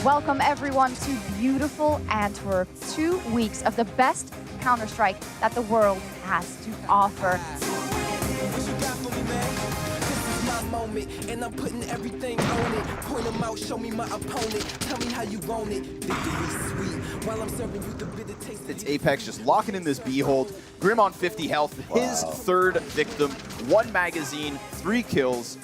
Welcome everyone to beautiful Antwerp. 2 weeks of the best Counter-Strike that the world has to offer. And I'm putting everything on it. Point them out, show me my opponent. Tell me how you want it. Victory sweet while I'm serving you the bitter taste. It's Apex just locking in this B hold. Grim on 50 health. His third victim. 1 magazine, 3 kills.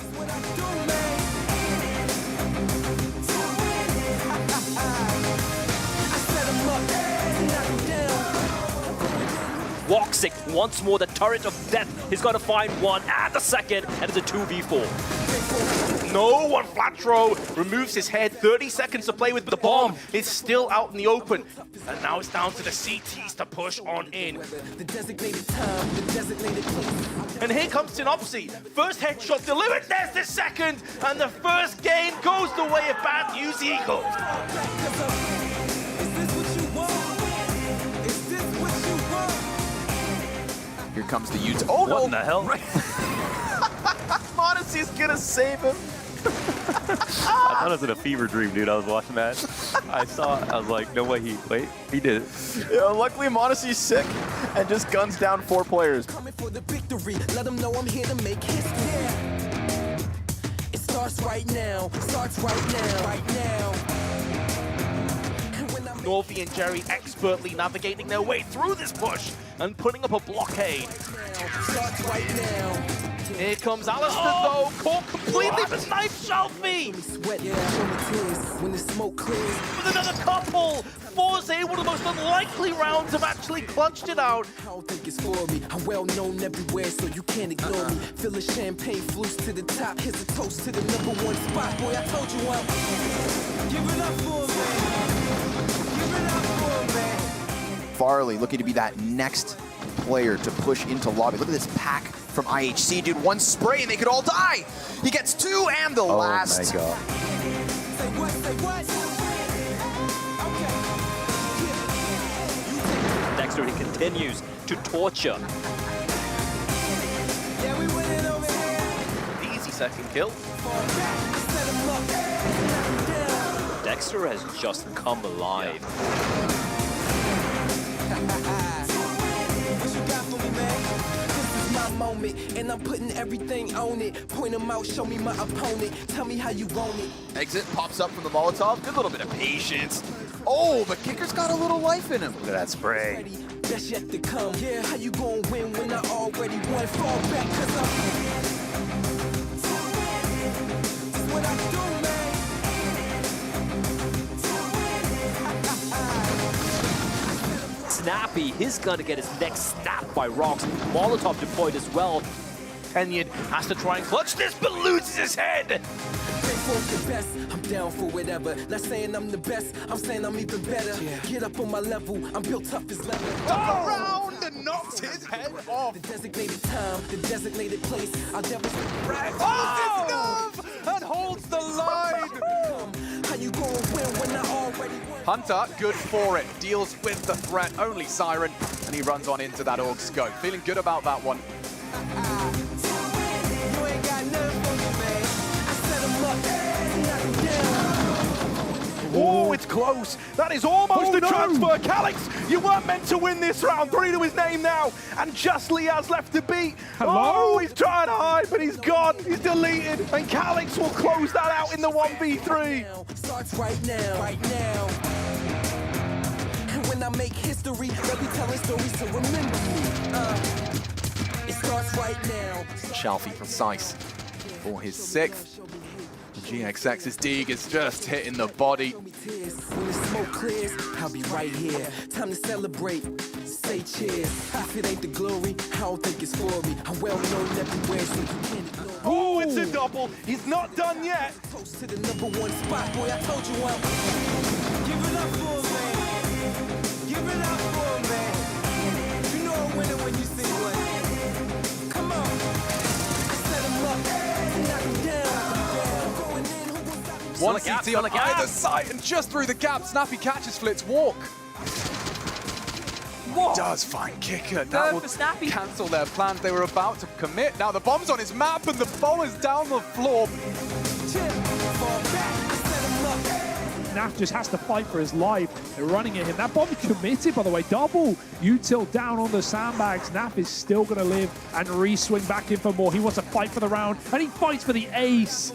Walks it once more, the turret of death. He's got to find one and the second, and it's a 2v4. No one flat throw, removes his head, 30 seconds to play with, but the bomb is still out in the open. And now it's down to the CTs to push on in. And here comes Synopsy. First headshot delivered, there's the second, and the first game goes the way of Bad News Eagles. Here comes the Utes. Oh no! What in the hell? Monacy's gonna save him. I thought it was in a fever dream, dude. I was watching that. I was like, no way wait, he did it. Yeah, luckily Monacy's sick and just guns down 4 players. Coming for the victory. Let them know I'm here to make history. It starts right now. Starts right now. Right now. Northie and Jerry expertly navigating their way through this push and putting up a blockade. Starts right now. Here comes Alistair though, caught completely with knife Shelfie. Sweat, yeah, when the smoke clears. With another couple. ForZe, one of the most unlikely rounds, have actually clutched it out. I don't think it's for me. I'm well known everywhere, so you can't ignore me. Fill the champagne flutes to the top. Here's a toast to the #1 spot. Boy, I told you I'm. Give it up for me. Give it up for me. Farley looking to be that next player to push into lobby. Look at this pack from IHC, dude. 1 spray and they could all die. He gets 2 and the last. Oh my god. Say what? Say what? Okay. Dexter, he continues to torture. Yeah, we winning over here. Easy second kill. Set him up. Dexter has just come alive. What you got for me, man? This is my moment, and I'm putting everything on it. Point them out, show me my opponent. Tell me how you want it. Exit pops up from the Molotov. Good little bit of patience. Oh, but Kicker's got a little life in him. Look at that spray. Ready, best yet to come. Yeah, how you gonna win when I already won? Fall back, cause I'm. This is what I do, man. Snappy, he's gonna get his neck snapped by rocks. Molotov deployed as well. Kenyon has to try and clutch this, but loses his head. The best, I'm down for whatever. Not saying I'm the best, I'm saying I'm even better. Get up on my level, I'm built up as leather. Around and knocks his head off. The designated time, the designated place. I'll never And holds the line. How you gonna win when I already won? Hunter, good for it. Deals with the threat, only Siren, and he runs on into that Org scope. Feeling good about that one. You ain't got nothing for me, man. I set him up, knock him down. Oh, it's close. That is almost a transfer. Calix, you weren't meant to win this round. 3 to his name now. And just Liaz left to beat. Oh, he's trying to hide, but he's gone. He's deleted. And Calix will close that out in the 1v3. Starts right now, right now. And when I make history, they'll be telling stories to remember me. It starts right now. Shelfie precise for his 6th. GXX's Deeg is just hitting the body. When the smoke clears, I'll be right here. Time to celebrate. Say cheers. If it ain't the glory, I don't think it's for me. I'm well known everywhere, so you can't ignore me. Oh, it's a double. He's not done yet. Toast to the #1 spot, boy. I told you I'm. Give it up for me. Give it up for me. You know I'm winning when you see one. Come on. Set him up. Knock him down. Going in, who will stop me? One CT on either side, and just through the gap, Snappy catches Flit's walk. does find Kicker. That will cancel their plans. They were about to commit. Now the bomb's on his map and the ball is down the floor. Naf just has to fight for his life. They're running at him. That bomb committed, by the way. Double util down on the sandbags. Naf is still going to live and re-swing back in for more. He wants to fight for the round, and he fights for the ace.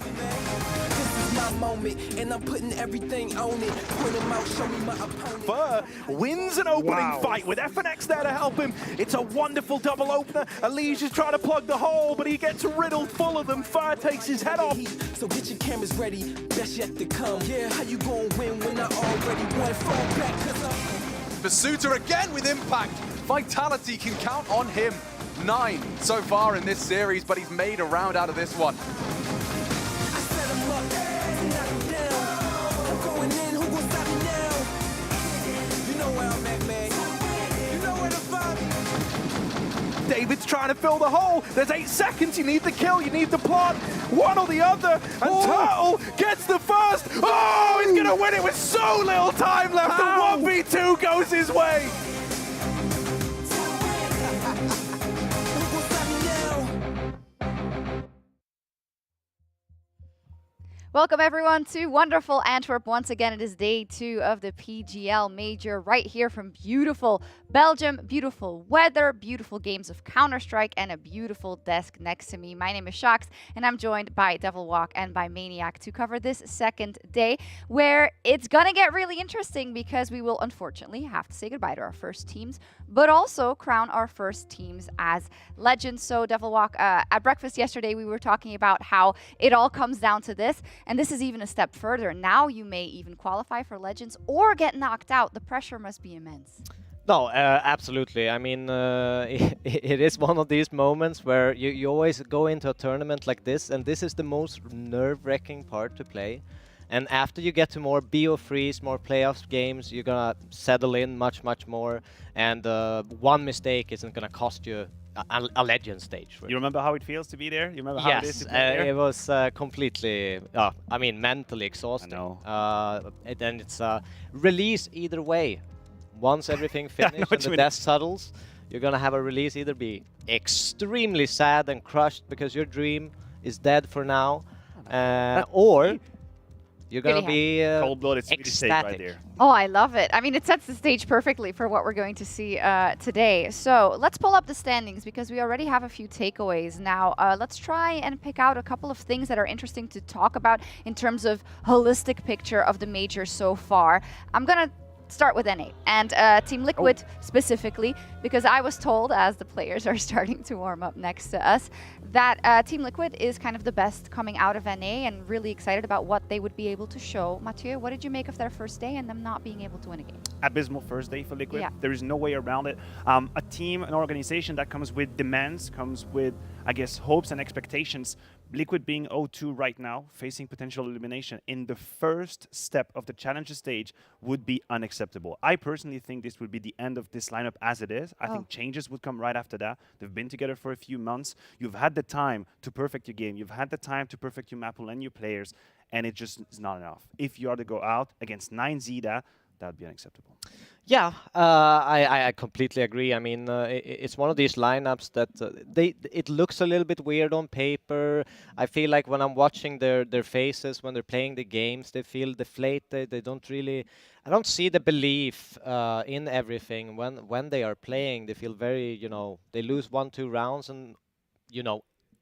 Moment, and I'm putting everything on it. Point him out, show me my opponent. Fur wins an opening fight with FNX there to help him. It's a wonderful double opener. Elise is trying to plug the hole, but he gets riddled full of them. Fur takes his head off. So get your cameras ready, best yet to come. Yeah, how you gonna win when I already won? Fall back, cause I'm... Basuta again with impact. Vitality can count on him. 9 so far in this series, but he's made a round out of this one. I set him up, knock him down. I'm going in, who gon' stop me now? You know where I'm at, man. You know where to find me. David's trying to fill the hole. There's 8 seconds. You need the kill. You need the plant. One or the other. And Turtle gets the first. Oh, he's going to win it with so little time left. The 1v2 goes his way. Who gon' stop me now? Welcome everyone to wonderful Antwerp. Once again, it is day 2 of the PGL Major right here from beautiful Belgium. Beautiful weather, beautiful games of Counter-Strike, and a beautiful desk next to me. My name is Shax, and I'm joined by Devil Walk and by Maniac to cover this second day, where it's gonna get really interesting because we will unfortunately have to say goodbye to our first teams, but also crown our first teams as legends. So Devil Walk, at breakfast yesterday, we were talking about how it all comes down to this. And this is even a step further. Now you may even qualify for Legends or get knocked out. The pressure must be immense. No, absolutely. I mean, it is one of these moments where you always go into a tournament like this, and this is the most nerve-wracking part to play. And after you get to more BO3s, more playoffs games, you're going to settle in much, much more. And one mistake isn't going to cost you a legend stage. Really. You remember how it feels to be there? You remember how it is to play there? It was completely, I mean, mentally exhausting. I know. And it's a release either way. Once everything finished and the death settles, you're going to have a release either be extremely sad and crushed because your dream is dead for now, or you're going to be cold-blooded ecstatic right there. Oh, I love it. I mean, it sets the stage perfectly for what we're going to see today. So let's pull up the standings because we already have a few takeaways now. Let's try and pick out a couple of things that are interesting to talk about in terms of holistic picture of the major so far. I'm going to start with NA and Team Liquid specifically, because I was told, as the players are starting to warm up next to us, that Team Liquid is kind of the best coming out of NA and really excited about what they would be able to show. Mathieu, what did you make of their first day and them not being able to win a game? Abysmal first day for Liquid. Yeah. There is no way around it. A team, an organization that comes with demands, comes with, I guess, hopes and expectations. Liquid being 0-2 right now, facing potential elimination in the first step of the challenger stage would be unacceptable. I personally think this would be the end of this lineup as it is. I think changes would come right after that. They've been together for a few months. You've had the time to perfect your game. You've had the time to perfect your map pool and your players, and it just is not enough. If you are to go out against 9 Zeta, that would be unacceptable. Yeah, I completely agree. I mean, it's one of these lineups that it looks a little bit weird on paper. I feel like when I'm watching their faces when they're playing the games, they feel deflated. They don't really, I don't see the belief in everything when they are playing. They feel very, they lose 1-2 rounds and,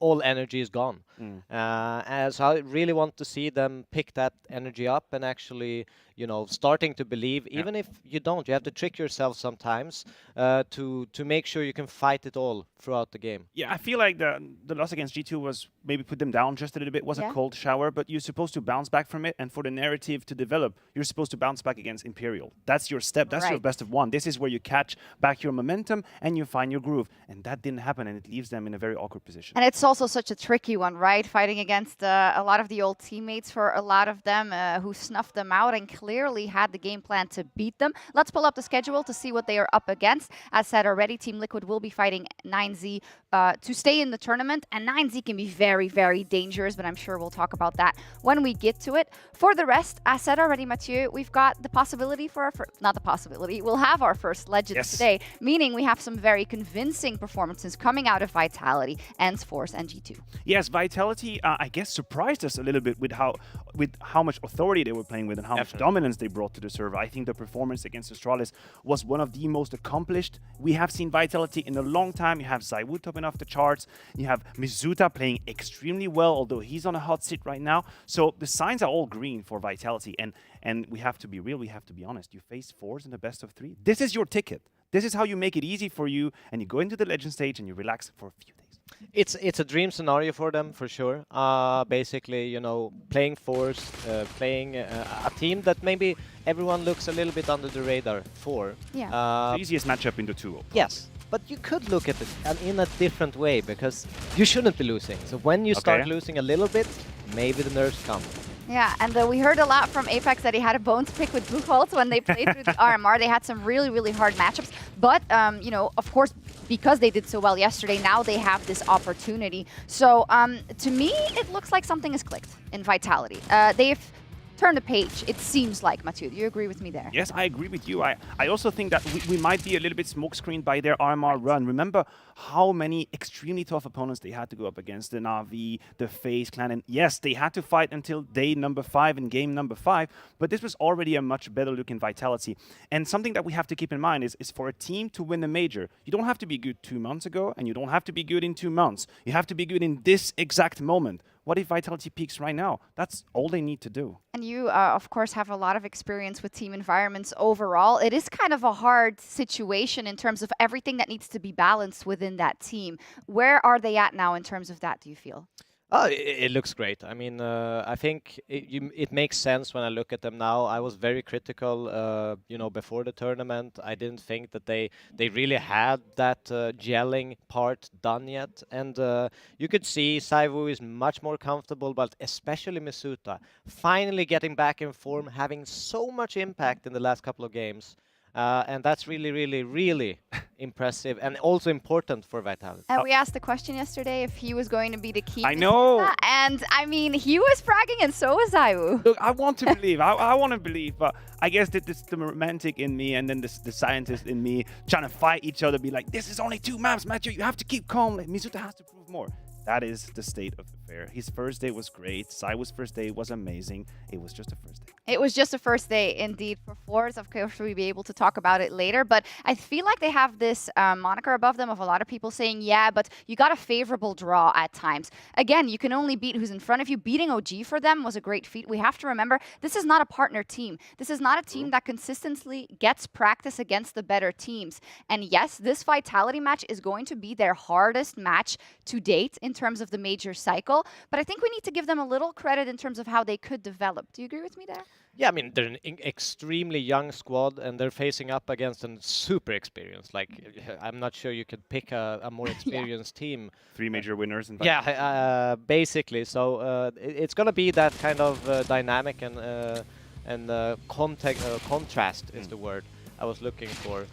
all energy is gone. And so I really want to see them pick that energy up and actually, starting to believe, even if you don't, you have to trick yourself sometimes to make sure you can fight it all throughout the game. Yeah, I feel like the loss against G2 was maybe put them down just a little bit. It was a cold shower, but you're supposed to bounce back from it. And for the narrative to develop, you're supposed to bounce back against Imperial. That's your step. That's your best of one. This is where you catch back your momentum and you find your groove. And that didn't happen, and it leaves them in a very awkward position. And it's also such a tricky one, right? Fighting against a lot of the old teammates for a lot of them who snuffed them out and clearly had the game plan to beat them. Let's pull up the schedule to see what they are up against. As said already, Team Liquid will be fighting 9Z to stay in the tournament, and 9Z can be very, very dangerous, but I'm sure we'll talk about that when we get to it. For the rest, as said already, Mathieu, we've got the possibility for our not the possibility, we'll have our first Legends today, meaning we have some very convincing performances coming out of Vitality, ENCE, ForZe, and G2. Yes, Vitality, I guess, surprised us a little bit with how much authority they were playing with and how much dominance they brought to the server. I think the performance against Astralis was one of the most accomplished we have seen Vitality in a long time. You have ZywOo topping off the charts. You have Mizuta playing extremely well, although he's on a hot seat right now. So the signs are all green for Vitality. And we have to be real, we have to be honest. You face ForZe in the best of 3. This is your ticket. This is how you make it easy for you, and you go into the Legend stage and you relax for a few days. It's a dream scenario for them, for sure. Basically, you know, playing ForZe, playing a team that maybe everyone looks a little bit under the radar for. Yeah. The easiest matchup in the 2. Yes, but you could look at it in a different way, because you shouldn't be losing. So when you start losing a little bit, maybe the nerves come. Yeah, and we heard a lot from Apex that he had a bone to pick with Buchholz when they played through the RMR. They had some really, really hard matchups. But, you know, of course, because they did so well yesterday, now they have this opportunity. So, to me, it looks like something has clicked in Vitality. They've turned the page, it seems like. Mathieu, do you agree with me there? Yes, I agree with you. I also think that we might be a little bit smokescreened by their RMR run. Remember how many extremely tough opponents they had to go up against, the Na'Vi, the FaZe clan, and yes, they had to fight until day number 5 in game number 5, but this was already a much better look in Vitality. And something that we have to keep in mind is for a team to win the major, you don't have to be good 2 months ago, and you don't have to be good in 2 months. You have to be good in this exact moment. What if Vitality peaks right now? That's all they need to do. And you, of course, have a lot of experience with team environments overall. It is kind of a hard situation in terms of everything that needs to be balanced within that team. Where are they at now in terms of that, do you feel? It looks great. I mean, I think it makes sense when I look at them now. I was very critical, you know, before the tournament. I didn't think that they really had that gelling part done yet. And you could see ZywOo is much more comfortable, but especially Mizuta finally getting back in form, having so much impact in the last couple of games. And that's really, really, really impressive and also important for Vitality. And we asked the question yesterday if he was going to be the key. I know. And I mean, he was fragging and so was ZywOo. Look, I want to believe. I want to believe, but I guess that it's the romantic in me and then the scientist in me trying to fight each other, be like, this is only 2 maps, Mathieu. You have to keep calm. Like, Mizuta has to prove more. That is the state of affair. His first day was great. ZywOo's first day was amazing. It was just a first day. It was just a first day, indeed, for ForZe. Of course, we'll be able to talk about it later. But I feel like they have this moniker above them of a lot of people saying, yeah, but you got a favorable draw at times. Again, you can only beat who's in front of you. Beating OG for them was a great feat. We have to remember, this is not a partner team. This is not a team that consistently gets practice against the better teams. And yes, this Vitality match is going to be their hardest match to date in terms of the major cycle. But I think we need to give them a little credit in terms of how they could develop. Do you agree with me there? Yeah, I mean, they're an extremely young squad, and they're facing up against a super experienced. Like, I'm not sure you could pick a more experienced team. 3 major winners. Yeah, basically. So it's going to be that kind of dynamic and contrast is the word I was looking for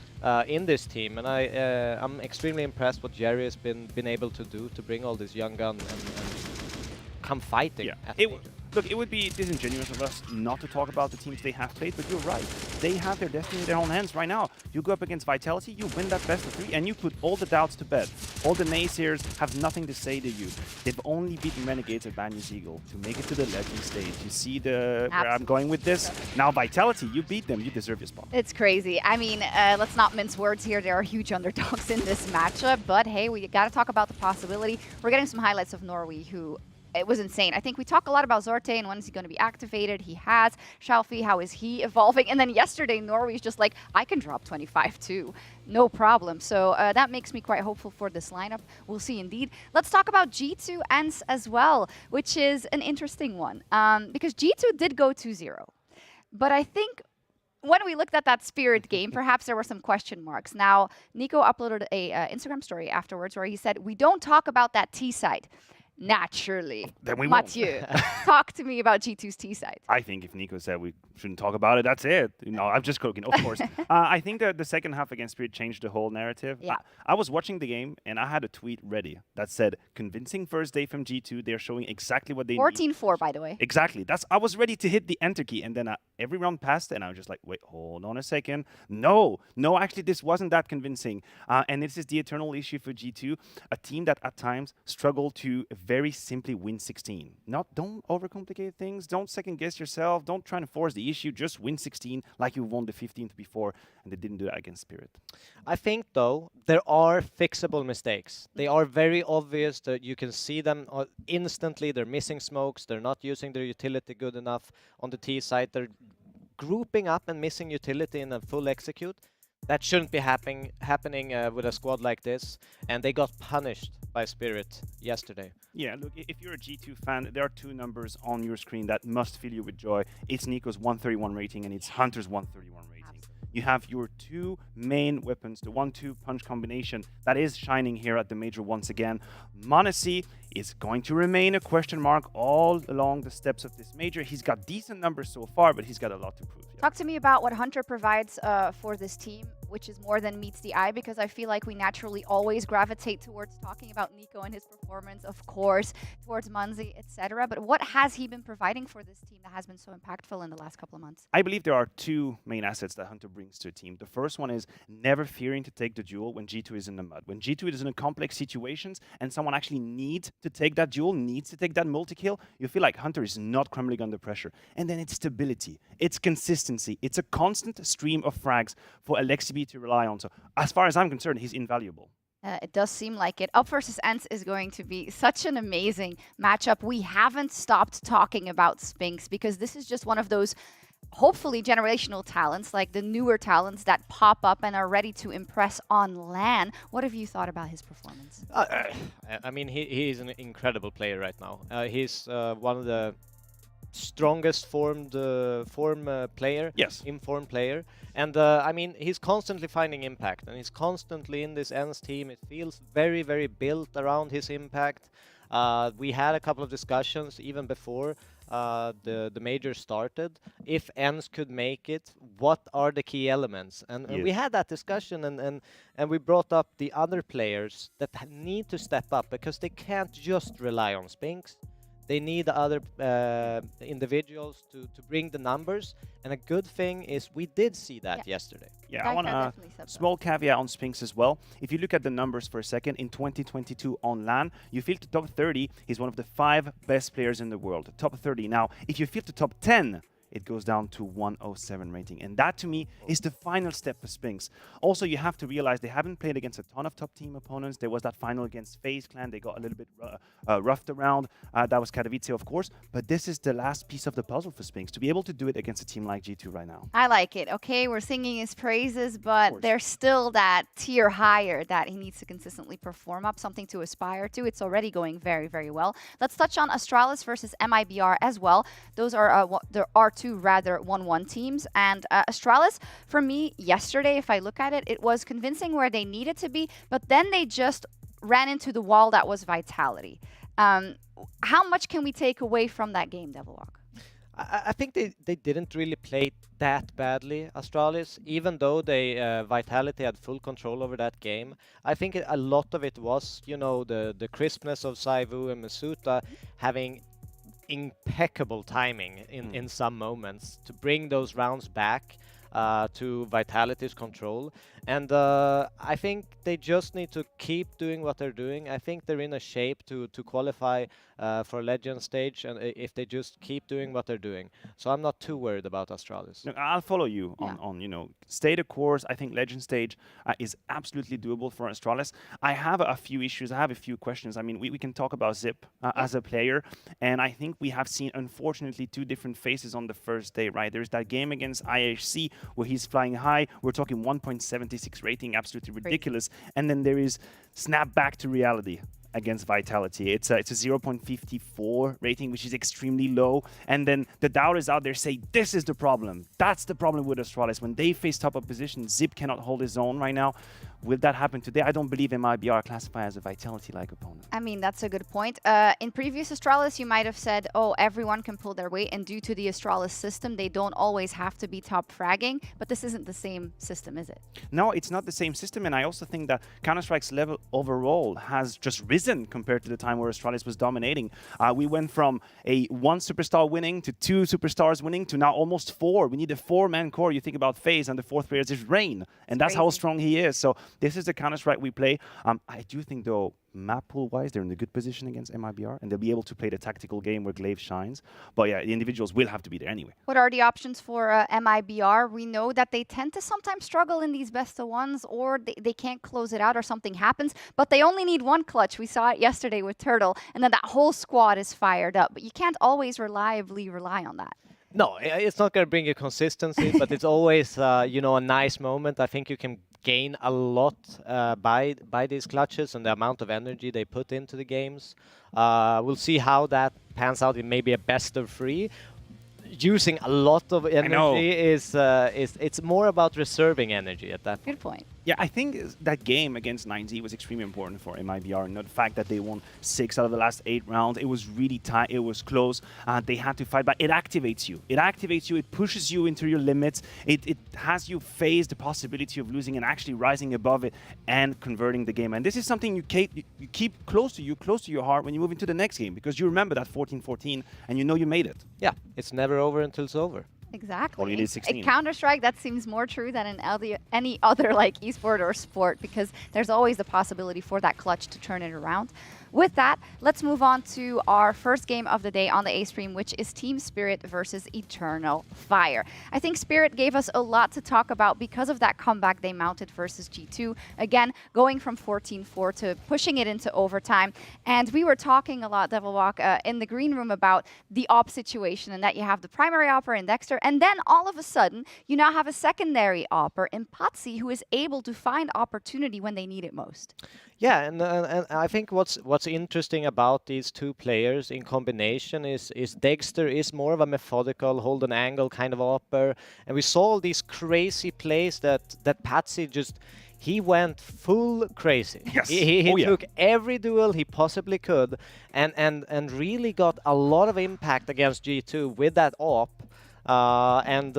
in this team. And I'm extremely impressed what Jerry has been able to do to bring all this young gun and come fighting. Yeah. Look, it would be disingenuous of us not to talk about the teams they have played, but you're right. They have their destiny in their own hands right now. You go up against Vitality, you win that best of 3, and you put all the doubts to bed. All the naysayers have nothing to say to you. They've only beaten Renegades at Banya's Eagle to make it to the Legend stage. You see where I'm going with this? Now Vitality, you beat them, you deserve your spot. It's crazy. I mean, let's not mince words here. There are huge underdogs in this matchup, but hey, we got to talk about the possibility. We're getting some highlights of Norway, who it was insane. I think we talk a lot about Zorte and when is he going to be activated. He has. Shalfie, how is he evolving? And then yesterday, Norway's just like, I can drop 25 too. No problem. So that makes me quite hopeful for this lineup. We'll see indeed. Let's talk about G2 ENCE as well, which is an interesting one. Because G2 did go 2-0. But I think when we looked at that Spirit game, perhaps there were some question marks. Now, Nico uploaded a Instagram story afterwards where he said, "We don't talk about that T side." Naturally. Then we won't. Mathieu, talk to me about G2's T side. I think if Nico said we shouldn't talk about it, that's it. You know, I'm just joking, of course. I think that the second half against Spirit changed the whole narrative. Yeah. I was watching the game and I had a tweet ready that said, convincing first day from G2. They're showing exactly what they need. 14-4, by the way. Exactly. I was ready to hit the enter key, and then every round passed, and I was just like, wait, hold on a second. No, actually, this wasn't that convincing. And this is the eternal issue for G2, a team that at times struggle to very simply win 16. Don't overcomplicate things. Don't second guess yourself. Don't try to force the issue. Just win 16 like you won the 15th before, and they didn't do that against Spirit. I think, though, there are fixable mistakes. They are very obvious that you can see them instantly. They're missing smokes. They're not using their utility good enough on the T side. They're grouping up and missing utility in a full execute. That shouldn't be happening with a squad like this, and they got punished by Spirit yesterday. Yeah, look, if you're a G2 fan, there are two numbers on your screen that must fill you with joy. It's Nico's 131 rating and it's Hunter's 131 rating. You have your two main weapons, the 1-2 punch combination that is shining here at the Major once again. m0NESY is going to remain a question mark all along the steps of this Major. He's got decent numbers so far, but he's got a lot to prove. Talk to me about what Hunter provides for this team, which is more than meets the eye, because I feel like we naturally always gravitate towards talking about Nico and his performance, of course, towards m0NESY, etc. But what has he been providing for this team that has been so impactful in the last couple of months? I believe there are two main assets that Hunter brings to a team. The first one is never fearing to take the duel when G2 is in the mud. When G2 is in complex situations and someone actually needs to take that duel, needs to take that multi-kill, you feel like Hunter is not crumbling under pressure. And then it's stability, it's consistency, it's a constant stream of frags for Alexibi to rely on. So as far as I'm concerned, he's invaluable. It does seem like it. Up versus ENCE is going to be such an amazing matchup. We haven't stopped talking about Spinx because this is just one of those hopefully generational talents, like the newer talents that pop up and are ready to impress on LAN. What have you thought about his performance? I mean, he is an incredible player right now. He's one of the strongest form player, yes, informed player, and I mean, he's constantly finding impact, and he's constantly in this ENCE team. It feels very, very built around his impact. We had a couple of discussions even before the Major started. If ENCE could make it, what are the key elements? And we had that discussion, and we brought up the other players that need to step up because they can't just rely on Spinx. They need other individuals to bring the numbers. And a good thing is we did see that yesterday. Yeah, I want a small caveat on Spinx as well. If you look at the numbers for a second, in 2022 on LAN, you feel to top 30, he's one of the 5 best players in the world. Top 30. Now, if you feel to top 10, it goes down to 107 rating. And that, to me, is the final step for Spinx. Also, you have to realize they haven't played against a ton of top team opponents. There was that final against FaZe Clan. They got a little bit roughed around. That was Katowice, of course. But this is the last piece of the puzzle for Spinx, to be able to do it against a team like G2 right now. I like it. Okay, we're singing his praises, but there's still that tier higher that he needs to consistently perform up, something to aspire to. It's already going very, very well. Let's touch on Astralis versus MIBR as well. Those are there are two rather 1-1 teams, and Astralis, for me, yesterday, if I look at it, it was convincing where they needed to be, but then they just ran into the wall that was Vitality. How much can we take away from that game, Devilwalk? I think they didn't really play that badly, Astralis, even though they Vitality had full control over that game. I think a lot of it was, you know, the crispness of Saivu and Masuta having impeccable timing in some moments to bring those rounds back to Vitality's control. And I think they just need to keep doing what they're doing. I think they're in a shape to qualify for Legend stage, and if they just keep doing what they're doing. So I'm not too worried about Astralis. No, I'll follow you on you know, stay the course. I think Legend stage is absolutely doable for Astralis. I have a few issues. I have a few questions. I mean, we can talk about Zip as a player, and I think we have seen, unfortunately, 2 different faces on the first day, right? There's that game against IHC where he's flying high. We're talking 1.76 rating, absolutely ridiculous. And then there is snap back to reality. against Vitality. It's a 0.54 rating, which is extremely low. And then the doubters out there say, this is the problem. That's the problem with Astralis. When they face top opposition, Zip cannot hold his own right now. Will that happen today? I don't believe MIBR classify as a Vitality-like opponent. I mean, that's a good point. In previous Astralis, you might have said, oh, everyone can pull their weight, and due to the Astralis system, they don't always have to be top fragging, but this isn't the same system, is it? No, it's not the same system, and I also think that Counter-Strike's level overall has just risen compared to the time where Astralis was dominating. We went from a 1 superstar winning to 2 superstars winning to now almost 4. We need a 4-man core. You think about FaZe, and the 4th player is Rain, and that's how strong he is. So this is the Counter-Strike we play. I do think, though, map pool-wise, they're in a good position against MIBR, and they'll be able to play the tactical game where Glaive shines. But yeah, the individuals will have to be there anyway. What are the options for MIBR? We know that they tend to sometimes struggle in these best-of-ones, or they can't close it out, or something happens, but they only need one clutch. We saw it yesterday with Turtle, and then that whole squad is fired up. But you can't always reliably rely on that. No, it's not going to bring you consistency, but it's always, you know, a nice moment. I think you can gain a lot by these clutches and the amount of energy they put into the games. We'll see how that pans out in maybe a best of 3. Using a lot of energy is it's more about reserving energy at that point. Good point. Yeah, I think that game against 9Z was extremely important for MIBR. And the fact that they won 6 out of the last 8 rounds, it was really tight, it was close. They had to fight back. It activates you. It activates you. It pushes you into your limits. It has you face the possibility of losing and actually rising above it and converting the game. And this is something you keep close to your heart when you move into the next game, because you remember that 14-14 and you know you made it. Yeah, it's never over until it's over. Exactly. Or you need 16. In Counter-Strike, that seems more true than in any other like esport or sport, because there's always the possibility for that clutch to turn it around. With that, let's move on to our first game of the day on the A stream, which is Team Spirit versus Eternal Fire. I think Spirit gave us a lot to talk about because of that comeback they mounted versus G2. Again, going from 14-4 to pushing it into overtime. And we were talking a lot, Devilwalk, in the green room about the op situation, and that you have the primary opper in Dexter, and then all of a sudden, you now have a secondary opper in Patsy who is able to find opportunity when they need it most. Yeah, and I think what's interesting about these two players in combination is Dexter is more of a methodical, hold an angle kind of opper, and we saw all these crazy plays that Patsy just, he went full crazy. Yes. He took every duel he possibly could, and really got a lot of impact against G2 with that op, and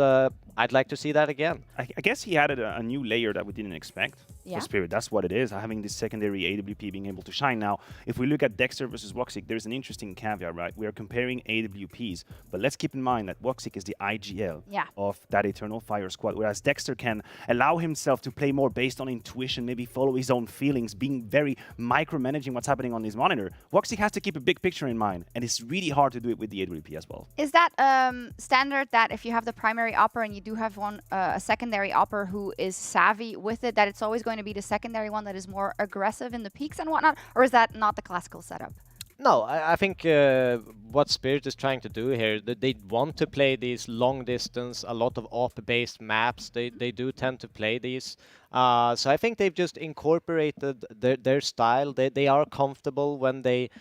I'd like to see that again. I guess he added a new layer that we didn't expect Yeah. for Spirit. That's what it is, having this secondary AWP being able to shine. Now, if we look at Dexter versus Woxic, there's an interesting caveat, right? We are comparing AWPs, but let's keep in mind that Woxic is the IGL of that Eternal Fire squad, whereas Dexter can allow himself to play more based on intuition, maybe follow his own feelings, being very micromanaging what's happening on his monitor. Woxic has to keep a big picture in mind, and it's really hard to do it with the AWP as well. Is that standard that if you have the primary opper and you do have one a secondary opper who is savvy with it, that it's always going to be the secondary one that is more aggressive in the peaks and whatnot, or is that not the classical setup? No, I think what Spirit is trying to do here, they want to play these long distance, a lot of op-based maps. They do tend to play these. So I think they've just incorporated their style. They are comfortable when they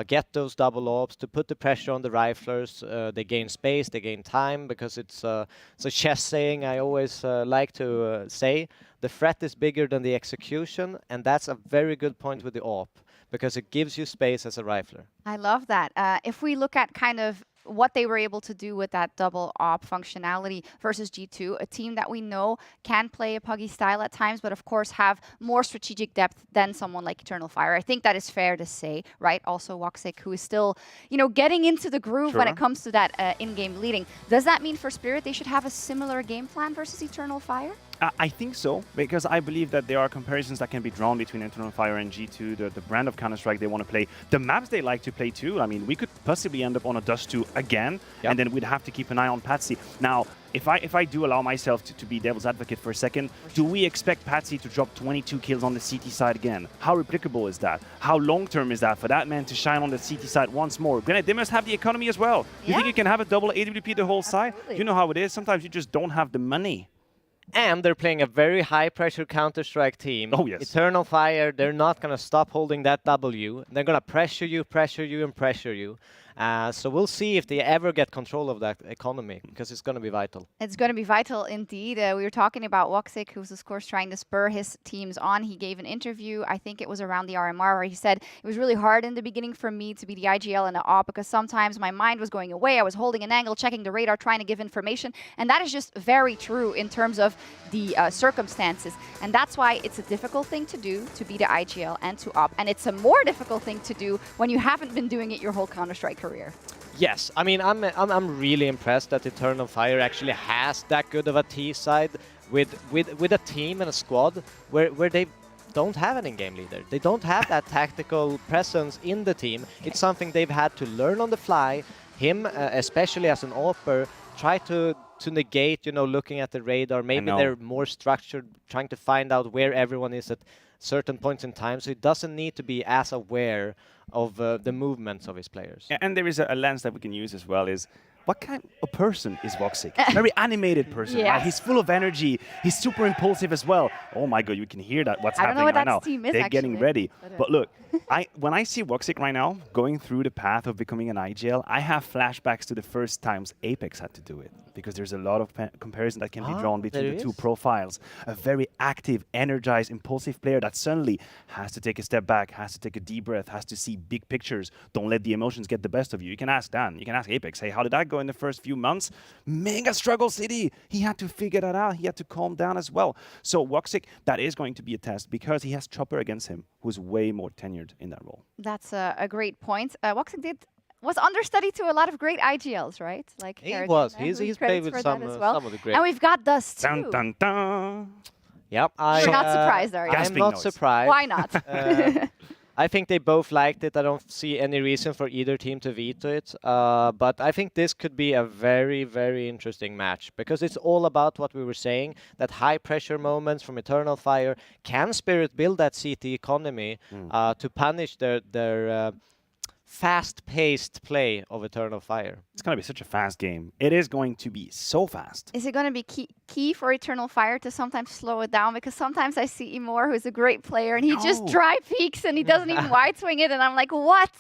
get those double ops to put the pressure on the riflers. They gain space, they gain time, because it's a chess saying I always like to say. The threat is bigger than the execution, and that's a very good point with the op, because it gives you space as a rifler. I love that. If we look at kind of what they were able to do with that double op functionality versus G2, a team that we know can play a puggy style at times, but of course have more strategic depth than someone like Eternal Fire. I think that is fair to say, right? Also Woxic, who is still, you know, getting into the groove when it comes to that in-game leading. Does that mean for Spirit they should have a similar game plan versus Eternal Fire? I think so, because I believe that there are comparisons that can be drawn between Eternal Fire and G2, the brand of Counter-Strike they want to play, the maps they like to play too. I mean, we could possibly end up on a Dust 2 again, and then we'd have to keep an eye on Patsy. Now, if I do allow myself to be devil's advocate for a second, do we expect Patsy to drop 22 kills on the CT side again? How replicable is that? How long-term is that for that man to shine on the CT side once more? Granted, they must have the economy as well. You think you can have a double AWP the whole side? You know how it is. Sometimes you just don't have the money. And they're playing a very high-pressure Counter-Strike team. Oh, yes. Eternal Fire, they're not going to stop holding that W. They're going to pressure you, and pressure you. So we'll see if they ever get control of that economy, because it's going to be vital. It's going to be vital indeed. We were talking about Woxic, who's of course trying to spur his teams on. He gave an interview, I think it was around the RMR, where he said, it was really hard in the beginning for me to be the IGL and the AWP because sometimes my mind was going away. I was holding an angle, checking the radar, trying to give information. And that is just very true in terms of the circumstances. And that's why it's a difficult thing to do to be the IGL and to AWP. And it's a more difficult thing to do when you haven't been doing it your whole Counter-Strike career. Yes, I mean, I'm really impressed that Eternal Fire actually has that good of a T side with a team and a squad where they don't have an in-game leader. They don't have that tactical presence in the team. It's something they've had to learn on the fly. Him, especially as an AWPer, try to negate, you know, looking at the radar. Maybe they're more structured, trying to find out where everyone is at certain points in time, so he doesn't need to be as aware of the movements of his players. And there is a lens that we can use as well is, what kind of person is Woxic? Very animated person, right? He's full of energy. He's super impulsive as well. Oh my God, you can hear that. What's happening right now? They're getting ready. But look, when I see Woxic right now going through the path of becoming an IGL, I have flashbacks to the first times Apex had to do it, because there's a lot of comparison that can be drawn between the two profiles. A very active, energized, impulsive player that suddenly has to take a step back, has to take a deep breath, has to see big pictures. Don't let the emotions get the best of you. You can ask Dan, you can ask Apex, hey, how did that go in the first few months? Mega struggle city. He had to figure that out. He had to calm down as well. So Woxic, that is going to be a test because he has Chopper against him, who's way more tenured in that role. That's a great point. Woxic was understudy to a lot of great IGLs, right? Like he was. He's played with some of the great. And we've got Dust too. Dun, dun, dun. Yep. You're not surprised, are you? I'm not surprised. Why not? I think they both liked it. I don't see any reason for either team to veto it. But I think this could be a very, very interesting match because it's all about what we were saying, that high pressure moments from Eternal Fire. Can Spirit build that CT economy to punish their fast-paced play of Eternal Fire? It's going to be such a fast game. It is going to be so fast. Is it going to be key for Eternal Fire to sometimes slow it down? Because sometimes I see Emor, who's a great player, and he just dry peaks and he doesn't even wide swing it, and I'm like, what?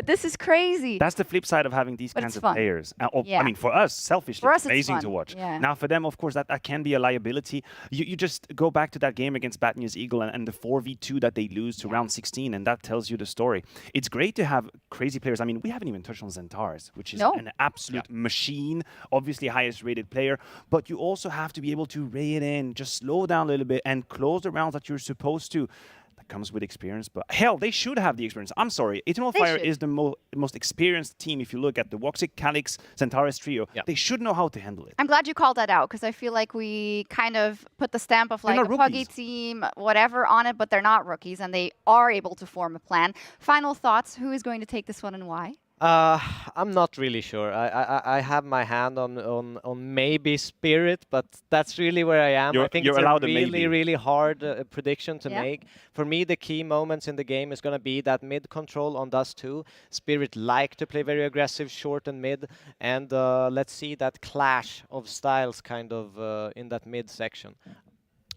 This is crazy. That's the flip side of having these kinds of players. I mean, for us, selfishly, it's amazing to watch. Yeah. Now, for them, of course, that can be a liability. You just go back to that game against Bad News Eagle and the 4v2 that they lose to round 16, and that tells you the story. It's great to have crazy players. I mean, we haven't even touched on Zentars, which is an absolute machine, obviously highest rated player, but you also have to be able to rein it in, just slow down a little bit and close the rounds that you're supposed to. That comes with experience, but hell, they should have the experience. I'm sorry, Eternal Fire is the most experienced team if you look at the Woxic, Calix, Zentaris trio. They should know how to handle it. I'm glad you called that out because I feel like we kind of put the stamp of like a puggy team, whatever on it, but they're not rookies and they are able to form a plan. Final thoughts, who is going to take this one and why? I'm not really sure. I have my hand on maybe Spirit, but that's really where I am. I think it's a really hard prediction to make. For me, the key moments in the game is going to be that mid control on Dust 2. Spirit like to play very aggressive, short and mid, and let's see that clash of styles kind of in that mid section.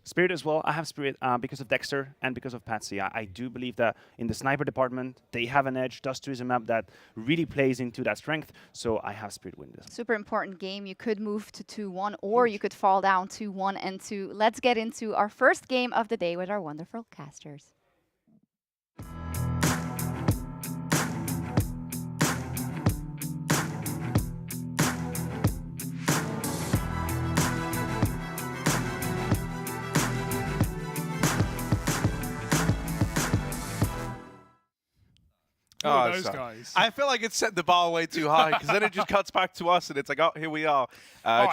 Spirit as well. I have Spirit because of Dexter and because of Patsy. I do believe that in the sniper department, they have an edge. Dust 2 is a map that really plays into that strength, so I have Spirit win this. Super important game. You could move to 2-1 or you could fall down 2-1 and 2. Let's get into our first game of the day with our wonderful casters. Oh, those guys. I feel like it set the bar way too high because then it just cuts back to us and it's like, oh, here we are.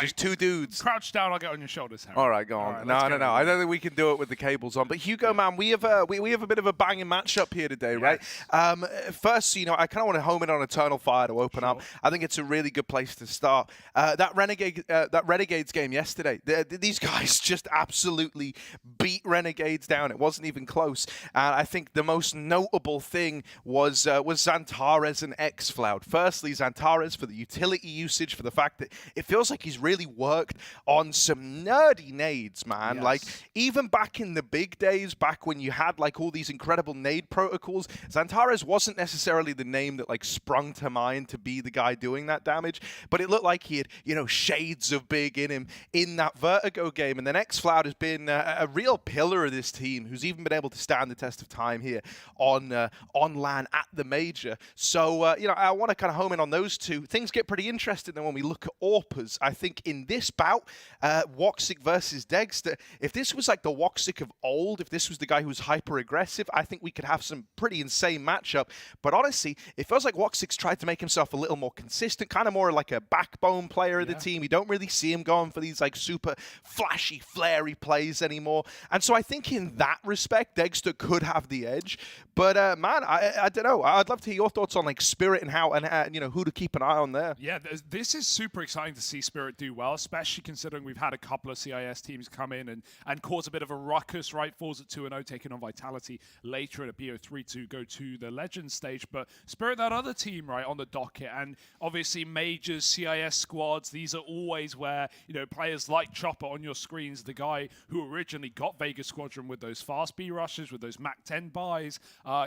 Just two dudes. Crouch down, I'll get on your shoulders, Harry. All right, go on. No. I don't think we can do it with the cables on. But Hugo, man, we have a bit of a banging matchup here today, right? First, you know, I kind of want to home in on Eternal Fire to open up. I think it's a really good place to start. That Renegades game yesterday, these guys just absolutely beat Renegades down. It wasn't even close. And I think the most notable thing was was Xantares and xFloud. Firstly, Xantares for the utility usage, for the fact that it feels like he's really worked on some nerdy nades, man. Yes. Like, even back in the big days, back when you had like all these incredible nade protocols, Xantares wasn't necessarily the name that like sprung to mind to be the guy doing that damage, but it looked like he had, you know, shades of big in him in that Vertigo game. And then xFloud has been a real pillar of this team, who's even been able to stand the test of time here on LAN at the major. So, you know, I want to kind of home in on those two. Things get pretty interesting then when we look at AWPers. I think in this bout, Woxic versus Dexter, if this was like the Woxic of old, if this was the guy who was hyper-aggressive, I think we could have some pretty insane matchup. But honestly, it feels like Woxic's tried to make himself a little more consistent, kind of more like a backbone player of the team. You don't really see him going for these like super flashy, flary plays anymore. And so I think in that respect, Dexter could have the edge. But man, I don't know. I'd love to hear your thoughts on like Spirit and how and you know, who to keep an eye on there. Yeah, this is super exciting to see Spirit do well, especially considering we've had a couple of CIS teams come in and cause a bit of a ruckus, right? ForZe at 2-0, taking on Vitality later at a BO3 to go to the Legends stage. But Spirit, that other team, right, on the docket, and obviously majors, CIS squads, these are always where, you know, players like Chopper on your screens, the guy who originally got Vegas Squadron with those fast B rushes, with those Mac 10 buys,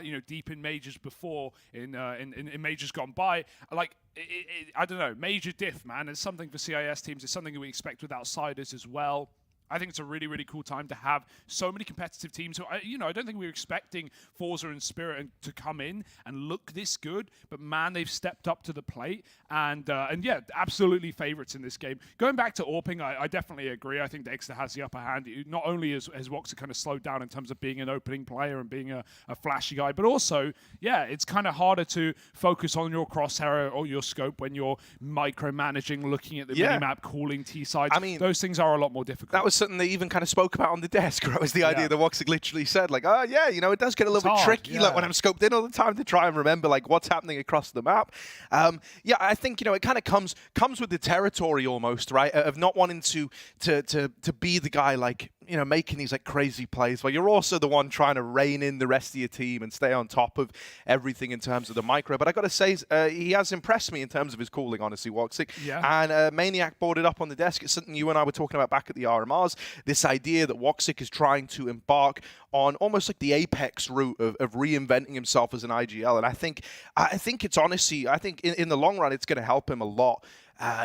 you know, deep in majors before, in majors gone by. Like, I don't know, major diff, man. It's something for CIS teams. It's something that we expect with outsiders as well. I think it's a really, really cool time to have so many competitive teams. So, you know, I don't think we were expecting ForZe and Spirit to come in and look this good, but man, they've stepped up to the plate, and yeah, absolutely favorites in this game. Going back to AWPing, I definitely agree. I think Dexter has the upper hand. Not only has Woxer kind of slowed down in terms of being an opening player and being a flashy guy, but also, yeah, it's kind of harder to focus on your crosshair or your scope when you're micromanaging, looking at the minimap, calling T-sides. I mean, those things are a lot more difficult. That was something they even kind of spoke about on the desk, right? Was the idea that Woxic literally said, like, oh, yeah, you know, it does get a little bit tricky like when I'm scoped in all the time to try and remember, like, what's happening across the map. Yeah, I think, you know, it kind of comes with the territory almost, right, of not wanting to be the guy, like, you know, making these like crazy plays, while you're also the one trying to rein in the rest of your team and stay on top of everything in terms of the micro. But I got to say, he has impressed me in terms of his calling, honestly, Woxic. Yeah. And Maniac brought it up on the desk. It's something you and I were talking about back at the RMRs. This idea that Woxic is trying to embark on almost like the apex route of reinventing himself as an IGL. And I think it's honestly, I think in the long run, it's going to help him a lot.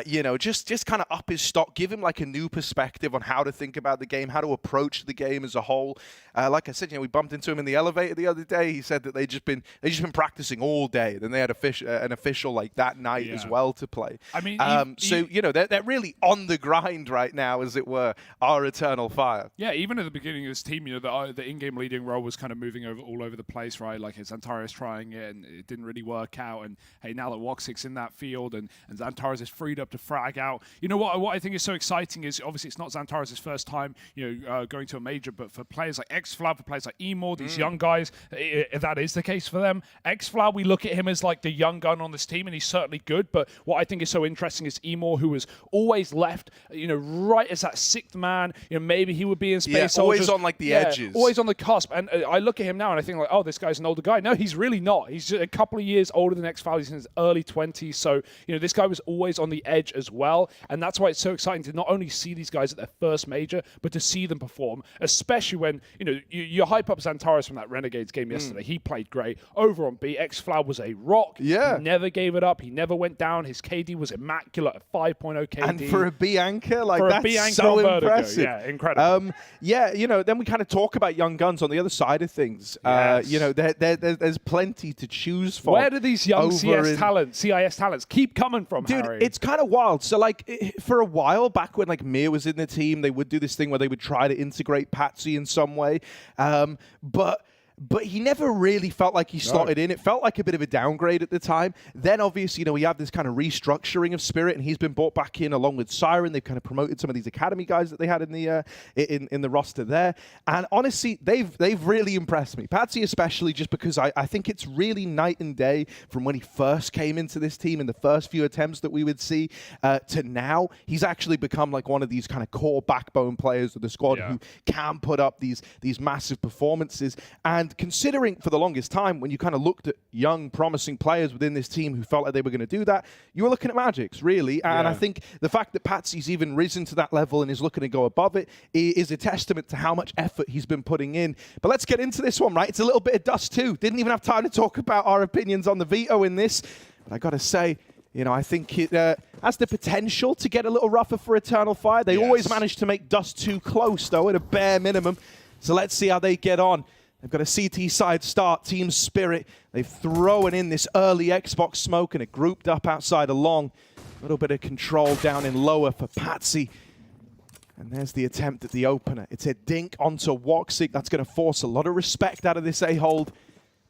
You know, just kind of up his stock, give him like a new perspective on how to think about the game, how to approach the game as a whole. Like I said, you know, we bumped into him in the elevator the other day. He said that they just been practicing all day. Then they had an official like that night as well to play. I mean, so you know, they're really on the grind right now, as it were. Our eternal fire. Yeah, even at the beginning of this team, you know, the in-game leading role was kind of moving all over the place, right? Like Xantares trying it and it didn't really work out. And hey, now that Woxic's in that field and Xantares is freed up to frag out. You know what I think is so exciting is obviously it's not Xantares' first time, you know, going to a major, but for players like xFloud, for players like Emo, these young guys, that is the case for them. xFloud, we look at him as like the young gun on this team, and he's certainly good. But what I think is so interesting is Emo, who was always left, you know, right as that sixth man. You know, maybe he would be in Space Soldiers. Always on like the edges, always on the cusp. And I look at him now and I think like, oh, this guy's an older guy. No, he's really not. He's just a couple of years older than xFloud. He's in his early 20s. So you know, this guy was always on the edge as well. And that's why it's so exciting to not only see these guys at their first major, but to see them perform, especially when, you know, you hype up Xantares from that Renegades game yesterday. He played great. Over on B, xFloud was a rock. Yeah. He never gave it up. He never went down. His KD was immaculate at 5.0 KD. And for a B anchor, like, that's so impressive. Yeah, incredible. Yeah, you know, then we kind of talk about young guns on the other side of things. You know, there's plenty to choose from. Where do these young CIS talents keep coming from, dude, Harry? It's kind of wild. So, like, for a while back when, like, Mir was in the team, they would do this thing where they would try to integrate Patsy in some way. But he never really felt like he slotted in. It felt like a bit of a downgrade at the time. Then, obviously, you know, we have this kind of restructuring of Spirit, and he's been brought back in along with Siren. They've kind of promoted some of these academy guys that they had in the in the roster there. And honestly, they've really impressed me. Patsy especially, just because I think it's really night and day from when he first came into this team in the first few attempts that we would see to now. He's actually become like one of these kind of core backbone players of the squad who can put up these massive performances. And And considering for the longest time, when you kind of looked at young, promising players within this team who felt like they were going to do that, you were looking at Magic's, really. And I think the fact that Patsy's even risen to that level and is looking to go above it is a testament to how much effort he's been putting in. But let's get into this one, right? It's a little bit of dust too. Didn't even have time to talk about our opinions on the veto in this. But I got to say, you know, I think it has the potential to get a little rougher for Eternal Fire. They always manage to make dust too close, though, at a bare minimum. So let's see how they get on. They've got a CT side start, Team Spirit. They've thrown in this early Xbox smoke and it grouped up outside along. A little bit of control down in lower for Patsy. And there's the attempt at the opener. It's a dink onto Woxic. That's going to force a lot of respect out of this A-hold.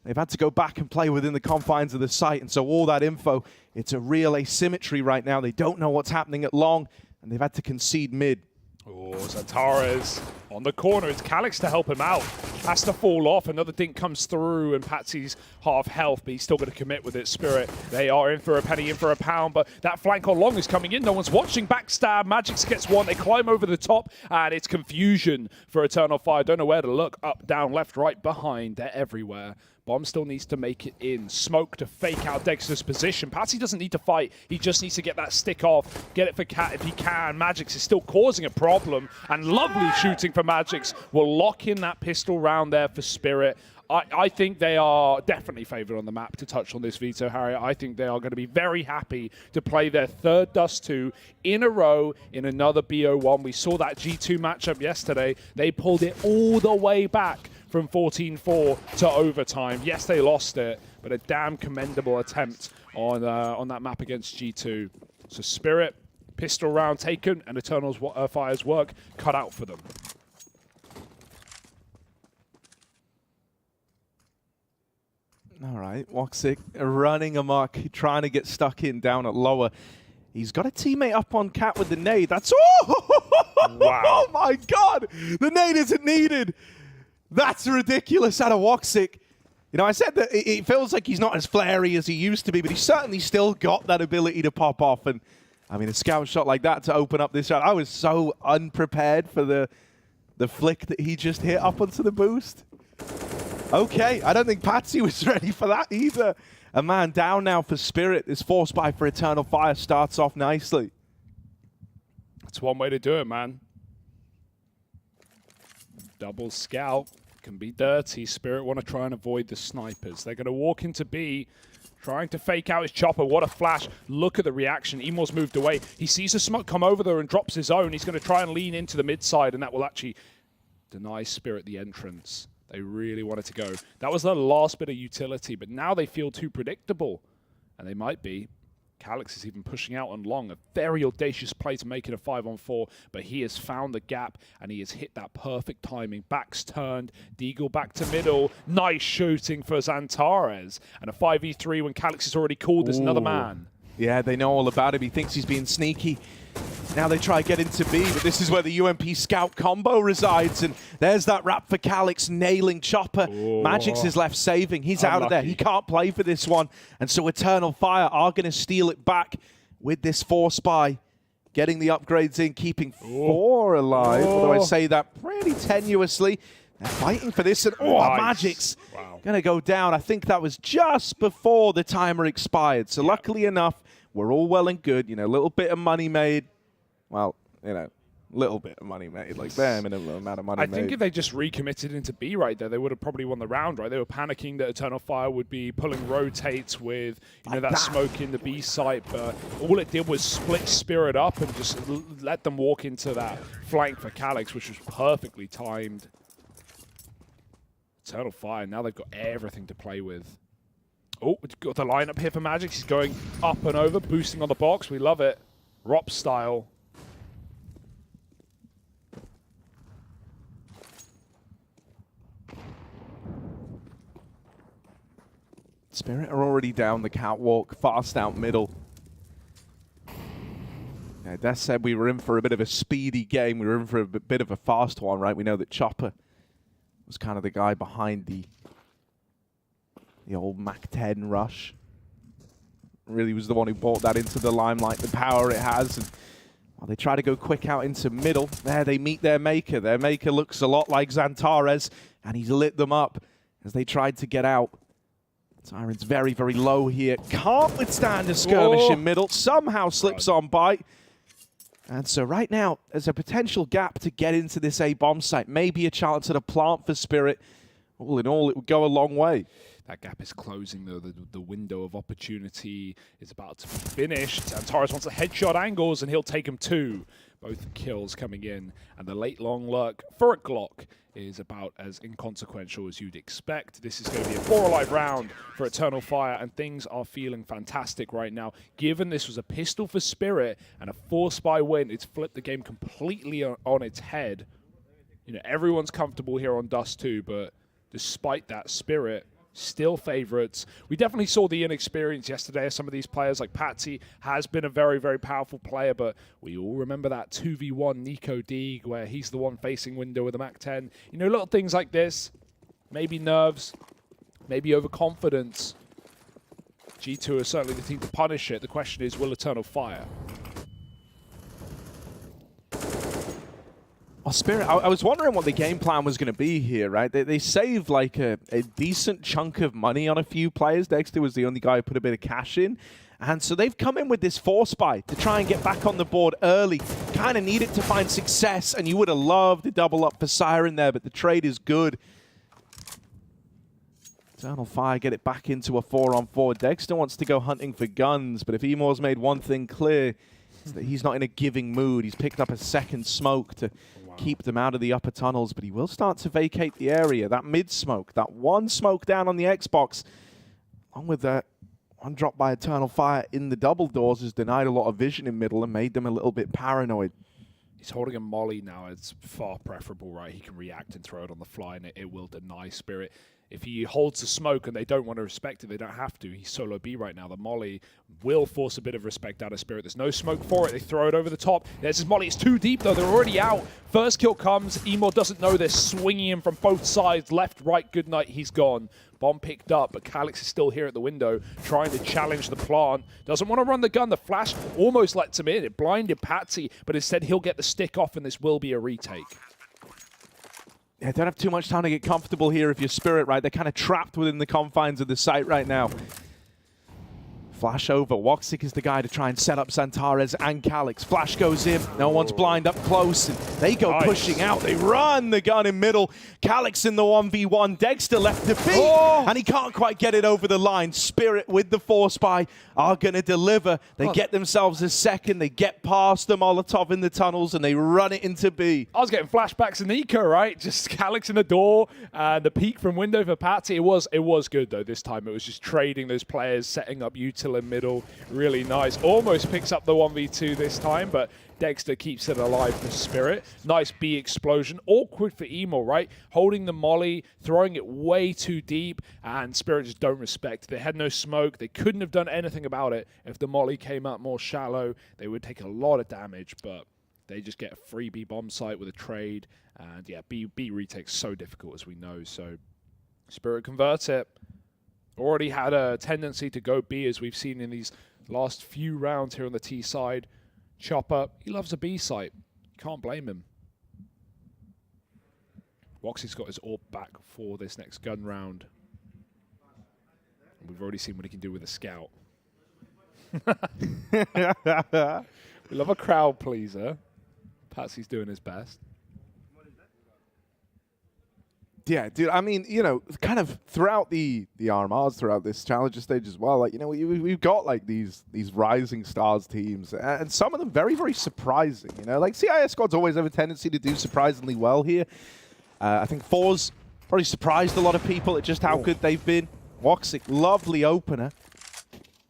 They've had to go back and play within the confines of the site. And so all that info, it's a real asymmetry right now. They don't know what's happening at long. And they've had to concede mid. Oh, Zantares on the corner. It's Calix to help him out. Has to fall off. Another dink comes through, and Patsy's half health, but he's still going to commit with it. Spirit, they are in for a penny, in for a pound, but that flank on long is coming in. No one's watching. Backstab. Magix gets one. They climb over the top, and it's confusion for Eternal Fire. Don't know where to look. Up, down, left, right, behind. They're everywhere. Bomb still needs to make it in. Smoke to fake out Dexter's position. Patsy doesn't need to fight. He just needs to get that stick off. Get it for Cat if he can. Magix is still causing a problem. And lovely shooting for Magix will lock in that pistol round there for Spirit. I think they are definitely favored on the map, to touch on this veto, Harry. I think they are going to be very happy to play their third Dust 2 in a row in another BO1. We saw that G2 matchup yesterday. They pulled it all the way back from 14-4 to overtime. Yes, they lost it, but a damn commendable attempt on that map against G2. So Spirit, pistol round taken, and Eternal Fire's work cut out for them. All right, Woxic running amok, trying to get stuck in down at lower. He's got a teammate up on Cat with the nade. That's wow. Oh my God, the nade isn't needed. That's ridiculous out of Woxic. You know, I said that it feels like he's not as flary as he used to be, but he's certainly still got that ability to pop off. And I mean, a scout shot like that to open up this round. I was so unprepared for the flick that he just hit up onto the boost. Okay, I don't think Patsy was ready for that either. A man down now for Spirit. This force buy for Eternal Fire starts off nicely. That's one way to do it, man. Double scout can be dirty. Spirit want to try and avoid the snipers. They're going to walk into B, trying to fake out his chopper. What a flash. Look at the reaction. Emo's moved away. He sees the smoke come over there and drops his own. He's going to try and lean into the mid side, and that will actually deny Spirit the entrance. They really wanted to go. That was the last bit of utility, but now they feel too predictable, and they might be. Calix is even pushing out on long. A very audacious play to make it a 5-on-4, but he has found the gap, and he has hit that perfect timing. Back's turned. Deagle back to middle. Nice shooting for Zantares. And a 5v3 when Calix is already called as another man. Yeah, they know all about him. He thinks he's being sneaky. Now they try to get into B, but this is where the UMP Scout combo resides, and there's that wrap for Calix nailing Chopper. Magix is left saving. He's out of there. He can't play for this one, and so Eternal Fire are going to steal it back with this force buy, getting the upgrades in, keeping 4 alive, although I say that pretty tenuously. They're fighting for this, and Magix going to go down. I think that was just before the timer expired, so luckily enough, we're all well and good. You know, a little bit of money made. Well, you know, little bit of money made, like bare minimum amount of money made. I think if they just recommitted into B right there, they would have probably won the round, right? They were panicking that Eternal Fire would be pulling rotates with, you know, that smoke in the B site, but all it did was split Spirit up and just let them walk into that flank for Calix, which was perfectly timed. Eternal Fire, now they've got everything to play with. Oh, we've got the lineup here for Magix. He's going up and over, boosting on the box. We love it. Rop style. Spirit are already down the catwalk, fast out middle. Yeah, Des said we were in for a bit of a speedy game. We were in for a bit of a fast one, right? We know that Chopper was kind of the guy behind the old Mac-10 rush. Really was the one who brought that into the limelight, the power it has. And while they try to go quick out into middle, there they meet their maker. Their maker looks a lot like Zantares, and he's lit them up. as they tried to get out. Siren's very, very low here. Can't withstand a skirmish in middle. Somehow slips on by. And so right now, there's a potential gap to get into this A bomb site. Maybe a chance at a plant for Spirit. All in all, it would go a long way. That gap is closing, though. The window of opportunity is about to be finished. Antares wants a headshot angles, and he'll take him 2. Both kills coming in, and the late long lurk for a Glock is about as inconsequential as you'd expect. This is going to be a 4 alive round for Eternal Fire, and things are feeling fantastic right now. Given this was a pistol for Spirit and a 4-spy win, it's flipped the game completely on its head. You know, everyone's comfortable here on Dust 2, but despite that, Spirit still favorites. We definitely saw the inexperience yesterday of some of these players. Like Patsy has been a very, very powerful player, but we all remember that 2v1 Nico Deeg where he's the one facing window with a MAC-10. You know, little things like this, maybe nerves, maybe overconfidence. G2 is certainly the team to punish it. The question is, will Eternal Fire? Oh, Spirit, I was wondering what the game plan was going to be here, right? They saved like a decent chunk of money on a few players. Dexter was the only guy who put a bit of cash in. And so they've come in with this 4-spy to try and get back on the board early. Kind of need it to find success, and you would have loved to double up for Siren there, but the trade is good. Eternal Fire get it back into a 4-on-4. Dexter wants to go hunting for guns, but if Emor's made one thing clear, it's that he's not in a giving mood. He's picked up a second smoke to keep them out of the upper tunnels, but he will start to vacate the area. That mid smoke, that one smoke down on the Xbox, along with that one drop by Eternal Fire in the double doors, has denied a lot of vision in middle and made them a little bit paranoid. He's holding a molly now. It's far preferable, right? He can react and throw it on the fly, and it will deny Spirit. If he holds the smoke and they don't want to respect it, they don't have to. He's solo B right now. The molly will force a bit of respect out of Spirit. There's no smoke for it. They throw it over the top. There's his molly. It's too deep, though. They're already out. First kill comes. Emor doesn't know they're swinging him from both sides. Left, right, good night. He's gone. Bomb picked up, but Calix is still here at the window trying to challenge the plant. Doesn't want to run the gun. The flash almost lets him in. It blinded Patsy, but instead he'll get the stick off, and this will be a retake. Yeah, don't have too much time to get comfortable here if you're Spirit, right? They're kind of trapped within the confines of the site right now. Flash over. Woxic is the guy to try and set up Xantares and Calix. Flash goes in. No one's blind up close. And they go pushing out. They run the gun in middle. Calix in the 1v1. Dexter left to beat. And he can't quite get it over the line. Spirit with the 4-spy are going to deliver. They get themselves a second. They get past the Molotov in the tunnels and they run it into B. I was getting flashbacks to Nico, right? Just Calix in the door and the peek from window for Patsy. It was good, though, this time. It was just trading those players, setting up util in middle. Really nice. Almost picks up the 1v2 this time, but Dexter keeps it alive for Spirit. Nice B explosion. Awkward for Emor, right? Holding the molly, throwing it way too deep, and Spirit just don't respect. They had no smoke. They couldn't have done anything about it. If the molly came out more shallow, they would take a lot of damage, but they just get a free B bomb site with a trade. And yeah, B retake's so difficult, as we know, so Spirit converts it. Already had a tendency to go B, as we've seen in these last few rounds here on the T side. Chopper, he loves a B site. Can't blame him. Woxie's got his AWP back for this next gun round. We've already seen what he can do with a scout. We love a crowd pleaser. Patsy's doing his best. Yeah, dude, I mean, you know, kind of throughout the RMRs, throughout this Challenger stage as well, like, you know, we've got, like, these rising stars teams, and some of them very, very surprising, you know? Like, CIS squads always have a tendency to do surprisingly well here. I think ForZe probably surprised a lot of people at just how good they've been. Woxic, lovely opener.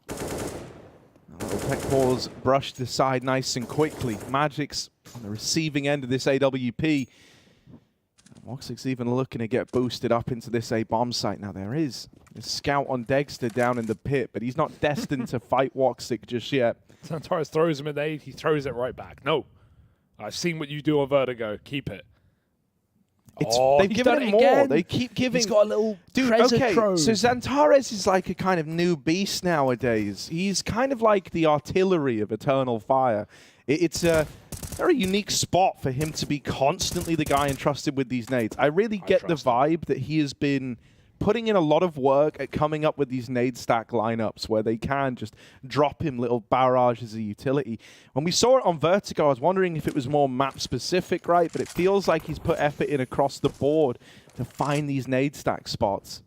Tech pause brushed aside nice and quickly. Magic's on the receiving end of this AWP. Woxic's even looking to get boosted up into this A bomb site. Now there is a scout on Dexter down in the pit, but he's not destined to fight Woxic just yet. Xantares throws him an aid, he throws it right back. No, I've seen what you do on Vertigo. Keep it. They've given him more. Again. They keep giving. He's got a little treasure trove. So Xantares is like a kind of new beast nowadays. He's kind of like the artillery of Eternal Fire. It's a very unique spot for him to be constantly the guy entrusted with these nades. I really get the vibe that he has been putting in a lot of work at coming up with these nade stack lineups where they can just drop him little barrage as a utility. When we saw it on Vertigo, I was wondering if it was more map specific, right? But it feels like he's put effort in across the board to find these nade stack spots.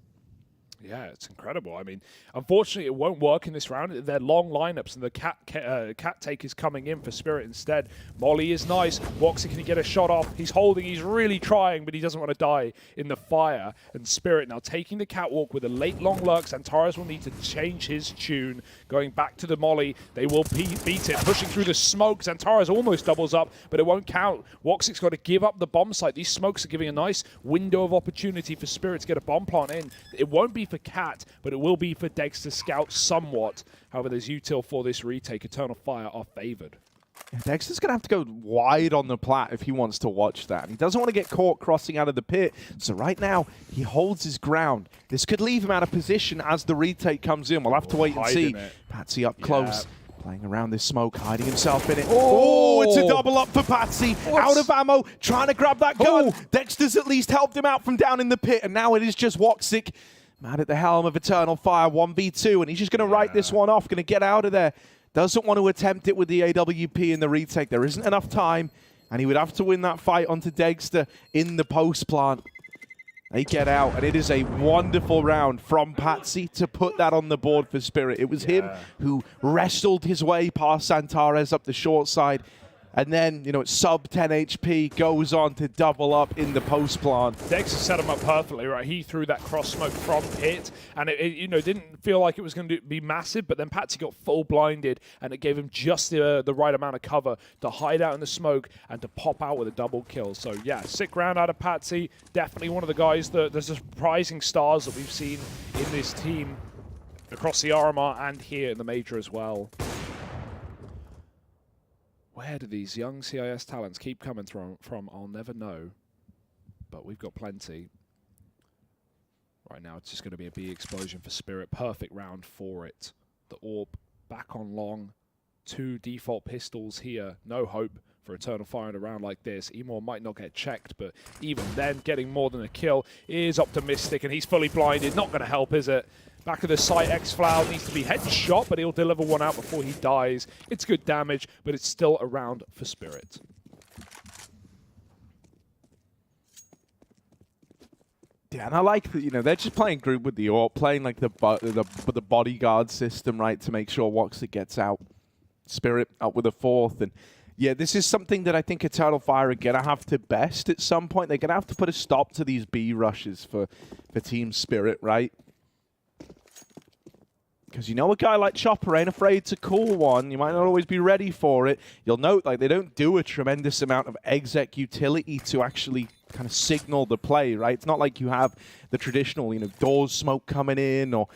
Yeah, it's incredible. I mean, unfortunately, it won't work in this round. They're long lineups, and the cat take is coming in for Spirit instead. Molly is nice. Woxy can get a shot off. He's holding. He's really trying, but he doesn't want to die in the fire. And Spirit now taking the catwalk with a late long lurk. Antares will need to change his tune. Going back to the Molly. They will beat it. Pushing through the smoke. Antares almost doubles up, but it won't count. Woxy's got to give up the bomb site. These smokes are giving a nice window of opportunity for Spirit to get a bomb plant in. It won't be for Cat, but it will be for Dex to scout somewhat. However, there's util for this retake. Eternal Fire are favored. Dexter's going to have to go wide on the plat if he wants to watch that. He doesn't want to get caught crossing out of the pit. So right now, he holds his ground. This could leave him out of position as the retake comes in. We'll have to wait and see. Patsy up close. Playing around this smoke, hiding himself in it. Oh, it's a double up for Patsy. Out of ammo, trying to grab that gun. Dexter's at least helped him out from down in the pit, and now it is just Woxic. Mad at the helm of Eternal Fire, 1v2, and he's just going to write this one off, going to get out of there. Doesn't want to attempt it with the AWP in the retake. There isn't enough time, and he would have to win that fight onto Dexter in the post plant. They get out, and it is a wonderful round from Patsy to put that on the board for Spirit. It was him who wrestled his way past Antares up the short side. And then, you know, sub 10 HP goes on to double up in the post plant. Dexter set him up perfectly, right? He threw that cross smoke from pit, and it you know, didn't feel like it was going to be massive, but then Patsy got full blinded, and it gave him just the right amount of cover to hide out in the smoke and to pop out with a double kill. So yeah, sick round out of Patsy. Definitely one of the guys that there's surprising stars that we've seen in this team across the RMR and here in the Major as well. Where do these young CIS talents keep coming from? I'll never know. But we've got plenty. Right now, it's just going to be a B explosion for Spirit. Perfect round for it. The AWP back on long. 2 default pistols here. No hope for Eternal Fire in a round like this. Emor might not get checked, but even then, getting more than a kill is optimistic, and he's fully blinded. Not going to help, is it? Back of the site, X-Flow needs to be headshot, but he'll deliver one out before he dies. It's good damage, but it's still a round for Spirit. Yeah, and I like that, you know, they're just playing group with the AWP, playing like the bodyguard system, right, to make sure Woxic gets out. Spirit out with a 4th, and yeah, this is something that I think Eternal Fire are going to have to best at some point. They're going to have to put a stop to these B rushes for Team Spirit, right? Because you know a guy like Chopper ain't afraid to call one. You might not always be ready for it. You'll note like they don't do a tremendous amount of exec utility to actually kind of signal the play, right? It's not like you have the traditional, you know, doors smoke coming in or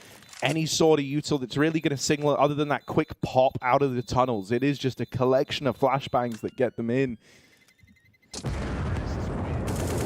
any sort of util that's really going to signal it other than that quick pop out of the tunnels. It is just a collection of flashbangs that get them in.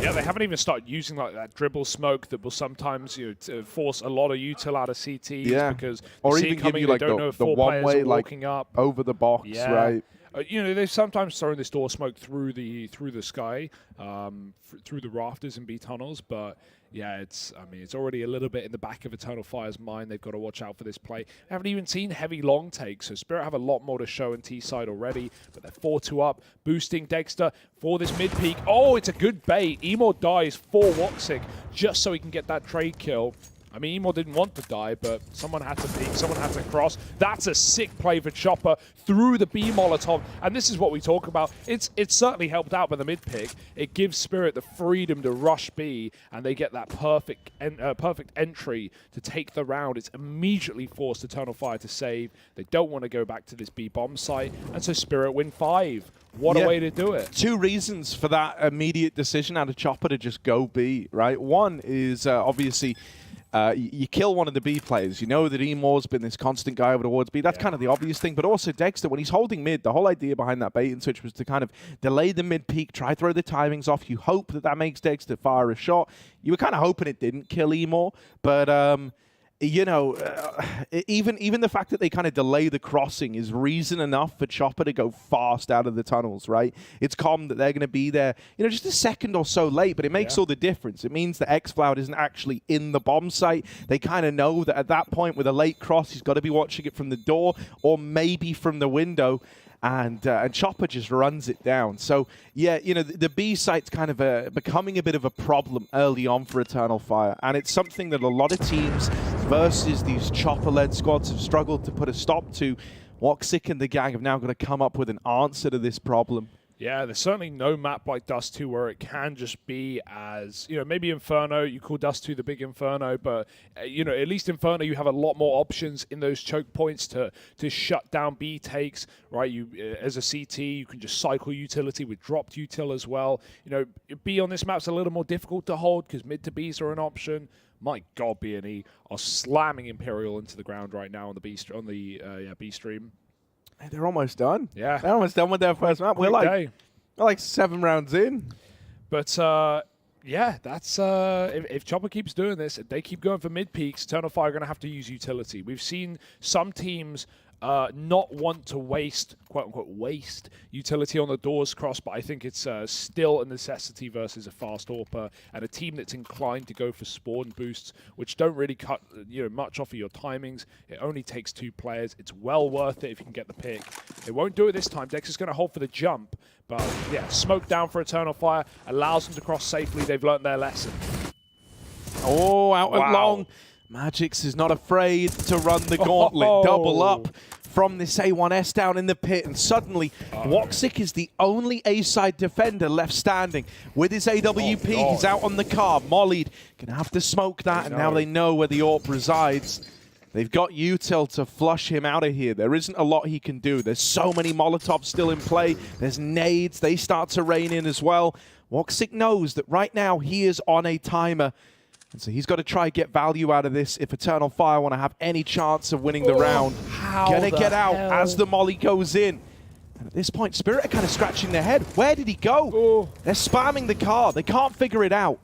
Yeah, they haven't even started using like that dribble smoke that will sometimes, you know, to force a lot of util out of CTs because or see even coming, give you like they don't know if the 4 one way like walking up over the box, right? You know, they've sometimes thrown this door smoke through the sky, through the rafters and B tunnels, but yeah, it's already a little bit in the back of Eternal Fire's mind. They've got to watch out for this play. They haven't even seen heavy long takes, so Spirit have a lot more to show in T side already, but they're 4-2 up, boosting Dexter for this mid peak. Oh, it's a good bait. Emor dies for Woxic just so he can get that trade kill. I mean, Emor didn't want to die, but someone had to peek, someone had to cross. That's a sick play for Chopper through the B Molotov, and this is what we talk about. It's certainly helped out by the mid-pick. It gives Spirit the freedom to rush B, and they get that perfect entry to take the round. It's immediately forced Eternal Fire to save. They don't want to go back to this B bomb site, and so Spirit win 5. What a way to do it. 2 reasons for that immediate decision out of Chopper to just go B, right? One is obviously you kill one of the B players. You know that Emor's been this constant guy over towards B. That's kind of the obvious thing. But also Dexter, when he's holding mid, the whole idea behind that bait and switch was to kind of delay the mid peak, try throw the timings off. You hope that makes Dexter fire a shot. You were kind of hoping it didn't kill Emor, but you know, even the fact that they kind of delay the crossing is reason enough for Chopper to go fast out of the tunnels, right? It's common that they're going to be there, you know, just a second or so late, but it makes all the difference. It means that xCloud isn't actually in the bomb site. They kind of know that at that point with a late cross, he's got to be watching it from the door or maybe from the window. And Chopper just runs it down. So, yeah, you know, the B site's kind of becoming a bit of a problem early on for Eternal Fire. And it's something that a lot of teams versus these Chopper-led squads have struggled to put a stop to. Woxic and the gang have now got to come up with an answer to this problem. Yeah, there's certainly no map like Dust 2 where it can just be as, you know, maybe Inferno, you call Dust 2 the big Inferno, but, you know, at least Inferno, you have a lot more options in those choke points to shut down B takes, right? You, as a CT, you can just cycle utility with dropped util as well. You know, B on this map's a little more difficult to hold because mid to Bs are an option. My God, B&E are slamming Imperial into the ground right now on the B stream. They're almost done. Yeah. They're almost done with their first map. We're like 7 rounds in. But, yeah, that's if Chopper keeps doing this, if they keep going for mid peaks, Eternal Fire are going to have to use utility. We've seen some teams not want to waste, quote-unquote, waste utility on the doors cross, but I think it's still a necessity versus a fast AWPer and a team that's inclined to go for spawn boosts, which don't really cut much off of your timings. It only takes 2 players. It's well worth it if you can get the pick. They won't do it this time. Dex is going to hold for the jump, but yeah, smoke down for Eternal Fire allows them to cross safely. They've learned their lesson. Oh, out and long. Magix is not afraid to run the gauntlet. Double up from this A1S down in the pit, and suddenly Woxic is the only A-side defender left standing. With his AWP, he's out on the car. Mollied, gonna have to smoke that, and now they know where the AWP resides. They've got util to flush him out of here. There isn't a lot he can do. There's so many Molotovs still in play. There's nades. They start to rain in as well. Woxic knows that right now he is on a timer. And so he's got to try and get value out of this if Eternal Fire want to have any chance of winning the round. Gonna get out as the molly goes in. And at this point, Spirit are kind of scratching their head. Where did he go? They're spamming the car. They can't figure it out.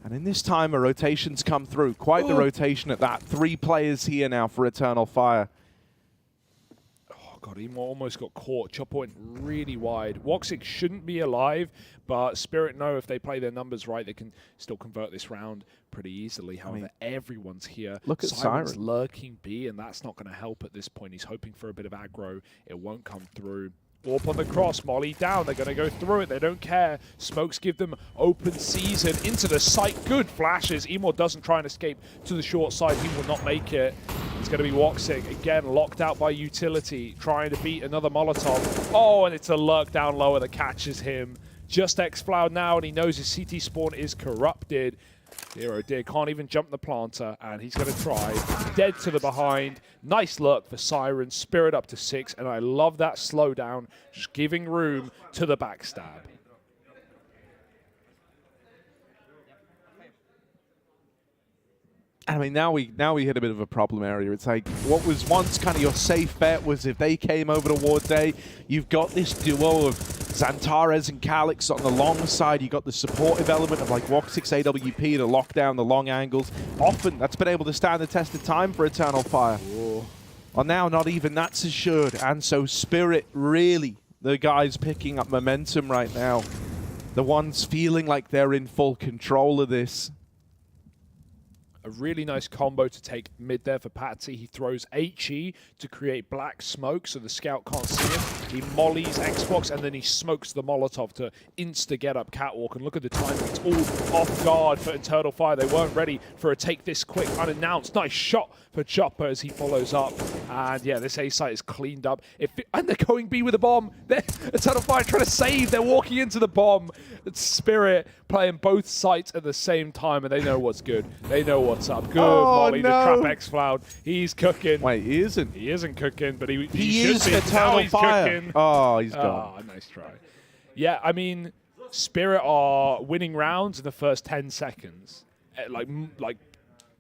And in this time, a rotation's come through. Quite the rotation at that. 3 players here now for Eternal Fire. God, he almost got caught. Chopper went really wide. Woxic shouldn't be alive, but Spirit know if they play their numbers right, they can still convert this round pretty easily. However, everyone's here. Look at Siren's Siren. lurking B, and that's not going to help at this point. He's hoping for a bit of aggro. It won't come through. Warp on the cross, Molly down. They're going to go through it. They don't care. Smokes give them open season into the site. Good flashes. Emor doesn't try and escape to the short side. He will not make it. It's going to be Woxic. Again, locked out by utility. Trying to beat another Molotov. Oh, and it's a lurk down lower that catches him. Just xCloud now, and he knows his CT spawn is corrupted. Dear oh dear, can't even jump the planter, and he's going to try. Dead to the behind. Nice look for Siren. Spirit up to 6, and I love that slowdown, just giving room to the backstab. I mean, now we hit a bit of a problem area. It's like what was once kind of your safe bet was if they came over towards A, you've got this duo of Xantares and Calix on the long side. You got the supportive element of like Woxic's AWP to lock down the long angles. Often that's been able to stand the test of time for Eternal Fire. Well, now not even that's assured, and so Spirit really the guys picking up momentum right now. The ones feeling like they're in full control of this. A really nice combo to take mid there for Patsy. He throws HE to create black smoke so the scout can't see him. He mollies Xbox and then he smokes the Molotov to insta-get up Catwalk. And look at the timing. It's all off guard for Eternal Fire. They weren't ready for a take this quick, unannounced. Nice shot for Chopper as he follows up. And yeah, this A site is cleaned up. And they're going B with a bomb. Eternal Fire trying to save. They're walking into the bomb. It's Spirit playing both sites at the same time, and they know what's good. They know what's up. Good Molly, the trap xCloud. He's cooking. Wait, he isn't. He isn't cooking, but he is should be. Eternal Now he's Fire. cooking. Oh, he's gone. Oh, nice try. Yeah, I mean, Spirit are winning rounds in the first 10 seconds, like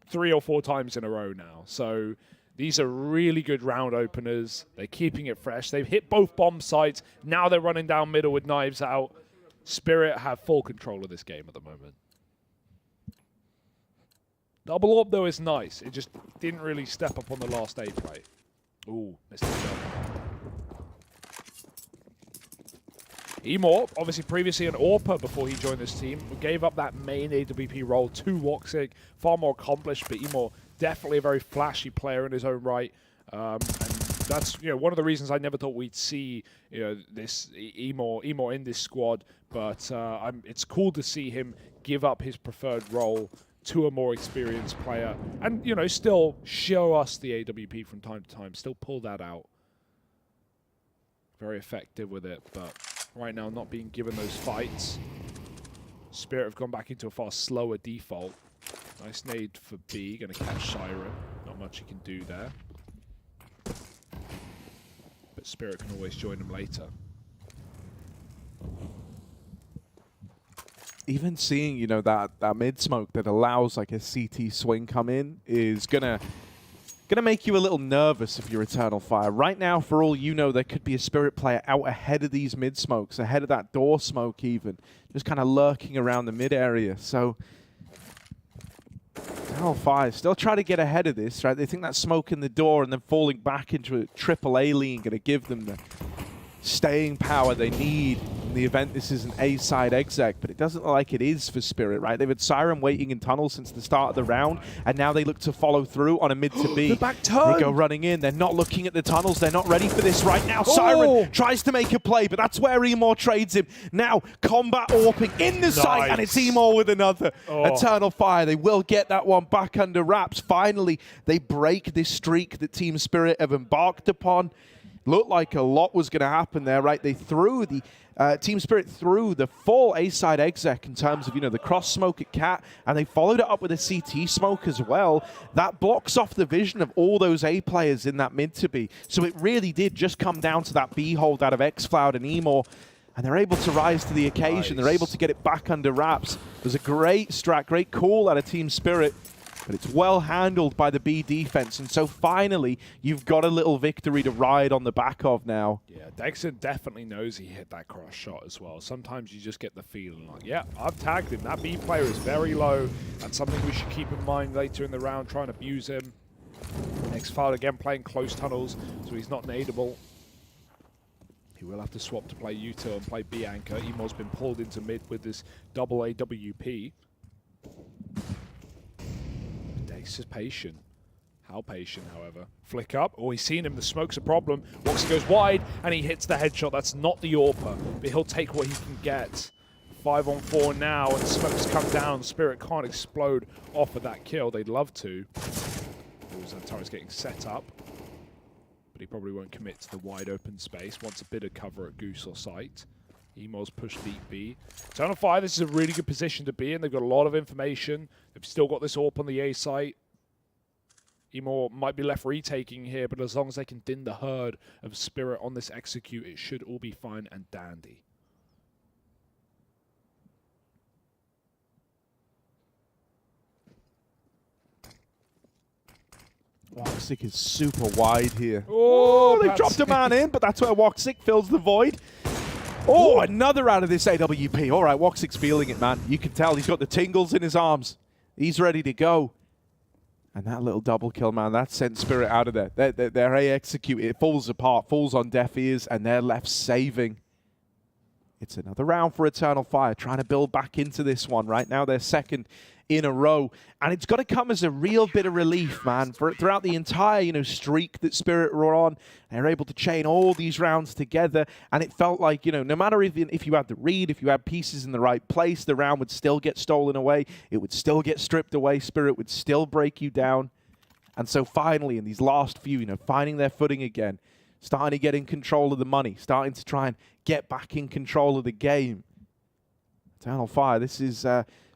3 or 4 times in a row now. So these are really good round openers. They're keeping it fresh. They've hit both bomb sites. Now they're running down middle with knives out. Spirit have full control of this game at the moment. Double up, though, is nice. It just didn't really step up on the last A play. Ooh, missed the jump. Emor, obviously previously an AWPer before he joined this team, gave up that main AWP role to Woxic. Far more accomplished, but Emor definitely a very flashy player in his own right. And that's one of the reasons I never thought we'd see this Emor in this squad. But it's cool to see him give up his preferred role to a more experienced player, and still show us the AWP from time to time. Still pull that out. Very effective with it, but right now not being given those fights. Spirit have gone back into a far slower default. Nice nade for B, gonna catch Siren. Not much he can do there. But Spirit can always join him later. Even seeing, that mid smoke that allows like a CT swing come in is gonna make you a little nervous if you're Eternal Fire. Right now, for all you know, there could be a Spirit player out ahead of these mid smokes, ahead of that door smoke even, just kind of lurking around the mid area. So Eternal Fire still try to get ahead of this, right? They think that smoke in the door and then falling back into a triple A lane going to give them the staying power they need in the event this is an A-side exec, but it doesn't look like it is for Spirit, right? They've had Siren waiting in tunnels since the start of the round, and now they look to follow through on a mid to B. The back turn! They go running in. They're not looking at the tunnels. They're not ready for this right now. Siren tries to make a play, but that's where Emor trades him. Now, combat AWPing in the site, and it's Emor with another. Eternal Fire, they will get that one back under wraps. Finally, they break this streak that Team Spirit have embarked upon. Looked like a lot was going to happen there, right? They threw the Team Spirit threw the full A-side exec in terms of, the cross smoke at Cat, and they followed it up with a CT smoke as well. That blocks off the vision of all those A players in that mid to B. So it really did just come down to that B hold out of xCloud and Emor, and they're able to rise to the occasion. Nice. They're able to get it back under wraps. It was a great strat, great call out of Team Spirit, but it's well handled by the B defense. And so finally, you've got a little victory to ride on the back of now. Yeah, Dexter definitely knows he hit that cross shot as well. Sometimes you just get the feeling like, yeah, I've tagged him. That B player is very low. That's something we should keep in mind later in the round, trying to abuse him. xCloud again playing close tunnels, so he's not nadeable. He will have to swap to play util and play B anchor. Emor's been pulled into mid with this double AWP. Dex is patient. How patient, however. Flick up. Oh, he's seen him. The smoke's a problem. Woxic goes wide, and he hits the headshot. That's not the AWPer, but he'll take what he can get. 5-on-4 now, and smokes come down. Spirit can't explode off of that kill. They'd love to. Zantaro's getting set up, but he probably won't commit to the wide open space. Wants a bit of cover at Goose or Sight. Emor's pushed deep B. Eternal Fire, this is a really good position to be in. They've got a lot of information. They've still got this AWP on the A site. Emor might be left retaking here, but as long as they can thin the herd of Spirit on this execute, it should all be fine and dandy. Woxic is super wide here. Oh, they dropped a man in, but that's where Woxic fills the void. Oh, another out of this AWP. All right, Woxic's feeling it, man. You can tell he's got the tingles in his arms. He's ready to go. And that little double kill, man, that sent Spirit out of there. Their A execute, it falls apart, falls on deaf ears, and they're left saving. It's another round for Eternal Fire, trying to build back into this one. Right now, they're second in a row. And it's got to come as a real bit of relief, man. Throughout the entire, streak that Spirit were on, they're able to chain all these rounds together. And it felt like, no matter if you had the read, if you had pieces in the right place, the round would still get stolen away. It would still get stripped away. Spirit would still break you down. And so finally, in these last few, finding their footing again, starting to get in control of the money, starting to try and get back in control of the game. Eternal Fire, this is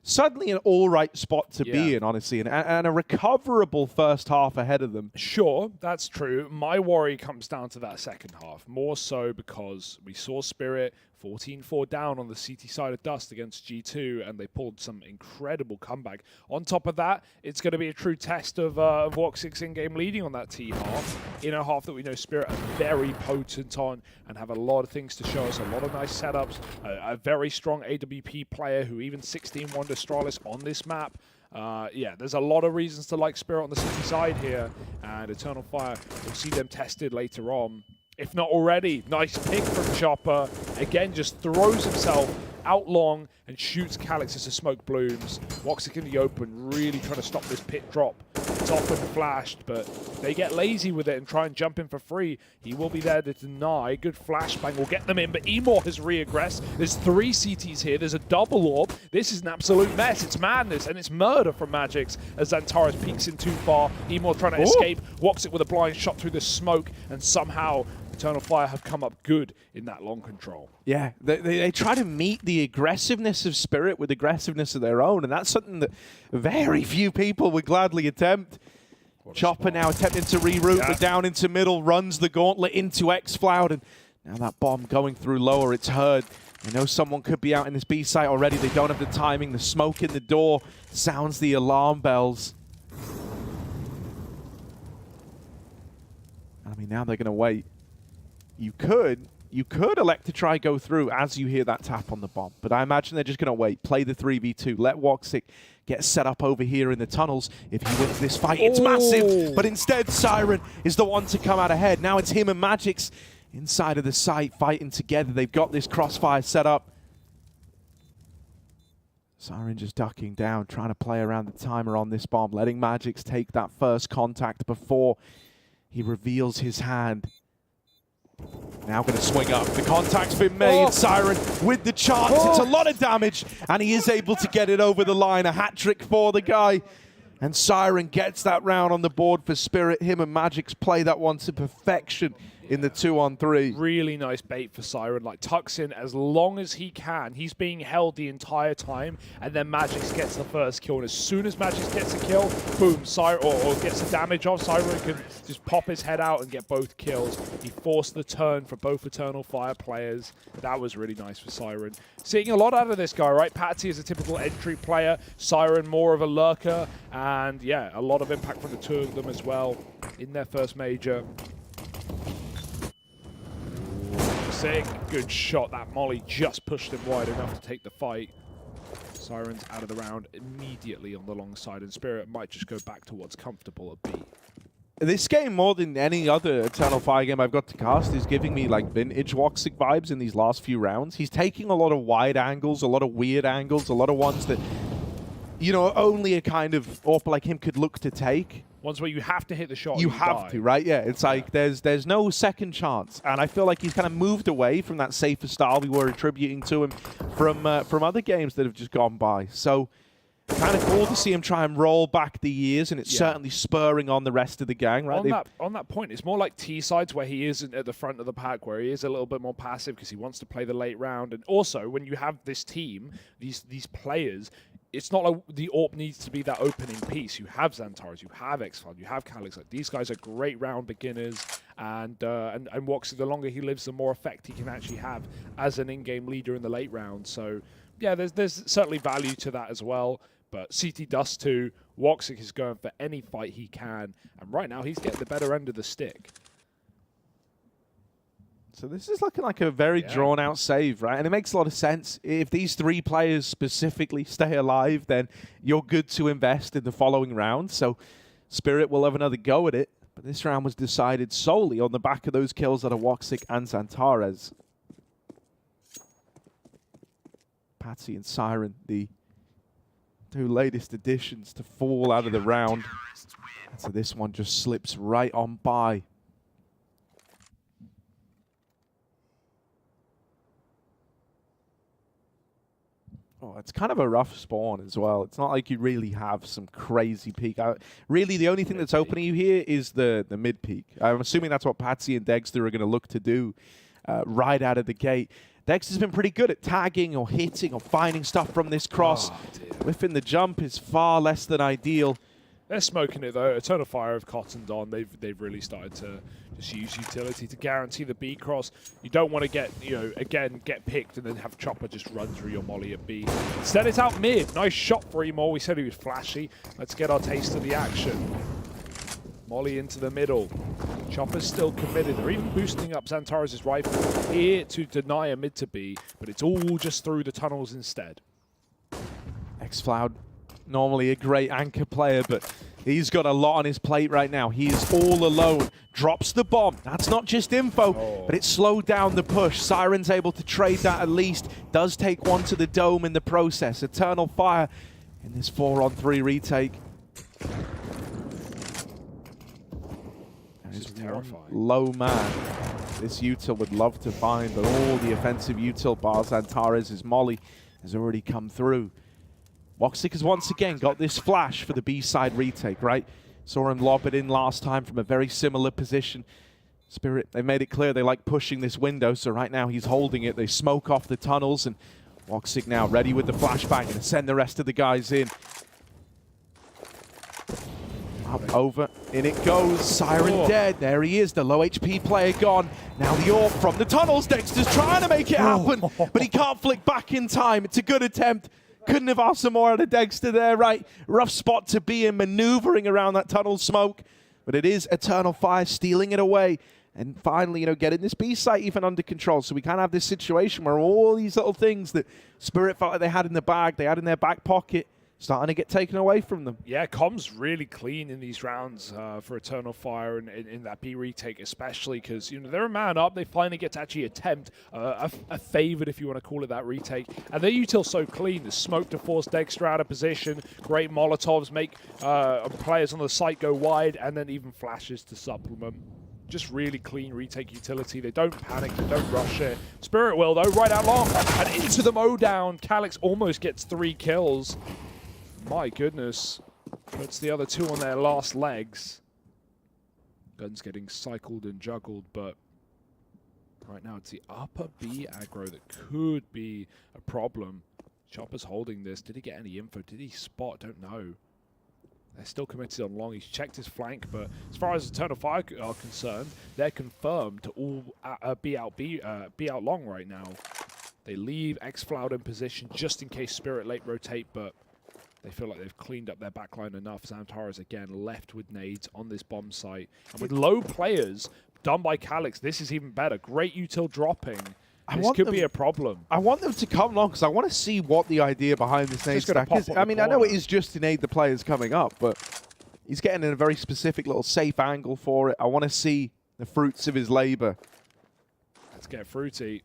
suddenly an all-right spot to be in, honestly, and a recoverable first half ahead of them. Sure, that's true. My worry comes down to that second half, more so because we saw Spirit 14-4 down on the CT side of Dust against G2, and they pulled some incredible comeback. On top of that, it's going to be a true test of Woxic's in-game leading on that T half, in a half that we know Spirit are very potent on and have a lot of things to show us, a lot of nice setups, a very strong AWP player who even 16-1 Astralis on this map. Yeah, there's a lot of reasons to like Spirit on the City side here, and Eternal Fire, we'll see them tested later on. If not already, nice pick from Chopper. Again, just throws himself out long and shoots Calyx as the smoke blooms. Woxic in the open, really trying to stop this pit drop. It's often flashed, but they get lazy with it and try and jump in for free. He will be there to deny. Good flashbang will get them in, but Emor has re-aggressed. There's 3 CTs here. There's a double orb. This is an absolute mess. It's madness, and it's murder from Magix as Xantares peeks in too far. Emor trying to escape. Woxic with a blind shot through the smoke, and somehow Eternal Fire have come up good in that long control. Yeah, they try to meet the aggressiveness of Spirit with aggressiveness of their own, and that's something that very few people would gladly attempt. Chopper now attempting to reroute, but down into middle, runs the gauntlet into xFloud, and now that bomb going through lower, it's heard. They know someone could be out in this B site already. They don't have the timing. The smoke in the door sounds the alarm bells. I mean, now they're going to wait. You could elect to try go through as you hear that tap on the bomb, but I imagine they're just going to wait, play the 3v2, let Woxic get set up over here in the tunnels. If he wins this fight, it's massive, but instead Siren is the one to come out ahead. Now it's him and Magix inside of the site fighting together. They've got this crossfire set up. Siren just ducking down, trying to play around the timer on this bomb, letting Magix take that first contact before he reveals his hand. Now going to swing up. The contact's been made. Siren with the chance. It's a lot of damage, and he is able to get it over the line. A hat trick for the guy. And Siren gets that round on the board for Spirit. Him and Magix play that one to perfection in the 2-on-3. Really nice bait for Siren, like tucks in as long as he can. He's being held the entire time, and then Magix gets the first kill. And as soon as Magix gets a kill, boom, Siren, or gets the damage off, Siren can just pop his head out and get both kills. He forced the turn for both Eternal Fire players. That was really nice for Siren. Seeing a lot out of this guy, right? Patsy is a typical entry player, Siren more of a lurker, and yeah, a lot of impact from the two of them as well in their first major. Sick, good shot. That molly just pushed him wide enough to take the fight. Siren's out of the round immediately on the long side, and Spirit might just go back to what's comfortable at B. This game, more than any other Eternal Fire game I've got to cast, is giving me like vintage Woxic vibes in these last few rounds. He's taking a lot of wide angles, a lot of weird angles, a lot of ones that, you know, only a kind of AWP like him could look to take. Ones where you have to hit the shot. You have to, right? Yeah, it's like there's no second chance, and I feel like he's kind of moved away from that safer style we were attributing to him from other games that have just gone by. So kind of cool to see him try and roll back the years, and it's certainly spurring on the rest of the gang, right? On that point, it's more like T-sides where he isn't at the front of the pack, where he is a little bit more passive because he wants to play the late round. And also, when you have this team, these players, it's not like the AWP needs to be that opening piece. You have Xantares, you have xFloud, you have Calyx. Like, these guys are great round beginners, and Woxic, the longer he lives, the more effect he can actually have as an in-game leader in the late round. So, yeah, there's certainly value to that as well. But CT does too. Woxic is going for any fight he can, and right now he's getting the better end of the stick. So this is looking like a very drawn-out save, right? And it makes a lot of sense. If these 3 players specifically stay alive, then you're good to invest in the following round. So Spirit will have another go at it. But this round was decided solely on the back of those kills that are Woxic and Xantares. Patsy and Siren, the 2 latest additions to fall out of the round. So this one just slips right on by. Oh, it's kind of a rough spawn as well. It's not like you really have some crazy peak. Really, the only thing that's opening you here is the mid peak. I'm assuming that's what Patsy and Dexter are going to look to do right out of the gate. Dexter's been pretty good at tagging or hitting or finding stuff from this cross. Whiffing the jump is far less than ideal. They're smoking it though. Eternal Fire have cottoned on. They've really started to just use utility to guarantee the B cross. You don't want to get, again, get picked and then have Chopper just run through your molly at B. Instead, it's out mid. Nice shot for Emor. We said he was flashy. Let's get our taste of the action. Molly into the middle. Chopper's still committed. They're even boosting up Xantares' rifle here to deny a mid to B, but it's all just through the tunnels instead. xFloud normally a great anchor player, but he's got a lot on his plate right now. He is all alone. Drops the bomb. That's not just info, but it slowed down the push. Siren's able to trade that at least. Does take one to the dome in the process. Eternal Fire in this 4-on-3 retake. This is terrifying. Low man. This util would love to find, but all the offensive util bars Antares' molly has already come through. Woxic has once again got this flash for the B-side retake, right? Saw him lob it in last time from a very similar position. Spirit, they made it clear they like pushing this window, so right now he's holding it. They smoke off the tunnels, and Woxic now ready with the flashbang and send the rest of the guys in. Up, over, in it goes. Siren dead. There he is, the low HP player gone. Now the AWP from the tunnels. Dexter's trying to make it happen, but he can't flick back in time. It's a good attempt. Couldn't have asked some more out of Dexter there, right? Rough spot to be in, maneuvering around that tunnel smoke. But it is Eternal Fire stealing it away. And finally, you know, getting this B site even under control. So we can't have this situation where all these little things that Spirit felt like they had in the bag, they had in their back pocket, starting to get taken away from them. Yeah, comms really clean in these rounds for Eternal Fire and in that B retake especially because, you know, they're a man up. They finally get to actually attempt a favored, if you want to call it that, retake. And their util so clean. The smoke to force Dexter out of position. Great Molotovs make players on the site go wide, and then even flashes to supplement. Just really clean retake utility. They don't panic, they don't rush it. Spirit will, though, right out long. And into the mow down. Calyx almost gets 3 kills. My goodness. Puts the other 2 on their last legs. Gun's getting cycled and juggled, but right now it's the upper B aggro that could be a problem. Chopper's holding this. Did he get any info? Did he spot? Don't know. They're still committed on long. He's checked his flank, but as far as Eternal Fire are concerned, they're confirmed to all be out long right now. They leave X-Floud in position just in case Spirit late rotate, but they feel like they've cleaned up their backline enough. Zamtara's again left with nades on this bomb site. And with low players done by Calyx, this is even better. Great util dropping. This could be a problem. I want them to come long because I want to see what the idea behind this nade stack is. I mean, I know it is just to nade the players coming up, but he's getting in a very specific little safe angle for it. I want to see the fruits of his labor. Let's get fruity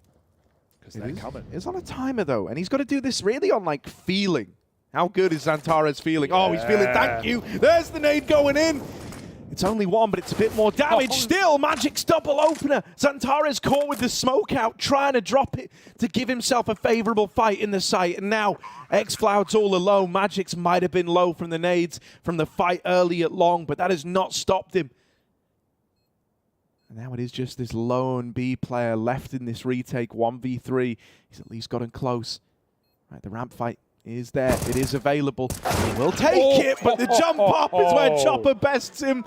because they're coming. It's on a timer, though, and he's got to do this really on, like, feeling. How good is Zantares feeling? Yeah. Oh, he's feeling, thank you. There's the nade going in. It's only 1, but it's a bit more damage. Still, Magic's double opener. Zantares caught with the smoke out, trying to drop it to give himself a favorable fight in the site. And now, X-Floud's all alone. Magic's might have been low from the nades from the fight early at long, but that has not stopped him. And now it is just this lone B player left in this retake, 1v3. He's at least gotten close. Right, the ramp fight is there. It is available. He will take it, but the jump up is where Chopper bests him.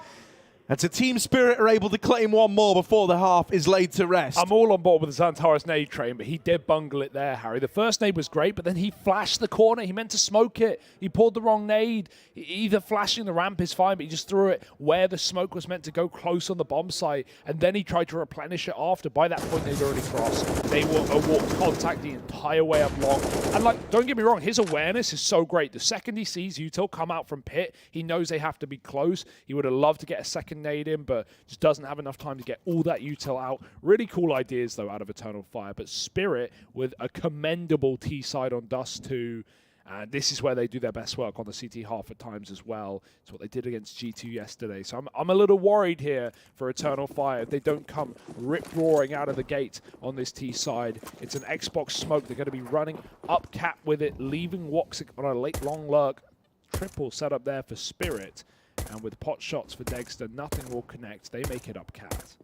That's a Team Spirit are able to claim 1 more before the half is laid to rest. I'm all on board with the Zantares nade train, but he did bungle it there, Harry. The first nade was great, but then he flashed the corner. He meant to smoke it. He pulled the wrong nade. Either flashing the ramp is fine, but he just threw it where the smoke was meant to go, close on the bomb site, and then he tried to replenish it after. By that point, they'd already crossed. They walked contact the entire way up long. And, like, don't get me wrong, his awareness is so great. The second he sees util come out from pit, he knows they have to be close. He would have loved to get a second nade in, but just doesn't have enough time to get all that util out. Really cool ideas, though, out of Eternal Fire. But Spirit with a commendable T side on Dust 2. And this is where they do their best work on the CT half at times as well. It's what they did against G2 yesterday. So I'm a little worried here for Eternal Fire. If they don't come rip-roaring out of the gate on this T side, it's an Xbox smoke. They're going to be running up cap with it, leaving Woxic on a late long lurk. Triple setup there for Spirit. And with pot shots for Dexter, nothing will connect. They make it up cat.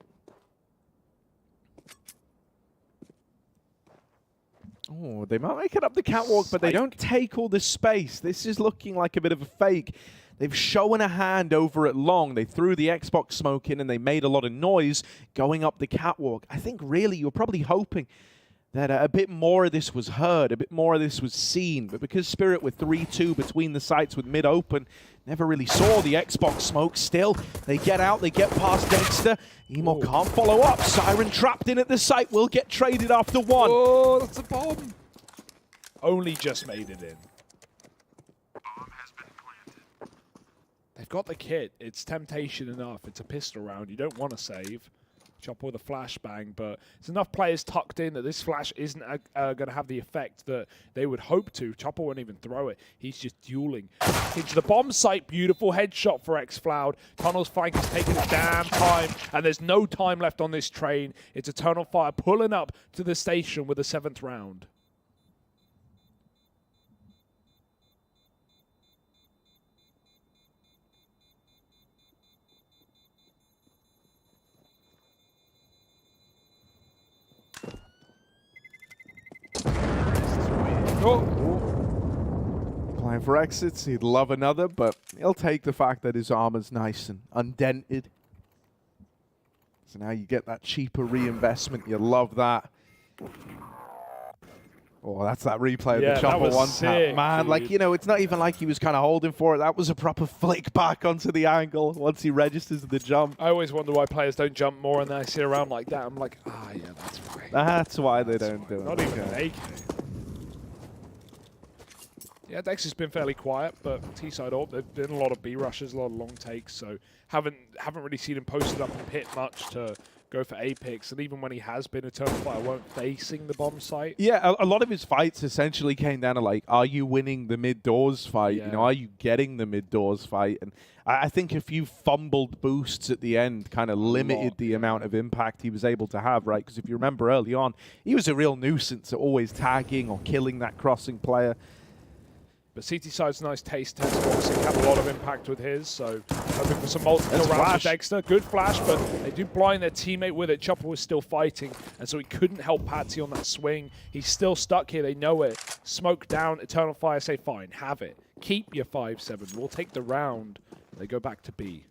Oh, they might make it up the catwalk, but they don't take all the space. This is looking like a bit of a fake. They've shown a hand over at long. They threw the Xbox smoke in and they made a lot of noise going up the catwalk. I think really you're probably hoping that a bit more of this was heard, a bit more of this was seen. But because Spirit with 3-2 between the sites with mid-open, never really saw the Xbox smoke. Still, they get out, they get past Dexter. Emo can't follow up. Siren trapped in at the site, will get traded after 1. Oh, that's a bomb. Only just made it in. got the kit. It's temptation enough. It's a pistol round. You don't want to save. Chopper with a flashbang, but it's enough players tucked in that this flash isn't going to have the effect that they would hope to. Chopper won't even throw it. He's just dueling. Into the bomb site. Beautiful headshot for xFloud. Tunnel's flank is taking his damn time, and there's no time left on this train. It's Eternal Fire pulling up to the station with the 7th round. Playing for exits, he'd love another, but he'll take the fact that his armor's nice and undented. So now you get that cheaper reinvestment. You love that. Oh, that's that replay of the Chopper one tap. Man, like, you know, it's not even like he was kind of holding for it. That was a proper flick back onto the angle once he registers the jump. I always wonder why players don't jump more, and then I sit around like that. I'm like, ah, yeah, that's why. That's why they don't do it. Not even an AK. Yeah, Dex has been fairly quiet, but T-side up, there've been a lot of B rushes, a lot of long takes, so haven't really seen him posted up in pit much to go for A picks, and even when he has been, Eternal Fire weren't facing the bomb site. Yeah, a lot of his fights essentially came down to like, are you winning the mid doors fight? Yeah. You know, are you getting the mid doors fight? And I think a few fumbled boosts at the end kind of limited the amount of impact he was able to have, right? Because if you remember early on, he was a real nuisance at always tagging or killing that crossing player. But CT side's nice taste test boxing have a lot of impact with his, so hoping for some multiple rounds with Dexter. Good flash, but they do blind their teammate with it. Chopper was still fighting, and so he couldn't help Patsy on that swing. He's still stuck here, they know it. Smoke down, Eternal Fire say, fine, have it. Keep your 5-7, we'll take the round. They go back to B.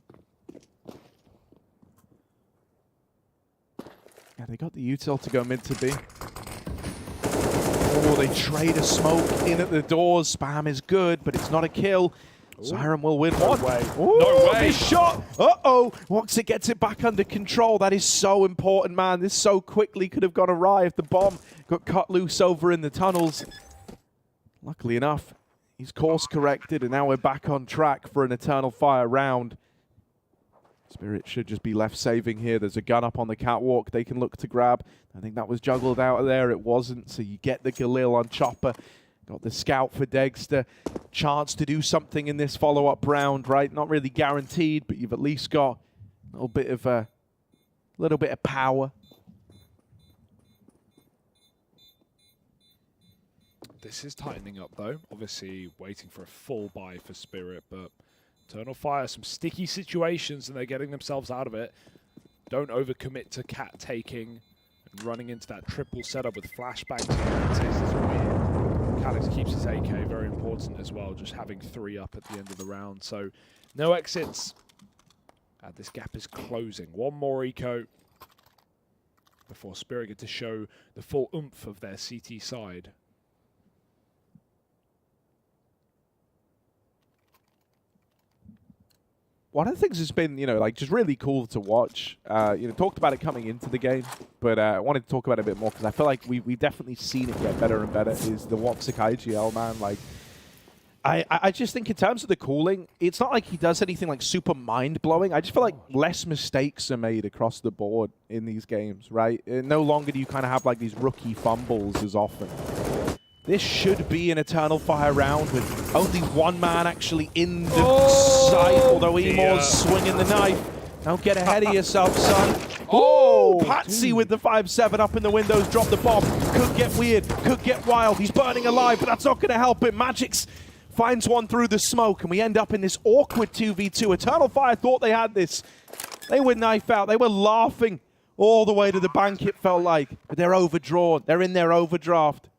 Yeah, they got the util to go mid to B. Oh, they trade a smoke in at the doors. Spam is good, but it's not a kill. Siren will win one. No way. Ooh, No way. This shot. Uh-oh. Woxa gets it back under control. That is so important, man. This so quickly could have gone awry if the bomb got cut loose over in the tunnels. Luckily enough, he's course corrected, and now we're back on track for an Eternal Fire round. Spirit should just be left saving here. There's a gun up on the catwalk they can look to grab. I think that was juggled out of there. It wasn't, so you get the Galil on Chopper. Got the scout for Dexter. Chance to do something in this follow-up round, right? Not really guaranteed, but you've at least got a little bit of power. This is tightening up, though. Obviously, waiting for a full buy for Spirit, but Eternal Fire, some sticky situations, and they're getting themselves out of it. Don't overcommit to cat taking and running into that triple setup with flashbang. Calix keeps his AK, very important as well, just having 3 up at the end of the round. So no exits. This gap is closing. One more eco before Spirit get to show the full oomph of their CT side. One of the things that's been, like just really cool to watch, talked about it coming into the game, but I wanted to talk about it a bit more because I feel like we've definitely seen it get better and better, is the Woxic IGL, man. Like, I just think in terms of the cooling, it's not like he does anything like super mind-blowing. I just feel like less mistakes are made across the board in these games, right? No longer do you kind of have like these rookie fumbles as often. This should be an Eternal Fire round with only one man actually in the site, although Emor's swinging the knife. Don't get ahead of yourself, son. Oh, Patsy with the 5-7 up in the windows, drop the bomb. Could get weird, could get wild. He's burning alive, but that's not going to help him. Magix finds one through the smoke, and we end up in this awkward 2v2. Eternal Fire thought they had this. They were knife out. They were laughing all the way to the bank, it felt like. But they're overdrawn. They're in their overdraft.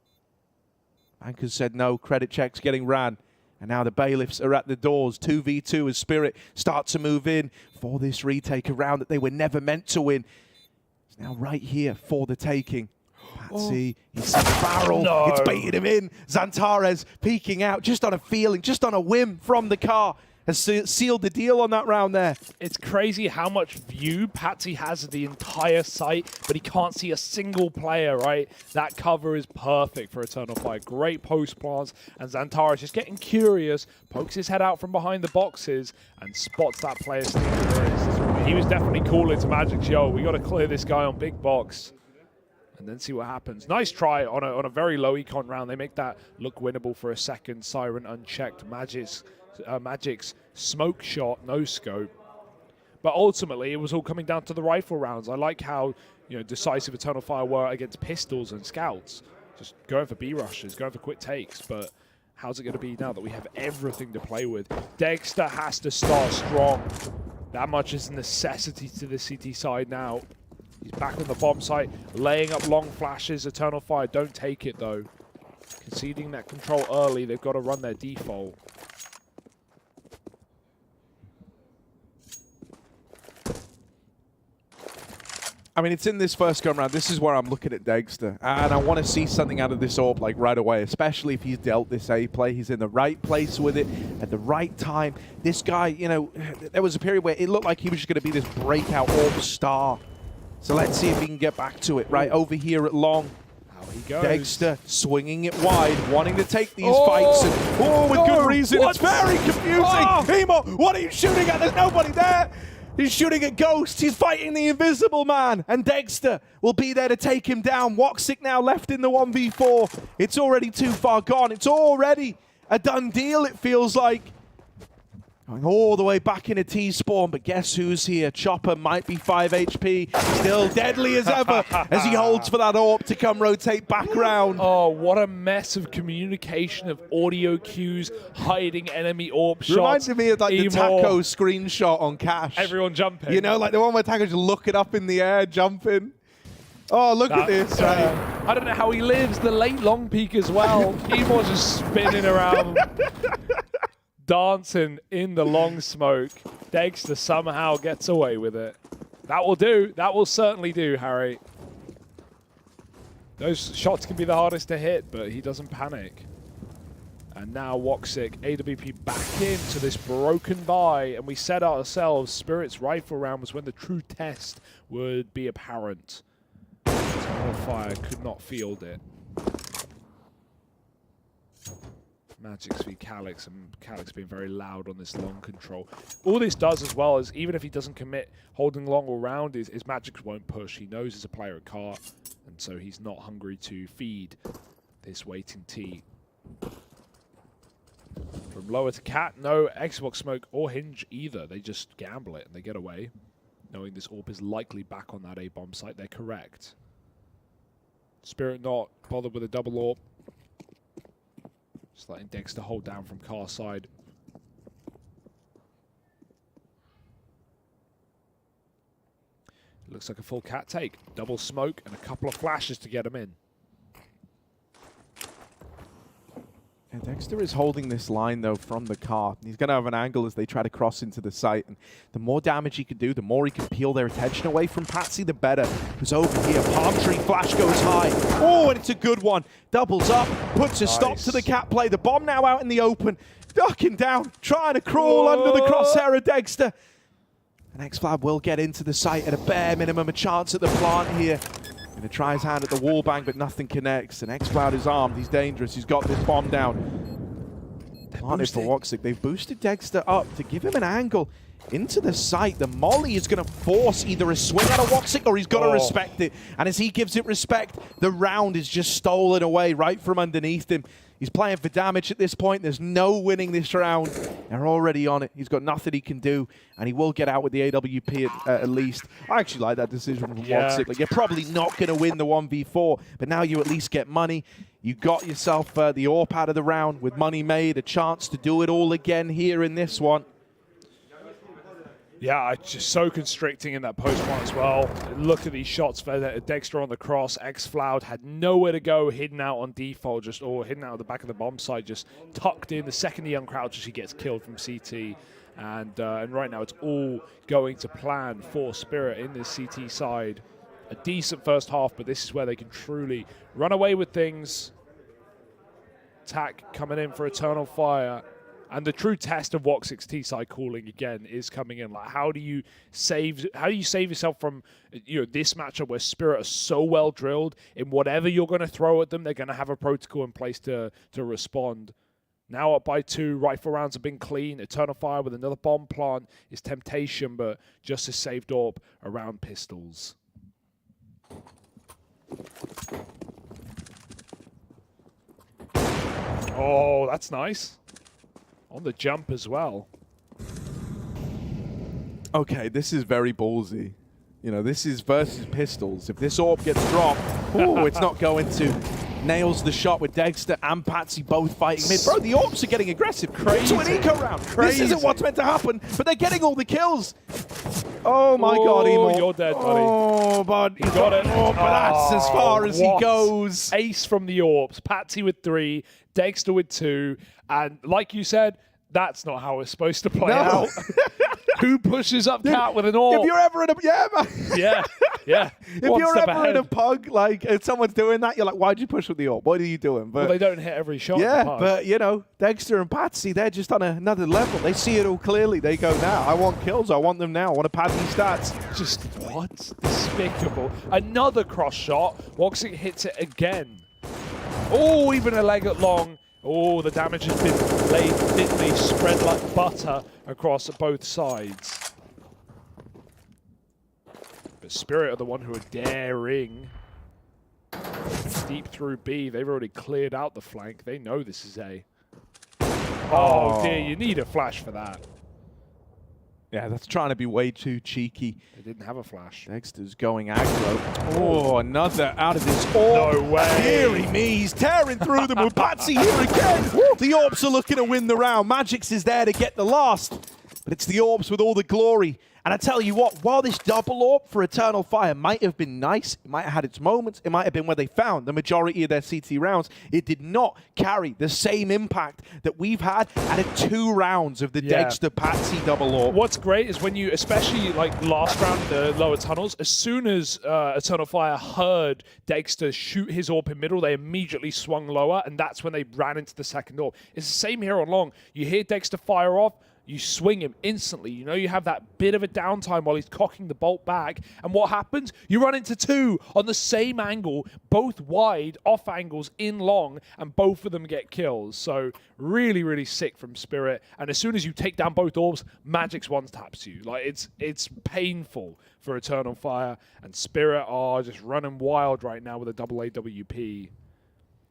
Bankers said no, credit checks getting ran. And now the bailiffs are at the doors. 2v2 as Spirit start to move in for this retake, a round that they were never meant to win. It's now right here for the taking. Patsy, he's in the barrel. It's baited him in. Xantares peeking out just on a feeling, just on a whim from the car. has sealed the deal on that round there. It's crazy how much view Patsy has of the entire site, but he can't see a single player, right? That cover is perfect for Eternal Fire. Great post plants, and Xantares just getting curious, pokes his head out from behind the boxes, and spots that player sneaking wrist. He was definitely calling to Magic's, yo, we got to clear this guy on big box. And then see what happens. Nice try on a very low econ round. They make that look winnable for a second. Siren unchecked. Magic's smoke shot, no scope. But ultimately, it was all coming down to the rifle rounds. I like how decisive Eternal Fire were against pistols and scouts. Just going for B rushes, going for quick takes. But how's it going to be now that we have everything to play with? Dexter has to start strong. That much is a necessity to the CT side now. He's back on the bomb site, laying up long flashes. Eternal Fire don't take it, though. Conceding that control early, they've got to run their default. I mean, it's in this first go round. This is where I'm looking at Dexter. And I want to see something out of this AWP like right away, especially if he's dealt this A play. He's in the right place with it at the right time. This guy, there was a period where it looked like he was just going to be this breakout AWP star. So let's see if he can get back to it. Right over here at long. How he goes. Dexter swinging it wide, wanting to take these fights. And, with good reason. What? It's very confusing. Emo, what are you shooting at? There's nobody there. He's shooting at Ghost. He's fighting the invisible man. And Dexter will be there to take him down. Woxic now left in the 1v4. It's already too far gone. It's already a done deal, it feels like. Going all the way back in a T-spawn, but guess who's here? Chopper might be 5 HP, still deadly as ever as he holds for that AWP to come rotate back round. Oh, what a mess of communication, of audio cues, hiding enemy AWP shots. Reminded me of like the Taco screenshot on Cash. Everyone jumping. Like the one where Taco just looking up in the air, jumping. Oh, look at this. I don't know how he lives. The late long peak as well. Emo's just spinning around. Dancing in the long smoke. Dexter somehow gets away with it. That will do. That will certainly do, Harry. Those shots can be the hardest to hit, but he doesn't panic. And now Woxic, AWP back into this broken buy, and we said ourselves, Spirit's rifle round was when the true test would be apparent. Eternal Fire could not field it. Magic's v Calyx, and Calyx being very loud on this long control. All this does as well is, even if he doesn't commit holding long all round, is Magic's won't push. He knows he's a player at cart, and so he's not hungry to feed this waiting T. From lower to cat, no Xbox smoke or hinge either. They just gamble it and they get away. Knowing this AWP is likely back on that A-bomb site, they're correct. Spirit not bothered with a double AWP. Just letting Dexter hold down from car side. Looks like a full cat take. Double smoke and a couple of flashes to get him in. And Dexter is holding this line, though, from the car. He's going to have an angle as they try to cross into the site. And the more damage he can do, the more he can peel their attention away from Patsy, the better. Because over here, Palm Tree flash goes high. Oh, and it's a good one. Doubles up, puts a stop to the cat play. The bomb now out in the open. Ducking down, trying to crawl under the crosshair of Dexter. And XFlab will get into the site at a bare minimum, a chance at the plant here. Gonna try his hand at the wall bang, but nothing connects. And XCloud is armed. He's dangerous. He's got this bomb down. Planted for Woxic. They've boosted Dexter up to give him an angle into the site. The molly is going to force either a swing out of Woxic or he's got to respect it. And as he gives it respect, the round is just stolen away right from underneath him. He's playing for damage at this point. There's no winning this round. They're already on it. He's got nothing he can do, and he will get out with the AWP at least. I actually like that decision from Woxic. Like, you're probably not going to win the 1v4, but now you at least get money. You got yourself the AWP out of the round with money made, a chance to do it all again here in this one. Yeah, it's just so constricting in that post one as well. Look at these shots for Dexter on the cross. XFloud had nowhere to go, hidden out on default, or hidden out of the back of the bomb site, just tucked in. The second he uncrouches, he gets killed from CT. And right now it's all going to plan for Spirit in this CT side. A decent first half, but this is where they can truly run away with things. Tack coming in for Eternal Fire. And the true test of Woxic's T-side calling again is coming in. Like, how do you save yourself from this matchup where Spirit are so well drilled in whatever you're going to throw at them, they're going to have a protocol in place to respond. Now up by 2, rifle rounds have been clean. Eternal Fire with another bomb plant is temptation, but Justice saved AWP around pistols. Oh, that's nice. On the jump as well. Okay, this is very ballsy. This is versus pistols. If this AWP gets dropped, it's not going to. Nails the shot with Dexter and Patsy both fighting mid. Bro, the AWPs are getting aggressive. Crazy. Into an eco round. Crazy. This isn't what's meant to happen, but they're getting all the kills. Oh my God, Emo. You're dead, buddy. Oh, but he got it. Oh, but that's as far as he goes. Ace from the AWPs. Patsy with 3, Dexter with 2, and like you said, that's not how it's supposed to play out. Who pushes up cat with an AWP? If you're ever in a yeah. If you're ever in a pug, like if someone's doing that, you're like, why'd you push with the AWP? What are you doing? But well, they don't hit every shot. Yeah, in the pug. but Dexter and Patsy, they're just on another level. They see it all clearly. They go, now I want kills. I want them now. I want to pad these stats. Just what? Despicable. Another cross shot. Woxic hits it again. Oh, even a leg at long. Oh, the damage has been laid thinly, spread like butter across both sides. But Spirit are the one who are daring. Deep through B, they've already cleared out the flank. They know this is A. Oh dear, you need a flash for that. Yeah, that's trying to be way too cheeky. They didn't have a flash. Dexter's going aggro. Oh, another out of this AWP. No way. Deary me, he's tearing through them with Patsy here again. The AWPs are looking to win the round. Magix is there to get the last. But it's the AWPs with all the glory. And I tell you what, while this double AWP for Eternal Fire might have been nice, it might have had its moments, it might have been where they found the majority of their CT rounds, it did not carry the same impact that we've had out of 2 rounds of the Dexter Patsy double AWP. What's great is when you, especially like last round in the lower tunnels, as soon as Eternal Fire heard Dexter shoot his AWP in middle, they immediately swung lower, and that's when they ran into the second AWP. It's the same here on long. You hear Dexter fire off, you swing him instantly. You know you have that bit of a downtime while he's cocking the bolt back. And what happens? You run into 2 on the same angle, both wide, off angles, in long, and both of them get kills. So really, really sick from Spirit. And as soon as you take down both orbs, Magix one-taps you. Like, it's painful for Eternal Fire. And Spirit are just running wild right now with a double AWP.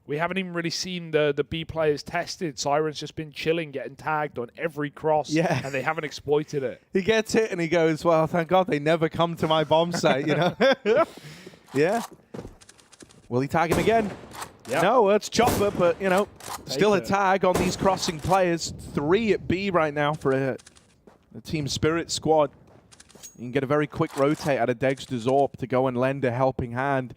We haven't even really seen the B players tested. Siren's just been chilling, getting tagged on every cross, and they haven't exploited it. He gets hit and he goes, well, thank God they never come to my bomb site, Yeah. Will he tag him again? Yep. No, it's Chopper, but, still a tag on these crossing players. 3 at B right now for a Team Spirit squad. You can get a very quick rotate out of Dexter's AWP to go and lend a helping hand.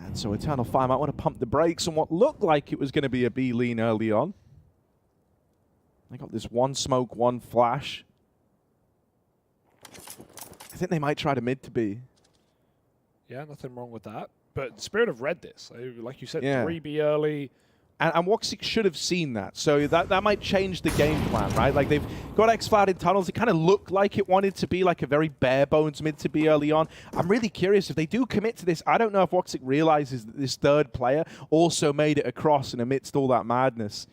And so Eternal Fire might want to pump the brakes on what looked like it was going to be a B lean early on. They got this 1 smoke, 1 flash. I think they might try to mid to B. Yeah, nothing wrong with that. But Spirit have read this. Like you said, 3B early. And Woxic should have seen that. So that might change the game plan, right? Like, they've got X-Cloud in tunnels. It kind of looked like it wanted to be like a very bare bones mid to be early on. I'm really curious if they do commit to this. I don't know if Woxic realizes that this 3rd player also made it across and amidst all that madness.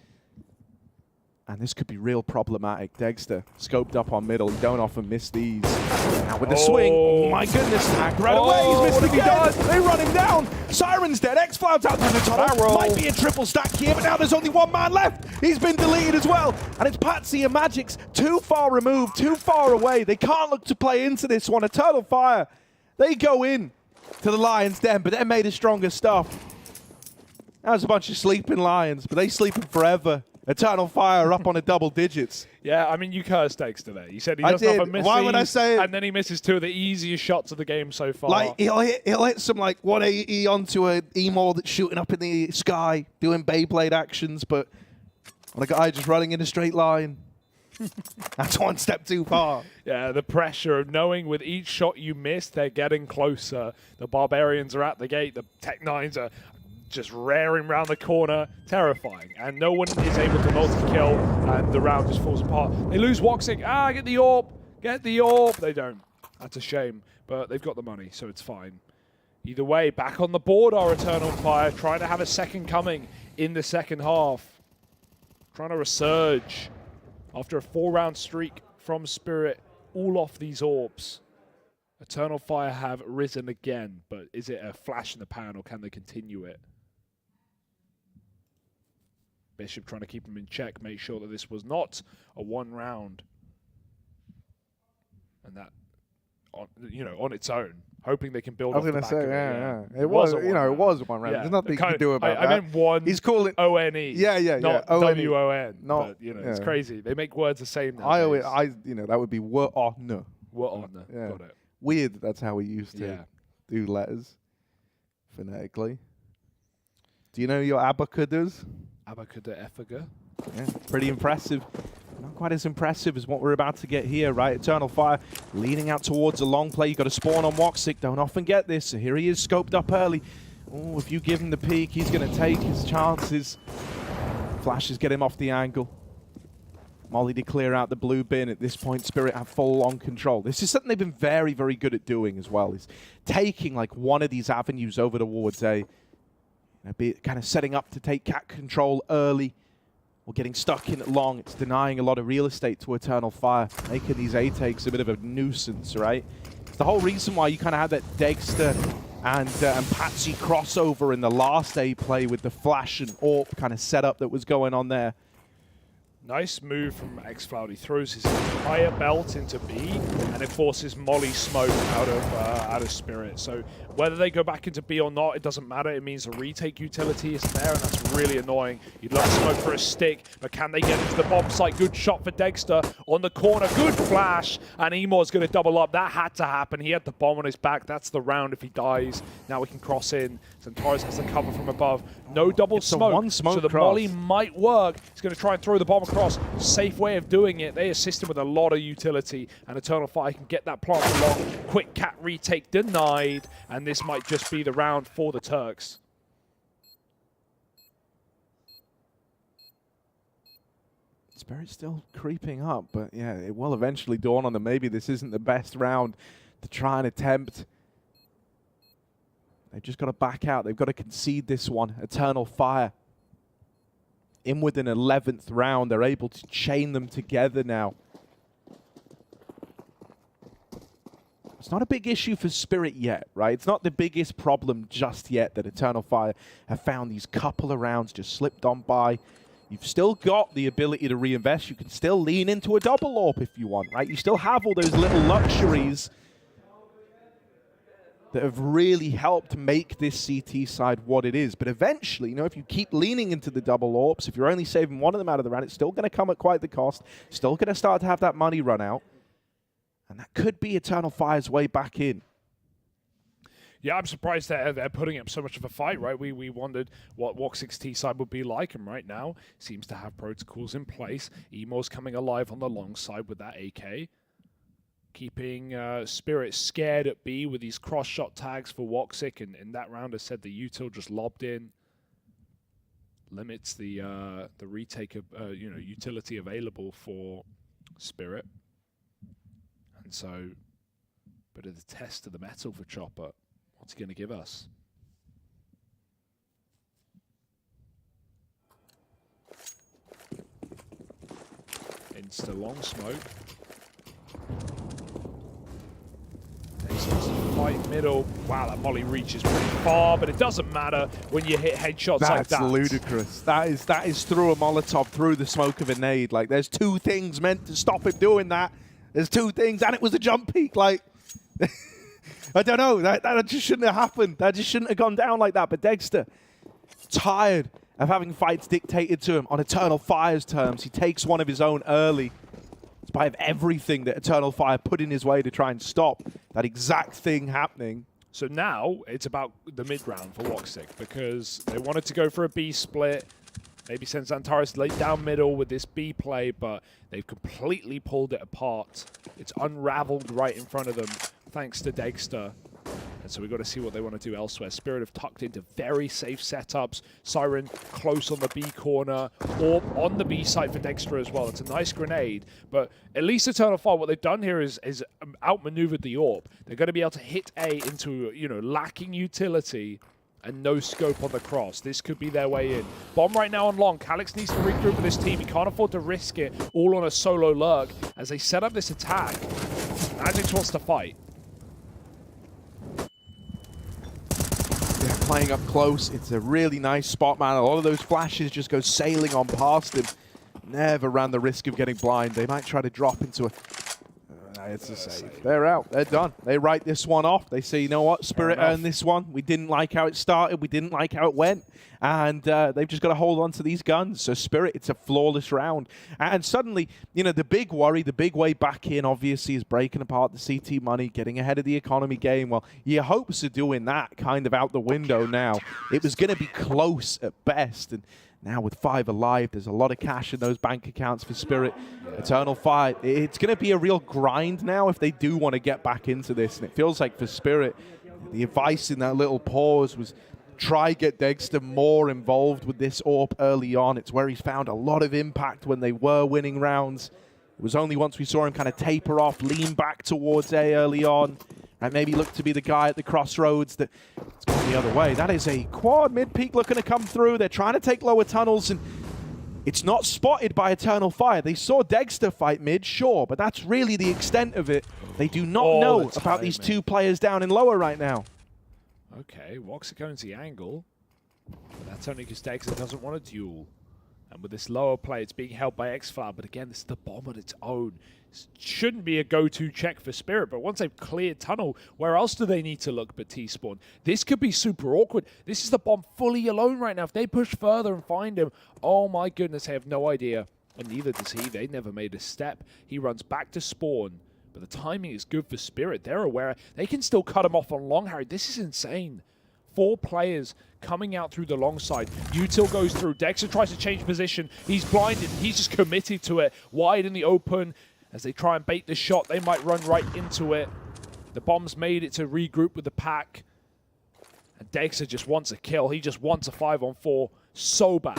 And this could be real problematic. Dexter scoped up on middle. You don't often miss these. Now with the swing, oh my goodness, tag right away. He's missed again. They run him down. Siren's dead. X-Cloud's out through the tunnel. Might be a triple stack here, but now there's only 1 man left. He's been deleted as well. And it's Patsy and Magix too far removed, too far away. They can't look to play into this one. Eternal Fire, they go in to the Lion's Den, but they're made of stronger stuff. That was a bunch of sleeping Lions, but they sleeping forever. Eternal Fire up on a double digits. Yeah, I mean, you cursed Dexter there. You said he doesn't have a miss. Why would I say it? And then he misses 2 of the easiest shots of the game so far. Like, he'll hit some, like, 180 onto an E-Maul that's shooting up in the sky, doing Beyblade actions, but on a guy just running in a straight line. That's 1 step too far. Yeah, the pressure of knowing with each shot you miss, they're getting closer. The Barbarians are at the gate. The Tech-9s are just raring around the corner, terrifying. And no one is able to multi-kill, and the round just falls apart. They lose Woxic. Ah, get the orb. Get the orb. They don't. That's a shame, but they've got the money, so it's fine. Either way, back on the board are Eternal Fire, trying to have a second coming in the second half. Trying to resurge after a 4-round streak from Spirit, all off these orbs. Eternal Fire have risen again, but is it a flash in the pan or can they continue it? Bishop trying to keep them in check, make sure that this was not a 1 round. And that, on its own, hoping they can build. I was going to say, yeah. It was, it was 1 round. Yeah. There's nothing you can do about that. I meant one. He's calling O-N-E. Yeah. Not O-N-E. W-O-N. Not, It's crazy. They make words the same now. That would be W-O-N. Yeah. Got it. Weird. That's how we used to do letters phonetically. Do you know your abacadus? Abacada effiga. Yeah, pretty impressive. Not quite as impressive as what we're about to get here, right? Eternal Fire leading out towards a long play. You've got to spawn on Woxic. Don't often get this. So here he is, scoped up early. Oh, if you give him the peek, he's going to take his chances. Flashes get him off the angle. Molly to clear out the blue bin. At this point, Spirit have full-on control. This is something they've been very, very good at doing as well, is taking like one of these avenues over towards A. Kind of setting up to take cat control early, or getting stuck in it long. It's denying a lot of real estate to Eternal Fire, making these A takes a bit of a nuisance, right? It's the whole reason why you kind of had that Dexter and Patsy crossover in the last A play with the flash and AWP kind of setup that was going on there. Nice move from xFloud. He throws his entire belt into B, and it forces Molly smoke out of Spirit. So whether they go back into B or not, it doesn't matter. It means the retake utility isn't there, and that's really annoying. You'd love smoke for a stick, but can they get into the bomb site? Good shot for Dexter on the corner. Good flash, and Emo's going to double up. That had to happen. He had the bomb on his back. That's the round if he dies. Now we can cross in. Centaurus has the cover from above. No double smoke, one smoke so the cross. Molly might work. He's going to try and throw the bomb across. Safe way of doing it. They assist him with a lot of utility, and Eternal Fire can get that plant along. Quick cat retake denied, and this might just be the round for the Turks. Spirit's still creeping up, but yeah, it will eventually dawn on them. Maybe this isn't the best round to try and attempt. They've just got to back out. They've got to concede this one. Eternal Fire in with an 11th round. They're able to chain them together now. It's not a big issue for Spirit yet, right? It's not the biggest problem just yet that Eternal Fire have found these couple of rounds just slipped on by. You've still got the ability to reinvest. You can still lean into a double AWP if you want, right? You still have all those little luxuries that have really helped make this CT side what it is. But eventually, if you keep leaning into the double AWPs, if you're only saving one of them out of the round, it's still going to come at quite the cost. Still going to start to have that money run out. And that could be Eternal Fire's way back in. Yeah, I'm surprised they're putting up so much of a fight, right? We wondered what Woxic's T side would be like, and right now seems to have protocols in place. Emo's coming alive on the long side with that AK. Keeping Spirit scared at B with these cross-shot tags for Woxic, and in that round, as said, the util just lobbed in. Limits the retake of utility available for Spirit. And so, bit of the test of the metal for Chopper. What's he going to give us? Insta long smoke. Fight middle. Wow, that Molly reaches pretty far, but it doesn't matter when you hit headshots like that. That's ludicrous. That is through a Molotov, through the smoke of a nade. Like, there's two things meant to stop him doing that. There's two things, and it was a jump peak. Like, I don't know. That just shouldn't have happened. That just shouldn't have gone down like that. But Dexter, tired of having fights dictated to him on Eternal Fire's terms. He takes one of his own early. In spite of everything that Eternal Fire put in his way to try and stop that exact thing happening. So now it's about the mid-round for Woxic, because they wanted to go for a B split. Maybe send Xantares late down middle with this B play, but they've completely pulled it apart. It's unraveled right in front of them, thanks to Dexter. And so we've got to see what they want to do elsewhere. Spirit have tucked into very safe setups. Siren close on the B corner, or on the B site for Dexter as well. It's a nice grenade, but at least Eternal Fire, what they've done here is outmaneuvered the AWP. They're going to be able to hit A into, you know, lacking utility and no scope on the cross. This could be their way in. Bomb right now on long. Calyx needs to regroup with this team. He can't afford to risk it all on a solo lurk as they set up this attack. Magix wants to fight. They're playing up close. It's a really nice spot, man. A lot of those flashes just go sailing on past him. Never ran the risk of getting blind. They might try to drop into a... it's a save. They're out. They're done. They write this one off. They say, you know what, Spirit earned this one. We didn't like how it started. We didn't like how it went. And they've just got to hold on to these guns. So Spirit, it's a flawless round. And suddenly, you know, the big worry, the big way back in, obviously, is breaking apart the CT money, getting ahead of the economy game. Well, your hopes of doing that kind of out the window now. It was going to be close at best. And now with 5 alive, there's a lot of cash in those bank accounts for Spirit. Eternal Fire, it's going to be a real grind now if they do want to get back into this. And it feels like for Spirit, the advice in that little pause was try get Dexter more involved with this AWP early on. It's where he's found a lot of impact when they were winning rounds. It was only once we saw him kind of taper off, lean back towards A early on, and maybe look to be the guy at the crossroads that it's gone the other way. That is a quad mid-peak looking to come through. They're trying to take lower tunnels, and it's not spotted by Eternal Fire. They saw Dexter fight mid, sure, but that's really the extent of it. They do not know about these 2 players down in lower right now. Okay, Woxic owns the angle, but that's only because Dexter doesn't want a duel. And with this lower play, it's being held by xFlower, but again, this is the bomb on its own. This shouldn't be a go-to check for Spirit, but once they've cleared tunnel, where else do they need to look but T-spawn? This could be super awkward. This is the bomb fully alone right now. If they push further and find him, oh my goodness, they have no idea. And neither does he. They never made a step. He runs back to spawn. But the timing is good for Spirit. They're aware. They can still cut him off on long, Harry. This is insane. 4 players coming out through the long side. Util goes through. Dexter tries to change position. He's blinded. He's just committed to it. Wide in the open. As they try and bait the shot, they might run right into it. The bomb's made it to regroup with the pack. And Dexter just wants a kill. He just wants a 5-on-4 so bad.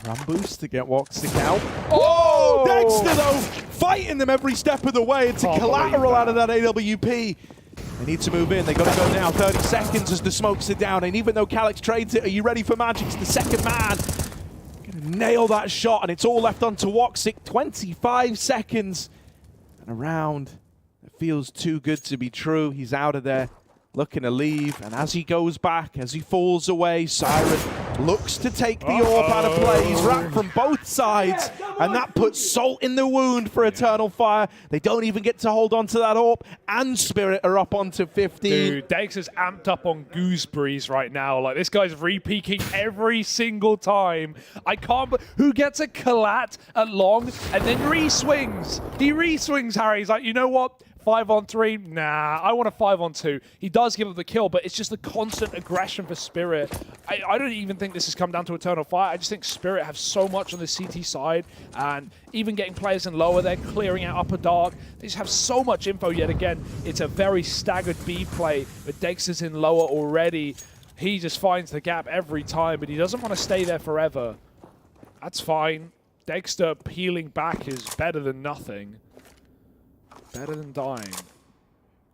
Run boost to get Woxic out. Oh, Dexter though, fighting them every step of the way. It's a collateral out of that AWP. They need to move in. They got to go now. 30 seconds as the smokes are down. And even though Calyx trades it, are you ready for Magix? The second man gonna nail that shot, and it's all left onto Woxic. 25 seconds and a round that feels too good to be true. He's out of there, looking to leave. And as he goes back, as he falls away, Siren looks to take the AWP out of play. He's wrapped from both sides, and that puts salt in the wound for Eternal Fire. They don't even get to hold on to that AWP, and Spirit are up onto 15. Dude, Dex is amped up on gooseberries right now. Like, this guy's re-peaking every single time. I can't... Who gets a collat at long and then re-swings? He re-swings, Harry. He's like, you know what? 5-on-3? Nah, I want a 5-on-2. He does give up the kill, but it's just the constant aggression for Spirit. I don't even think this has come down to Eternal Fire. I just think Spirit have so much on the CT side, and even getting players in lower, they're clearing out upper dark. They just have so much info yet again. It's a very staggered B play, but Dexter's in lower already. He just finds the gap every time, but he doesn't want to stay there forever. That's fine. Dexter peeling back is better than nothing. Better than dying.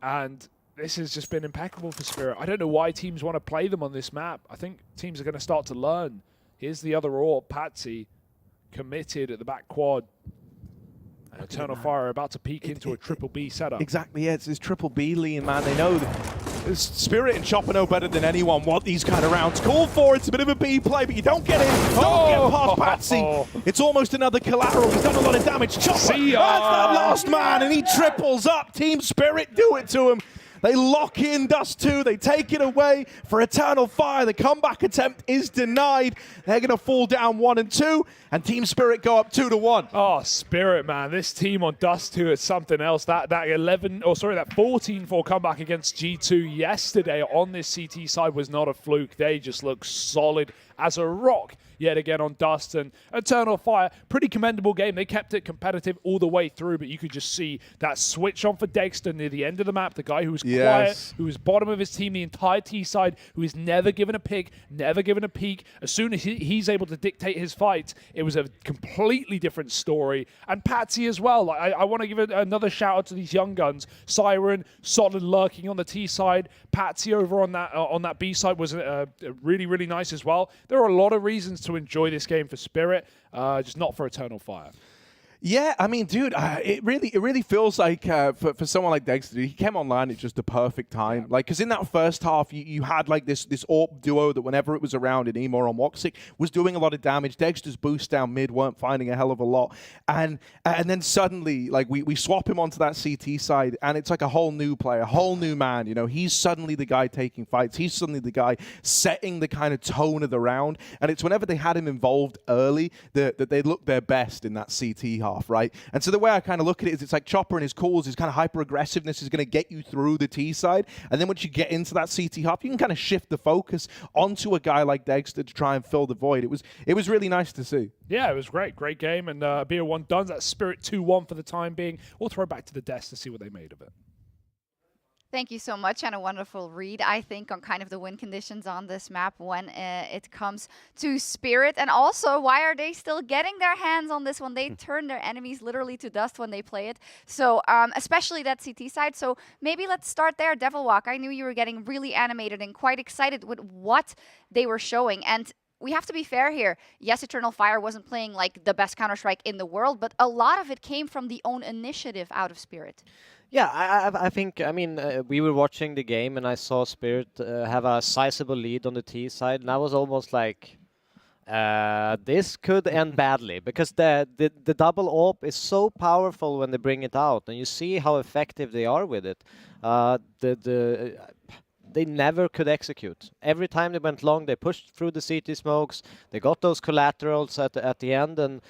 And this has just been impeccable for Spirit. I don't know why teams want to play them on this map. I think teams are going to start to learn. Here's the other AWP, Patsy, committed at the back quad. And Eternal Fire are about to peek into a triple B setup. Exactly, yeah, it's this triple B lean, man. They know Spirit and Chopper know better than anyone what these kind of rounds call for. It's a bit of a B play, but you don't get in. Don't get past Patsy. It's almost another collateral. He's done a lot of damage. Chopper, that's that last man, and he triples up. Team Spirit do it to him. They lock in Dust 2. They take it away for Eternal Fire. The comeback attempt is denied. They're going to fall down 1 and 2, and Team Spirit go up 2-1. Oh, Spirit, man. This team on Dust 2 is something else. That 14-4 comeback against G2 yesterday on this CT side was not a fluke. They just look solid as a rock yet again on Dust. And Eternal Fire, pretty commendable game. They kept it competitive all the way through, but you could just see that switch on for Dexter near the end of the map, the guy who was quiet, who was bottom of his team the entire T side, who is never given a pick, never given a peek. As soon as he's able to dictate his fight, it was a completely different story. And Patsy as well. Like, I want to give another shout out to these young guns. Siren, solid lurking on the T side. Patsy over on that B side was really, really nice as well. There are a lot of reasons to enjoy this game for Spirit, just not for Eternal Fire. Yeah, I mean, dude, it really feels like for someone like Dexter, he came online at just the perfect time. Yeah. Like, because in that first half, you had like this AWP duo that whenever it was around in Emor on Woxic was doing a lot of damage. Dexter's boosts down mid weren't finding a hell of a lot, and then suddenly, like we swap him onto that CT side, and it's like a whole new player, a whole new man. You know, he's suddenly the guy taking fights. He's suddenly the guy setting the kind of tone of the round, and it's whenever they had him involved early that they looked their best in that CT half. Right? And so the way I kind of look at it is it's like Chopper and his calls, his kind of hyper-aggressiveness is going to get you through the T side. And then once you get into that CT half, you can kind of shift the focus onto a guy like Dexter to try and fill the void. It was really nice to see. Yeah, it was great. Great game. And BO1 done. That's Spirit 2-1 for the time being. We'll throw back to the desk to see what they made of it. Thank you so much, and a wonderful read, I think, on kind of the win conditions on this map when it comes to Spirit. And also, why are they still getting their hands on this one? They turn their enemies literally to dust when they play it. So, especially that CT side. So maybe let's start there, Devil Walk. I knew you were getting really animated and quite excited with what they were showing. And we have to be fair here. Yes, Eternal Fire wasn't playing like the best Counter-Strike in the world, but a lot of it came from the own initiative out of Spirit. Yeah, I think, I mean, we were watching the game and I saw Spirit have a sizable lead on the T side, and I was almost like, this could end badly, because the double AWP is so powerful when they bring it out, and you see how effective they are with it. They never could execute. Every time they went long, they pushed through the CT smokes. They got those collaterals at the end, and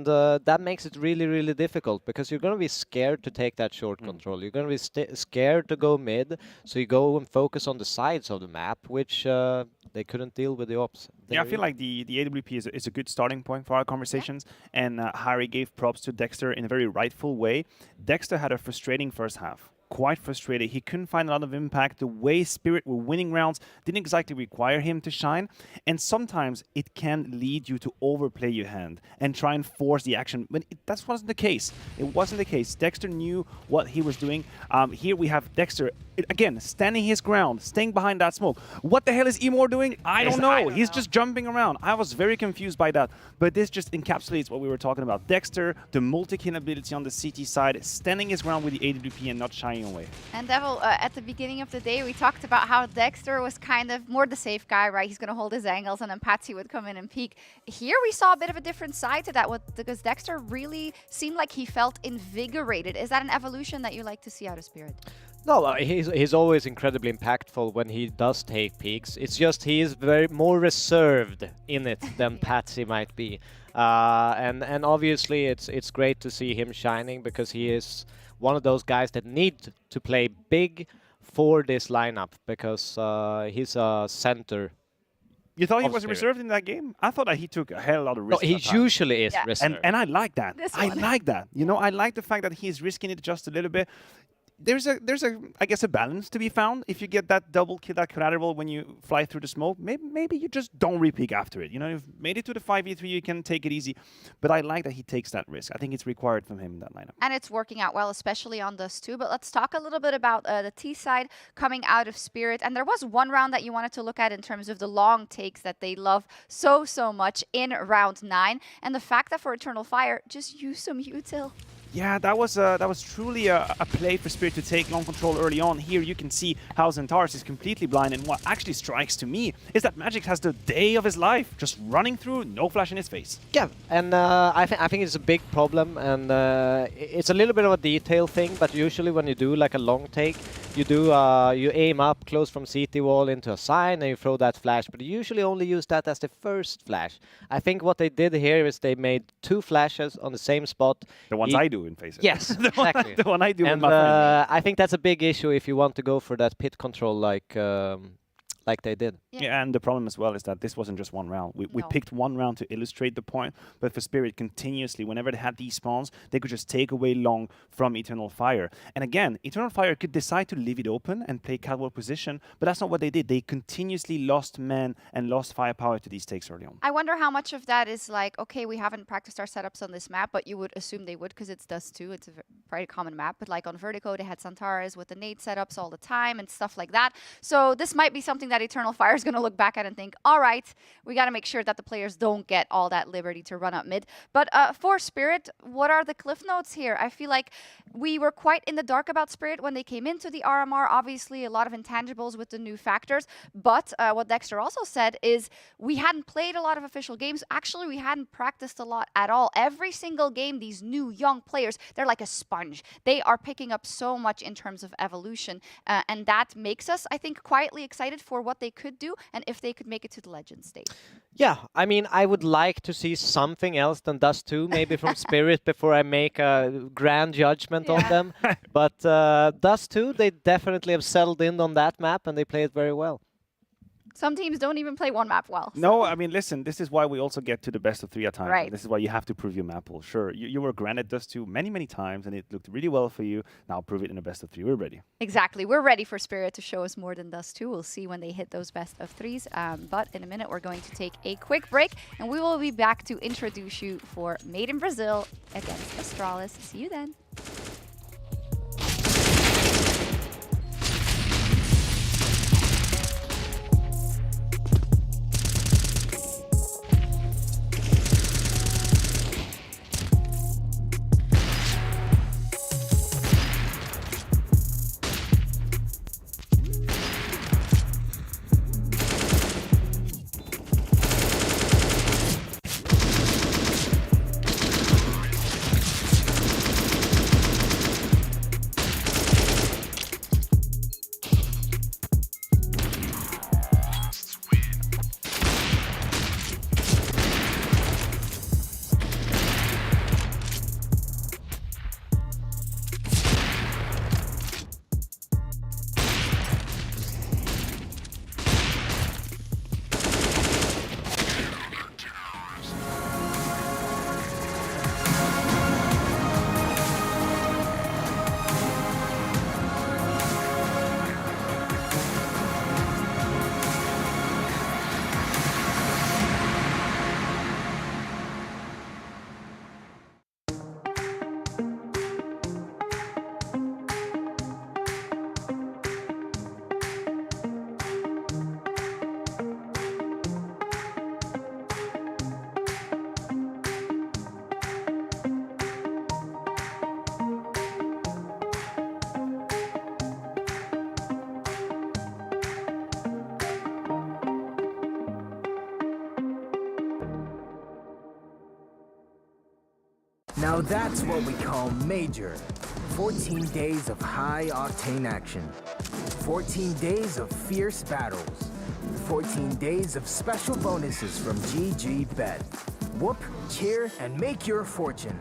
that makes it really, really difficult, because you're going to be scared to take that short control. You're going to be scared to go mid, so you go and focus on the sides of the map, which they couldn't deal with the ops. Yeah, I feel like the AWP is a good starting point for our conversations, and Harry gave props to Dexter in a very rightful way. Dexter had a frustrating first half. Quite frustrated. He couldn't find a lot of impact. The way Spirit were winning rounds didn't exactly require him to shine. And sometimes it can lead you to overplay your hand and try and force the action. But that wasn't the case. It wasn't the case. Dexter knew what he was doing. Here we have Dexter, again, standing his ground, staying behind that smoke. What the hell is Emor doing? I don't know. He's just jumping around. I was very confused by that. But this just encapsulates what we were talking about. Dexter, the multi-kill ability on the CT side, standing his ground with the AWP and not shying away. And Devil, at the beginning of the day, we talked about how Dexter was kind of more the safe guy, right? He's going to hold his angles, and then Patsy would come in and peek. Here we saw a bit of a different side to that, because Dexter really seemed like he felt invigorated. Is that an evolution that you like to see out of Spirit? No, he's always incredibly impactful when he does take peaks. It's just he is very more reserved in it than Patsy might be. And obviously it's great to see him shining, because he is one of those guys that need to play big for this lineup, because he's a center. You thought he was reserved in that game? I thought that he took a hell of a lot of risks. No, he usually is reserved. And I like that. I like that. You know, I like the fact that he's risking it just a little bit. There's a I guess a balance to be found. If you get that double kill, that collateral when you fly through the smoke, maybe you just don't repeat after it. You know, you've made it to the 5v3, you can take it easy. But I like that he takes that risk. I think it's required from him in that lineup. And it's working out well, especially on Dust 2. But let's talk a little bit about the T side coming out of Spirit. And there was one round that you wanted to look at in terms of the long takes that they love so much in round 9. And the fact that for Eternal Fire, just use some util. Yeah, that was truly a play for Spirit to take long control early on. Here you can see how Zentaris is completely blind, and what actually strikes to me is that Magic has the day of his life, just running through, no flash in his face. Yeah, and I think it's a big problem, and it's a little bit of a detail thing, but usually when you do like a long take, you aim up close from CT wall into a sign and you throw that flash, but you usually only use that as the first flash. I think what they did here is they made 2 flashes on the same spot. The ones I do in FaZe. Yes, exactly. The one I do and with my friend. I think that's a big issue if you want to go for that pit control like they did. Yeah, and the problem as well is that this wasn't just one round. We picked one round to illustrate the point, but for Spirit, continuously, whenever they had these spawns, they could just take away long from Eternal Fire. And again, Eternal Fire could decide to leave it open and play catwalk position, but that's not what they did. They continuously lost men and lost firepower to these takes early on. I wonder how much of that is like, okay, we haven't practiced our setups on this map, but you would assume they would because it's Dust 2. It's a very common map. But like on Vertigo, they had Santaras with the nade setups all the time and stuff like that. So this might be something that Eternal Fire is going to look back at and think, all right, we got to make sure that the players don't get all that liberty to run up mid. But for Spirit, what are the cliff notes here? I feel like we were quite in the dark about Spirit when they came into the RMR. Obviously, a lot of intangibles with the new factors. But what Dexter also said is we hadn't played a lot of official games. Actually, we hadn't practiced a lot at all. Every single game, these new young players, they're like a sponge. They are picking up so much in terms of evolution. And that makes us, I think, quietly excited for what they could do and if they could make it to the Legends stage. Yeah, I mean, I would like to see something else than Dust 2, maybe from Spirit, before I make a grand judgment on them. But Dust 2, they definitely have settled in on that map, and they play it very well. Some teams don't even play one map well. No, I mean, listen, this is why we also get to the best of 3 at times. Right. This is why you have to prove your map pool. Sure, you were granted Dust 2 many, many times, and it looked really well for you. Now prove it in a best of 3. We're ready. Exactly. We're ready for Spirit to show us more than Dust 2. We'll see when they hit those best of 3s. But in a minute, we're going to take a quick break, and we will be back to introduce you for Made in Brazil against Astralis. See you then. Now that's what we call Major. 14 days of high-octane action. 14 days of fierce battles. 14 days of special bonuses from GG Bet. Whoop, cheer, and make your fortune.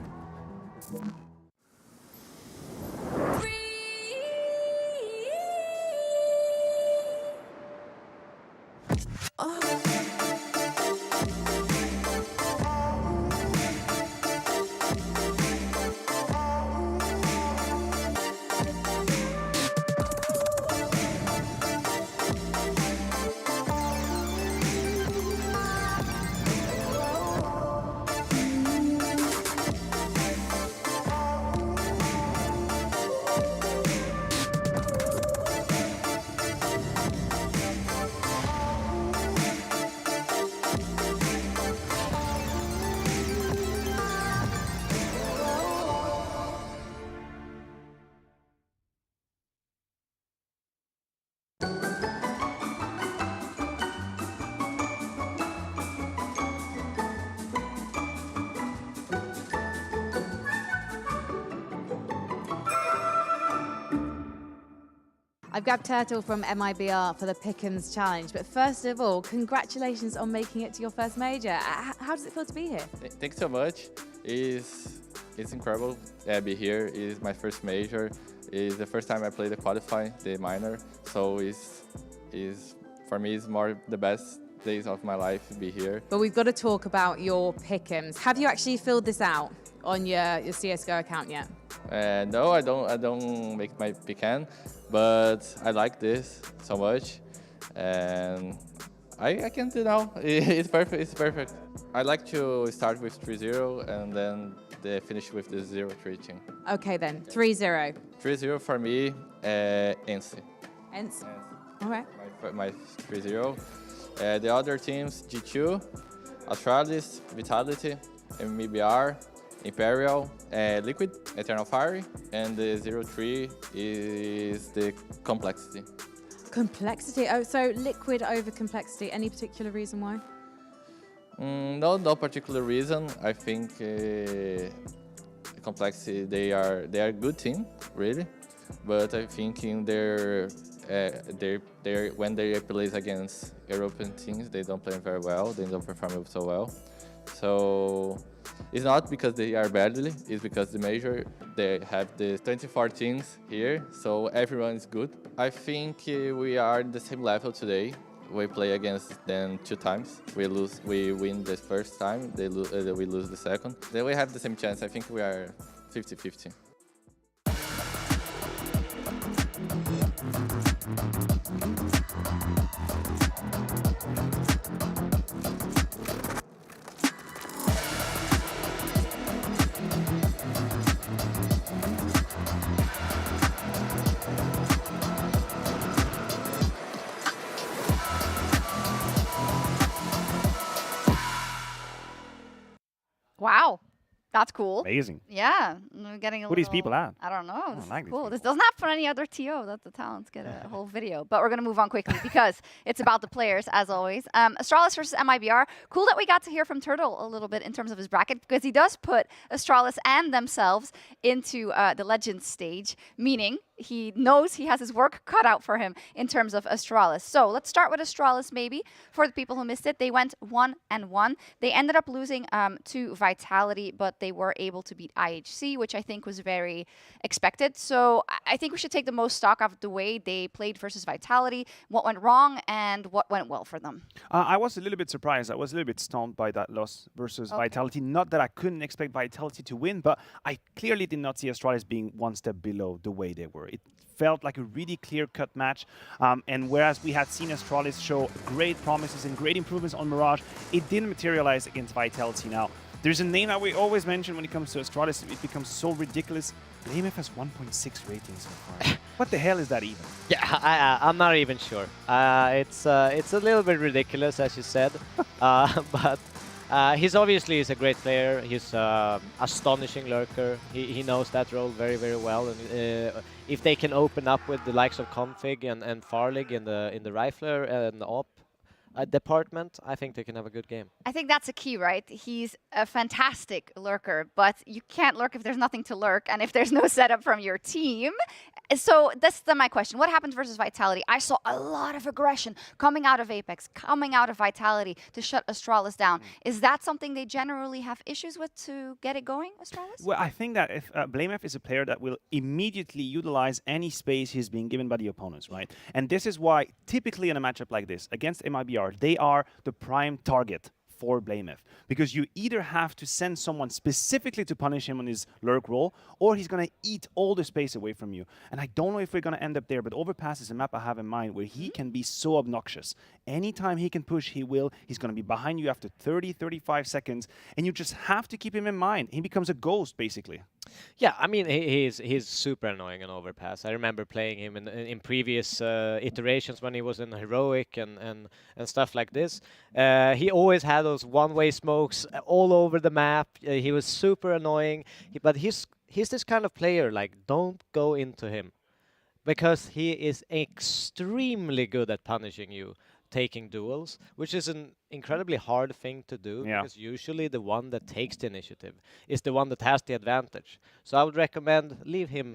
I've grabbed Turtle from MIBR for the Pick'ems challenge, but first of all, congratulations on making it to your first major. How does it feel to be here? Thanks so much. It's incredible to be here. It's my first major. It's the first time I play the qualify, the minor. So for me, it's more the best days of my life to be here. But we've got to talk about your Pick'ems. Have you actually filled this out on your CSGO account yet? No, I don't make my pecan, but I like this so much, and I can do now. It's perfect. It's perfect. I like to start with 3-0 and then finish with the 0-3 team. Okay then, 3-0. 3-0 for me, ENCE. ENCE. All right. My 3-0. The other teams, G2, Astralis, Vitality, MIBR, Imperial, Liquid, Eternal Fire, and the 0-3 is the Complexity. Complexity. Oh, so Liquid over Complexity. Any particular reason why? No particular reason. I think Complexity, they are a good team, really, but I think in when they play against European teams, they don't play very well. They don't perform so well. So it's not because they are badly, it's because the major, they have the 24 teams here, so everyone is good. I think we are at the same level today. We play against them 2 times. We win the first time, we lose the second. Then we have the same chance. I think we are 50-50. Wow. That's cool. Amazing. Yeah. We're getting a Who are these people at? I don't know. This like is these cool. This doesn't happen on any other TO that the talents get a whole video. But we're going to move on quickly because it's about the players, as always. Astralis versus MIBR. Cool that we got to hear from Turtle a little bit in terms of his bracket because he does put Astralis and themselves into the Legends stage, meaning he knows he has his work cut out for him in terms of Astralis. So let's start with Astralis maybe. For the people who missed it, they went 1-1. They ended up losing to Vitality, but they were able to beat IHC, which I think was very expected. So I think we should take the most stock of the way they played versus Vitality, what went wrong and what went well for them. I was a little bit surprised. I was a little bit stunned by that loss versus Vitality. Not that I couldn't expect Vitality to win, but I clearly did not see Astralis being one step below the way they were. It felt like a really clear-cut match, and whereas we had seen Astralis show great promises and great improvements on Mirage, it didn't materialize against Vitality. Now, there's a name that we always mention when it comes to Astralis. It becomes so ridiculous. BlameF has 1.6 ratings so far. What the hell is that even? Yeah, I'm not even sure. It's a little bit ridiculous, as you said, but he's obviously a great player. He's astonishing lurker. He knows that role very, very well. And if they can open up with the likes of Config and Farlig in the Rifler and the Op department, I think they can have a good game. I think that's a key, right? He's a fantastic lurker, but you can't lurk if there's nothing to lurk and if there's no setup from your team. So that's my question. What happens versus Vitality? I saw a lot of aggression coming out of Apex, coming out of Vitality to shut Astralis down. Is that something they generally have issues with to get it going, Astralis? Well, I think that if BlameF is a player that will immediately utilize any space he's being given by the opponents, right? And this is why typically in a matchup like this against MIBR, they are the prime target for BlameF, because you either have to send someone specifically to punish him on his lurk role, or he's going to eat all the space away from you. And I don't know if we're going to end up there, but Overpass is a map I have in mind where he can be so obnoxious. Anytime he can push, he will. He's going to be behind you after 30, 35 seconds, and you just have to keep him in mind. He becomes a ghost, basically. Yeah, I mean, he's super annoying on Overpass. I remember playing him in previous iterations when he was in Heroic and stuff like this. He always had those one-way smokes all over the map. He was super annoying, but he's this kind of player, like, don't go into him, because he is extremely good at punishing you. taking duels, which is an incredibly hard thing to do because usually the one that takes the initiative is the one that has the advantage. So I would recommend leave him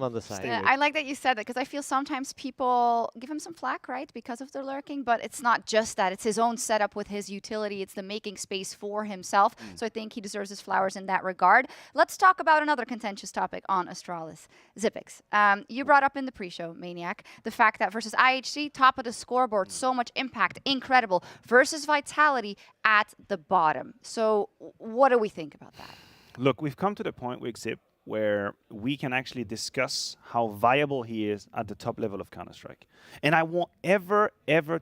on the side. I like that you said that because I feel sometimes people give him some flack, right, because of their lurking, but it's not just that. It's his own setup with his utility. It's the making space for himself. So I think he deserves his flowers in that regard. Let's talk about another contentious topic on Astralis. Xyp9x. You brought up in the pre-show, Maniac, the fact that versus IHC, top of the scoreboard, so much impact, incredible, versus Vitality at the bottom. So what do we think about that? Look, we've come to the point with Xyp where we can actually discuss how viable he is at the top level of Counter-Strike. And I won't ever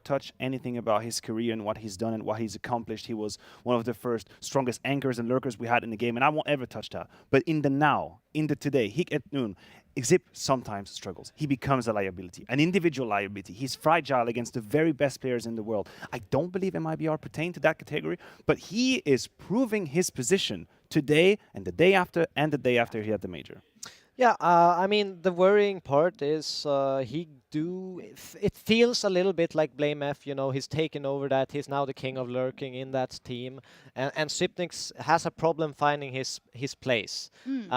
touch anything about his career and what he's done and what he's accomplished. He was one of the first strongest anchors and lurkers we had in the game, and I won't ever touch that. But in the now, in the today, Hick at noon, Xyp sometimes struggles. He becomes a liability, an individual liability. He's fragile against the very best players in the world. I don't believe MIBR pertain to that category, but he is proving his position today and the day after and the day after he had the major. Yeah, I mean, the worrying part is it feels a little bit like Blame F, you know, he's taken over that, he's now the king of lurking in that team, and Xyp9x has a problem finding his place. You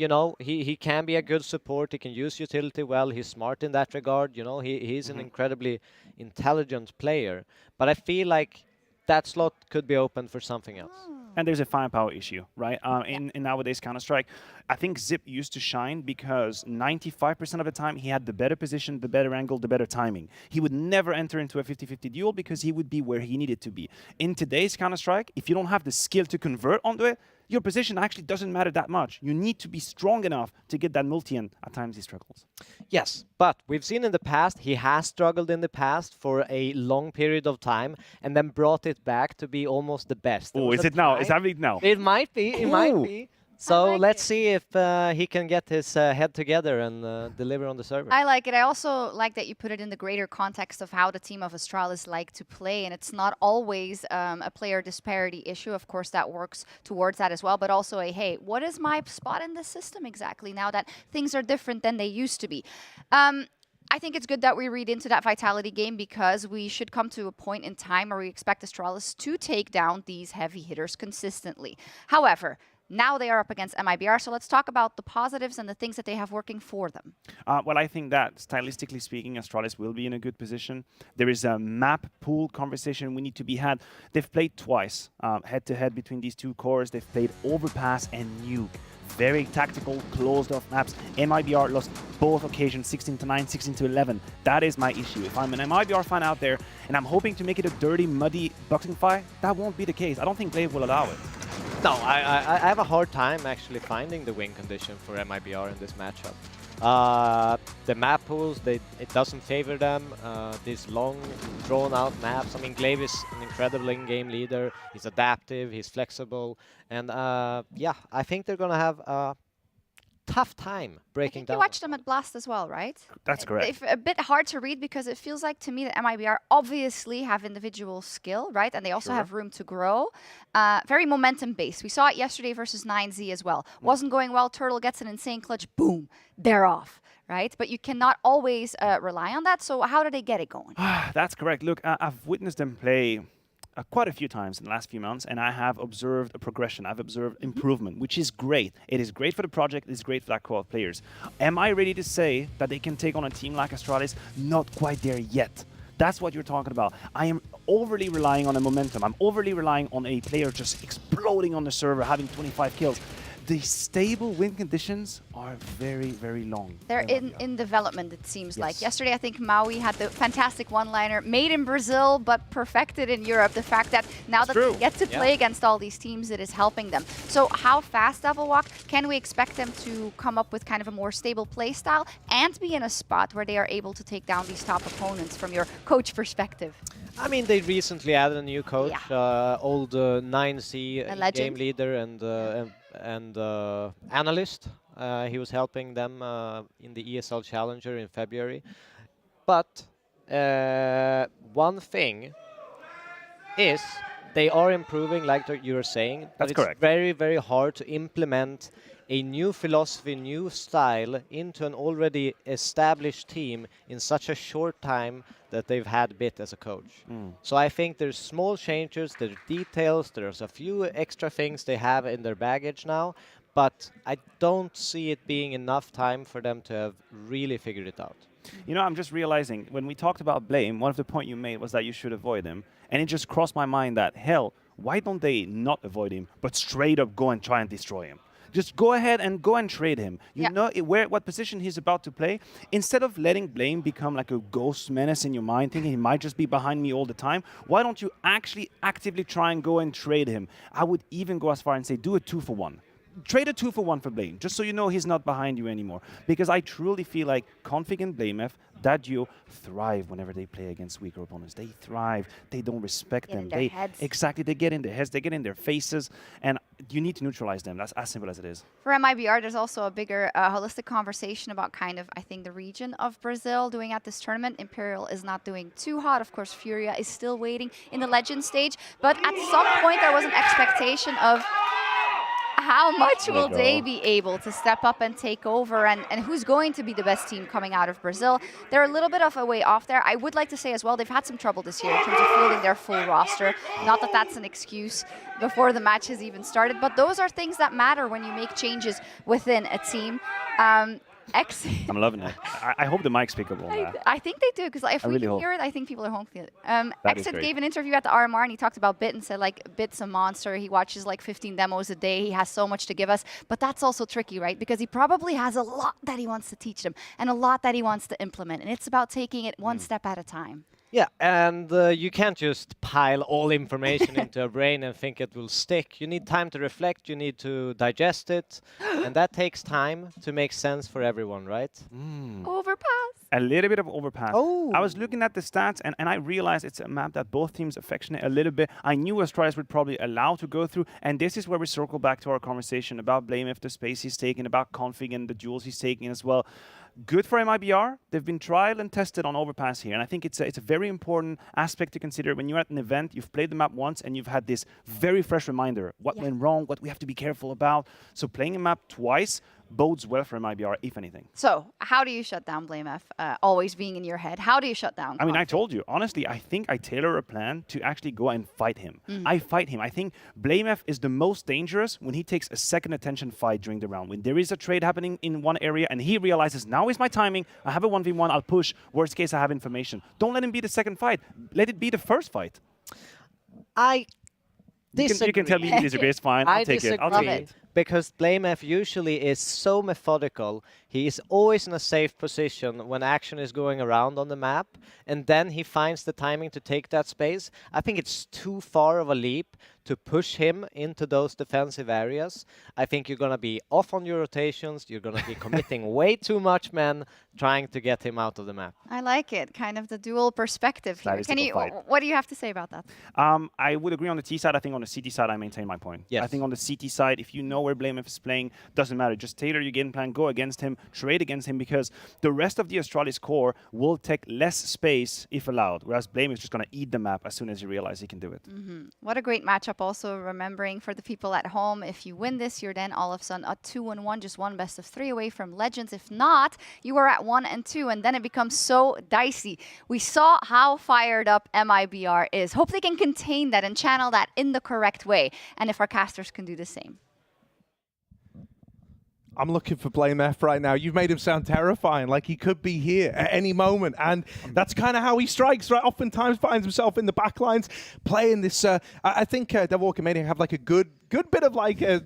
know, he can be a good support, he can use utility well, he's smart in that regard, you know, he's an incredibly intelligent player, but I feel like that slot could be open for something else. And there's a firepower issue, right? In nowadays Counter-Strike, I think Xyp used to shine because 95% of the time he had the better position, the better angle, the better timing. He would never enter into a 50-50 duel because he would be where he needed to be. In today's Counter-Strike, if you don't have the skill to convert onto it, your position actually doesn't matter that much. You need to be strong enough to get that multi, and at times he struggles. Yes, but we've seen in the past, he has struggled in the past for a long period of time and then brought it back to be almost the best. Oh, is it now? Is that it now? It might be, it might be. So let's see if he can get his head together and deliver on the server. I like it. I also like that you put it in the greater context of how the team of Astralis like to play. And it's not always a player disparity issue. Of course, that works towards that as well. But also a, hey, what is my spot in the system exactly now that things are different than they used to be? I think it's good that we read into that Vitality game because we should come to a point in time where we expect Astralis to take down these heavy hitters consistently. However, now they are up against MIBR, so let's talk about the positives and the things that they have working for them. Well, I think that, stylistically speaking, Astralis will be in a good position. There is a map pool conversation we need to be had. They've played twice, head-to-head between these two cores. They've played Overpass and Nuke. Very tactical, closed-off maps. MIBR lost both occasions, 16-9, 16-11. That is my issue. If I'm an MIBR fan out there and I'm hoping to make it a dirty, muddy boxing fight, that won't be the case. I don't think Glaive will allow it. No, I have a hard time actually finding the win condition for MIBR in this matchup. The map pools, it doesn't favor them. These long, drawn-out maps. I mean, Glaive is an incredible in-game leader. He's adaptive, he's flexible, and yeah, I think they're gonna have a tough time breaking down. You watched them at Blast as well, right? That's correct. It's a bit hard to read because it feels like to me that MIBR obviously have individual skill, right? And they also have room to grow. Very momentum-based. We saw it yesterday versus 9Z as well. Wasn't going well. Turtle gets an insane clutch. Boom. They're off, right? But you cannot always rely on that. So how do they get it going? That's correct. Look, I've witnessed them play quite a few times in the last few months, and I have observed a progression. I've observed improvement, which is great. It is great for the project. It's great for that core of players. Am I ready to say that they can take on a team like Astralis? Not quite there yet. That's what you're talking about. I am overly relying on a momentum. I'm overly relying on a player just exploding on the server, having 25 kills. The stable win conditions are very, very long. They're in development, it seems like. Yesterday, I think Maui had the fantastic one-liner, made in Brazil, but perfected in Europe. The fact that now that they get to play against all these teams, it is helping them. So how fast, Devil Walk, can we expect them to come up with kind of a more stable play style and be in a spot where they are able to take down these top opponents from your coach perspective? I mean, they recently added a new coach, old 9C game leader and Analyst. He was helping them in the ESL Challenger in February. But one thing is they are improving, like you were saying. That's correct. It's very, very hard to implement a new philosophy, new style into an already established team in such a short time that they've had Bit as a coach. So I think there's small changes, there's details, there's a few extra things they have in their baggage now, but I don't see it being enough time for them to have really figured it out. You know, I'm just realizing, when we talked about Blame, one of the points you made was that you should avoid him. And it just crossed my mind that, hell, why don't they not avoid him, but straight up go and try and destroy him? Just go ahead and go and trade him. You know what position he's about to play. Instead of letting Blame become like a ghost menace in your mind, thinking he might just be behind me all the time, why don't you actually actively try and go and trade him? I would even go as far and say, do a 2-for-1. Trade a 2-for-1 for Blame, just so you know he's not behind you anymore. Because I truly feel like Config and BlameF, that duo, thrive whenever they play against weaker opponents. They thrive. They don't respect them. They exactly, they get in their heads, they get in their faces, and you need to neutralize them. That's as simple as it is. For MIBR, there's also a bigger holistic conversation about kind of, I think, the region of Brazil doing at this tournament. Imperial is not doing too hot. Of course, Furia is still waiting in the Legend stage. But at some point, there was an expectation of how much will they be able to step up and take over, and who's going to be the best team coming out of Brazil? They're a little bit of a way off there. I would like to say as well, they've had some trouble this year in terms of fielding their full roster. Not that that's an excuse before the match has even started, but those are things that matter when you make changes within a team. I'm loving it. I hope the mic's pick up on that. I think they do, because if we really can hope. hear it, I think people are home feel it. That is Exit great. gave an interview at the RMR, and he talked about Bit and said, like, Bit's a monster. He watches like 15 demos a day. He has so much to give us. But that's also tricky, right? Because he probably has a lot that he wants to teach them and a lot that he wants to implement. And it's about taking it one step at a time. Yeah, and you can't just pile all information into a brain and think it will stick. You need time to reflect, you need to digest it, and that takes time to make sense for everyone, right? Overpass. A little bit of overpass. Oh. I was looking at the stats, and I realized it's a map that both teams affectionate a little bit. I knew Astralis would probably allow to go through, and this is where we circle back to our conversation about BlameF, the space he's taking, about Config and the duels he's taking as well. Good for MIBR. They've been tried and tested on overpass here, and I think it's a very important aspect to consider when you're at an event. You've played the map once, and you've had this very fresh reminder what went wrong, what we have to be careful about. So playing a map twice bodes well for MIBR, if anything. So how do you shut down BlameF? Always being in your head. How do you shut down? I mean, I told you, honestly, I think I tailor a plan to actually go and fight him. I fight him. I think BlameF is the most dangerous when he takes a second attention fight during the round. When there is a trade happening in one area and he realizes, now is my timing, I have a 1v1, I'll push. Worst case, I have information. Don't let him be the second fight. Let it be the first fight. I You can tell me you disagree, it's fine. I'll take it. I'll take it. Because BlameF usually is so methodical. He is always in a safe position when action is going around on the map, and then he finds the timing to take that space. I think it's too far of a leap to push him into those defensive areas. I think you're going to be off on your rotations. You're going to be committing way too much men trying to get him out of the map. I like it. Kind of the dual perspective here. What do you have to say about that? I would agree on the T side. I think on the CT side, I maintain my point. Yes. I think on the CT side, if you know where BlameF is playing, doesn't matter. Just tailor your game plan, go against him, trade against him, because the rest of the Astralis core will take less space if allowed, whereas Blame is just going to eat the map as soon as he realizes he can do it. What a great matchup. Also remembering for the people at home, if you win this, you're then all of a sudden a 2-1, just one best of 3 away from Legends. If not, you are at 1-2, and then it becomes so dicey. We saw how fired up MIBR is. Hope they can contain that and channel that in the correct way, and if our casters can do the same. I'm looking for BlameF right now. You've made him sound terrifying, like he could be here at any moment. And that's kind of how he strikes, right? Oftentimes finds himself in the back lines playing this. I think Devilwalker Mania have like a good bit of like a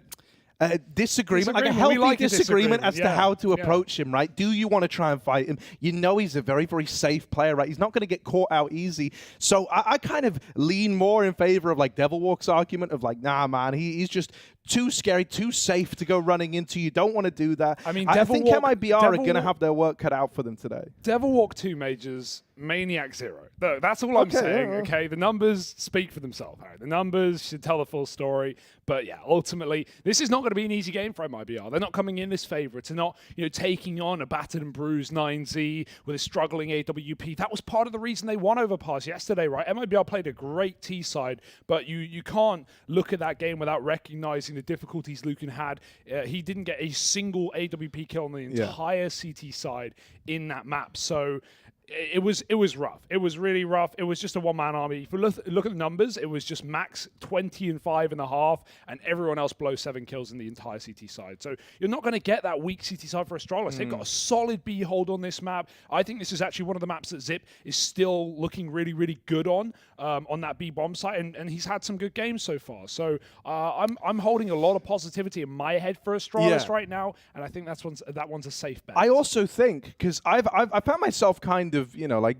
disagreement, like a healthy disagreement as to how to approach him, right? Do you want to try and fight him? You know he's a very, very safe player, right? He's not going to get caught out easy. So I kind of lean more in favor of like Devilwalk's argument of like, nah, man, he's just too scary, too safe to go running into. You don't want to do that. I mean, I think MIBR are going to have their work cut out for them today. Devilwalk 2 Majors, Maniac 0. That's all I'm saying, okay? The numbers speak for themselves. Right? The numbers should tell the full story. But yeah, ultimately, this is not going to be an easy game for MIBR. They're not coming in this favourite. They're not, taking on a battered and bruised 9Z with a struggling AWP. That was part of the reason they won Overpass yesterday, right? MIBR played a great T side, but you can't look at that game without recognising recognizing the difficulties Lucan had. He didn't get a single AWP kill on the entire CT side in that map. So it was rough. It was really rough. It was just a one-man army. If you look at the numbers, it was just max 20-5.5, and everyone else below 7 kills in the entire CT side. So you're not going to get that weak CT side for Astralis. They've got a solid B hold on this map. I think this is actually one of the maps that Zip is still looking really, really good on that B bomb site, and he's had some good games so far. So I'm holding a lot of positivity in my head for Astralis right now, and I think that one's a safe bet. I also think, because I found myself kind of, like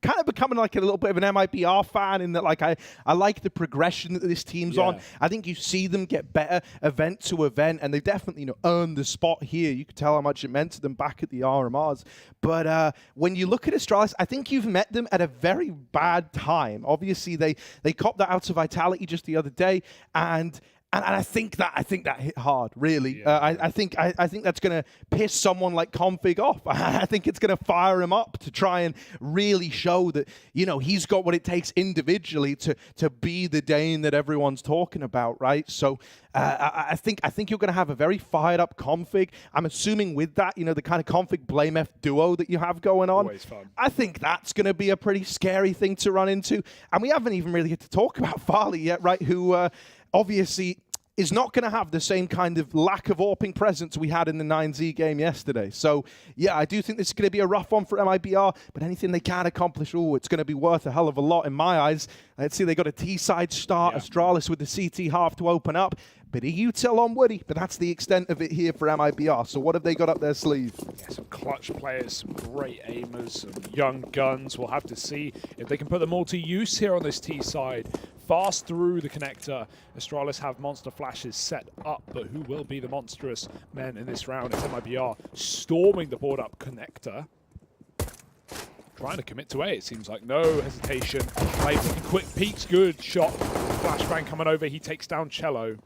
kind of becoming like a little bit of an MIBR fan in that, like, I like the progression that this team's on. I think you see them get better event to event, and they definitely, earned the spot here. You could tell how much it meant to them back at the RMRs. But when you look at Astralis, I think you've met them at a very bad time. Obviously, they copped that out of Vitality just the other day, and I think that hit hard, really. I think that's going to piss someone like Config off. I think it's going to fire him up to try and really show that, he's got what it takes individually to be the Dane that everyone's talking about, right? So I think you're going to have a very fired up Config. I'm assuming with that, the kind of Config Blame F duo that you have going on. Always fun. I think that's going to be a pretty scary thing to run into. And we haven't even really get to talk about Farley yet, right? Who obviously is not going to have the same kind of lack of AWPing presence we had in the 9Z game yesterday. So, yeah, I do think this is going to be a rough one for MIBR, but anything they can accomplish, it's going to be worth a hell of a lot in my eyes. Let's see, they got a T-side start, Astralis with the CT half to open up. Bit of util on Woody, but that's the extent of it here for MIBR. So what have they got up their sleeve? Yeah, some clutch players, some great aimers, some young guns. We'll have to see if they can put them all to use here on this T side. Fast through the connector. Astralis have monster flashes set up, but who will be the monstrous men in this round? It's MIBR storming the board up connector. Trying to commit to A, it seems like. No hesitation. Plays a quick peeks, good shot. Flashbang coming over, he takes down Cello.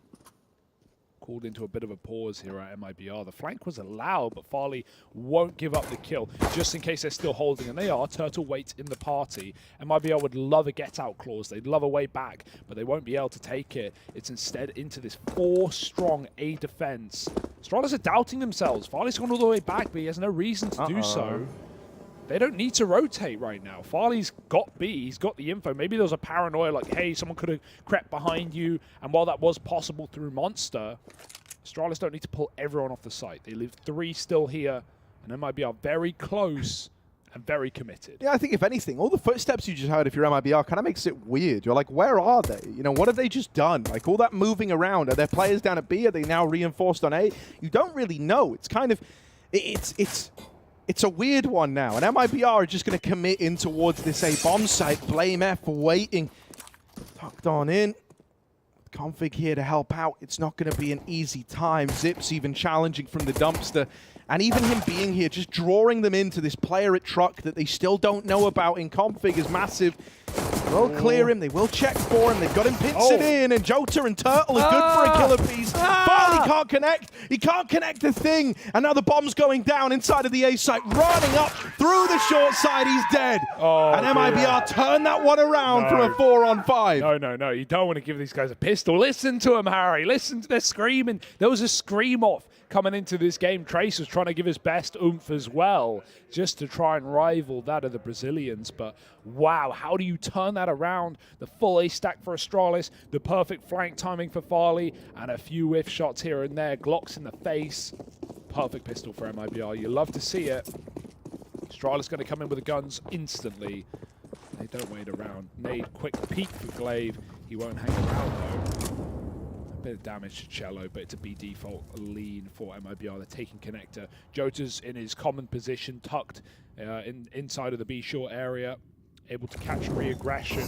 Called into a bit of a pause here at MIBR. The flank was allowed, but Farley won't give up the kill, just in case they're still holding, and they are. Turtle waits in the party. MIBR would love a get-out clause. They'd love a way back, but they won't be able to take it. It's instead into this 4-strong A defense. Astralis are doubting themselves. Farley's gone all the way back, but he has no reason to do so. They don't need to rotate right now. Farley's got B, he's got the info. Maybe there was a paranoia like, hey, someone could have crept behind you. And while that was possible through Monster, Astralis don't need to pull everyone off the site. They leave 3 still here, and MIBR very close and very committed. Yeah, I think if anything, all the footsteps you just heard if you're MIBR kind of makes it weird. You're like, where are they? What have they just done? Like, all that moving around. Are there players down at B? Are they now reinforced on A? You don't really know. It's kind of, it's a weird one now, and MIBR are just going to commit in towards this A bomb site. Blame F waiting. Tucked on in. Config here to help out. It's not going to be an easy time. Zip's even challenging from the dumpster. And even him being here, just drawing them into this player at truck that they still don't know about in Config is massive. They'll clear him. They will check for him. They've got him pincered in, and Jota and Turtle are good for a killer piece. Farley can't connect. He can't connect the thing. And now the bomb's going down inside of the A site, running up through the short side. He's dead. And MIBR turn that one around from a 4-on-5. No. You don't want to give these guys a pistol. Listen to them, Harry. Listen to their screaming. There was a scream off coming into this game. Trace was trying to give his best oomph as well, just to try and rival that of the Brazilians. But wow, how do you turn that around? The full A stack for Astralis, the perfect flank timing for Farley, and a few whiff shots here and there. Glocks in the face. Perfect pistol for MIBR. You love to see it. Astralis going to come in with the guns instantly. They don't wait around. Nade, quick peek for Glaive. He won't hang around though. Bit of damage to Cello, but it's a B default lean for MIBR. They're taking connector. Jota's in his common position, tucked inside of the B short area, able to catch re-aggression.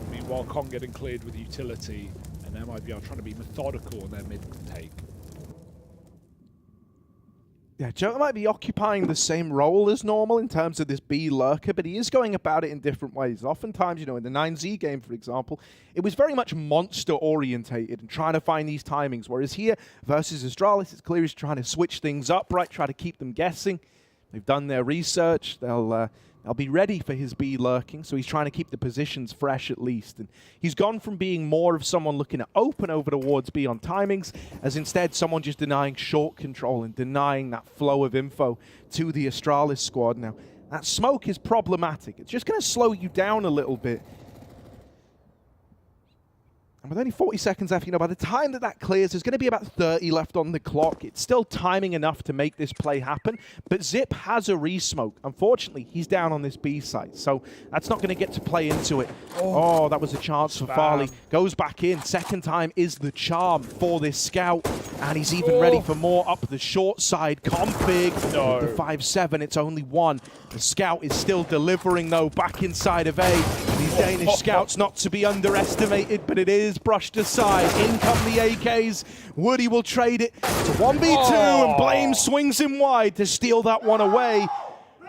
Meanwhile, Kong getting cleared with utility, and MIBR trying to be methodical on their mid take. Yeah, Jota might be occupying the same role as normal in terms of this B lurker, but he is going about it in different ways. Oftentimes, in the 9Z game, for example, it was very much monster-orientated and trying to find these timings, whereas here, versus Astralis, it's clear he's trying to switch things up, right, try to keep them guessing. They've done their research. They'll They'll be ready for his B lurking, so he's trying to keep the positions fresh at least. And he's gone from being more of someone looking at open over towards B on timings, as instead someone just denying short control and denying that flow of info to the Astralis squad. Now, that smoke is problematic. It's just going to slow you down a little bit. And with only 40 seconds left, by the time that clears, there's going to be about 30 left on the clock. It's still timing enough to make this play happen, but Zip has a re-smoke. Unfortunately, he's down on this B site, so that's not going to get to play into it. Oh, that was a chance for Farley. Goes back in. Second time is the charm for this scout, and he's even ready for more up the short side. Config, the 5-7, it's only one. The scout is still delivering, though, back inside of A. These Danish scouts not to be underestimated, but it is brushed aside. In come the AKs. Woody will trade it to 1v2, and Blame swings him wide to steal that one away.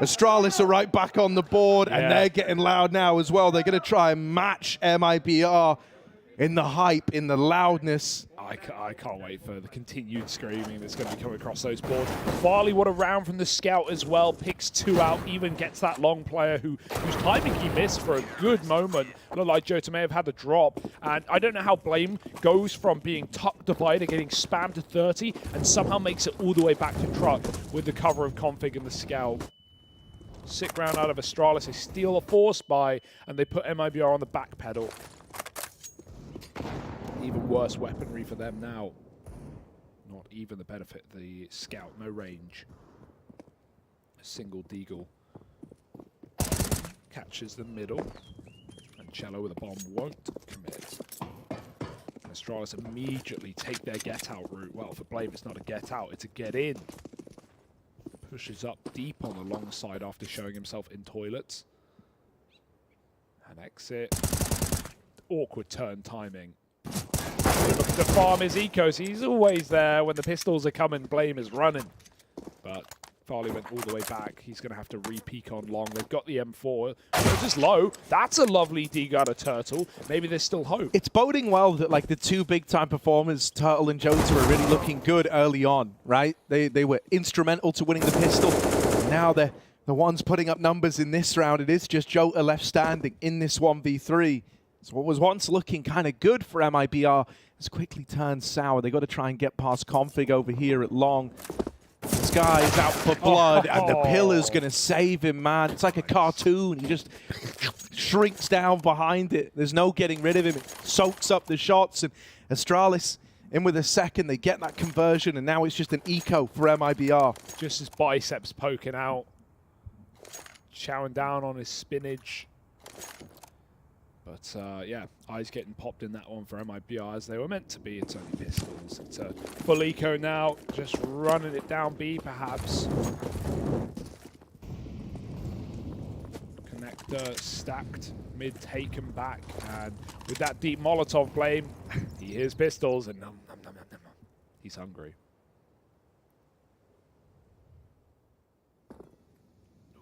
Astralis are right back on the board, and they're getting loud now as well. They're going to try and match MIBR in the hype, in the loudness. I can't wait for the continued screaming that's going to be coming across those boards. Farley, what a round from the scout as well. Picks 2 out, even gets that long player whose timing he missed for a good moment. Looked like Jota may have had the drop. And I don't know how Blame goes from being tuck divided, getting spammed to 30, and somehow makes it all the way back to truck with the cover of Config and the scout. Sick round out of Astralis. They steal a force buy, and they put MIBR on the back pedal. Even worse weaponry for them now. Not even the benefit of the scout, no range. A single deagle catches the middle, and Cello with a bomb won't commit. And Astralis immediately take their get out route. Well, for Blame, it's not a get out, it's a get in. Pushes up deep on the long side after showing himself in toilets. And exit. Awkward turn timing. Looking to farm his ecos. He's always there when the pistols are coming. Blame is running. But Farley went all the way back. He's going to have to re-peek on long. They've got the M4. It's just low. That's a lovely D-Gunner Turtle. Maybe there's still hope. It's boding well that the two big-time performers, Turtle and Jota, are really looking good early on, right? They were instrumental to winning the pistol. Now they're the ones putting up numbers in this round. It is just Jota left standing in this 1v3. So what was once looking kind of good for MIBR has quickly turned sour. They got to try and get past Config over here at long. This guy is out for blood, and the pillar's going to save him, man. It's like a cartoon. He just shrinks down behind it. There's no getting rid of him. It soaks up the shots, and Astralis in with a second. They get that conversion, and now it's just an eco for MIBR. Just his biceps poking out. Chowing down on his spinach. But yeah, eyes getting popped in that one for MIBR as they were meant to be. It's only pistols. It's a full eco now, just running it down B perhaps. Connector stacked, mid taken back, and with that deep Molotov Blame, he hears pistols and nom, nom, nom, nom, nom. He's hungry.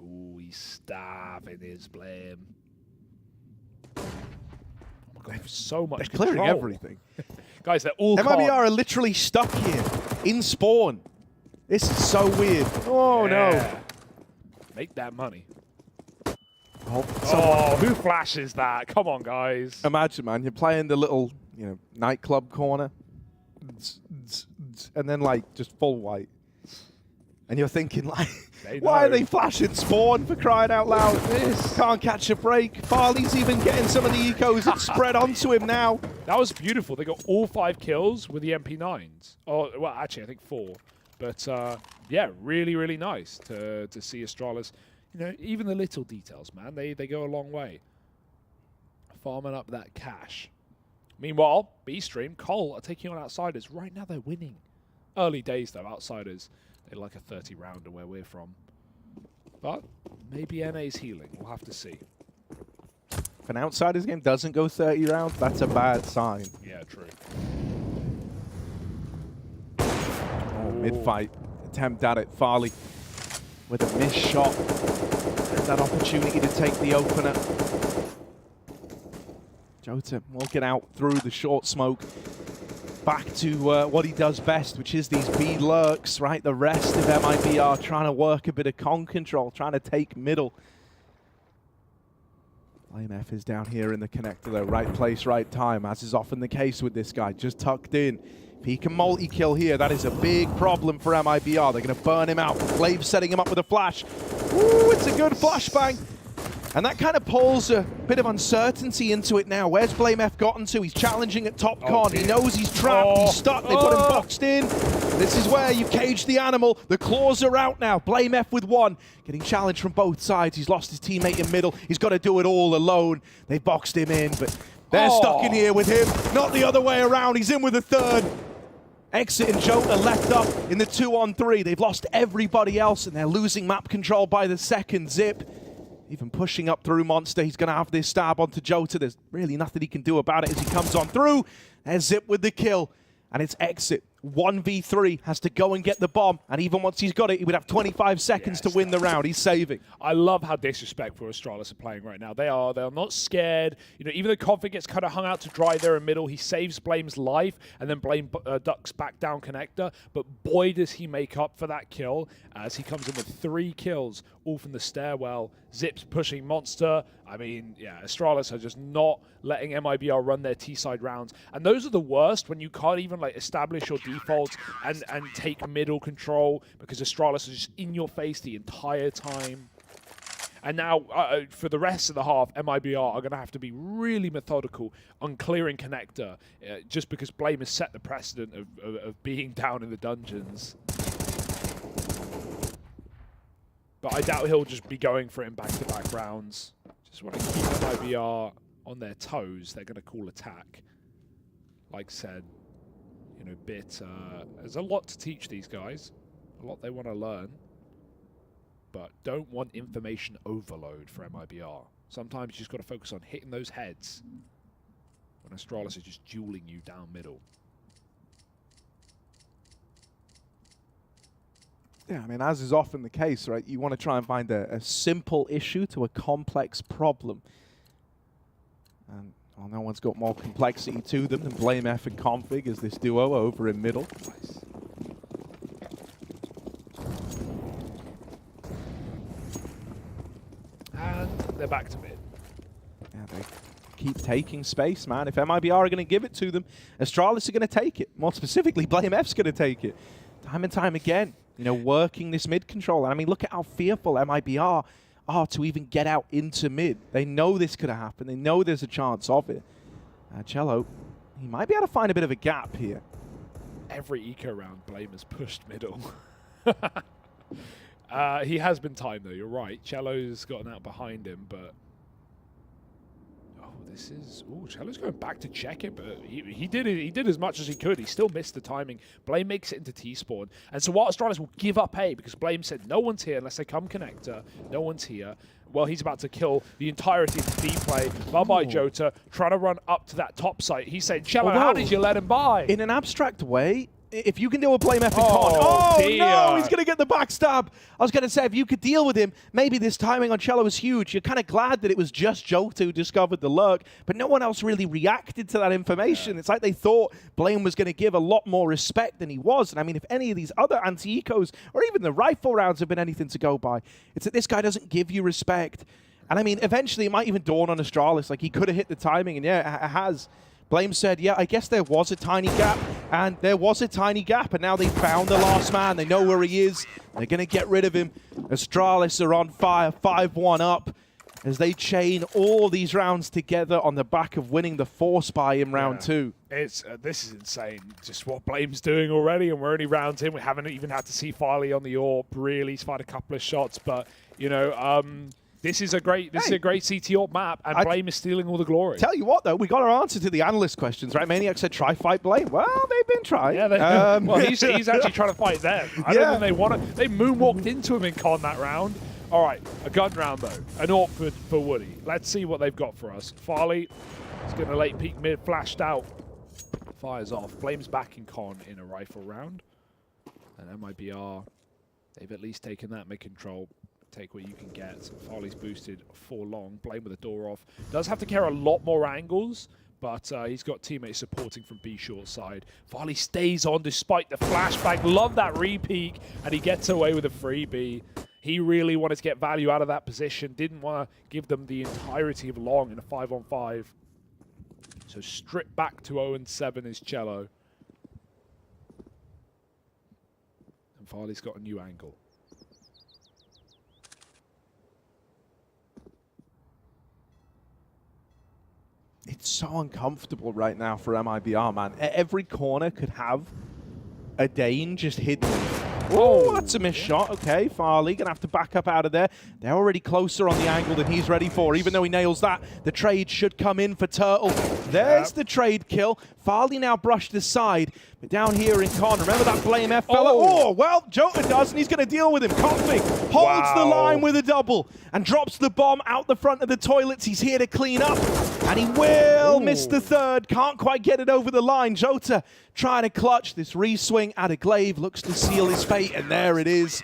Ooh, he's starving his Blame. They have so much They're clearing control. Everything. Guys, they're all MIBR are literally stuck here in spawn. This is so weird. Oh, no. Make that money. Oh, who flashes that? Come on, guys. Imagine, man, you're playing the little, nightclub corner, and then, just full white. And you're thinking, why are they flashing spawn for crying out loud? Can't catch a break. Farley's even getting some of the ecos that spread onto him now. That was beautiful. They got all 5 kills with the MP9s. Oh, well, actually, I think 4. But, yeah, really, really nice to see Astralis. Even the little details, man, they go a long way. Farming up that cash. Meanwhile, B-Stream, Cole are taking on Outsiders. Right now, they're winning. Early days, though, Outsiders. They like a 30-rounder where we're from. But maybe NA's healing. We'll have to see. If an Outsiders game doesn't go 30 rounds, that's a bad sign. Yeah, true. Oh, mid-fight attempt at it. Farley with a missed shot. And that opportunity to take the opener. Jota walking out through the short smoke. Back to what he does best, which is these B lurks, right? The rest of MIBR trying to work a bit of con control, trying to take middle. Blame F is down here in the connector though. Right place, right time, as is often the case with this guy. Just tucked in. If he can multi-kill here, that is a big problem for MIBR. They're going to burn him out. Flame setting him up with a flash. Ooh, it's a good flashbang. And that kind of pulls a bit of uncertainty into it now. Where's Blame F gotten to? He's challenging at top con. He knows he's trapped. He's stuck. They put him boxed in. This is where you cage the animal. The claws are out now. Blame F with one. Getting challenged from both sides. He's lost his teammate in middle. He's got to do it all alone. They boxed him in, but they're stuck in here with him. Not the other way around. He's in with a third. Exit and Jota left up in the 2-on-3. They've lost everybody else, and they're losing map control by the second. Zip even pushing up through Monster. He's going to have this stab onto Jota. There's really nothing he can do about it as he comes on through. There's Zip with the kill, and it's Exit. 1v3 has to go and get the bomb, and even once he's got it, he would have 25 seconds to win the round. He's saving. I love how disrespectful Astralis are playing right now. They are not scared. You know, even though Config gets kind of hung out to dry there in middle, he saves Blame's life, and then Blame ducks back down connector. But boy, does he make up for that kill as he comes in with 3 kills, all from the stairwell. Zip's pushing Monster. I mean, yeah, Astralis are just not letting MIBR run their T-side rounds. And those are the worst when you can't even like establish your defaults and take middle control, because Astralis is just in your face the entire time. And now, for the rest of the half, MIBR are going to have to be really methodical on clearing connector, just because Blame has set the precedent of being down in the dungeons. But I doubt he'll just be going for it in back-to-back rounds. Just want to keep MIBR on their toes. They're going to call attack. Like said, you know, there's a lot to teach these guys. A lot they want to learn. But don't want information overload for MIBR. Sometimes you just got to focus on hitting those heads when Astralis is just dueling you down middle. Yeah, I mean, as is often the case, right? You want to try and find a simple issue to a complex problem. And well, no one's got more complexity to them than Blame F and Config as this duo over in middle. Nice. And they're back to mid. Yeah, they keep taking space, man. If MIBR are going to give it to them, Astralis are going to take it. More specifically, Blame F's going to take it. Time and time again. You know, working this mid control. And I mean, look at how fearful MIBR are to even get out into mid. They know this could happen. They know there's a chance of it. Cello, he might be able to find a bit of a gap here. Every eco round, Blame has pushed middle. He has been timed, though. You're right. Cello's gotten out behind him, but... This is... Oh, Cello's going back to check it, but he did as much as he could. He still missed the timing. Blame makes it into T-spawn. And so what Astralis will give up A, because Blame said no one's here unless they come connector. No one's here. Well, he's about to kill the entirety of the D play. Bye-bye, Jota. Trying to run up to that top site. He's saying, Cello, how did you let him by? In an abstract way, if you can deal with Blame F and Con. Oh, no, he's going to get the backstab. I was going to say, if you could deal with him, maybe this timing on Cello was huge. You're kind of glad that it was just Jota who discovered the lurk, but no one else really reacted to that information. Yeah. It's like they thought Blame was going to give a lot more respect than he was. And I mean, if any of these other anti-ecos or even the rifle rounds have been anything to go by, it's that this guy doesn't give you respect. And I mean, eventually it might even dawn on Astralis, like he could have hit the timing, and yeah, it has. Blame said, yeah, I guess there was a tiny gap, and there was a tiny gap, and now they found the last man. They know where he is. They're going to get rid of him. Astralis are on fire, 5-1 up, as they chain all these rounds together on the back of winning the Force buy in round 2. It's this is insane, just what Blame's doing already, and we're only rounds in. We haven't even had to see Farley on the AWP, really. He's fired a couple of shots, but, you know... This is a great CT AWP map, and Blame is stealing all the glory. Tell you what, though, we got our answer to the analyst questions, right? Maniac said, try fight Blame. Well, they've been trying. Yeah, well, he's actually trying to fight them. I don't think they want it. They moonwalked into him in Con that round. All right, a gun round, though. An AWP for Woody. Let's see what they've got for us. Farley is going to late peek mid, flashed out. Fires off. Blame's back in Con in a rifle round. And MIBR, they've at least taken that mid-control. Take what you can get. Farley's boosted for long. Blame with the door off. Does have to carry a lot more angles, but he's got teammates supporting from B short side. Farley stays on despite the flashback. Love that re-peek, and he gets away with a freebie. He really wanted to get value out of that position, didn't want to give them the entirety of long in a 5-on-5. So stripped back to 0-7 is Cello. And Farley's got a new angle. It's so uncomfortable right now for MIBR, man. Every corner could have a Dane just hidden. Oh, that's a missed shot. Okay, Farley gonna have to back up out of there. They're already closer on the angle than he's ready for. Even though he nails that, the trade should come in for Turtle. There's the trade kill. Farley now brushed aside. But down here in Con, remember that Blame F fella? Oh, well, Jota does, and he's going to deal with him. Config holds the line with a double and drops the bomb out the front of the toilets. He's here to clean up, and he will miss the third. Can't quite get it over the line. Jota trying to clutch. This re-swing out of Glaive looks to seal his fate, and there it is.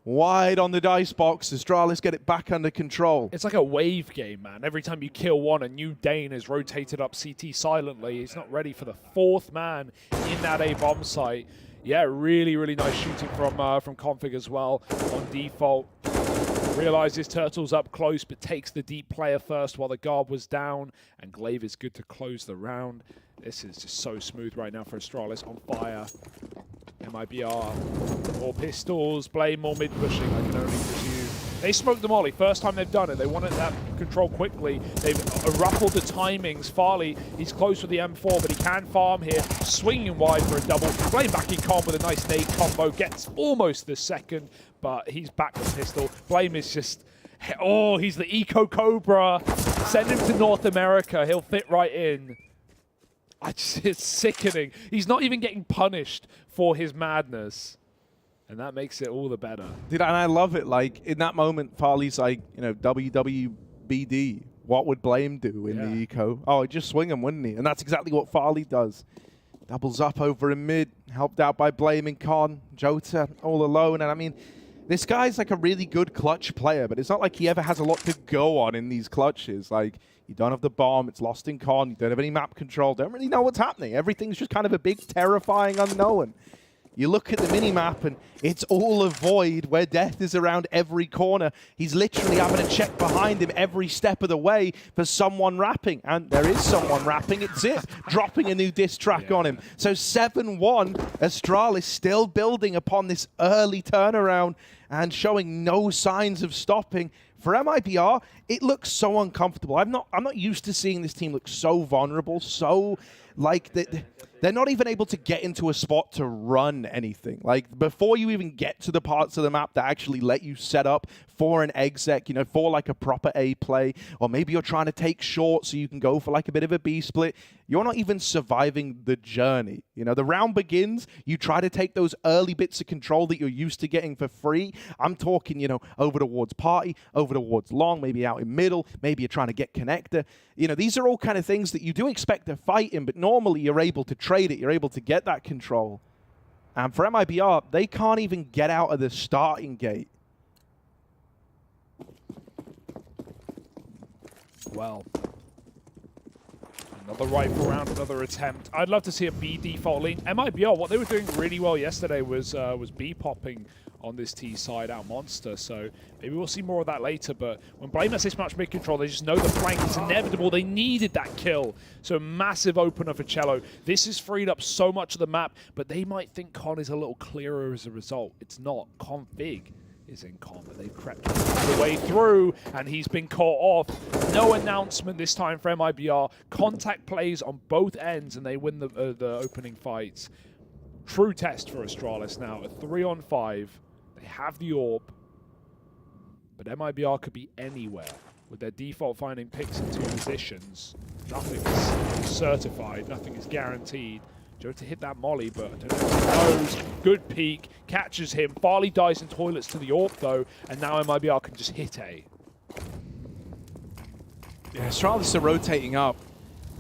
Wide on the dice box. Astralis get it back under control. It's like a wave game, man. Every time you kill one, a new Dane is rotated up CT silently. He's not ready for the fourth man in that A bomb site. Yeah, really, really nice shooting from Config as well on default. Realizes Turtle's up close, but takes the deep player first while the guard was down. And Glaive is good to close the round. This is just so smooth right now for Astralis. On fire. MIBR, more pistols, Blame, more mid-pushing, I can only presume. They smoked the molly, first time they've done it. They wanted that control quickly. They've ruffled the timings. Farley, he's close with the M4, but he can farm here. Swinging wide for a double. Blame back in con with a nice nade combo. Gets almost the second, but he's back with pistol. Blame is just... Oh, he's the Eco Cobra. Send him to North America. He'll fit right in. It's sickening. He's not even getting punished for his madness. And that makes it all the better. Dude, and I love it. Like, in that moment, Farley's like, you know, WWBD. What would Blame do in the eco? Oh, he'd just swing him, wouldn't he? And that's exactly what Farley does. Doubles up over in mid, helped out by Blame and Con. Jota all alone. And I mean, this guy's like a really good clutch player, but it's not like he ever has a lot to go on in these clutches. Like, you don't have the bomb, it's lost in con, you don't have any map control, don't really know what's happening. Everything's just kind of a big, terrifying unknown. You look at the mini-map and it's all a void where death is around every corner. He's literally having to check behind him every step of the way for someone rapping. And there is someone rapping. It's it, dropping a new diss track on him. So 7-1, Astralis still building upon this early turnaround and showing no signs of stopping. For MIBR, it looks so uncomfortable. I'm not used to seeing this team look so vulnerable, so like they're not even able to get into a spot to run anything. Like, before you even get to the parts of the map that actually let you set up for an exec, you know, for like a proper A play, or maybe you're trying to take short so you can go for like a bit of a B split. You're not even surviving the journey. You know, the round begins, you try to take those early bits of control that you're used to getting for free. I'm talking, you know, over towards party, over towards long, maybe out in middle, maybe you're trying to get connector. You know, these are all kind of things that you do expect to fight in, but normally you're able to trade it, you're able to get that control. And for MIBR, they can't even get out of the starting gate. Well, another rifle round, another attempt. I'd love to see a B default lane. MIBR, what they were doing really well yesterday was B popping on this T side out monster, so maybe we'll see more of that later. But when Blame has this much mid control, they just know the flank is inevitable. They needed that kill, so massive opener for Cello. This has freed up so much of the map, but they might think Con is a little clearer as a result. It's not. Config is in con, but they've crept the way through, and he's been caught off. No announcement this time for MIBR. Contact plays on both ends, and they win the opening fights. True test for Astralis now. A 3-on-5. They have the orb, but MIBR could be anywhere. With their default finding picks in 2 positions, nothing is certified, nothing is guaranteed. Jota hit that molly, but I don't know if he knows. Good peek, catches him. Farley dies in toilets to the orb, though, and now MIBR can just hit A. Yeah, Astralis are rotating up.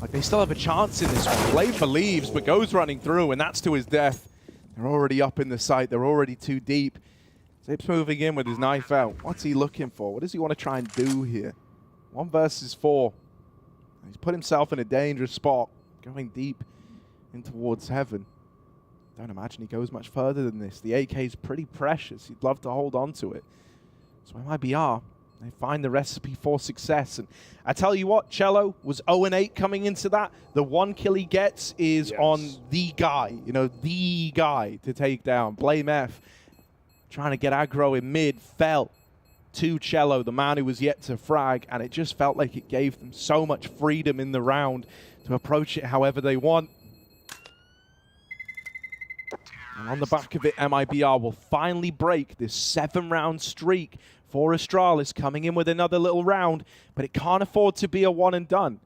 Like, they still have a chance in this one. Blade believes, but goes running through, and that's to his death. They're already up in the site. They're already too deep. Zip's moving in with his knife out. What's he looking for? What does he want to try and do here? 1 versus 4. He's put himself in a dangerous spot, going deep in towards heaven. Don't imagine he goes much further than this. The AK is pretty precious. He'd love to hold on to it. So MIBR, they find the recipe for success. And I tell you what, Cello was 0-8 coming into that. The one kill he gets is on the guy, you know, the guy to take down. Blame F, trying to get aggro in mid, fell to Cello, the man who was yet to frag, and it just felt like it gave them so much freedom in the round to approach it however they want. And on the back of it, MIBR will finally break this 7-round streak for Astralis, coming in with another little round, but it can't afford to be a one and done.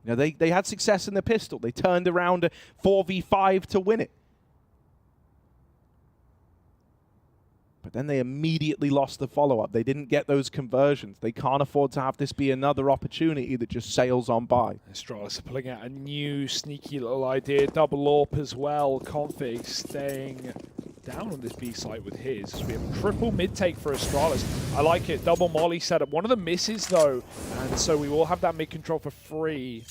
You know, they had success in the pistol. They turned around a 4v5 to win it. But then they immediately lost the follow-up. They didn't get those conversions. They can't afford to have this be another opportunity that just sails on by. Astralis are pulling out a new sneaky little idea. Double AWP as well. Config staying down on this B site with his. So we have a triple mid take for Astralis. I like it. Double molly setup. One of the misses though. And so we will have that mid control for free.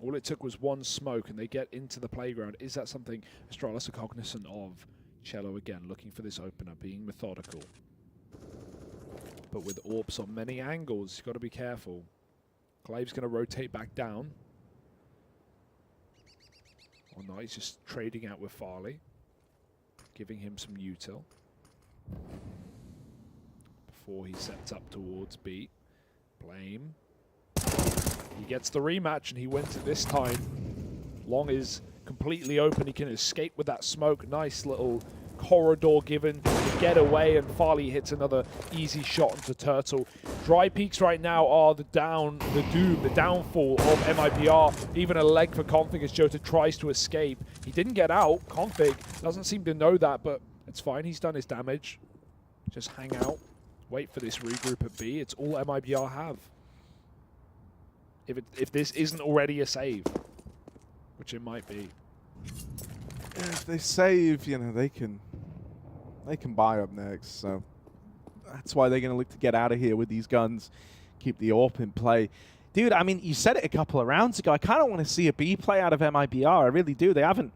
All it took was one smoke and they get into the playground. Is that something Astralis are cognizant of? Cello again looking for this opener, being methodical. But with AWPs on many angles, you've got to be careful. Glaive's going to rotate back down. Oh no, he's just trading out with Farley. Giving him some util. Before he sets up towards B. Blame. He gets the rematch and he wins it this time. Long is completely open. He can escape with that smoke. Nice little corridor given to get away, and Farley hits another easy shot onto Turtle. Dry peaks right now are the downfall of MIBR. Even a leg for Config as Jota tries to escape. He didn't get out. Config doesn't seem to know that, but it's fine. He's done his damage. Just hang out. Wait for this regroup at B. It's all MIBR have. If this isn't already a save, which it might be. If they save, you know, they can buy up next. So that's why they're going to look to get out of here with these guns, keep the AWP in play. Dude, I mean, you said it a couple of rounds ago. I kind of want to see a B play out of MIBR. I really do. They haven't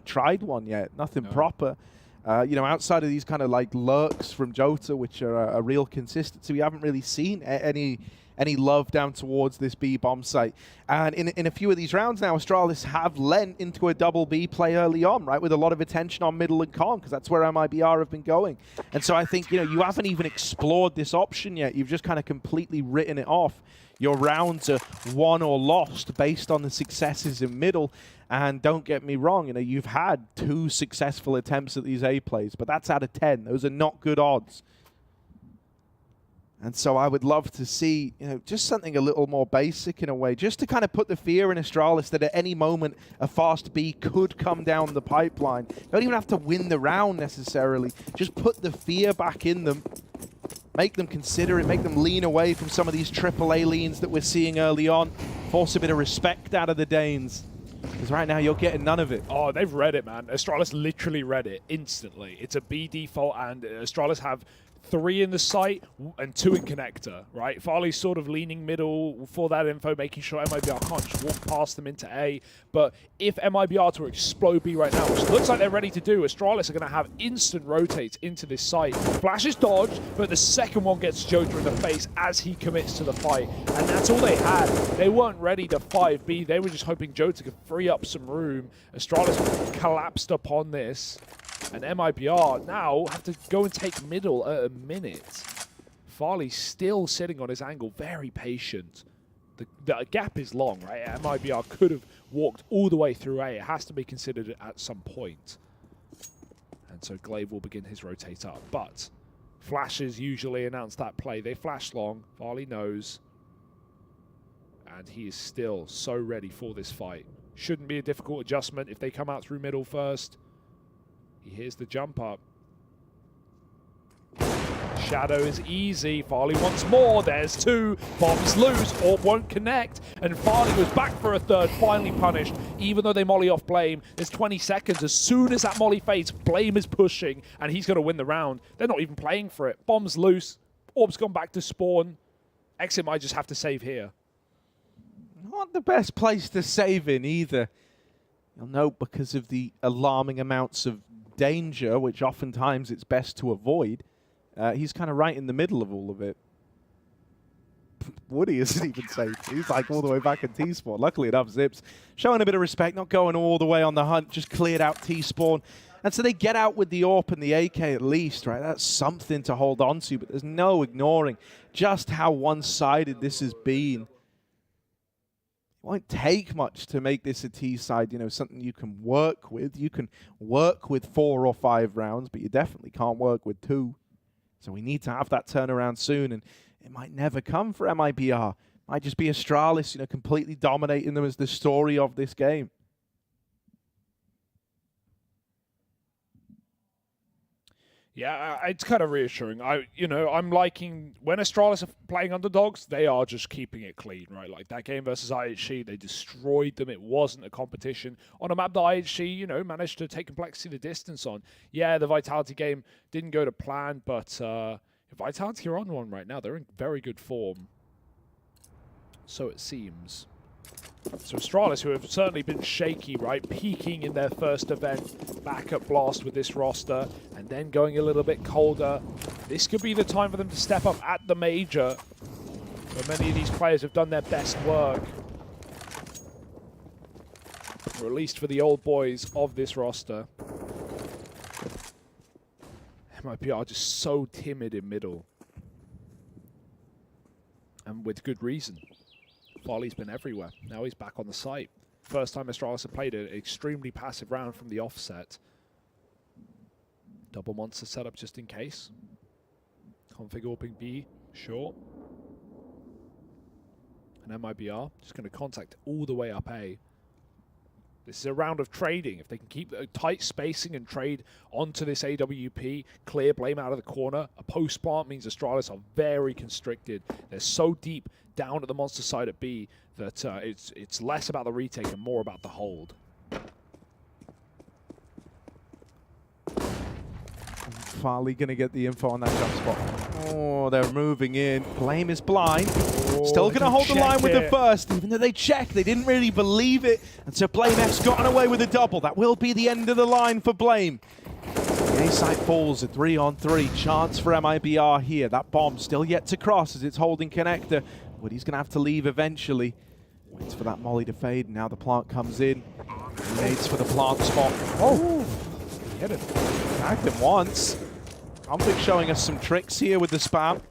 tried one yet. Nothing proper. You know, outside of these kind of like lurks from Jota, which are a real consistency, we haven't really seen any love down towards this B bomb site. And in a few of these rounds now, Astralis have lent into a double B play early on, right, with a lot of attention on middle and con, because that's where MIBR have been going. And so I think, you know, you haven't even explored this option yet. You've just kind of completely written it off. Your rounds are won or lost based on the successes in middle. And don't get me wrong, you know, you've had 2 successful attempts at these A plays, but that's out of 10. Those are not good odds. And so I would love to see, you know, just something a little more basic in a way, just to kind of put the fear in Astralis that at any moment a fast B could come down the pipeline. You don't even have to win the round necessarily. Just put the fear back in them. Make them consider it, make them lean away from some of these AAA leans that we're seeing early on. Force a bit of respect out of the Danes. Because right now you're getting none of it. Oh, they've read it, man. Astralis literally read it instantly. It's a B default, and Astralis have 3 in the site and 2 in connector, right? Farley's sort of leaning middle for that info, making sure MIBR can't just walk past them into A. But if MIBR to explode B right now, which looks like they're ready to do, Astralis are going to have instant rotates into this site. Flash is dodged, but the second one gets Jota in the face as he commits to the fight. And that's all they had. They weren't ready to 5B. They were just hoping Jota could free up some room. Astralis collapsed upon this. And MIBR now have to go and take middle at a minute. Farley's still sitting on his angle, very patient. The gap is long, right? MIBR could have walked all the way through A. It has to be considered at some point. And so Glaive will begin his rotate up. But flashes usually announce that play. They flash long. Farley knows. And he is still so ready for this fight. Shouldn't be a difficult adjustment if they come out through middle first. He hears the jump up. Shadow is easy. Farley wants more. There's 2. Bombs loose. Orb won't connect. And Farley was back for a third, finally punished. Even though they molly off Blame, there's 20 seconds. As soon as that molly fades, Blame is pushing, and he's going to win the round. They're not even playing for it. Bombs loose. Orb's gone back to spawn. ENCE might just have to save here. Not the best place to save in either. You'll note because of the alarming amounts of danger, which oftentimes it's best to avoid, he's kind of right in the middle of all of it. Woody isn't even safe. He's like all the way back in T-Spawn. Luckily enough, Zips showing a bit of respect, not going all the way on the hunt, just cleared out T-Spawn. And so they get out with the AWP and the AK at least, right? That's something to hold on to, but there's no ignoring just how one-sided this has been. It won't take much to make this a T-side, you know, something you can work with. You can work with 4 or 5 rounds, but you definitely can't work with 2. So we need to have that turnaround soon, and it might never come for MIBR. Might just be Astralis, you know, completely dominating them as the story of this game. Yeah, it's kind of reassuring. I'm liking when Astralis are playing underdogs, they are just keeping it clean, right? Like that game versus IHC, they destroyed them. It wasn't a competition on a map that IHC, you know, managed to take complexity the distance on. Yeah, the Vitality game didn't go to plan, but Vitality are on one right now. They're in very good form. So it seems. So Astralis, who have certainly been shaky, right? Peaking in their first event, back at Blast with this roster, and then going a little bit colder. This could be the time for them to step up at the Major, where many of these players have done their best work. Or at least for the old boys of this roster. MIBR just so timid in middle. And with good reason. Farley's been everywhere. Now he's back on the site. First time Astralis have played an extremely passive round from the offset. Double monster setup just in case. Config AWPing B, short. And MIBR just going to contact all the way up A. This is a round of trading. If they can keep a tight spacing and trade onto this AWP, clear Blame out of the corner, a post plant means Astralis are very constricted. They're so deep down at the monster side at B that it's less about the retake and more about the hold. Farley going to get the info on that jump spot. Oh, they're moving in. Blame is blind. Still going to hold the line with the first, even though they checked. They didn't really believe it. And so Blame F's gotten away with a double. That will be the end of the line for Blame. The A side falls, a 3-on-3 chance for MIBR here. That bomb still yet to cross as it's holding connector. Woody's going to have to leave eventually. Waits for that molly to fade. Now the plant comes in. He waits for the plant spot. Oh, he hit it. Tagged him once. Config showing us some tricks here with the spam.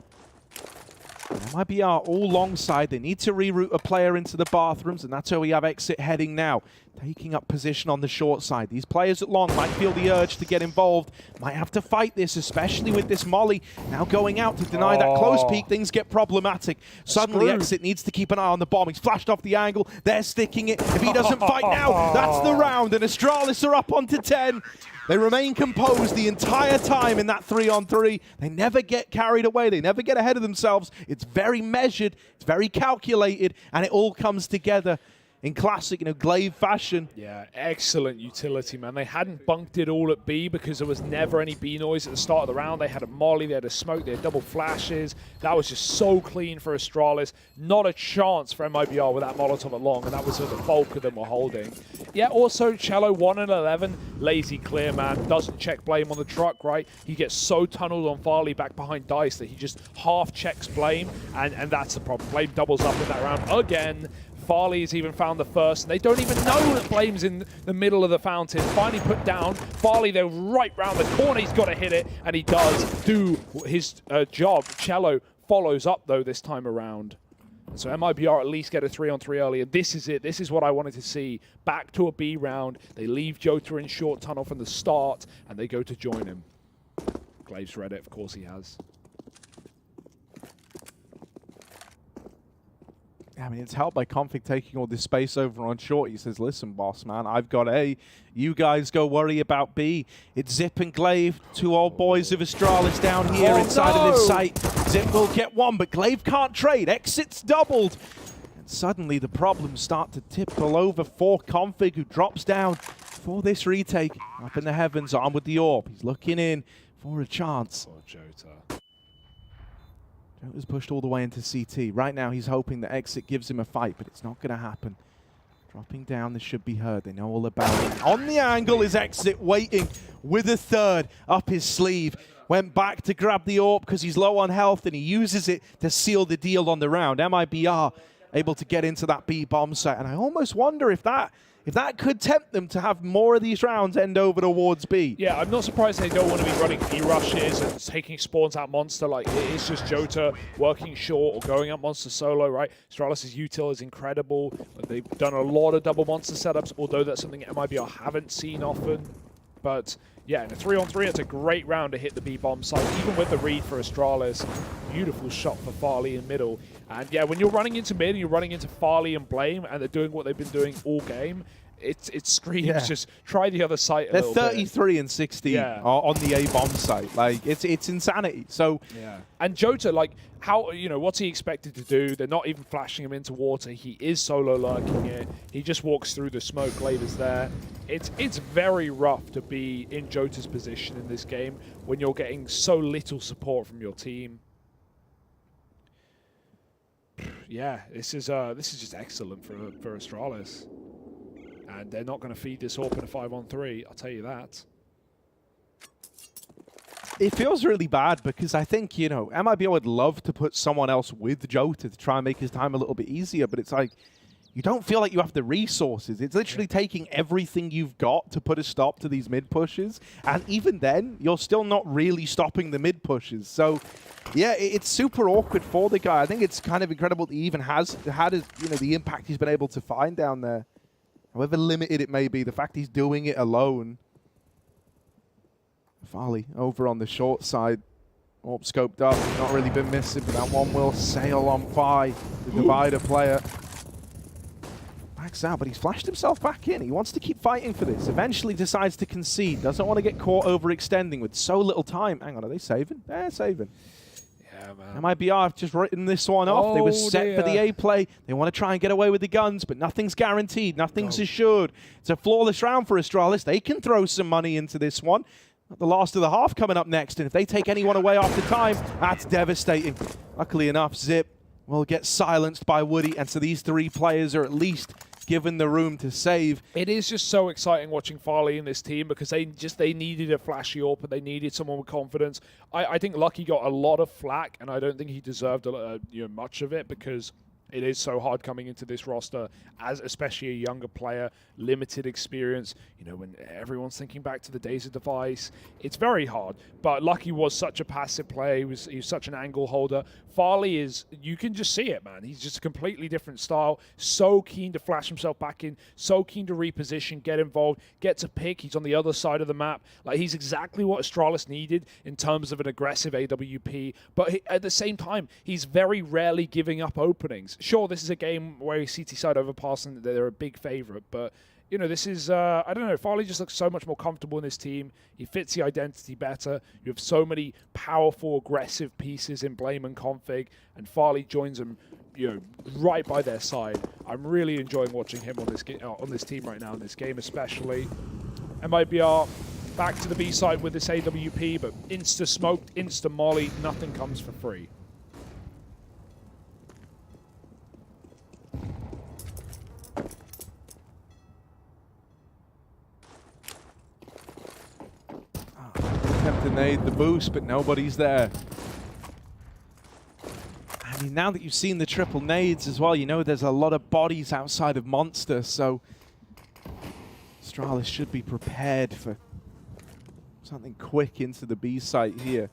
MIBR all long side. They need to reroute a player into the bathrooms, and that's where we have Exit heading now. Taking up position on the short side. These players at long might feel the urge to get involved. Might have to fight this, especially with this molly. Now going out to deny that close peek, things get problematic. Suddenly Exit needs to keep an eye on the bomb. He's flashed off the angle. They're sticking it. If he doesn't fight now, that's the round, and Astralis are up onto 10. They remain composed the entire time in that 3-on-3. They never get carried away. They never get ahead of themselves. It's very measured. It's very calculated. And it all comes together in classic, Glaive fashion. Yeah, excellent utility, man. They hadn't bunked it all at B because there was never any B noise at the start of the round. They had a molly, they had a smoke, they had double flashes. That was just so clean for Astralis. Not a chance for MIBR with that Molotov at long, and that was where the bulk of them were holding. Yeah, also, Cello 1 and 11, lazy clear, man. Doesn't check Blame on the truck, right? He gets so tunneled on Farley back behind Dice that he just half checks Blame, and that's the problem. Blame doubles up in that round again. Farley's even found the first, and they don't even know that Blame's in the middle of the fountain. Finally put down. Farley, though, right round the corner. He's got to hit it, and he does do his job. Cello follows up, though, this time around. So MIBR at least get a 3-on-3 early, and this is it. This is what I wanted to see. Back to a B round. They leave Jota in short tunnel from the start, and they go to join him. Glaive's read it, of course he has. I mean, it's helped by Config taking all this space over on short. He says, listen, boss, man, I've got A. You guys go worry about B. It's Zip and Glaive, two old boys of Astralis down here inside of this site. Zip will get one, but Glaive can't trade. Exit's doubled. And suddenly the problems start to tip all over for Config, who drops down for this retake. Up in the heavens, armed with the AWP. He's looking in for a chance. Oh, Jota. Jota's pushed all the way into CT. Right now, he's hoping that Exit gives him a fight, but it's not going to happen. Dropping down, this should be heard. They know all about it. On the angle is Exit, waiting with a third up his sleeve. Went back to grab the AWP because he's low on health, and he uses it to seal the deal on the round. MIBR able to get into that B bomb site, and I almost wonder if that could tempt them to have more of these rounds end over towards B. Yeah, I'm not surprised they don't want to be running E-rushes and taking spawns out Monster. Like, it's just Jota working short or going up Monster solo, right? Astralis' util is incredible. They've done a lot of double Monster setups, although that's something MIBR haven't seen often. But yeah, in a 3-on-3, it's a great round to hit the B bomb site, even with the read for Astralis. Beautiful shot for Farley in middle. And yeah, when you're running into mid and you're running into Farley and Blame, and they're doing what they've been doing all game, it screams just try the other site a little bit. They're 33 and 60 on the A bomb site. Like, it's insanity. So yeah. And Jota, like, how, you know, what's he expected to do? They're not even flashing him into water. He is solo lurking it. He just walks through the smoke. Glaive is there. It's very rough to be in Jota's position in this game when you're getting so little support from your team. Yeah, this is just excellent for Astralis. And they're not going to feed this AWP in a 5-on-3, I'll tell you that. It feels really bad because I think, you know, MIBR would love to put someone else with Jota to try and make his time a little bit easier, but it's like, you don't feel like you have the resources. It's literally taking everything you've got to put a stop to these mid pushes, and even then, you're still not really stopping the mid pushes. So, yeah, it's super awkward for the guy. I think it's kind of incredible that he even had the impact he's been able to find down there. However limited it may be, the fact he's doing it alone. Farley over on the short side. AWP scoped up, not really been missing, but that one will sail on by the divider player. Backs out, but he's flashed himself back in. He wants to keep fighting for this. Eventually decides to concede. Doesn't want to get caught overextending with so little time. Hang on, are they saving? They're saving. Yeah, man. MIBR have just written this one off. They were set for the A play. They want to try and get away with the guns, but nothing's guaranteed. Nothing's assured. It's a flawless round for Astralis. They can throw some money into this one. The last of the half coming up next, and if they take anyone away after time, that's devastating. Luckily enough, Zip will get silenced by Woody, and so these three players are at least given the room to save. It is just so exciting watching Farley in this team because they needed a flashy AWP, but they needed someone with confidence. I think Lucky got a lot of flack, and I don't think he deserved much of it because it is so hard coming into this roster as especially a younger player, limited experience. You know, when everyone's thinking back to the days of Device, it's very hard. But Lucky was such a passive player. He was such an angle holder. Farley is, you can just see it, man. He's just a completely different style. So keen to flash himself back in. So keen to reposition, get involved, get to pick. He's on the other side of the map. Like, he's exactly what Astralis needed in terms of an aggressive AWP. But at the same time, he's very rarely giving up openings. Sure, this is a game where he's CT side overpassing. They're a big favorite, but you know, this is, I don't know, Farley just looks so much more comfortable in this team. He fits the identity better. You have so many powerful, aggressive pieces in Blame and Config, and Farley joins them, you know, right by their side. I'm really enjoying watching him on this team right now, in this game especially. MIBR back to the B side with this AWP, but insta-smoked, insta-molly, nothing comes for free. Attempt to nade the boost, but nobody's there. I mean, now that you've seen the triple nades as well, you know there's a lot of bodies outside of Monster, so Astralis should be prepared for something quick into the B site here.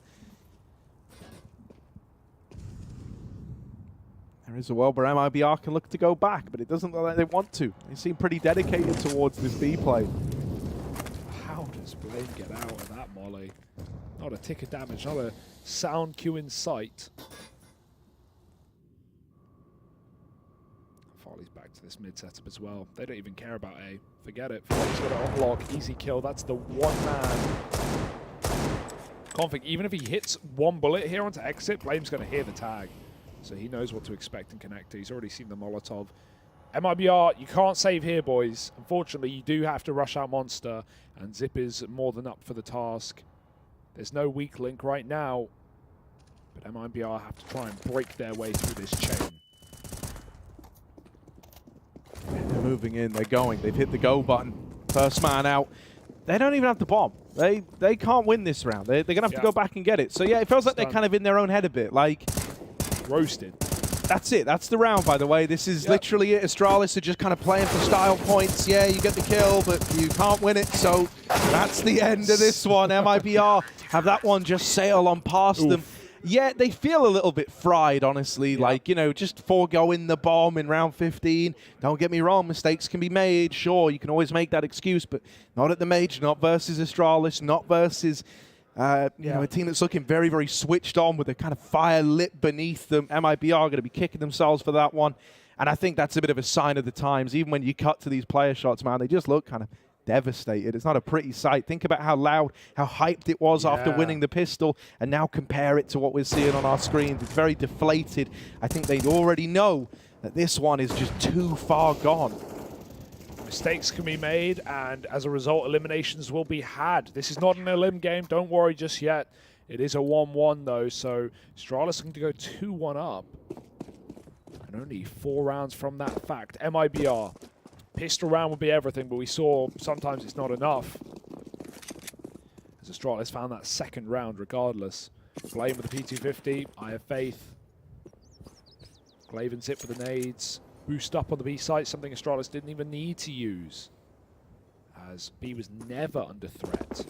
There is a world where MIBR can look to go back, but it doesn't look like they want to. They seem pretty dedicated towards this B play. How does Blame get out of that molly? Not a tick of damage, not a sound cue in sight. Farley's back to this mid setup as well. They don't even care about A. Forget it. Farley's got to unlock. Easy kill. That's the one man. Config, even if he hits one bullet here onto exit, Blame's going to hear the tag. So he knows what to expect and connect to. He's already seen the Molotov. MIBR, you can't save here, boys. Unfortunately, you do have to rush out Monster, and Zip is more than up for the task. There's no weak link right now, but MIBR have to try and break their way through this chain. They're moving in. They're going. They've hit the go button. First man out. They don't even have the bomb. They can't win this round. They're going to have to go back and get it. So, yeah, it feels like they're kind of in their own head a bit. Like, roasted. That's it. That's the round, by the way. This is literally it. Astralis are just kind of playing for style points. Yeah, you get the kill, but you can't win it. So that's the end of this one. MIBR have that one just sail on past them. Yeah, they feel a little bit fried, honestly. Like, you know, just foregoing the bomb in round 15. Don't get me wrong, mistakes can be made. Sure, you can always make that excuse, but not at the Major, not versus Astralis, not versus... you know, a team that's looking very, very switched on with a kind of fire lit beneath them. MIBR are going to be kicking themselves for that one. And I think that's a bit of a sign of the times. Even when you cut to these player shots, man, they just look kind of devastated. It's not a pretty sight. Think about how loud, how hyped it was after winning the pistol, and now compare it to what we're seeing on our screens. It's very deflated. I think they already know that this one is just too far gone. Mistakes can be made, and as a result, eliminations will be had. This is not an elim game. Don't worry just yet. It is a 1-1, though, so Astralis looking to go 2-1 up. And only 4 rounds from that fact. MIBR. Pistol round would be everything, but we saw sometimes it's not enough. As Astralis found that second round regardless. Flame with the P250. I have faith. Glaven's hit for the nades. Boost up on the B site, something Astralis didn't even need to use, as B was never under threat.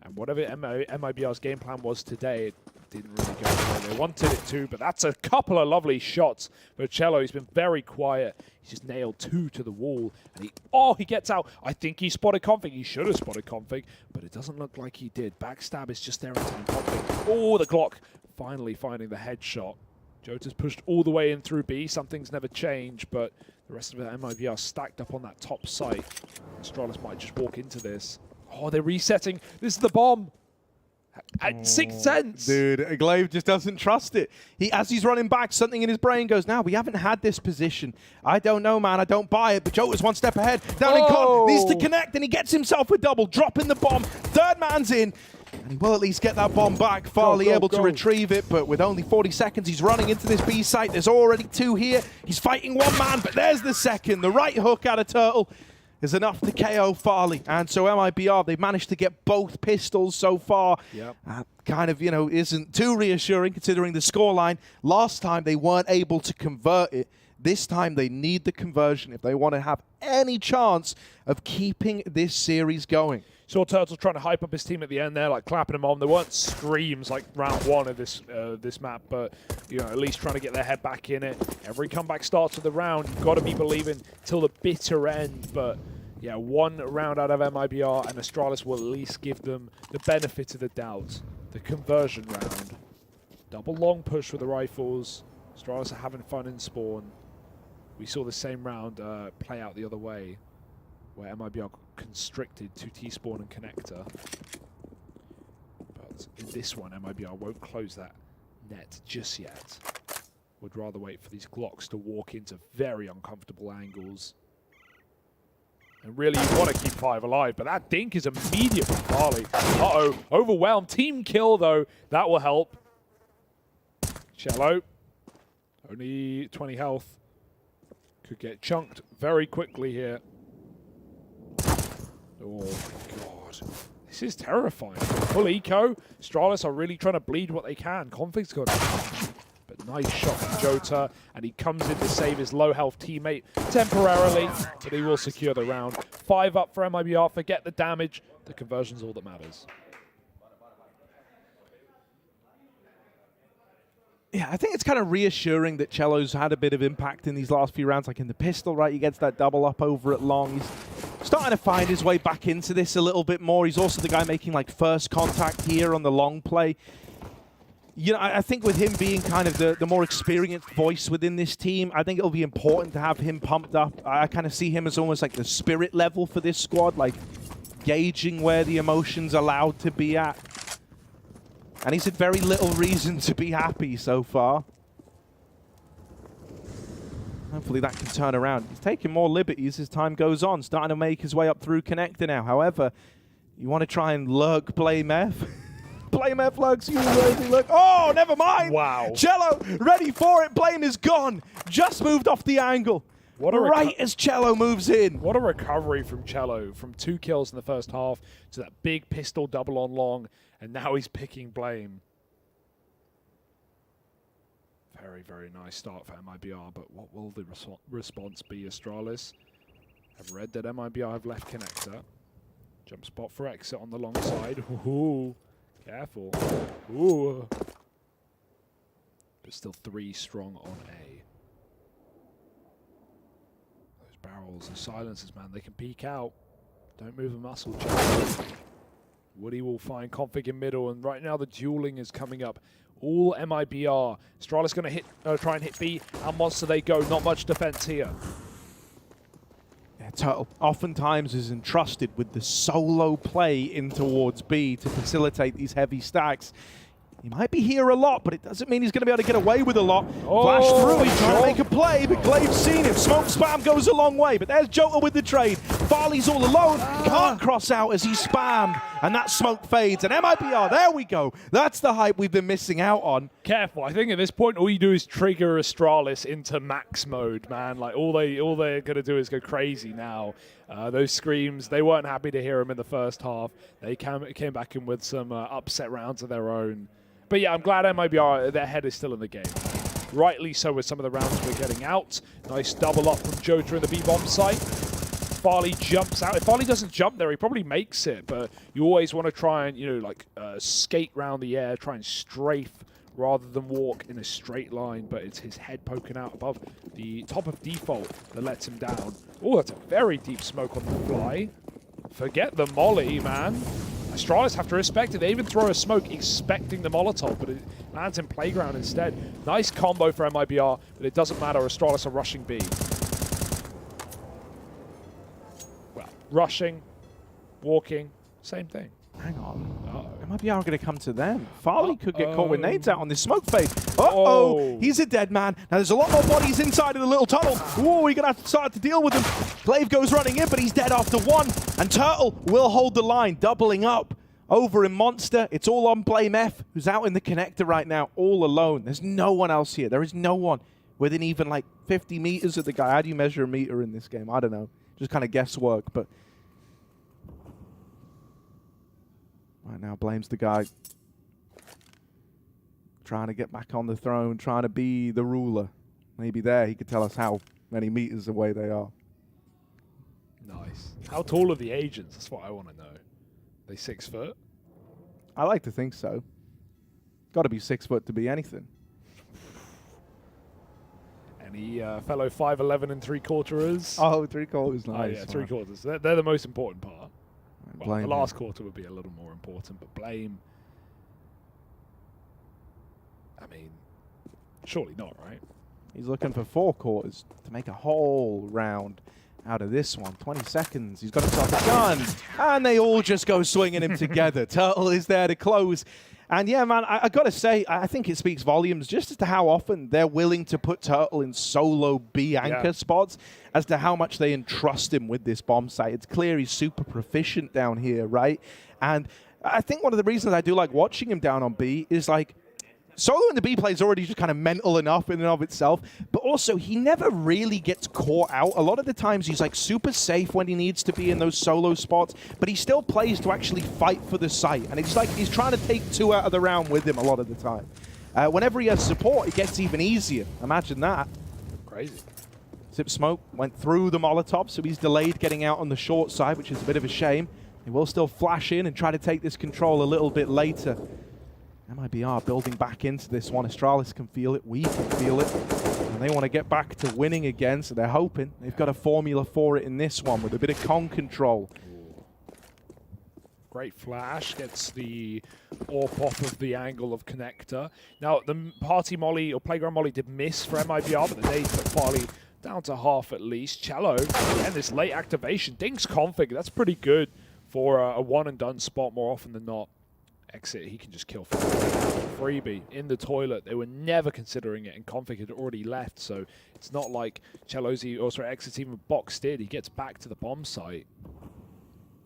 And whatever MIBR's game plan was today, it didn't really go well. They wanted it to, but that's a couple of lovely shots for Cello. He's been very quiet. He's just nailed 2 to the wall, and he gets out. I think he spotted Config. He should have spotted Config, but it doesn't look like he did. Backstab is just there in time. Config. Oh, the Glock finally finding the headshot. Jota's pushed all the way in through B. Something's never changed, but the rest of the MIBR stacked up on that top site. Astralis might just walk into this. Oh, they're resetting. This is the bomb. At 6 cents. Dude, Glaive just doesn't trust it. As he's running back, something in his brain goes, now, we haven't had this position. I don't know, man. I don't buy it. But Jota's 1 step ahead. Down in con. Needs to connect, and he gets himself a double. Dropping the bomb. Third man's in. And he will at least get that bomb back. Farley able to retrieve it, but with only 40 seconds, he's running into this B site. There's already 2 here. He's fighting 1 man, but there's the second. The right hook out of Turtle is enough to KO Farley. And so MIBR, they've managed to get both pistols so far. Kind of, you know, isn't too reassuring considering the scoreline. Last time, they weren't able to convert it. This time, they need the conversion if they want to have any chance of keeping this series going. Saw Turtle trying to hype up his team at the end there, like clapping them on. There weren't screams like round 1 of this map, but you know, at least trying to get their head back in it. Every comeback starts with the round. You've got to be believing till the bitter end. But yeah, 1 round out of MIBR, and Astralis will at least give them the benefit of the doubt. The conversion round. Double long push with the rifles. Astralis are having fun in spawn. We saw the same round play out the other way, where MIBR constricted to T-spawn and connector. But in this one, MIBR won't close that net just yet. Would rather wait for these Glocks to walk into very uncomfortable angles. And really, you want to keep 5 alive, but that dink is immediate from Farley. Uh-oh, overwhelmed. Team kill, though. That will help. Cello, only 20 health. Could get chunked very quickly here. Oh, God. This is terrifying. Full eco. Astralis are really trying to bleed what they can. Config's got it. But nice shot from Jota. And he comes in to save his low-health teammate temporarily. But he will secure the round. 5 up for MIBR. Forget the damage. The conversion's all that matters. Yeah, I think it's kind of reassuring that Cello's had a bit of impact in these last few rounds, like in the pistol, right? He gets that double up over at long. He's starting to find his way back into this a little bit more. He's also the guy making like first contact here on the long play. You know, I think with him being kind of the more experienced voice within this team, I think it'll be important to have him pumped up. I kind of see him as almost like the spirit level for this squad, like gauging where the emotion's allowed to be at. And he's had very little reason to be happy so far. Hopefully that can turn around. He's taking more liberties as time goes on, starting to make his way up through connector now. However, you want to try and lurk Blame F. Blame F lurks, you lazy lurk. Oh, never mind. Wow. Cello, ready for it. Blame is gone. Just moved off the angle. right as Cello moves in. What a recovery from Cello, from 2 kills in the first half to that big pistol double on long, and now he's picking Blame. Very, very nice start for MIBR, but what will the response be, Astralis? I've read that MIBR have left connector. Jump spot for exit on the long side. Ooh, careful. Ooh. But still 3 strong on A. Those barrels, the silencers, man, they can peek out. Don't move a muscle, Jack. Woody will find config in middle, and right now the dueling is coming up. All MIBR. Astralis going to try and hit B. How monster they go. Not much defense here. Yeah, Turtle oftentimes is entrusted with the solo play in towards B to facilitate these heavy stacks. He might be here a lot, but it doesn't mean he's going to be able to get away with a lot. Flash through, he's trying to make a play, but Glave's seen him. Smoke spam goes a long way, but there's Jota with the trade. Farley's all alone, can't cross out as he's spammed, and that smoke fades. And MIBR, there we go. That's the hype we've been missing out on. Careful, I think at this point all you do is trigger Astralis into max mode, man. Like all they're going to do is go crazy now. Those screams, they weren't happy to hear him in the first half. They came back in with some upset rounds of their own. But yeah, I'm glad MIBR, their head is still in the game. Rightly so with some of the rounds we're getting out. Nice double up from Jota in the B-bomb site. Farley jumps out. If Farley doesn't jump there, he probably makes it. But you always want to try and, skate round the air, try and strafe rather than walk in a straight line. But it's his head poking out above the top of default that lets him down. Oh, that's a very deep smoke on the fly. Forget the molly, man. Astralis have to respect it. They even throw a smoke expecting the Molotov, but it lands in Playground instead. Nice combo for MIBR, but it doesn't matter. Astralis are rushing B. Well, rushing, walking, same thing. Hang on. MIBR are going to come to them. Farley could get caught with nades out on this smoke fade. Uh-oh. He's a dead man. Now, there's a lot more bodies inside of the little tunnel. Whoa, we're going to have to start to deal with him. Glaive goes running in, but he's dead after 1. And Turtle will hold the line, doubling up over in Monster. It's all on Blame F, who's out in the connector right now, all alone. There's no one else here. There is no one within even like 50 meters of the guy. How do you measure a meter in this game? I don't know. Just kind of guesswork, but right now, Blame's the guy trying to get back on the throne, trying to be the ruler. Maybe there he could tell us how many meters away they are. Nice. How tall are the agents? That's what I want to know. They 6 foot? I like to think so. Got to be 6 foot to be anything. Any fellow 5'11" and 3/4ers? Oh, 3/4, nice. Oh, yeah, 3/4. They're the most important part. Well, the last quarter would be a little more important, but Blame, I mean, surely not, right? He's looking for 4 quarters to make a whole round out of this one. 20 seconds. He's got himself a gun. And they all just go swinging him together. Turtle is there to close. And yeah, man, I got to say, I think it speaks volumes just as to how often they're willing to put Turtle in solo B anchor spots, as to how much they entrust him with this bomb site. It's clear he's super proficient down here, right? And I think one of the reasons I do like watching him down on B is like, solo in the B play is already just kind of mental enough in and of itself, but also he never really gets caught out. A lot of the times he's like super safe when he needs to be in those solo spots, but he still plays to actually fight for the site. And it's like he's trying to take 2 out of the round with him a lot of the time. Whenever he has support, it gets even easier. Imagine that. Crazy. Zip Smoke went through the Molotov, so he's delayed getting out on the short side, which is a bit of a shame. He will still flash in and try to take this control a little bit later. MIBR building back into this one. Astralis can feel it. We can feel it. And they want to get back to winning again, so they're hoping. They've got a formula for it in this one with a bit of con control. Great flash. Gets the AWP off of the angle of connector. Now, the party molly, or playground molly, did miss for MIBR, but the nade put Farley down to half at least. Cello, and this late activation. Dink's config, that's pretty good for a one-and-done spot more often than not. Exit, he can just kill Freebie in the toilet. They were never considering it, and Config had already left, so it's not like Cello's, Exit's even boxed in. He gets back to the bomb site.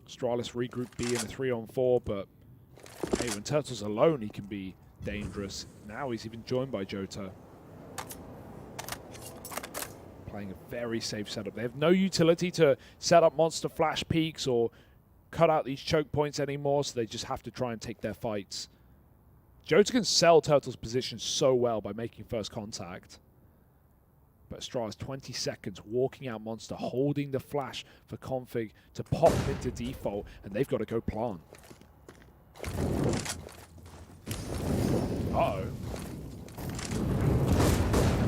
Astralis regroup B in a 3-on-4, but hey, when Turtle's alone, he can be dangerous. Now he's even joined by Jota. playing a very safe setup. They have no utility to set up monster flash peaks or cut out these choke points anymore, so they just have to try and take their fights. Jota can sell Turtle's position so well by making first contact. But Astralis 20 seconds, walking out monster, holding the flash for Config to pop into default, and they've got to go plant. Uh-oh.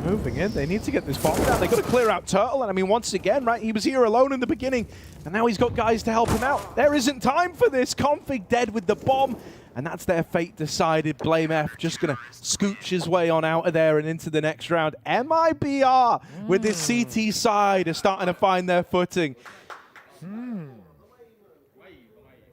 Moving in, they need to get this bomb down. They've got to clear out Turtle, and I mean, once again, right, he was here alone in the beginning, and now he's got guys to help him out. There isn't time for this. Config dead with the bomb, and that's their fate decided. Blame F just going to scooch his way on out of there and into the next round. MIBR with this CT side are starting to find their footing.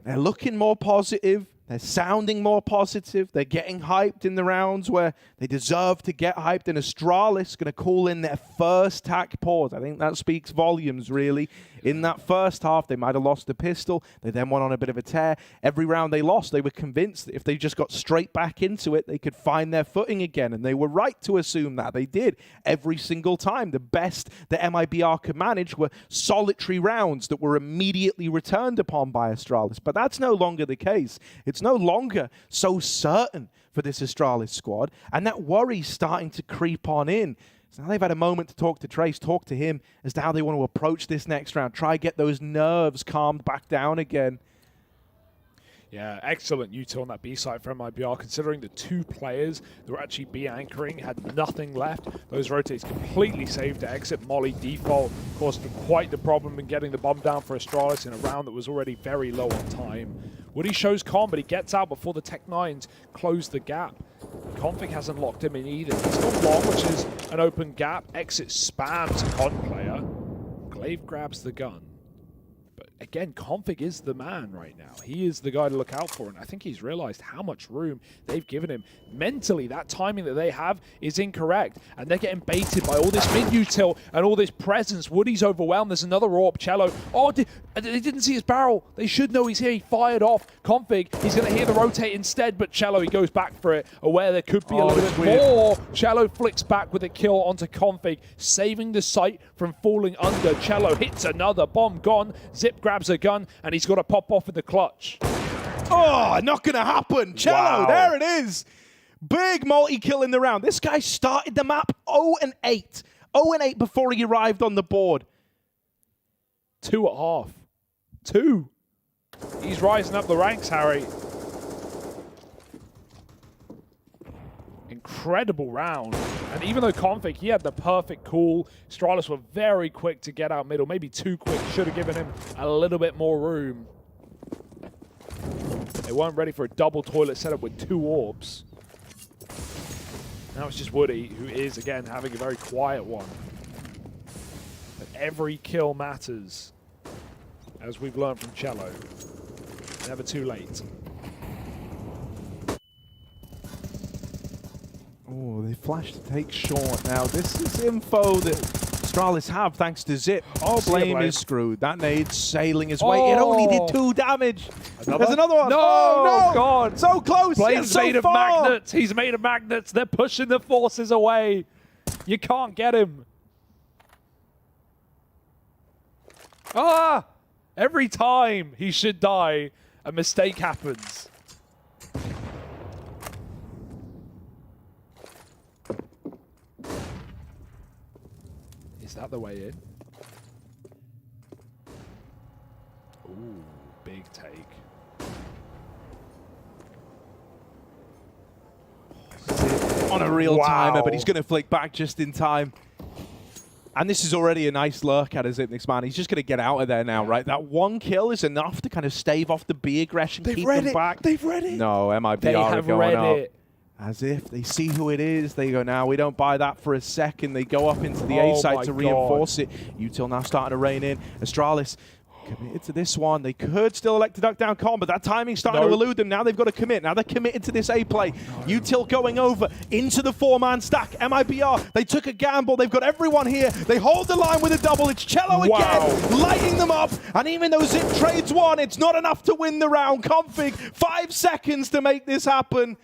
They're looking more positive. They're sounding more positive. They're getting hyped in the rounds where they deserve to get hyped. And Astralis going to call in their first tack pause. I think that speaks volumes, really. In that first half, they might have lost the pistol. They then went on a bit of a tear. Every round they lost, they were convinced that if they just got straight back into it, they could find their footing again. And they were right to assume that. They did every single time. The best that MIBR could manage were solitary rounds that were immediately returned upon by Astralis. But that's no longer the case. It's no longer so certain for this Astralis squad. And that worry's starting to creep on in. So now they've had a moment to talk to Trace, talk to him as to how they want to approach this next round. Try get those nerves calmed back down again. Yeah, excellent util on that B side for MIBR, considering the two players that were actually B anchoring had nothing left. Those rotates completely saved to exit. Molly default caused quite the problem in getting the bomb down for Astralis in a round that was already very low on time. Woody shows Con, but he gets out before the Tech-9s close the gap. Config hasn't locked him in either. He's got long, which is an open gap. Exit spams Con player. Glaive grabs the gun. But again, Config is the man right now. He is the guy to look out for, and I think he's realized how much room they've given him. Mentally, that timing that they have is incorrect, and they're getting baited by all this mid-util and all this presence. Woody's overwhelmed. There's another AWP. Cello. Oh, they didn't see his barrel. They should know he's here. He fired off. Config, he's going to hear the rotate instead, but Cello, he goes back for it, aware there could be a little bit more. Cello flicks back with a kill onto Config, saving the site from falling under. Cello hits another bomb, gone. Zip grabs a gun, and he's got to pop off with the clutch. Oh, not going to happen. Cello, there it is. Big multi-kill in the round. This guy started the map 0-8. 0-8 before he arrived on the board. 2.5. 2. He's rising up the ranks, Harry. Incredible round. And even though Config, he had the perfect call, Astralis were very quick to get out middle. Maybe too quick. Should have given him a little bit more room. They weren't ready for a double toilet setup with 2 orbs. Now it's just Woody, who is, again, having a very quiet one. But every kill matters, as we've learned from Cello. Never too late. Oh, they flashed to take short. Now, this is info that Astralis have thanks to Zip. Oh, Blame is screwed. That nade's sailing his way. It only did 2 damage. There's another one. No, oh, no. God. So close. Blame's so made far. of magnets. He's made of magnets. They're pushing the forces away. You can't get him. Ah! Every time he should die, a mistake happens. Is that the way in? Ooh, big take. On a real timer, but he's going to flick back just in time. And this is already a nice lurk at Zipnik's man. He's just going to get out of there now, right? That 1 kill is enough to kind of stave off the B aggression, keep them back. They've read it. No, MIBR They are have going read up. it. As if they see who it is. They go, now we don't buy that for a second. They go up into the A side to reinforce it. Util now starting to rein in. Astralis committed to this one. They could still elect to duck down Con, but that timing's starting to elude them. Now they've got to commit. Now they're committed to this A play. Util going over into the 4-man stack. MIBR, they took a gamble. They've got everyone here. They hold the line with a double. It's Cello again, lighting them up. And even though Zip trades 1, it's not enough to win the round. Config, 5 seconds to make this happen.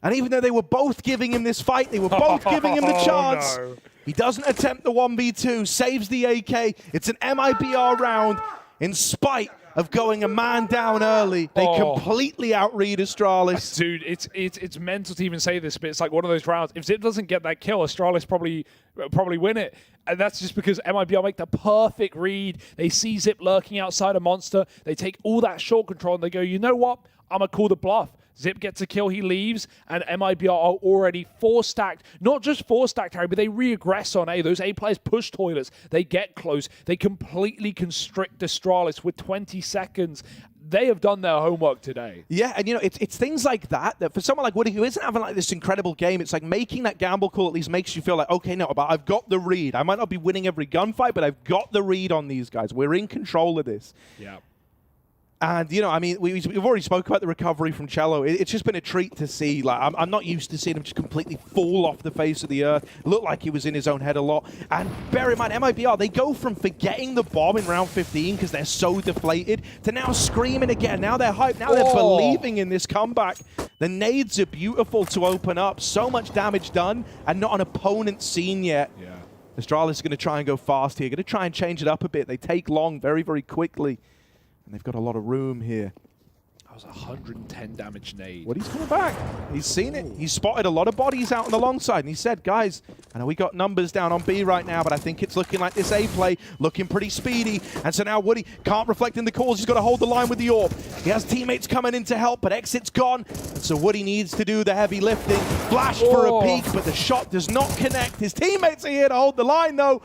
And even though they were both giving him this fight, they were both giving him the chance. He doesn't attempt the 1v2, saves the AK. It's an MIBR round in spite of going a man down early. They completely outread Astralis. Dude, it's mental to even say this, but it's like one of those rounds. If Zip doesn't get that kill, Astralis probably win it. And that's just because MIBR make the perfect read. They see Zip lurking outside a monster. They take all that short control and they go, you know what? I'm going to call the bluff. Zip gets a kill, he leaves, and MIBR are already 4-stacked. Not just 4-stacked, Harry, but they re-aggress on A. Those A players push toilets. They get close. They completely constrict Astralis with 20 seconds. They have done their homework today. Yeah, and you know, it's things like that for someone like Woody who isn't having like this incredible game, it's like making that gamble call at least makes you feel like, okay, no, but I've got the read. I might not be winning every gunfight, but I've got the read on these guys. We're in control of this. Yeah. And, you know, I mean, we've already spoke about the recovery from Cello. It's just been a treat to see. Like, I'm not used to seeing him just completely fall off the face of the earth. It looked like he was in his own head a lot. And bear in mind, MIBR, they go from forgetting the bomb in round 15 because they're so deflated to now screaming again. Now they're hyped. Now they're believing in this comeback. The nades are beautiful to open up. So much damage done and not an opponent seen yet. Yeah. Astralis is going to try and go fast here. Going to try and change it up a bit. They take long very, very quickly. And they've got a lot of room here. That was 110 damage nade. Woody's coming back. He's seen it. He's spotted a lot of bodies out on the long side. And he said, guys, I know we got numbers down on B right now, but I think it's looking like this A play, looking pretty speedy. And so now Woody can't reflect in the calls. He's got to hold the line with the AWP. He has teammates coming in to help, but Exit's gone. And so Woody needs to do the heavy lifting. Flash for a peek, but the shot does not connect. His teammates are here to hold the line, though.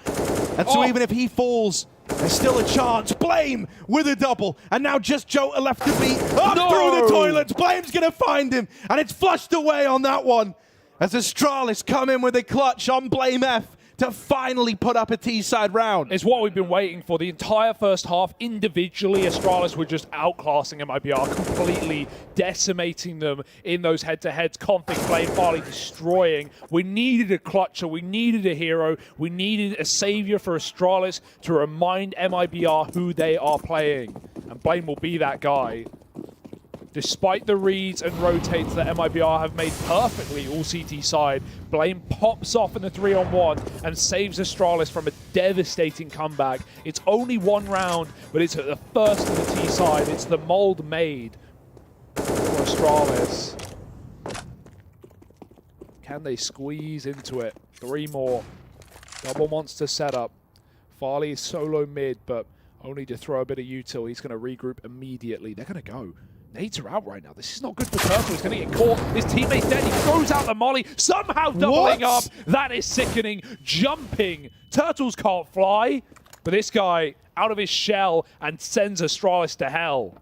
And so even if he falls, there's still a chance. Blame with a double. And now just Jota left to beat. Up through the toilets. Blame's going to find him. And it's flushed away on that one. As Astralis come in with a clutch on Blame F to finally put up a T-side round. It's what we've been waiting for. The entire first half, individually, Astralis were just outclassing MIBR, completely decimating them in those head-to-heads. Conflict Flame Farley destroying. We needed a clutcher. We needed a hero. We needed a savior for Astralis to remind MIBR who they are playing. And Blame will be that guy. Despite the reads and rotates that MIBR have made perfectly all CT side, Blame pops off in the 3-on-1 and saves Astralis from a devastating comeback. It's only one round, but it's at the first of the T side. It's the mold made for Astralis. Can they squeeze into it? 3 more. Double monster setup. Farley is solo mid, but only to throw a bit of util. He's going to regroup immediately. They're going to go. Nades are out right now. This is not good for Turtle. He's going to get caught. His teammate's dead. He throws out the molly, somehow doubling up. That is sickening. Jumping. Turtles can't fly. But this guy out of his shell and sends Astralis to hell.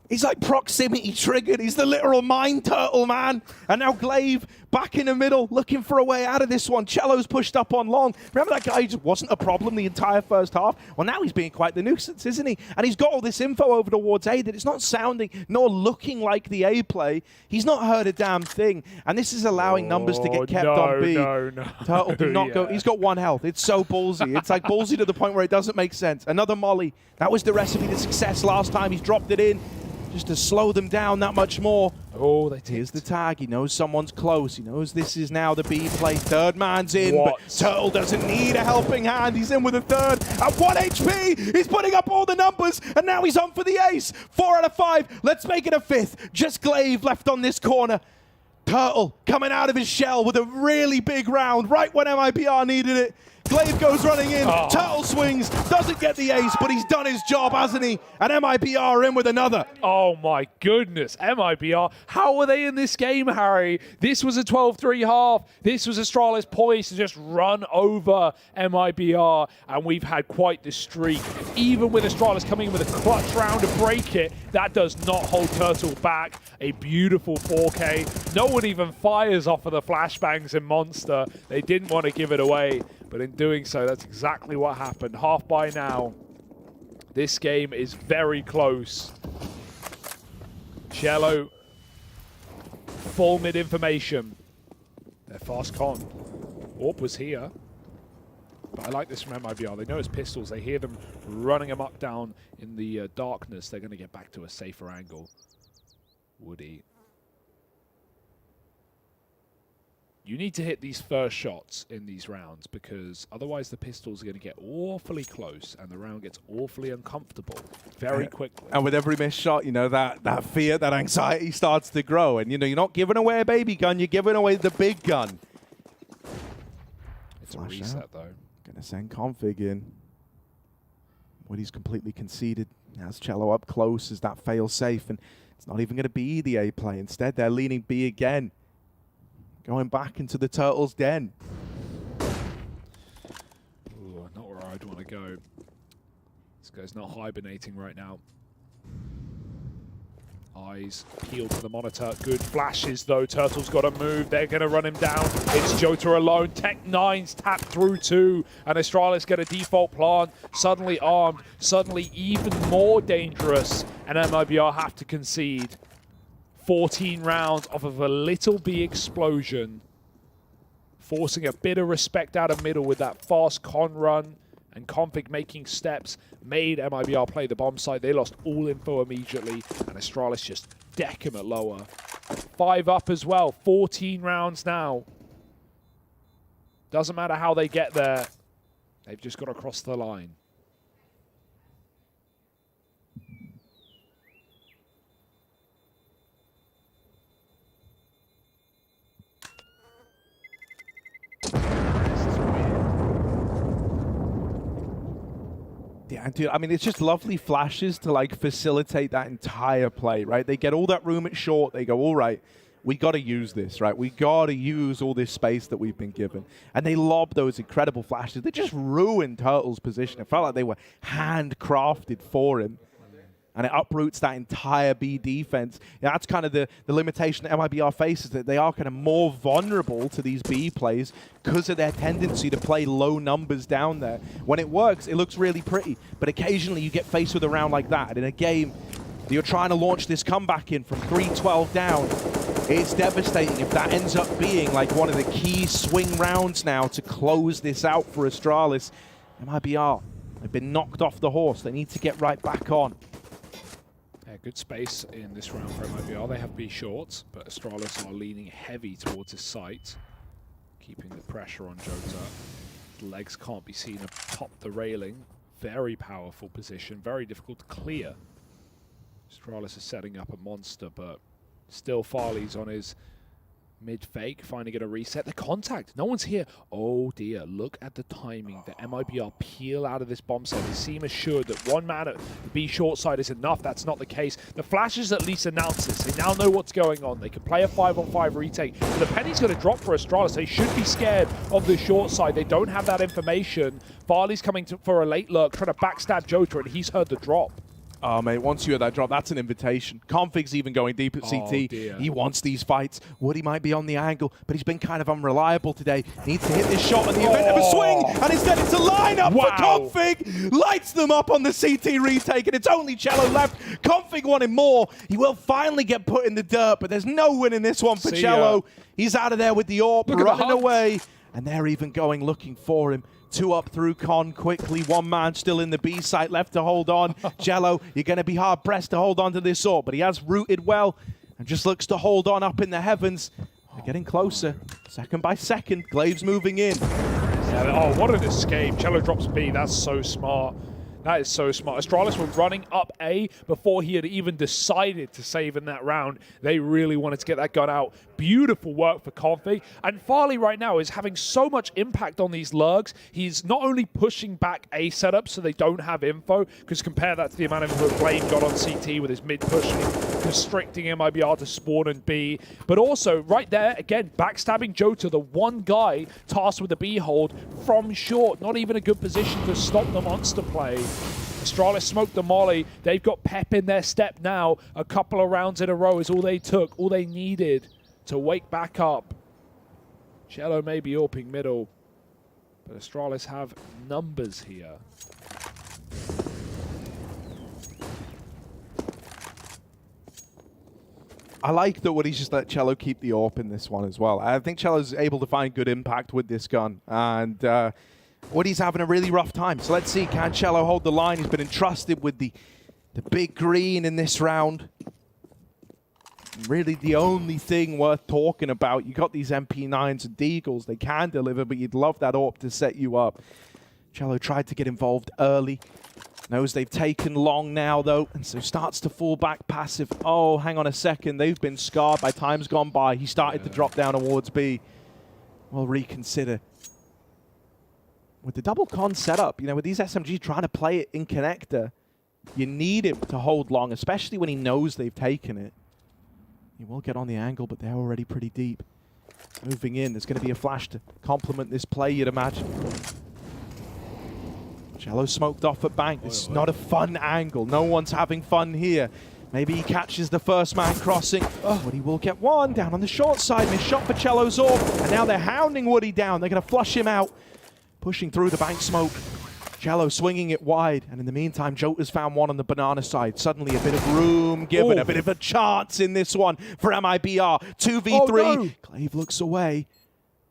He's like proximity triggered. He's the literal mind turtle, man. And now Glaive back in the middle, looking for a way out of this one. Cello's pushed up on long. Remember that guy just wasn't a problem the entire first half? Well, now he's being quite the nuisance, isn't he? And he's got all this info over towards A that it's not sounding nor looking like the A play. He's not heard a damn thing. And this is allowing numbers to get kept on B. No. Turtle do not go. He's got 1 health. It's so ballsy. It's like ballsy to the point where it doesn't make sense. Another molly. That was the recipe to success last time. He's dropped it in. Just to slow them down that much more. Oh, they did. Here's the tag. He knows someone's close. He knows this is now the B play. Third man's in, but Turtle doesn't need a helping hand. He's in with a third. At 1 HP, he's putting up all the numbers, and now he's on for the ace. 4 out of 5. Let's make it a 5th. Just Glaive left on this corner. Turtle coming out of his shell with a really big round right when MIBR needed it. Glaive goes running in, Turtle swings, doesn't get the ace, but he's done his job, hasn't he? And MIBR are in with another. Oh my goodness, MIBR, how were they in this game, Harry? This was a 12-3 half. This was Astralis poised to just run over MIBR, and we've had quite the streak. Even with Astralis coming in with a clutch round to break it, that does not hold Turtle back. A beautiful 4K. No one even fires off of the flashbangs in Monster. They didn't want to give it away. But in doing so, that's exactly what happened. Half by now. This game is very close. Cello, full mid information. They're fast con. AWP was here. But I like this from MIBR. They know it's pistols. They hear them running them up down in the darkness. They're going to get back to a safer angle. Woody. You need to hit these first shots in these rounds because otherwise the pistols are going to get awfully close and the round gets awfully uncomfortable very quickly. And with every missed shot, you know, that fear, that anxiety starts to grow. And, you know, you're not giving away a baby gun, you're giving away the big gun. It's a reset, though. Going to send Config in. Woody's completely conceded. Has Cello up close as that fails safe. And it's not even going to be the A play. Instead, they're leaning B again. Going back into the Turtles' den. Ooh, not where I'd want to go. This guy's not hibernating right now. Eyes peeled to the monitor. Good flashes, though. Turtle's got to move. They're going to run him down. It's Jota alone. Tech9's tapped through too. And Astralis get a default plant. Suddenly armed. Suddenly even more dangerous. And MIBR have to concede. 14 rounds off of a little B explosion. Forcing a bit of respect out of middle with that fast con run. And Config making steps made MIBR play the bomb side. They lost all info immediately. And Astralis just deck him at lower. 5 up as well. 14 rounds now. Doesn't matter how they get there. They've just got to cross the line. Yeah, dude, I mean, it's just lovely flashes to, like, facilitate that entire play, right? They get all that room at short. They go, all right, we got to use this, right? We got to use all this space that we've been given. And they lob those incredible flashes. They just ruined Turtle's position. It felt like they were handcrafted for him. And it uproots that entire B defense. Yeah, that's kind of the limitation that MIBR faces, that they are kind of more vulnerable to these B plays because of their tendency to play low numbers down there. When it works, it looks really pretty. But occasionally you get faced with a round like that. And in a game that you're trying to launch this comeback in from 3-12 down, it's devastating if that ends up being like one of the key swing rounds now to close this out for Astralis. MIBR, they've been knocked off the horse. They need to get right back on. Yeah, good space in this round for MIBR. They have B shorts, but Astralis are leaning heavy towards his site, keeping the pressure on Jota. Legs can't be seen atop the railing. Very powerful position, very difficult to clear. Astralis is setting up a monster, but still Farley's on his mid-fake, finally get a reset. The contact, no one's here. Oh dear, look at the timing. The MIBR peel out of this bomb site. They seem assured that one man at the B short side is enough. That's not the case. The flashes at least announce this. They now know what's going on. They can play a 5-on-5 retake. But the penny's going to drop for Astralis. They should be scared of the short side. They don't have that information. Farley's coming for a late lurk, trying to backstab Jota, and he's heard the drop. Oh, mate, once you hear that drop, that's an invitation. Config's even going deep at CT. Dear. He wants these fights. Woody might be on the angle, but he's been kind of unreliable today. Needs to hit this shot in the event of a swing, and instead it's a lineup for Config. Lights them up on the CT retake, and it's only Cello left. Config wanted more. He will finally get put in the dirt, but there's no win in this one for Cello. He's out of there with the AWP, running away, and they're even going looking for him. 2 up through Con quickly. 1 man still in the B site left to hold on. Jello, you're going to be hard-pressed to hold on to this AWP, but he has rooted well and just looks to hold on up in the heavens. They're getting closer, second by second. Glaive's moving in. Yeah, oh, what an escape. Cello drops B. That's so smart. That is so smart. Astralis were running up A before he had even decided to save in that round. They really wanted to get that gun out. Beautiful work for Config. And Farley right now is having so much impact on these lurks. He's not only pushing back A setups so they don't have info, because compare that to the amount of info Blade got on CT with his mid pushing, constricting MIBR to spawn in B. But also, right there, again, backstabbing Jota, the one guy tasked with the B hold from short. Not even a good position to stop the monster play. Astralis smoked the molly. They've got pep in their step now. A couple of rounds in a row is all they took, all they needed to wake back up. Cello may be AWPing middle, but Astralis have numbers here. I like that Woody's just let Cello keep the AWP in this one as well. I think Cello's able to find good impact with this gun, and Woody's having a really rough time. So let's see, can Cello hold the line? He's been entrusted with the big green in this round. really the only thing worth talking about. You got these MP9s and Deagles. They can deliver, but you'd love that AWP to set you up. Cello tried to get involved early. Knows they've taken long now, though, and so starts to fall back passive. Oh, hang on a second. They've been scarred by times gone by. He started to drop down towards B. Well, reconsider. With the double con setup, you know, with these SMGs trying to play it in connector, you need him to hold long, especially when he knows they've taken it. He will get on the angle, but they're already pretty deep. Moving in, there's going to be a flash to complement this play, you'd imagine. Cello smoked off at bank. This is not a fun angle. No one's having fun here. Maybe he catches the first man crossing. Oh, but he will get one down on the short side. Missed shot for Cello's AWP. And now they're hounding Woody down. They're going to flush him out. Pushing through the bank smoke. Cello swinging it wide. And in the meantime, Jota's found one on the banana side. Suddenly a bit of room given. A bit of a chance in this one for MIBR. 2v3. Oh, no. Glaive looks away.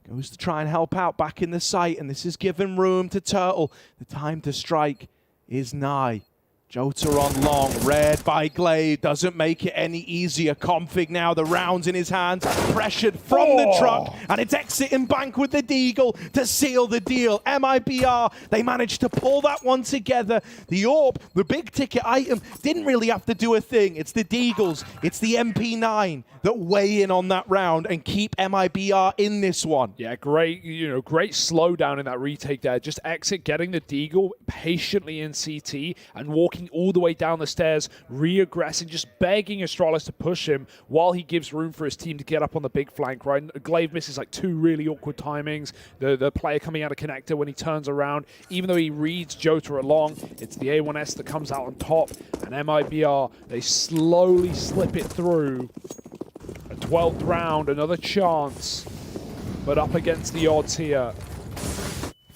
Goes to try and help out back in the site, and this is giving room to Turtle. The time to strike is nigh. Jota on long, read by Glaive, doesn't make it any easier. Config now, the rounds in his hands, pressured from the truck, and it's exit and bank with the Deagle to seal the deal. MIBR, they managed to pull that one together. The AWP, the big ticket item, didn't really have to do a thing. It's the Deagles, it's the MP9 that weigh in on that round and keep MIBR in this one. Yeah, great, great slowdown in that retake there. Just exit, getting the Deagle patiently in CT and walking all the way down the stairs, re-aggressing, just begging Astralis to push him while he gives room for his team to get up on the big flank, right? Glaive misses like 2 really awkward timings. The player coming out of connector when he turns around, even though he reads Jota along, it's the A1S that comes out on top, and MIBR, they slowly slip it through. A 12th round, another chance, but up against the odds here.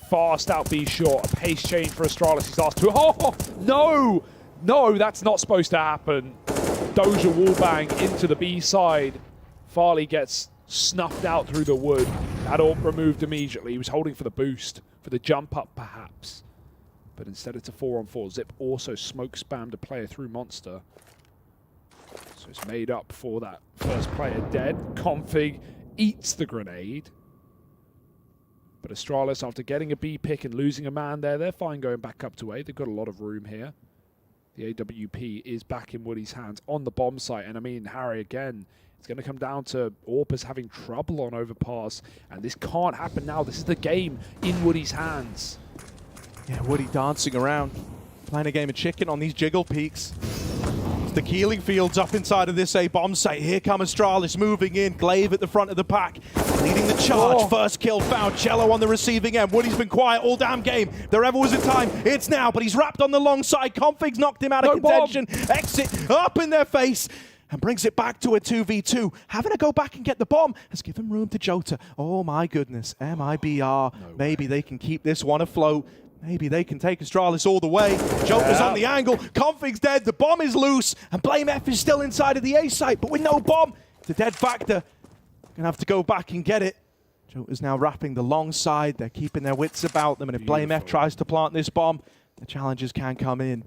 Fast out B short, a pace change for Astralis. He's asked to, oh, no! No, that's not supposed to happen. Doja wallbang into the B side. Farley gets snuffed out through the wood. That AWP removed immediately. He was holding for the boost, for the jump up perhaps. But instead it's a 4-on-4. Zip also smoke spammed a player through Monster. So it's made up for that first player dead. Config eats the grenade. But Astralis, after getting a B pick and losing a man there, they're fine going back up to A. They've got a lot of room here. The AWP is back in Woody's hands on the bomb site. And I mean, Harry, again, it's going to come down to AWPers having trouble on overpass. And this can't happen now. This is the game in Woody's hands. Yeah, Woody dancing around, playing a game of chicken on these jiggle peaks. The Keeling fields up inside of this A bomb site. Here comes Astralis moving in. Glaive at the front of the pack, leading the charge. First kill found. Cello on the receiving end. Woody's been quiet all damn game. There ever was a time, it's now, but he's wrapped on the long side. Config's knocked him out of contention. Bomb. Exit up in their face and brings it back to a 2v2. Having to go back and get the bomb has given room to Jota. Oh my goodness. MIBR. Maybe they can keep this one afloat. Maybe they can take Astralis all the way. Jota's on the angle. Config's dead. The bomb is loose. And Blame F is still inside of the A site. But with no bomb, it's a dead factor. Gonna have to go back and get it. Jota's now wrapping the long side. They're keeping their wits about them. And if Blame F tries to plant this bomb, the challengers can come in.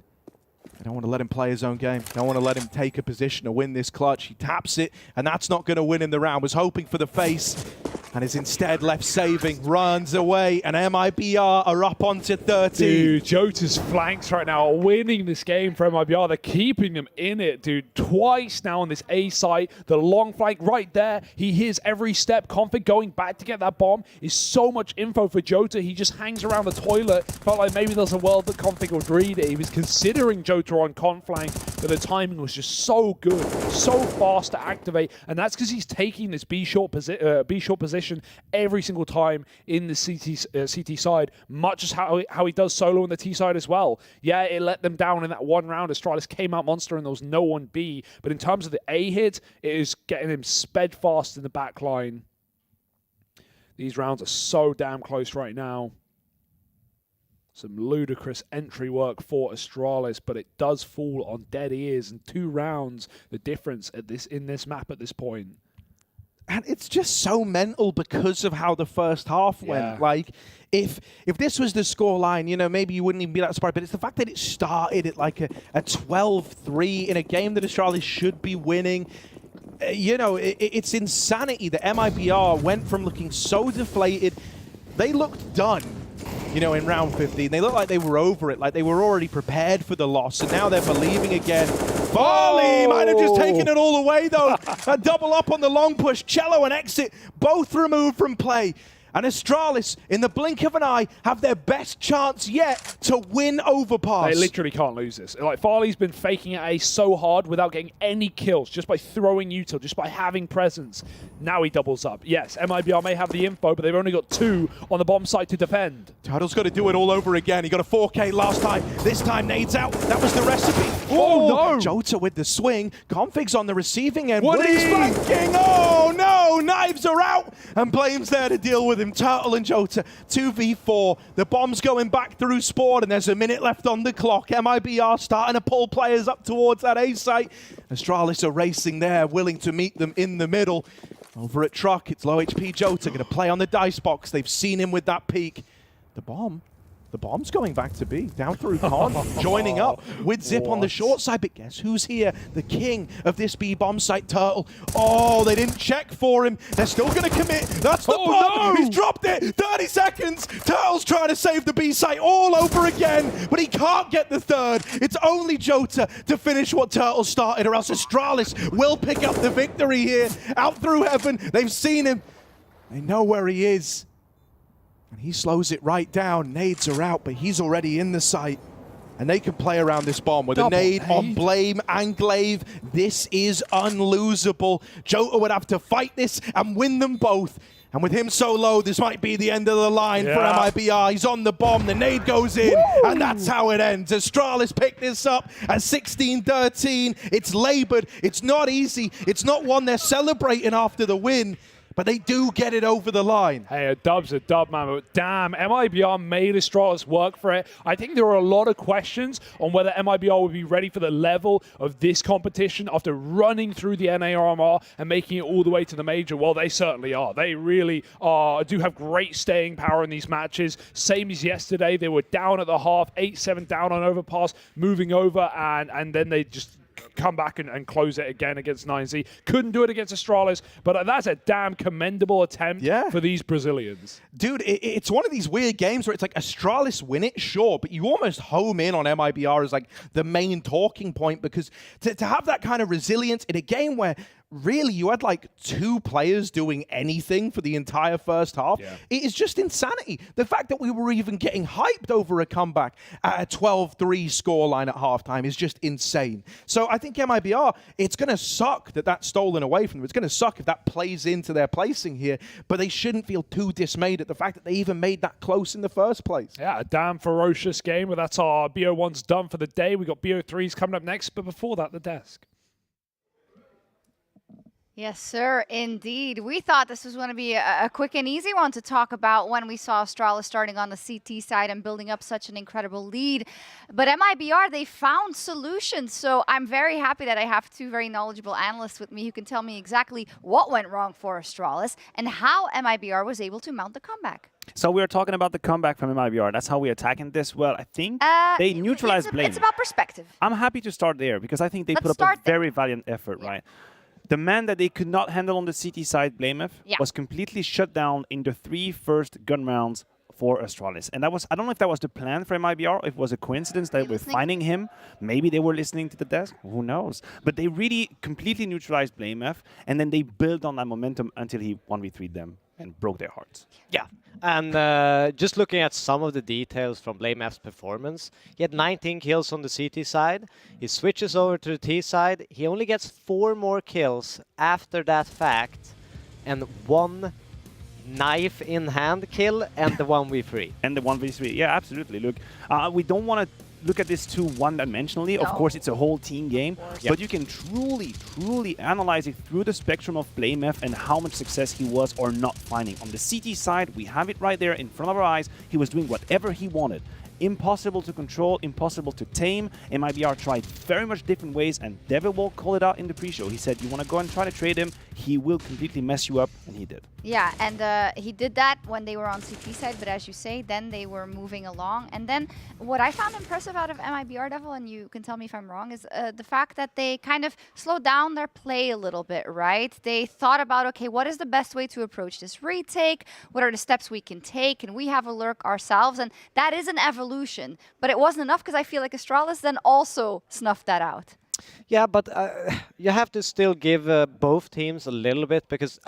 They don't want to let him play his own game. They don't want to let him take a position to win this clutch. He taps it, and that's not going to win him the round. Was hoping for the face, and is instead left saving. Runs away, and MIBR are up onto 30. Dude, Jota's flanks right now are winning this game for MIBR. They're keeping them in it, dude. Twice now on this A site. The long flank right there. He hears every step. Config going back to get that bomb is so much info for Jota. He just hangs around the toilet. Felt like maybe there's a world that Config would read it. He was considering Jota on con flank, but the timing was just so good, so fast to activate, and that's because he's taking this B short position every single time in the CT side, much as how he does solo on the T side as well. Yeah, it let them down in that one round. Astralis came out monster and there was no one B, but in terms of the A hit, it is getting him sped fast in the back line. These rounds are so damn close right now. Some ludicrous entry work for Astralis, but it does fall on dead ears. And 2 rounds, the difference in this map at this point. And it's just so mental because of how the first half went. Like, if this was the scoreline, you know, maybe you wouldn't even be that surprised. But it's the fact that it started at like a 12-3 in a game that Astralis should be winning. you know, it's insanity that MIBR went from looking so deflated. They looked done, you know, in round 15. They looked like they were over it, like they were already prepared for the loss, and now they're believing again. Farley might have just taken it all away, though. A double up on the long push. Cello and Exit both removed from play. And Astralis, in the blink of an eye, have their best chance yet to win Overpass. They literally can't lose this. Like, Farley's been faking it A so hard without getting any kills, just by throwing util, just by having presence. Now he doubles up. Yes, MIBR may have the info, but they've only got 2 on the bomb site to defend. Turtle's got to do it all over again. He got a 4K last time. This time, nades out. That was the recipe. Oh, no. Jota with the swing. Config's on the receiving end. Woody! Woody's flanking. Oh, no. Knives are out. And Blame's there to deal with him. Turtle and Jota, 2v4. The bomb's going back through Spawn, and there's a minute left on the clock. MIBR starting to pull players up towards that A site. Astralis are racing there, willing to meet them in the middle. Over at Truck, it's low HP Jota going to play on the dice box. They've seen him with that peak. The bomb's going back to B, down through Con, joining up with Zip on the short side. But guess who's here? The king of this B bomb site, Turtle. Oh, they didn't check for him. They're still going to commit. That's the bomb. No. He's dropped it. 30 seconds. Turtle's trying to save the B site all over again, but he can't get the third. It's only Jota to finish what Turtle started, or else Astralis will pick up the victory here. Out through heaven. They've seen him. They know where he is. And he slows it right down. Nades are out, but he's already in the site. And they can play around this bomb with a nade on Blame and Glaive. This is unlosable. Jota would have to fight this and win them both. And with him so low, this might be the end of the line for MIBR. He's on the bomb, the nade goes in, and that's how it ends. Astralis picked this up at 16-13. It's labored, it's not easy, it's not one they're celebrating after the win. But they do get it over the line. Hey, a dub's a dub, man. But damn, MIBR made Astralis work for it. I think there were a lot of questions on whether MIBR would be ready for the level of this competition after running through the NARMR and making it all the way to the major. Well, they certainly are. They really do have great staying power in these matches. Same as yesterday. They were down at the half, 8-7 down on Overpass, moving over, and then they just come back and close it again against 9Z. Couldn't do it against Astralis, but that's a damn commendable attempt for these Brazilians. Dude, it's one of these weird games where it's like Astralis win it, sure, but you almost home in on MIBR as like the main talking point, because to have that kind of resilience in a game where really you had like 2 players doing anything for the entire first half, it is just insanity. The fact that we were even getting hyped over a comeback at a 12-3 scoreline at halftime is just insane. So I think MIBR, it's going to suck that that's stolen away from them. It's going to suck if that plays into their placing here, but they shouldn't feel too dismayed at the fact that they even made that close in the first place. Yeah, a damn ferocious game, but that's our BO1s done for the day. We got BO3s coming up next, but before that, the desk. Yes, sir, indeed. We thought this was going to be a quick and easy one to talk about when we saw Astralis starting on the CT side and building up such an incredible lead. But MIBR, they found solutions. So I'm very happy that I have 2 very knowledgeable analysts with me who can tell me exactly what went wrong for Astralis and how MIBR was able to mount the comeback. So we're talking about the comeback from MIBR. That's how we're attacking this. Well, I think they neutralized Blame. It's about perspective. I'm happy to start there because I think they put up a very valiant effort, right? The man that they could not handle on the CT side, Blamef, was completely shut down in the 3 first gun rounds for Astralis. And that was, I don't know if that was the plan for MIBR, if it was a coincidence that we're finding him. Maybe they were listening to the desk, who knows. But they really completely neutralized Blamef, and then they built on that momentum until he 1v3'd them and broke their hearts. Yeah, and just looking at some of the details from Blamef's performance, he had 19 kills on the CT side. He switches over to the T side. He only gets 4 more kills after that fact, and 1 knife in hand kill and the 1v3. And the 1v3, yeah, absolutely. Look, we don't want to look at this too one-dimensionally. Of course, it's a whole team game, but you can truly analyze it through the spectrum of Blamef and how much success he was or not finding. On the CT side, we have it right there in front of our eyes. He was doing whatever he wanted. impossible to control, impossible to tame. MIBR tried very much different ways, and Devil will call it out in the pre-show. He said, you want to go and try to trade him, he will completely mess you up, and he did. Yeah, and he did that when they were on CT side, but as you say, then they were moving along. And then what I found impressive out of MIBR Devil, and you can tell me if I'm wrong, is the fact that they kind of slowed down their play a little bit, right? They thought about, okay, what is the best way to approach this retake? What are the steps we can take? Can we have a lurk ourselves? And that is an evolution, but it wasn't enough because I feel like Astralis then also snuffed that out. Yeah, but you have to still give both teams a little bit, because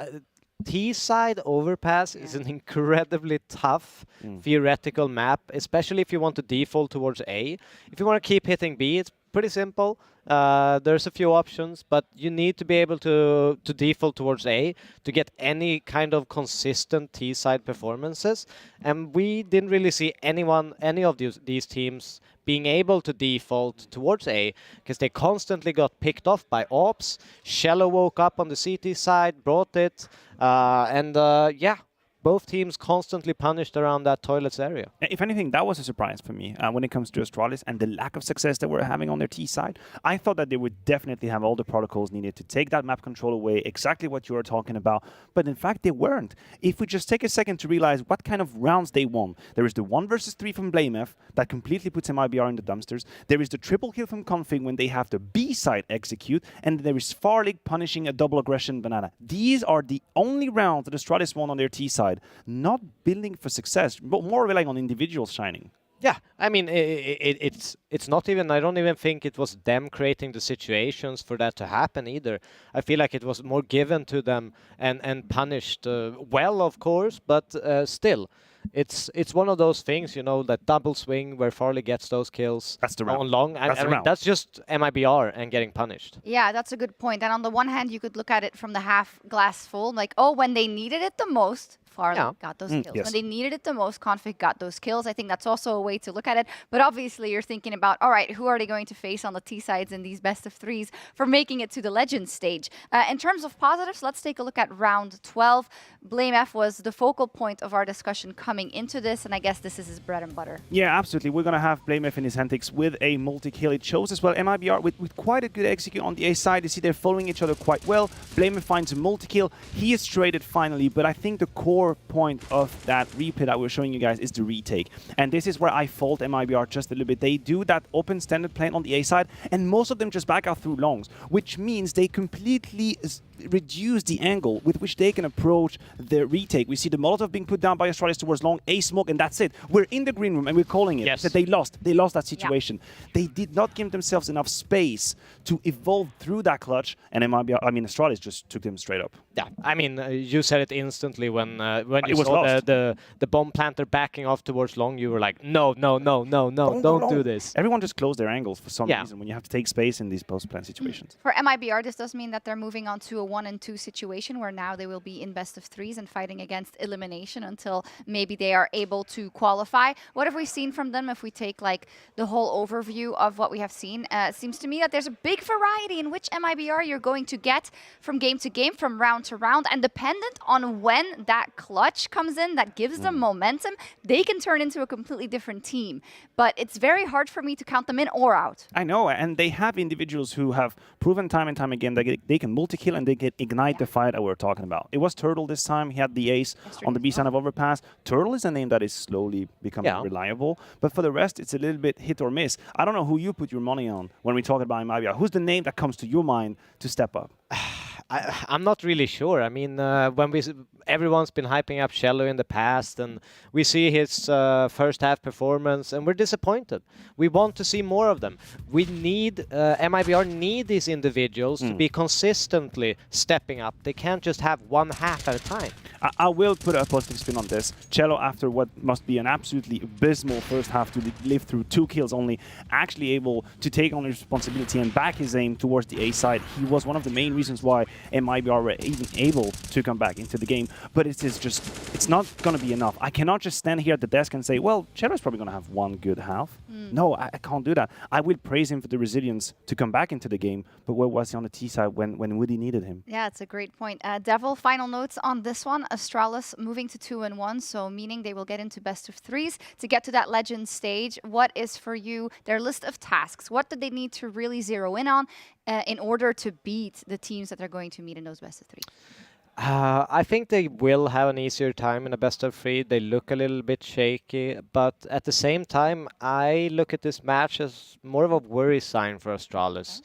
T-side overpass is an incredibly tough theoretical map, especially if you want to default towards A. If you want to keep hitting B, it's pretty simple. There's a few options, but you need to be able to default towards A to get any kind of consistent T-side performances. And we didn't really see any of these teams being able to default towards A, because they constantly got picked off by Ops. Shello woke up on the CT side, brought it, yeah. Both teams constantly punished around that toilets area. If anything, that was a surprise for me when it comes to Astralis and the lack of success that we're having on their T side. I thought that they would definitely have all the protocols needed to take that map control away, exactly what you were talking about. But in fact, they weren't. If we just take a second to realize what kind of rounds they won. There is the 1 versus 3 from BlameF that completely puts MIBR in the dumpsters. There is the triple kill from Config when they have the B side execute. And there is Farlig punishing a double aggression banana. These are the only rounds that Astralis won on their T side. Not building for success, but more relying on individuals shining. Yeah, I mean, it's not even, I don't even think it was them creating the situations for that to happen either. I feel like it was more given to them and punished well, of course, but still. It's one of those things, you know, that double swing where Farley gets those kills on long. That's just MIBR and getting punished. Yeah, that's a good point. And on the one hand, you could look at it from the half glass full, like, oh, when they needed it the most, Farley got those kills. Yes. When they needed it the most, Config got those kills. I think that's also a way to look at it. But obviously, you're thinking about, all right, who are they going to face on the T sides in these best of threes for making it to the Legends stage? In terms of positives, let's take a look at round 12. BlameF was the focal point of our discussion coming into this, and I guess this is his bread and butter. Yeah, absolutely. We're going to have BlameF in his antics with a multi-kill. It shows as well MIBR with quite a good execute on the A side. You see they're following each other quite well. BlameF finds a multi-kill. He is traded finally, but I think the core point of that replay that we're showing you guys is the retake. And this is where I fault MIBR just a little bit. They do that open standard plane on the A side, and most of them just back out through longs, which means they completely reduce the angle with which they can approach the retake. We see the Molotov being put down by Astralis towards long, A smoke, and that's it. We're in the green room and we're calling it. Yes. That they lost that situation. Yeah. They did not give themselves enough space to evolve through that clutch, and Astralis just took them straight up. Yeah, I mean, you said it instantly when you saw the bomb planter backing off towards long. You were like, no, don't do this. Everyone just closed their angles for some reason when you have to take space in these post-plant situations. For MIBR, this does mean that they're moving on to a 1 and 2 situation where now they will be in best of threes and fighting against elimination until maybe they are able to qualify. What have we seen from them if we take like the whole overview of what we have seen? It seems to me that there's a big variety in which MIBR you're going to get from game to game, from round to round, and dependent on when that clutch comes in that gives them momentum, they can turn into a completely different team. But it's very hard for me to count them in or out. I know, and they have individuals who have proven time and time again that they can multi-kill and they can ignite the fight that we're talking about. It was Turtle this time. He had the ace on the B side of Overpass. Turtle is a name that is slowly becoming reliable, but for the rest, it's a little bit hit or miss. I don't know who you put your money on when we talk about MIBR. Who's the name that comes to your mind to step up? I'm not really sure. I mean, everyone's been hyping up Shello in the past, and we see his first half performance, and we're disappointed. We want to see more of them. We need, MIBR need these individuals to be consistently stepping up. They can't just have one half at a time. I will put a positive spin on this. Cello, after what must be an absolutely abysmal first half to live through 2 kills only, actually able to take on the responsibility and back his aim towards the A side. He was one of the main reasons why MIBR were even able to come back into the game. But it's not going to be enough. I cannot just stand here at the desk and say, well, Chero's probably going to have one good half. No, I can't do that. I will praise him for the resilience to come back into the game, but where was he on the T side when Woody needed him? Yeah, it's a great point. Devil, final notes on this one. Astralis moving to 2-1, so meaning they will get into best of threes to get to that legend stage. What is for you their list of tasks? What do they need to really zero in on in order to beat the teams that they're going to meet in those best of three? I think they will have an easier time in a best of three. They look a little bit shaky, but at the same time, I look at this match as more of a worry sign for Astralis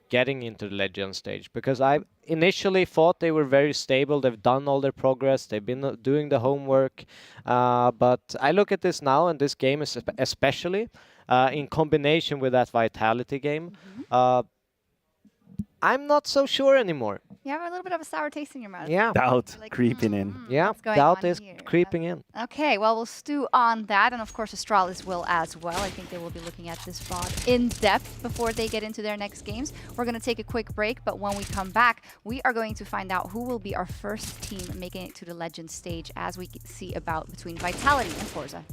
getting into the legend stage, because I initially thought they were very stable. They've done all their progress. They've been doing the homework, but I look at this now, and this game is especially in combination with that Vitality game. I'm not so sure anymore. You have a little bit of a sour taste in your mouth. Yeah. Doubt creeping in. Yeah, doubt is creeping in. Okay, well, we'll stew on that. And of course, Astralis will as well. I think they will be looking at this spot in depth before they get into their next games. We're going to take a quick break, but when we come back, we are going to find out who will be our first team making it to the legend stage as we see about between Vitality and ForZe.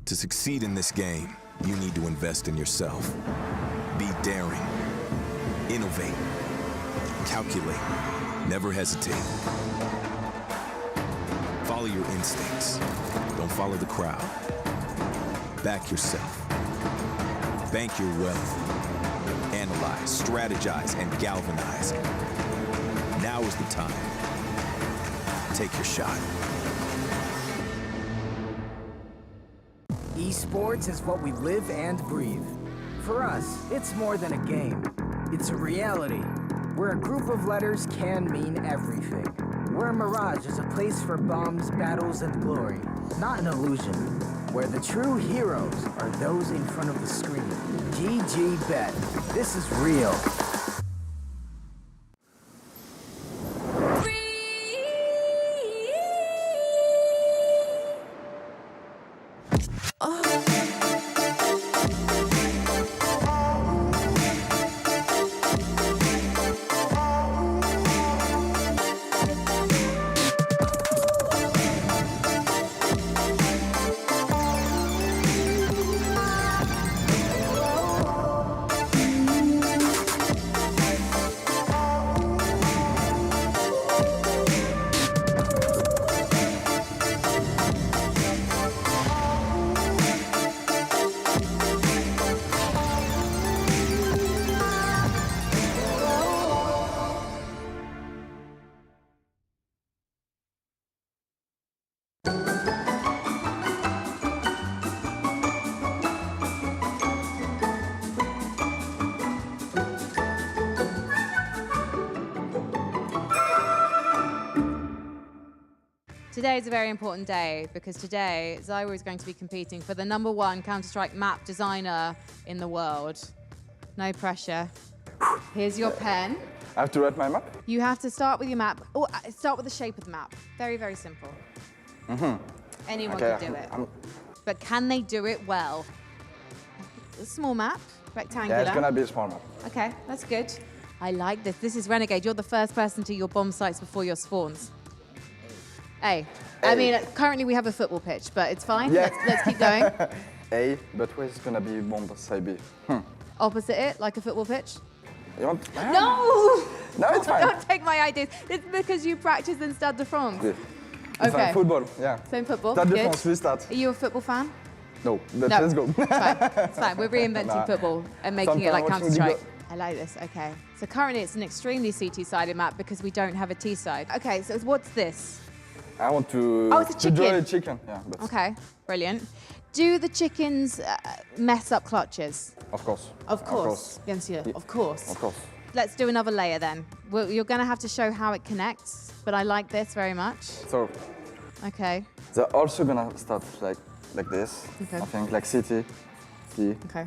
To succeed in this game, you need to invest in yourself. Be daring. Innovate. Calculate. Never hesitate. Follow your instincts. Don't follow the crowd. Back yourself. Bank your wealth. Analyze, strategize, and galvanize. Now is the time. Take your shot. Esports is what we live and breathe. For us, it's more than a game. It's a reality, where a group of letters can mean everything. Where Mirage is a place for bombs, battles, and glory, not an illusion. Where the true heroes are those in front of the screen. GG Bet. This is real. Today is a very important day because today Zyra is going to be competing for the #1 Counter-Strike map designer in the world. No pressure. Here's your pen. I have to write my map? You have to start with your map. Oh, start with the shape of the map. Very, very simple. Anyone can do it. But can they do it well? A small map, rectangular. Yeah, it's gonna be a small map. Okay, that's good. I like this. This is Renegade. You're the first person to your bomb sites before your spawns. A. I mean, currently we have a football pitch, but it's fine. Yeah. Let's keep going. A, but where's gonna be bomb side B? Opposite it, like a football pitch? You want? No! No, it's fine. Don't take my ideas. It's because you practice in Stade de France. Yeah. It's Okay. like football, yeah. Same football. Stade de Good. France, we start. Are you a football fan? No, but No. let's go. It's fine. It's fine. We're reinventing Nah. football and making it Sometime like watching Counter-Strike. Liga. I like this. Okay. So currently it's an extremely CT-sided map because we don't have a T-side. Okay, so what's this? I want to, Oh, it's a to draw chicken. a chicken. Yeah, but Okay, brilliant. Do the chickens mess up clutches? of course. Of course. Bien sûr. Yeah. Of course. Of course. Let's do another layer then. Well, you're going to have to show how it connects, but I like this very much. So Okay. they're also gonna start like this. Okay. I think like CT, D. Okay.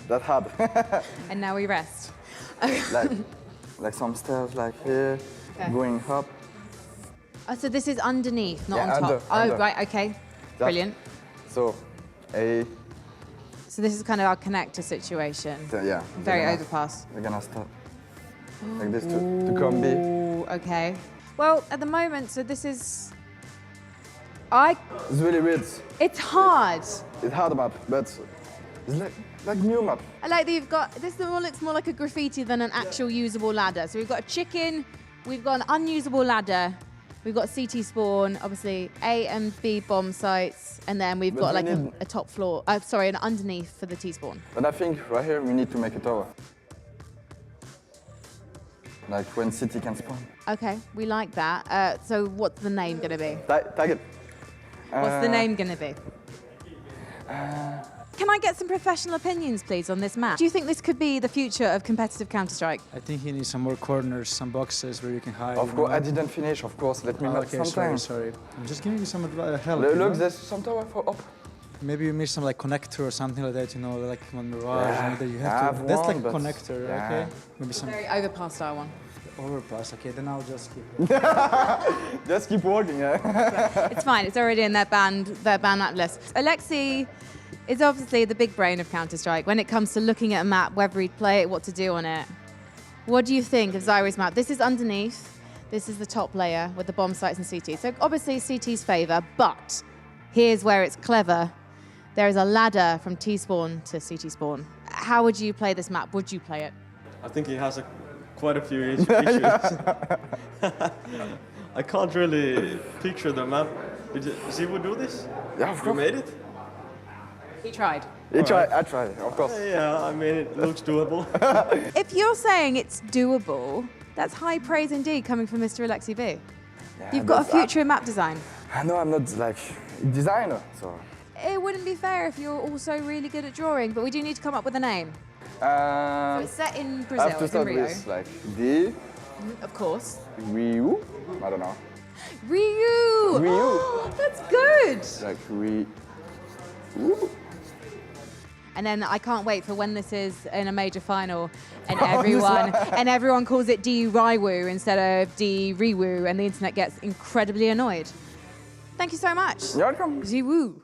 That hard. And now we rest. like some stairs like here, Okay. going up. Oh, so this is underneath, not Yeah, on top. under. Oh, right, okay. That- Brilliant. So A, So this is kind of our connector situation. yeah. Very they're gonna- overpass. They're gonna start like this to come B. Ooh, okay. Well, at the moment, so this is... It's really weird. It's hard. It's hard map, but it's like new map. I like that you've got, this looks more like a graffiti than an actual usable ladder. So we've got a chicken, we've got an unusable ladder, we've got CT spawn, obviously A and B bomb sites, and then we've But got we like need- a top floor, sorry, an underneath for the T-spawn. But I think right here we need to make a tower. Like when city can spawn. Okay, we like that. So what's the name gonna be? Tag it. What's the name gonna be? Can I get some professional opinions, please, on this map? Do you think this could be the future of competitive Counter-Strike? I think he needs some more corners, some boxes where you can hide. Of course, I didn't finish, of course. Let me know Okay, sorry, sometimes. sorry. I'm just giving you some help. Look, you know? there's some tower for up. Maybe you missed some like connector or something like that, you know, like on Mirage. Yeah, and that you I have have to. That's like one, but- connector, yeah. okay? Maybe some Very overpass style one. overpass. Okay, then I'll just keep. Just keep walking, yeah. It's fine, it's already in their band map list. Alexi is obviously the big brain of Counter-Strike when it comes to looking at a map, whether he'd play it, what to do on it. What do you think of Zyro's map? This is underneath. This is the top layer with the bomb sites and CT. So obviously CT's favor, but here's where it's clever. There is a ladder from T-spawn to CT spawn. How would you play this map? Would you play it? I think he has quite a few issues. I can't really picture the map. Does he would do this? Yeah, of You course. made it? He tried. I tried, of course. Yeah, I mean, it looks doable. If you're saying it's doable, that's high praise indeed coming from Mr. Alexi B. You've got a but future in map design. I know I'm not like a designer, so. It wouldn't be fair if you're also really good at drawing, but we do need to come up with a name. So it's set in I Brazil, have to it's in start Rio. with like D, Of course. Ryu. I don't know. Ryu! Ryu. That's good! Like Ryu. And then I can't wait for when this is in a major final and Oh, everyone calls it D Raiwu instead of D Riwu, and the internet gets incredibly annoyed. Thank you so much. You're welcome. Ziwoo.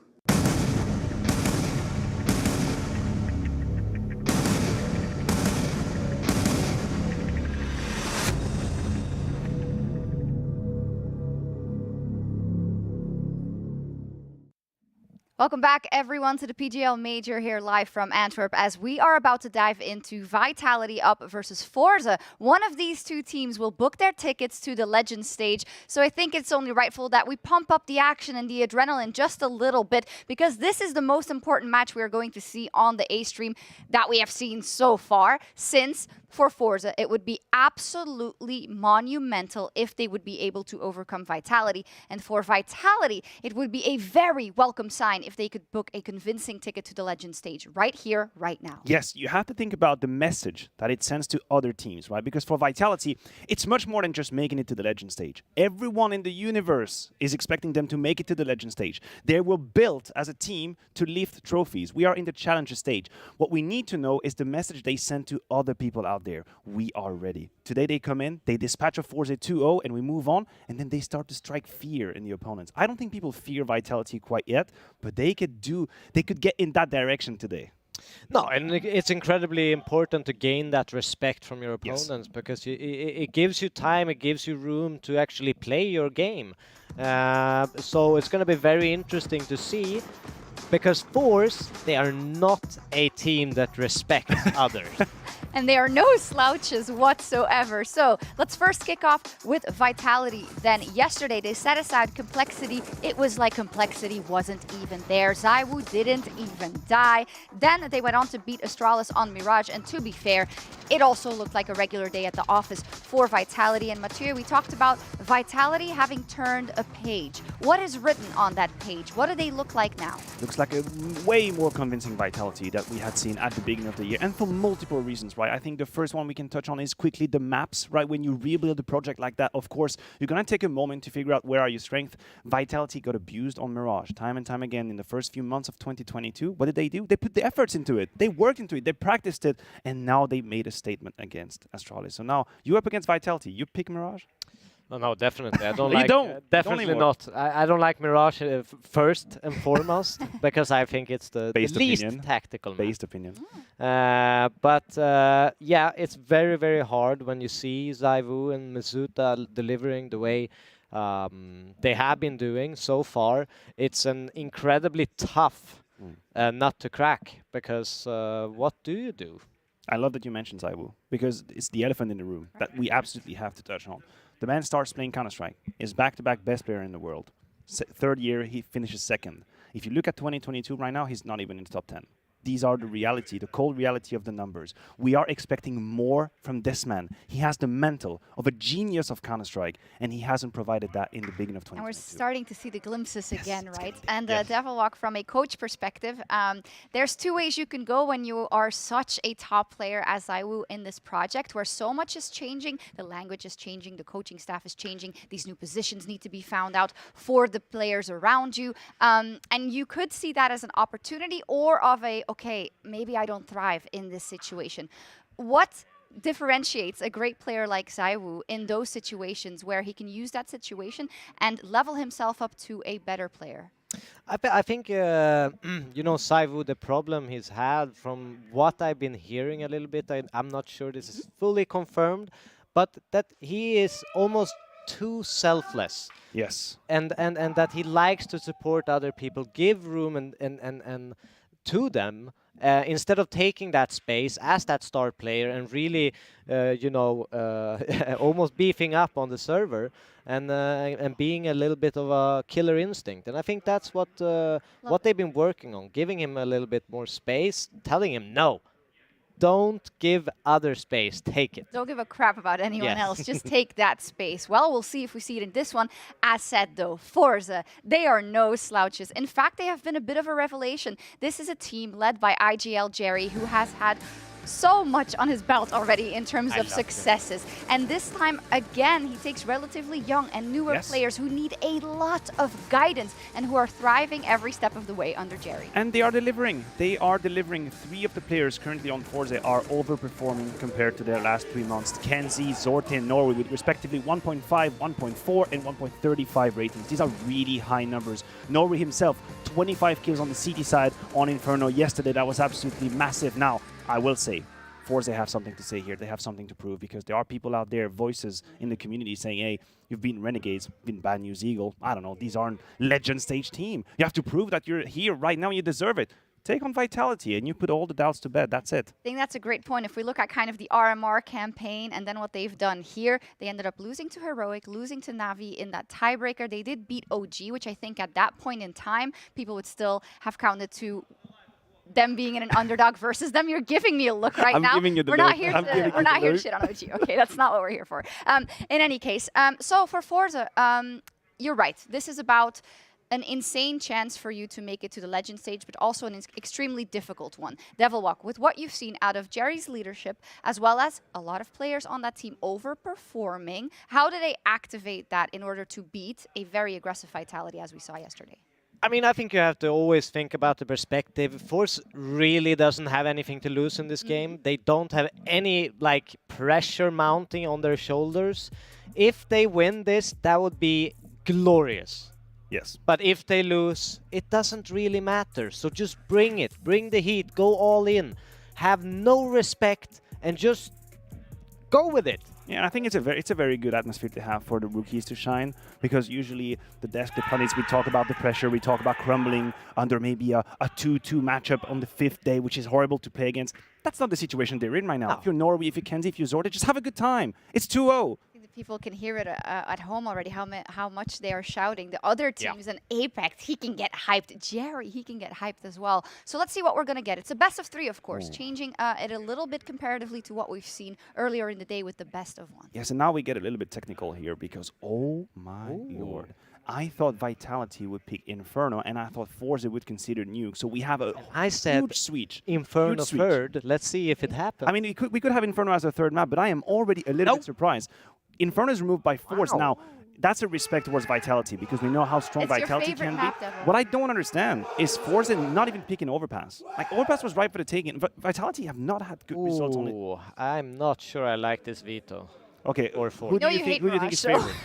Welcome back, everyone, to the PGL Major here live from Antwerp as we are about to dive into Vitality Up versus ForZe. One of these two teams will book their tickets to the Legends stage, so I think it's only rightful that we pump up the action and the adrenaline just a little bit because this is the most important match we are going to see on the A stream that we have seen so far, since for ForZe it would be absolutely monumental if they would be able to overcome Vitality, and for Vitality it would be a very welcome sign if they could book a convincing ticket to the Legend stage right here, right now. Yes, you have to think about the message that it sends to other teams, right? Because for Vitality, it's much more than just making it to the Legend stage. Everyone in the universe is expecting them to make it to the Legend stage. They were built as a team to lift trophies. We are in the Challenger stage. What we need to know is the message they send to other people out there. We are ready. Today they come in, they dispatch a ForZe 2-0, and we move on, and then they start to strike fear in the opponents. I don't think people fear Vitality quite yet, but they could get in that direction today. No, and it's incredibly important to gain that respect from your opponents because it gives you time, it gives you room to actually play your game. So it's going to be very interesting to see, because ForZe, they are not a team that respects others. And they are no slouches whatsoever. So let's first kick off with Vitality. Then yesterday they set aside Complexity. It was like Complexity wasn't even there. ZywOo didn't even die. Then they went on to beat Astralis on Mirage. And to be fair, it also looked like a regular day at the office for Vitality. And Mathieu, we talked about Vitality having turned a page. What is written on that page? What do they look like now? Looks like a way more convincing Vitality that we had seen at the beginning of the year, and for multiple reasons, right? I think the first one we can touch on is quickly the maps, right? When you rebuild a project like that, of course, you're going to take a moment to figure out where are your strengths. Vitality got abused on Mirage time and time again in the first few months of 2022. What did they do? They put the efforts into it. They worked into it. They practiced it, and now they made a statement against Astralis. So now you're up against Vitality. You pick Mirage? No, definitely. I don't You like. don't? Definitely Don't not. I don't like Mirage first and foremost because I think it's the least tactical. Based opinion. But yeah, it's very, very hard when you see ZywOo and Mizuta delivering the way they have been doing so far. It's an incredibly tough nut to crack because what do you do? I love that you mentioned ZywOo because it's the elephant in the room that we absolutely have to touch on. The man starts playing Counter-Strike, is back-to-back best player in the world. Third year, he finishes second. If you look at 2022 right now, he's not even in the top 10. These are the reality, the cold reality of the numbers. We are expecting more from this man. He has the mental of a genius of Counter-Strike, and he hasn't provided that in the beginning of 2022. And we're starting to see the glimpses again, right? And Devilwalk, from a coach perspective, there's two ways you can go when you are such a top player as ZywOo in this project, where so much is changing, the language is changing, the coaching staff is changing, these new positions need to be found out for the players around you. And you could see that as an opportunity or of a, okay, maybe I don't thrive in this situation. What differentiates a great player like ZywOo in those situations where he can use that situation and level himself up to a better player? I think, you know, ZywOo, the problem he's had, from what I've been hearing a little bit, I'm not sure this is fully confirmed, but that he is almost too selfless. Yes. And that he likes to support other people, give room and to them, instead of taking that space as that star player and really, you know, almost beefing up on the server and being a little bit of a killer instinct. And I think that's what they've been working on, giving him a little bit more space, telling him, no, don't give other space, take it. Don't give a crap about anyone else, just take that space. Well, we'll see if we see it in this one. As said though, ForZe, they are no slouches. In fact, they have been a bit of a revelation. This is a team led by IGL Jerry, who has had so much on his belt already in terms of successes. And this time, again, he takes relatively young and newer players who need a lot of guidance and who are thriving every step of the way under Jerry. And they are delivering. They are delivering. 3 of the players currently on ForZe are overperforming compared to their last 3 months. Kenzie, Zorti, Norway with respectively 1.5, 1.4, and 1.35 ratings. These are really high numbers. Norway himself, 25 kills on the CT side on Inferno yesterday. That was absolutely massive. Now, I will say, ForZe have something to say here. They have something to prove because there are people out there, voices in the community saying, hey, you've beaten Renegades, beaten Bad News Eagle. I don't know, these aren't legend stage team. You have to prove that you're here right now and you deserve it. Take on Vitality and you put all the doubts to bed. That's it. I think that's a great point. If we look at kind of the RMR campaign and then what they've done here, they ended up losing to Heroic, losing to Navi in that tiebreaker. They did beat OG, which I think at that point in time, people would still have counted to them being in an underdog versus them. You're giving me a look right now. We're not here to shit on OG. Okay, that's not what we're here for. In any case, so for ForZe, you're right. This is about an insane chance for you to make it to the legend stage, but also an extremely difficult one. Devilwalk, with what you've seen out of Jerry's leadership, as well as a lot of players on that team overperforming, how do they activate that in order to beat a very aggressive Vitality as we saw yesterday? I mean, I think you have to always think about the perspective. ForZe really doesn't have anything to lose in this game. They don't have any, like, pressure mounting on their shoulders. If they win this, that would be glorious. Yes. But if they lose, it doesn't really matter. So just bring it. Bring the heat. Go all in. Have no respect and just go with it. Yeah, I think it's a very good atmosphere to have for the rookies to shine, because usually the pundits, we talk about the pressure, we talk about crumbling under maybe a 2-2 matchup on the 5th day, which is horrible to play against. That's not the situation they're in right now. No. If you're Norway, if you're Kenzie, if you're Zorda, just have a good time. It's 2-0. People can hear it at home already, how much they are shouting. The other teams in Apex, he can get hyped. Jerry, he can get hyped as well. So let's see what we're going to get. It's a best of 3, of course, changing it a little bit comparatively to what we've seen earlier in the day with the best of 1. Yes, and now we get a little bit technical here, because oh my lord. I thought Vitality would pick Inferno, and I thought ForZe would consider Nuke. So we have a huge switch. Inferno third. Let's see if it happens. I mean, we could have Inferno as a 3rd map, but I am already a little bit surprised. Inferno is removed by ForZe. Now, that's a respect towards Vitality, because we know how strong Vitality can be. What I don't understand is ForZe not even picking Overpass. Like, Overpass was right for the taking. Vitality have not had good results on it. I'm not sure I like this veto. Okay, or ForZe. Who do you think is favored?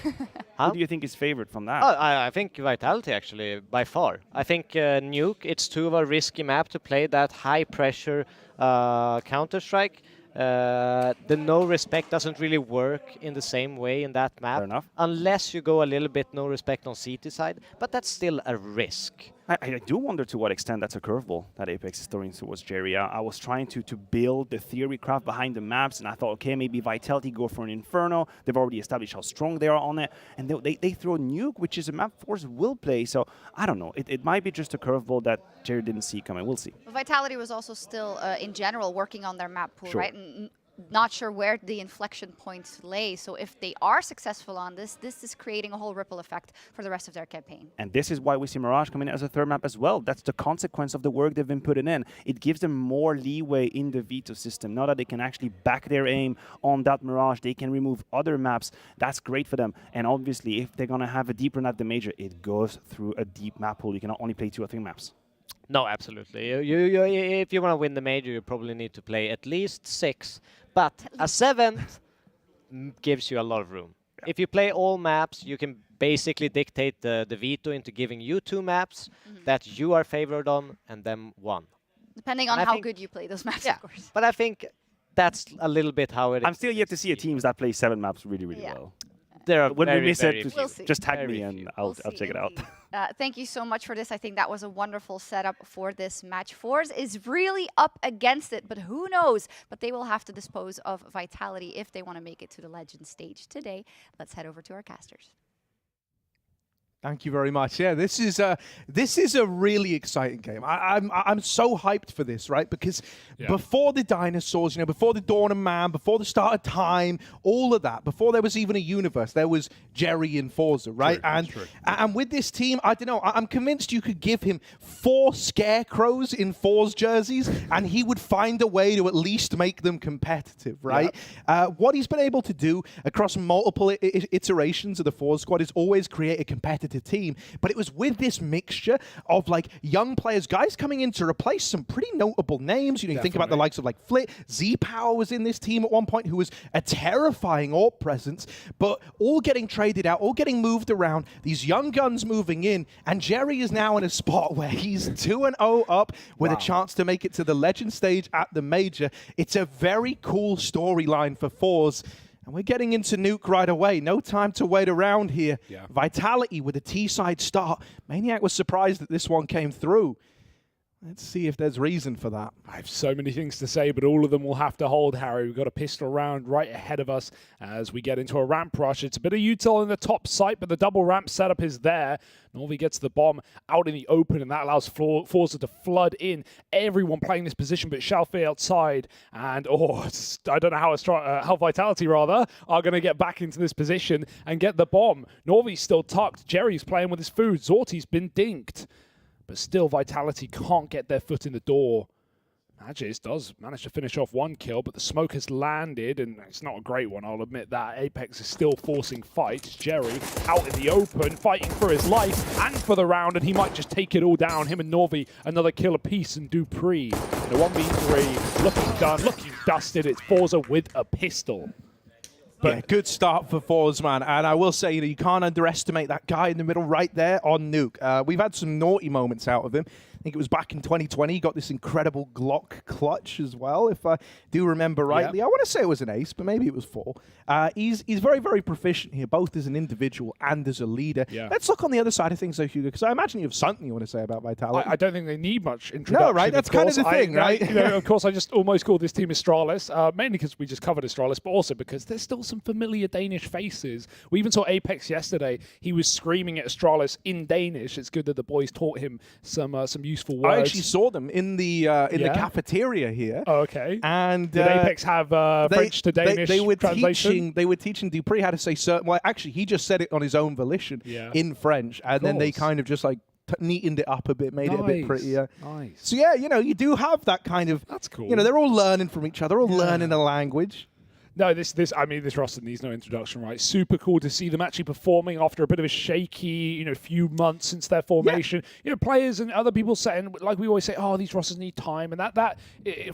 Who do you think is favored from that? Oh, I think Vitality, actually, by far. I think Nuke, it's too of a risky map to play that high-pressure Counter-Strike. The no respect doesn't really work in the same way in that map. Fair enough. Unless you go a little bit no respect on CT side, but that's still a risk. I do wonder to what extent that's a curveball that Apex is throwing towards Jerry. I was trying to build the theory craft behind the maps, and I thought, okay, maybe Vitality go for an Inferno. They've already established how strong they are on it, and they throw Nuke, which is a map ForZe will play. So I don't know. It might be just a curveball that Jerry didn't see coming. We'll see. Vitality was also still, in general, working on their map pool, Sure. right? And not sure where the inflection points lay. So if they are successful on this is creating a whole ripple effect for the rest of their campaign. And this is why we see Mirage coming in as a 3rd map as well. That's the consequence of the work they've been putting in. It gives them more leeway in the veto system. Now that they can actually back their aim on that Mirage, they can remove other maps. That's great for them. And obviously, if they're going to have a deep run at the Major, it goes through a deep map pool. You cannot only play 2 or 3 maps. No, absolutely. If you want to win the Major, you probably need to play at least 6. But a 7th gives you a lot of room. Yeah. If you play all maps, you can basically dictate the veto into giving you 2 maps that you are favored on, and then 1. Depending on how good you play those maps, of course. But I think that's a little bit how it is. I'm still yet to see a teams that play 7 maps really, really well. There are when we miss it, just tag Very me and I'll check it out. Thank you so much for this. I think that was a wonderful setup for this match. ForZe is really up against it, but who knows? But they will have to dispose of Vitality if they want to make it to the Legend stage today. Let's head over to our casters. Thank you very much. Yeah, this is a really exciting game. I'm so hyped for this, right? Because before the dinosaurs, before the dawn of man, before the start of time, all of that, before there was even a universe, there was Jerry and ForZe, right? And with this team, I don't know. I'm convinced you could give him 4 scarecrows in ForZe jerseys, and he would find a way to at least make them competitive, right? What he's been able to do across multiple iterations of the ForZe squad is always create a competitive team, but it was with this mixture of like young players, guys coming in to replace some pretty notable names. You think about the likes of like Flit, Z-Power was in this team at one point, who was a terrifying AWP presence, but all getting traded out, all getting moved around, these young guns moving in, and Jerry is now in a spot where he's 2-0 up with a chance to make it to the Legend stage at the Major. It's a very cool storyline for ForZe. And we're getting into Nuke right away. No time to wait around here. Vitality with a T-side start. Maniac was surprised that this one came through. Let's see if there's reason for that. I have so many things to say, but all of them will have to hold, Harry. We've got a pistol round right ahead of us as we get into a ramp rush. It's a bit of util in the top site, but the double ramp setup is there. Norvi gets the bomb out in the open, and that allows ForZe to flood in. Everyone playing this position, but Shalfei outside. And, I don't know how Vitality, rather, are going to get back into this position and get the bomb. Norvi's still tucked. Jerry's playing with his food. Zorti's been dinked. But still, Vitality can't get their foot in the door. Magis does manage to finish off 1 kill, but the smoke has landed, and it's not a great one, I'll admit that. Apex is still forcing fights. Jerry out in the open, fighting for his life and for the round, and he might just take it all down. Him and Norvi, another kill apiece, and Dupree. And a 1v3, looking done, looking dusted. It's ForZe with a pistol. But yeah, good start for ForZe, man. And I will say, you can't underestimate that guy in the middle right there on Nuke. We've had some naughty moments out of him. think it was back in 2020. He got this incredible Glock clutch as well, if I do remember rightly. I want to say it was an ace, but maybe it was 4. He's very, very proficient here, both as an individual and as a leader. Let's look on the other side of things, though, Hugo, because I imagine you have something you want to say about Vitality. I don't think they need much introduction. No, right? That's kind of the thing, right? Of course, I just almost called this team Astralis, mainly because we just covered Astralis, but also because there's still some familiar Danish faces. We even saw Apex yesterday. He was screaming at Astralis in Danish. It's good that the boys taught him some useful words. I actually saw them in the cafeteria here. Oh, okay. And did Apex have French to Danish translation? They were teaching Dupree how to say certain. Well, actually, he just said it on his own volition in French, and then they kind of just like neatened it up a bit, made it a bit prettier. Nice. So yeah, you do have that kind of. That's cool. They're all learning from each other, all learning a language. No, this roster needs no introduction, right? Super cool to see them actually performing after a bit of a shaky, few months since their formation. Players and other people saying, like we always say, oh, these rosters need time, and that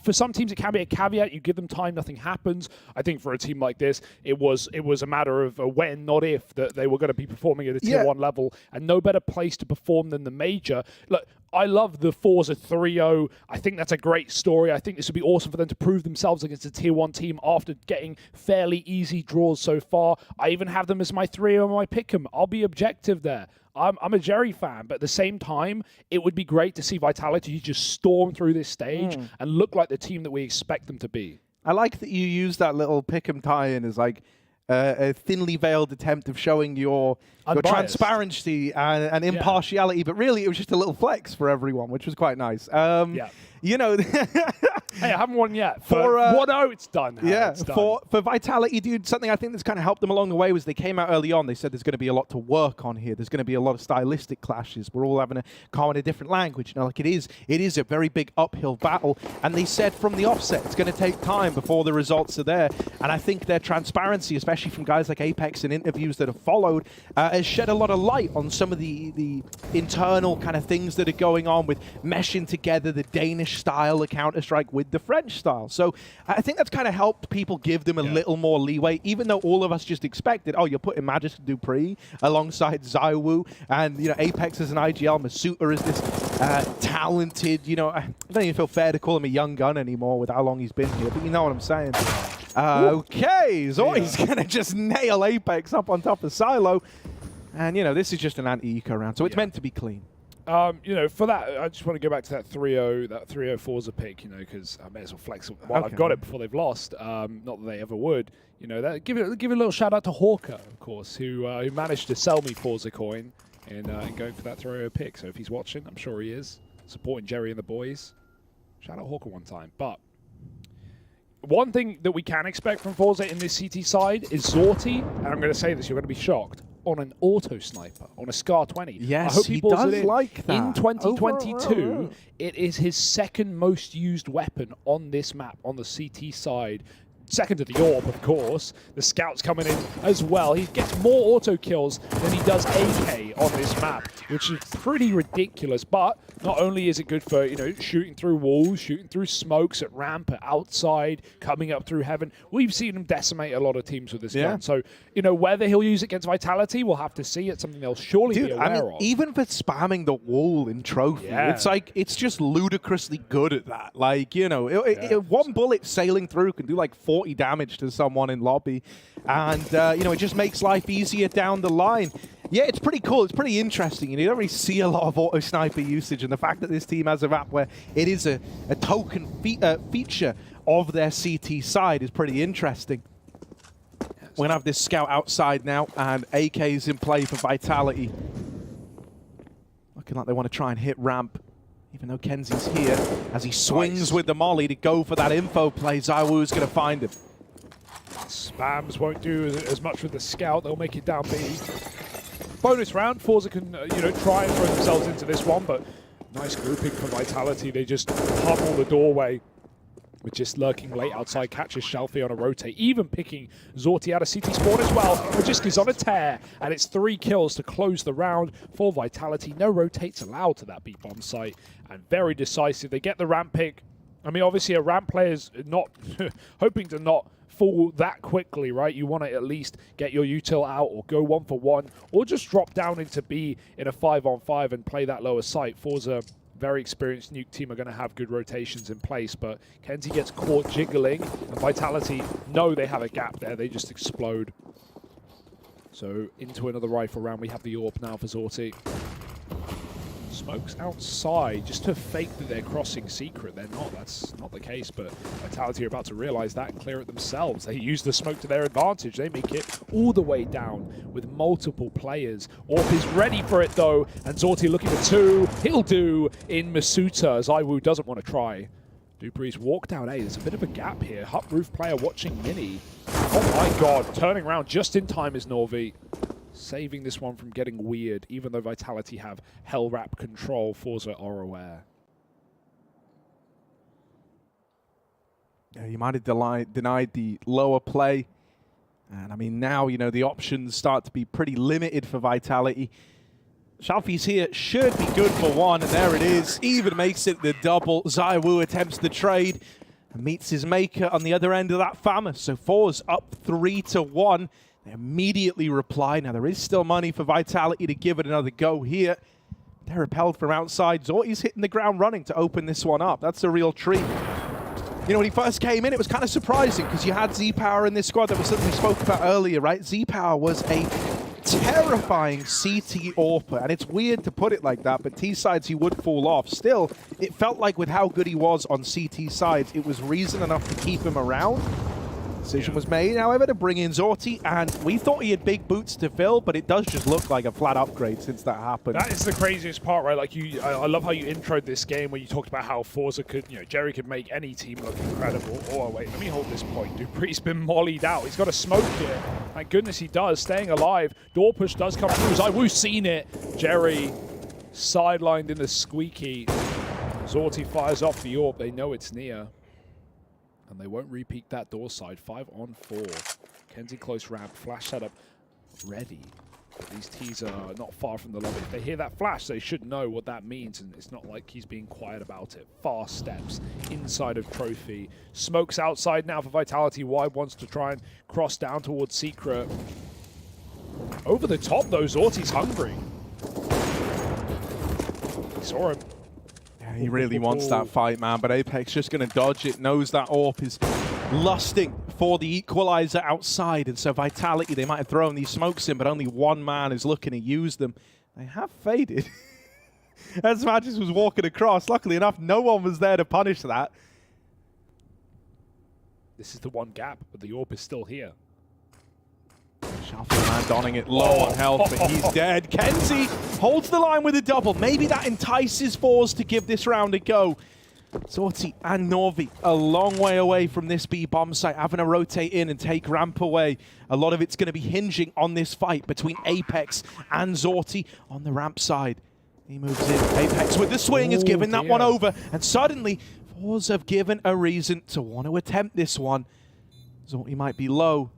for some teams it can be a caveat. You give them time, nothing happens. I think for a team like this, it was a matter of a when, not if, that they were going to be performing at a tier 1 level, and no better place to perform than the major. Look, I love the ForZe 3-0. I think that's a great story. I think this would be awesome for them to prove themselves against a tier 1 team after getting fairly easy draws so far. I even have them as my 3-0 and my pick'em. I'll be objective there. I'm a Jerry fan, but at the same time, it would be great to see Vitality just storm through this stage and look like the team that we expect them to be. I like that you use that little pick'em tie-in as like a thinly veiled attempt of showing your transparency and impartiality, but really it was just a little flex for everyone, which was quite nice. Hey, I haven't won yet. It's done. It's done. For Vitality, dude, something I think that's kind of helped them along the way was they came out early on. They said there's going to be a lot to work on here. There's going to be a lot of stylistic clashes. We're all having a comment a different language. Like it is a very big uphill battle. And they said from the offset, it's going to take time before the results are there. And I think their transparency, especially from guys like Apex and interviews that have followed, has shed a lot of light on some of the internal kind of things that are going on with meshing together the Danish style of Counter-Strike with the French style. So I think that's kind of helped people give them a little more leeway, even though all of us just expected, oh, you're putting Magic Dupree alongside Zywoo, and Apex as an IGL, Masuta is this talented, I don't even feel fair to call him a young gun anymore with how long he's been here, but you know what I'm saying. Okay, Zoi's gonna just nail Apex up on top of Silo, and this is just an anti-eco round, so it's meant to be clean. For that, I just want to go back to that 3-0 ForZe pick, because I may as well flex while I've got it before they've lost. Not that they ever would. Give a little shout out to Hawker, of course, who managed to sell me ForZe coin in going for that 3-0 pick. So if he's watching, I'm sure he is, supporting Jerry and the boys. Shout out Hawker one time. But one thing that we can expect from ForZe in this CT side is Zorti, and I'm going to say this, you're going to be shocked, on an auto sniper, on a Scar 20. Yes, I hope he does like that. In 2022, it is his second most used weapon on this map, on the CT side. Second to the AWP, of course. The Scout's coming in as well. He gets more auto kills than he does AK on this map, which is pretty ridiculous. But not only is it good for, shooting through walls, shooting through smokes at ramp, at outside, coming up through heaven. We've seen him decimate a lot of teams with this gun. So, whether he'll use it against Vitality, we'll have to see. It's something they'll surely be aware of. Even for spamming the wall in Trophy, it's just ludicrously good at that. Like, one bullet sailing through can do like 40 damage to someone in lobby, and it just makes life easier down the line. Yeah, it's pretty cool. It's pretty interesting. You don't really see a lot of auto sniper usage, and the fact that this team has a map where it is a token feature of their CT side is pretty interesting. We're going to have this scout outside now, and AK's in play for Vitality. Looking like they want to try and hit ramp, even though Kenzie's here, as he swings with the molly to go for that info play. Zywoo's going to find him. Spams won't do as much with the scout. They'll make it down B. Bonus round. ForZe can, try and throw themselves into this one, but nice grouping for Vitality. They just pummel the doorway with just lurking late outside, catches Shelfie on a rotate, even picking Zorti out of CT spawn as well. Majiska's on a tear, and it's 3 kills to close the round for Vitality. No rotates allowed to that B-bomb site, and very decisive. They get the ramp pick. I mean, obviously, a ramp player's not hoping to not fall that quickly, right? You want to at least get your util out or go 1-for-1, or just drop down into B in a 5-on-5 and play that lower site. ForZe very experienced Nuke team are going to have good rotations in place, but Kenzie gets caught jiggling, and Vitality know they have a gap there. They just explode. So into another rifle round. We have the AWP now for Zorti. Smokes outside just to fake that they're crossing secret. They're not. That's not the case, but Vitality are about to realize that and clear it themselves. They use the smoke to their advantage. They make it all the way down with multiple players. AWP is ready for it though, and Zorti looking for two. He'll do in Masuta as Iwu doesn't want to try. Dupree's walk down A. There's a bit of a gap here. Hut roof player watching Mini. Oh my god, turning around just in time is Norvi. Saving this one from getting weird, even though Vitality have hell wrap control. ForZe are aware. Yeah, you might have denied the lower play. And I mean, now, you know, the options start to be pretty limited for Vitality. Shalfi's here, should be good for one, and there it is. Even makes it the double. ZywOo attempts the trade and meets his maker on the other end of that FAMAS. So ForZe up 3-1. They immediately reply. Now, there is still money for Vitality to give it another go here. They're repelled from outside. Zorti's hitting the ground running to open this one up. That's a real treat. You know, when he first came in, it was kind of surprising because you had Z-Power in this squad. That was something we spoke about earlier, right? Z-Power was a terrifying CT AWPer, and it's weird to put it like that, but T-sides he would fall off. Still, it felt like with how good he was on CT sides, it was reason enough to keep him around. Decision was made, however, to bring in Zorti, and we thought he had big boots to fill, but it does just look like a flat upgrade since that happened. That is the craziest part, right? Like I love how you introed this game where you talked about how ForZe could, you know, Jerry could make any team look incredible. Oh wait, let me hold this point. Dupree's been mollied out. He's got a smoke here. Thank goodness he does. Staying alive. Door push does come through. ZywOo seen it. Jerry sidelined in the squeaky. Zorti fires off the AWP. They know it's near. And they won't repeat that door side. 5-on-4. Kenzie close ramp. Flash setup ready. But these T's are not far from the lobby. If they hear that flash, they should know what that means. And it's not like he's being quiet about it. Fast steps inside of Trophy. Smokes outside now for Vitality. Wide wants to try and cross down towards Secret. Over the top, though, Zorti's hungry. He saw him. He really wants that fight, man, but Apex just going to dodge it, knows that AWP is lusting for the equalizer outside, and so Vitality, they might have thrown these smokes in, but only one man is looking to use them. They have faded. As Magis was walking across, luckily enough, no one was there to punish that. This is the one gap, but the AWP is still here. Shalfie man donning it low on health, but he's dead. Kenzie holds the line with a double. Maybe that entices ForZe to give this round a go. Zorti and Norvi a long way away from this B bomb site, having to rotate in and take ramp away. A lot of it's going to be hinging on this fight between Apex and Zorti on the ramp side. He moves in. Apex with the swing is giving that one over, and suddenly ForZe have given a reason to want to attempt this one. Zorti might be low.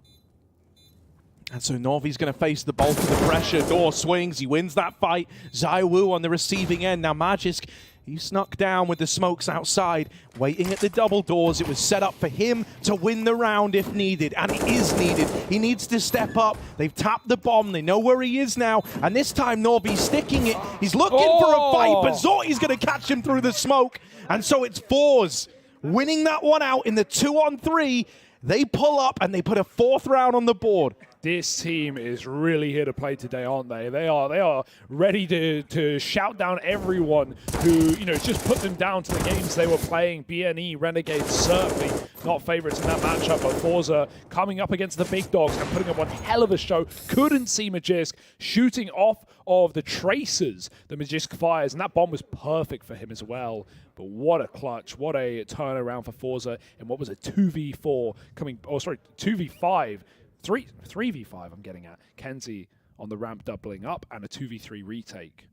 And so Norvi's going to face the bulk of the pressure. Door swings. He wins that fight. ZywOo on the receiving end. Now Magisk, he snuck down with the smokes outside, waiting at the double doors. It was set up for him to win the round if needed, and it is needed. He needs to step up. They've tapped the bomb. They know where he is now, and this time Norvi's sticking it. He's looking for a fight, but Zorti's going to catch him through the smoke. And so it's ForZe winning that one out in the 2-on-3. They pull up, and they put a 4th round on the board. This team is really here to play today, aren't they? They are ready to shout down everyone who, you know, just put them down to the games they were playing. BNE, Renegades, certainly not favorites in that matchup, but ForZe coming up against the big dogs and putting up one hell of a show. Couldn't see Magisk shooting off of the tracers that Magisk fires, and that bomb was perfect for him as well. But what a clutch, what a turnaround for ForZe, and what was a 2v4 coming, oh sorry, 2v5. 3v5 I'm getting at. Kenzie on the ramp doubling up and a 2v3 retake.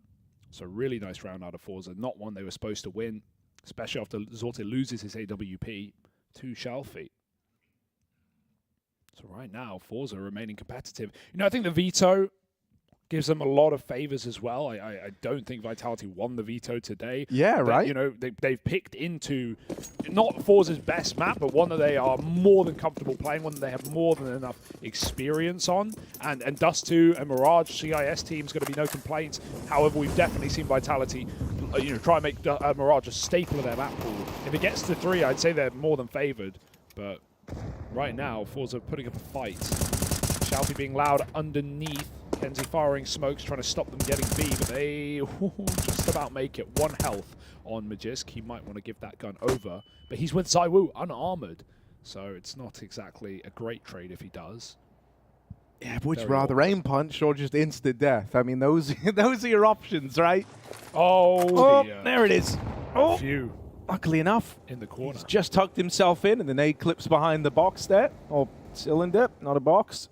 So really nice round out of ForZe. Not one they were supposed to win, especially after Zorti loses his AWP to Shalfie. So right now, ForZe remaining competitive. You know, I think the veto gives them a lot of favors as well. I don't think Vitality won the veto today. Yeah, right. You know, they've picked into not ForZe's best map, but one that they are more than comfortable playing, one that they have more than enough experience on. And Dust 2 and Mirage CIS team's going to be no complaints. However, we've definitely seen Vitality try and make Mirage a staple of their map pool. If it gets to 3, I'd say they're more than favored. But right now, ForZe are putting up a fight. Shalfie being loud underneath. Kenzie firing smokes, trying to stop them getting B, but they just about make it. 1 health on Magisk. He might want to give that gun over, but he's with ZywOo unarmored, so it's not exactly a great trade if he does. Yeah, would you rather aim punch or just instant death? I mean, those are your options, right? Oh, there it is. Oh, phew. Luckily enough, in the corner. He's just tucked himself in, and the nade clips behind the box there, or cylinder, not a box.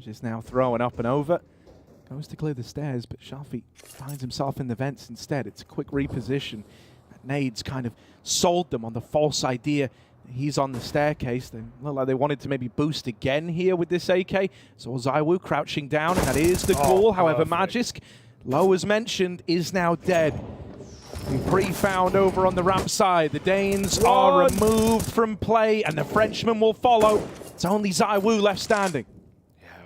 Just now throwing up and over. Goes to clear the stairs, but Shalfie finds himself in the vents instead. It's a quick reposition. Nades kind of sold them on the false idea he's on the staircase. They look like they wanted to maybe boost again here with this AK. So ZywOo crouching down, and that is the call. However, Magisk, low as mentioned, is now dead. Pre-found over on the ramp side. The Danes are removed from play, and the Frenchman will follow. It's only ZywOo left standing.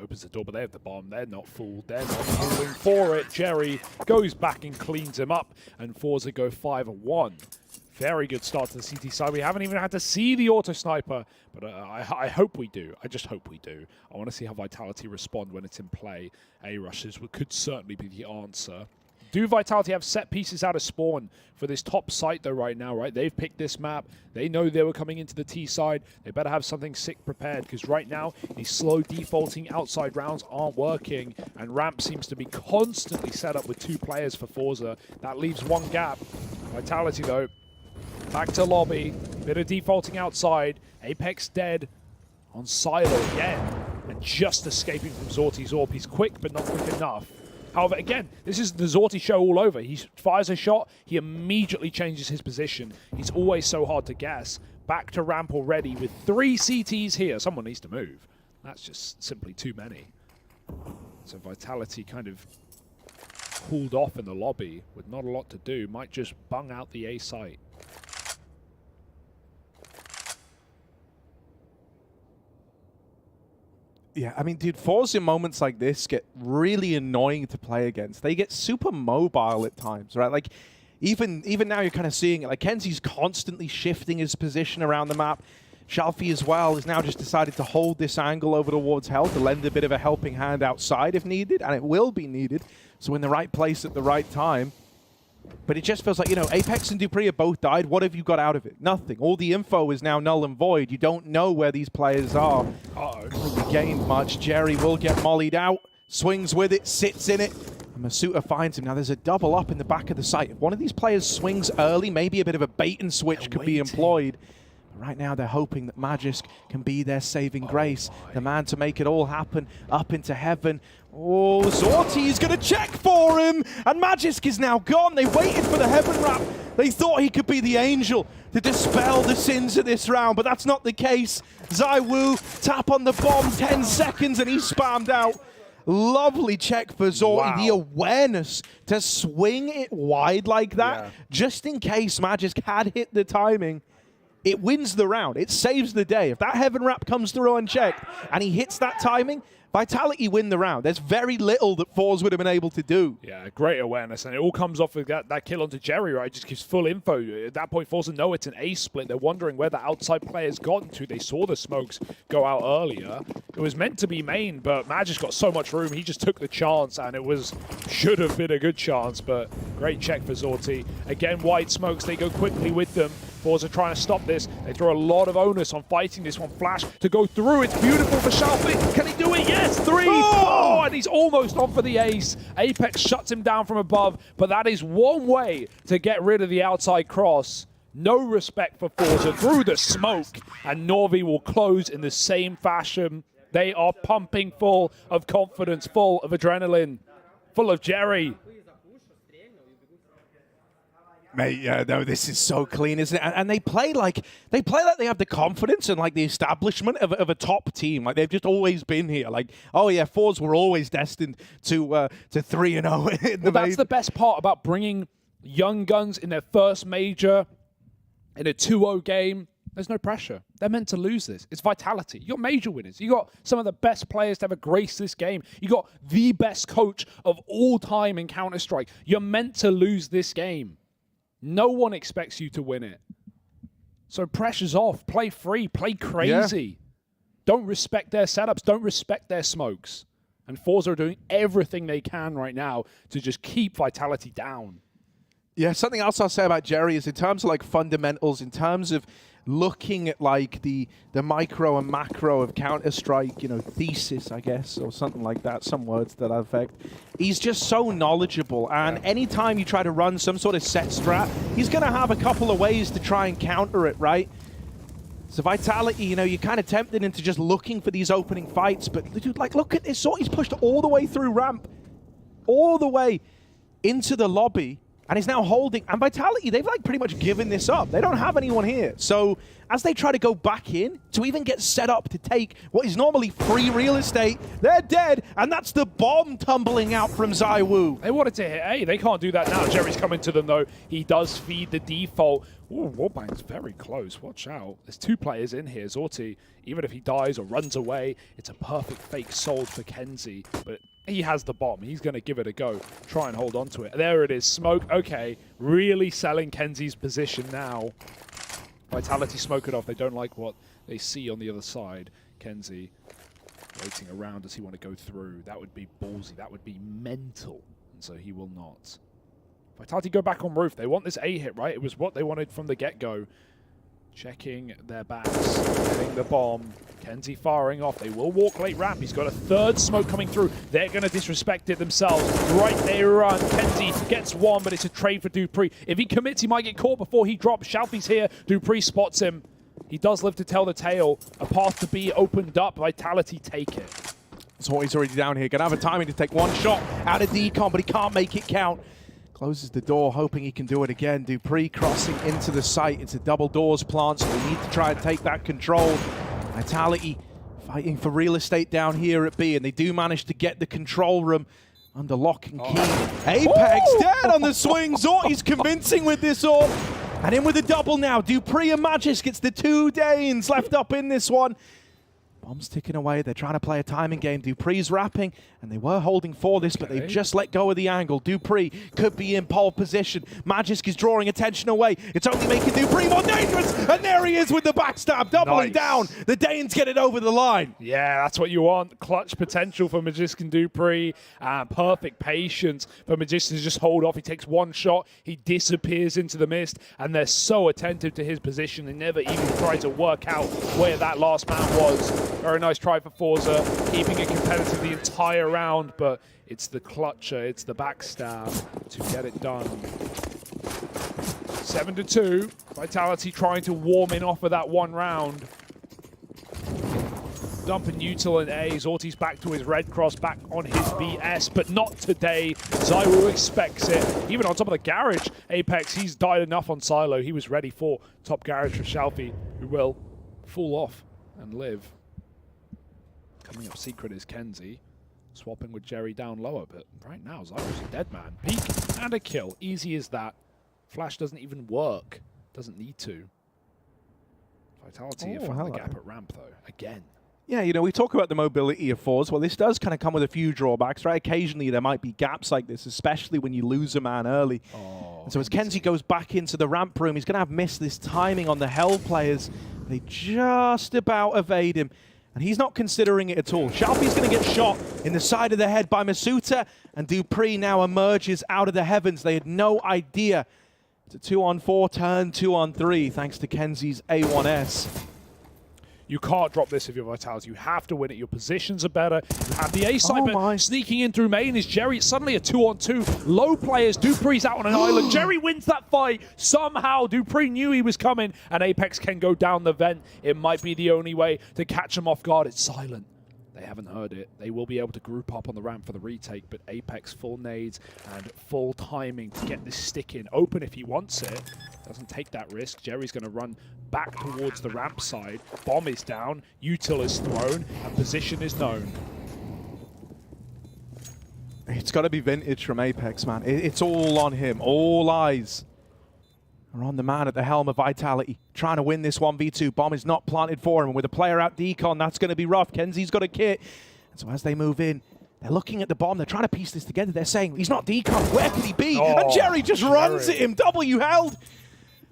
Opens the door, but they have the bomb. They're not fooled. They're not moving for it. Jerry goes back and cleans him up, and ForZe go 5-1. Very good start to the CT side. We haven't even had to see the auto sniper, but I hope we do. I just hope we do. I want to see how Vitality respond when it's in play. A-rushes could certainly be the answer. Do Vitality have set pieces out of spawn for this top site though right now, right? They've picked this map. They know they were coming into the T side. They better have something sick prepared, because right now these slow defaulting outside rounds aren't working, and ramp seems to be constantly set up with 2 players for ForZe. That leaves 1 gap. Vitality though, back to lobby. Bit of defaulting outside. Apex dead on Silo again, and just escaping from Zorti's AWP. He's quick, but not quick enough. However, again, this is the Zorti show all over. He fires a shot, he immediately changes his position. He's always so hard to guess. Back to ramp already with 3 CTs here. Someone needs to move. That's just simply too many. So Vitality kind of cooled off in the lobby with not a lot to do. Might just bung out the A site. Yeah, I mean, dude, ForZe in moments like this get really annoying to play against. They get super mobile at times, right? Like, even now you're kind of seeing it. Like, Kenzie's constantly shifting his position around the map. Shalfie as well has now just decided to hold this angle over towards Hell to lend a bit of a helping hand outside if needed, and it will be needed. So in the right place at the right time. But it just feels like, Apex and Dupree have both died. What have you got out of it? Nothing. All the info is now null and void. You don't know where these players are. You gained much. Jerry will get mollied out. Swings with it, sits in it. And Masuta finds him. Now there's a double up in the back of the site. If one of these players swings early, maybe a bit of a bait and switch could be employed. Right now, they're hoping that Magisk can be their saving grace. The man to make it all happen, up into heaven. Oh, Zorti's going to check for him, and Magisk is now gone. They waited for the heaven wrap. They thought he could be the angel to dispel the sins of this round, but that's not the case. ZywOo, tap on the bomb, 10 seconds, and he's spammed out. Lovely check for Zorti. Wow. The awareness to swing it wide like that, just in case Magisk had hit the timing. It wins the round. It saves the day. If that heaven wrap comes through unchecked and he hits that timing, Vitality win the round. There's very little that ForZe would have been able to do. Yeah, great awareness. And it all comes off with that kill onto Jerry, right? Just gives full info. At that point, ForZe know it's an A split. They're wondering where the outside player's gotten to. They saw the smokes go out earlier. It was meant to be main, but Magic's got so much room. He just took the chance, and it should have been a good chance, but great check for Zorti. Again, wide smokes. They go quickly with them. ForZe are trying to stop this. They throw a lot of onus on fighting this one. Flash to go through. It's beautiful for Shalfie. Can he do it? Yes, 3. Oh, and he's almost on for the ace. Apex shuts him down from above, but that is one way to get rid of the outside cross. No respect for ForZe through the smoke, and Norvi will close in the same fashion. They are pumping full of confidence, full of adrenaline, full of Jerry. Mate, yeah, no, this is so clean, isn't it? And they play like they have the confidence and like the establishment of a top team. Like they've just always been here. Like, oh yeah, ForZe were always destined to 3-0. That's the best part about bringing young guns in their first major in a 2-0 game. There's no pressure. They're meant to lose this. It's Vitality. You got major winners. You got some of the best players to ever grace this game. You got the best coach of all time in Counter-Strike. You're meant to lose this game. No one expects you to win it. So pressure's off. Play free. Play crazy. Yeah. Don't respect their setups. Don't respect their smokes. And ForZe are doing everything they can right now to just keep Vitality down. Yeah, something else I'll say about Jerry is in terms of like fundamentals, in terms of looking at like the micro and macro of Counter-Strike, you know, thesis, I guess, or something like that, some words to that effect. He's just so knowledgeable, and anytime you try to run some sort of set strat, he's going to have a couple of ways to try and counter it, right? So Vitality, you know, you're kind of tempted into just looking for these opening fights, but dude, like, look at this sort. He's pushed all the way through ramp, all the way into the lobby, and he's now holding. And Vitality, they've like pretty much given this up. They don't have anyone here. So as they try to go back in to even get set up to take what is normally free real estate, they're dead. And that's the bomb tumbling out from ZywOo. They wanted to hit A. They can't do that now. Jerry's coming to them, though. He does feed the default. Ooh, Warbang's very close. Watch out. There's two players in here. Zorti, even if he dies or runs away, it's a perfect fake sold for Kenzie. But he has the bomb. He's going to give it a go. Try and hold on to it. There it is. Smoke. Okay. Really selling Kenzie's position now. Vitality smoke it off. They don't like what they see on the other side. Kenzie waiting around. Does he want to go through? That would be ballsy. That would be mental. And so he will not. Vitality go back on roof. They want this A hit, right? It was what they wanted from the get-go. Checking their backs, getting the bomb. Kenzie firing off. They will walk late ramp. He's got a third smoke coming through. They're going to disrespect it themselves. Right, they run. Kenzie gets one, but it's a trade for dupreeh. If he commits, he might get caught before he drops. Shalfie's here. dupreeh spots him. He does live to tell the tale. A path to B opened up. Vitality take it. So he's already down here. Gonna have a timing to take one shot out of decon, but he can't make it count. Closes the door, hoping he can do it again. dupreeh crossing into the site. It's a double doors plant, so they need to try and take that control. Vitality fighting for real estate down here at B, and they do manage to get the control room under lock and key. Apex dead on the swing. Zorti's convincing with this AWP. And in with a double now. dupreeh and Magisk gets the two Danes left up in this one. Bomb's ticking away. They're trying to play a timing game. dupreeh's wrapping, and they were holding for this, but they've just let go of the angle. dupreeh could be in pole position. Magisk is drawing attention away. It's only making dupreeh more dangerous, and there he is with the backstab, doubling down. The Danes get it over the line. Yeah, that's what you want. Clutch potential for Magisk and dupreeh. Perfect patience for Magisk to just hold off. He takes one shot. He disappears into the mist, and they're so attentive to his position. They never even try to work out where that last man was. Very nice try for ForZe, keeping it competitive the entire round, but it's the clutcher, it's the backstab to get it done. 7-2, Vitality trying to warm in off of that one round. Dumping Util and A, Zorti's back to his red cross, back on his BS, but not today. ZywOo expects it. Even on top of the garage, Apex, he's died enough on Silo. He was ready for top garage for Shalfie, who will fall off and live. Coming up secret is Kenzie, swapping with Jerry down lower, but right now ZywOo's a dead man. Peek and a kill, easy as that. Flash doesn't even work, doesn't need to. Vitality have found the gap at ramp though, again. Yeah, you know, we talk about the mobility of ForZe. Well, this does kind of come with a few drawbacks, right? Occasionally there might be gaps like this, especially when you lose a man early. And so as Kenzie goes back into the ramp room, he's going to have missed this timing on the Hell players. They just about evade him. And he's not considering it at all. Shalfie's going to get shot in the side of the head by Masuta, and dupreeh now emerges out of the heavens. They had no idea. It's a 2-on-4 turn, 2-on-3, thanks to Kenzie's A1S. You can't drop this if you're Vitality. You have to win it. Your positions are better. You have the A side, but sneaking in through main is Jerry. It's suddenly a 2-on-2. Low players. dupreeh's out on an island. Jerry wins that fight. Somehow, dupreeh knew he was coming, and Apex can go down the vent. It might be the only way to catch him off guard. It's silent. They haven't heard it. They will be able to group up on the ramp for the retake, but Apex full nades and full timing to get this stick in. Open if he wants it. Doesn't take that risk. Jerry's going to run back towards the ramp side. Bomb is down. Util is thrown, and position is known. It's got to be vintage from Apex, man. It's all on him. All eyes are on the man at the helm of Vitality, trying to win this 1v2. Bomb is not planted for him, and with a player out decon, that's going to be rough. Kenzi's got a kit, and so as they move in, they're looking at the bomb, they're trying to piece this together. They're saying, he's not decon, where could he be? And Jerry just runs at him, W held.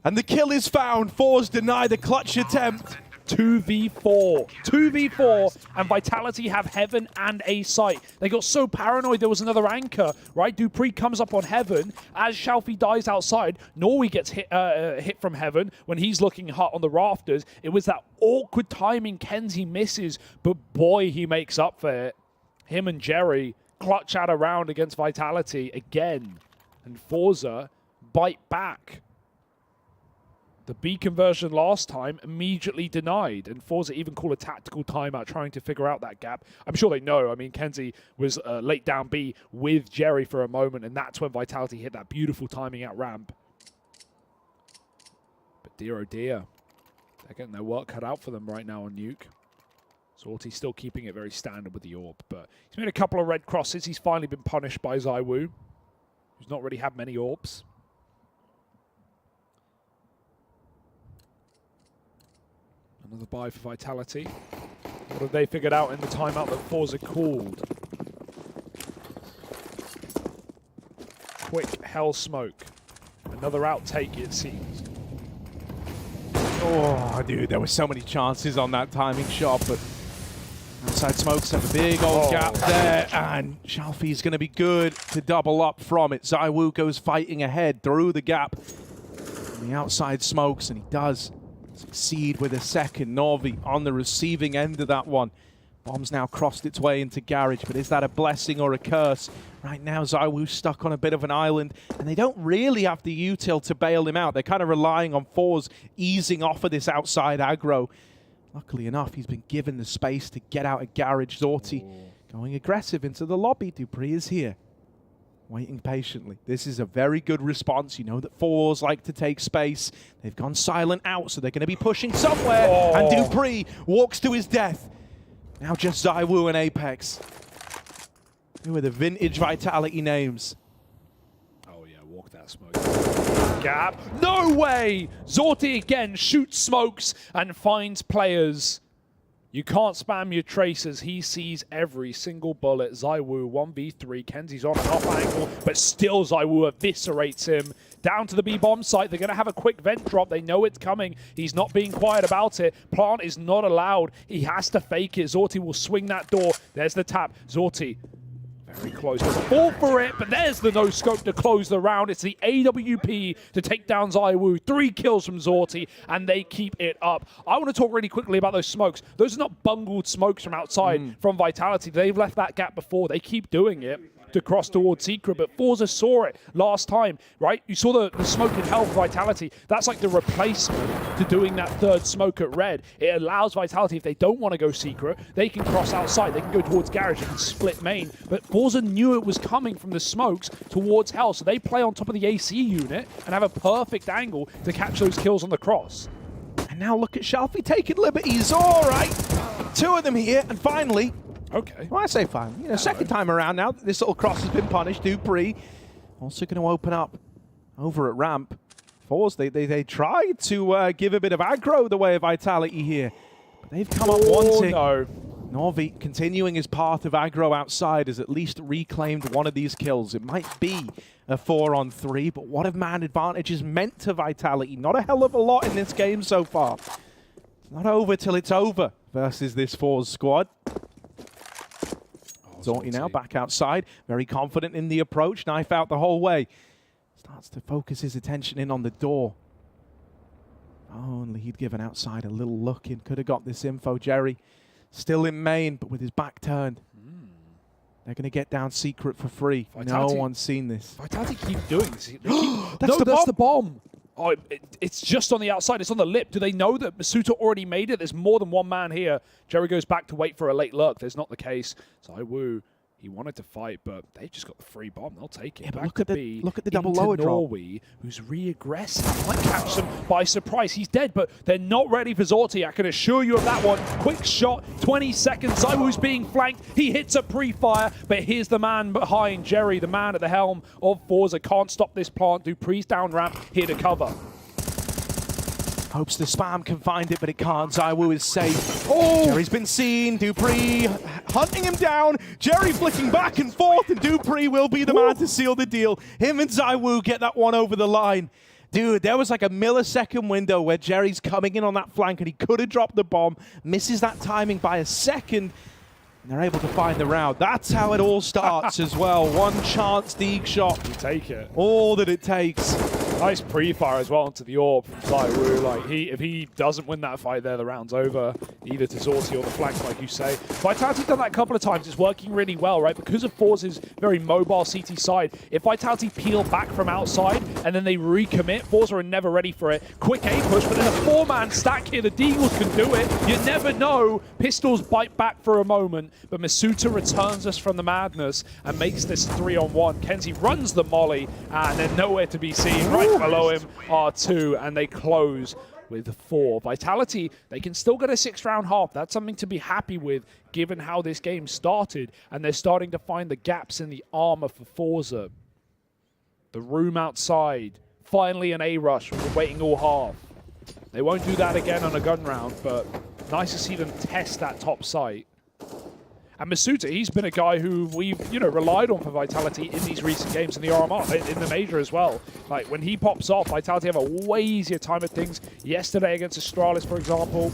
And the kill is found. ForZe deny the clutch attempt. 2v4. 2v4, and Vitality have Heaven and A site. They got so paranoid there was another anchor, right? Dupree comes up on Heaven as Shalfie dies outside. Norway gets hit from Heaven when he's looking hot on the rafters. It was that awkward timing. Kenzie misses, but boy, he makes up for it. Him and Jerry clutch out a round against Vitality again, and ForZe bite back. The B conversion last time immediately denied, and ForZe even call a tactical timeout trying to figure out that gap. I'm sure they know. I mean, Kenzie was late down B with Jerry for a moment, and that's when Vitality hit that beautiful timing out ramp. But dear oh dear, they're getting their work cut out for them right now on Nuke. Sorty's still keeping it very standard with the AWP, but he's made a couple of red crosses. He's finally been punished by ZywOo, who's not really had many AWPs. Another buy for Vitality. What have they figured out in the timeout that ForZe called? Quick hell smoke. Another outtake, it seems. Oh, dude, there were so many chances on that timing shot, but outside smokes have a big old gap there, and Shalfie's going to be good to double up from it. ZywOo goes fighting ahead through the gap on the outside smokes, and he does succeed with a second. Norvi on the receiving end of that one. Bomb's now crossed its way into Garage, but is that a blessing or a curse? Right now, ZywOo's stuck on a bit of an island, and they don't really have the util to bail him out. They're kind of relying on ForZe easing off of this outside aggro. Luckily enough, he's been given the space to get out of Garage. Zorty going aggressive into the lobby. Dupree is here, waiting patiently. This is a very good response. You know that ForZe like to take space. They've gone silent out, so they're going to be pushing somewhere. And Dupree walks to his death. Now just ZywOo and Apex. Who are the vintage Vitality names? Oh yeah, walk that smoke. Gap. No way! Zorty again shoots smokes and finds players. You can't spam your tracers. He sees every single bullet. ZywOo 1v3. Kenzie's on and off angle, but still ZywOo eviscerates him. Down to the B-bomb site. They're going to have a quick vent drop. They know it's coming. He's not being quiet about it. Plant is not allowed. He has to fake it. Zorty will swing that door. There's the tap. Zorty very close. Doesn't fall for it, but there's the no-scope to close the round. It's the AWP to take down ZywOo. 3 kills from Zorty, and they keep it up. I want to talk really quickly about those smokes. Those are not bungled smokes from outside from Vitality. They've left that gap before. They keep doing it to cross towards Secret, but ForZe saw it last time, right? You saw the smoke in hell for Vitality. That's like the replacement to doing that third smoke at red. It allows Vitality, if they don't want to go Secret, they can cross outside. They can go towards Garage. They can split main. But ForZe knew it was coming from the smokes towards hell, so they play on top of the AC unit and have a perfect angle to catch those kills on the cross. And now look at Shalfie taking liberties. All right. 2 of them here, and finally, okay. Well, I say fine. You know, second time around now, this little cross has been punished. Dupree also going to open up over at ramp. ForZe, they tried to give a bit of aggro the way of Vitality here, but they've come up wanting. No. Norvi continuing his path of aggro outside has at least reclaimed one of these kills. It might be a 4-on-3, but what have man advantages meant to Vitality? Not a hell of a lot in this game so far. It's not over till it's over versus this ForZe squad. Zorty now back outside, very confident in the approach, knife out the whole way. Starts to focus his attention in on the door. Only he'd given outside a little look in, could have got this info. Jerry still in main, but with his back turned. They're going to get down Secret for free. Vitality, no one's seen this. Vitality keep doing this. That's the bomb. Oh, it's just on the outside. It's on the lip. Do they know that Masuta already made it? There's more than one man here. Jerry goes back to wait for a late lurk. There's not the case. ZywOo, he wanted to fight, but they just got the free bomb. They'll take it. Yeah, but back look at the double lower drop. Norway, who's re-aggressive. Might catch them by surprise. He's dead, but they're not ready for Zorty. I can assure you of that one. Quick shot, 20 seconds. ZywOo's being flanked. He hits a pre-fire, but here's the man behind Jerry, the man at the helm of ForZe. Can't stop this plant. Dupree's down ramp, here to cover. Hopes the spam can find it, but it can't. ZywOo is safe. Oh! Jerry's been seen. Dupree hunting him down. Jerry flicking back and forth, and Dupree will be the man to seal the deal. Him and ZywOo get that one over the line. Dude, there was like a millisecond window where Jerry's coming in on that flank, and he could have dropped the bomb. Misses that timing by a second. And they're able to find the round. That's how it all starts as well. One chance Deeg shot. You take it. All that it takes. Nice pre-fire as well onto the orb from ZywOo. Like, if he doesn't win that fight there, the round's over. Either to Zorti or the flank, like you say. Vitality done that a couple of times. It's working really well, right? Because of ForZe's very mobile CT side. If Vitality peel back from outside and then they recommit, ForZe are never ready for it. Quick A push, but then a 4-man stack here. The Deagles can do it. You never know. Pistols bite back for a moment, but Masuta returns us from the madness and makes this 3-on-1. Kenzie runs the molly, and they're nowhere to be seen. Right below him are 2, and they close with 4. Vitality, they can still get a 6-round half. That's something to be happy with, given how this game started, and they're starting to find the gaps in the armor for ForZe. The room outside, finally an A rush. We're waiting all half. They won't do that again on a gun round, but nice to see them test that top site. And Masuta, he's been a guy who we've, relied on for Vitality in these recent games in the RMR, in the Major as well. Like, when he pops off, Vitality have a way easier time at things. Yesterday against Astralis, for example.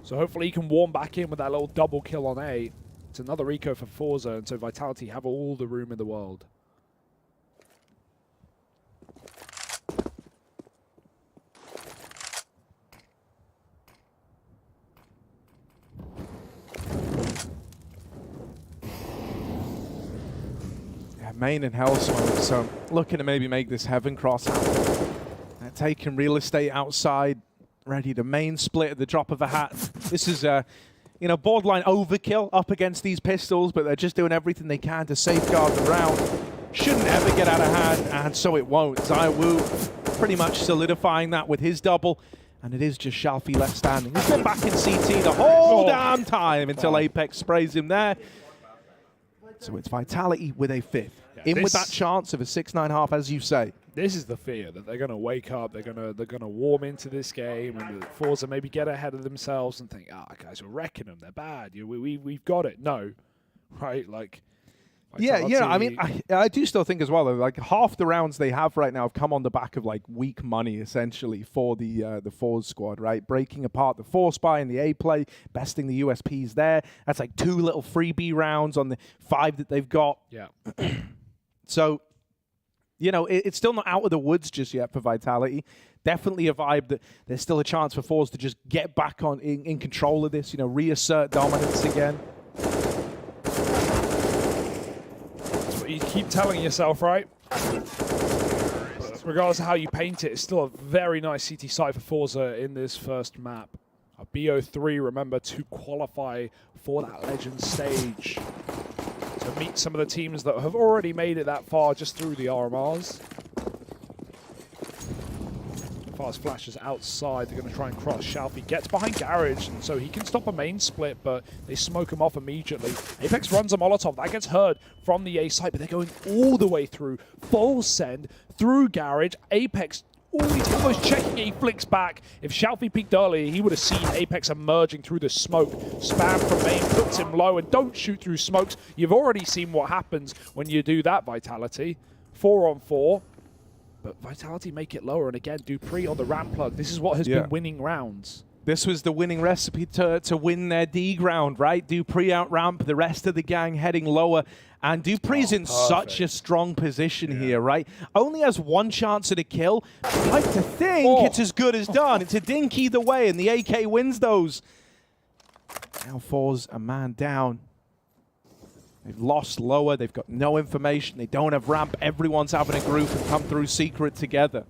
So hopefully he can warm back in with that little double kill on A. It's another eco for ForZe, and so Vitality have all the room in the world. Main and hell smoke, so looking to maybe make this heaven cross happen. They're taking real estate outside, ready to main split at the drop of a hat. This is borderline overkill up against these pistols, but they're just doing everything they can to safeguard the round. Shouldn't ever get out of hand, and so it won't. ZywOo pretty much solidifying that with his double, and it is just Shalfie left standing. He's been back in CT the whole damn time until Apex sprays him there. So it's Vitality with a 5th. In with that chance of a 6-9 as you say. This is the fear that they're going to wake up, they're going to warm into this game, and the ForZe maybe get ahead of themselves and think, guys, we're wrecking them, they're bad, we've got it. No, right? Like, Vitality. Yeah. I mean, I do still think as well, though, like half the rounds they have right now have come on the back of like weak money, essentially, for the ForZe squad, right? Breaking apart the Force Spy and the A play, besting the USPs there. That's like 2 little freebie rounds on the 5 that they've got. Yeah. So, it's still not out of the woods just yet for Vitality. Definitely a vibe that there's still a chance for ForZe to just get back on in control of this, reassert dominance again. You keep telling yourself, right? But regardless of how you paint it, it's still a very nice CT site for ForZe in this first map. A BO3, remember, to qualify for that Legends stage. To meet some of the teams that have already made it that far just through the RMRs. Fast flashes outside, they're going to try and cross. Shalfie gets behind Garage, and so he can stop a main split, but they smoke him off immediately. Apex runs a Molotov, that gets heard from the A site, but they're going all the way through. Full send through Garage. Apex, he's almost checking it, he flicks back. If Shalfie peeked earlier, he would have seen Apex emerging through the smoke. Spam from main puts him low, and don't shoot through smokes. You've already seen what happens when you do that, Vitality. 4-on-4. But Vitality make it lower, and again, Dupree on the ramp plug. This is what has been winning rounds. This was the winning recipe to win their D round, right? Dupree out ramp, the rest of the gang heading lower. And Dupree's in such a strong position here, right? Only has 1 chance at a kill. I'd like to think it's as good as done. It's a dink either way, and the AK wins those. Now ForZe a man down. They've lost lower, they've got no information, they don't have ramp, everyone's having a group and come through secret together.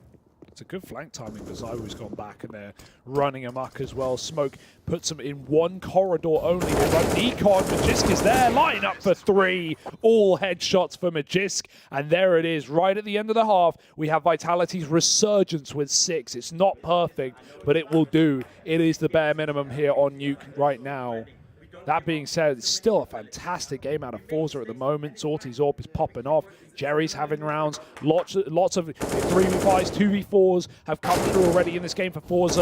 It's a good flank timing, but ZywOo's gone back and they're running amok as well. Smoke puts them in 1 corridor only. They run Econ, Magisk is there, line up for 3. All headshots for Magisk, and there it is, right at the end of the half. We have Vitality's resurgence with 6. It's not perfect, but it will do. It is the bare minimum here on Nuke right now. That being said, it's still a fantastic game out of ForZe at the moment. Zorti's AWP is popping off. Jerry's having rounds. Lots of 3v5s, 2v4s have come through already in this game for ForZe.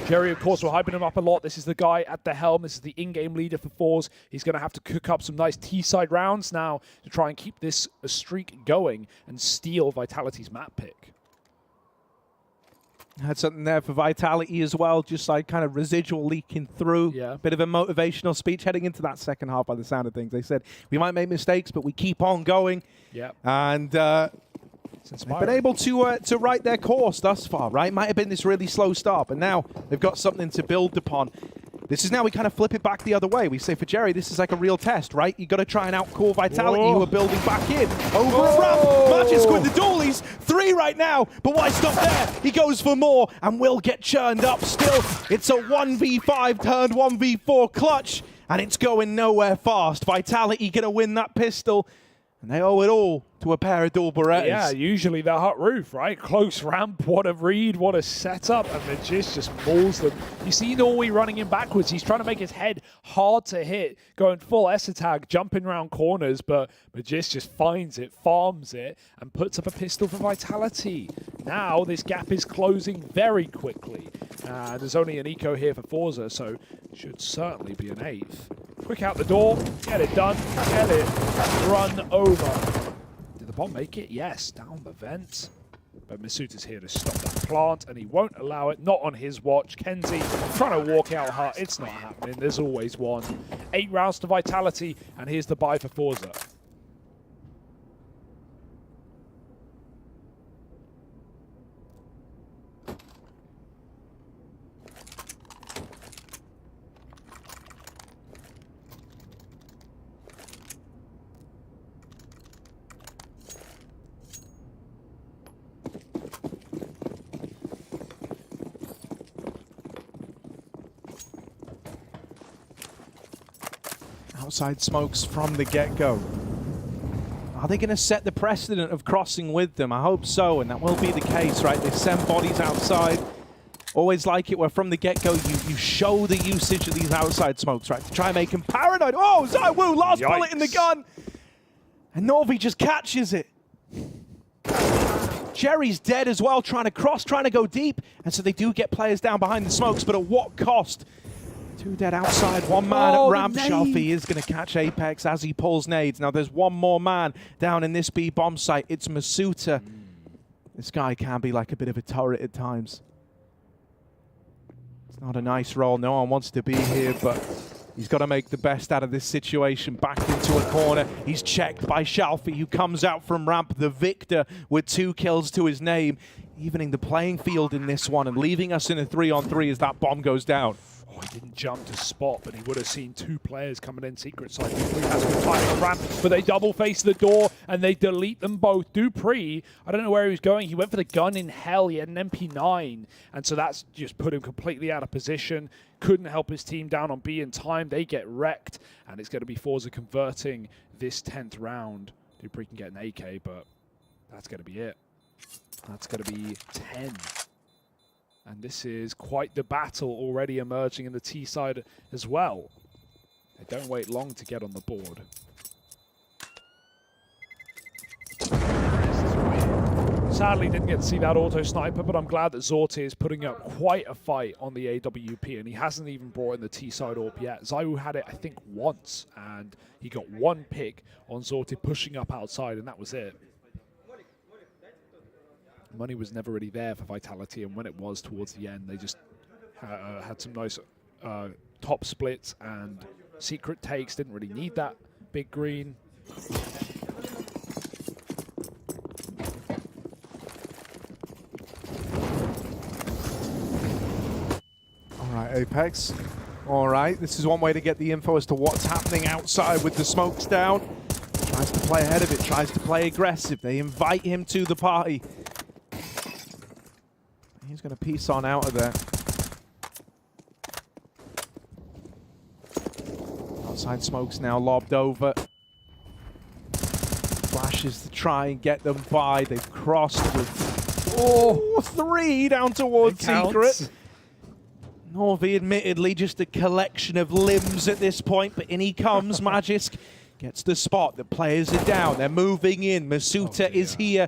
Jerry, of course, we're hyping him up a lot. This is the guy at the helm. This is the in-game leader for ForZe. He's going to have to cook up some nice T-side rounds now to try and keep this streak going and steal Vitality's map pick. Had something there for Vitality as well, just like kind of residual leaking through. Yeah. Bit of a motivational speech heading into that second half by the sound of things. They said, we might make mistakes, but we keep on going. Yeah. And they've been able to write their course thus far, right? Might have been this really slow start, but now they've got something to build upon. This is now we kind of flip it back the other way. We say for Jerry, this is like a real test, right? You got to try and outcall Vitality, who are building back in. Over a ramp, Magic with the dualies. 3 right now, but why stop there? He goes for more and will get churned up still. It's a 1v5 turned 1v4 clutch, and it's going nowhere fast. Vitality going to win that pistol, and they owe it all to a pair of dual Berettas. Yeah, usually the hut roof, right? Close ramp, what a read, what a setup, and Magis just mauls them. You see Norway running in backwards. He's trying to make his head hard to hit, going full Essa tag, jumping around corners, but Magis just finds it, farms it, and puts up a pistol for Vitality. Now this gap is closing very quickly. There's only an eco here for ForZe, so should certainly be an 8th. Quick out the door, get it done, get it run over. Did the bomb make it? Yes, down the vent. But Masuta's here to stop that plant, and he won't allow it, not on his watch. Kenzie trying to walk out hut. It's not happening. There's always one. 8 rounds to Vitality, and here's the buy for ForZe. Outside smokes from the get-go. Are they going to set the precedent of crossing with them? I hope so, and that will be the case, right? They send bodies outside. Always like it where from the get-go you show the usage of these outside smokes, right? To try and make them paranoid. Oh, ZywOo, last bullet in the gun. And Norvi just catches it. Jerry's dead as well, trying to cross, trying to go deep. And so they do get players down behind the smokes, but at what cost? 2 dead outside, 1 man at ramp. Shelfie is going to catch Apex as he pulls nades. Now there's 1 more man down in this B bomb site. It's Masuta. This guy can be like a bit of a turret at times. It's not a nice role. No one wants to be here, but he's got to make the best out of this situation. Backed into a corner. He's checked by Shelfie, who comes out from ramp, the victor, with 2 kills to his name, evening the playing field in this one and leaving us in a 3-on-3 as that bomb goes down. Oh, he didn't jump to spot, but he would have seen 2 players coming in secret side. Dupree has been fighting the ramp, but they double face the door and they delete them both. Dupree, I don't know where he was going. He went for the gun in hell. He had an MP9, and so that's just put him completely out of position. Couldn't help his team down on B in time. They get wrecked, and it's going to be ForZe converting this 10th round. Dupree can get an AK, but that's going to be it. That's going to be 10. And this is quite the battle already emerging in the T side as well. They don't wait long to get on the board. Sadly, didn't get to see that auto sniper, but I'm glad that Zorti is putting up quite a fight on the AWP, and he hasn't even brought in the T side AWP yet. ZywOo had it, I think, once, and he got 1 pick on Zorti pushing up outside, and that was it. Money was never really there for Vitality, and when it was towards the end, they just had some nice top splits and secret takes. Didn't really need that big green. All right, Apex. All right, this is one way to get the info as to what's happening outside with the smokes down. Tries to play ahead of it, tries to play aggressive. They invite him to the party. He's going to piece on out of there. Outside smokes now lobbed over. Flashes to try and get them by. They've crossed with 3 down towards Secret. Norvi admittedly just a collection of limbs at this point, but in he comes. Magisk gets the spot. The players are down. They're moving in. Masuta is here.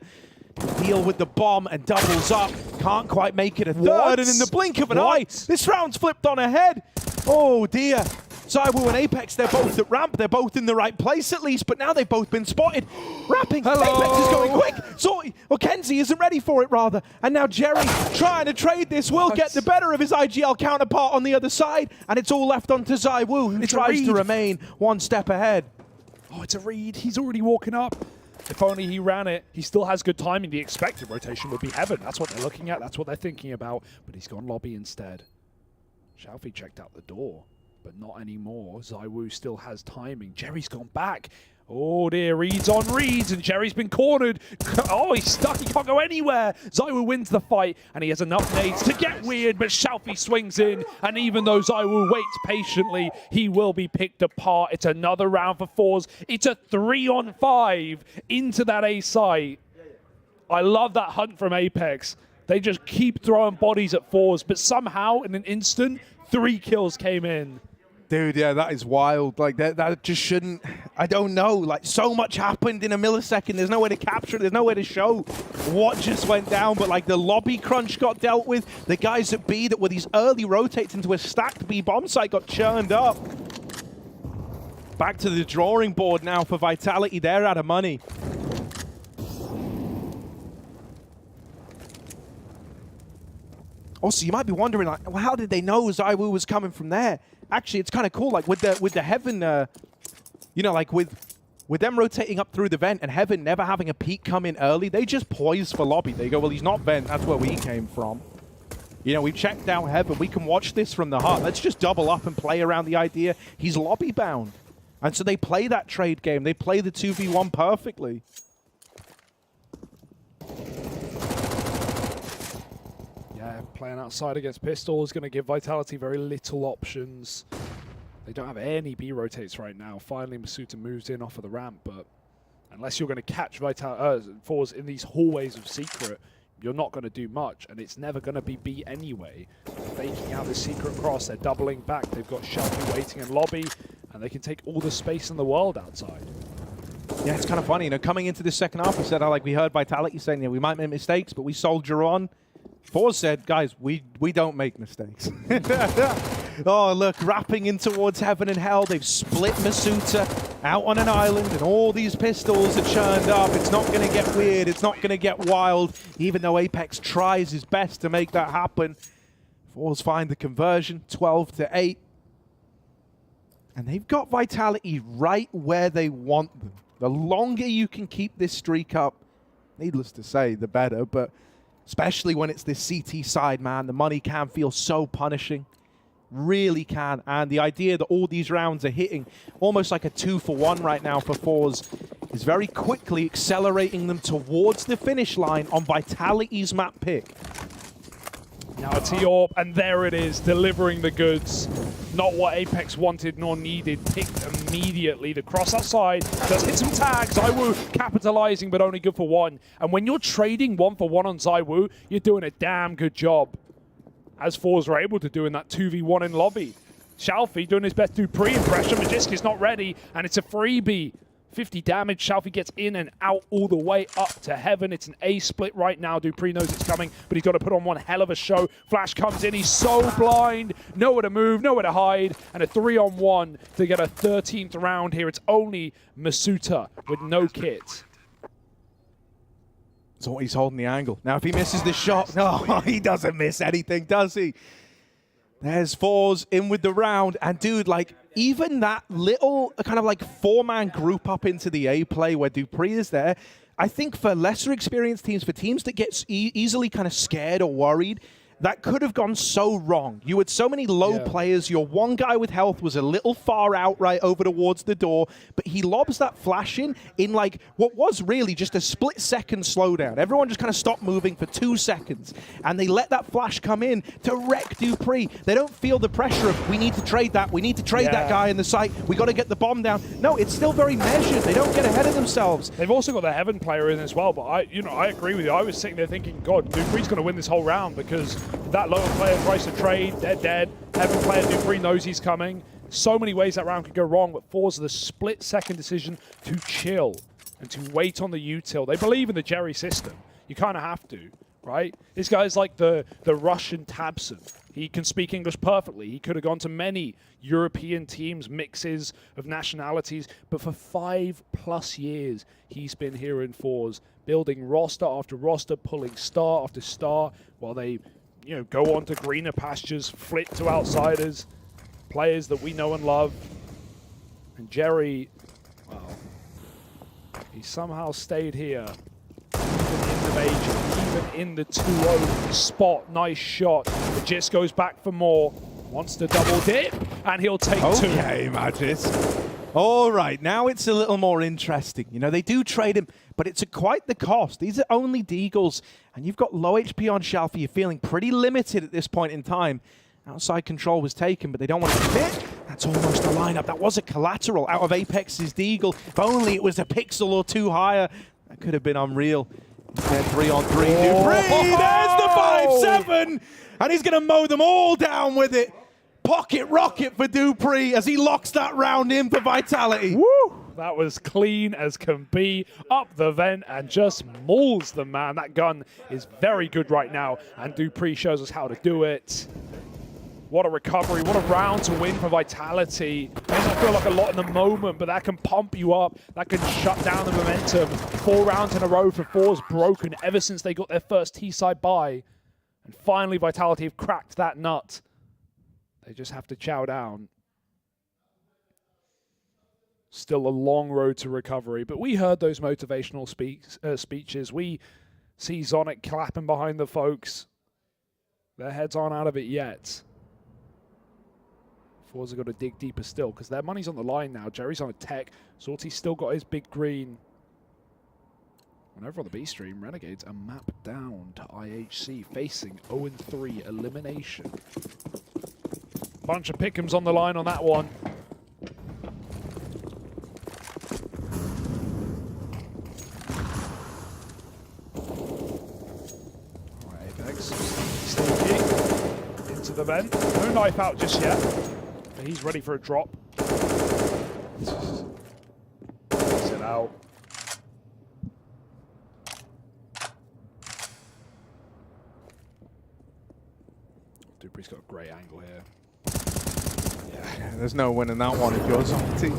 Deal with the bomb and doubles up. Can't quite make it a third, and in the blink of an eye, this round's flipped on ahead. Oh dear. ZywOo and Apex, they're both at ramp. They're both in the right place at least, but now they've both been spotted. Rapping. Hello. Apex is going quick. Zorty, or Kenzie isn't ready for it rather. And now Jerry trying to trade this will get the better of his IGL counterpart on the other side, and it's all left onto ZywOo, who tries to remain one step ahead. Oh, it's a read. He's already walking up. If only he ran it. He still has good timing. The expected rotation would be Heaven. That's what they're looking at. That's what they're thinking about. But he's gone lobby instead. Xiaofi checked out the door, but not anymore. ZywOo still has timing. Jerry's gone back. Oh dear, reads on reads, and Jerry's been cornered. Oh, he's stuck, he can't go anywhere. ZywOo wins the fight, and he has enough nades to get weird, but Xiaofi swings in, and even though ZywOo waits patiently, he will be picked apart. It's another round for ForZe. It's a 3-on-5 into that A site. I love that hunt from Apex. They just keep throwing bodies at ForZe, but somehow, in an instant, 3 kills came in. Dude, yeah, that is wild. Like, that just shouldn't... I don't know. Like, so much happened in a millisecond. There's no way to capture it. There's no way to show what just went down. But, like, the lobby crunch got dealt with. The guys at B that were these early rotates into a stacked B bomb site got churned up. Back to the drawing board now for Vitality. They're out of money. Also, you might be wondering, like, well, how did they know ZywOo was coming from there? Actually, it's kind of cool, like with the Heaven, you know, like with them rotating up through the vent and Heaven never having a peek come in early, they just poise for lobby. They go, well, he's not vent, that's where we came from. You know, we've checked out Heaven, we can watch this from the heart. Let's just double up and play around the idea he's lobby bound. And so they play that trade game, they play the 2v1 perfectly. Yeah, playing outside against Pistol is going to give Vitality very little options. They don't have any B rotates right now. Finally, Masuta moves in off of the ramp, but unless you're going to catch ForZe in these hallways of Secret, you're not going to do much, and it's never going to be B anyway. They're faking out the Secret cross, they're doubling back. They've got Shelby waiting in lobby, and they can take all the space in the world outside. Yeah, it's kind of funny, you know, coming into the second half, we said, like we heard Vitality saying, yeah, we might make mistakes, but we soldier on. ForZe said, guys, we don't make mistakes. Oh, look, wrapping in towards Heaven and Hell. They've split Masuta out on an island, and all these pistols are churned up. It's not going to get weird. It's not going to get wild, even though Apex tries his best to make that happen. ForZe find the conversion, 12-8. And they've got Vitality right where they want them. The longer you can keep this streak up, needless to say, the better, but especially when it's this CT side, man, the money can feel so punishing. Really can. And the idea that all these rounds are hitting almost like a 2-for-1 right now for ForZe is very quickly accelerating them towards the finish line on Vitality's map pick. Now it's Eorp, and there it is, delivering the goods. Not what Apex wanted nor needed, picked immediately. The cross outside does hit some tags. ZywOo capitalizing, but only good for 1. And when you're trading 1-for-1 on ZywOo, you're doing a damn good job, as ForZe are able to do in that 2v1 in lobby. Xiaofi doing his best to pre-impression. Magisk is not ready, and it's a freebie. 50 damage, Xiaofi gets in and out all the way up to Heaven. It's an A split right now. Dupree knows it's coming, but he's got to put on one hell of a show. Flash comes in, he's so blind. Nowhere to move, nowhere to hide, and a 3-on-1 to get a 13th round here. It's only Masuta with no kit. So he's holding the angle. Now if he misses the shot, no, he doesn't miss anything, does he? There's ForZe in with the round, and dude, like, even that little kind of like 4-man group up into the A play where Dupree is there, I think for lesser experienced teams, for teams that get easily kind of scared or worried, that could have gone so wrong. You had so many low players. Your one guy with health was a little far out right over towards the door, but he lobs that flash in like what was really just a split-second slowdown. Everyone just kind of stopped moving for 2 seconds, and they let that flash come in to wreck Dupree. They don't feel the pressure of, we need to trade that, we need to trade that guy in the site, we got to get the bomb down. No, it's still very measured. They don't get ahead of themselves. They've also got the Heaven player in as well, but I agree with you. I was sitting there thinking, God, Dupree's going to win this whole round, because That lower player tries to trade, they're dead. Heaven player Dupree knows he's coming. So many ways that round could go wrong, but ForZe the split-second decision to chill and to wait on the util. They believe in the Jerry system. You kind of have to, right? This guy's like the Russian Tabson. He can speak English perfectly. He could have gone to many European teams, mixes of nationalities, but for 5+ years, he's been here in ForZe, building roster after roster, pulling star after star, while they, you know, go on to greener pastures, flit to outsiders, players that we know and love. And Jerry, well, he somehow stayed here, even in the major, even in the 2-0 spot. Nice shot. It just goes back for more. Wants to double dip, and he'll take 2. Okay, Magis. All right, now it's a little more interesting. You know, they do trade him, but it's at quite the cost. These are only Deagles, and you've got low HP on Shalfie. You're feeling pretty limited at this point in time. Outside control was taken, but they don't want to commit. That's almost a lineup. That was a collateral out of Apex's Deagle. If only it was a pixel or 2 higher, that could have been unreal. Instead, 3-on-3. Dupree, there's the 5-7, and he's going to mow them all down with it. Pocket rocket for Dupree as he locks that round in for Vitality. Woo! That was clean as can be, up the vent and just mauls them, man. That gun is very good right now, and Dupree shows us how to do it. What a recovery, what a round to win for Vitality. May not feel like a lot in the moment, but that can pump you up. That can shut down the momentum. 4 rounds in a row for ForZe broken ever since they got their first T-side bye. And finally, Vitality have cracked that nut. They just have to chow down. Still a long road to recovery, but we heard those motivational speeches. We see Zonic clapping behind the folks. Their heads aren't out of it yet. ForZe have got to dig deeper still because their money's on the line now. Jerry's on a tech. Salty's still got his big green. And over on the B stream, Renegades are mapped down to IHC, facing 0-3 elimination. Bunch of pick'ems on the line on that one. All right, Apex. Sneaky. Into the vent. No knife out just yet. But he's ready for a drop. Sit out. Dupree's got a great angle here. Yeah, there's no winning that one if you're Zofty.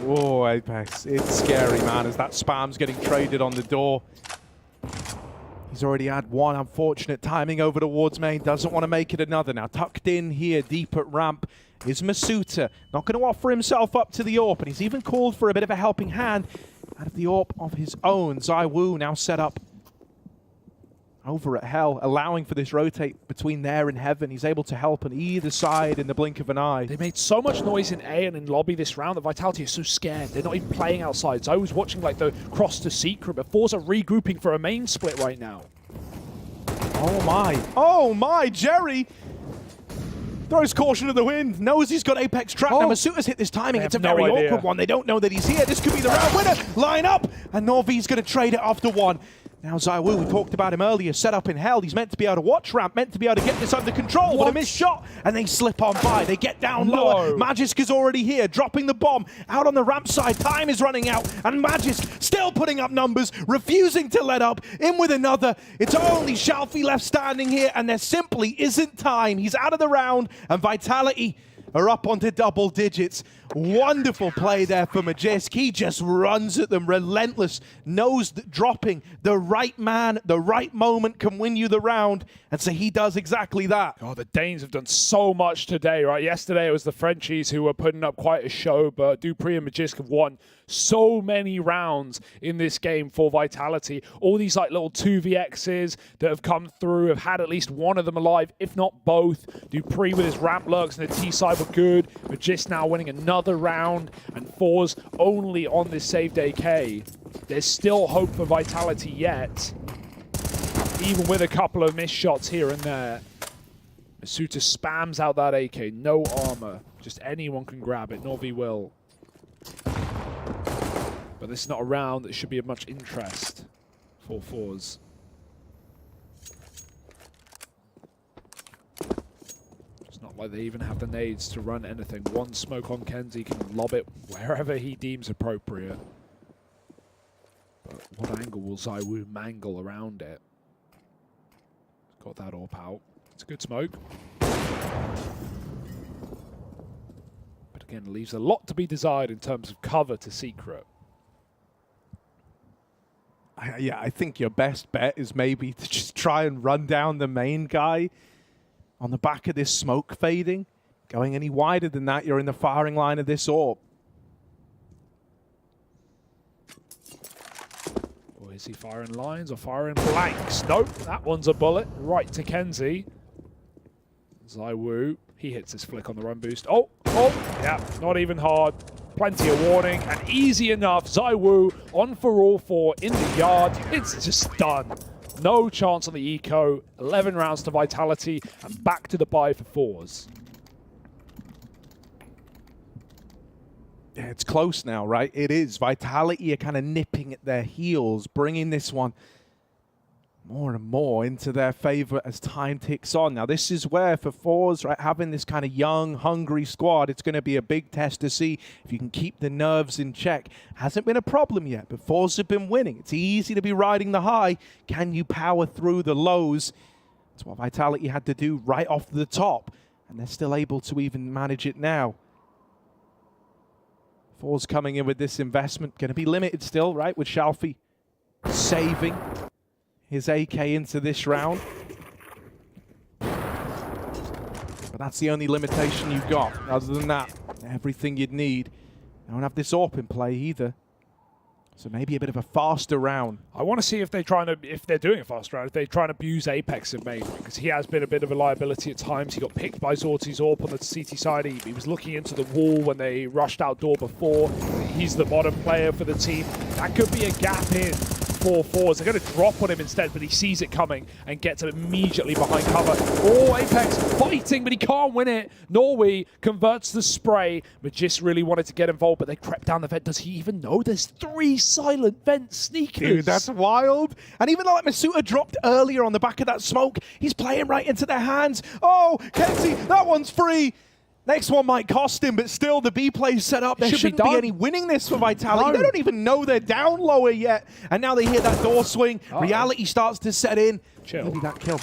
Whoa, Apex. It's scary, man, as that spam's getting traded on the door. He's already had one unfortunate timing over towards main. Doesn't want to make it another. Now tucked in here, deep at ramp, is Masuta. Not going to offer himself up to the AWP, and he's even called for a bit of a helping hand out of the AWP of his own. ZywOo now set up over at Hell, allowing for this rotate between there and Heaven. He's able to help on either side in the blink of an eye. They made so much noise in A and in lobby this round that Vitality is so scared. They're not even playing outside. So I was watching like the cross to secret, but ForZe are regrouping for a main split right now. Oh my. Oh my, Jerry throws caution to the wind. Knows he's got Apex trapped. Now Masuta's hit this timing. It's a very awkward one. They don't know that he's here. This could be the round winner. Line up, and Norvi's going to trade it after one. Now ZywOo, we talked about him earlier, set up in Hell. He's meant to be able to watch ramp, meant to be able to get this under control, but a missed shot, and they slip on by. They get down lower. Magisk is already here, dropping the bomb out on the ramp side. Time is running out, and Magisk still putting up numbers, refusing to let up. In with another. It's only Shalfie left standing here, and there simply isn't time. He's out of the round, and Vitality are up onto double digits. Wonderful play there for Magisk. He just runs at them, relentless, knows that dropping the right man, the right moment can win you the round, and so he does exactly that. Oh, the Danes have done so much today, right? Yesterday it was the Frenchies who were putting up quite a show, but Dupree and Magisk have won so many rounds in this game for Vitality. All these like little 2vx's that have come through have had at least one of them alive, if not both. Dupree with his ramp lurks and the T side were good. Magisk now winning another round, and ForZe only on this saved AK. There's still hope for Vitality yet, even with a couple of missed shots here and there. Masuta spams out that AK, no armor. Just anyone can grab it, Norvi will. But this is not a round that should be of much interest for ForZe. not like they even have the nades to run anything. One smoke on Kenzie, can lob it wherever he deems appropriate. But what angle will ZywOo mangle around it? Got that AWP out. It's a good smoke. But again, leaves a lot to be desired in terms of cover to Secret. Yeah, I think your best bet is maybe to just try and run down the main guy on the back of this smoke fading. Going any wider than that, you're in the firing line of this AWP. Or is he firing lines or firing blanks? Nope, that one's a bullet right to Kenzie. ZywOo, he hits his flick on the run boost. Oh, yeah, not even hard. Plenty of warning and easy enough. ZywOo on for all 4 in the yard. It's just done. No chance on the eco. 11 rounds to Vitality and back to the buy for ForZe. Yeah, it's close now, right? It is. Vitality are kind of nipping at their heels, bringing this one more and more into their favor as time ticks on. Now, this is where, for ForZe, right, having this kind of young, hungry squad, it's going to be a big test to see if you can keep the nerves in check. Hasn't been a problem yet, but ForZe have been winning. It's easy to be riding the high. Can you power through the lows? That's what Vitality had to do right off the top, and they're still able to even manage it now. ForZe coming in with this investment, going to be limited still, right, with Shalfie saving his AK into this round. But that's the only limitation you've got. Other than that, everything you'd need. They don't have this AWP in play either. So maybe a bit of a faster round. I want to see if they're doing a fast round, if they're trying to abuse Apex in main, because he has been a bit of a liability at times. He got picked by Zorti's AWP on the CT side. He was looking into the wall when they rushed outdoor before. He's the bottom player for the team. That could be a gap in for ForZe. They're going to drop on him instead, but he sees it coming and gets immediately behind cover. Oh, Apex fighting, but he can't win it. Norway converts the spray. Magis really wanted to get involved, but they crept down the vent. Does he even know there's 3 silent vent sneakers? Dude, that's wild. And even though like Masuta dropped earlier on the back of that smoke, he's playing right into their hands. Oh, Kenzie, that one's free. Next one might cost him, but still the B play set up. There shouldn't be any winning this for Vitality. No. They don't even know they're down lower yet. And now they hear that door swing. Reality starts to set in. Chill.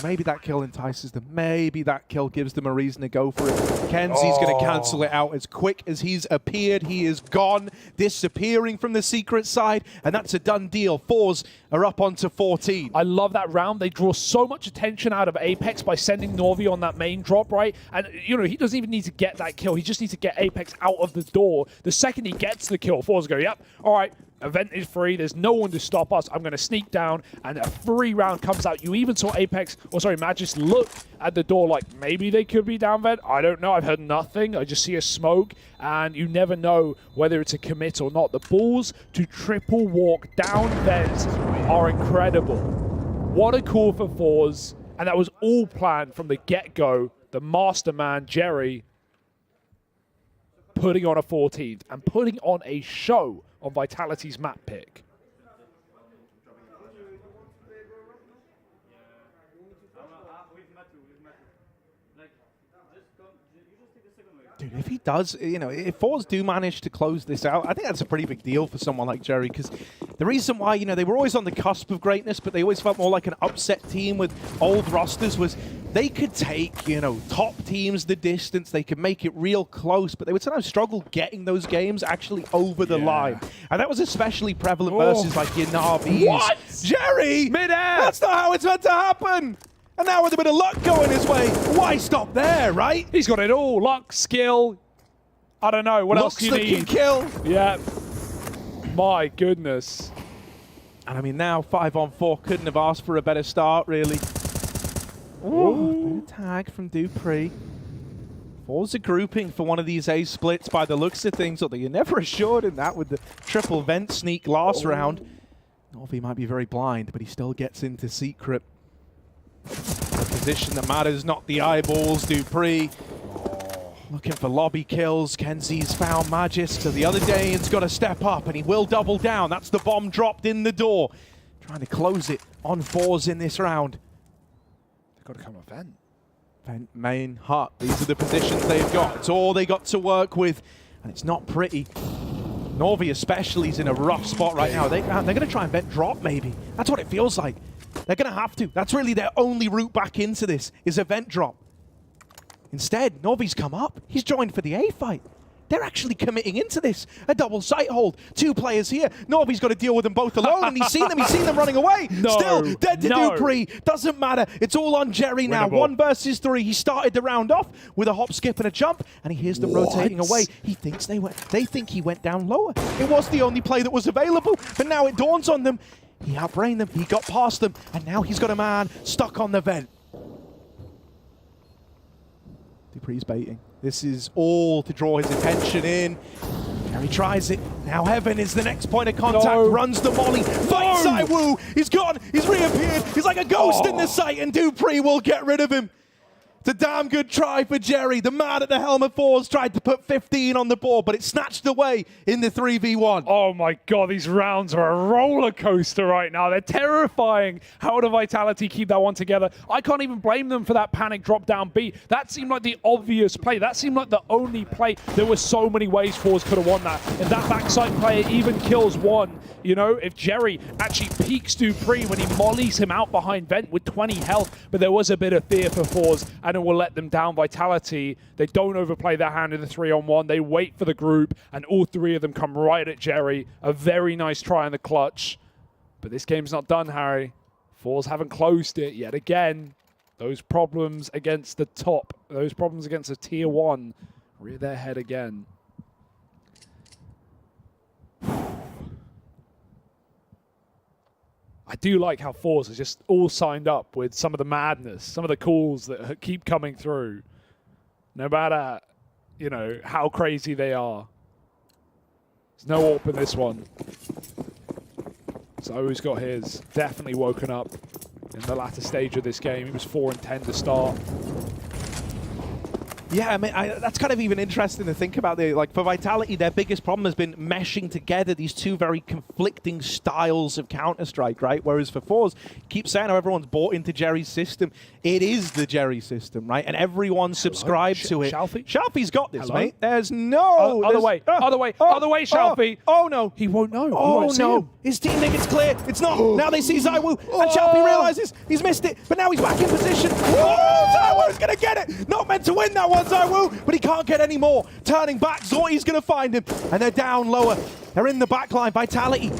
Maybe that kill entices them. Maybe that kill gives them a reason to go for it. Kenzie's going to cancel it out as quick as he's appeared. He is gone, disappearing from the secret side, and that's a done deal. ForZe are up onto 14. I love that round. They draw so much attention out of Apex by sending Norvi on that main drop, right? And, you know, he doesn't even need to get that kill. He just needs to get Apex out of the door. The second he gets the kill, ForZe go, yep, all right, event is free. There's no one to stop us. I'm going to sneak down, and a free round comes out. You even saw Magis look at the door like maybe they could be down vent. I don't know. I've heard nothing. I just see a smoke, and you never know whether it's a commit or not. The balls to triple walk down vent are incredible. What a call for ForZe, and that was all planned from the get-go. The masterman, Jerry, putting on a 14th and putting on a show on Vitality's map pick. Dude, if he does, you know, if ForZe do manage to close this out, I think that's a pretty big deal for someone like Jerry, because the reason why, you know, they were always on the cusp of greatness, but they always felt more like an upset team with old rosters, was they could take, you know, top teams the distance, they could make it real close, but they would sometimes struggle getting those games actually over the line. And that was especially prevalent versus like your Navis. What? Jerry! Mid-air! That's not how it's meant to happen! And now with a bit of luck going his way, why stop there, right? He's got it all. Luck, skill. I don't know. What else do you need? Kill. Yeah. My goodness. And I mean, now 5-on-4 couldn't have asked for a better start, really. Ooh, bit of tag from Dupree. ForZe grouping for one of these A splits by the looks of things, although you're never assured in that with the triple vent sneak last round. Norvi might be very blind, but he still gets into secret. The position that matters, not the eyeballs. Dupree looking for lobby kills. Kenzie's found Magis, so the other Dane's got to step up, and he will double down. That's the bomb dropped in the door. Trying to close it on ForZe in this round. They've got to come off vent. Main, Hut. These are the positions they've got. It's all they got to work with, and it's not pretty. Norvi especially is in a rough spot right now. They're going to try and bet drop, maybe. That's what it feels like. They're going to have to. That's really their only route back into this, is event drop. Instead, Norvi's come up. He's joined for the A fight. They're actually committing into this. A double sight hold. 2 players here. Norvi's got to deal with them both alone, and he's seen them running away. Still dead to Dupree. Doesn't matter. It's all on Jerry now. 1 versus 3. He started the round off with a hop, skip, and a jump, and he hears them rotating away. He thinks they think he went down lower. It was the only play that was available, but now it dawns on them. He outbrained them. He got past them, and now he's got a man stuck on the vent. Dupree's baiting. This is all to draw his attention in. Jerry tries it. Now Heaven is the next point of contact. Runs the molly. Fights Zywoo. He's gone. He's reappeared. He's like a ghost in the sight, and Dupree will get rid of him. It's a damn good try for Jerry. The man at the helm of ForZe tried to put 15 on the board, but it's snatched away in the 3v1. Oh my god, these rounds are a roller coaster right now. They're terrifying. How do Vitality keep that one together? I can't even blame them for that panic drop down B. That seemed like the obvious play. That seemed like the only play. There were so many ways ForZe could have won that. And that backside player even kills one. You know, if Jerry actually peeks Dupree when he mollies him out behind Vent with 20 health, but there was a bit of fear for ForZe, and it will let them down. Vitality, they don't overplay their hand in the 3-on-1. They wait for the group, and all 3 of them come right at Jerry. A very nice try in the clutch. But this game's not done, Harry. ForZe haven't closed it yet again. Those problems against the top, those problems against the tier 1, rear their head again. I do like how ForZe is just all signed up with some of the madness, some of the calls that keep coming through. No matter, you know, how crazy they are. There's no AWP in this one. Zywoo's got his. Definitely woken up in the latter stage of this game. He was 4-10 to start. Yeah, I mean, that's kind of even interesting to think about. Like, for Vitality, their biggest problem has been meshing together these 2 very conflicting styles of Counter-Strike, right? Whereas for ForZe, keep saying how everyone's bought into Jerry's system. It is the Jerry system, right? And everyone subscribed to it. Shalfie? Shalfie's got this, mate. There's no... Other way, Shalfie. Oh, no. He won't know. Oh, no. His team think it's clear. It's not. Now they see Zywoo, and Shalfie realizes he's missed it, but now he's back in position. Oh, Zywoo's going to get it. Not meant to win that one, Zywoo, but he can't get any more. Turning back, Zorti's going to find him, and they're down lower. They're in the backline. Vitality.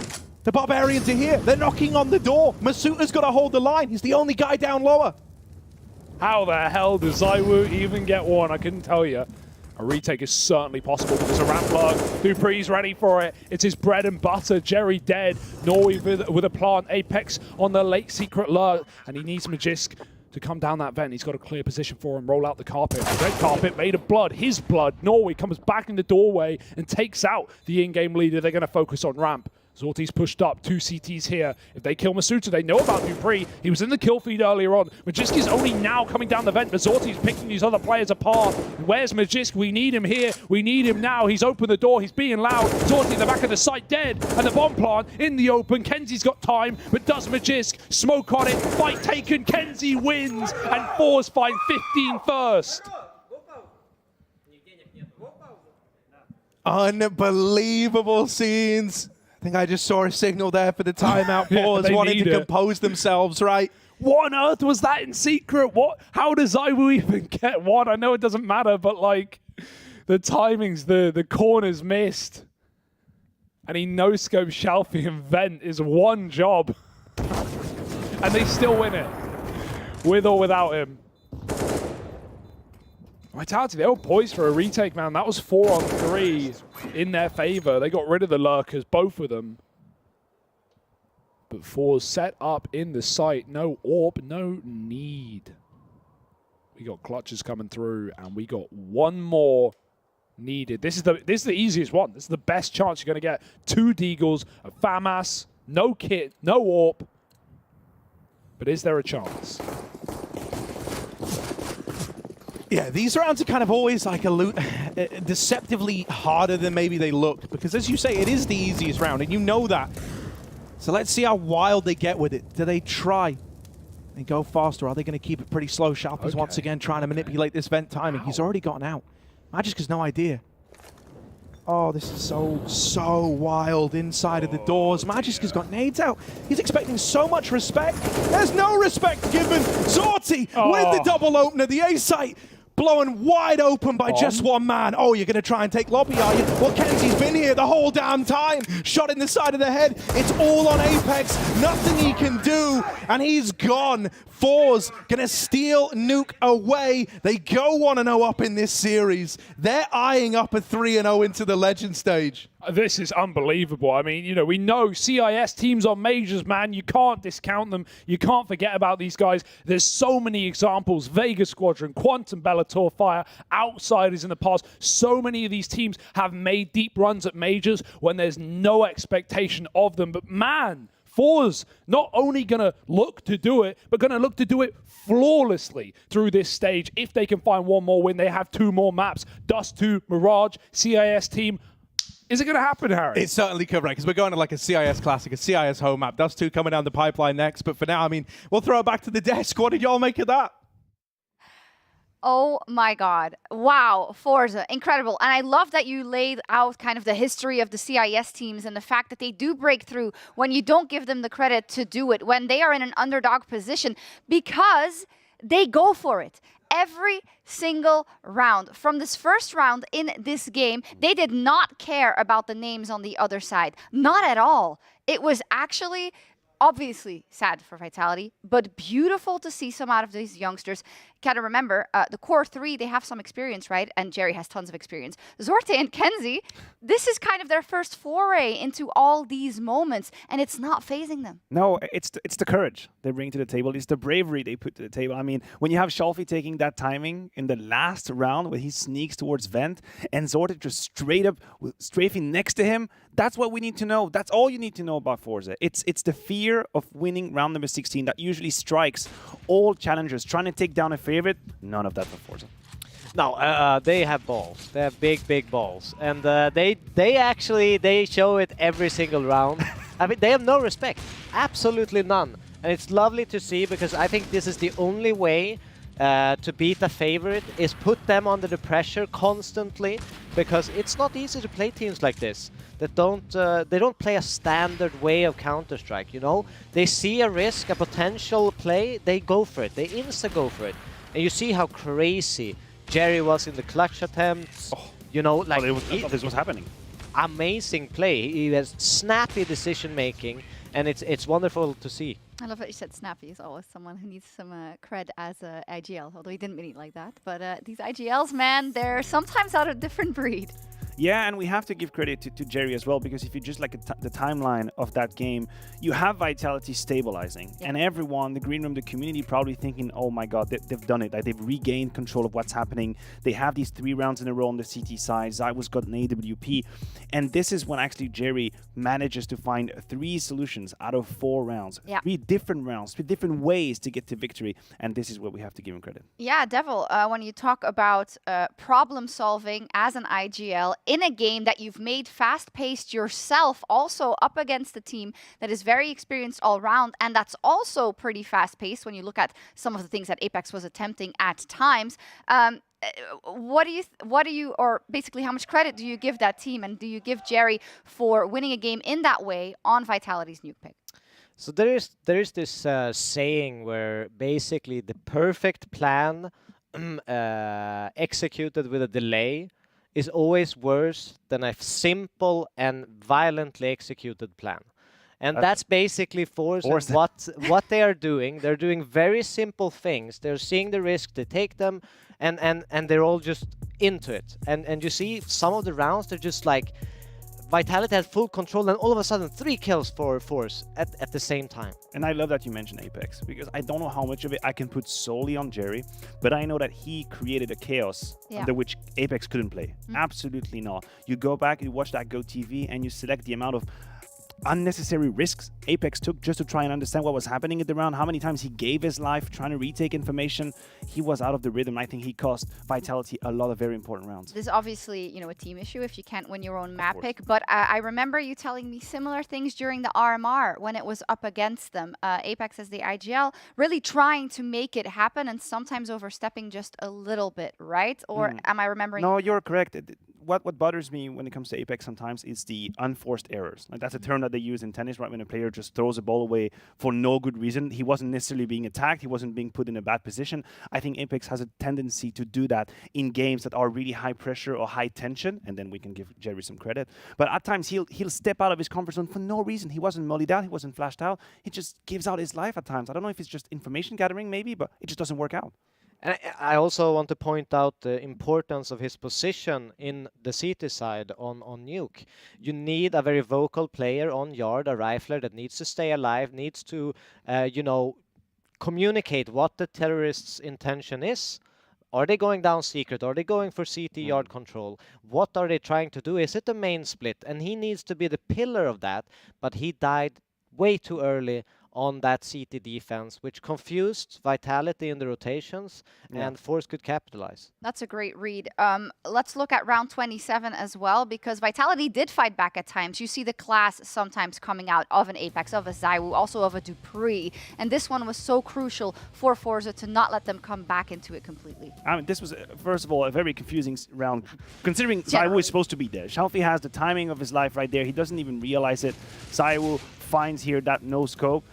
The Barbarians are here. They're knocking on the door. Masuta's got to hold the line. He's the only guy down lower. How the hell does Zywoo even get one? I couldn't tell you. A retake is certainly possible, but there's a ramp lurk. Dupree's ready for it. It's his bread and butter. Jerry dead. Norway with a plant. Apex on the late secret lurk, and he needs Magisk to come down that vent. He's got a clear position for him. Roll out the carpet. Red carpet made of blood. His blood. Norway comes back in the doorway and takes out the in-game leader. They're going to focus on ramp. Zorti's pushed up. 2 CTs here. If they kill Masuta, they know about Dupree. He was in the kill feed earlier on. Magisk is only now coming down the vent, but Zorti's picking these other players apart. Where's Magisk? We need him here. We need him now. He's opened the door. He's being loud. Zorti in the back of the site dead. And the bomb plant in the open. Kenzie's got time, but does Magisk. Smoke on it. Fight taken. Kenzie wins. And ForZe find 15 first. Unbelievable scenes. I think I just saw a signal there for the timeout. ForZe wanting to compose themselves, right? What on earth was that in secret? What? How does Zywoo even get one? I know it doesn't matter, but like the timings, the corners missed. And he no-scopes Shalfie and Vent is one job. And they still win it. With or without him. Vitality, they were poised for a retake, man. That was 4-on-3 in their favor. They got rid of the lurkers, both of them. But ForZe set up in the site. No AWP, no need. We got clutches coming through, and we got one more needed. This is the easiest one. This is the best chance you're going to get. 2 Deagles, a FAMAS, no kit, no AWP. But is there a chance? Yeah, these rounds are kind of always like deceptively harder than maybe they look, because as you say, it is the easiest round, and you know that. So let's see how wild they get with it. Do they try? They go faster. Are they going to keep it pretty slow? Sharp is once again trying to manipulate this vent timing. He's already gotten out. Magisk has no idea. Oh, this is so wild inside of the doors. Magisk has got nades out. He's expecting so much respect. There's no respect given. Zorti with the double opener, the A-site blowing wide open by just one man. Oh, you're going to try and take lobby, are you? Well, Kenzie's been here the whole damn time. Shot in the side of the head. It's all on Apex. Nothing he can do, and he's gone. ForZe going to steal Nuke away. They go 1-0 up in this series. They're eyeing up a 3-0 into the Legend stage. This is unbelievable. I mean, you know, we know CIS teams on majors, man. You can't discount them. You can't forget about these guys. There's so many examples. Vega Squadron, Quantum, Bellator, Fire, Outsiders in the past. So many of these teams have made deep runs at majors when there's no expectation of them. But man, ForZe not only going to look to do it, but going to look to do it flawlessly through this stage. If they can find one more win, they have 2 more maps. Dust 2, Mirage, CIS team. Is it going to happen, Harry? It's certainly could, right? Because we're going to like a CIS Classic, a CIS home map. Dust 2 coming down the pipeline next. But for now, I mean, we'll throw it back to the desk. What did y'all make of that? Oh my God. Wow, ForZe, incredible. And I love that you laid out kind of the history of the CIS teams and the fact that they do break through when you don't give them the credit to do it, when they are in an underdog position, because they go for it. Every single round. From this first round in this game, they did not care about the names on the other side. Not at all. It was actually obviously sad for Vitality, but beautiful to see some out of these youngsters. Gotta remember, the core 3, they have some experience, right? And Jerry has tons of experience. Zorti and Kenzie, this is kind of their first foray into all these moments, and it's not phasing them. No, it's the courage they bring to the table. It's the bravery they put to the table. I mean, when you have Shalfie taking that timing in the last round where he sneaks towards Vent and Zorti just straight up strafing next to him, that's what we need to know. That's all you need to know about ForZe. It's the fear of winning round number 16 that usually strikes all challengers trying to take down a favorite. None of that for ForZe. No, they have balls. They have big balls, and they show it every single round. I mean, they have no respect, absolutely none, and it's lovely to see because I think this is the only way to beat a favorite is put them under the pressure constantly, because it's not easy to play teams like this that they don't play a standard way of Counter-Strike. You know, they see a risk, a potential play, they go for it. They insta go for it, and you see how crazy Jerry was in the clutch attempts. You know, like I thought this was happening. Amazing play. He has snappy decision making, and it's wonderful to see. I love that you said snappy. Is always someone who needs some cred as a IGL, although he didn't mean it like that. But these IGLs, man, they're sometimes out of a different breed. Yeah, and we have to give credit to Jerry as well, because if you just look at the timeline of that game, you have Vitality stabilizing, and everyone, the green room, the community, probably thinking, oh my god, they've done it. Like, they've regained control of what's happening. They have these 3 rounds in a row on the CT side. Zywas got an AWP, and this is when actually Jerry manages to find 3 solutions out of 4 rounds. Yeah. 3 different rounds, 3 different ways to get to victory, and this is where we have to give him credit. Yeah, Devil, when you talk about problem solving as an IGL in a game that you've made fast-paced yourself, also up against a team that is very experienced all round, and that's also pretty fast-paced when you look at some of the things that Apex was attempting at times. What do you, or basically how much credit do you give that team, and do you give Jerry for winning a game in that way on Vitality's Nuke pick? So there is this saying where basically the perfect plan executed with a delay is always worse than a simple and violently executed plan. And that's basically ForZe and what they are doing. They're doing very simple things. They're seeing the risk, they take them, and they're all just into it. And you see some of the rounds, they're just like, Vitality had full control, and all of a sudden 3 kills for ForZe at the same time. And I love that you mentioned Apex, because I don't know how much of it I can put solely on Jerry, but I know that he created a chaos under which Apex couldn't play. Absolutely not. You go back, you watch that GoTV, and you select the amount of unnecessary risks Apex took just to try and understand what was happening in the round, how many times he gave his life trying to retake information. He was out of the rhythm. I think he cost Vitality a lot of very important rounds. This is obviously, you know, a team issue if you can't win your own map pick, but I remember you telling me similar things during the RMR when it was up against them. Apex as the IGL, really trying to make it happen and sometimes overstepping just a little bit, right? Or am I remembering? No, you're correct. What bothers me when it comes to Apex sometimes is the unforced errors. Like that's a term that they use in tennis, right? When a player just throws a ball away for no good reason. He wasn't necessarily being attacked. He wasn't being put in a bad position. I think Apex has a tendency to do that in games that are really high pressure or high tension, and then we can give Jerry some credit. But at times he'll step out of his comfort zone for no reason. He wasn't mullied out. He wasn't flashed out. He just gives out his life at times. I don't know if it's just information gathering maybe, but it just doesn't work out. And I also want to point out the importance of his position in the CT side on Nuke. You need a very vocal player on yard, a rifler that needs to stay alive, needs to, you know, communicate what the terrorists' intention is. Are they going down secret? Are they going for CT yard control? What are they trying to do? Is it the main split? And he needs to be the pillar of that, but he died way too early on that CT defense, which confused Vitality in the rotations, and ForZe could capitalize. That's a great read. Let's look at round 27 as well, because Vitality did fight back at times. You see the class sometimes coming out of an Apex, of a ZywOo, also of a dupreeh, and this one was so crucial for ForZe to not let them come back into it completely. I mean, this was, first of all, a very confusing round, considering ZywOo is supposed to be there. Shelfie has the timing of his life right there. He doesn't even realize it. ZywOo finds here that no scope.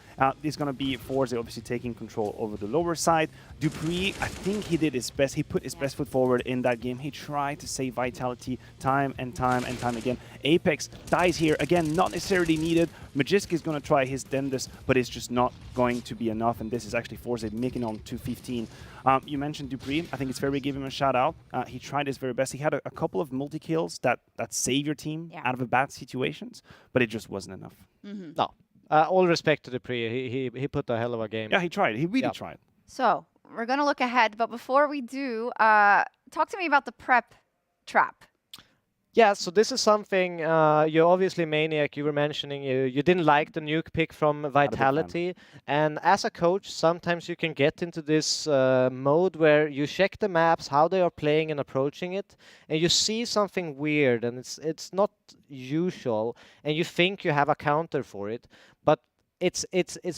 It's going to be ForZe obviously taking control over the lower side. dupreeh, I think he did his best. He put his best foot forward in that game. He tried to save Vitality time and time and time again. Apex dies here. Again, not necessarily needed. Magisk is going to try his damnedest, but it's just not going to be enough. And this is actually ForZe making on 215. You mentioned dupreeh. I think it's fair we give him a shout out. He tried his very best. He had a couple of multi-kills that save your team out of bad situations, but it just wasn't enough. No. All respect to dupreeh. He put a hell of a game. Yeah, he tried. He really tried. So we're going to look ahead, but before we do, talk to me about the prep trap. Yeah, so this is something, you're obviously Maniac, you were mentioning you didn't like the Nuke pick from Vitality, and as a coach, sometimes you can get into this mode where you check the maps, how they are playing and approaching it, and you see something weird, and it's not usual, and you think you have a counter for it, but it's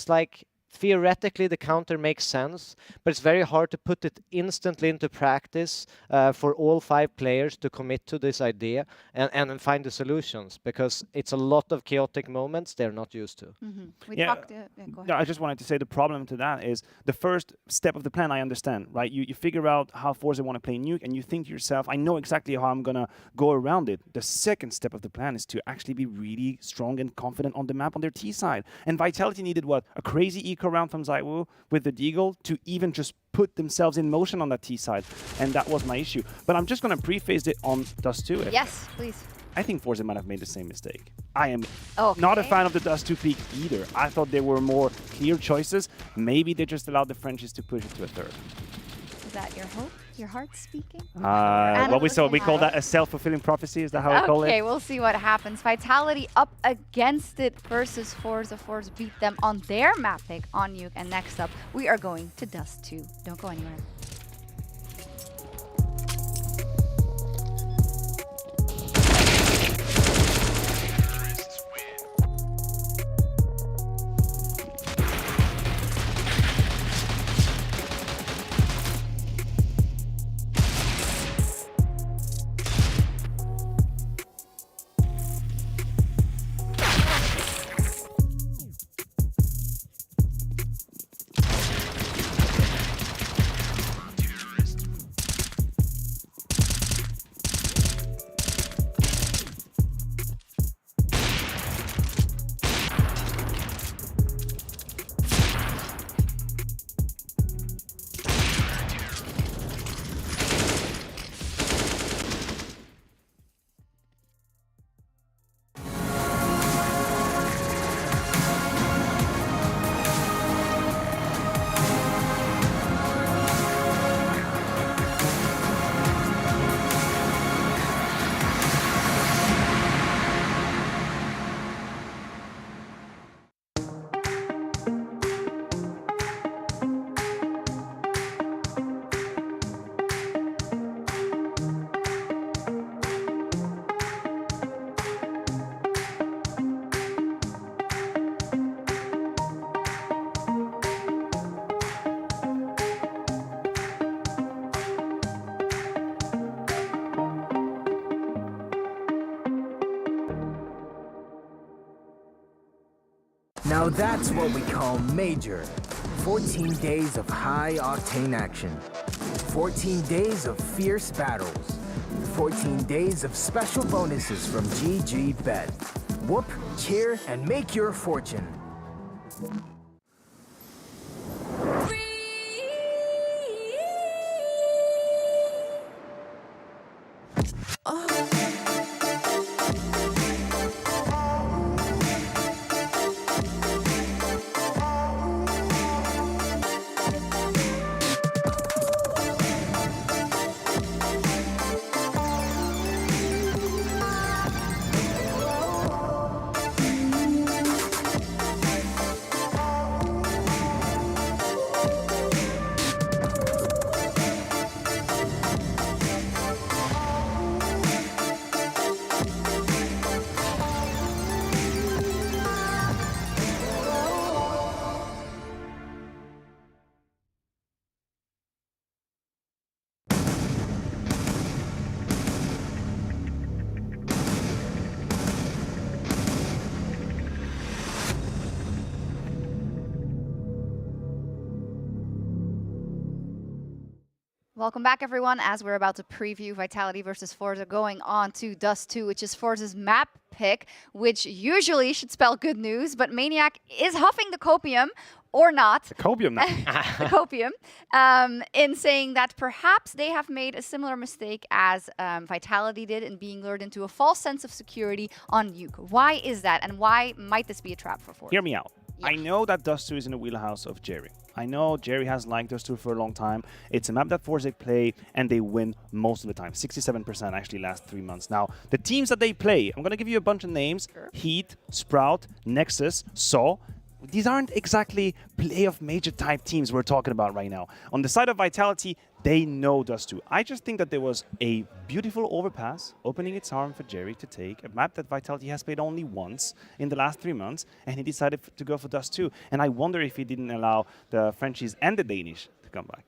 like theoretically the counter makes sense, but it's very hard to put it instantly into practice for all 5 players to commit to this idea and find the solutions, because it's a lot of chaotic moments they're not used to. Go ahead. I just wanted to say the problem to that is the first step of the plan, I understand, right? You figure out how ForZe want to play Nuke, and you think to yourself, I know exactly how I'm going to go around it. The second step of the plan is to actually be really strong and confident on the map on their T side. And Vitality needed, what, a crazy eco round from ZywOo with the Deagle to even just put themselves in motion on that T side, and that was my issue. But I'm just going to preface it on Dust 2. Yes, please. I think ForZe might have made the same mistake. I am not a fan of the Dust 2 peak either. I thought there were more clear choices. Maybe they just allowed the Frenchies to push it to a third. Is that your hope? Your heart speaking? We call that a self-fulfilling prophecy. Is that how I call it? Okay, we'll see what happens. Vitality up against it versus ForZe. ForZe beat them on their map pick on Nuke. And next up, we are going to Dust 2. Don't go anywhere. Now that's what we call Major. 14 days of high-octane action. 14 days of fierce battles. 14 days of special bonuses from GG Bet. Whoop, cheer, and make your fortune. Welcome back, everyone, as we're about to preview Vitality versus ForZe, going on to Dust 2, which is ForZe's map pick, which usually should spell good news, but Maniac is huffing the copium, or not. The copium now. The copium, in saying that perhaps they have made a similar mistake as Vitality did in being lured into a false sense of security on Nuke. Why is that, and why might this be a trap for ForZe? Hear me out. I know that Dust 2 is in the wheelhouse of Jerry. I know Jerry has liked Dust 2 for a long time. It's a map that ForZe play, and they win most of the time. 67% actually last 3 months. Now, the teams that they play, I'm going to give you a bunch of names. Sure. Heat, Sprout, Nexus, Saw. These aren't exactly play of major type teams we're talking about right now. On the side of Vitality, they know Dust 2. I just think that there was a beautiful overpass opening its arm for Jerry to take a map that Vitality has played only once in the last 3 months, and he decided to go for Dust 2. And I wonder if he didn't allow the Frenchies and the Danish to come back.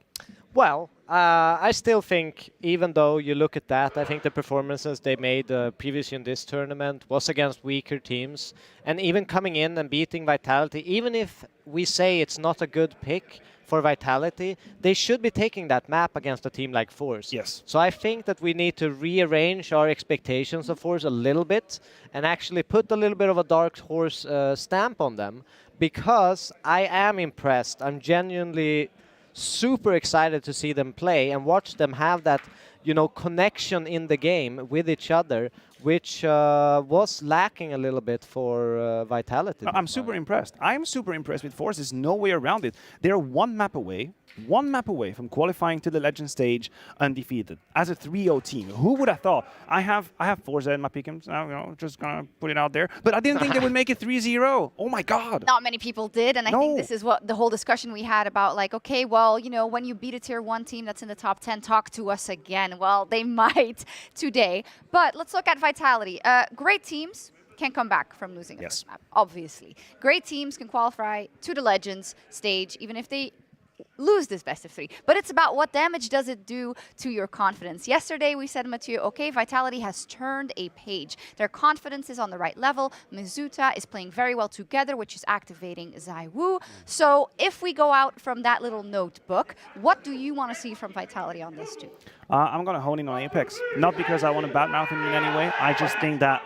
Well, I still think, even though you look at that, I think the performances they made previously in this tournament was against weaker teams. And even coming in and beating Vitality, even if we say it's not a good pick for Vitality, they should be taking that map against a team like ForZe. Yes. So I think that we need to rearrange our expectations of ForZe a little bit and actually put a little bit of a dark horse stamp on them, because I am impressed. I'm genuinely super excited to see them play and watch them have that, you know, connection in the game with each other, which was lacking a little bit for Vitality. I'm super impressed. I'm super impressed with ForZe. There's no way around it. They're one map away from qualifying to the Legend stage undefeated as a 3-0 team. Who would have thought? I have ForZe in my pick'ems. Just gonna put it out there. But I didn't think they would make it 3-0. Oh my God. Not many people did, and I think this is what the whole discussion we had about, like, okay, well, you know, when you beat a tier 1 team that's in the top 10, talk to us again. Well, they might today. But let's look at Vitality. Great teams can come back from losing a first map, obviously. Great teams can qualify to the Legends stage, even if they lose this best of 3. But it's about what damage does it do to your confidence. Yesterday we said, Mathieu, okay, Vitality has turned a page. Their confidence is on the right level. Mizuta is playing very well together, which is activating ZywOo. So if we go out from that little notebook, what do you want to see from Vitality on this too? I'm going to hone in on Apex. Not because I want to badmouth him in any way. I just think that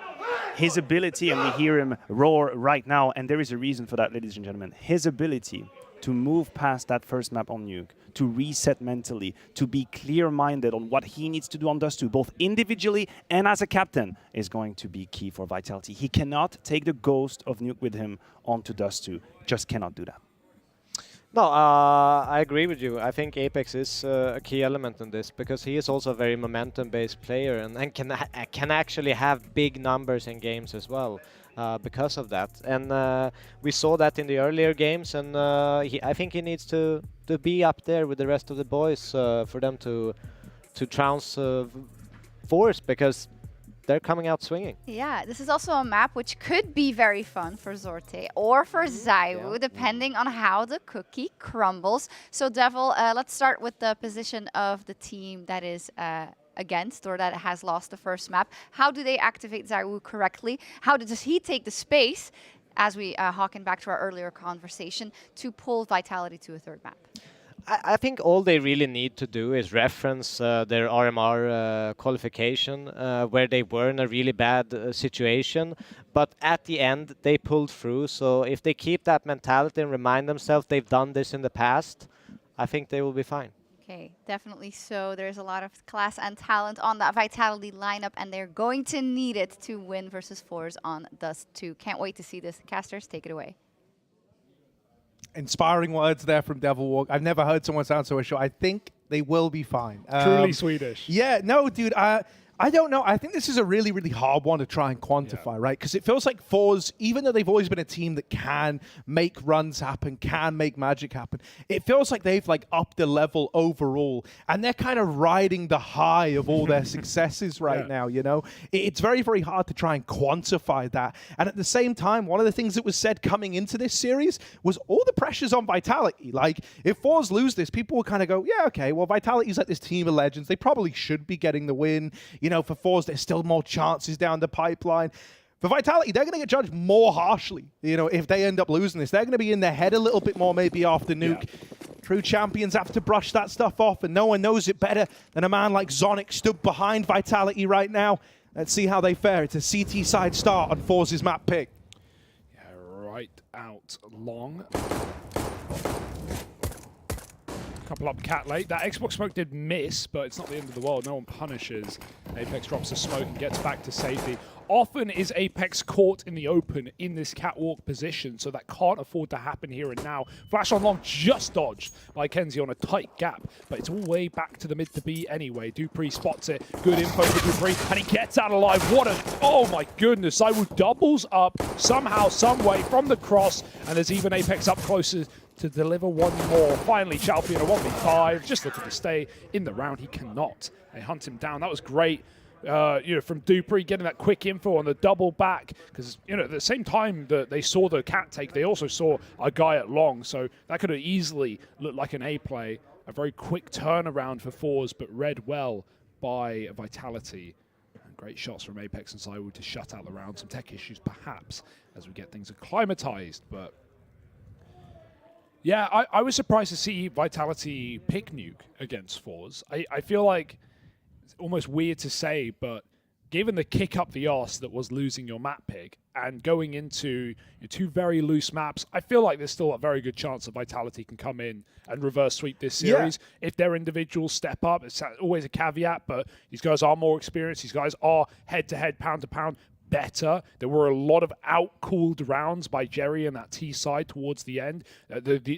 his ability, and we hear him roar right now, and there is a reason for that, ladies and gentlemen, his ability to move past that first map on Nuke, to reset mentally, to be clear-minded on what he needs to do on Dust 2, both individually and as a captain, is going to be key for Vitality. He cannot take the ghost of Nuke with him onto Dust 2. Just cannot do that. No, I agree with you. I think Apex is a key element in this, because he is also a very momentum-based player and can actually have big numbers in games as well. Because of that, and we saw that in the earlier games, and I think he needs to be up there with the rest of the boys for them to trounce ForZe, because they're coming out swinging. Yeah, this is also a map which could be very fun for Zorte or for ZywOo, depending on how the cookie crumbles. So Devil, let's start with the position of the team that is against, or that has lost the first map. How do they activate ZywOo correctly? How does he take the space as we harken back to our earlier conversation, to pull Vitality to a third map? I think all they really need to do is reference their RMR qualification, where they were in a really bad situation. But at the end, they pulled through. So if they keep that mentality and remind themselves they've done this in the past, I think they will be fine. Okay, definitely so. There's a lot of class and talent on that Vitality lineup, and they're going to need it to win versus ForZe on Dust 2. Can't wait to see this. Casters, take it away. Inspiring words there from Devil Walk. I've never heard someone sound so assured. I think they will be fine. Truly Swedish. Yeah, no, dude. I don't know. I think this is a really, really hard one to try and quantify, right? Because it feels like ForZe, even though they've always been a team that can make runs happen, can make magic happen, it feels like they've like upped the level overall, and they're kind of riding the high of all their successes right now, you know? It's very, very hard to try and quantify that. And at the same time, one of the things that was said coming into this series was all the pressure's on Vitality. Like, if ForZe lose this, people will kind of go, yeah, okay, well, Vitality's like this team of legends. They probably should be getting the win. You know, for ForZe, there's still more chances down the pipeline. For Vitality, they're going to get judged more harshly. You know, if they end up losing this, they're going to be in their head a little bit more maybe after Nuke. True champions have to brush that stuff off, and no one knows it better than a man like Zonic stood behind Vitality right now. Let's see how they fare. It's a CT side start on ForZe's map pick. Yeah, right out long. Couple up cat late. That Xbox smoke did miss, but it's not the end of the world. No one punishes. Apex drops the smoke and gets back to safety. Often is Apex caught in the open in this catwalk position, so that can't afford to happen here and now. Flash on long just dodged by Kenzie on a tight gap, but it's all the way back to the mid to B anyway. dupreeh spots it. Good info for dupreeh, and he gets out alive. What a... Oh my goodness. ZywOo doubles up somehow, some way from the cross, and there's even Apex up closer to deliver one more. Finally, Chalfie in a 1v5, just looking to stay in the round. He cannot. They hunt him down. That was great. You know, from dupreeh getting that quick info on the double back, because, you know, at the same time that they saw the cat take, they also saw a guy at long, so that could have easily looked like an A play. A very quick turnaround for ForZe, but read well by Vitality. And great shots from Apex and ZywOo to shut out the round. Some tech issues perhaps as we get things acclimatized, but yeah, I was surprised to see Vitality pick Nuke against ForZe. I feel like it's almost weird to say, but given the kick up the arse that was losing your map pick and going into your two very loose maps, I feel like there's still a very good chance that Vitality can come in and reverse sweep this series. If their individuals step up, it's always a caveat, but these guys are more experienced. These guys are head-to-head, pound-to-pound better. There were a lot of out-cooled rounds by Jerry and that T side towards the end.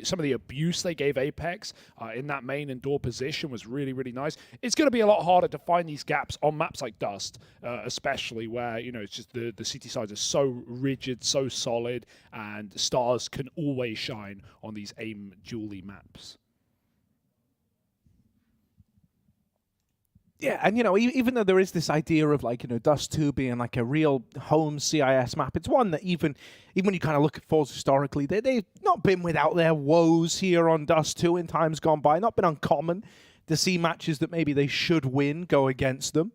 Some of the abuse they gave Apex in that main and door position was really, really nice. It's going to be a lot harder to find these gaps on maps like Dust, especially where, you know, it's just the city sides are so rigid, so solid, and stars can always shine on these aim dually maps. Yeah, and you know, even though there is this idea of like, you know, Dust 2 being like a real home CIS map, it's one that even when you kind of look at ForZe historically, they've not been without their woes here on Dust 2 in times gone by. Not been uncommon to see matches that maybe they should win go against them.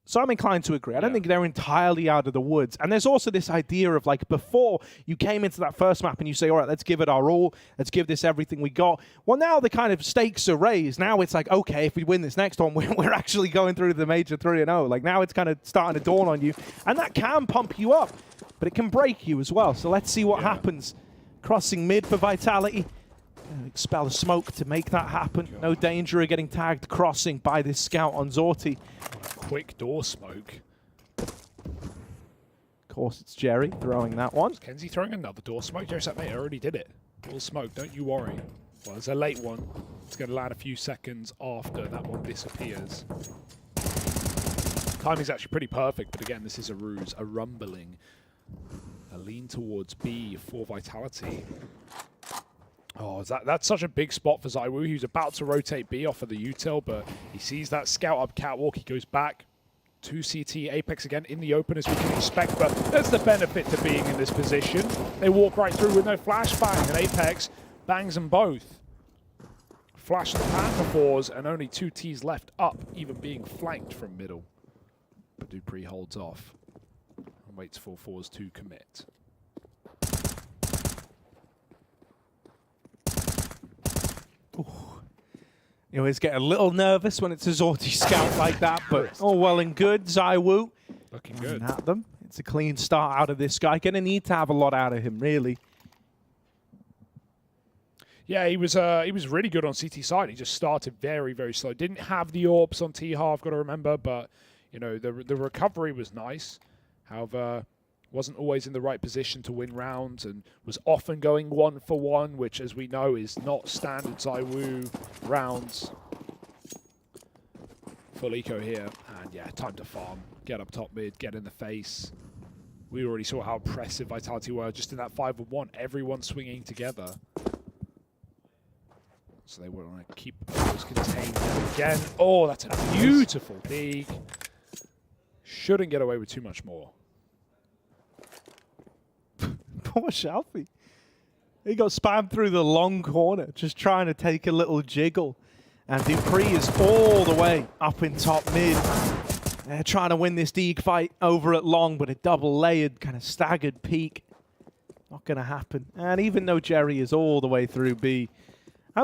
So I'm inclined to agree. I don't think they're entirely out of the woods. And there's also this idea of like, before you came into that first map and you say, all right, let's give it our all. Let's give this everything we got. Well, now the kind of stakes are raised. Now it's like, okay, if we win this next one, we're actually going through the major 3-0. Like now it's kind of starting to dawn on you. And that can pump you up, but it can break you as well. So let's see what happens. Crossing mid for Vitality. Expel the smoke to make that happen. No danger of getting tagged crossing by this scout on Zorti. Quick door smoke. Of course, it's Jerry throwing that one. Is Kenzie throwing another door smoke? Jerry said, mate, I already did it. Door smoke, don't you worry. Well, it's a late one. It's going to land a few seconds after that one disappears. Timing's actually pretty perfect, but again, this is a ruse, a rumbling. A lean towards B for Vitality. Oh, that's such a big spot for ZywOo. He was about to rotate B off of the util, but he sees that scout up catwalk. He goes back to CT. Apex again in the open as we can expect, but that's the benefit to being in this position. They walk right through with no flashbang, and Apex bangs them both. Flash and pan for ForZe, and only 2 Ts left up, even being flanked from middle. But dupreeh holds off. and waits for ForZe to commit. You always get a little nervous when it's a Zorti scout like that, but all well and good. ZywOo looking good at them. It's a clean start out of this guy. Gonna need to have a lot out of him, really. Yeah, he was really good on CT side. He just started very, very slow. Didn't have the AWPs on T-Half, got to remember, but you know the recovery was nice. However, wasn't always in the right position to win rounds and was often going 1-for-1, which, as we know, is not standard ZywOo rounds. Full eco here, and yeah, time to farm. Get up top mid, get in the face. We already saw how impressive Vitality were just in that 5-on-1. Everyone swinging together. So they want to keep those contained again. Oh, that's a beautiful peek. Shouldn't get away with too much more. Poor Shelfie. He got spammed through the long corner, just trying to take a little jiggle. And Dupree is all the way up in top mid. They're trying to win this Deeg fight over at long, but a double-layered, kind of staggered peak. Not going to happen. And even though Jerry is all the way through B,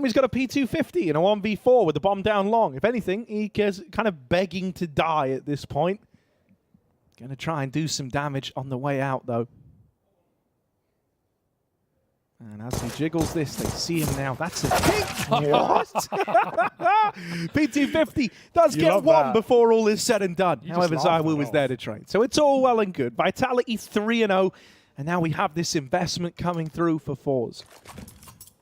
he's got a P250 and a 1v4 with the bomb down long. If anything, he is kind of begging to die at this point. Going to try and do some damage on the way out, though. And as he jiggles this, they see him now. That's a kick. What? P250 does get one before all is said and done. However, ZywOo was there to trade. So it's all well and good. Vitality 3-0. And now we have this investment coming through for ForZe.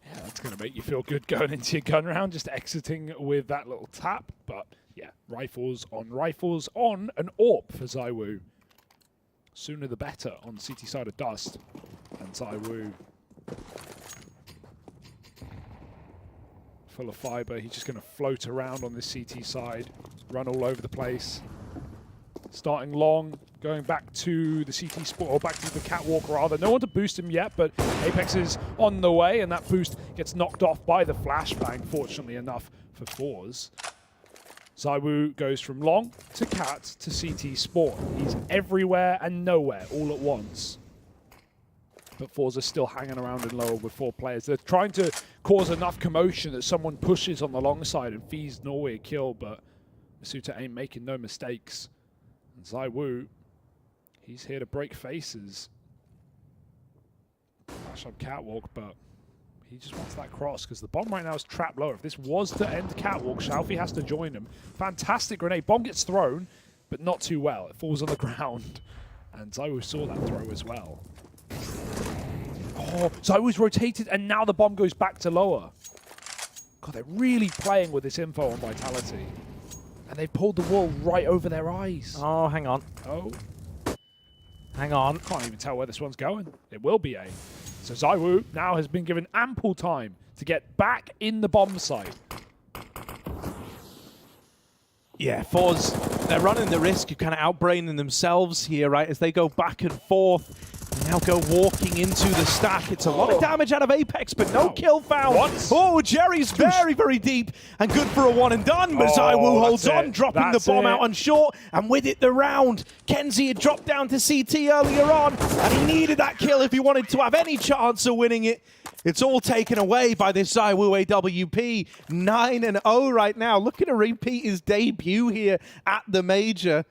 Yeah, that's going to make you feel good going into your gun round, just exiting with that little tap. But yeah, rifles on an AWP for ZywOo. Sooner the better on the CT side of Dust. And ZywOo full of fiber. He's just going to float around on this CT side, run all over the place. Starting long, going back to the CT spot, or back to the catwalk rather. No one to boost him yet, but Apex is on the way, and that boost gets knocked off by the flashbang, fortunately enough for ForZe. ZywOo goes from long to cat to CT spawn. He's everywhere and nowhere all at once. But ForZe are still hanging around in lower with 4 players. They're trying to cause enough commotion that someone pushes on the long side and fees Norway a kill, but Masuta ain't making no mistakes. And ZywOo, he's here to break faces. Flash up catwalk, but he just wants that cross because the bomb right now is trapped lower. If this was to end catwalk, Shalfie has to join him. Fantastic grenade. Bomb gets thrown, but not too well. It falls on the ground. And ZywOo saw that throw as well. Oh, ZywOo's rotated, and now the bomb goes back to lower. God, they're really playing with this info on Vitality. And they've pulled the wall right over their eyes. Oh, hang on. Oh. Hang on. Can't even tell where this one's going. It will be A. So ZywOo now has been given ample time to get back in the bomb site. Yeah, ForZe, they're running the risk of kind of outbraining themselves here, right, as they go back and forth. They now go walking into the stack. It's a lot of damage out of Apex, but no kill found. Oh, Jerry's very, very deep and good for a one and done, but ZywOo holds on, dropping the bomb out on short, and with it the round. Kenzie had dropped down to CT earlier on, and he needed that kill if he wanted to have any chance of winning it. It's all taken away by this ZywOo AWP. 9-0 right now. Looking to repeat his debut here at the Major.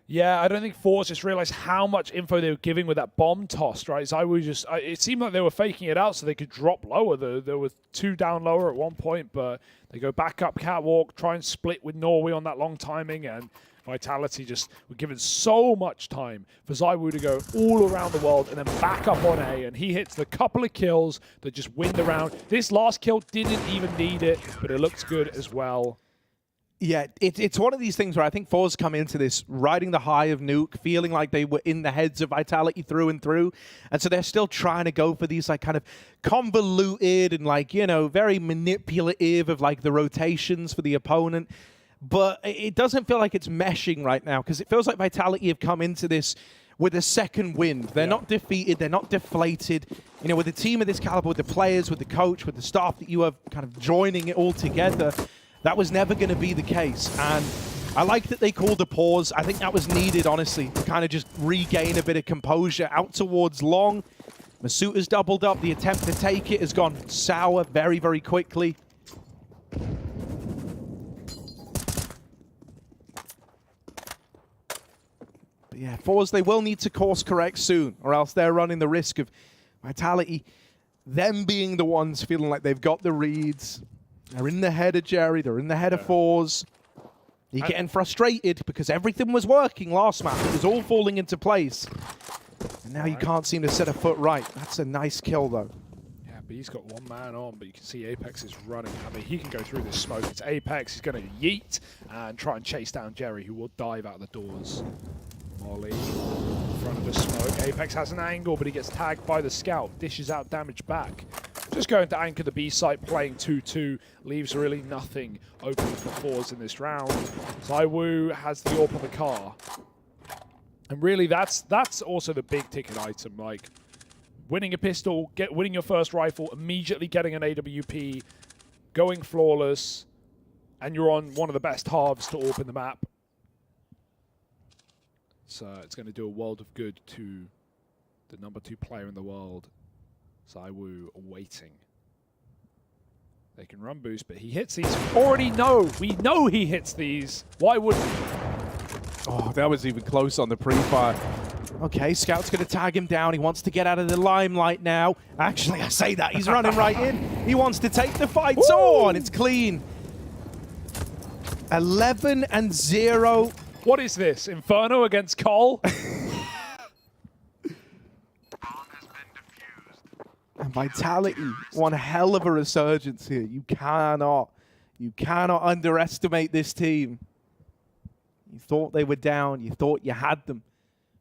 Yeah, I don't think ForZe just realized how much info they were giving with that bomb toss, right? ZywOo just, it seemed like they were faking it out so they could drop lower. There were 2 down lower at one point, but they go back up catwalk, try and split with Norway on that long timing, and Vitality just were given so much time for ZywOo to go all around the world and then back up on A, and he hits the couple of kills that just win the round. This last kill didn't even need it, but it looks good as well. Yeah, it's one of these things where I think ForZe come into this riding the high of Nuke, feeling like they were in the heads of Vitality through and through. And so they're still trying to go for these like kind of convoluted and like, you know, very manipulative of like the rotations for the opponent. But it doesn't feel like it's meshing right now because it feels like Vitality have come into this with a second wind. They're not defeated. They're not deflated. You know, with a team of this caliber, with the players, with the coach, with the staff that you have kind of joining it all together, that was never going to be the case. And I like that they called a pause. I think that was needed, honestly, to kind of just regain a bit of composure. Out towards long. Masuuta's doubled up. The attempt to take it has gone sour very, very quickly. But yeah, ForZe, they will need to course correct soon, or else they're running the risk of Vitality, them being the ones feeling like they've got the reads. They're in the head of Jerry, they're in the head of ForZe. You're getting frustrated because everything was working last map. It was all falling into place. And now you can't seem to set a foot right. That's a nice kill, though. Yeah, but he's got one man on, but you can see Apex is running. I mean, he can go through this smoke. It's Apex. He's going to yeet and try and chase down Jerry, who will dive out the doors. Molly in front of the smoke. Apex has an angle, but he gets tagged by the scout. Dishes out damage back. Just going to anchor the B site, playing 2-2, leaves really nothing open for ForZe in this round. ZywOo has the AWP on the car. And really, that's also the big ticket item, like winning a pistol, winning your first rifle, immediately getting an AWP, going flawless, and you're on one of the best halves to AWP in the map. So it's going to do a world of good to the #2 player in the world. ZywOo waiting. They can run boost, but he hits these. Already know. We know he hits these. Why wouldn't he? Oh, that was even close on the pre-fire. Okay, Scout's going to tag him down. He wants to get out of the limelight now. Actually, I say that. He's running right in. He wants to take the fight on. It's clean. 11-0. What is this? Inferno against Cole? And Vitality, one hell of a resurgence here. You cannot underestimate this team. You thought they were down. You thought you had them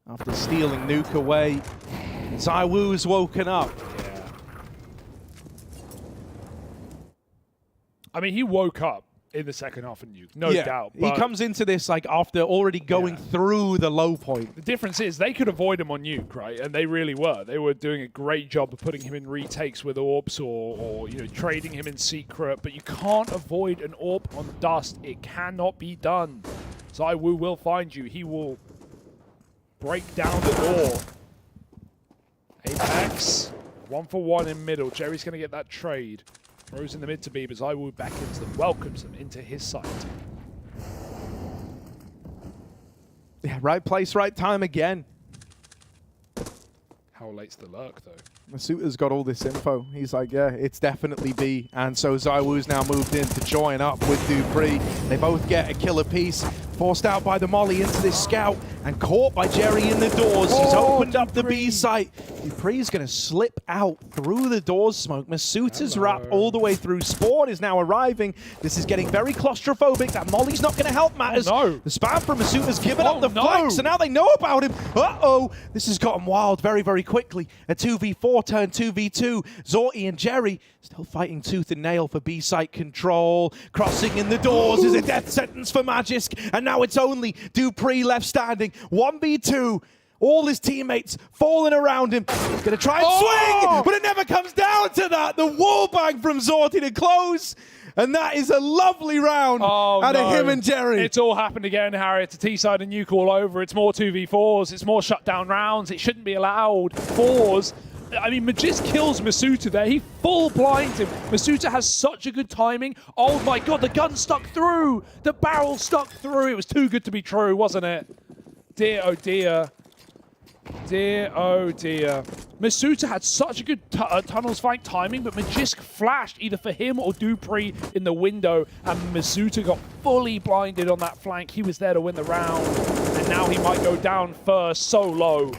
after stealing Nuke away. ZywOo's woken up. Yeah. I mean, he woke up in the second half of Nuke, no doubt. He comes into this like after already going through the low point. The difference is they could avoid him on Nuke, right? And they really were. They were doing a great job of putting him in retakes with AWPs or you know, trading him in secret. But you can't avoid an AWP on Dust. It cannot be done. ZywOo will find you. He will break down the door. Apex, 1-for-1 in middle. Jerry's going to get that trade. Throws in the mid to B, but ZywOo back into them, welcomes them into his site. Yeah, right place, right time again. How late's the lurk, though? Masuuta's got all this info. He's like, yeah, it's definitely B. And so ZywOo's now moved in to join up with dupreeh. They both get a kill apiece. Forced out by the molly into this scout and caught by Jerry in the doors. He's opened up the B site. dupreeh's going to slip out through the doors smoke. Masuuta's wrap all the way through. Spawn is now arriving. This is getting very claustrophobic. That molly's not going to help matters. Oh, no. The spam from Masuuta's given up the flank, so now they know about him. Uh-oh. This has gotten wild very, very quickly. A 2v4 turn 2v2. Zorti and Jerry still fighting tooth and nail for B site control. Crossing in the doors is a death sentence for Magisk. And now it's only dupreeh left standing. 1v2. All his teammates falling around him. He's going to try and swing, but it never comes down to that. The wall bang from Zorti to close. And that is a lovely round out of him and Jerry. It's all happened again, Harry. It's a T-side and Nuke all over. It's more 2v4s. It's more shutdown rounds. It shouldn't be allowed. ForZe. I mean, Magisk kills Masuuta there. He full blinds him. Masuuta has such a good timing. Oh my god, the gun stuck through. The barrel stuck through. It was too good to be true, wasn't it? Dear, oh dear. Dear, oh dear. Masuuta had such a good tunnels fight timing, but Magisk flashed either for him or dupreeh in the window, and Masuuta got fully blinded on that flank. He was there to win the round, and now he might go down first so low.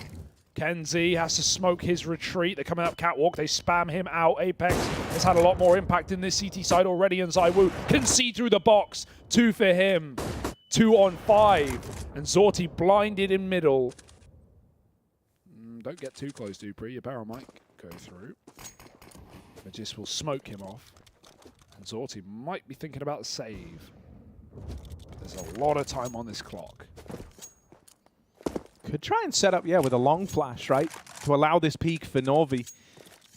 Kenzie has to smoke his retreat. They're coming up catwalk. They spam him out. Apex has had a lot more impact in this CT side already, and ZywOo can see through the box. 2 for him. 2 on 5. And Zorti blinded in middle. Don't get too close, dupreeh. Your barrel might go through. Magisk will smoke him off. And Zorti might be thinking about the save. There's a lot of time on this clock. Could try and set up, with a long flash, right? To allow this peek for Novi.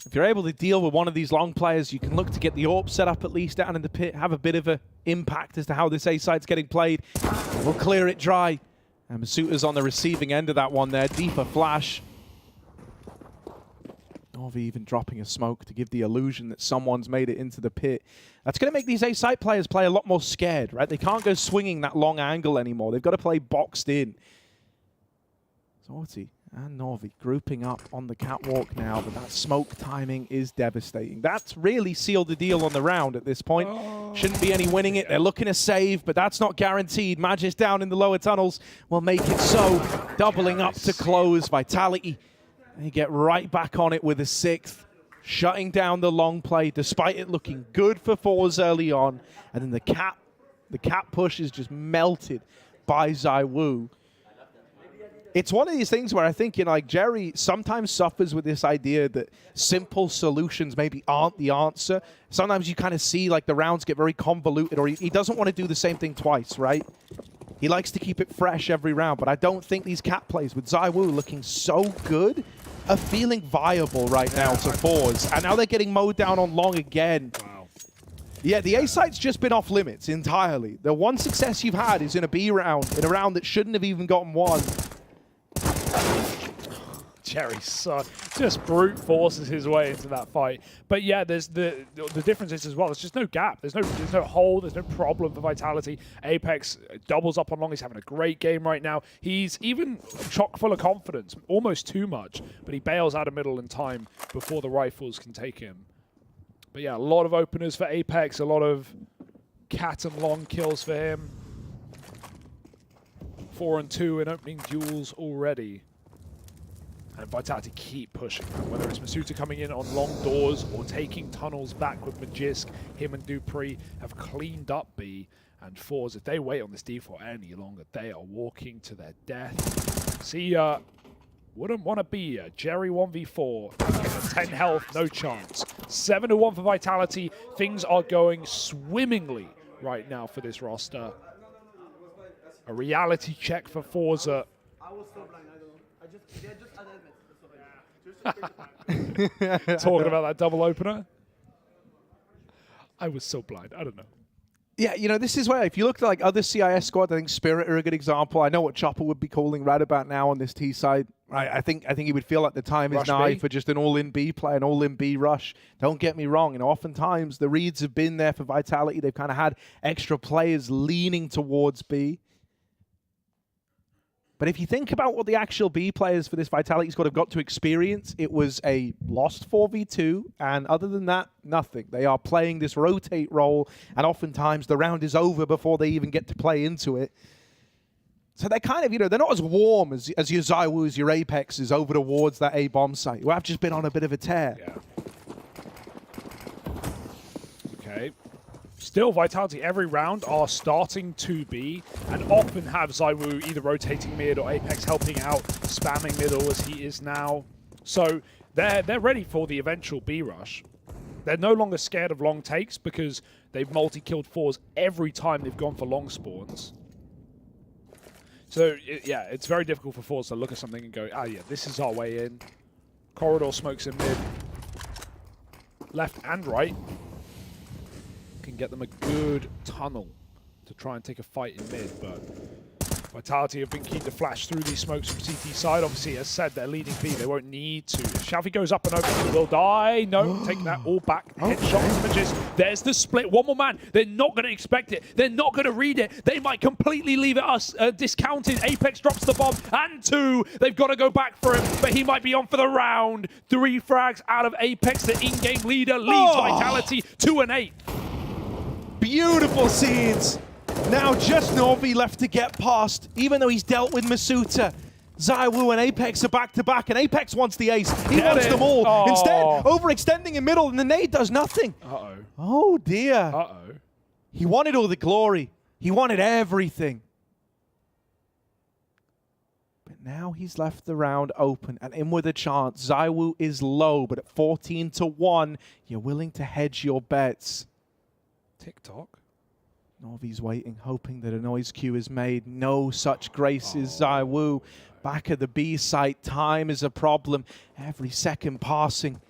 If you're able to deal with one of these long players, you can look to get the AWP set up at least down in the pit, have a bit of an impact as to how this A side's getting played. We'll clear it dry. And Masuta's on the receiving end of that one there. Deeper flash. Novi even dropping a smoke to give the illusion that someone's made it into the pit. That's going to make these A side players play a lot more scared, right? They can't go swinging that long angle anymore. They've got to play boxed in. Zorti and Novi grouping up on the catwalk now, but that smoke timing is devastating. That's really sealed the deal on the round at this point. Shouldn't be any winning it. They're looking to save, but that's not guaranteed. Magis down in the lower tunnels will make it so. Doubling up to close. Vitality, they get right back on it with a 6th, shutting down the long play, despite it looking good for ForZe early on. And then the cap push is just melted by ZywOo. It's one of these things where I think, you know, like Jerry sometimes suffers with this idea that simple solutions maybe aren't the answer. Sometimes you kind of see like the rounds get very convoluted, or he doesn't want to do the same thing twice, right? He likes to keep it fresh every round, but I don't think these cap plays with ZywOo looking so good are feeling viable right now to ForZe. And now they're getting mowed down on long again. Wow. Yeah, the A side's just been off limits entirely. The one success you've had is in a B round, in a round that shouldn't have even gotten won. Jerry just brute forces his way into that fight. But yeah, there's the difference is as well, there's just no gap. There's no hole, there's no problem for Vitality. Apex doubles up on long. He's having a great game right now. He's even chock full of confidence, almost too much, but he bails out of middle in time before the rifles can take him. But yeah, a lot of openers for Apex, a lot of cat and long kills for him. 4 and 2 in opening duels already. And Vitality keep pushing, whether it's Masuta coming in on long doors or taking tunnels back with Magisk. Him and Dupree have cleaned up B, and ForZe, if they wait on this D4 any longer, they are walking to their death. See ya. Wouldn't want to be ya. Jerry 1v4. 10 health, no chance. 7-1 for Vitality. Things are going swimmingly right now for this roster. A reality check for ForZe. Talking about that double opener. I was so blind. I don't know. Yeah, you know, this is where if you look at like other CIS squad, I think Spirit are a good example. I know what Chopper would be calling right about now on this T side. Right, I think he would feel like the time is nigh for just an all-in B play, an all-in B rush. Don't get me wrong, you know, oftentimes the reads have been there for Vitality. They've kind of had extra players leaning towards B. But if you think about what the actual B players for this Vitality squad have got to experience, it was a lost 4v2, and other than that, nothing. They are playing this rotate role, and oftentimes the round is over before they even get to play into it. So they're kind of, you know, they're not as warm as your ZywOos, your Apexes over towards that A-bomb site, who have just been on a bit of a tear. Yeah. Okay. Still, Vitality every round are starting to be, and often have ZywOo either rotating mid or Apex helping out, spamming middle as he is now. So they're ready for the eventual B rush. They're no longer scared of long takes because they've multi-killed ForZe every time they've gone for long spawns. So yeah, it's very difficult for ForZe to look at something and go, ah yeah, this is our way in. Corridor smokes in mid. Left and right. Can get them a good tunnel to try and take a fight in mid, but Vitality have been keen to flash through these smokes from CT side. Obviously, as said, they're leading B. They won't need to. Shafi goes up and over. He will die. No, take that all back. Headshot images. There's the split. One more man. They're not going to expect it. They're not going to read it. They might completely leave it discounted. Apex drops the bomb. And 2. They've got to go back for him, but he might be on for the round. 3 frags out of Apex. The in-game leader leads Vitality 2 and 8. Beautiful scenes. Now just Novi left to get past, even though he's dealt with Masuta. ZywOo and Apex are back-to-back, and Apex wants the ace. He wants them all. Oh. Instead, overextending in middle, and the nade does nothing. Uh-oh. Oh, dear. Uh-oh. He wanted all the glory. He wanted everything. But now he's left the round open and in with a chance. ZywOo is low, but at 14-1, you're willing to hedge your bets. TikTok. Novi's waiting, hoping that a noise cue is made. No such grace is ZywOo. Back at the B site, time is a problem. Every second passing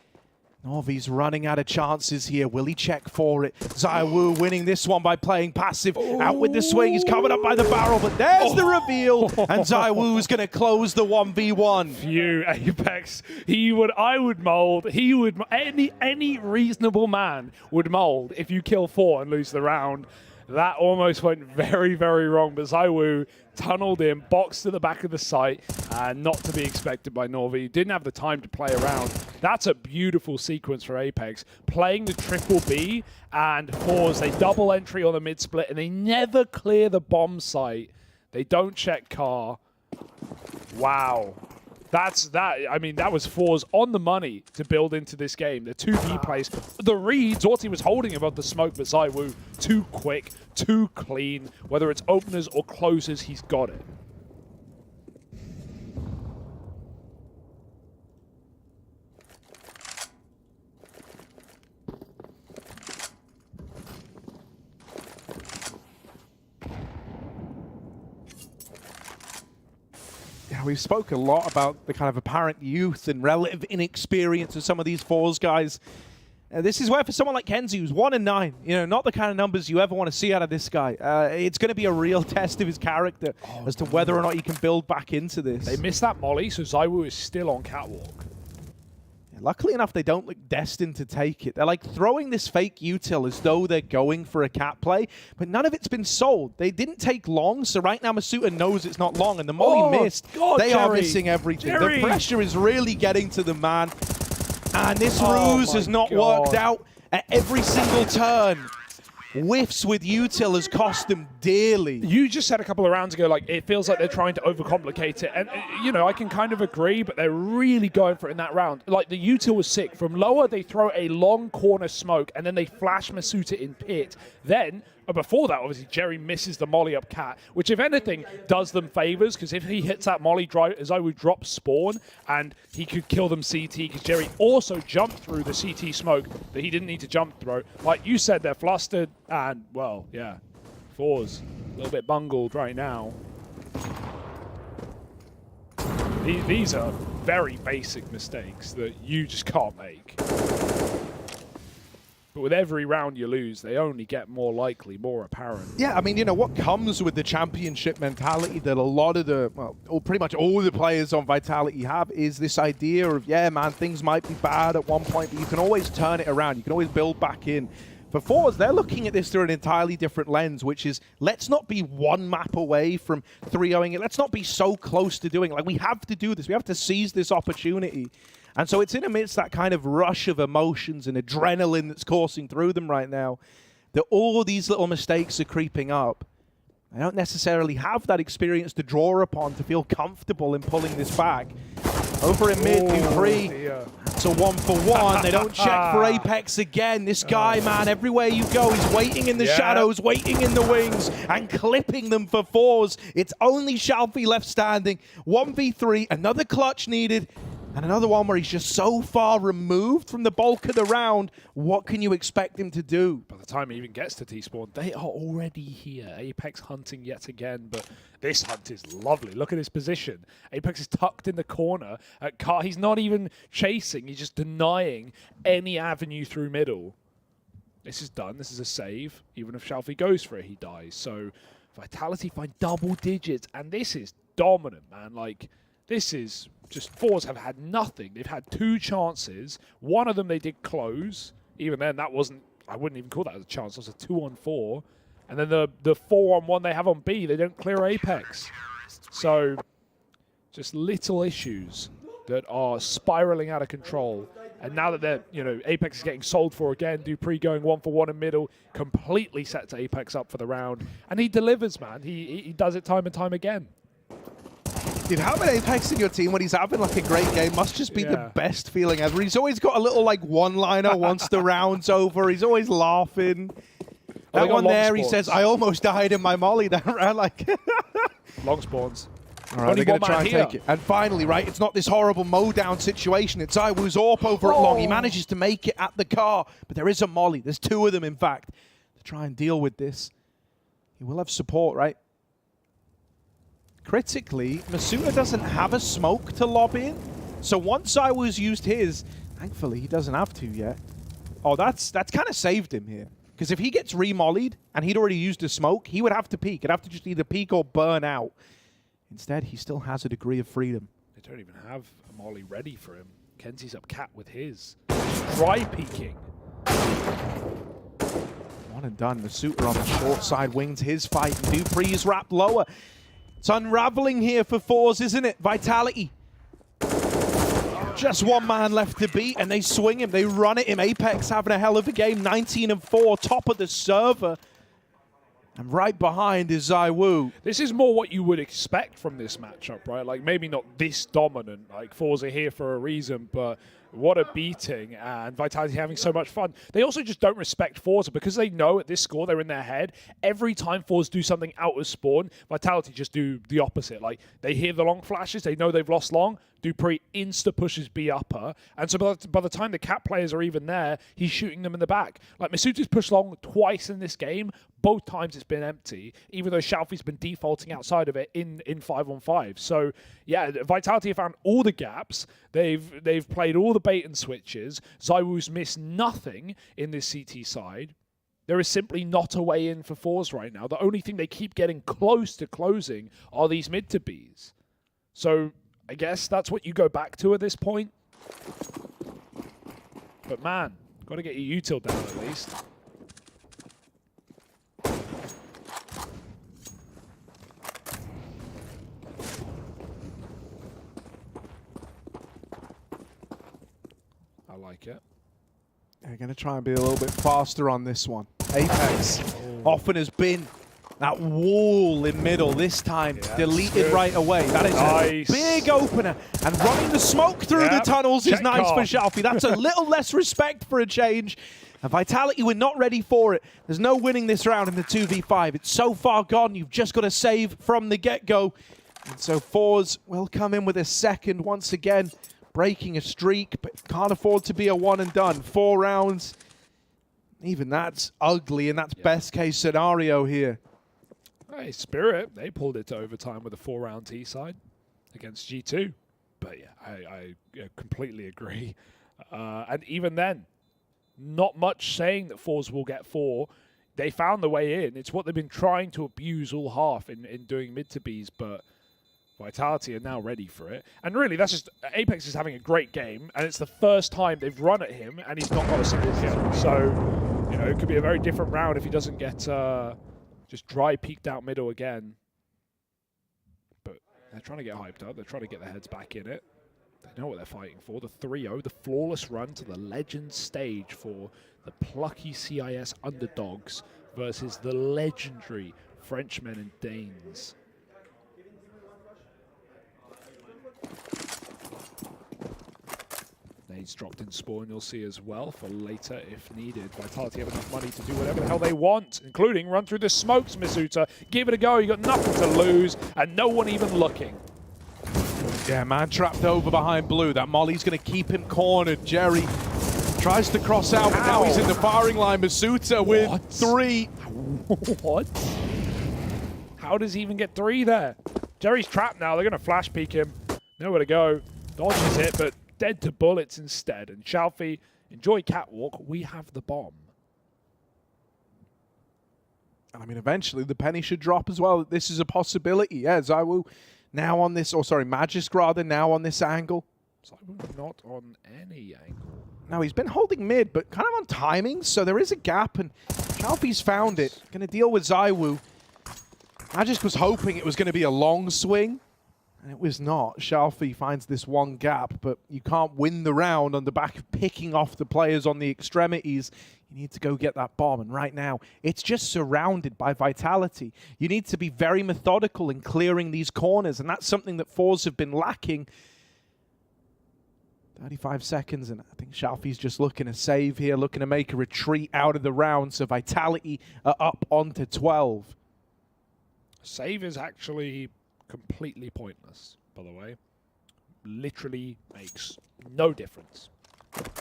Novi's running out of chances here. Will he check for it? ZywOo winning this one by playing passive. Out with the swing. He's covered up by the barrel, but there's the reveal. And ZywOo's going to close the 1v1. Phew, Apex. I would mold. He would. Any reasonable man would mold if you kill 4 and lose the round. That almost went very, very wrong, but ZywOo tunneled in, boxed to the back of the site, and not to be expected by Novi. Didn't have the time to play around. That's a beautiful sequence for Apex. Playing the triple B and ForZe, they double entry on the mid-split, and they never clear the bomb site. They don't check car. Wow. I mean, that was ForZe on the money to build into this game. The 2B plays, the reads, Orty was holding above the smoke, but ZywOo, too quick, too clean. Whether it's openers or closers, he's got it. Yeah, we've spoken a lot about the kind of apparent youth and relative inexperience of some of these ForZe guys. This is where, for someone like Kenzie, who's 1-9, you know, not the kind of numbers you ever want to see out of this guy. It's going to be a real test of his character as to whether or not he can build back into this. They missed that molly, so ZywOo is still on catwalk. Luckily enough, they don't look destined to take it. They're like throwing this fake util as though they're going for a cat play, but none of it's been sold. They didn't take long, so right now Masuta knows it's not long, and the molly missed. God, they Jerry. are missing everything. Jerry. The pressure is really getting to the man, and this ruse has not worked out at every single turn. Whiffs with util has cost them dearly. You just said a couple of rounds ago, like, it feels like they're trying to overcomplicate it. And, you know, I can kind of agree, but they're really going for it in that round. Like, the util was sick. From lower, they throw a long corner smoke, and then they flash Masuta in pit. Then, before that, obviously, Jerry misses the molly up cat, which, if anything, does them favors, because if he hits that molly, ZywOo drops spawn, and he could kill them CT, because Jerry also jumped through the CT smoke that he didn't need to jump through. Like you said, they're flustered, and, well, yeah, ForZe a little bit bungled right now. These are very basic mistakes that you just can't make. But with every round you lose, they only get more likely, more apparent. Yeah, I mean, you know, what comes with the championship mentality that a lot of the, well, pretty much all the players on Vitality have is this idea of, yeah, man, things might be bad at one point, but you can always turn it around. You can always build back in. For ForZe, they're looking at this through an entirely different lens, which is, let's not be one map away from 3-0ing it. Let's not be so close to doing it. Like, we have to do this. We have to seize this opportunity. And so it's in amidst that kind of rush of emotions and adrenaline that's coursing through them right now that all these little mistakes are creeping up. They don't necessarily have that experience to draw upon to feel comfortable in pulling this back. Over in mid, Dupree. It's a 1-for-1. They don't check for Apex again. This guy, man, everywhere you go, he's waiting in the shadows, waiting in the wings, and clipping them for ForZe. It's only Shalfie left standing. 1v3, another clutch needed. And another one where he's just so far removed from the bulk of the round. What can you expect him to do? By the time he even gets to T-spawn, they are already here. Apex hunting yet again, but this hunt is lovely. Look at his position. Apex is tucked in the corner. He's not even chasing. He's just denying any avenue through middle. This is done. This is a save. Even if Shalfie goes for it, he dies. So Vitality find double digits, and this is dominant, man. Like, this is just, ForZe have had nothing. They've had 2 chances. One of them they did close. Even then, that wasn't, I wouldn't even call that a chance. It was a 2-on-4. And then the 4-on-1 they have on B, they don't clear Apex. So, just little issues that are spiraling out of control. And now that they're, you know, Apex is getting sold for again, Dupree going 1-for-1 in middle, completely sets Apex up for the round. And he delivers, man. He does it time and time again. Dude, having Apex in your team when he's having like a great game must just be the best feeling ever. He's always got a little like one-liner once the round's over. He's always laughing. That one there, he says, I almost died in my molly that round. Like, long spawns. All right, they're going to try and take it. And finally, right, it's not this horrible mow-down situation. It's ZywOo's AWP over at long. He manages to make it at the car, but there is a molly. There's 2 of them, in fact, to try and deal with this. He will have support, right? Critically, Masuta doesn't have a smoke to lob in. So once ZywOo's used his, Thankfully, he doesn't have to yet. Oh, that's kind of saved him here. Because if he gets remollied and he'd already used a smoke, he would have to peek. He'd have to just either peek or burn out. Instead, he still has a degree of freedom. They don't even have a molly ready for him. Kenzie's up cat with his. Try peeking. One and done. The Suitor on the short side wins his fight. Dupree's wrapped lower. It's unraveling here for ForZe, isn't it? Vitality. Just one man left to beat, and they swing him. They run at him. Apex having a hell of a game. 19-4, top of the server. And right behind is ZywOo. This is more what you would expect from this matchup, right? Like, maybe not this dominant. Like, ForZe are here for a reason, but what a beating, and Vitality having so much fun. They also just don't respect ForZe because they know at this score they're in their head. Every time ForZe do something out of spawn, Vitality just do the opposite. Like, they hear the long flashes, they know they've lost long, Dupree insta pushes B upper, and so by the time the cat players are even there, he's shooting them in the back. Like, Masuto's pushed long twice in this game. Both times it's been empty, even though Shalfie's been defaulting outside of it in 5-on-5. So yeah, Vitality have found all the gaps. They've played all the bait and switches. ZywOo's missed nothing in this CT side. There is simply not a way in for ForZe right now. The only thing they keep getting close to closing are these mid to Bs. So I guess that's what you go back to at this point. But man, got to get your util down at least. I like it. They're going to try and be a little bit faster on this one. Apex often has been that wall in middle. This time deleted right away. That is a big opener. And running the smoke through the tunnels is nice for Shalfie. That's a little less respect for a change. And Vitality, we're not ready for it. There's no winning this round in the 2v5. It's so far gone. You've just got to save from the get-go. And so ForZe will come in with a second once again, breaking a streak, but can't afford to be a one and done. 4 rounds. Even that's ugly, and that's best case scenario here. Hey, Spirit, they pulled it to overtime with a 4-round T side against G2. But yeah, I completely agree. And even then, not much saying that ForZe will get 4. They found the way in. It's what they've been trying to abuse all half in doing mid to Bs, but Vitality are now ready for it. And really, that's just Apex is having a great game, and it's the first time they've run at him, and he's not got a single kill. So, you know, it could be a very different round if he doesn't get just dry peeked out middle again. But they're trying to get hyped up. They're trying to get their heads back in it. They know what they're fighting for. The 3-0, the flawless run to the Legends stage for the plucky CIS underdogs versus the legendary Frenchmen and Danes. Nades dropped in spawn, you'll see as well for later if needed. Vitality have enough money to do whatever the hell they want, including run through the smokes, Masuta. Give it a go, you got nothing to lose, and no one even looking. Yeah, man trapped over behind blue. That molly's going to keep him cornered. Jerry tries to cross out, but now he's in the firing line. Masuta with 3. What? How does he even get 3 there? Jerry's trapped now. They're going to flash peek him. Nowhere to go. Dodges it, but dead to bullets instead. And Shalfie, enjoy catwalk. We have the bomb. I mean, eventually the penny should drop as well. This is a possibility. Yeah, ZywOo now on this, or sorry, Magisk rather, now on this angle. ZywOo not on any angle. Now, he's been holding mid, but kind of on timing, so there is a gap, and Shalfie's found it. Going to deal with ZywOo. Magisk was hoping it was going to be a long swing, and it was not. Shalfie finds this one gap, but you can't win the round on the back of picking off the players on the extremities. You need to go get that bomb, and right now, it's just surrounded by Vitality. You need to be very methodical in clearing these corners, and that's something that ForZe have been lacking. 35 seconds, and I think Shalfie's just looking to save here, looking to make a retreat out of the round, so Vitality are up onto 12. Save is actually completely pointless, by the way. Literally makes no difference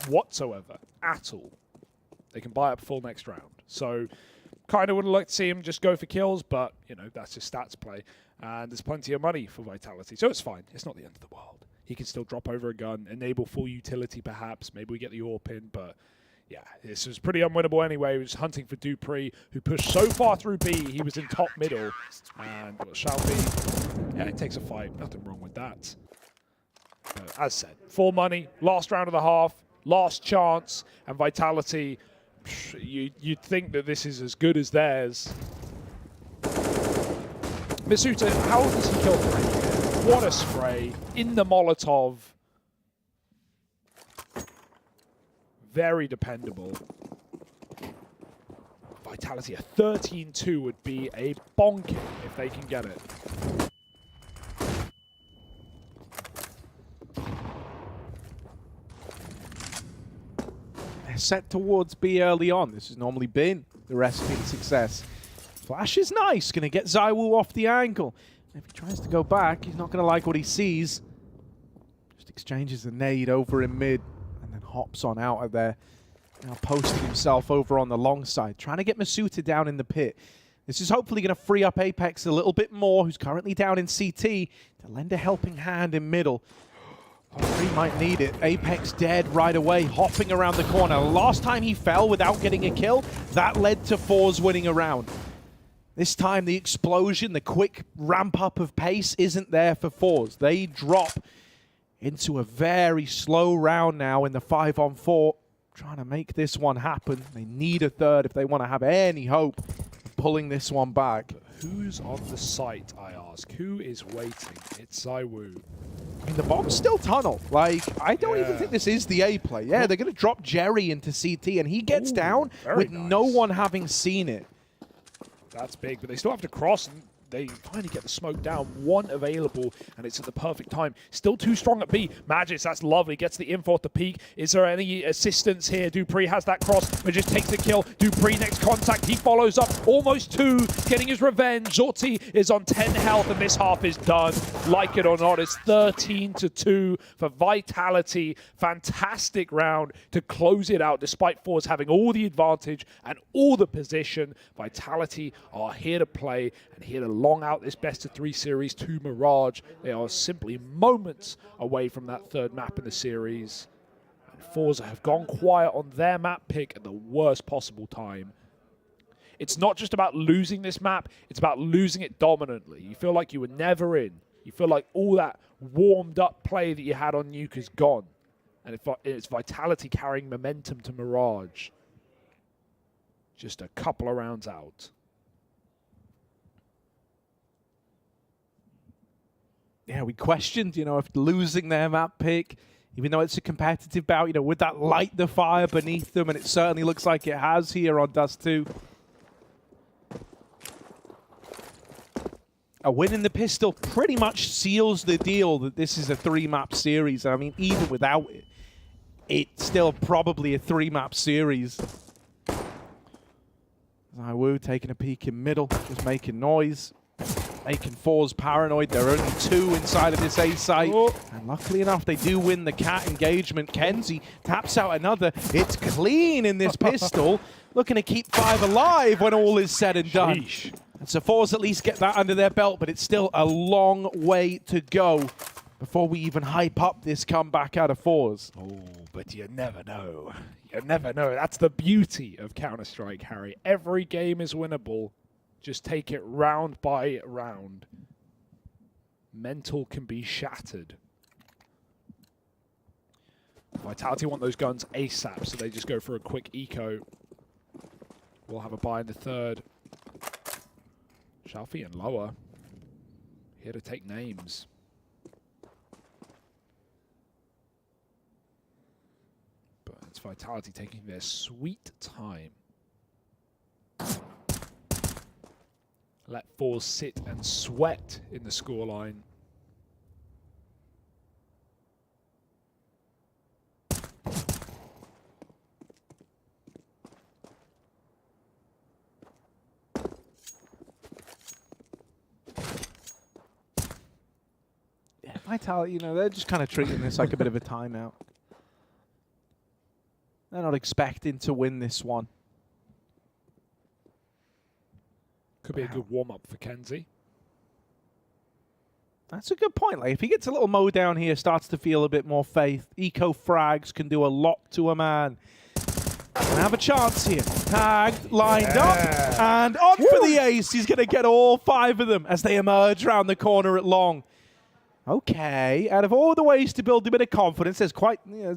whatsoever, at all. They can buy up full next round. So, kind of would have liked to see him just go for kills, but, you know, that's just stats play. And there's plenty of money for Vitality, so it's fine. It's not the end of the world. he can still drop over a gun, enable full utility perhaps. Maybe we get the AWP in, but yeah, this was pretty unwinnable anyway. He was hunting for Dupree, who pushed so far through B. He was in top middle. And Shalby, yeah, it takes a fight. Nothing wrong with that. But as said, full money, last round of the half, last chance, and Vitality, you'd think that this is as good as theirs. Masuta, how does he kill 3? What a spray in the Molotov. Very dependable. Vitality, a 13-2 would be a bonking if they can get it. They're set towards B early on. This has normally been the recipe to success. Flash is nice. Going to get ZywOo off the angle. If he tries to go back, he's not going to like what he sees. Just exchanges a nade over in mid and then hops on out of there. Now posting himself over on the long side, trying to get Masuta down in the pit. This is hopefully going to free up Apex a little bit more, who's currently down in CT, to lend a helping hand in middle. He might need it. Apex dead right away, hopping around the corner. Last time he fell without getting a kill, that led to ForZe winning a round. This time the explosion, the quick ramp up of pace isn't there for ForZe. They drop into a very slow round now in the 5-on-4, trying to make this one happen. They need a third if they want to have any hope of pulling this one back. Who's on the site, I ask? Who is waiting? It's ZywOo. I mean, the bomb's still tunnel. Like, I don't even think this is the A play. Yeah, they're going to drop Jerry into CT, and he gets down with no one having seen it. That's big, but they still have to cross, and they finally get the smoke down. One available, and it's at the perfect time. Still too strong at B. Magis, that's lovely. Gets the info at the peak. Is there any assistance here? Dupree has that cross. Magis takes the kill. Dupree next contact. He follows up. Almost 2. Getting his revenge. Zorti is on 10 health, and this half is done. Like it or not, it's 13-2 for Vitality. Fantastic round to close it out, despite ForZe having all the advantage and all the position. Vitality are here to play and here to long out this best-of-3 series to Mirage. They are simply moments away from that third map in the series. And ForZe have gone quiet on their map pick at the worst possible time. It's not just about losing this map, it's about losing it dominantly. You feel like you were never in. You feel like all that warmed-up play that you had on Nuke is gone. And it's Vitality carrying momentum to Mirage. Just a couple of rounds out. Yeah, we questioned, if losing their map pick, even though it's a competitive bout, would that light the fire beneath them? And it certainly looks like it has here on Dust 2. A win in the pistol pretty much seals the deal that this is a 3-map series. I mean, even without it, it's still probably a 3-map series. ZywOo taking a peek in middle, just making noise. Making ForZe paranoid. There are only 2 inside of this A site. And luckily enough, they do win the cat engagement. Kenzie taps out another. It's clean in this pistol. Looking to keep 5 alive when all is said and done. And so ForZe at least get that under their belt, but it's still a long way to go before we even hype up this comeback out of ForZe. Oh, but you never know. You never know. That's the beauty of Counter-Strike, Harry. Every game is winnable. Just take it round by round. Mental can be shattered. Vitality want those guns ASAP, so they just go for a quick eco. We'll have a buy in the third. Shalfie and lower. Here to take names. But it's Vitality taking their sweet time. Let ForZe sit and sweat in the scoreline. Yeah, Vitality, they're just kind of treating this like a bit of a timeout. They're not expecting to win this one. Could be a good warm-up for Kenzie. That's a good point. Like, if he gets a little mow down here, starts to feel a bit more faith, eco frags can do a lot to a man. And have a chance here. Tagged, lined up, and on for the ace. He's going to get all 5 of them as they emerge around the corner at long. Okay, out of all the ways to build a bit of confidence, there's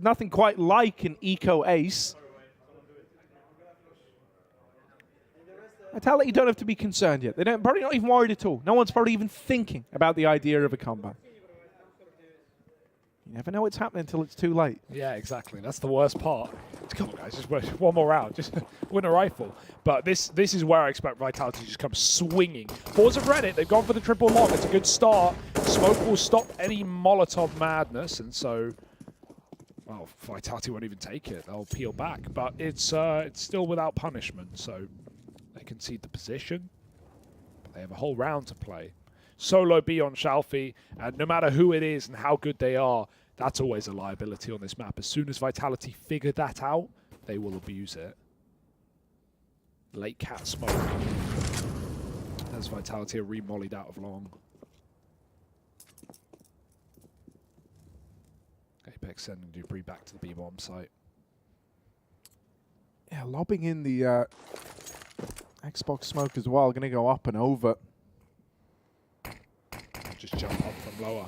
nothing quite like an eco ace. Vitality don't have to be concerned yet. They're probably not even worried at all. No one's probably even thinking about the idea of a comeback. You never know what's happening until it's too late. Yeah, exactly. That's the worst part. Come on, guys, just one more round. Just win a rifle. But this is where I expect Vitality to just come swinging. ForZe have read it. They've gone for the triple lock. It's a good start. Smoke will stop any Molotov madness, and so, well, Vitality won't even take it. They'll peel back. But it's still without punishment, so they concede the position. But they have a whole round to play. Solo B on Shalfie, and no matter who it is and how good they are, that's always a liability on this map. As soon as Vitality figure that out, they will abuse it. Late cat smoke. As Vitality are re-mollied out of long. Apex sending Debris back to the B-bomb site. Yeah, lobbing in the Xbox smoke as well. Going to go up and over. Just jump up from lower.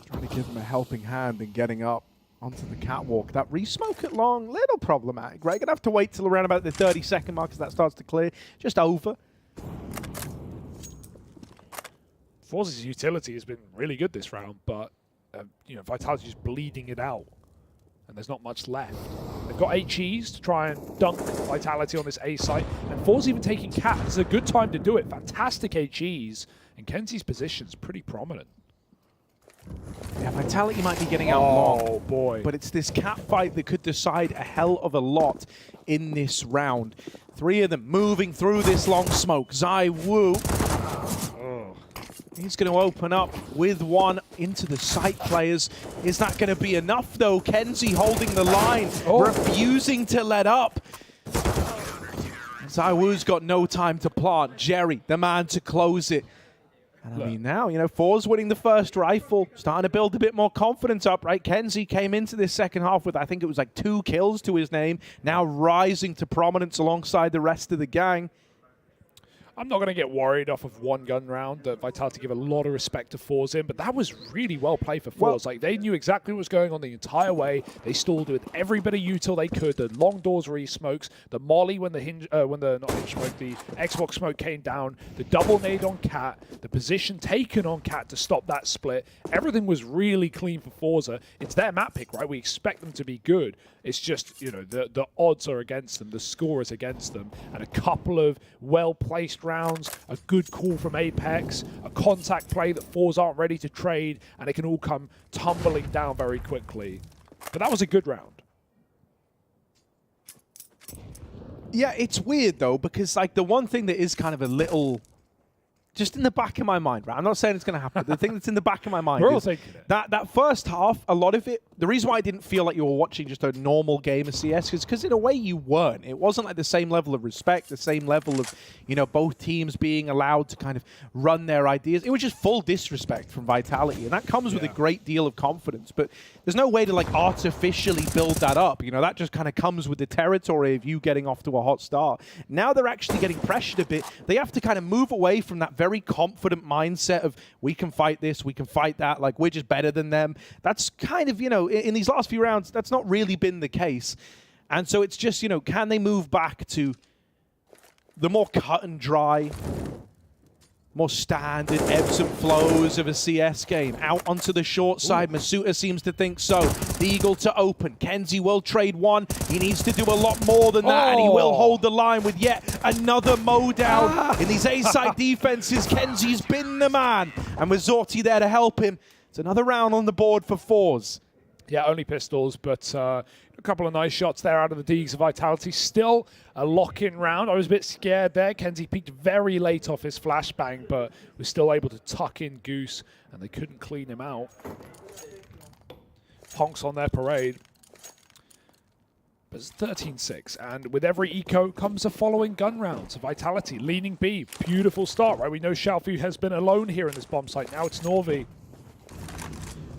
Trying to give him a helping hand in getting up onto the catwalk. That re-smoke at long, little problematic, right? Gonna have to wait till around about the 30-second mark as that starts to clear. Just over. ForZe's utility has been really good this round, but you know, Vitality's bleeding it out, and there's not much left. They've got HEs to try and dunk Vitality on this A site, and ForZe even taking Cat. It's a good time to do it. Fantastic HEs, and Kenzie's position's pretty prominent. Yeah, Vitality might be getting out long. Oh, boy. But it's this cat fight that could decide a hell of a lot in this round. 3 of them moving through this long smoke. ZywOo. He's going to open up with one into the site players. Is that going to be enough, though? Kenzie holding the line, refusing to let up. ZywOo's got no time to plant. Jerry, the man to close it. And I mean, now, you know, ForZe winning the first rifle, starting to build a bit more confidence up, right? Kenzie came into this second half with, I think it was like 2 kills to his name, now rising to prominence alongside the rest of the gang. I'm not going to get worried off of one gun round that Vitality give a lot of respect to ForZe in, but that was really well played for ForZe. Like, they knew exactly what was going on the entire way. They stalled with every bit of util they could. The long doors re-smokes, the molly when the the Xbox smoke came down, the double nade on Cat, the position taken on Cat to stop that split. Everything was really clean for ForZe. It's their map pick, right? We expect them to be good. It's just, you know, the odds are against them, the score is against them, and a couple of well-placed rounds, a good call from Apex, a contact play that ForZe aren't ready to trade, and it can all come tumbling down very quickly. But that was a good round. Yeah, it's weird, though, because, like, the one thing that is kind of a little... just in the back of my mind, right? I'm not saying it's going to happen. The thing that's in the back of my mind is that first half, a lot of it, the reason why I didn't feel like you were watching just a normal game of CS is because in a way you weren't. It wasn't like the same level of respect, the same level of, you know, both teams being allowed to kind of run their ideas. It was just full disrespect from Vitality, and that comes with a great deal of confidence. But there's no way to, like, artificially build that up. You know, that just kind of comes with the territory of you getting off to a hot start. Now they're actually getting pressured a bit. They have to kind of move away from that very confident mindset of we can fight this, we can fight that, like we're just better than them. That's kind of, you know, in these last few rounds, that's not really been the case. And so it's just, you know, can they move back to the more cut and dry, more standard ebbs and flows of a CS game? Out onto the short side, Masuta seems to think so. The Eagle to open. Kenzie will trade one. He needs to do a lot more than that, and he will hold the line with yet another mow down. In these A-side defenses, Kenzie's been the man, and with Zorti there to help him. It's another round on the board for ForZe. Yeah, only pistols, but a couple of nice shots there out of the Deegs of Vitality. Still a lock-in round. I was a bit scared there. Kenzie peeked very late off his flashbang, but was still able to tuck in Goose, and they couldn't clean him out. Honks on their parade. But it's 13-6, and with every eco comes a following gun round. So Vitality leaning B. Beautiful start, right? We know Xiaofu has been alone here in this bomb site. Now it's Norvi.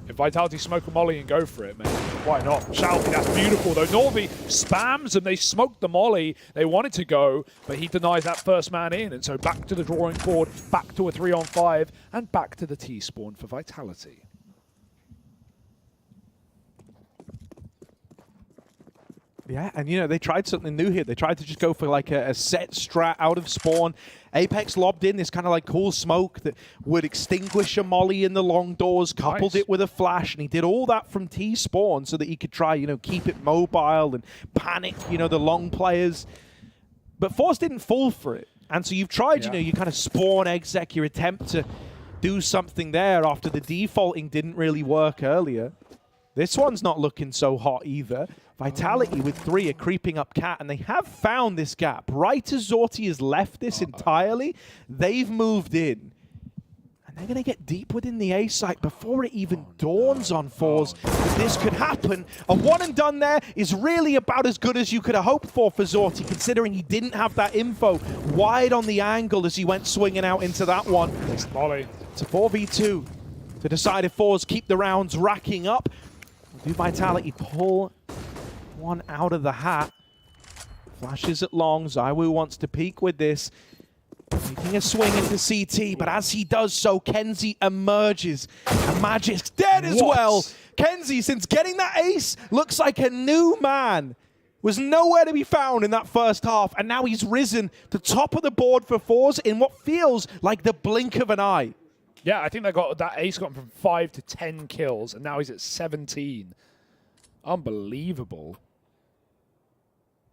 If Vitality smoke a molly and go for it, man, why not? Xiaofu, that's beautiful though. Norvi spams and they smoked the molly. They wanted to go, but he denies that first man in. And so back to the drawing board, back to a 3-on-5, and back to the T-spawn for Vitality. Yeah, and you know, they tried something new here. They tried to just go for like a set strat out of spawn. Apex lobbed in this kind of like cool smoke that would extinguish a molly in the long doors, coupled it with a flash, and he did all that from T-spawn so that he could try, you know, keep it mobile and panic, you know, the long players. But ForZe didn't fall for it. And so you've tried, you know, you kind of spawn exec, your attempt to do something there after the defaulting didn't really work earlier. This one's not looking so hot either. Vitality with 3 are creeping up Cat, and they have found this gap. Right as Zorti has left this entirely, they've moved in. And they're going to get deep within the A site before it even dawns on ForZe that this could happen. A one and done there is really about as good as you could have hoped for Zorti, considering he didn't have that info wide on the angle as he went swinging out into that one. It's Molly. It's a 4v2 to decide if ForZe keep the rounds racking up. Do Vitality pull one out of the hat? Flashes at long. Zywoo wants to peek with this. Making a swing into CT, but as he does so, Kenzie emerges. And Magic's dead as well. Kenzie, since getting that ace, looks like a new man. Was nowhere to be found in that first half, and now he's risen to top of the board for ForZe in what feels like the blink of an eye. Yeah, I think that ace got him from 5 to 10 kills, and now he's at 17. Unbelievable.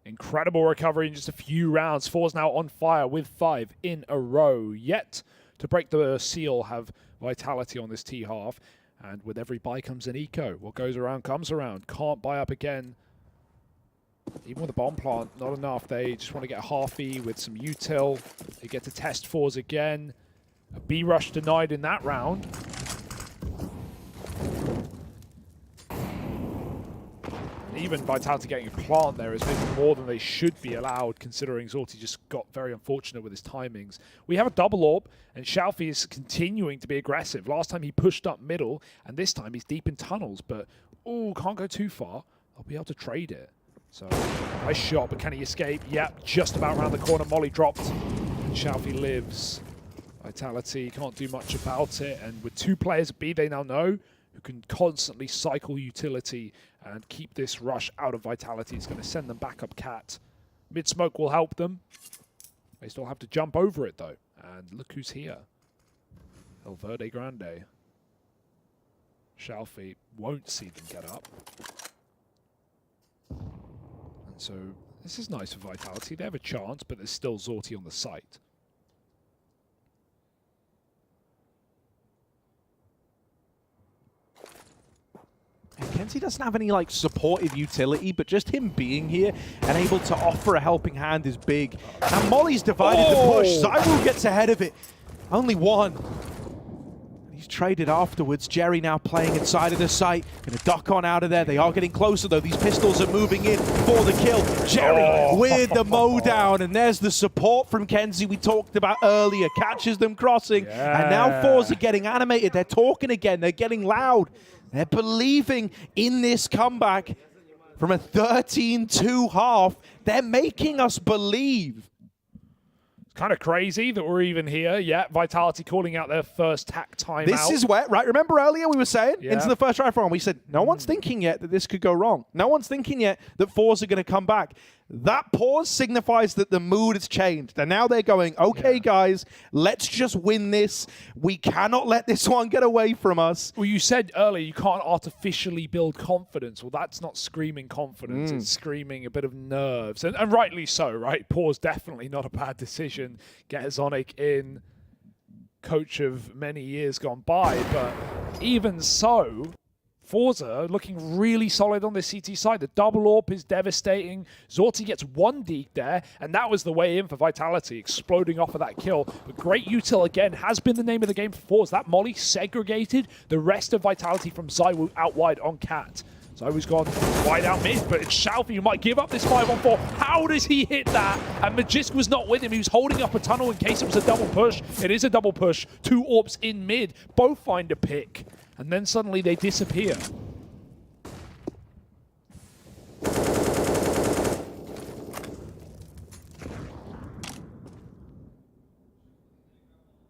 Incredible recovery in just a few rounds. ForZe now on fire with 5 in a row. Yet to break the seal have Vitality on this T half. And with every buy comes an eco. What goes around comes around. Can't buy up again. Even with the bomb plant, not enough. They just want to get a half E with some util. They get to test ForZe again. A B rush denied in that round. Even Vitality getting a plant there is maybe more than they should be allowed, considering Zorti just got very unfortunate with his timings. We have a double orb, and Xiaofu is continuing to be aggressive. Last time he pushed up middle, and this time he's deep in tunnels, but can't go too far. They'll be able to trade it. So, nice shot, but can he escape? Yep, just about around the corner. Molly dropped, and Xiaofu lives. Vitality can't do much about it, and with 2 players at B, they now know who can constantly cycle utility and keep this rush out of Vitality. It's going to send them back up Cat. Mid-smoke will help them. They still have to jump over it, though. And look who's here. El Verde Grande. Xiaofu won't see them get up. And so this is nice for Vitality. They have a chance, but there's still Zorti on the site. Kenzie doesn't have any like supportive utility, but just him being here and able to offer a helping hand is big. And Molly's divided the push. Zywoo gets ahead of it. Only one. He's traded afterwards. Jerry now playing inside of the site. Gonna duck on out of there. They are getting closer though. These pistols are moving in for the kill. Jerry with the mow down, and there's the support from Kenzie we talked about earlier. Catches them crossing. And now ForZe are getting animated. They're talking again. They're getting loud. They're believing in this comeback from a 13-2 half. They're making us believe. It's kind of crazy that we're even here. Yeah, Vitality calling out their first tack timeout. This is where, right, remember earlier we were saying, into the first try for one, we said, no one's thinking yet that this could go wrong. No one's thinking yet that ForZe are going to come back. That pause signifies that the mood has changed. And now they're going, okay, guys, let's just win this. We cannot let this one get away from us. Well, you said earlier you can't artificially build confidence. Well, that's not screaming confidence. It's screaming a bit of nerves. And rightly so, right? Pause, definitely not a bad decision. Get Zonic in, coach of many years gone by. But even so, ForZe looking really solid on the CT side. The double AWP is devastating. Zorti gets 1 deke there, and that was the way in for Vitality, exploding off of that kill. But great util again has been the name of the game for ForZe. That molly segregated the rest of Vitality from Zywoo out wide on Cat. Zoe's gone wide out mid, but it's Shalfie who might give up this 5-on-4. How does he hit that? And Magisk was not with him. He was holding up a tunnel in case it was a double push. It is a double push. 2 AWPs in mid. Both find a pick. And then suddenly they disappear.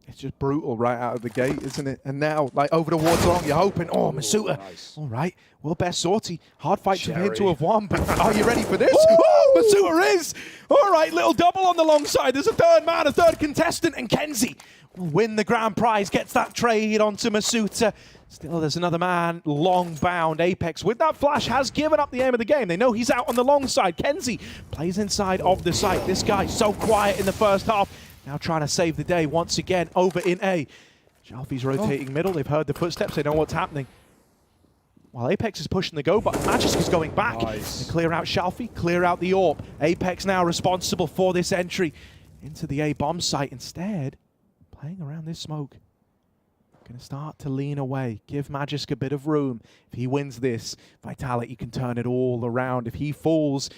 It's just brutal right out of the gate, isn't it? And now, like, over towards long, you're hoping, oh, Masuta. Nice. All right, well, best sortie. Hard fight for him to have won, but are you ready for this? Oh, Masuta is! All right, little double on the long side. There's a third man, a third contestant, and Kenzie will win the grand prize, gets that trade onto Masuta. Still, there's another man, long bound. Apex, with that flash, has given up the aim of the game. They know he's out on the long side. Kenzie plays inside of the site. This guy, so quiet in the first half. Now trying to save the day once again over in A. Shalfie's rotating middle. They've heard the footsteps. They know what's happening. While Apex is pushing the go button, Magisk is going back. Nice. They clear out Shalfie, clear out the AWP. Apex now responsible for this entry into the A bomb site. Instead, playing around this smoke. Going to start to lean away, give Magisk a bit of room. If he wins this, Vitality can turn it all around. If he falls,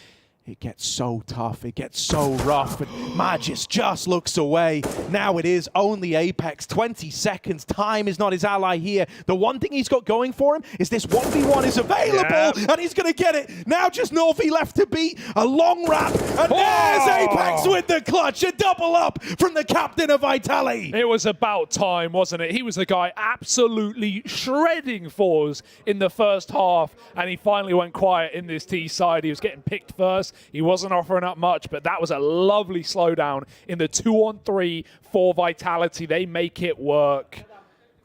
it gets so tough, it gets so rough, and Magisk just looks away. Now it is only Apex, 20 seconds, time is not his ally here. The one thing he's got going for him is this 1v1 is available, and he's gonna get it. Now just Norvi left to beat, a long wrap, and there's Apex with the clutch, a double up from the captain of Vitality. It was about time, wasn't it? He was the guy absolutely shredding ForZe in the first half, and he finally went quiet in this T side. He was getting picked first. He wasn't offering up much, but that was a lovely slowdown in the 2-on-3 for Vitality. They make it work.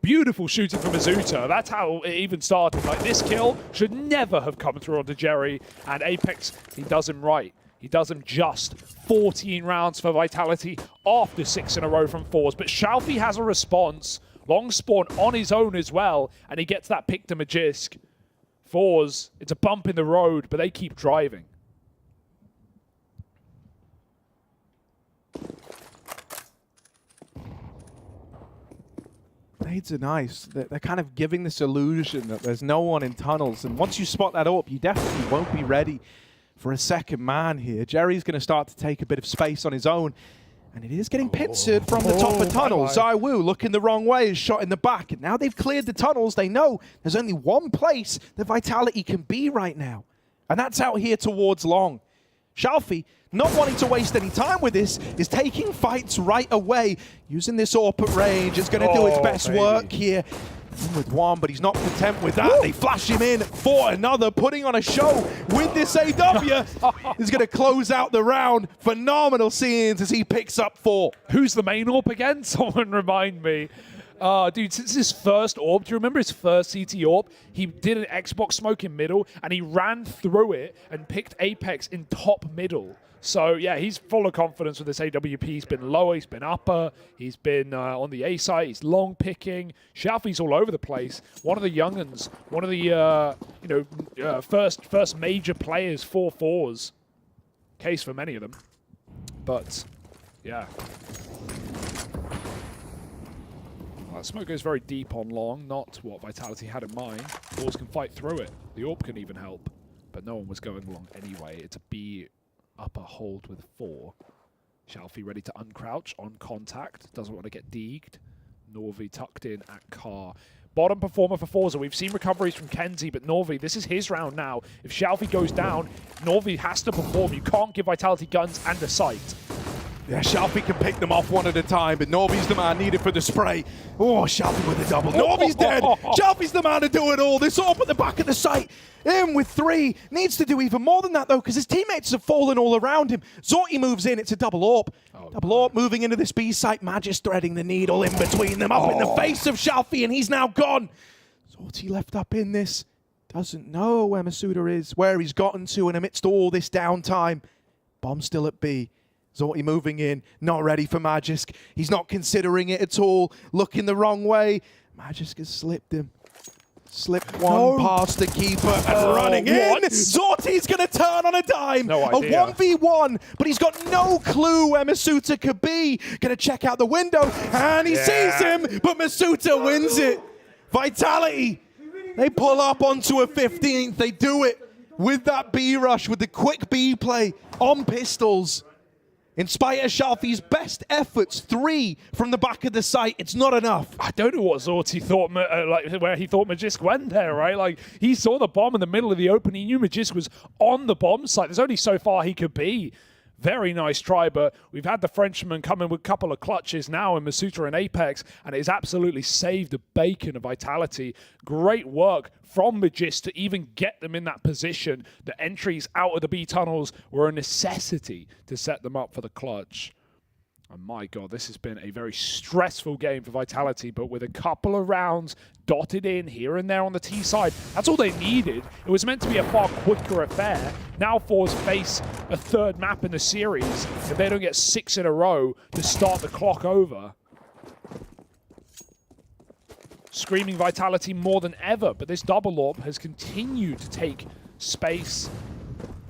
Beautiful shooting from Masuta. That's how it even started. Like, this kill should never have come through onto Jerry, and Apex, he does him right. He does him just. 14 rounds for Vitality after 6 in a row from ForZe, but Shalfie has a response. Long spawn on his own as well, and he gets that pick to Magisk. ForZe, it's a bump in the road, but they keep driving. Nades are nice. They're kind of giving this illusion that there's no one in tunnels. And once you spot that up, you definitely won't be ready for a second man here. Jerry's going to start to take a bit of space on his own. And it is getting pincered from the top of tunnels. Zywoo looking the wrong way, is shot in the back. And now they've cleared the tunnels. They know there's only one place that Vitality can be right now. And that's out here towards long. Shalfie, not wanting to waste any time with this, is taking fights right away. Using this AWP at range, it's going to do its best work here. In with one, but he's not content with that. They flash him in for another, putting on a show with this AW. He's going to close out the round. Phenomenal scenes as he picks up 4. Who's the main AWP again? Someone remind me. Dude, since his first AWP, do you remember his first CT AWP? He did an Xbox smoke in middle, and he ran through it and picked Apex in top middle. So, yeah, he's full of confidence with this AWP. He's been lower, he's been upper, he's been on the A side, he's long picking. Shalfie's all over the place. One of the young'uns, one of the first major players for ForZe. Case for many of them. But, yeah. Smoke goes very deep on long, not what Vitality had in mind. ForZe can fight through it. The AWP can even help, but no one was going long anyway. It's a B upper hold with 4. Shalfie ready to uncrouch on contact. Doesn't want to get deeged. Norvi tucked in at car. Bottom performer for ForZe. We've seen recoveries from Kenzie, but Norvi, this is his round now. If Shalfie goes down, Norvi has to perform. You can't give Vitality guns and a sight. Yeah, Shalfie can pick them off one at a time, but Norvi's the man needed for the spray. Oh, Shalfie with a double. Norvi's dead. Shalfie's the man to do it all. This AWP at the back of the site. In with 3. Needs to do even more than that, though, because his teammates have fallen all around him. Zorti moves in. It's a double AWP. Double AWP moving into this B site. Magisk threading the needle in between them. Up in the face of Shalfie, and he's now gone. Zorti left up in this. Doesn't know where Masuta is, where he's gotten to, and amidst all this downtime, bomb still at B. Zorti moving in, not ready for Magisk. He's not considering it at all, looking the wrong way. Magisk has slipped him. Slipped one past the keeper and running in. Zorti's going to turn on a dime. No idea. A 1v1, but he's got no clue where Masuta could be. Going to check out the window, and he sees him, but Masuta wins it. Vitality They pull up onto a 15th. They do it with that B rush, with the quick B play on pistols. In spite of Shalfi's best efforts, 3 from the back of the site, it's not enough. I don't know what Zorti thought, where he thought Magisk went there, right? Like, he saw the bomb in the middle of the open. He knew Magisk was on the bomb site. There's only so far he could be. Very nice try, but we've had the Frenchman come in with a couple of clutches now in Masuta and Apex, and it has absolutely saved the bacon of Vitality. Great work from Magisk to even get them in that position. The entries out of the B tunnels were a necessity to set them up for the clutch. And my God, this has been a very stressful game for Vitality, but with a couple of rounds dotted in here and there on the T side, that's all they needed. It was meant to be a far quicker affair. Now ForZe face a third map in the series. If they don't get 6 in a row to start the clock over. Screaming Vitality more than ever, but this double AWP has continued to take space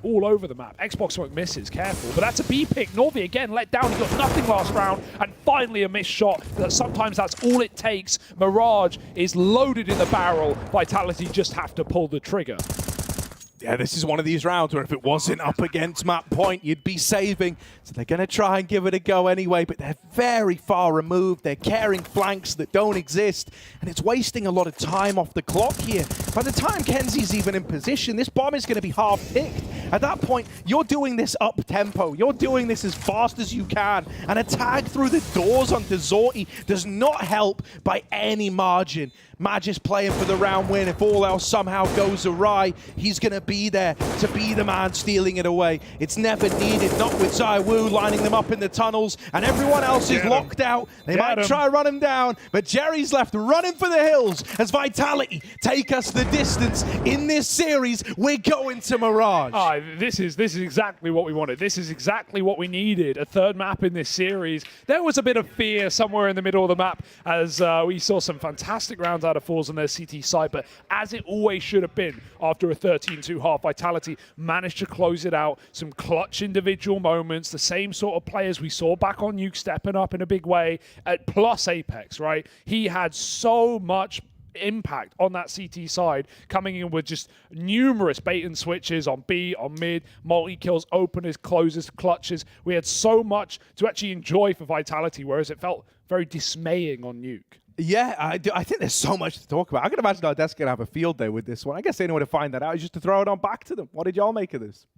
all over the map. Xbox smoke misses, careful, but that's a B pick. Norvi again let down, he got nothing last round, and finally a missed shot. Sometimes that's all it takes. Mirage is loaded in the barrel. Vitality just have to pull the trigger. Yeah, this is one of these rounds where if it wasn't up against map point, you'd be saving. So they're going to try and give it a go anyway, but they're very far removed. They're carrying flanks that don't exist, and it's wasting a lot of time off the clock here. By the time Kenzie's even in position, this bomb is going to be half-ticked. At that point, you're doing this up-tempo. You're doing this as fast as you can, and a tag through the doors onto Zorti does not help by any margin. Magisk playing for the round win. If all else somehow goes awry, he's going to be there to be the man stealing it away. It's never needed, not with ZywOo lining them up in the tunnels, and everyone else is locked out. They might try to run him down, but Jerry's left running for the hills as Vitality take us the distance. In this series, we're going to Mirage. This is exactly what we wanted. This is exactly what we needed. A third map in this series. There was a bit of fear somewhere in the middle of the map as we saw some fantastic rounds out of ForZe on their CT side, but as it always should have been after a 13-2 half, Vitality managed to close it out. Some clutch individual moments, the same sort of players we saw back on Nuke stepping up in a big way, plus Apex, right? He had so much impact on that CT side, coming in with just numerous bait and switches on B, on mid, multi-kills, openers, closers, clutches. We had so much to actually enjoy for Vitality, whereas it felt very dismaying on Nuke. Yeah, I think there's so much to talk about. I can imagine our desk going to have a field day with this one. I guess the only way to find that out is just to throw it on back to them. What did y'all make of this?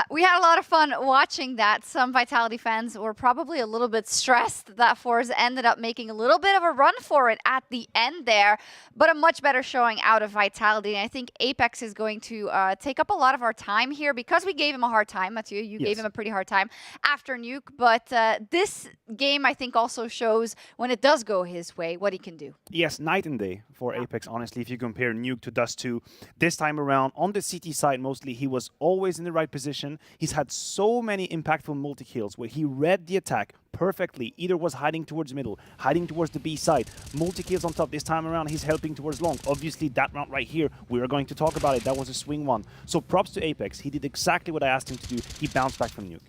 We had a lot of fun watching that. Some Vitality fans were probably a little bit stressed that ForZe ended up making a little bit of a run for it at the end there, but a much better showing out of Vitality. And I think Apex is going to take up a lot of our time here because we gave him a hard time. Mathieu, you gave him a pretty hard time after Nuke, but this game I think also shows when it does go his way, what he can do. Yes, night and day for Apex, honestly, if you compare Nuke to Dust 2. This time around, on the CT side mostly, he was always in the right position. He's had so many impactful multi-kills where he read the attack perfectly. Either was hiding towards middle, hiding towards the B side. Multi-kills on top. This time around, he's helping towards long. Obviously, that round right here, we are going to talk about it. That was a swing one. So props to Apex. He did exactly what I asked him to do. He bounced back from Nuke.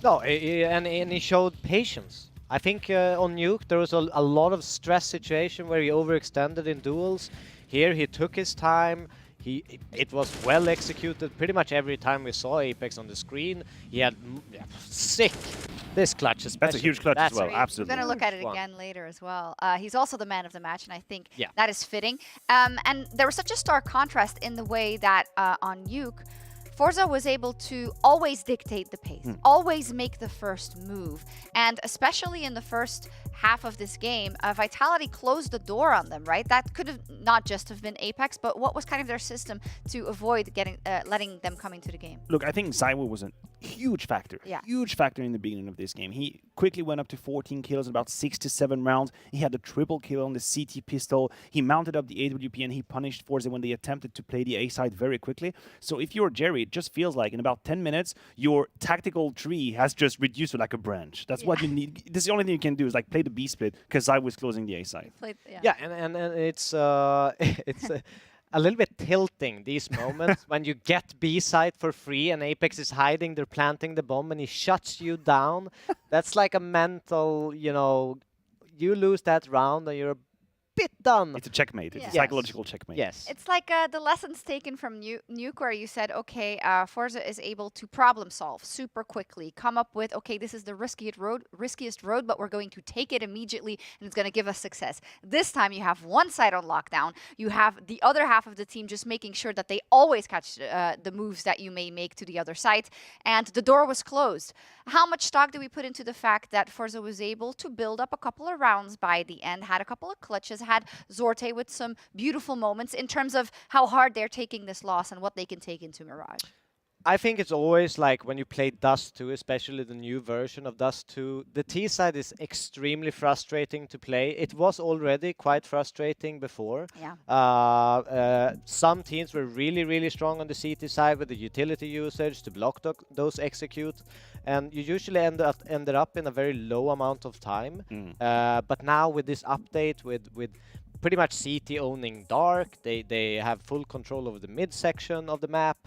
No, and he showed patience. I think on Nuke, there was a lot of stress situation where he overextended in duels. Here, he took his time. It was well executed pretty much every time we saw Apex on the screen. He had sick this clutch especially. That's a huge clutch as well, absolutely. We're going to look at it again later as well. He's also the man of the match, and I think that is fitting. And there was such a stark contrast in the way that on Nuke, ForZe was able to always dictate the pace, always make the first move. And especially in the first half of this game, Vitality closed the door on them, right? That could have not just have been Apex, but what was kind of their system to avoid getting letting them come into the game? Look, I think ZywOo was a huge factor. Huge factor in the beginning of this game. He quickly went up to 14 kills in about 6 to 7 rounds. He had a triple kill on the CT pistol. He mounted up the AWP and he punished ForZe when they attempted to play the A side very quickly. So if you're Jerry, it just feels like in about 10 minutes, your tactical tree has just reduced to like a branch. That's what you need. This is the only thing you can do is like play the B split because ZywOo was closing the A side. And it's it's a little bit tilting these moments when you get B side for free and Apex is hiding, they're planting the bomb and he shuts you down. That's like a mental, you know, you lose that round and you're bit done. It's a checkmate. It's a Yes. psychological checkmate. Yes. It's like the lessons taken from Nuke, where you said, okay, ForZe is able to problem solve super quickly, come up with, okay, this is the riskiest road, but we're going to take it immediately, and it's going to give us success. This time, you have one side on lockdown. You have the other half of the team just making sure that they always catch the moves that you may make to the other side, and the door was closed. How much stock do we put into the fact that ForZe was able to build up a couple of rounds by the end, had a couple of clutches, had Zorte with some beautiful moments in terms of how hard they're taking this loss and what they can take into Mirage? I think it's always like when you play Dust 2, especially the new version of Dust 2, the T side is extremely frustrating to play. It was already quite frustrating before. Yeah. Some teams were really, really strong on the CT side with the utility usage to block those execute. And you usually ended up in a very low amount of time. But now with this update, with pretty much CT owning Dark, they have full control over the mid section of the map.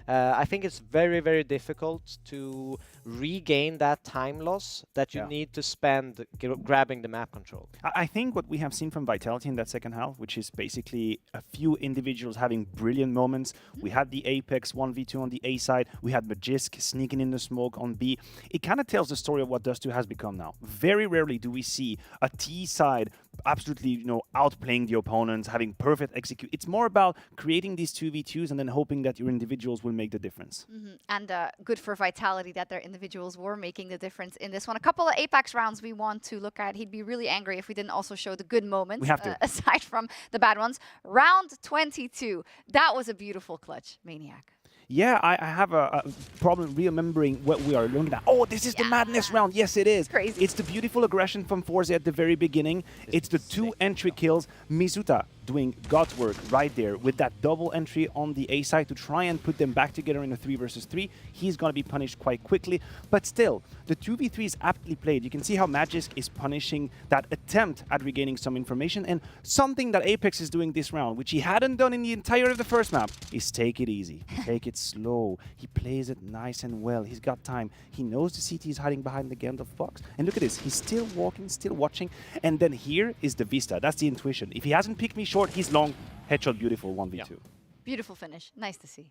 I think it's very, very difficult to regain that time loss that you need to spend grabbing the map control. I think what we have seen from Vitality in that second half, which is basically a few individuals having brilliant moments. We had the Apex 1v2 on the A side. We had Magisk sneaking in the smoke on B. It kind of tells the story of what Dust 2 has become now. Very rarely do we see a T side absolutely, outplaying the opponents, having perfect execute. It's more about creating these 2v2s and then hoping that your individuals will make the difference. And good for Vitality that their individuals were making the difference in this one. A couple of Apex rounds we want to look at. He'd be really angry if we didn't also show the good moments. We have to. Aside from the bad ones. Round 22. That was a beautiful clutch, Maniac. Yeah, I have a problem remembering what we are looking at. Oh, this is the madness round. Yes, it is. Crazy. It's the beautiful aggression from ForZe at the very beginning. It's the 2 entry kills. Mizuta doing God's work right there with that double entry on the A side to try and put them back together in a 3 versus 3. He's going to be punished quite quickly. But still, the 2v3 is aptly played. You can see how Magisk is punishing that attempt at regaining some information. And something that Apex is doing this round, which he hadn't done in the entirety of the first map, is take it easy. Take it slow. He plays it nice and well. He's got time. He knows the CT is hiding behind the Gandalf box. And look at this. He's still walking, still watching. And then here is the Vista. That's the intuition. If he hasn't picked me short, he's long. Headshot beautiful 1v2. Beautiful finish. Nice to see.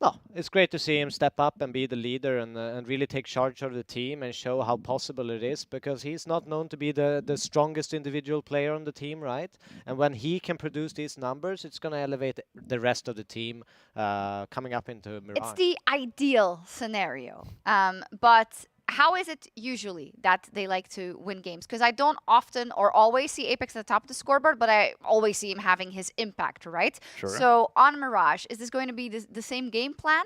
No, it's great to see him step up and be the leader and really take charge of the team and show how possible it is, because he's not known to be the strongest individual player on the team, right? And when he can produce these numbers, it's going to elevate the rest of the team coming up into Mirage. It's the ideal scenario. But how is it usually that they like to win games? Because I don't often or always see Apex at the top of the scoreboard, but I always see him having his impact, right? Sure. So on Mirage, is this going to be the same game plan?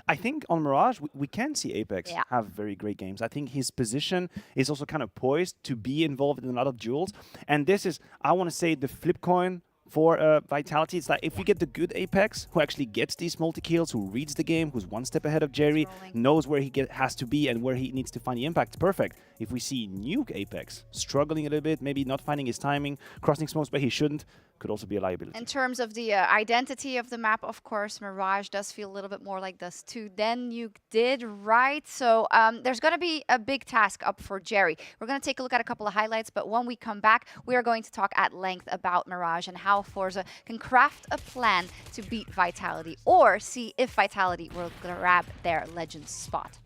I think on Mirage, we can see Apex have very great games. I think his position is also kind of poised to be involved in a lot of duels. And this is, I want to say, the flip coin for Vitality. It's like if we get the good Apex who actually gets these multi-kills, who reads the game, who's one step ahead of Jerry, knows where he has to be and where he needs to find the impact, perfect. If we see Nuke Apex struggling a little bit, maybe not finding his timing, crossing smokes, but he shouldn't, could also be a liability. In terms of the identity of the map, of course, Mirage does feel a little bit more like Dust 2 than Nuke did, right? So there's going to be a big task up for Jerry. We're going to take a look at a couple of highlights, but when we come back, we are going to talk at length about Mirage and how ForZe can craft a plan to beat Vitality, or see if Vitality will grab their Legends spot.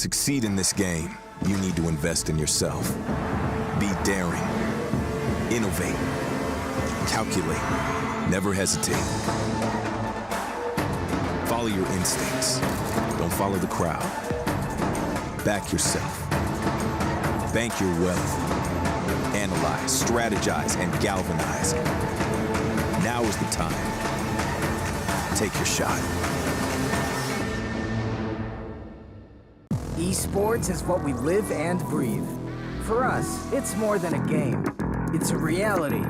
succeed in this game, you need to invest in yourself. Be daring. Innovate. Calculate. Never hesitate. Follow your instincts. Don't follow the crowd. Back yourself. Bank your wealth. Analyze, strategize, and galvanize. Now is the time. Take your shot. Esports is what we live and breathe. For us, it's more than a game. It's a reality,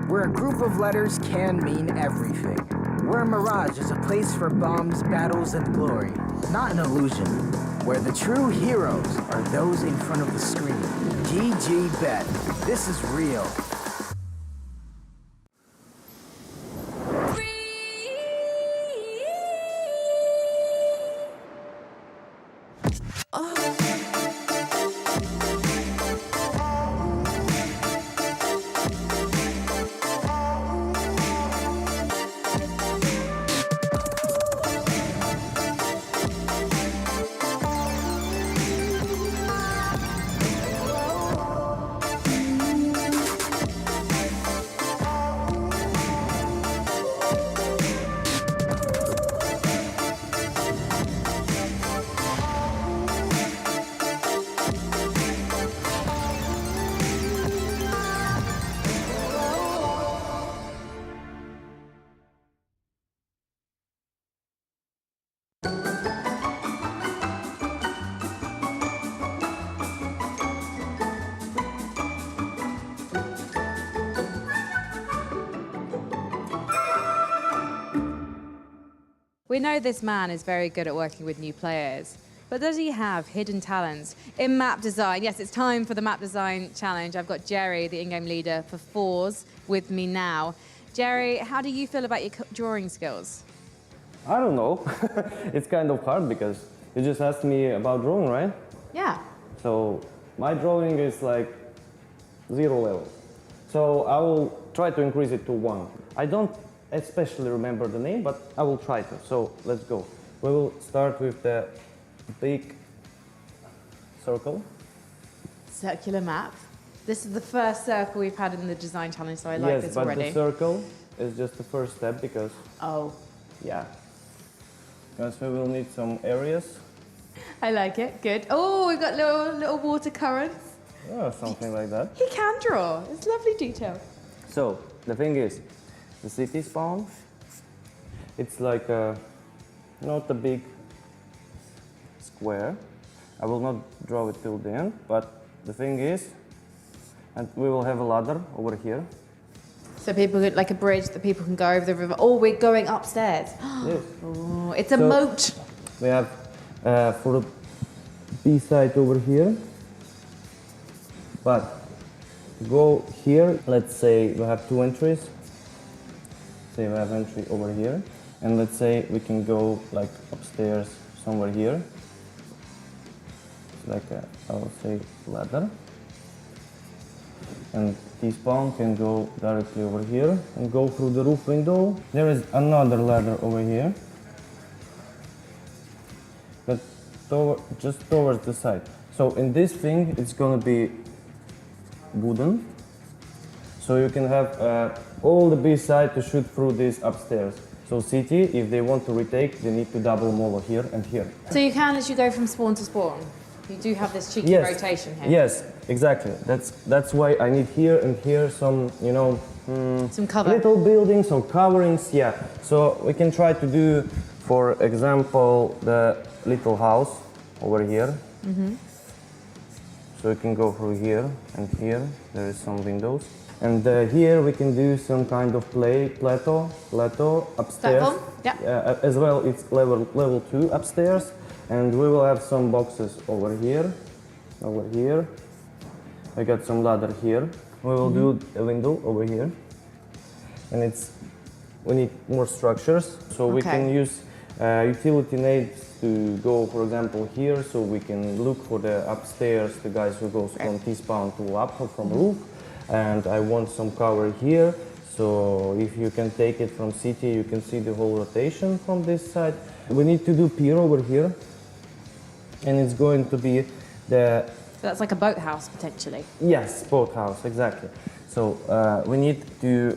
where a group of letters can mean everything. Where Mirage is a place for bombs, battles, and glory. Not an illusion. Where the true heroes are those in front of the screen. GG Bet. This is real. We know this man is very good at working with new players, but does he have hidden talents in map design? Yes, it's time for the map design challenge. I've got Jerry, the in-game leader for ForZe, with me now. Jerry, how do you feel about your drawing skills? I don't know. It's kind of hard because you just asked me about drawing, right? Yeah. So my drawing is like 0 level. So I will try to increase it to 1. I don't especially remember the name, but I will try to. So let's go. We will start with the big circle. Circular map. This is the first circle we've had in the design challenge, so I like this already. Yes, but the circle is just the first step because... Oh. Yeah. Because we will need some areas. I like it, good. Oh, we've got little water currents. Yeah, something like that. He can draw, it's lovely detail. So, the thing is, the city spawn, it's like not a big square. I will not draw it till the end, but the thing is, and we will have a ladder over here. So people could, like a bridge that people can go over the river. Oh, we're going upstairs. Yes. Oh, it's a moat. We have for the B side over here, but go here, let's say we have 2 entries. Say we have entry over here, and let's say we can go like upstairs somewhere here. It's like a, I would say, ladder. And T-spawn can go directly over here and go through the roof window. There is another ladder over here, but just towards the side. So in this thing, it's gonna be wooden. So you can have all the B side to shoot through this upstairs. So CT, if they want to retake, they need to double molo here and here. So you can, as you go from spawn to spawn, you do have this cheeky rotation here. Yes, exactly. That's why I need here and here some, you know, some cover. Little buildings or coverings, yeah. So we can try to do, for example, the little house over here. Mm-hmm. So we can go through here and here. There is some windows. And here we can do some kind of plateau upstairs. Platform? Yeah. As well, it's level 2 upstairs. And we will have some boxes over here. I got some ladder here. We will do a window over here. And we need more structures. So we can use utility nades to go, for example, here. So we can look for the upstairs, the guys who goes from T-spawn to up or from roof. And I want some cover here, so if you can take it from CT, you can see the whole rotation from this side. We need to do pier over here. and it's going to be the So that's like a boathouse potentially. yes, boathouse, exactly. So we need to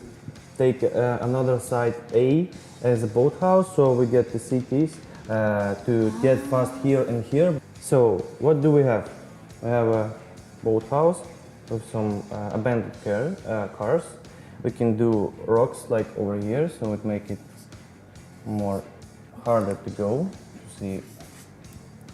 take another side A as a boathouse, so we get the CTs to get fast here and here. So what do we have? We have a boathouse with some abandoned cars. We can do rocks like over here, so it make it more harder to go to see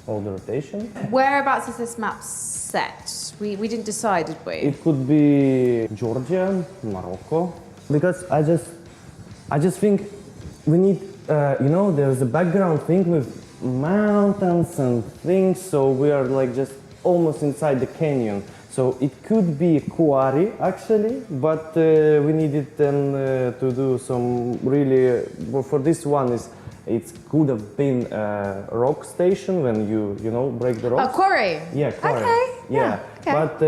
all the rotation. Whereabouts is this map set? We didn't decide, did we? It could be Georgia, Morocco, because I just think we need, you know, there's a background thing with mountains and things, so we are like just almost inside the canyon. So it could be quarry actually, but we needed then to do some really, well, for this one it could have been a rock station when you know, break the rocks. A quarry? Yeah, quarry. Okay. Yeah. Okay. But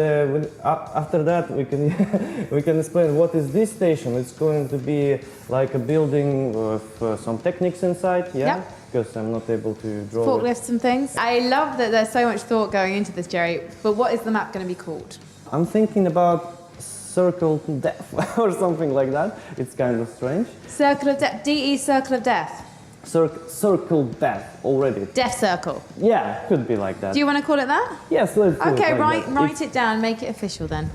after that we can we can explain what is this station. It's going to be like a building with some techniques inside, yeah? Yep. Because I'm not able to draw it. Forklifts and things. I love that there's so much thought going into this, Jerry, but what is the map going to be called? I'm thinking about Circle Death or something like that. It's kind of strange. Circle of Death. DE Circle of Death. Circle Death already. Death Circle. Yeah, could be like that. Do you want to call it that? Yes, let's do Okay, it like that. write it down, make it official then.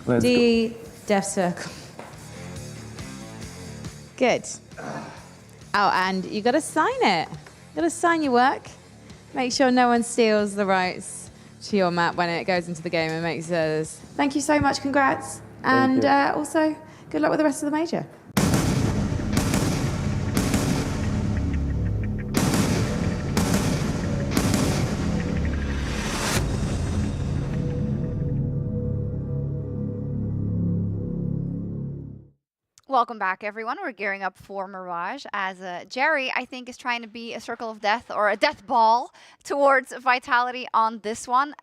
Let's DE Death Circle. Good. Oh, and you got to sign it. You got to sign your work. Make sure no one steals the rights to your map when it goes into the game and makes those. Thank you so much. Congrats. And also, good luck with the rest of the major. Welcome back, everyone. We're gearing up for Mirage as Jerry, I think, is trying to be a circle of death or a death ball towards Vitality on this one.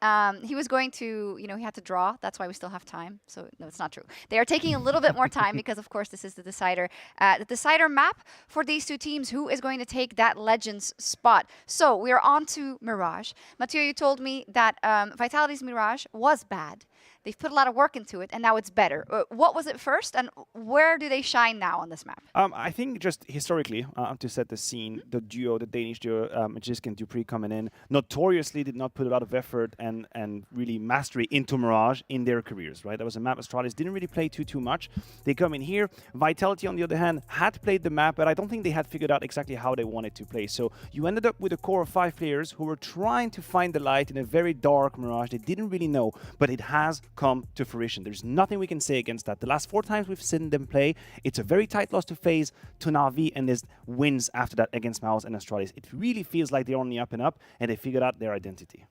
He was going to, you know, he had to draw. That's why we still have time. So, no, it's not true. They are taking a little bit more time because, of course, this is the decider. The decider map for these two teams. Who is going to take that Legends spot? So, we are on to Mirage. Mathieu, you told me that Vitality's Mirage was bad. They've put a lot of work into it, and now it's better. What was it first, and where do they shine now on this map? I think just historically, to set the scene, the duo, the Danish duo, Magisk and Dupree coming in, notoriously did not put a lot of effort and really mastery into Mirage in their careers, right? That was a map Astralis didn't really play too much. They come in here. Vitality, on the other hand, had played the map, but I don't think they had figured out exactly how they wanted to play. So you ended up with a core of 5 players who were trying to find the light in a very dark Mirage. They didn't really know, but it has come to fruition. There's nothing we can say against that. The last 4 times we've seen them play, it's a very tight loss to FaZe, to Na'Vi, and there's wins after that against Mouse and Astralis. It really feels like they're on the up and up, and they figured out their identity.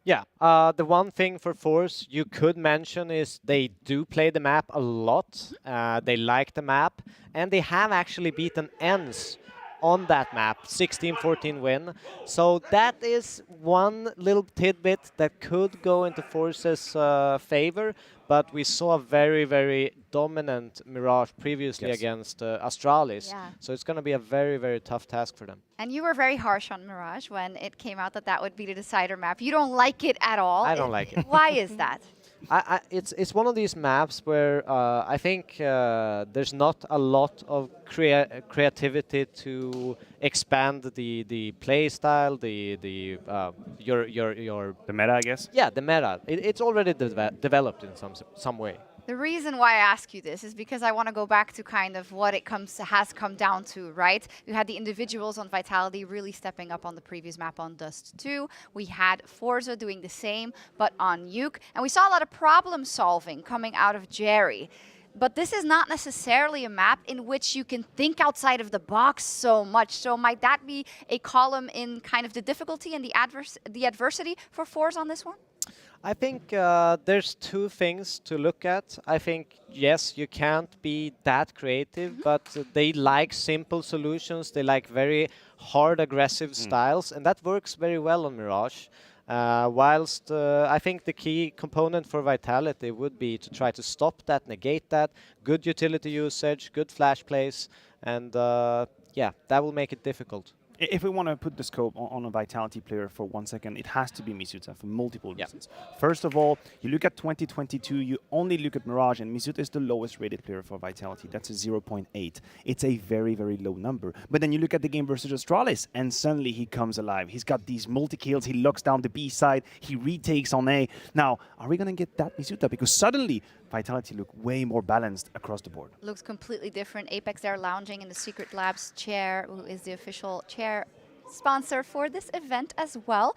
Yeah, the one thing for ForZe you could mention is they do play the map a lot. They like the map, and they have actually beaten ENCE on that map, 16-14 win. So that is one little tidbit that could go into ForZe's favor, but we saw a very, very dominant Mirage previously against Astralis. Yeah. So it's going to be a very, very tough task for them. And you were very harsh on Mirage when it came out that that would be the decider map. You don't like it at all. I don't like it. Why is that? It's one of these maps where I think there's not a lot of creativity to expand the play style, your meta, I guess. Yeah, the meta. It's already developed in some way. The reason why I ask you this is because I want to go back to kind of what it has come down to, right? You had the individuals on Vitality really stepping up on the previous map on Dust 2. We had ForZe doing the same, but on Nuke. And we saw a lot of problem solving coming out of Jerry. But this is not necessarily a map in which you can think outside of the box so much. So might that be a column in kind of the difficulty and the adversity for ForZe on this one? I think there's 2 things to look at. I think, yes, you can't be that creative, but they like simple solutions. They like very hard, aggressive styles, and that works very well on Mirage. Whilst I think the key component for Vitality would be to try to stop that, negate that, good utility usage, good flash plays, and yeah, that will make it difficult. if we want to put the scope on a Vitality player for 1 second, it has to be Misuta for multiple reasons. First of all, you look at 2022, you only look at Mirage, and Misuta is the lowest rated player for Vitality. That's a 0.8. It's a very, very low number. But then you look at the game versus Astralis, and suddenly he comes alive. He's got these multi-kills, he locks down the B side, he retakes on A. Now, are we going to get that Misuta? Because suddenly, Vitality look way more balanced across the board. Looks completely different. Apex there lounging in the Secret Labs chair, who is the official chair sponsor for this event as well.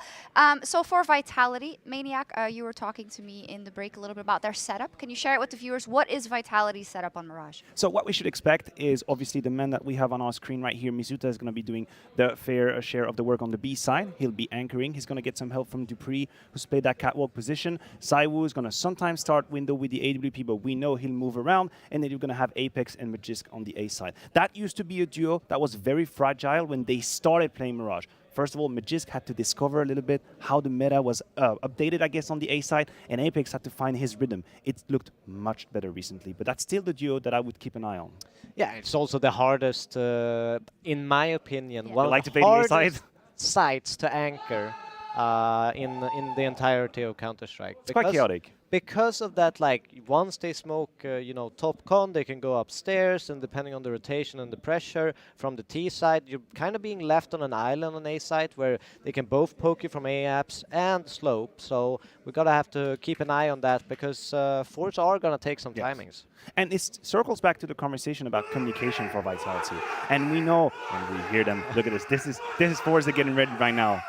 So for Vitality, Maniac, you were talking to me in the break a little bit about their setup. Can you share it with the viewers? What is Vitality's setup on Mirage? So what we should expect is obviously the man that we have on our screen right here. Misuta is going to be doing the fair share of the work on the B side. He'll be anchoring. He's going to get some help from Dupree, who's played that catwalk position. Saiwu is going to sometimes start window with the AWP, but we know he'll move around. And then you're going to have Apex and Magisk on the A side. That used to be a duo that was very fragile when they started playing Mirage. First of all, Magisk had to discover a little bit how the meta was updated, I guess, on the A side, and Apex had to find his rhythm. It looked much better recently, but that's still the duo that I would keep an eye on. Yeah, it's also the hardest, in my opinion, one like of to the play the A side? hardest sites to anchor in the entirety of Counter-Strike. It's quite chaotic. Because of that, like, once they smoke, you know, top con, they can go upstairs, and depending on the rotation and the pressure from the T side, you're kind of being left on an island on A side where they can both poke you from A apps and slope. So we gotta have to keep an eye on that because ForZe are gonna take some timings. And it circles back to the conversation about communication for Vitality. And we know, and we hear them. Look at this. This is ForZe getting ready right now.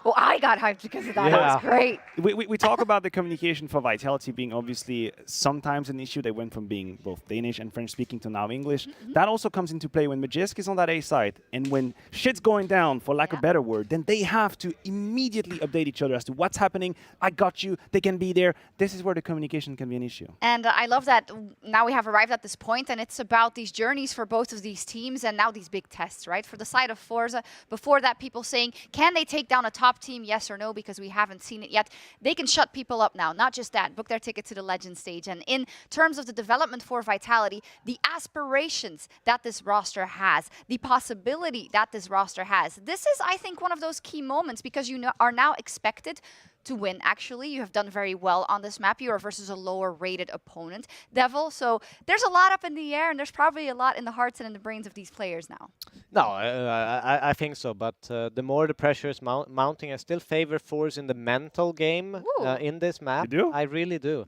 Well, I got hyped because of that. Yeah. That was great. We talk about the communication for Vitality being obviously sometimes an issue. They went from being both Danish and French speaking to now English. That also comes into play when Magisk is on that A side. And when shit's going down, for lack of a better word, then they have to immediately update each other as to what's happening. I got you. They can be there. This is where the communication can be an issue. And I love that now we have arrived at this point, and it's about these journeys for both of these teams and now these big tests, right? For the side of ForZe, before that, people saying, can they take down a top team, yes or no, because we haven't seen it yet. They can shut people up now. Not just that, book their ticket to the Legend stage. And in terms of the development for Vitality, the aspirations that this roster has, the possibility that this roster has, this is, I think, one of those key moments because you are now expected to win, actually. You have done very well on this map. You are versus a lower-rated opponent, Devil. So there's a lot up in the air, and there's probably a lot in the hearts and in the brains of these players now. No, I think so. But the more the pressure is mounting, I still favor ForZe in the mental game in this map. You do? I really do.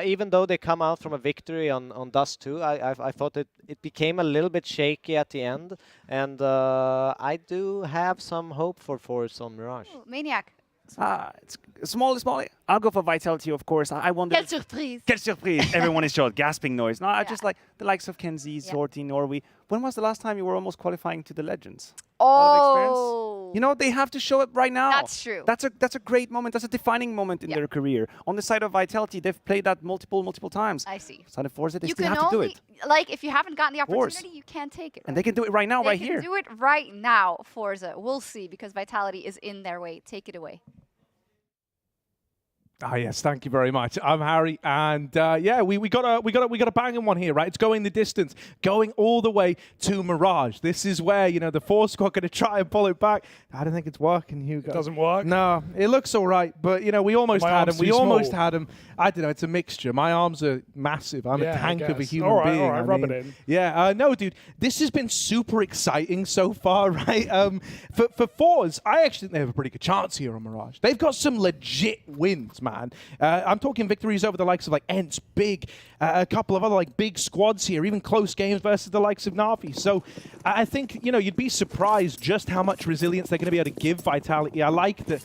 Even though they come out from a victory on Dust 2, I thought it became a little bit shaky at the end. And I do have some hope for ForZe on Mirage. Ooh, Maniac. It's small. I'll go for Vitality, of course. I wonder. Quelle surprise! Quelle surprise! Everyone is short, gasping noise. No, I just like the likes of Kenzie, Sorti, Norway. When was the last time you were almost qualifying to the Legends? Oh, you know, they have to show it right now. That's true. That's a great moment. That's a defining moment in their career. On the side of Vitality, they've played that multiple times. I see. Side of ForZe, they you still can have to do it. Like, if you haven't gotten the opportunity, you can't take it. And they can do it right now, right here. They can do it right now, ForZe. We'll see, because Vitality is in their way. Take it away. Ah, yes, thank you very much. I'm Harry, and yeah, we got a banging one here, right? It's going the distance, going all the way to Mirage. This is where, you know, the ForZe squad going to try and pull it back. I don't think it's working, Hugo. It doesn't work? No, it looks all right, but, you know, we almost had him. We almost small. had him. I don't know, it's a mixture. My arms are massive. I'm a tank of a human being. All right, rub it in. Yeah, no, dude, this has been super exciting so far, right? For ForZe, I actually think they have a pretty good chance here on Mirage. They've got some legit wins, man. I'm talking victories over the likes of like ENCE, Big, a couple of other like big squads here, even close games versus the likes of Na'Vi. So I think, you know, you'd be surprised just how much resilience they're going to be able to give Vitality. I like that,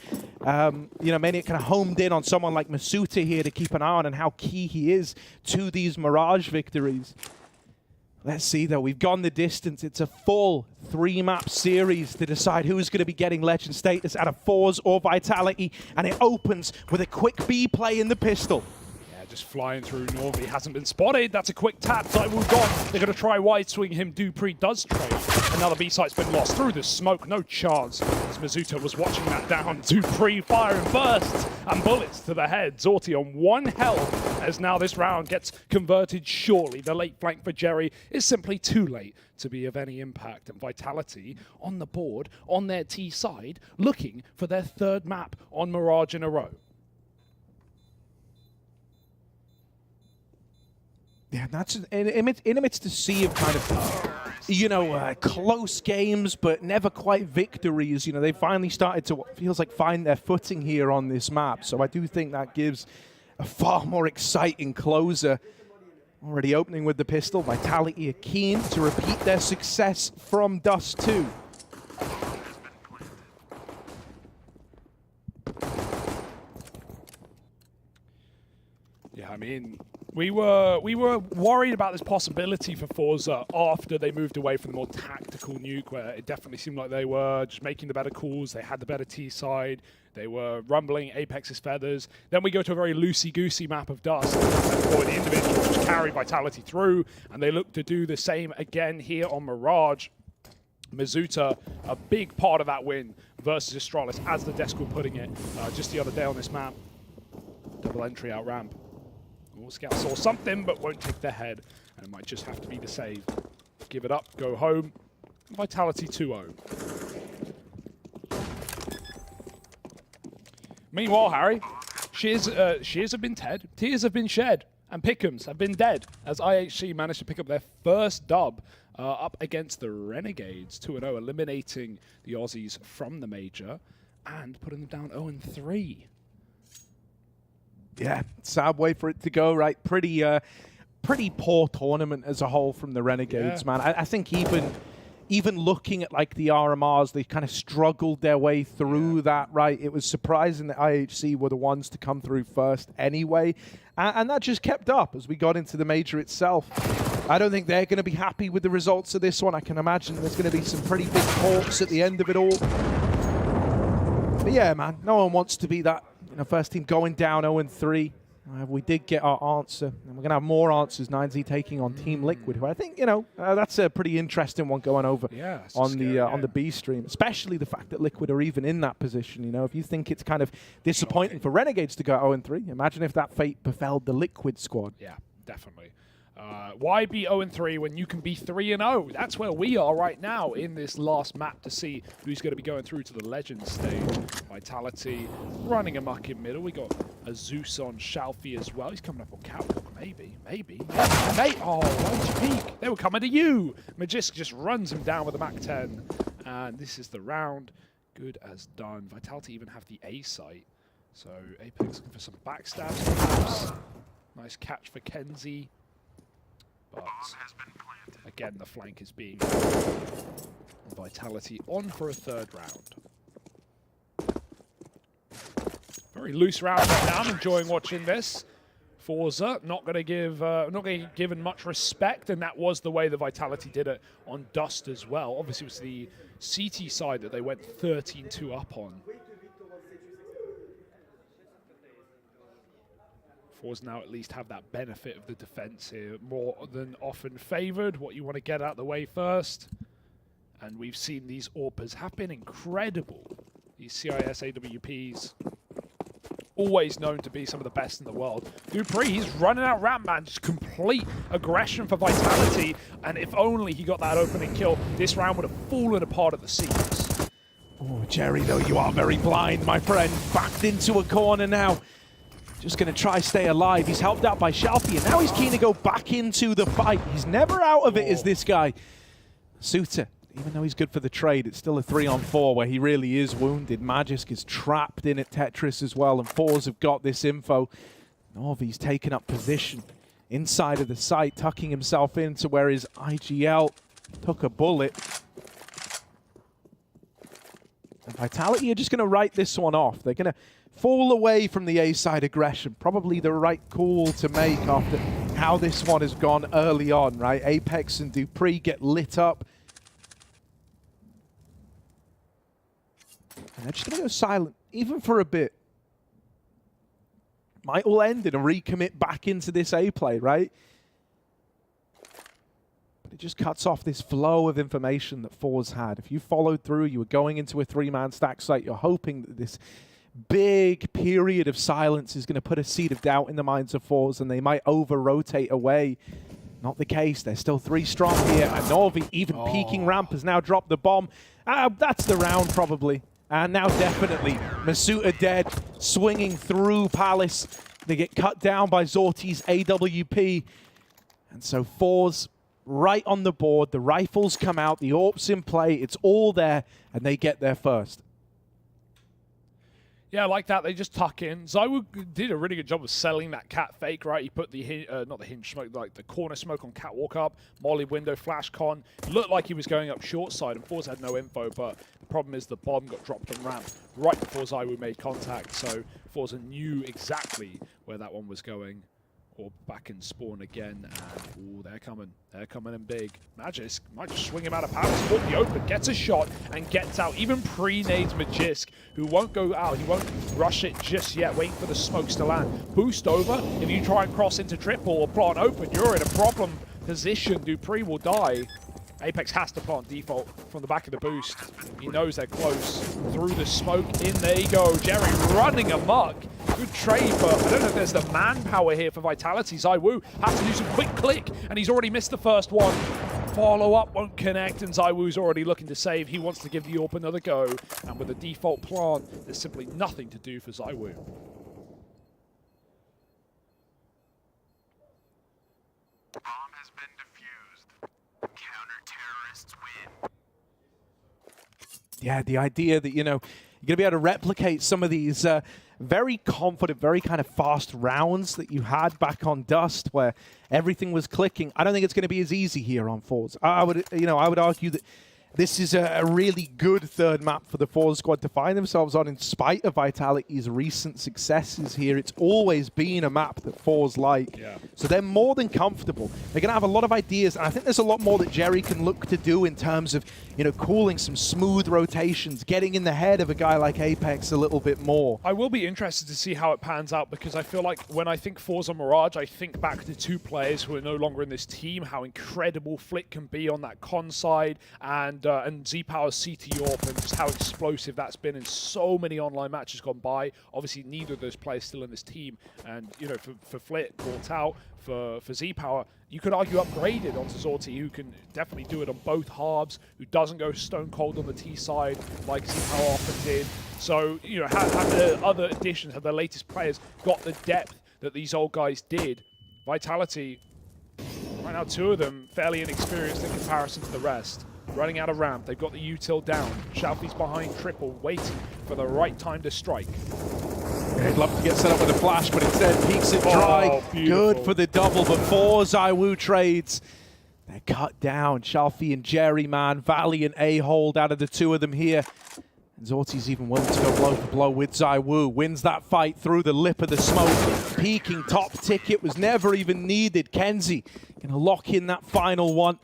you know, many kind of homed in on someone like Masuta here to keep an eye on and how key he is to these Mirage victories. Let's see, though. We've gone the distance. It's a full 3-map series to decide who's going to be getting Legend status out of ForZe or Vitality. And it opens with a quick B play in the pistol. Yeah, just flying through Norby. Hasn't been spotted. That's a quick tap. Saiwu gone. They're going to try wide swing him. Dupree does trade. Another B site's been lost through the smoke. No chance. As Masuta was watching that down. Dupree firing bursts and bullets to the head. Zorti on 1 health. as now this round gets converted shortly. The late flank for Jerry is simply too late to be of any impact. And Vitality on the board, on their T side, looking for their third map on Mirage in a row. Yeah, that's in amidst the sea of kind of, you know, close games, but never quite victories. You know, they finally started to what feels like find their footing here on this map. So I do think that gives a far more exciting closer. Already opening with the pistol. Vitality are keen to repeat their success from Dust 2. Yeah, I mean, we were worried about this possibility for ForZe after they moved away from the more tactical Nuke, where it definitely seemed like they were just making the better calls. They had the better T side. They were rumbling Apex's feathers. Then we go to a very loosey-goosey map of Dust, where the individuals just carry Vitality through, and they look to do the same again here on Mirage. Mizuta, a big part of that win versus Astralis, as the desk were putting it just the other day on this map. Double entry out ramp. All Scout saw something, but won't take their head, and it might just have to be the save. Give it up, go home. Vitality 2-0. Meanwhile, Harry, shears have been dead, tears have been shed, and pick'ems have been dead, as IHC managed to pick up their first dub up against the Renegades, 2-0, eliminating the Aussies from the major, and putting them down 0-3. Yeah, sad way for it to go, right? Pretty poor tournament as a whole from the Renegades, man. I think even looking at like the RMRs, they kind of struggled their way through that, right? It was surprising that IHC were the ones to come through first anyway, and that just kept up as we got into the major itself. I don't think they're going to be happy with the results of this one. I can imagine there's going to be some pretty big talks at the end of it all. But yeah, man, no one wants to be that first team going down 0-3. We did get our answer, and we're going to have more answers. 9Z taking on Team Liquid, who I think, that's a pretty interesting one going over on the B stream, especially the fact that Liquid are even in that position. If you think it's kind of disappointing for Renegades to go 0-3, imagine if that fate befell the Liquid squad. Yeah, definitely. Why be 0-3 when you can be 3-0? That's where we are right now in this last map to see who's going to be going through to the Legends stage. Vitality running amok in middle. We got a Zeus on Shalfie as well. He's coming up on Catwalk. Maybe. Oh, why'd you peek? They were coming to you. Magisk just runs him down with a Mach 10. And this is the round. Good as done. Vitality even have the A site. So Apex looking for some backstabs perhaps. Nice catch for Kenzie. But again, the flank is being Vitality on for a third round. Very loose round right now. I'm enjoying watching this. ForZe not going to give, not going to given much respect, and that was the way the Vitality did it on Dust as well. Obviously, it was the CT side that they went 13-2 up on. ForZe now at least have that benefit of the defense here, more than often favored. What you want to get out of the way first. And we've seen these AWPers have been incredible. These CIS AWPs, always known to be some of the best in the world. Dupree, he's running out ramp, man. Just complete aggression for Vitality. And if only he got that opening kill, this round would have fallen apart at the seams. Oh, Jerry, though, you are very blind, my friend. Backed into a corner now. Just going to try stay alive. He's helped out by Shalfie, and now he's keen to go back into the fight. He's never out of it, is this guy. Suter, even though he's good for the trade, it's still a 3-on-4 where he really is wounded. Magisk is trapped in at Tetris as well, and ForZe have got this info. Norvi's taken up position inside of the site, tucking himself into where his IGL took a bullet. And Vitality are just going to write this one off. They're going to fall away from the A-side aggression. Probably the right call to make after how this one has gone early on, right? Apex and Dupree get lit up. And they're just going to go silent, even for a bit. Might all end in a recommit back into this A play, right? But it just cuts off this flow of information that ForZe had. If you followed through, you were going into a 3-man stack site, you're hoping that this big period of silence is going to put a seed of doubt in the minds of ForZe, and they might over-rotate away. Not the case. They're still 3 strong here, and Norvi, even peeking ramp, has now dropped the bomb. That's the round, probably. And now definitely, Masuta dead, swinging through Palace. They get cut down by Zorti's AWP. And so ForZe right on the board. The rifles come out, the AWP's in play. It's all there, and they get there first. Yeah, like that. They just tuck in. ZywOo did a really good job of selling that cat fake, right? He put the, not the hinge smoke, like the corner smoke on catwalk up, molly window, flash con. Looked like he was going up short side, and ForZe had no info, but the problem is the bomb got dropped on ramp right before ZywOo made contact, so ForZe knew exactly where that one was going. Or back in spawn again, and ooh, they're coming. They're coming in big. Magisk might just swing him out of power, support the open, gets a shot, and gets out. Even pre-nades Magisk, who won't go out. He won't rush it just yet, waiting for the smokes to land. Boost over. If you try and cross into triple or plant open, you're in a problem position. Dupree will die. Apex has to plant default from the back of the boost. He knows they're close. Through the smoke, in they go. Jerry running amok. Good trade, but I don't know if there's the manpower here for Vitality. ZywOo has to do some quick click, and he's already missed the first one. Follow-up won't connect, and ZywOo's already looking to save. He wants to give the AWP another go, and with a default plant, there's simply nothing to do for ZywOo. Yeah, the idea that, you know, you're going to be able to replicate some of these very confident, very kind of fast rounds that you had back on Dust, where everything was clicking. I don't think it's going to be as easy here on ForZe. I would argue that this is a really good third map for the ForZe squad to find themselves on, in spite of Vitality's recent successes here. It's always been a map that ForZe like. Yeah. So they're more than comfortable. They're going to have a lot of ideas, and I think there's a lot more that Jerry can look to do in terms of, you know, calling some smooth rotations, getting in the head of a guy like Apex a little bit more. I will be interested to see how it pans out, because I feel like when I think ForZe Mirage, I think back to 2 players who are no longer in this team, how incredible Flick can be on that con side, and Z-Power's CT AWP, and just how explosive that's been in so many online matches gone by. Obviously, neither of those players still in this team, and, you know, for Flick, brought out, for Z-Power, you could argue upgraded onto Zorti, who can definitely do it on both halves, who doesn't go stone cold on the T side like Z-Power often did. So, you know, have the other additions, have the latest players got the depth that these old guys did? Vitality, right now 2 of them fairly inexperienced in comparison to the rest. Running out of ramp, they've got the util down. Shalfie's behind triple, waiting for the right time to strike. I'd love to get set up with a flash, but instead peeks it dry. Good for the double, but 4 ZywOo trades. They're cut down. Shalfie and Jerry, man. Valiant A-hold out of the 2 of them here. And Zorti's even willing to go blow for blow with ZywOo. Wins that fight through the lip of the smoke. Peeking top ticket was never even needed. Kenzie gonna lock in that final one.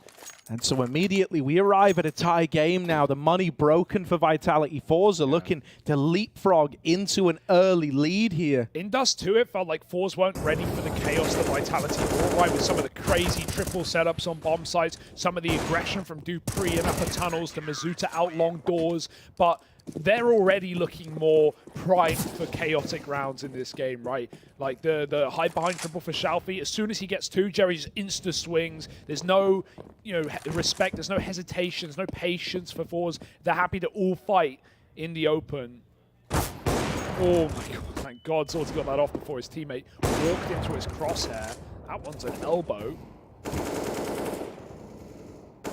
And so immediately we arrive at a tie game now. The money broken for Vitality. ForZe are looking to leapfrog into an early lead here. In Dust 2, it felt like ForZe weren't ready for the chaos that Vitality brought, right? With some of the crazy triple setups on bomb sites, some of the aggression from Dupree in upper tunnels, the Masuta out long doors, but they're already looking more primed for chaotic rounds in this game, right? Like the hide behind triple for Shalfie. As soon as he gets 2, Jerry's insta swings. There's no, you know, respect. There's no hesitation. There's no patience for ForZe. They're happy to all fight in the open. Oh my god! Thank God Zorti got that off before his teammate walked into his crosshair. That one's an elbow.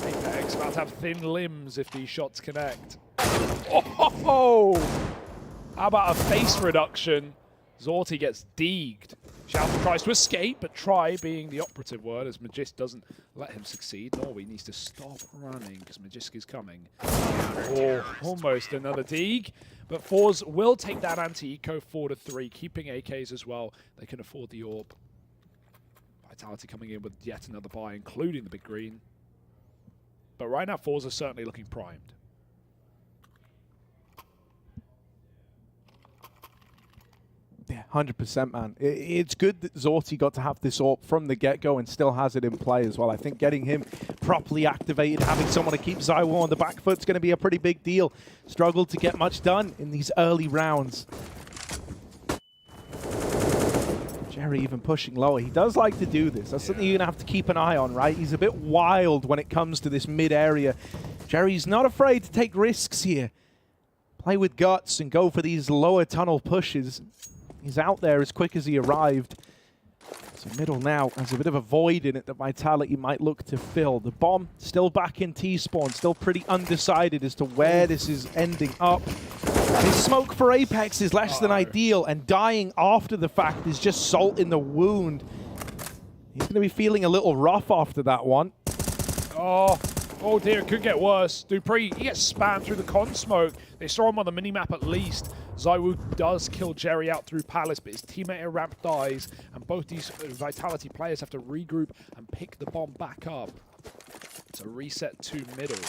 Apex about to have thin limbs if these shots connect. Oh! How about a face reduction? Zorti gets deeged. Shalfie tries to escape, but try being the operative word, as Magisk doesn't let him succeed. Norway needs to stop running because Magisk is coming. Oh, almost another deeg. But ForZe will take that anti-eco 4-3, keeping AKs as well. They can afford the AWP. Vitality coming in with yet another buy, including the big green. But right now, ForZe are certainly looking primed. Yeah, 100%, man. It's good that Zorti got to have this AWP from the get-go and still has it in play as well. I think getting him properly activated, having someone to keep ZywOo on the back foot is going to be a pretty big deal. Struggled to get much done in these early rounds. Jerry even pushing lower. He does like to do this. That's something you're going to have to keep an eye on, right? He's a bit wild when it comes to this mid area. Jerry's not afraid to take risks here. Play with guts and go for these lower tunnel pushes. He's out there as quick as he arrived. So middle now has a bit of a void in it that Vitality might look to fill. The bomb still back in T-spawn, still pretty undecided as to where this is ending up. His smoke for Apex is less than ideal, and dying after the fact is just salt in the wound. He's going to be feeling a little rough after that one. Oh dear, it could get worse. Dupree, he gets spammed through the con smoke. They saw him on the minimap at least. ZywOo does kill Jerry out through Palace, but his teammate at ramp dies, and both these Vitality players have to regroup and pick the bomb back up. It's a reset to middle.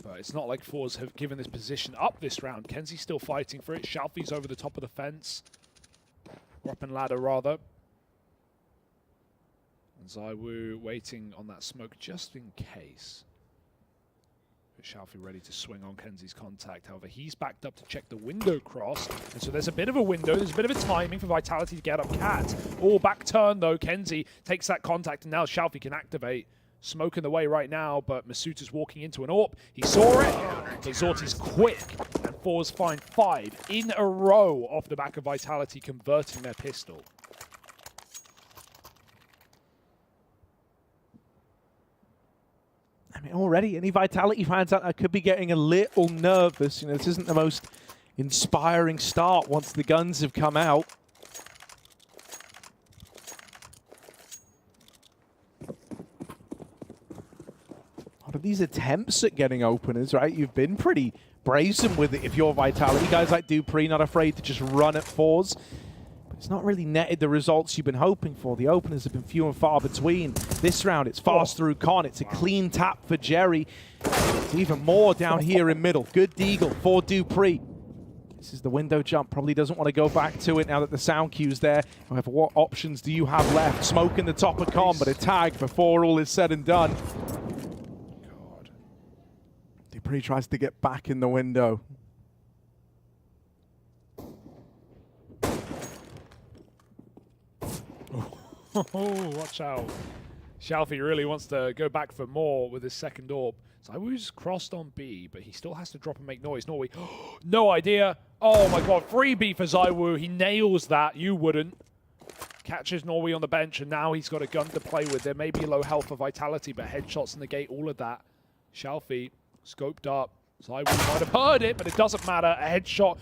But it's not like ForZe have given this position up this round. Kenzie's still fighting for it. Shalfie's over the top of the fence. Or up and ladder, rather. And ZywOo waiting on that smoke just in case. But Shalfie ready to swing on Kenzie's contact. However, he's backed up to check the window cross. And so there's a bit of a window. There's a bit of a timing for Vitality to get up Cat. Oh, back turn though. Kenzie takes that contact and now Shalfie can activate. Smoke in the way right now, but Masuta's walking into an AWP. He saw it, but Zorti's quick. And ForZe find 5 in a row off the back of Vitality converting their pistol. I mean, already any Vitality fans out there could be getting a little nervous. You know, this isn't the most inspiring start once the guns have come out. A lot of these attempts at getting openers, right? You've been pretty brazen with it if you're Vitality. Guys like Dupree not afraid to just run at ForZe. But it's not really netted the results you've been hoping for. The openers have been few and far between. This round, it's fast through Con. It's a clean tap for Jerry. It's even more down here in middle. Good deagle for Dupree. This is the window jump. Probably doesn't want to go back to it now that the sound cue's there. However, what options do you have left? Smoke in the top of Con, but a tag before all is said and done. Dupree tries to get back in the window. Oh, watch out. Shalfie really wants to go back for more with his second AWP. ZywOo's crossed on B, but he still has to drop and make noise. Norway, no idea. Oh my god, freebie for ZywOo. He nails that. You wouldn't. Catches Norway on the bench, and now he's got a gun to play with. There may be low health for Vitality, but headshots negate all of that. Shalfie scoped up. ZywOo might have heard it, but it doesn't matter. A headshot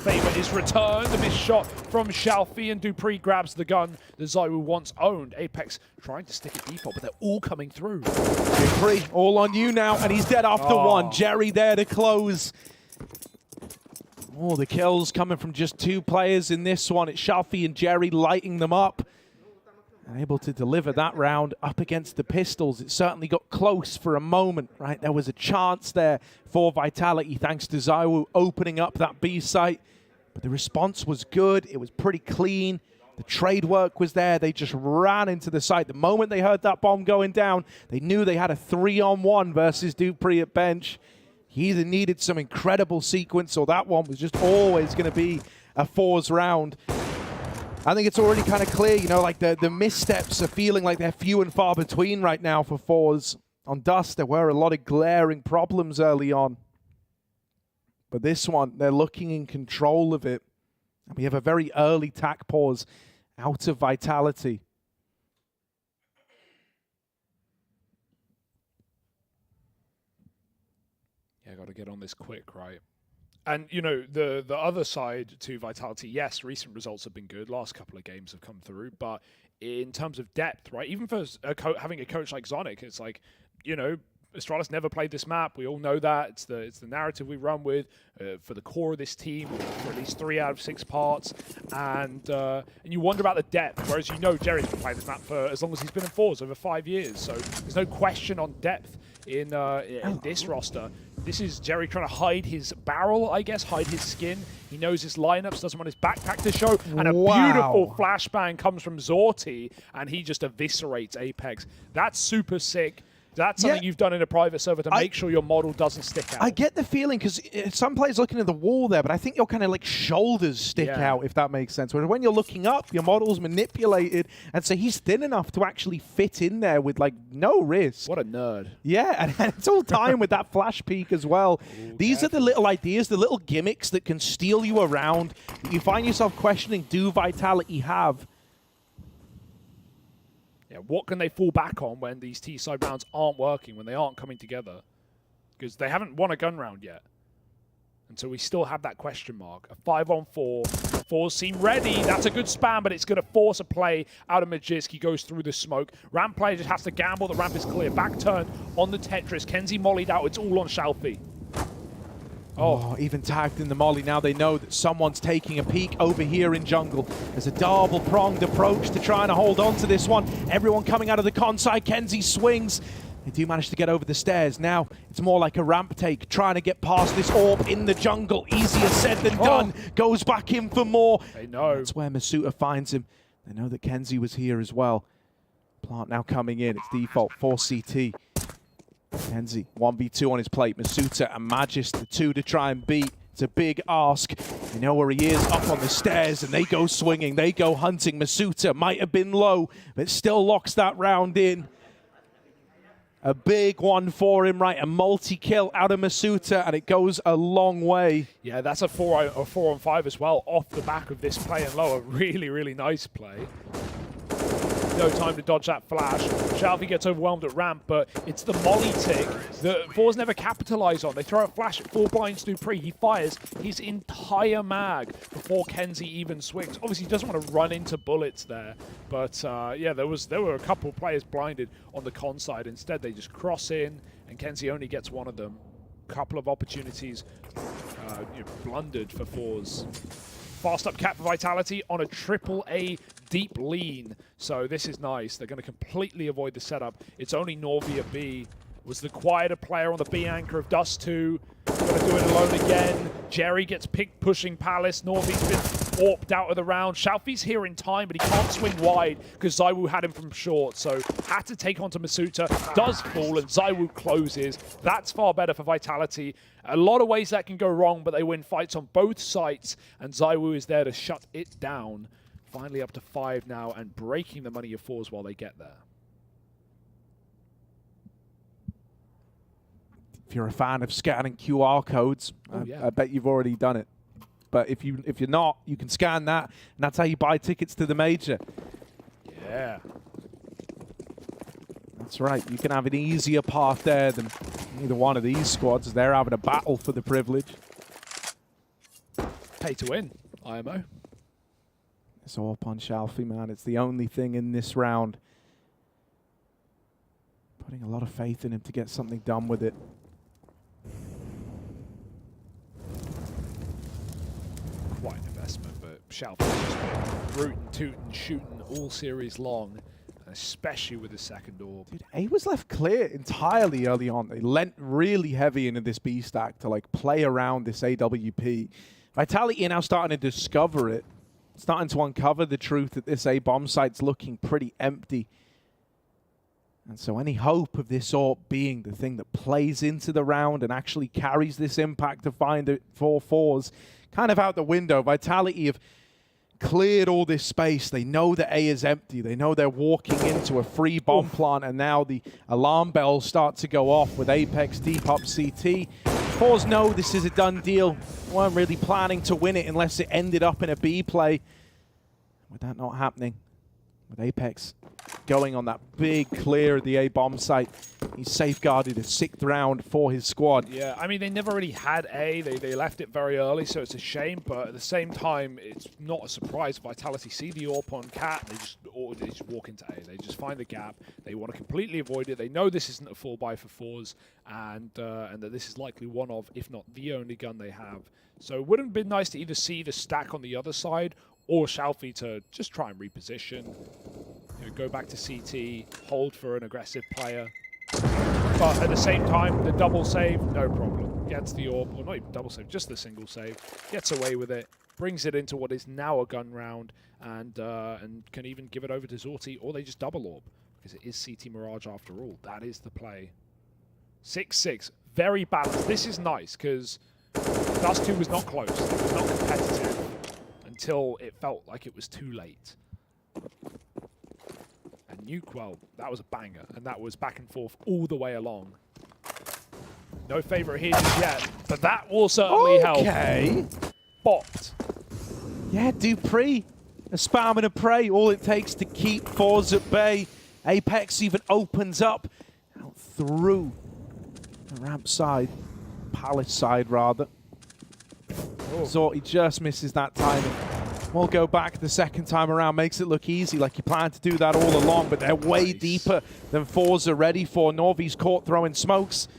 favor is returned. A missed shot from Shalfie, and Dupree grabs the gun that ZywOo once owned. Apex trying to stick at default, but they're all coming through. Dupree, all on you now, and he's dead after one. Jerry there to close. Oh, the kills coming from just 2 players in this one. It's Shalfie and Jerry lighting them up. Able to deliver that round up against the pistols. It certainly got close for a moment, right? There was a chance there for Vitality thanks to ZywOo opening up that B site. But the response was good. It was pretty clean. The trade work was there. They just ran into the site. The moment they heard that bomb going down, they knew they had a 3-on-1 versus Dupree at bench. He either needed some incredible sequence or that one was just always going to be a ForZe round. I think it's already kind of clear, you know, like the missteps are feeling like they're few and far between right now for ForZe. On Dust, there were a lot of glaring problems early on. But this one, they're looking in control of it. And we have a very early tack pause out of Vitality. Yeah, got to get on this quick, right? And, you know, the other side to Vitality, yes, recent results have been good. Last couple of games have come through. But in terms of depth, right, even for having a coach like Zonic, it's like, you know, Astralis never played this map. We all know that. It's the narrative we run with for the core of this team for at least 3 out of 6 parts. And you wonder about the depth, whereas you know Jerry's been playing this map for as long as he's been in ForZe, over 5 years. So there's no question on depth in this roster. This is Jerry trying to hide his barrel, I guess, hide his skin. He knows his lineups, doesn't want his backpack to show. And a beautiful flashbang comes from Zorti, and he just eviscerates Apex. That's super sick. That's something you've done in a private server to make sure your model doesn't stick out. I get the feeling, because some players looking at the wall there, but I think your kind of like shoulders stick out, if that makes sense. Whereas when you're looking up, your model's manipulated, and so he's thin enough to actually fit in there with like no risk. What a nerd. Yeah, and it's all time with that flash peek as well. These are the little ideas, the little gimmicks that can steal you around. You find yourself questioning, do Vitality have? Yeah, what can they fall back on when these T-side rounds aren't working, when they aren't coming together? Because they haven't won a gun round yet. And so we still have that question mark. A 5-on-4. ForZe seem ready. That's a good spam, but it's going to force a play out of Magisk. He goes through the smoke. Ramp player just has to gamble. The ramp is clear. Back turn on the Tetris. Kenzie mollied out. It's all on Shalfie. Oh, even tagged in the molly. Now they know that someone's taking a peek over here in jungle. There's a double-pronged approach to trying to hold on to this one. Everyone coming out of the con side. Kenzie swings. They do manage to get over the stairs. Now it's more like a ramp take, trying to get past this orb in the jungle. Easier said than done. Goes back in for more. They know. That's where Masuta finds him. They know that Kenzie was here as well. Plant now coming in. It's default for CT. Kenzie, 1v2 on his plate. Masuta and Magis, the two to try and beat. It's a big ask. They know where he is, up on the stairs, and they go swinging. They go hunting. Masuta might have been low, but still locks that round in. A big one for him, right? A multi-kill out of Masuta, and it goes a long way. Yeah, that's a 4-on-5 as well, off the back of this play and low. A really, really nice play. No time to dodge that flash. Shalfie gets overwhelmed at ramp, but it's the molly tick that ForZe never capitalize on. They throw a flash at full blind Dupree. He fires his entire mag before Kenzie even swings. Obviously, he doesn't want to run into bullets there, but yeah, there were a couple players blinded on the con side. Instead, they just cross in, and Kenzie only gets one of them. Couple of opportunities blundered for ForZe. Fast up cap for Vitality on a AAA deep lean. So this is nice. They're going to completely avoid the setup. It's only Norvia B. Was the quieter player on the B anchor of Dust 2. Going to do it alone again. Jerry gets picked pushing Palace. Norvia's been warped out of the round. Shalfie's here in time, but he can't swing wide because Zywoo had him from short. So had to take onto Masuta. Does fall, and Zywoo closes. That's far better for Vitality. A lot of ways that can go wrong, but they win fights on both sides, and Zywoo is there to shut it down. Finally up to 5 now, and breaking the money of ForZe while they get there. If you're a fan of scanning QR codes, I bet you've already done it. But if you're not, you can scan that, and that's how you buy tickets to the major. Yeah. That's right. You can have an easier path there than either one of these squads. They're having a battle for the privilege. Pay to win, IMO. It's all upon Shalfie, man. It's the only thing in this round. Putting a lot of faith in him to get something done with it. Quite an investment, but Shalfie's just been rootin', tootin', shooting all series long, especially with the second orb. Dude, A was left clear entirely early on. They lent really heavy into this B stack to like play around this AWP. Vitality are now starting to discover it, starting to uncover the truth that this A bomb site's looking pretty empty. And so any hope of this AWP being the thing that plays into the round and actually carries this impact to find it for ForZe, kind of out the window. Vitality have cleared all this space. They know that A is empty. They know they're walking into a free bomb plant, and now the alarm bells start to go off with Apex deep up CT. ForZe know this is a done deal. Weren't really planning to win it unless it ended up in a B play. With that not happening, with Apex going on that big clear of the A bomb site, he's safeguarded a 6th round for his squad. Yeah, I mean, they never really had A. They left it very early, so it's a shame. But at the same time, it's not a surprise. Vitality see the AWP on Cat, they just walk into A. They just find the gap. They want to completely avoid it. They know this isn't a full buy for ForZe, and that this is likely one of, if not the only gun they have. So it would have been nice to either see the stack on the other side or Shalfie to just try and reposition. Go back to CT, hold for an aggressive player. But at the same time, the double save, no problem. Gets the AWP, or not even double save, just the single save. Gets away with it, brings it into what is now a gun round, and can even give it over to Zorti, or they just double AWP. because it is CT Mirage after all. That is the play. 6-6, very balanced. This is nice because Dust 2 was not close. It was not competitive until it felt like it was too late. And Nuke, well, that was a banger, and that was back and forth all the way along. No favorite here just yet, but that will certainly help. Okay. Bopped. Yeah, Dupree, a spam and a pray, all it takes to keep ForZe at bay. Apex even opens up out through the ramp side, Palace side rather. Zorty just misses that timing. We'll go back the second time around, makes it look easy, like he planned to do that all along, but they're way deeper than ForZe are ready for. Norvy's caught throwing smokes.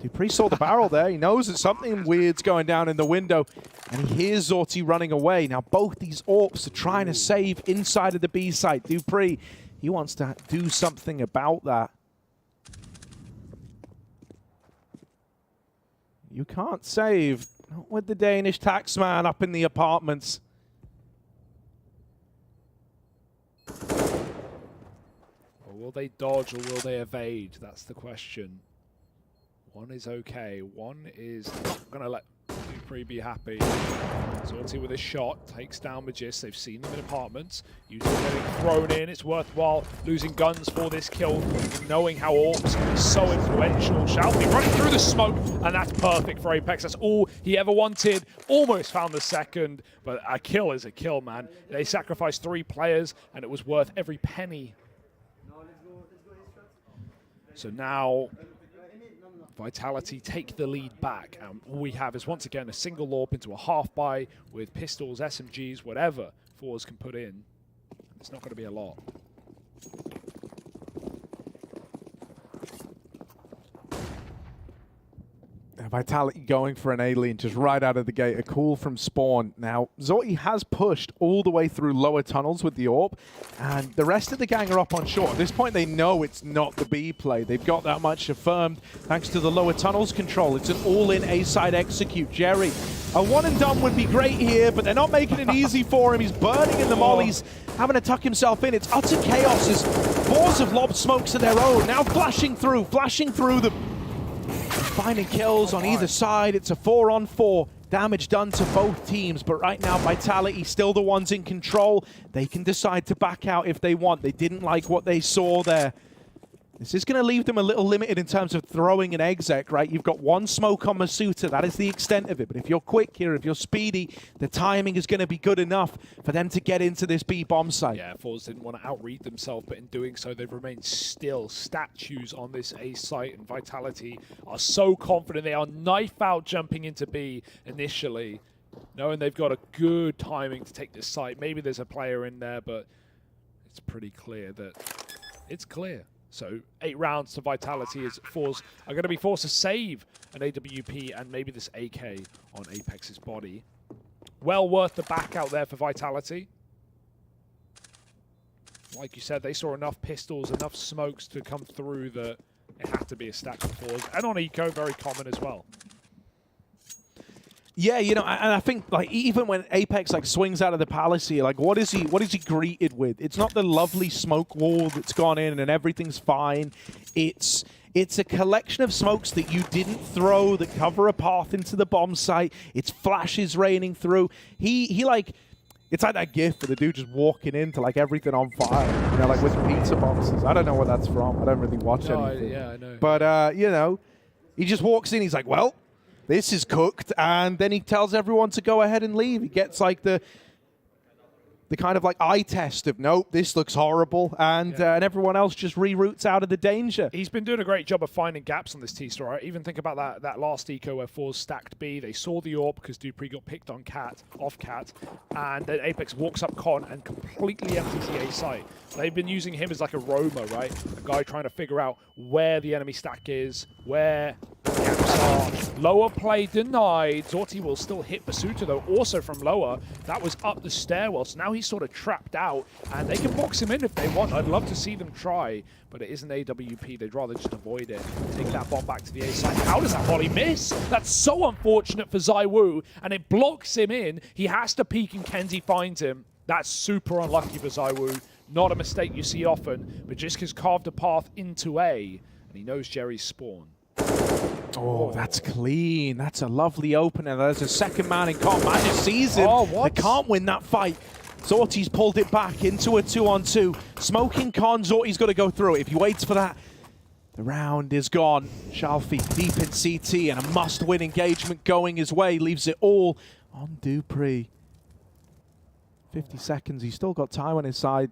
Dupree saw the barrel there. He knows that something weird's going down in the window, and he hears Zorty running away. Now, both these AWPs are trying to save inside of the B site. Dupree, he wants to do something about that. You can't save. Not with the Danish taxman up in the apartments. Or will they dodge or will they evade? That's the question. One is okay. One is not going to let Dupree be happy. Zorty with a shot, takes down Magis. They've seen them in apartments. Usually getting thrown in. It's worthwhile losing guns for this kill, knowing how AWPs can be so influential. Shalfie running through the smoke, and that's perfect for Apex. That's all he ever wanted. Almost found the second, but a kill is a kill, man. They sacrificed 3 players, and it was worth every penny. So now Vitality take the lead back, and all we have is once again a single AWP into a half buy with pistols, SMGs, whatever ForZe can put in. It's not going to be a lot. Vitality going for an alien just right out of the gate. A call from Spawn. Now, Zorty has pushed all the way through lower tunnels with the AWP, and the rest of the gang are up on short. At this point, they know it's not the B play. They've got that much affirmed thanks to the lower tunnels control. It's an all-in A-side execute. Jerry, a one and done would be great here, but they're not making it easy for him. He's burning in the mollies, having to tuck himself in. It's utter chaos as ForZe have lobbed smokes of their own. Now flashing through them. Finding kills on either side. It's a 4-on-4. Damage done to both teams, but right now Vitality still the ones in control. They can decide to back out if they want. They didn't like what they saw there. This is going to leave them a little limited in terms of throwing an exec, right? You've got one smoke on Masuta. That is the extent of it. But if you're quick here, if you're speedy, the timing is going to be good enough for them to get into this B bomb site. Yeah, ForZe didn't want to outread themselves, but in doing so, they've remained still statues on this A site, and Vitality are so confident. They are knife out jumping into B initially, knowing they've got a good timing to take this site. Maybe there's a player in there, but it's pretty clear that it's clear. So 8 rounds to Vitality as ForZe are going to be forced to save an AWP and maybe this AK on Apex's body. Well worth the back out there for Vitality. Like you said, they saw enough pistols, enough smokes to come through that it had to be a stack for ForZe. And on Eco, very common as well. Yeah, you know, and I think like even when Apex like swings out of the palace here, like what is he greeted with? It's not the lovely smoke wall that's gone in and everything's fine. It's a collection of smokes that you didn't throw that cover a path into the bomb site. It's flashes raining through. He like, it's like that gif of the dude just walking into like everything on fire, you know, like with pizza boxes. I don't know where that's from. I don't really watch anything. Yeah, I know. But you know, he just walks in. He's like, well, this is cooked, and then he tells everyone to go ahead and leave. He gets like the kind of like eye test of, nope, this looks horrible, and everyone else just reroutes out of the danger. He's been doing a great job of finding gaps on this T-Store. Right? Even think about that last eco where ForZe stacked B. They saw the AWP because Dupree got picked on off Cat, and then Apex walks up Con and completely empties the A site. They've been using him as like a roamer, right? A guy trying to figure out where the enemy stack is, where the gaps are. Lower play denied. Zorty will still hit Basuta though, also from lower. That was up the stairwell, so now he's sort of trapped out, and they can box him in if they want. I'd love to see them try, but it is an AWP. They'd rather just avoid it. Take that bomb back to the A side. How does that volley miss? That's so unfortunate for ZywOo, and it blocks him in. He has to peek, and Kenzie finds him. That's super unlucky for ZywOo. Not a mistake you see often, but just has carved a path into A, and he knows Jerry's spawn. Oh, that's clean. That's a lovely opener. There's a second man in comp. Magic sees him. Oh, what? They can't win that fight. Zorti's pulled it back into a 2-on-2. Smoking Con, Zorti's got to go through it. If he waits for that, the round is gone. Shalfie deep in CT and a must-win engagement going his way. Leaves it all on dupreeh. 50 seconds. He's still got time on his side.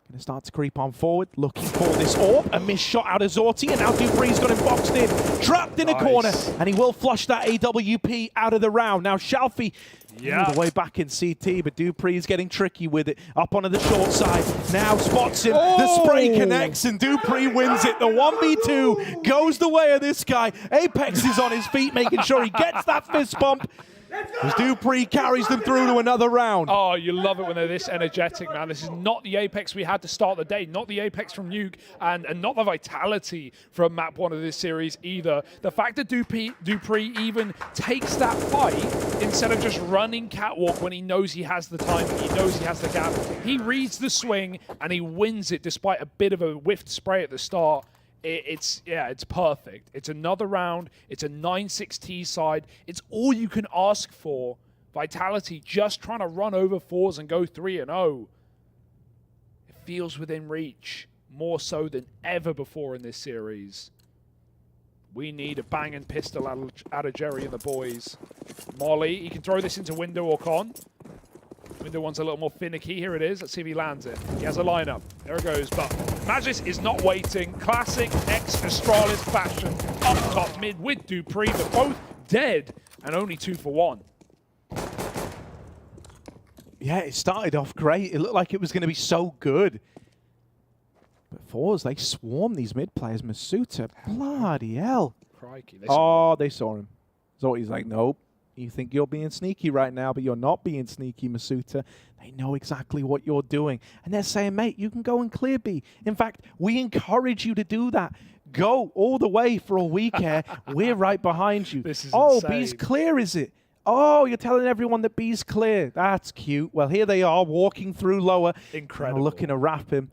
Going to start to creep on forward, looking for this AWP. A missed shot out of Zorti, and now dupreeh's got him boxed in, trapped in a corner, and he will flush that AWP out of the round. Now Shalfie all the way back in CT, but dupreeh's getting tricky with it. Up onto the short side, now spots him. The spray connects, and dupreeh wins it. The 1v2 goes the way of this guy. Apex is on his feet, making sure he gets that fist bump. As dupreeh carries them through to another round. Oh, you love it when they're this energetic, man. This is not the Apex we had to start the day, not the Apex from Nuke, and not the vitality from map 1 of this series either. The fact that dupreeh even takes that fight instead of just running catwalk when he knows he has the timing, he knows he has the gap. He reads the swing, and he wins it despite a bit of a whiffed spray at the start. It's perfect. It's another round. It's a 9-6 T side. It's all you can ask for. Vitality just trying to run over ForZe and go 3-0. It feels within reach, more so than ever before in this series. We need a banging pistol out of Jerry and the boys. Molly, he can throw this into window or con. Window one's a little more finicky. Here it is. Let's see if he lands it. He has a lineup. There it goes. But Magis is not waiting. Classic ex-Astralis fashion. Up top mid with dupreeh, but both dead and only 2 for 1. Yeah, it started off great. It looked like it was going to be so good. But ForZe, they swarm these mid players. Masuta, bloody hell. Crikey. They saw him. Zorti's like, nope. You think you're being sneaky right now, but you're not being sneaky, Masuta. They know exactly what you're doing. And they're saying, mate, you can go and clear B. In fact, we encourage you to do that. Go all the way for all we care. We're right behind you. This is insane. B's clear, is it? Oh, you're telling everyone that B's clear. That's cute. Well, here they are walking through lower. Incredible. Looking to wrap him.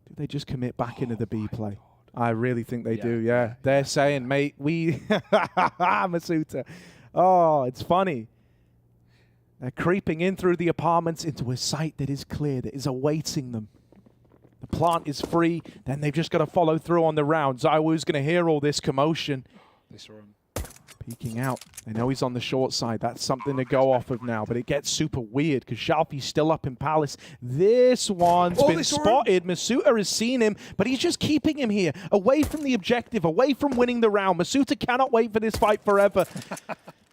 Do they just commit back into the B play? I really think they do, yeah. They're saying, mate, we... Masuta. Oh, it's funny. They're creeping in through the apartments into a site that is clear, that is awaiting them. The plant is free, then they've just got to follow through on the round. Zywoo's going to hear all this commotion. This room. Peeking out. They know he's on the short side. That's something to go off of now, but it gets super weird because Shalfie's still up in Palace. This one's been spotted. Masuta has seen him, but he's just keeping him here, away from the objective, away from winning the round. Masuta cannot wait for this fight forever.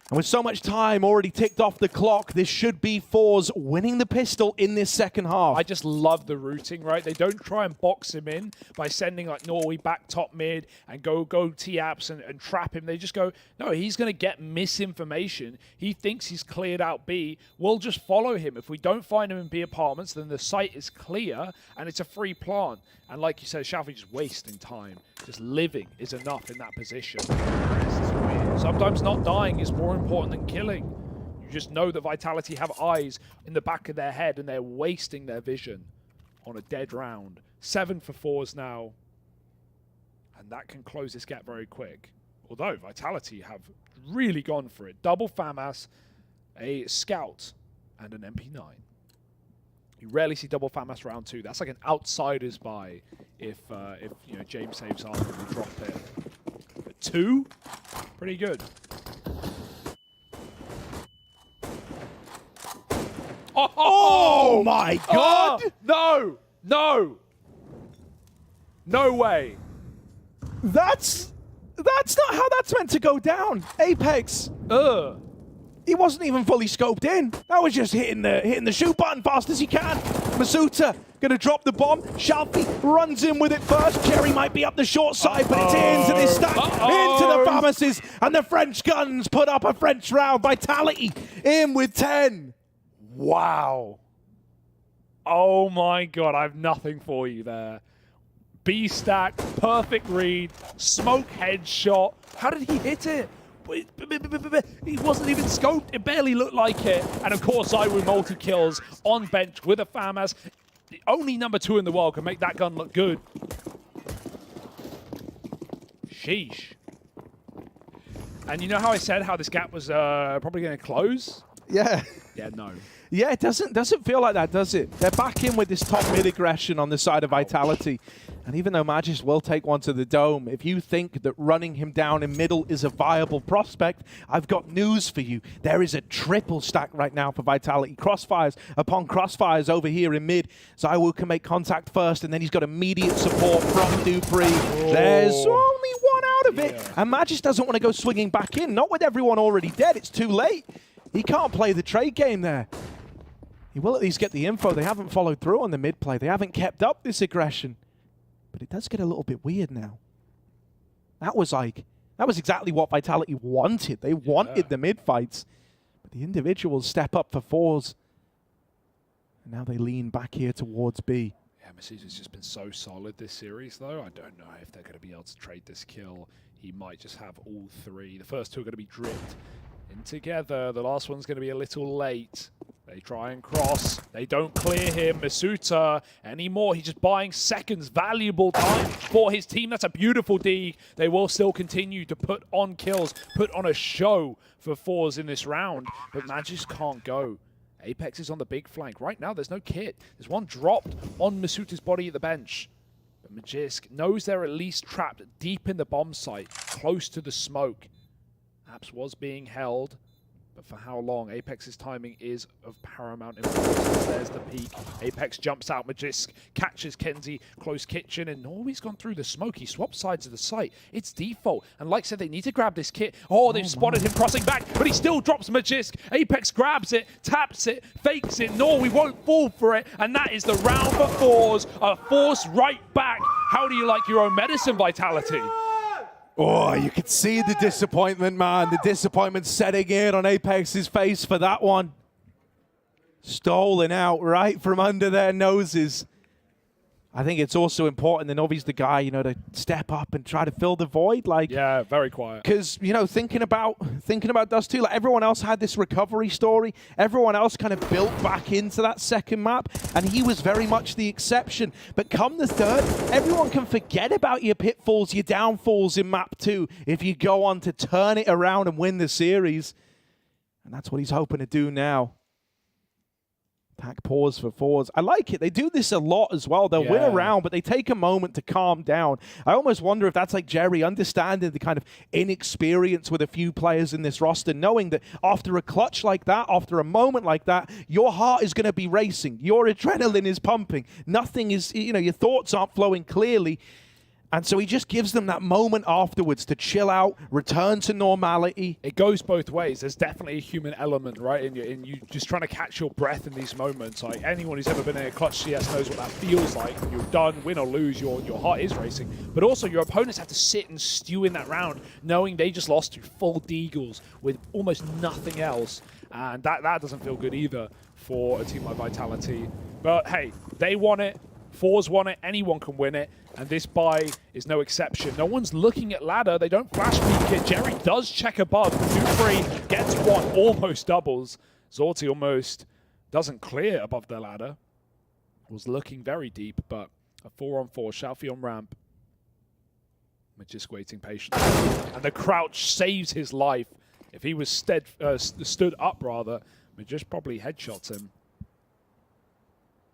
And with so much time already ticked off the clock, this should be ForZe winning the pistol in this second half. I just love the routing, right? They don't try and box him in by sending like Norway back top mid and go T-apps and trap him. They just go, no, he's going to get misinformation. He thinks he's cleared out B. We'll just follow him. If we don't find him in B apartments, then the site is clear and it's a free plant. And like you said, Shalfie just wasting time. Just living is enough in that position. Sometimes not dying is more important than killing. You just know that Vitality have eyes in the back of their head and they're wasting their vision on a dead round. 7 for ForZe now. And that can close this gap very quick. Although Vitality have really gone for it. Double FAMAS, a Scout, and an MP9. You rarely see double FAMAS round 2. That's like an outsider's buy if you know, James saves after we drop it. But 2? Pretty good. Oh my God! No! No! No way! That's not how that's meant to go down. Apex. He wasn't even fully scoped in. That was just hitting the shoot button fast as he can. Masuta gonna drop the bomb. Shalfie runs in with it first. Jerry might be up the short side, but it's into this stack, into the FAMASes, and the French guns put up a French round. Vitality in with 10. Wow. Oh my God, I have nothing for you there. B stack, perfect read, smoke headshot. How did he hit it? He wasn't even scoped. It barely looked like it. And of course, Zywoo multi-kills on bench with a FAMAS. the only #2 in the world can make that gun look good. Sheesh. And you know how I said how this gap was probably going to close? Yeah. Yeah, no. Yeah, it doesn't feel like that, does it? They're back in with this top mid aggression on the side of Vitality. And even though Magis will take one to the dome, if you think that running him down in middle is a viable prospect, I've got news for you. There is a triple stack right now for Vitality. Crossfires upon crossfires over here in mid. ZywOo can make contact first, and then he's got immediate support from Dupree. There's only one out of it. And Magis doesn't want to go swinging back in. Not with everyone already dead. It's too late. He can't play the trade game there. He will at least get the info. They haven't followed through on the mid play. They haven't kept up this aggression. But it does get a little bit weird now. That was exactly what Vitality wanted. They wanted the mid fights. But the individuals step up for ForZe. And now they lean back here towards B. Yeah, Masuza's has just been so solid this series, though. I don't know if they're going to be able to trade this kill. He might just have all three. The first two are going to be dripped in together. The last one's going to be a little late. They try and cross. They don't clear him, Masuta, anymore. He's just buying seconds, valuable time for his team. That's a beautiful D. They will still continue to put on kills, put on a show for ForZe in this round, but Magis can't go. Apex is on the big flank. Right now, there's no kit. There's one dropped on Masuta's body at the bench. But Magisk knows they're at least trapped deep in the bomb site, close to the smoke. Apps was being held, but for how long? Apex's timing is of paramount importance. There's the peak. Apex jumps out. Magisk catches Kenzie close kitchen, and he's gone through the smoke. He swapped sides of the site. It's default. And like I said, they need to grab this kit. Oh, they've spotted him crossing back, but he still drops Magisk. Apex grabs it, taps it, fakes it. No, we won't fall for it. And that is the round for ForZe. A force right back. How do you like your own medicine, Vitality? Oh, you could see the disappointment, man. The disappointment setting in on Apex's face for that one. Stolen out right from under their noses. I think it's also important that Novi's the guy, to step up and try to fill the void. Yeah, very quiet. Because, thinking about Dust too, like everyone else had this recovery story. Everyone else kind of built back into that second map, and he was very much the exception. But come the third, everyone can forget about your pitfalls, your downfalls in map 2 if you go on to turn it around and win the series. And that's what he's hoping to do now. Pack pause for ForZe. I like it. They do this a lot as well. They'll win around, but they take a moment to calm down. I almost wonder if that's like Jerry understanding the kind of inexperience with a few players in this roster, knowing that after a clutch like that, after a moment like that, your heart is going to be racing. Your adrenaline is pumping. Nothing is, your thoughts aren't flowing clearly. And so he just gives them that moment afterwards to chill out, return to normality. It goes both ways. There's definitely a human element, right? In you just trying to catch your breath in these moments. Like anyone who's ever been in a clutch CS knows what that feels like. When you're done, win or lose, your heart is racing. But also your opponents have to sit and stew in that round, knowing they just lost to full deagles with almost nothing else. And that doesn't feel good either for a team like Vitality. But hey, they won it. ForZe won it. Anyone can win it. And this buy is no exception. No one's looking at ladder. They don't flash peek it. Jerry does check above. Dupree gets one, almost doubles. Zorti almost doesn't clear above the ladder. Was looking very deep, but a 4-on-4. Shalfie on ramp. Magisk waiting patiently. And the crouch saves his life. If he was stood up, rather, Magisk probably headshots him.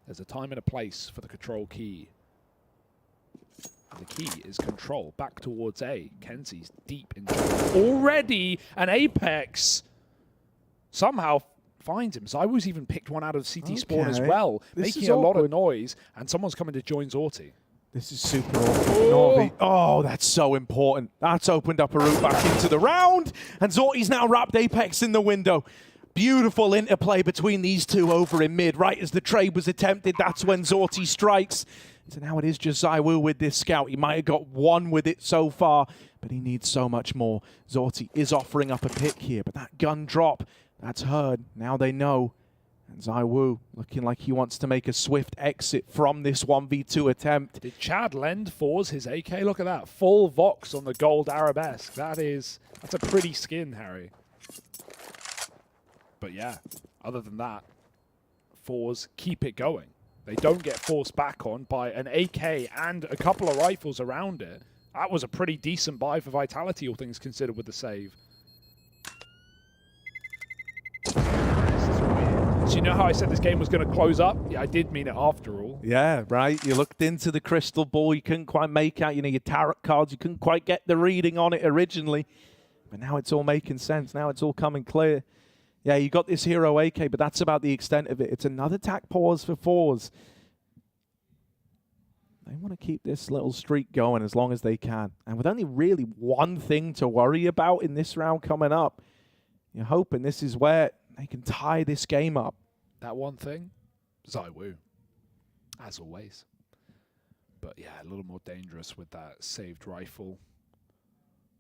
There's a time and a place for the control key. And the key is control. Back towards A. Kenzie's deep in already, and Apex somehow finds him. ZywOo's even picked one out of CT spawn as well, making a lot of noise, and someone's coming to join Zorti. This is super awkward. Oh, that's so important. That's opened up a route back into the round, and Zorti's now wrapped Apex in the window. Beautiful interplay between these two over in mid. Right as the trade was attempted, that's when Zorti strikes. So now it is just ZywOo with this scout. He might have got one with it so far, but he needs so much more. Zorti is offering up a pick here, but that gun drop, that's heard. Now they know. And ZywOo looking like he wants to make a swift exit from this 1v2 attempt. Did Chad lend ForZe his AK? Look at that. Full Vox on the gold arabesque. That's a pretty skin, Harry. But yeah, other than that, ForZe keep it going. they don't get forced back on by an AK and a couple of rifles around it. That was a pretty decent buy for Vitality, all things considered, with the save. So you know how I said this game was going to close up? Yeah, I did mean it after all. Yeah, right. You looked into the crystal ball. You couldn't quite make out, your tarot cards. You couldn't quite get the reading on it originally. But now it's all making sense. Now it's all coming clear. Yeah, you got this hero AK, but that's about the extent of it. It's another tack pause for ForZe. They want to keep this little streak going as long as they can. And with only really one thing to worry about in this round coming up, you're hoping this is where they can tie this game up. That one thing, ZywOo, as always. But yeah, a little more dangerous with that saved rifle.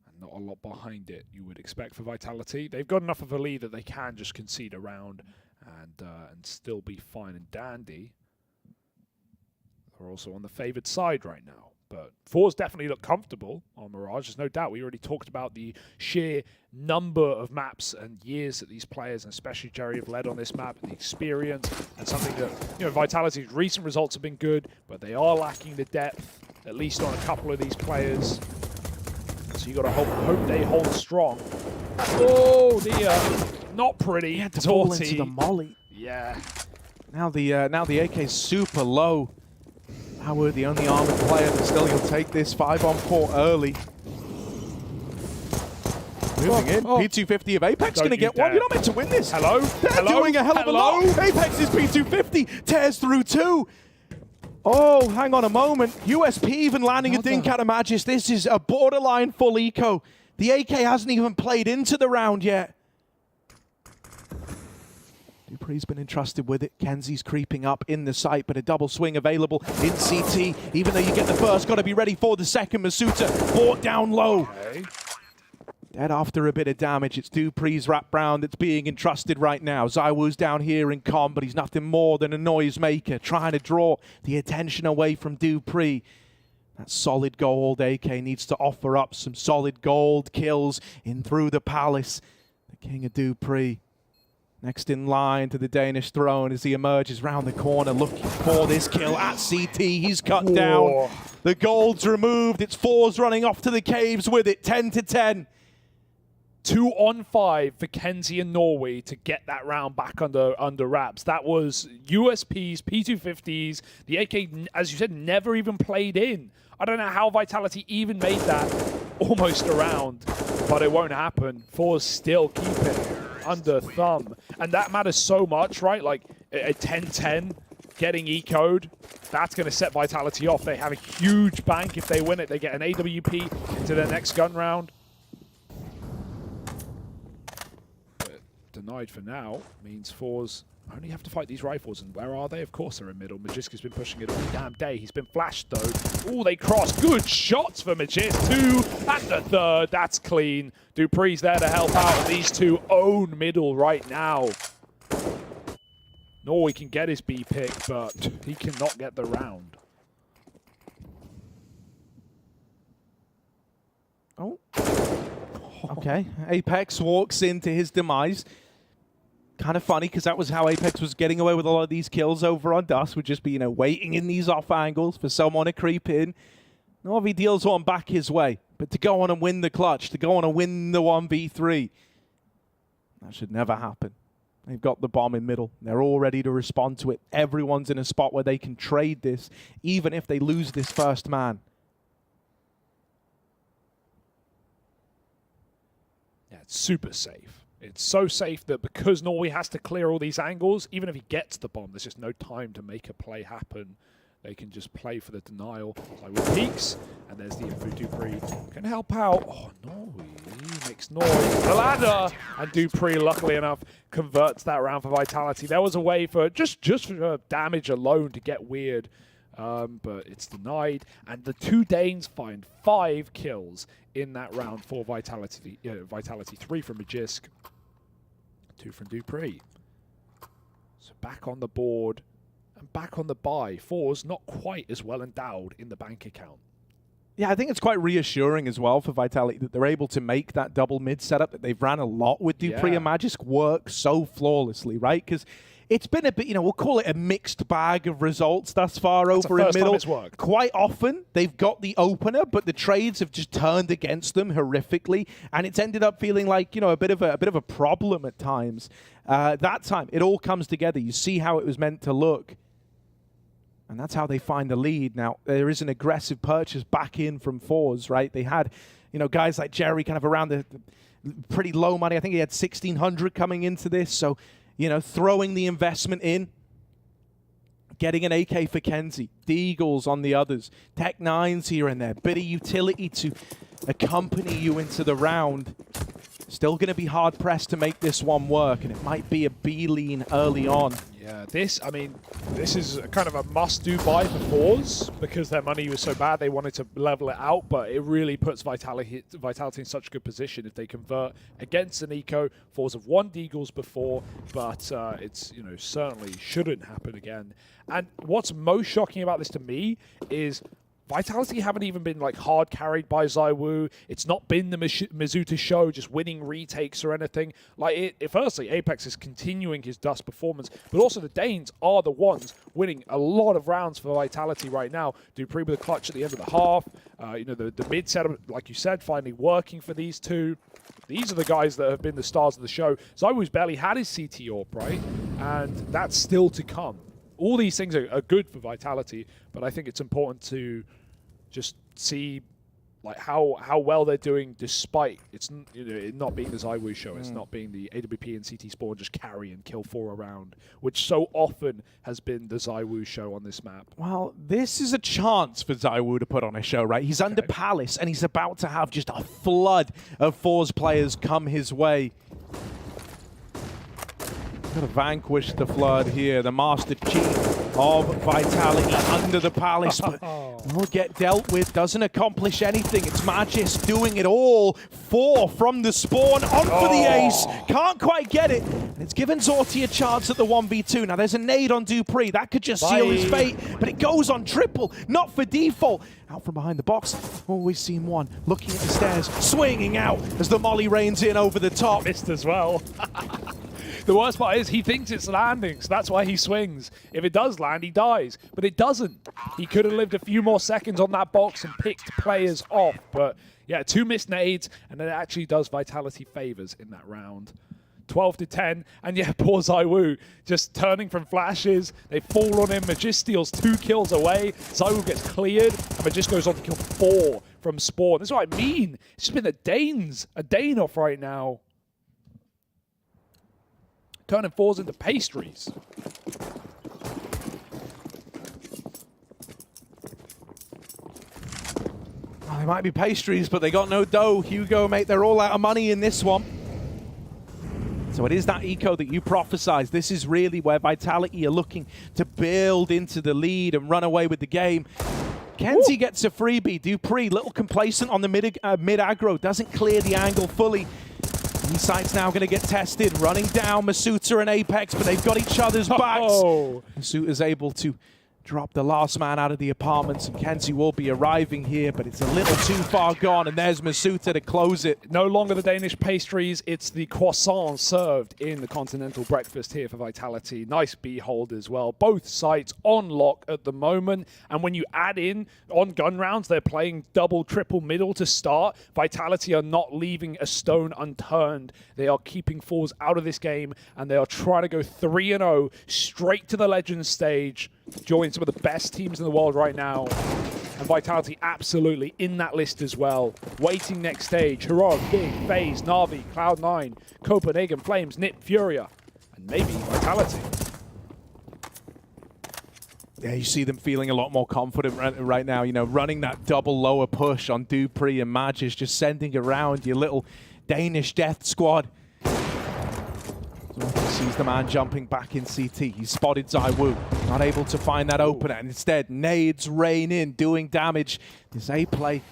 And not a lot behind it you would expect for Vitality. They've got enough of a lead that they can just concede a round and still be fine and dandy. They're also on the favoured side right now. But ForZe definitely look comfortable on Mirage. There's no doubt. We already talked about the sheer number of maps and years that these players, and especially Jerry, have led on this map, the experience, and something that, you know, Vitality's recent results have been good, but they are lacking the depth, at least on a couple of these players. So you got to hope they hold strong. Oh dear, not pretty. He had to fall into the molly. Yeah. Now the AK is super low. Howard, the only armored player, but still he'll take this 5-on-4 early. Moving in, P250 of Apex going to get one. You're not meant to win this. Hello? They're doing a hell of a lot. Apex's P250 tears through 2. Oh, hang on a moment. USP even landing a dink out of Magis. This is a borderline full eco. The AK hasn't even played into the round yet. Dupree's been entrusted with it. Kenzie's creeping up in the site, but a double swing available in CT. Even though you get the first, got to be ready for the second. Masuta brought down low. Okay. Dead after a bit of damage. It's Dupree's wrap round that's being entrusted right now. ZywOo's down here in com, but he's nothing more than a noise maker, trying to draw the attention away from Dupree. That solid gold AK needs to offer up some solid gold kills in through the palace. The king of Dupree. Next in line to the Danish throne as he emerges round the corner looking for this kill at CT. He's cut down. The gold's removed. It's ForZe running off to the caves with it. 10-10. 2-on-5 for Kenzie and Norway to get that round back under wraps. That was USPs, P250s. The AK, as you said, never even played in. I don't know how Vitality even made that almost a round, but it won't happen. ForZe still keep it under thumb. And that matters so much, right? Like a 10-10 getting eco'd, that's going to set Vitality off. They have a huge bank if they win it. They get an AWP into their next gun round. But denied for now means ForZe only have to fight these rifles. And where are they? Of course they're in middle. Magiska's been pushing it all damn day. He's been flashed though. Oh, they cross. Good shots for Magisk. 2 and the third. That's clean. Dupree's there to help out. And these two own middle right now. Norway can get his B pick, but he cannot get the round. Oh. Okay. Apex walks into his demise. Kind of funny, because that was how Apex was getting away with a lot of these kills over on Dust, would just be, you know, waiting in these off angles for someone to creep in. Norvey deals one back his way, but to go on and win the clutch, to go on and win the 1v3, that should never happen. They've got the bomb in middle. They're all ready to respond to it. Everyone's in a spot where they can trade this, even if they lose this first man. Yeah, it's super safe. It's so safe that because Norway has to clear all these angles, even if he gets the bomb, there's just no time to make a play happen. They can just play for the denial. So with peeks, and there's the info. Dupree can help out. Oh, Norway makes noise. The ladder, and Dupree, luckily enough, converts that round for Vitality. There was a way for just for damage alone to get weird, but it's denied. And the two Danes find 5 kills in that round for Vitality. Vitality 3 from Magisk, 2 from Dupree. So back on the board and back on the buy. ForZe not quite as well endowed in the bank account. Yeah, I think it's quite reassuring as well for Vitality that they're able to make that double mid setup that they've ran a lot with Dupree and Magisk work so flawlessly, right? Because it's been a bit, we'll call it a mixed bag of results thus far over in middle. Quite often, they've got the opener, but the trades have just turned against them horrifically, and it's ended up feeling like, a bit of a problem at times. That time, it all comes together. You see how it was meant to look. And that's how they find the lead. Now, there is an aggressive purchase back in from ForZe, right? They had, guys like Jerry kind of around the pretty low money. I think he had 1,600 coming into this. So, throwing the investment in, getting an AK for Kenzie, Deagles on the others, Tech-9s here and there, bit of utility to accompany you into the round. Still going to be hard-pressed to make this one work, and it might be a B-lean early on. Yeah, this is kind of a must-do buy for ForZe because their money was so bad they wanted to level it out, but it really puts Vitality in such a good position if they convert against an eco. ForZe have won Deagles before, but it's certainly shouldn't happen again. And what's most shocking about this to me is Vitality haven't even been hard carried by ZywOo. It's not been the Mizuta show, just winning retakes or anything. Firstly, Apex is continuing his dust performance, but also the Danes are the ones winning a lot of rounds for Vitality right now. Dupree with a clutch at the end of the half. The mid setup, like you said, finally working for these two. These are the guys that have been the stars of the show. ZywOo's barely had his CT AWP, right? And that's still to come. All these things are good for Vitality, but I think it's important to just see how well they're doing despite it not being the ZywOo show. It's not being the AWP and CT Spawn just carry and kill 4 around, which so often has been the ZywOo show on this map. Well, this is a chance for ZywOo to put on a show, right? He's under Palace, and he's about to have just a flood of ForZe players come his way. Got to vanquish the flood here. The Master Chief of Vitality under the Palace, but will get dealt with. Doesn't accomplish anything. It's Magisk doing it all. 4 from the spawn, on for the ace. Can't quite get it. And it's given Zorti a chance at the 1v2. Now there's a nade on Dupree. That could just seal his fate, but it goes on triple. Not for default. Out from behind the box. Always seen one. Looking at the stairs. Swinging out as the molly rains in over the top. Missed as well. The worst part is he thinks it's landing, so that's why he swings. If it does land, he dies. But it doesn't. He could have lived a few more seconds on that box and picked players off. But yeah, 2 missed nades, and it actually does Vitality favors in that round. 12-10, and yeah, poor ZywOo just turning from flashes. They fall on him. Magisk steals 2 kills away. ZywOo gets cleared, and Magisk goes on to kill 4 from spawn. That's what I mean. It's just been a Dane off right now. Turning 4s into pastries. Well, they might be pastries, but they got no dough. Hugo, mate, they're all out of money in this one. So it is that eco that you prophesized. This is really where Vitality are looking to build into the lead and run away with the game. Kenzie gets a freebie. Dupree, little complacent on the mid aggro, doesn't clear the angle fully. Insight's now going to get tested, running down Masuta and Apex, but they've got each other's backs. Masuta's able to drop the last man out of the apartments, and Kenzie will be arriving here, but it's a little too far gone, and there's Masuta to close it. No longer the Danish pastries, it's the croissant served in the continental breakfast here for Vitality. Nice B-hold as well. Both sites on lock at the moment, and when you add in on gun rounds, they're playing double, triple middle to start. Vitality are not leaving a stone unturned. They are keeping ForZe out of this game, and they are trying to go 3-0 straight to the Legends stage. Join some of the best teams in the world right now. And Vitality absolutely in that list as well. Waiting next stage. Heroic, Big, FaZe, Na'Vi, Cloud9, Copenhagen Flames, Nip, Furia, and maybe Vitality. Yeah, you see them feeling a lot more confident right now. Running that double lower push on Dupree and Magisk, just sending around your little Danish death squad. Sees the man jumping back in CT. He's spotted ZywOo, not able to find that opener, and instead nades rain in, doing damage. This A play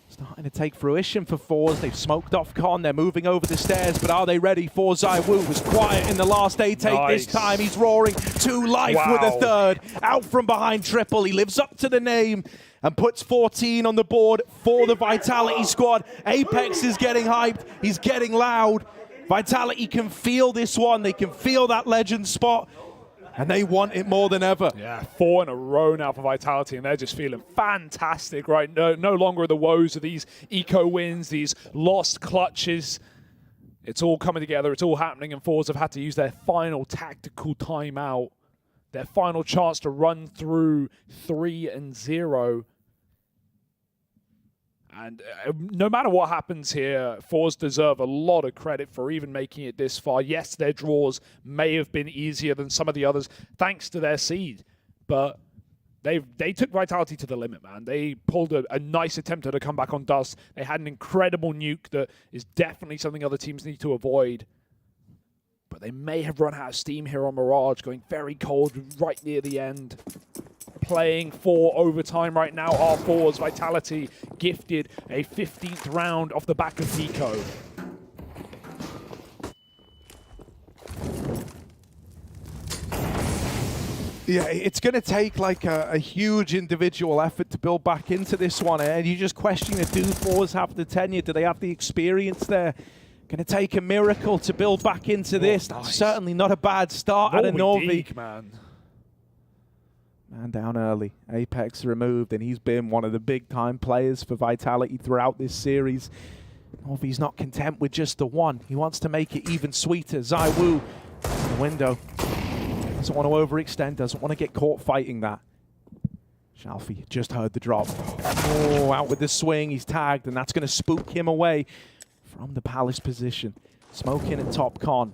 starting to take fruition for ForZe. They've smoked off Con. They're moving over the stairs, but are they ready for ZywOo? Was quiet in the last A take. This time he's roaring to life with a third. Out from behind triple. He lives up to the name. and puts 14 on the board for the Vitality squad. Apex is getting hyped. He's getting loud. Vitality can feel this one. They can feel that legend spot, and they want it more than ever. Yeah, 4 in a row now for Vitality, and they're just feeling fantastic, right? No longer the woes of these eco wins, these lost clutches. It's all coming together. It's all happening, and ForZe have had to use their final tactical timeout, their final chance to run through 3-0. And no matter what happens here, ForZe deserve a lot of credit for even making it this far. Yes, their draws may have been easier than some of the others, thanks to their seed. But they took Vitality to the limit, man. They pulled a nice attempt at a comeback on Dust. They had an incredible nuke that is definitely something other teams need to avoid. But they may have run out of steam here on Mirage, going very cold right near the end. Playing for overtime right now are ForZe. Vitality gifted a 15th round off the back of Deco. Yeah, it's going to take like a huge individual effort to build back into this one. And you just question it. Do ForZe have the tenure? Do they have the experience there? Going to take a miracle to build back into this. Nice. That's certainly not a bad start out of Norvi. Man down early. Apex removed, and he's been one of the big-time players for Vitality throughout this series. Norvi's not content with just the one. He wants to make it even sweeter. ZywOo in the window. Doesn't want to overextend, doesn't want to get caught fighting that. Shalfie just heard the drop. Oh, out with the swing. He's tagged, and that's going to spook him away from the Palace position. Smoke in at top con.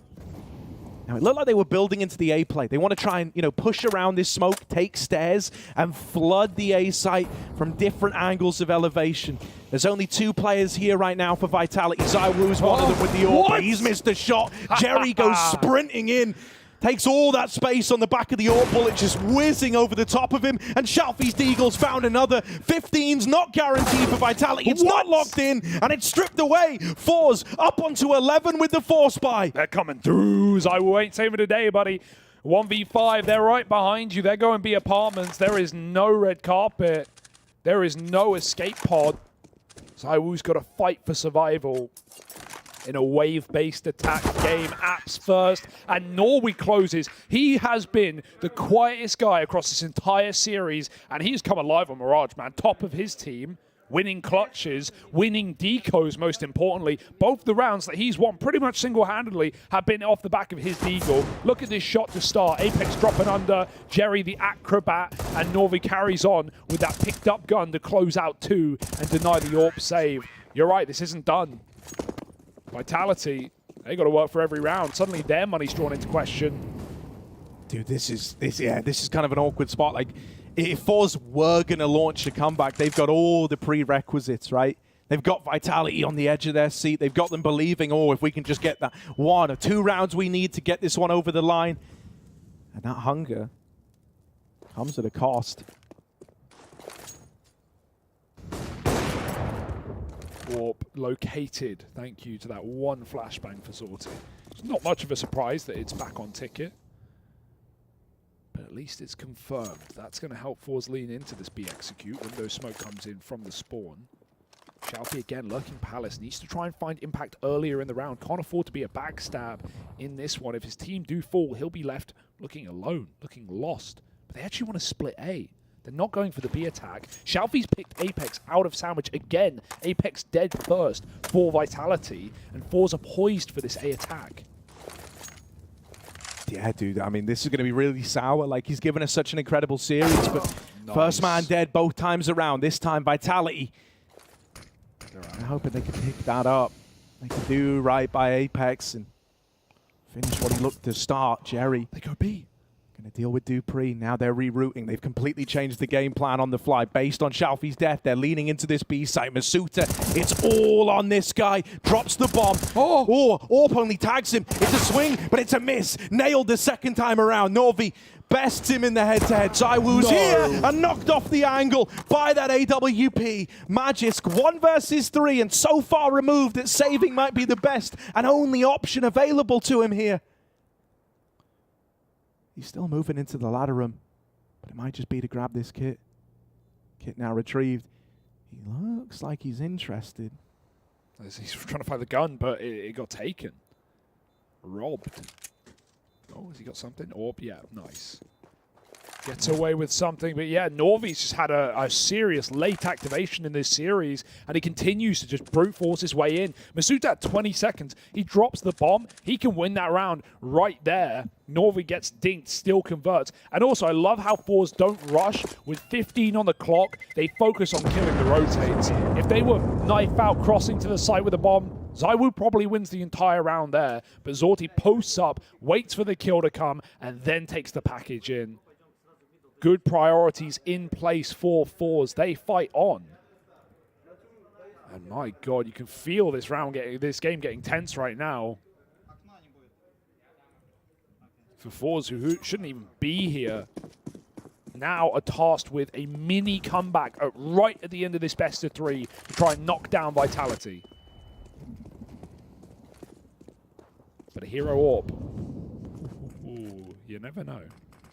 Now, it looked like they were building into the A play. They want to try and, push around this smoke, take stairs, and flood the A site from different angles of elevation. There's only 2 players here right now for Vitality. ZywOo's one of them with the AWP, but he's missed a shot. Jerry goes sprinting in. Takes all that space on the back of the AWP bullet, just whizzing over the top of him. And Shalfie's Deagle's found another. 15's not guaranteed for Vitality. It's not locked in, and it's stripped away. ForZe up onto 11 with the force buy. They're coming through. ZywOo ain't saving today, buddy. 1v5, they're right behind you. They're going B apartments. There is no red carpet. There is no escape pod. ZywOo's got to fight for survival in a wave-based attack game. Apps first, and Norway closes. He has been the quietest guy across this entire series, and he's come alive on Mirage, man. Top of his team, winning clutches, winning decos, most importantly. Both the rounds that he's won pretty much single-handedly have been off the back of his deagle. Look at this shot to start. Apex dropping under, Jerry the acrobat, and Norvi carries on with that picked-up gun to close out 2 and deny the AWP save. You're right, this isn't done. Vitality, they got to work for every round. Suddenly their money's drawn into question. Dude, this is kind of an awkward spot. Like, if ForZe were going to launch a comeback, they've got all the prerequisites, right? They've got Vitality on the edge of their seat. They've got them believing, oh, if we can just get that 1 or 2 rounds we need to get this one over the line. And that hunger comes at a cost. Warp located. Thank you to that one flashbang for Sorty. It's not much of a surprise that it's back on ticket, but at least it's confirmed. That's going to help ForZe lean into this B execute when no smoke comes in from the spawn. Shalfie again lurking Palace. Needs to try and find impact earlier in the round. Can't afford to be a backstab in this one. If his team do fall, he'll be left looking alone, looking lost. But they actually want to split A. They're not going for the B attack. Shalfie's picked Apex out of sandwich again. Apex dead first for Vitality, and ForZe are poised for this A attack. Yeah, dude, I mean, this is going to be really sour. Like, he's given us such an incredible series, but nice. First man dead both times around. This time, Vitality. I'm hoping they can pick that up. They can do right by Apex and finish what he looked to start. Jerry. They go B. Going to deal with Dupree. Now they're rerouting. They've completely changed the game plan on the fly. Based on Shalfie's death, they're leaning into this B site. Masuta, it's all on this guy. Drops the bomb. Oh, AWP only tags him. It's a swing, but it's a miss. Nailed the second time around. Norvi bests him in the head-to-head. ZywOo's here and knocked off the angle by that AWP. Magisk 1 versus 3, and so far removed that saving might be the best and only option available to him here. He's still moving into the ladder room, but it might just be to grab this kit. Kit now retrieved. He looks like he's interested. He's trying to find the gun, but it got taken. Robbed. Oh, has he got something? Orb, yeah, nice. Gets away with something, but yeah, Norvi's just had a serious late activation in this series, and he continues to just brute force his way in. Masuta at 20 seconds, he drops the bomb, he can win that round right there. Norvi gets dinked, still converts. And also, I love how ForZe don't rush. With 15 on the clock, they focus on killing the rotates. If they were knife out, crossing to the site with a bomb, ZywOo probably wins the entire round there, but Zorti posts up, waits for the kill to come, and then takes the package in. Good priorities in place for ForZe. They fight on. And my God, you can feel this game getting tense right now. For ForZe, who shouldn't even be here, now are tasked with a mini comeback right at the end of this best of 3 to try and knock down Vitality. But a hero orb. Ooh, you never know.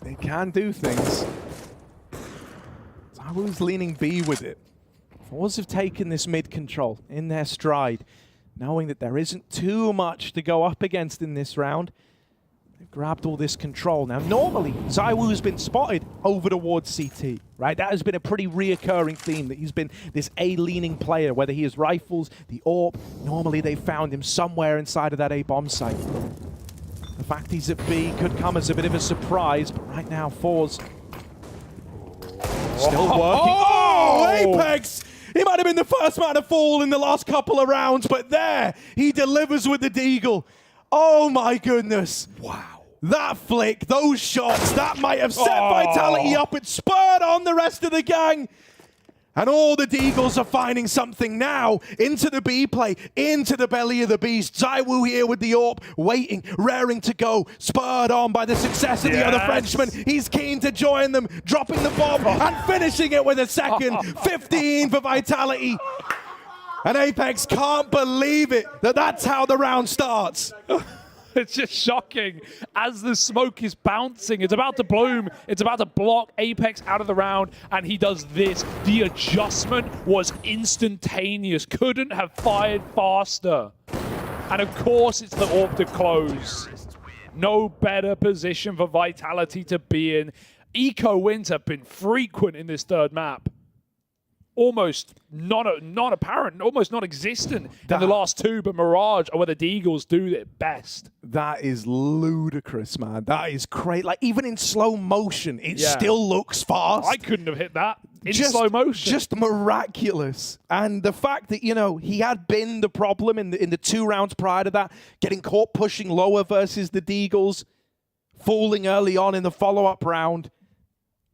They can do things. ZywOo's leaning B with it. ForZe have taken this mid control in their stride, knowing that there isn't too much to go up against in this round. They've grabbed all this control. Now, normally, ZywOo's been spotted over towards CT, right? That has been a pretty reoccurring theme, that he's been this A-leaning player, whether he has rifles, the AWP. Normally, they found him somewhere inside of that A-bomb site. The fact he's at B could come as a bit of a surprise, but right now, ForZe still working. Oh, Apex! He might have been the first man to fall in the last couple of rounds, but there, he delivers with the deagle. Oh my goodness. Wow. That flick, those shots, that might have set Vitality up. It spurred on the rest of the gang. And all the Deagles are finding something now into the B play, into the belly of the beast. ZywOo here with the AWP, waiting, raring to go, spurred on by the success of the other Frenchman. He's keen to join them, dropping the bomb and finishing it with a second. 15 for Vitality. And Apex can't believe it, that's how the round starts. It's just shocking. As the smoke is bouncing, it's about to bloom, it's about to block Apex out of the round, and he does this. The adjustment was instantaneous. Couldn't have fired faster. And of course, it's the AWP to close. No better position for Vitality to be in. Eco wins have been frequent in this third map. Almost not apparent, almost non-existent in the last 2, but Mirage are where the Deagles do it best. That is ludicrous, man. That is crazy. Like, even in slow motion, it still looks fast. I couldn't have hit that in slow motion. Just miraculous. And the fact that, you know, he had been the problem in the 2 rounds prior to that, getting caught pushing lower versus the Deagles, falling early on in the follow-up round.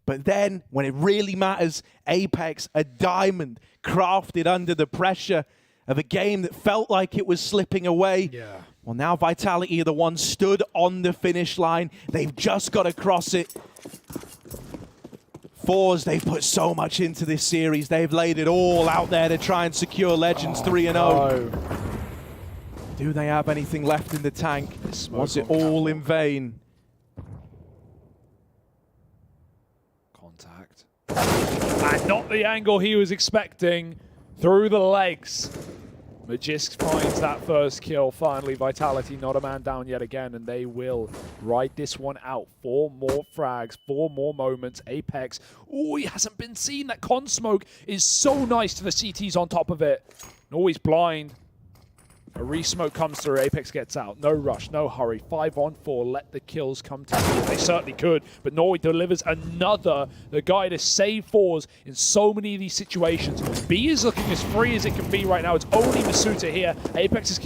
But then, when it really matters, Apex, a diamond, crafted under the pressure of a game that felt like it was slipping away. Yeah. Well, now Vitality are the ones stood on the finish line. They've just got to cross it. ForZe, they've put so much into this series. They've laid it all out there to try and secure Legends 3-0. No. Do they have anything left in the tank? Was it all in vain? And not the angle he was expecting. Through the legs. Magisk finds that first kill. Finally, Vitality not a man down yet again, and they will ride this one out. 4 more frags, 4 more moments. Apex, oh, he hasn't been seen. That con smoke is so nice to the CTs on top of it. Always blind. A re-smoke comes through, Apex gets out. No rush, no hurry. 5-on-4, let the kills come to you. They certainly could, but Norway delivers another. The guy to save ForZe in so many of these situations. B is looking as free as it can be right now. It's only Masuta here. Apex has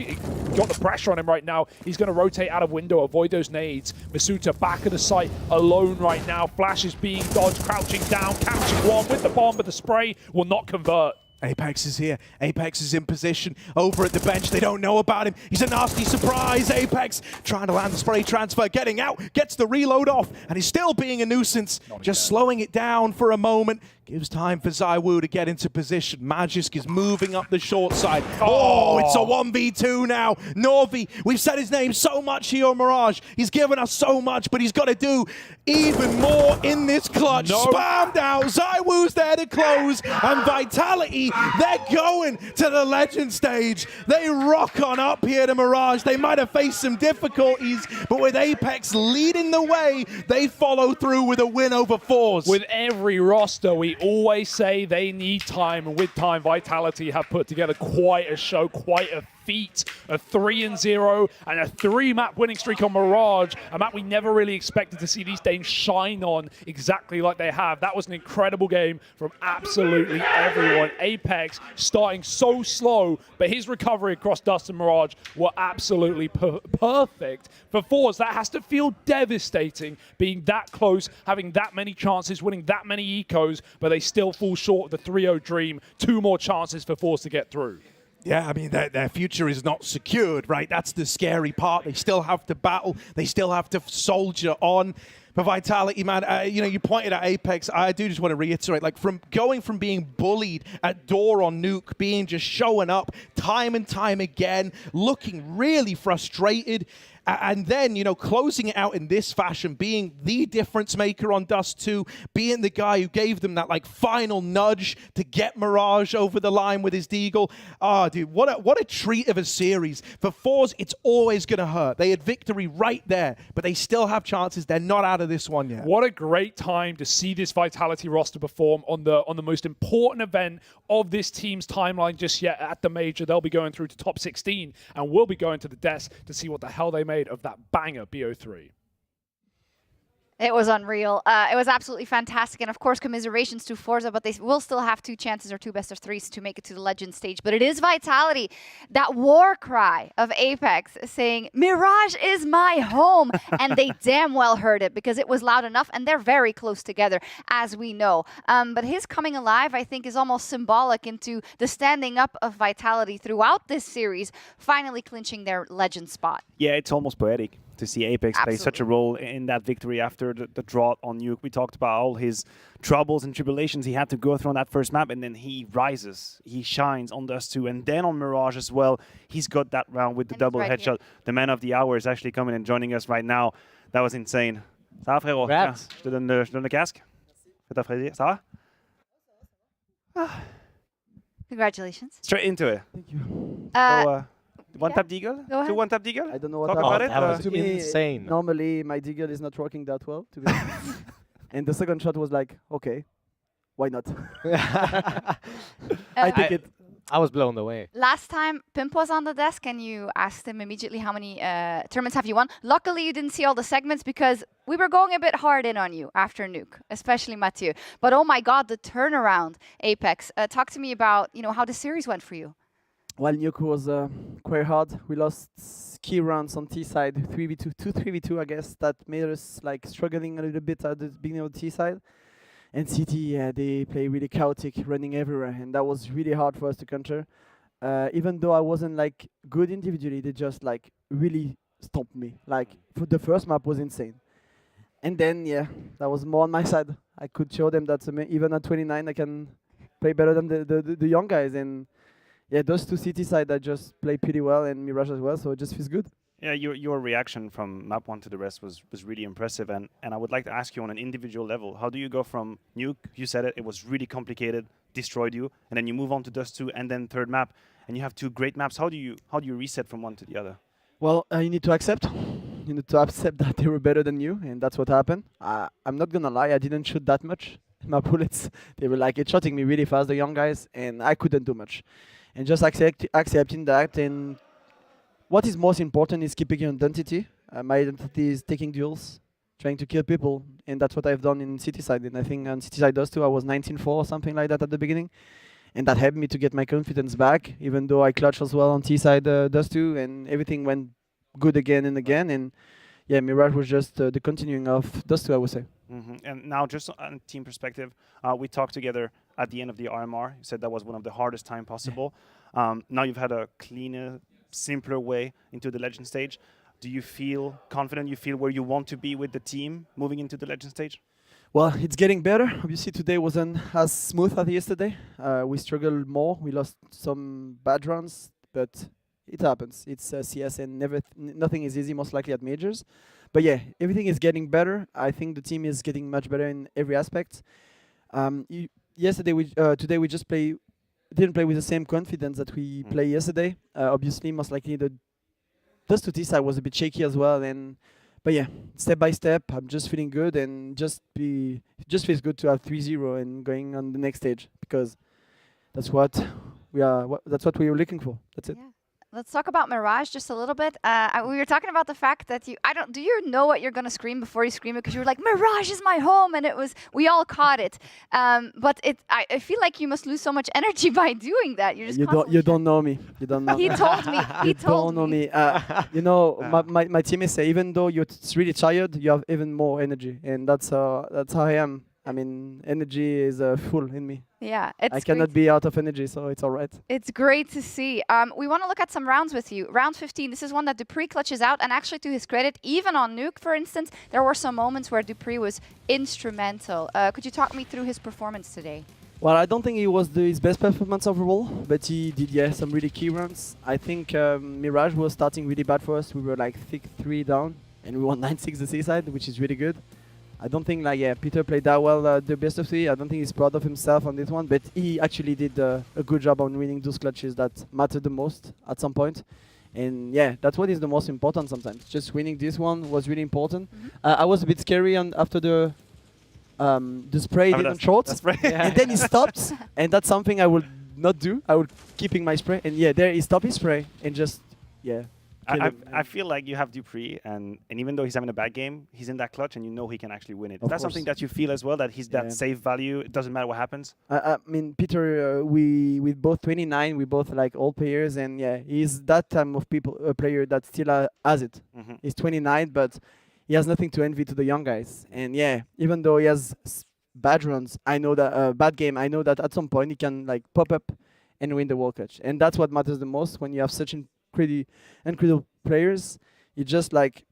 got the pressure on him right now. He's going to rotate out of window, avoid those nades. Masuta back of the site, alone right now. Flash is being dodged, crouching down, catching one with the bomb, but the spray will not convert. Apex is here. Apex is in position over at the bench. They don't know about him. He's a nasty surprise. Apex trying to land the spray transfer, getting out, gets the reload off, and he's still being a nuisance. Just slowing it down for a moment. Gives time for ZywOo to get into position. Magisk is moving up the short side. Oh, it's a 1v2 now. Norvi, we've said his name so much here on Mirage. He's given us so much, but he's got to do even more in this clutch. Spammed out. ZywOo's there to close. And Vitality, they're going to the Legend stage. They rock on up here to Mirage. They might have faced some difficulties, but with Apex leading the way, they follow through with a win over ForZe. With every roster, we always say they need time, and with time, Vitality have put together quite a show, quite a feat. A 3-0 and a 3-map winning streak on Mirage, a map we never really expected to see these Danes shine on exactly like they have. That was an incredible game from absolutely everyone. Apex starting so slow, but his recovery across Dust and Mirage were absolutely perfect. For ForZe, that has to feel devastating, being that close, having that many chances, winning that many ecos, but they still fall short of the 3-0 dream. 2 more chances for ForZe to get through. Yeah, I mean, their future is not secured, right? That's the scary part. They still have to battle. They still have to soldier on. For Vitality, man, you know, you pointed at Apex. I do just want to reiterate, like, from going from being bullied at door on Nuke, being just showing up time and time again, looking really frustrated, and then, you know, closing it out in this fashion, being the difference maker on Dust 2, being the guy who gave them that, like, final nudge to get Mirage over the line with his deagle. Oh, dude, what a treat of a series. For ForZe, it's always going to hurt. They had victory right there, but they still have chances. They're not out of this one yet. What a great time to see this Vitality roster perform on the most important event of this team's timeline just yet at the Major. They'll be going through to top 16, and we'll be going to the desk to see what the hell they made of that banger BO3. It was unreal. It was absolutely fantastic. And of course, commiserations to ForZe, but they will still have 2 chances or 2 best-of-3s to make it to the Legend stage. But it is Vitality, that war cry of Apex saying, Mirage is my home. And they damn well heard it because it was loud enough, and they're very close together, as we know. But his coming alive, I think, is almost symbolic into the standing up of Vitality throughout this series, finally clinching their Legend spot. Yeah, it's almost poetic to see Apex play such a role in that victory after the drought on Nuke. We talked about all his troubles and tribulations he had to go through on that first map, and then he rises, he shines on Dust 2, and then on Mirage as well. He's got that round with the double headshot. Here. The man of the hour is actually coming and joining us right now. That was insane. Ça va, frérot? Tiens, je te donne le casque. Fais ta fraisier. Ça va? Congratulations. Straight into it. Thank you. So, one-tap deagle? Go ahead. 2 one-tap deagle? I don't know what Talk happened. about it. To me, insane. Normally, my deagle is not working that well, to be honest. And the second shot was like, okay, why not? I take it. I was blown away. Last time, Pimp was on the desk and you asked him immediately how many tournaments have you won. Luckily, you didn't see all the segments because we were going a bit hard in on you after Nuke, especially Mathieu. But oh my God, the turnaround, Apex. Talk to me about, you know, how the series went for you. Well, Nuke was quite hard. We lost key rounds on T side, 3v2, 2-3v2, I guess. That made us like struggling a little bit at the beginning of the T side. And CT, yeah, they play really chaotic, running everywhere, and that was really hard for us to counter. Even though I wasn't like good individually, they just like really stomped me. Like for the first map was insane. And then, yeah, that was more on my side. I could show them that even at 29, I can play better than the young guys. And yeah, those 2 CT side that just play pretty well, and Mirage as well, so it just feels good. Yeah, your reaction from map 1 to the rest was really impressive, and I would like to ask you on an individual level, how do you go from Nuke, you said it was really complicated, destroyed you, and then you move on to Dust 2 and then 3rd map, and you have 2 great maps. How do you reset from one to the other? Well, you need to accept. You need to accept that they were better than you, and that's what happened. I'm not gonna lie, I didn't shoot that much. My bullets, they were like shooting me really fast, the young guys, and I couldn't do much. And just accepting that, and what is most important is keeping your identity. My identity is taking duels, trying to kill people, and that's what I've done in City Side. And I think on City Side Dust 2, I was 19-4 or something like that at the beginning, and that helped me to get my confidence back, even though I clutched as well on T Side Dust 2, and everything went good again and again. And yeah, Mirage was just the continuing of Dust 2, I would say. And now, just on a team perspective, we talked together at the end of the RMR. You said that was one of the hardest time possible. Now you've had a cleaner, simpler way into the Legend stage. Do you feel confident? You feel where you want to be with the team moving into the Legend stage? Well, it's getting better. Obviously, today wasn't as smooth as yesterday. We struggled more. We lost some bad runs, but it happens. It's CS, and nothing is easy, most likely at majors. But yeah, everything is getting better. I think the team is getting much better in every aspect. Today we just didn't play with the same confidence that we played yesterday. Obviously, most likely the Dust to T side was a bit shaky as well, but yeah, step by step, I'm just feeling good, and it just feels good to have 3-0 and going on the next stage, because that's what we were looking for. That's it. Yeah. Let's talk about Mirage just a little bit. We were talking about the fact that do you know what you're gonna scream before you scream it? Because you were like, Mirage is my home, and we all caught it. But I feel like you must lose so much energy by doing that. You're just You don't know me. You don't know. He told me. He told don't me. know me. My teammates say even though you're really tired, you have even more energy, and that's how I am. I mean, energy is full in me. Yeah, I cannot be out of energy, so it's all right. It's great to see. We want to look at some rounds with you. Round 15, this is one that Dupree clutches out, and actually to his credit, even on Nuke, for instance, there were some moments where Dupree was instrumental. Could you talk me through his performance today? Well, I don't think it was his best performance overall, but he did, some really key runs. I think Mirage was starting really bad for us. We were like 6-3 down, and we won 9-6 the C-side, which is really good. I don't think Peter played that well the best of three. I don't think he's proud of himself on this one, but he actually did a good job on winning those clutches that mattered the most at some point. And yeah, that's what is the most important sometimes. Just winning this one was really important. I was a bit scary after the spray didn't short, and then he stopped, and that's something I would not do. I would keeping my spray, and yeah, there he stopped his spray and just I feel like you have Dupree, and even though he's having a bad game, he's in that clutch, and you know he can actually win it. Is that something that you feel as well, that he's that safe value? It doesn't matter what happens? I mean, Peter, we both 29, we both like old players, and yeah, he's that type of player that still has it. He's 29, but he has nothing to envy to the young guys. And yeah, even though he has bad runs, I know that bad game, I know that at some point he can like pop up and win the World Clutch. And that's what matters the most when you have such incredible players. You just like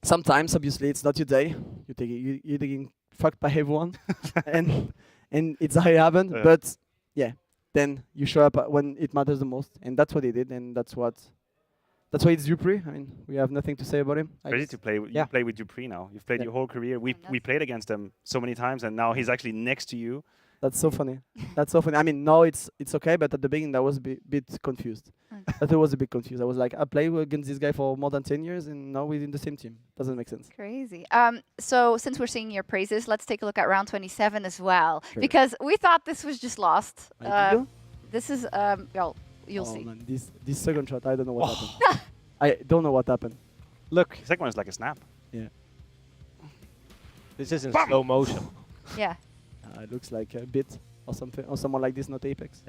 sometimes, obviously, it's not your day. You're getting fucked by everyone, and it's how it happened. But yeah, then you show up when it matters the most, and that's what he did, and that's why it's Dupree. I mean, we have nothing to say about him. Ready to play? You play with Dupree now. You've played your whole career. We played against him so many times, and now he's actually next to you. That's so funny. That's so funny. I mean, now it's okay, but at the beginning I was a bit confused. I was a bit confused. I was like, I played against this guy for more than 10 years, and now we're in the same team. Doesn't make sense. Crazy. So since we're singing your praises, let's take a look at round 27 as well, because we thought this was just lost. This is well, you'll see. Man, this second shot, I don't know what happened. I don't know what happened. Look, the second one is like a snap. Yeah. This is in slow motion. Yeah. It looks like a bit or something, or someone like this, not Apex.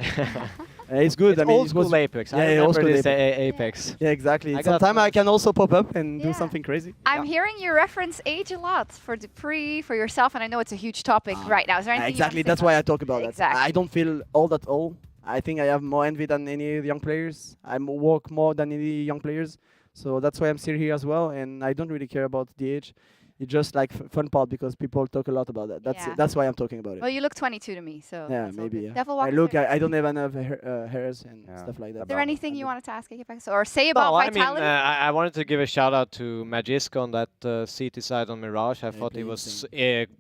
It's good. It's I mean, old school Apex. I remember this Apex. Yeah, exactly. Sometimes I can also pop up and do something crazy. I'm hearing you reference age a lot for Dupree, for yourself, and I know it's a huge topic right now. Is there anything exactly, that's why I talk about that. I don't feel all that old. I think I have more envy than any young players. I work more than any young players. So that's why I'm still here as well, and I don't really care about the age. It's just like fun part because people talk a lot about that. That's why I'm talking about it. Well, you look 22 to me, so yeah, maybe. Yeah. Devil I look. I don't have enough hairs and stuff like that. Is there anything you wanted to ask Apex or say about Vitality? I wanted to give a shout out to Magisk on that CT side on Mirage. I thought it was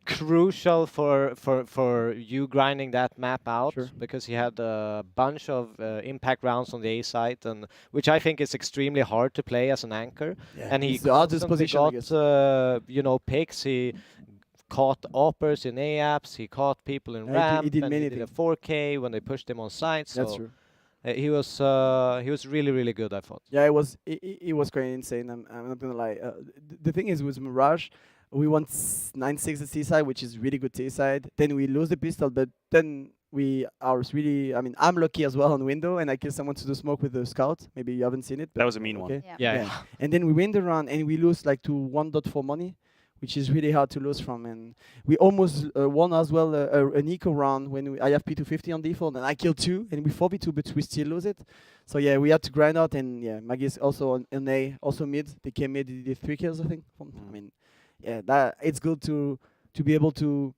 crucial for you grinding that map out because he had a bunch of impact rounds on the A side, and which I think is extremely hard to play as an anchor. Yeah. And he got his position, picks. He caught oppers in A-apps, he caught people in ramp, he did and many he did a 4K when they pushed him on site. So that's true. He was really, really good, I thought. Yeah, it was quite insane. I'm not gonna lie. The thing is with Mirage, we won 9-6 at C-side, which is really good T-side. Then we lose the pistol, but then we are really, I mean, I'm lucky as well on window, and I kill someone to the smoke with the scout. Maybe you haven't seen it. That was a mean one. Yeah. And then we win the round, and we lose like to 1.4 money, which is really hard to lose from. And we almost won as well an eco round when I have P250 on default, and I killed 2, and we 4v2, but we still lose it. So yeah, we had to grind out, and yeah, Magis also on A, also mid. They came mid, they did 3 kills, I think. I mean, yeah, it's good to to be able to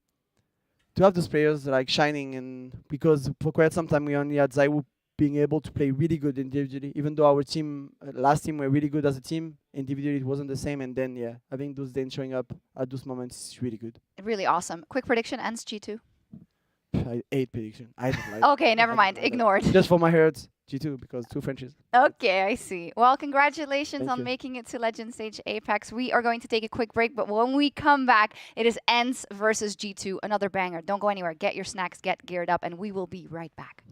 have those players like shining, and because for quite some time we only had ZywOo being able to play really good individually, even though our team, last team, were really good as a team, individually it wasn't the same, and then yeah, having those Danes showing up at those moments is really good. Really awesome. Quick prediction, ENCE G2. I hate prediction. I don't like Okay, never mind. Ignored. Just for my heart, G2, because 2 Frenchies. Okay, I see. Well, congratulations Thank on you. making it to Legend Stage Apex. We are going to take a quick break, but when we come back, it is ENCE versus G2, another banger. Don't go anywhere. Get your snacks, get geared up, and we will be right back.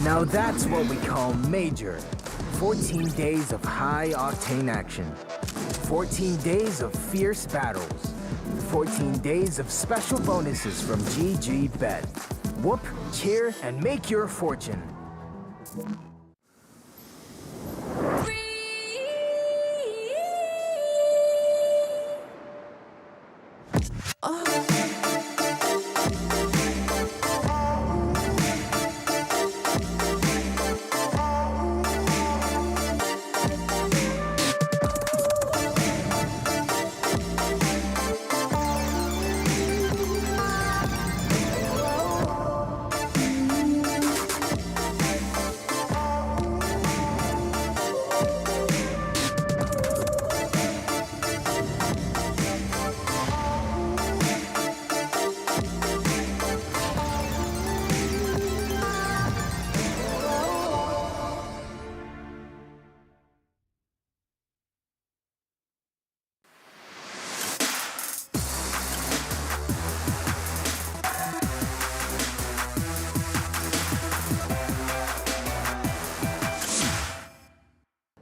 Now that's what we call Major. 14 days of high-octane action. 14 days of fierce battles. 14 days of special bonuses from GG Bet. Whoop, cheer, and make your fortune.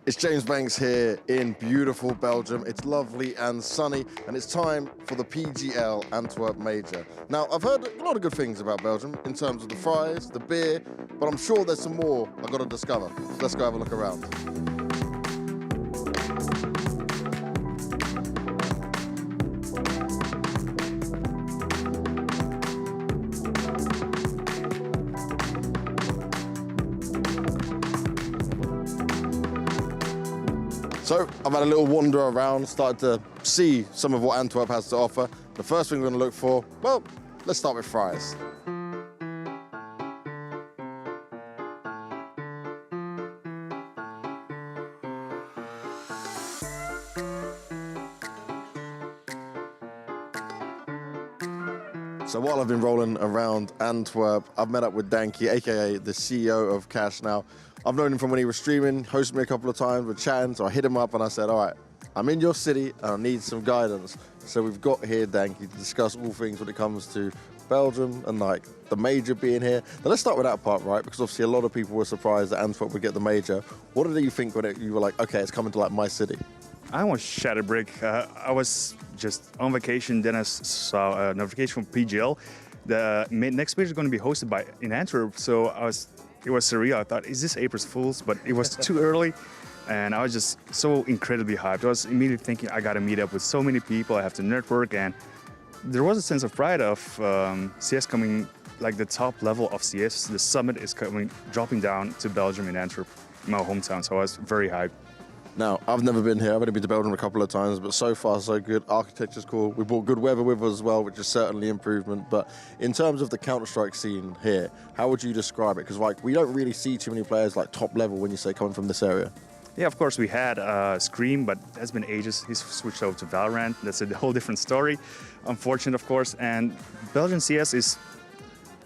It's James Banks here in beautiful Belgium. It's lovely and sunny, and it's time for the PGL Antwerp Major. Now, I've heard a lot of good things about Belgium in terms of the fries, the beer, but I'm sure there's some more I've got to discover. So let's go have a look around. So I've had a little wander around, started to see some of what Antwerp has to offer. The first thing we're going to look for, well, let's start with fries. So while I've been rolling around Antwerp, I've met up with Danky, aka the CEO of Cash Now. I've known him from when he was streaming, hosted me a couple of times, we're chatting, so I hit him up and I said, all right, I'm in your city and I need some guidance. So we've got here, Danky, to discuss all things when it comes to Belgium and like the major being here. Now let's start with that part, right? Because obviously a lot of people were surprised that Antwerp would get the major. What did you think when you were like, okay, it's coming to like my city? I was shattered brick. I was just on vacation, then I saw a notification from PGL. The next major is going to be hosted in Antwerp, so it was surreal. I thought, is this April's Fools? But it was too early, and I was just so incredibly hyped. I was immediately thinking, I got to meet up with so many people, I have to network, and there was a sense of pride of CS coming, like the top level of CS. The summit is dropping down to Belgium in Antwerp, my hometown, so I was very hyped. Now, I've never been here. I've only been to Belgium a couple of times, but so far so good. Architecture's cool. We brought good weather with us as well, which is certainly improvement. But in terms of the Counter-Strike scene here, how would you describe it? Because like we don't really see too many players like top level when you say coming from this area. Yeah, of course we had Scream, but that's been ages. He's switched over to Valorant. That's a whole different story. Unfortunate, of course. And Belgian CS is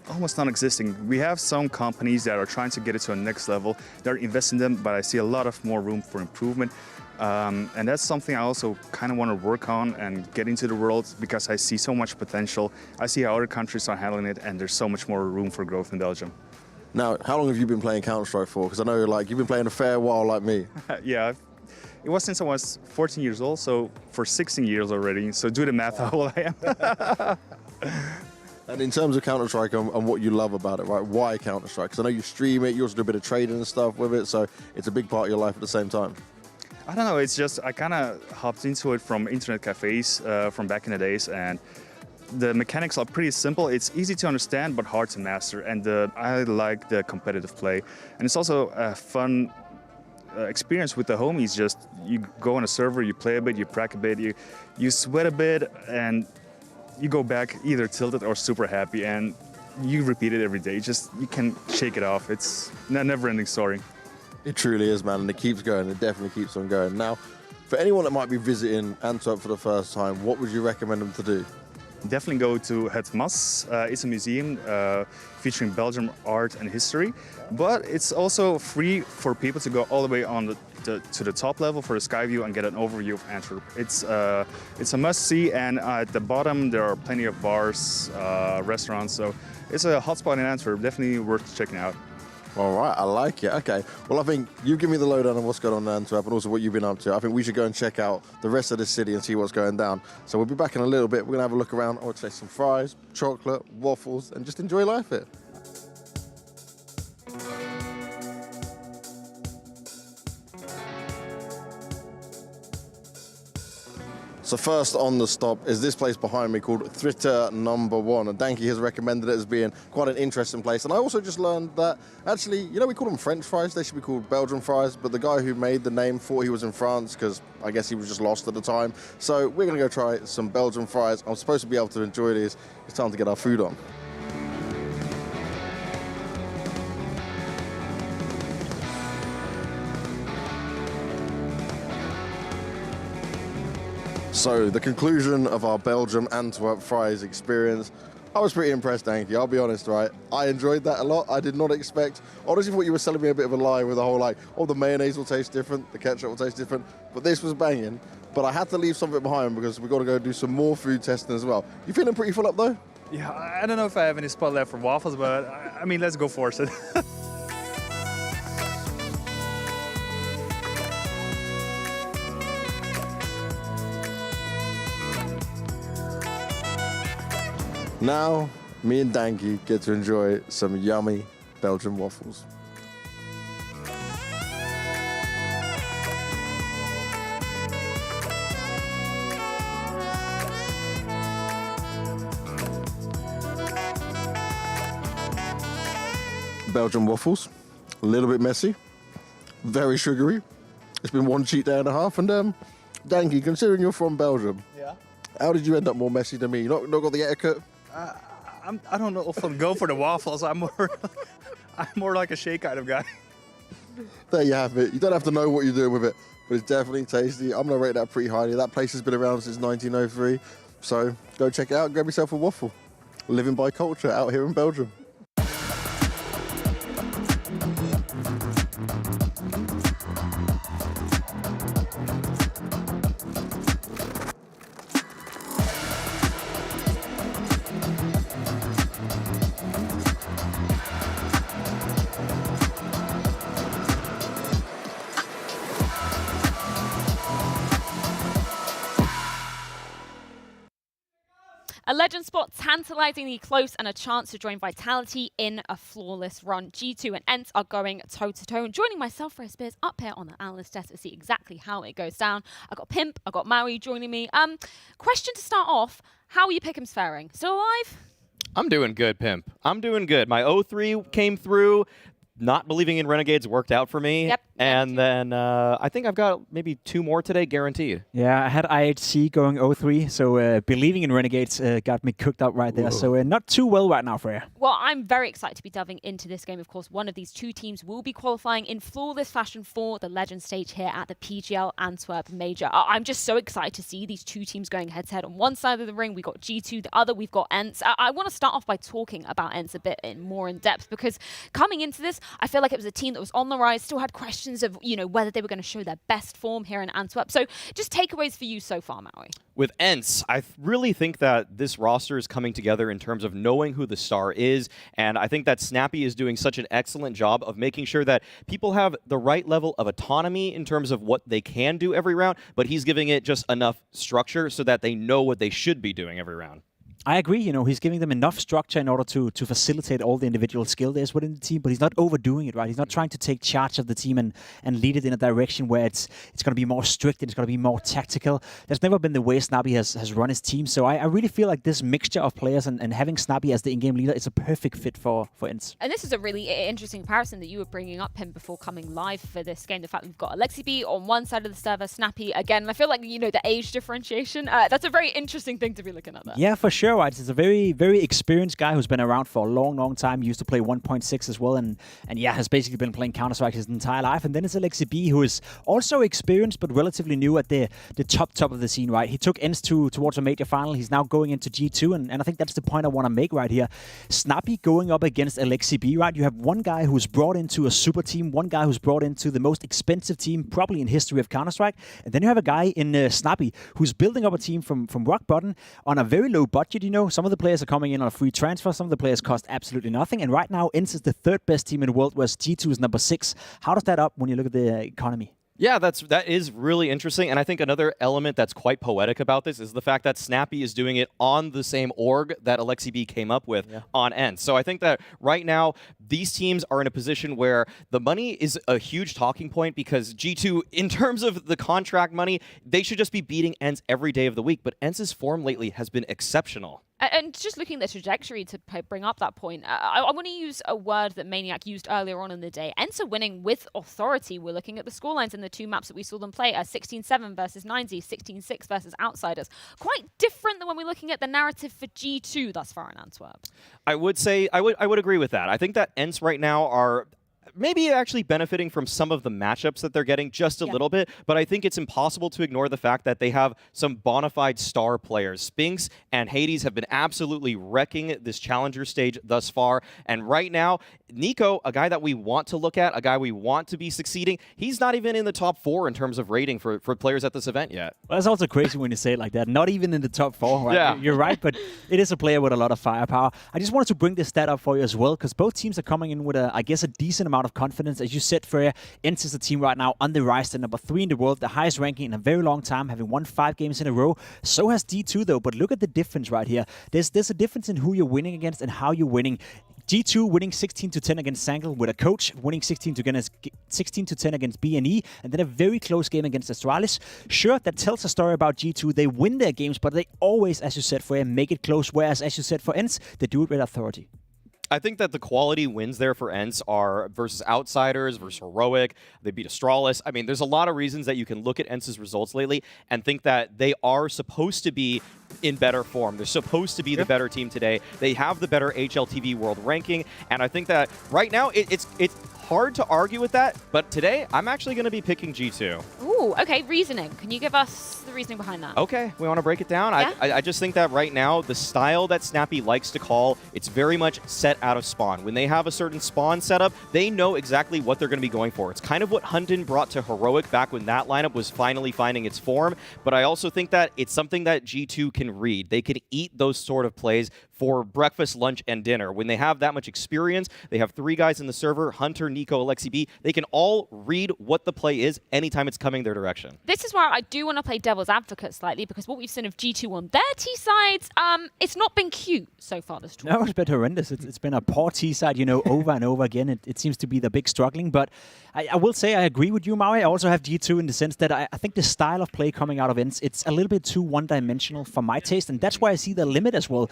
almost non-existing. We have some companies that are trying to get it to a next level. They're investing in them, but I see a lot of more room for improvement. And that's something I also kind of want to work on and get into the world because I see so much potential. I see how other countries are handling it, and there's so much more room for growth in Belgium. Now, how long have you been playing Counter-Strike for? Because I know you've been playing a fair while like me. Yeah, it was since I was 14 years old, so for 16 years already. So do the math how old I am. And in terms of Counter-Strike and what you love about it, right? Why Counter-Strike? Because I know you stream it, you also do a bit of trading and stuff with it, so it's a big part of your life at the same time. I don't know, it's just I kind of hopped into it from internet cafes from back in the days, and the mechanics are pretty simple. It's easy to understand, but hard to master, and I like the competitive play. And it's also a fun experience with the homies. Just you go on a server, you play a bit, you prac a bit, you sweat a bit, and you go back either tilted or super happy, and you repeat it every day. You can shake it off. It's a never-ending story. It truly is, man, and it keeps going. It definitely keeps on going. Now, for anyone that might be visiting Antwerp for the first time, what would you recommend them to do? Definitely go to Het Mas. It's a museum featuring Belgian art and history, but it's also free for people to go all the way on to the top level for the sky view and get an overview of Antwerp. It's a must-see, and at the bottom there are plenty of bars, restaurants, so it's a hotspot in Antwerp, definitely worth checking out. All right, I like it. Okay, well, I think you give me the lowdown on what's going on in Antwerp and also what you've been up to. I think we should go and check out the rest of the city and see what's going down. So we'll be back in a little bit. We're going to have a look around. I would say some fries, chocolate, waffles, and just enjoy life here. So first on the stop is this place behind me called Dritte Number 1. And Danky has recommended it as being quite an interesting place. And I also just learned that, actually, you know, we call them French fries. They should be called Belgian fries. But the guy who made the name thought he was in France because I guess he was just lost at the time. So we're going to go try some Belgian fries. I'm supposed to be able to enjoy these. It's time to get our food on. So the conclusion of our Belgium Antwerp fries experience, I was pretty impressed, Danky, I'll be honest, right? I enjoyed that a lot. I did not expect, honestly thought you were selling me a bit of a lie with the whole like, oh, the mayonnaise will taste different, the ketchup will taste different, but this was banging. But I had to leave something behind because we've got to go do some more food testing as well. You feeling pretty full up though? Yeah, I don't know if I have any spot left for waffles, but I mean, let's go for it. Now, me and Danky get to enjoy some yummy Belgian waffles. Belgian waffles, a little bit messy, very sugary. It's been one cheat day and a half, and Danky, considering you're from Belgium, yeah, how did you end up more messy than me? You not got the etiquette? I don't know if I'll go for the waffles. I'm more like a shake kind of guy. There you have it. You don't have to know what you're doing with it, but it's definitely tasty. I'm going to rate that pretty highly. That place has been around since 1903, so go check it out and grab yourself a waffle. Living by culture out here in Belgium. A legend spot tantalizingly close and a chance to join Vitality in a flawless run. G2 and ENCE are going toe-to-toe. And joining myself, Freya Spears, up here on the Analyst desk to see exactly how it goes down. I got Pimp, I got Maui joining me. Question to start off, how are you Pick'ems faring? Still alive? I'm doing good, Pimp. I'm doing good. My 0-3 came through. Not believing in Renegades worked out for me. Yep. And then I think I've got maybe 2 more today guaranteed. Yeah, I had IHC going 0-3, so believing in Renegades got me cooked up right there. Whoa. So not too well right now, Freya. Well, I'm very excited to be delving into this game. Of course, one of these two teams will be qualifying in flawless fashion for the Legend stage here at the PGL Antwerp Major. I'm just so excited to see these two teams going head-to-head. On one side of the ring, we've got G2, the other, we've got ENCE. I want to start off by talking about ENCE a bit more in depth, because coming into this, I feel like it was a team that was on the rise, still had questions questions of, whether they were going to show their best form here in Antwerp. So just takeaways for you so far, Maui. With ENCE, I really think that this roster is coming together in terms of knowing who the star is, and I think that Snappy is doing such an excellent job of making sure that people have the right level of autonomy in terms of what they can do every round, but he's giving it just enough structure so that they know what they should be doing every round. I agree. He's giving them enough structure in order to facilitate all the individual skill there's within the team, but he's not overdoing it, right? He's not trying to take charge of the team and lead it in a direction where it's going to be more strict and it's going to be more tactical. That's never been the way Snappy has run his team. So I really feel like this mixture of players and having Snappy as the in-game leader is a perfect fit for ENCE. And this is a really interesting comparison that you were bringing up, him, before coming live for this game. The fact that we've got Alexi B on one side of the server, Snappy again. And I feel like, the age differentiation, that's a very interesting thing to be looking at there. Yeah, for sure, right? It's a very, very experienced guy who's been around for a long, long time. He used to play 1.6 as well, and has basically been playing Counter-Strike his entire life. And then it's Alexi B, who is also experienced but relatively new at the top of the scene, right? He took ENCE towards a major final. He's now going into G2, and I think that's the point I want to make right here. Snappy going up against Alexi B, right? You have one guy who's brought into a super team, one guy who's brought into the most expensive team probably in history of Counter-Strike, and then you have a guy in Snappy who's building up a team from rock bottom on a very low budget. Some of the players are coming in on a free transfer. Some of the players cost absolutely nothing. And right now, ENCE is the third best team in the world, whereas G2 is number 6. How does that up when you look at the economy? Yeah, that is really interesting, and I think another element that's quite poetic about this is the fact that Snappy is doing it on the same org that Alexi B came up with on ENCE. So I think that right now, these teams are in a position where the money is a huge talking point because G2, in terms of the contract money, they should just be beating ENCE every day of the week, but ENCE's form lately has been exceptional. And just looking at the trajectory to bring up that point, I want to use a word that Maniac used earlier on in the day. ENCE are winning with authority. We're looking at the scorelines in the two maps that we saw them play, 16-7 versus 9Z, 16-6 versus Outsiders. Quite different than when we're looking at the narrative for G2 thus far in Antwerp. I would say, I would agree with that. I think that ENCE right now are maybe actually benefiting from some of the matchups that they're getting just a little bit, but I think it's impossible to ignore the fact that they have some bona fide star players. Spinks and Hades have been absolutely wrecking this challenger stage thus far, and right now, Nico, a guy that we want to look at, a guy we want to be succeeding, he's not even in the top 4 in terms of rating for players at this event yet. Well, that's also crazy when you say it like that. Not even in the top 4, right? Yeah. You're right, but it is a player with a lot of firepower. I just wanted to bring this stat up for you as well, because both teams are coming in with, I guess, a decent amount of confidence. As you said, Freya, ENCE is the team right now on the rise to number 3 in the world, the highest ranking in a very long time, having won 5 games in a row. So has G2, though, but look at the difference right here. There's a difference in who you're winning against and how you're winning. G2 winning 16-10 against Sangle with a coach, winning 16-10 against BNE, and then a very close game against Astralis. Sure, that tells a story about G2. They win their games, but they always, as you said, Freya, make it close, whereas, as you said, for ENCE, they do it with authority. I think that the quality wins there for ENCE are versus Outsiders, versus Heroic. They beat Astralis. I mean, there's a lot of reasons that you can look at ENCE's results lately and think that they are supposed to be in better form. They're supposed to be the better team today. They have the better HLTV world ranking, and I think that right now it's hard to argue with that, but today I'm actually going to be picking G2. Ooh, okay, reasoning. Can you give us the reasoning behind that? Okay, we want to break it down? Yeah. I just think that right now, the style that Snappy likes to call, it's very much set out of spawn. When they have a certain spawn setup, they know exactly what they're going to be going for. It's kind of what Hunden brought to Heroic back when that lineup was finally finding its form, but I also think that it's something that G2 can read. They can eat those sort of plays for breakfast, lunch, and dinner. When they have that much experience, they have 3 guys in the server, Hunter, Nico, Alexi B. They can all read what the play is anytime it's coming their direction. This is where I do want to play devil's advocate slightly, because what we've seen of G2 on their T-sides, it's not been cute so far this tournament. No, it's been horrendous. It's been a poor T-side, over and over again. It seems to be the big struggling, but I will say I agree with you, Maui. I also have G2 in the sense that I think the style of play coming out of ENCE, it's a little bit too one-dimensional for my taste, and that's why I see the limit as well.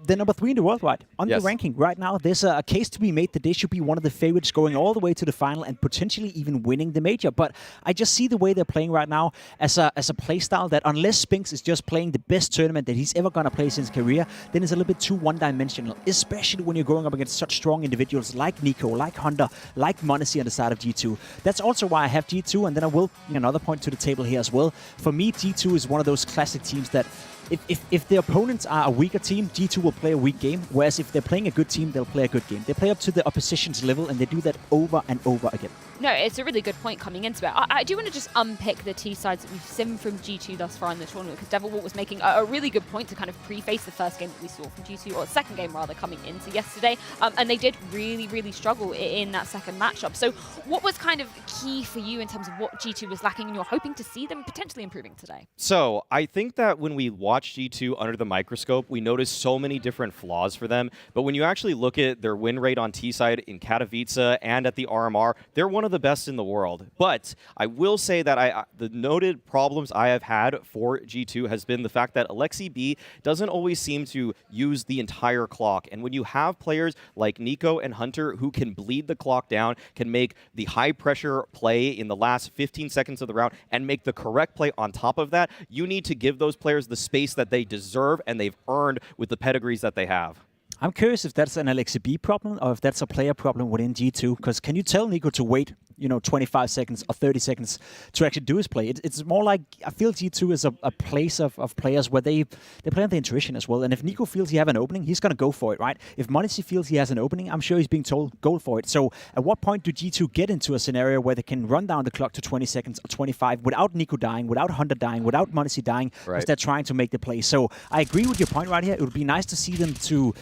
They're number 3 in the world, right? On the ranking right now, there's a case to be made that they should be one of the favorites going all the way to the final and potentially even winning the major. But I just see the way they're playing right now as a play style that unless Spinks is just playing the best tournament that he's ever going to play since his career, then it's a little bit too one-dimensional, especially when you're going up against such strong individuals like Nico, like Hunter, like Monacy on the side of G2. That's also why I have G2, and then I will bring another point to the table here as well. For me, G2 is one of those classic teams that if the opponents are a weaker team, G2 will play a weak game. Whereas if they're playing a good team, they'll play a good game. They play up to the opposition's level, and they do that over and over again. No, it's a really good point coming into it. I do want to just unpick the T sides that we've seen from G2 thus far in the tournament, because Devilwalt was making a really good point to kind of preface the first game that we saw from G2, or the second game rather, coming into yesterday. And they did really, really struggle in that second matchup. So what was kind of key for you in terms of what G2 was lacking, and you're hoping to see them potentially improving today? So I think that when we watch G2 under the microscope, we notice so many different flaws for them. But when you actually look at their win rate on T side in Katowice and at the RMR, they're one of the best in the world. But I will say that the noted problems I have had for G2 has been the fact that Alexi B doesn't always seem to use the entire clock. And when you have players like Nico and Hunter who can bleed the clock down, can make the high pressure play in the last 15 seconds of the round and make the correct play on top of that, you need to give those players the space that they deserve and they've earned with the pedigrees that they have. I'm curious if that's an Alexi B problem or if that's a player problem within G2. Because can you tell Nico to wait, 25 seconds or 30 seconds to actually do his play? It's more like, I feel G2 is a place of players where they play on the intuition as well. And if Nico feels he have an opening, he's going to go for it, right? If m0NESY feels he has an opening, I'm sure he's being told, go for it. So at what point do G2 get into a scenario where they can run down the clock to 20 seconds or 25 without Nico dying, without Hunter dying, without m0NESY dying, because they're trying to make the play? So I agree with your point right here. It would be nice to see them to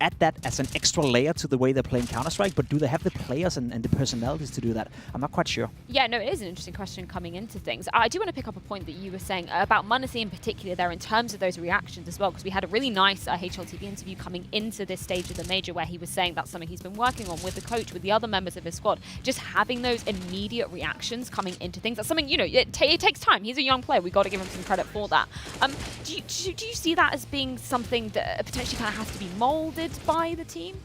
add that as an extra layer to the way they're playing Counter-Strike, but do they have the players and the personalities to do that? I'm not quite sure. Yeah, no, it is an interesting question coming into things. I do want to pick up a point that you were saying about m0NESY in particular there in terms of those reactions as well, because we had a really nice HLTV interview coming into this stage of the major where he was saying that's something he's been working on with the coach, with the other members of his squad, just having those immediate reactions coming into things. That's something, it takes time. He's a young player. We've got to give him some credit for that. Do you see that as being something that potentially kind of has to be molded by the team?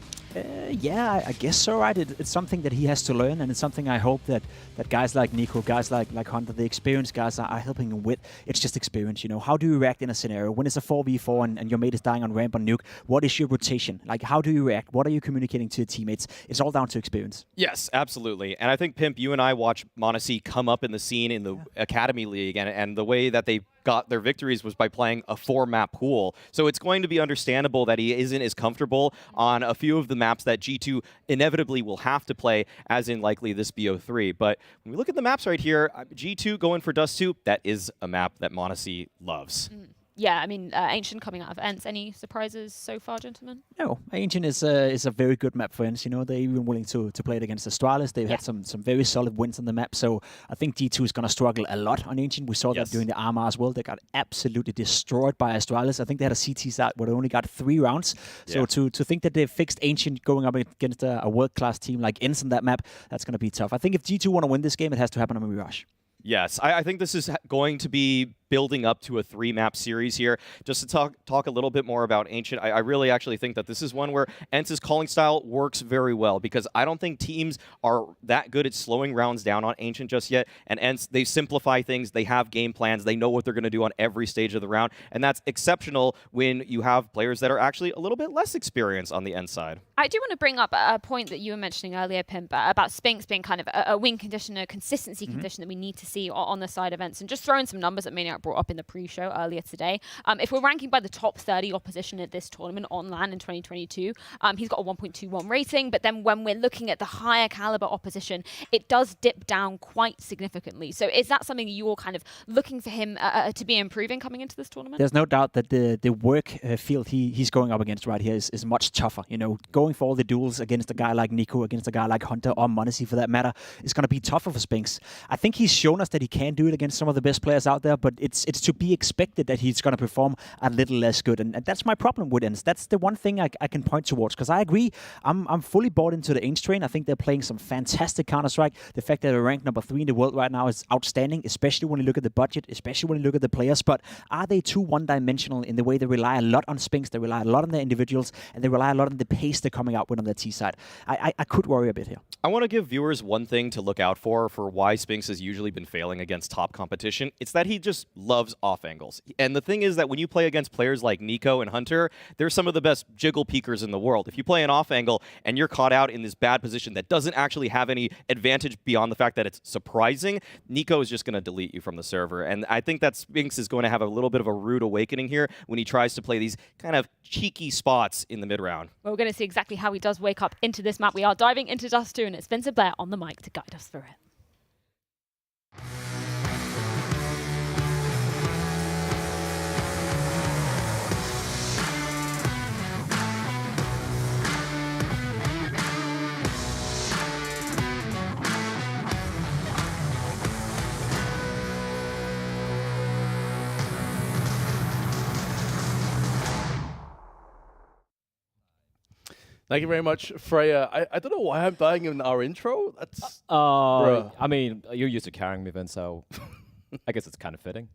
Yeah, I guess so, right? It's something that he has to learn, and it's something I hope that guys like Nico, guys like Hunter, the experienced guys are helping him with. It's just experience, How do you react in a scenario? When it's a 4v4 and your mate is dying on ramp on Nuke, what is your rotation? Like, how do you react? What are you communicating to your teammates? It's all down to experience. Yes, absolutely. And I think, Pimp, you and I watched m0NESY come up in the scene in the Academy League, and the way that they got their victories was by playing a 4-map pool. So it's going to be understandable that he isn't as comfortable on a few of the maps that G2 inevitably will have to play, as in likely this BO3. But when we look at the maps right here, G2 going for Dust 2, that is a map that m0NESY loves. Yeah, I mean, Ancient coming out of ENCE. Any surprises so far, gentlemen? No, Ancient is a very good map for ENCE. They're even willing to play it against Astralis. They've had some very solid wins on the map. So I think G2 is going to struggle a lot on Ancient. We saw that during the RMR as well. They got absolutely destroyed by Astralis. I think they had a CT side where they only got 3 rounds. So to think that they fixed Ancient going up against a world-class team like ENCE on that map, that's going to be tough. I think if G2 want to win this game, it has to happen on Mirage. Yes, I think this is going to be building up to a 3-map series here. Just to talk a little bit more about Ancient, I really actually think that this is one where ENCE's calling style works very well, because I don't think teams are that good at slowing rounds down on Ancient just yet. And ENCE, they simplify things, they have game plans, they know what they're going to do on every stage of the round, and that's exceptional when you have players that are actually a little bit less experienced on the ENCE side. I do want to bring up a point that you were mentioning earlier, Pimp, about Spinks being kind of a win condition, a consistency condition that we need to see on the side of ENCE. And just throwing some numbers that Maniac brought up in the pre-show earlier today. If we're ranking by the top 30 opposition at this tournament on LAN in 2022, he's got a 1.21 rating. But then when we're looking at the higher caliber opposition, it does dip down quite significantly. So is that something you're kind of looking for him to be improving coming into this tournament? There's no doubt that the work field he's going up against right here is much tougher. Going for all the duels against a guy like Nico, against a guy like Hunter, or m0NESY for that matter, is going to be tougher for Spinks. I think he's shown us that he can do it against some of the best players out there, but it's to be expected that he's going to perform a little less good, and that's my problem with ENCE. That's the one thing I can point towards, because I agree, I'm fully bought into the ENCE train. I think they're playing some fantastic Counter-Strike. The fact that they're ranked number 3 in the world right now is outstanding, especially when you look at the budget, especially when you look at the players. But are they too one-dimensional in the way they rely a lot on Spinks, they rely a lot on their individuals, and they rely a lot on the pace they're coming out with on their T side? I could worry a bit here. I want to give viewers one thing to look out for why Spinks has usually been failing against top competition. It's that he just loves off angles. And the thing is that when you play against players like Nico and Hunter, they're some of the best jiggle peekers in the world. If you play an off angle and you're caught out in this bad position that doesn't actually have any advantage beyond the fact that it's surprising, Nico is just going to delete you from the server. And I think that Spinx is going to have a little bit of a rude awakening here when he tries to play these kind of cheeky spots in the mid round. Well, we're going to see exactly how he does wake up into this map. We are diving into Dust 2, and it's Spencer Blair on the mic to guide us through it. Thank you very much, Freya. I don't know why I'm dying in our intro. That's I mean, you're used to carrying me, Vince, so I guess it's kind of fitting.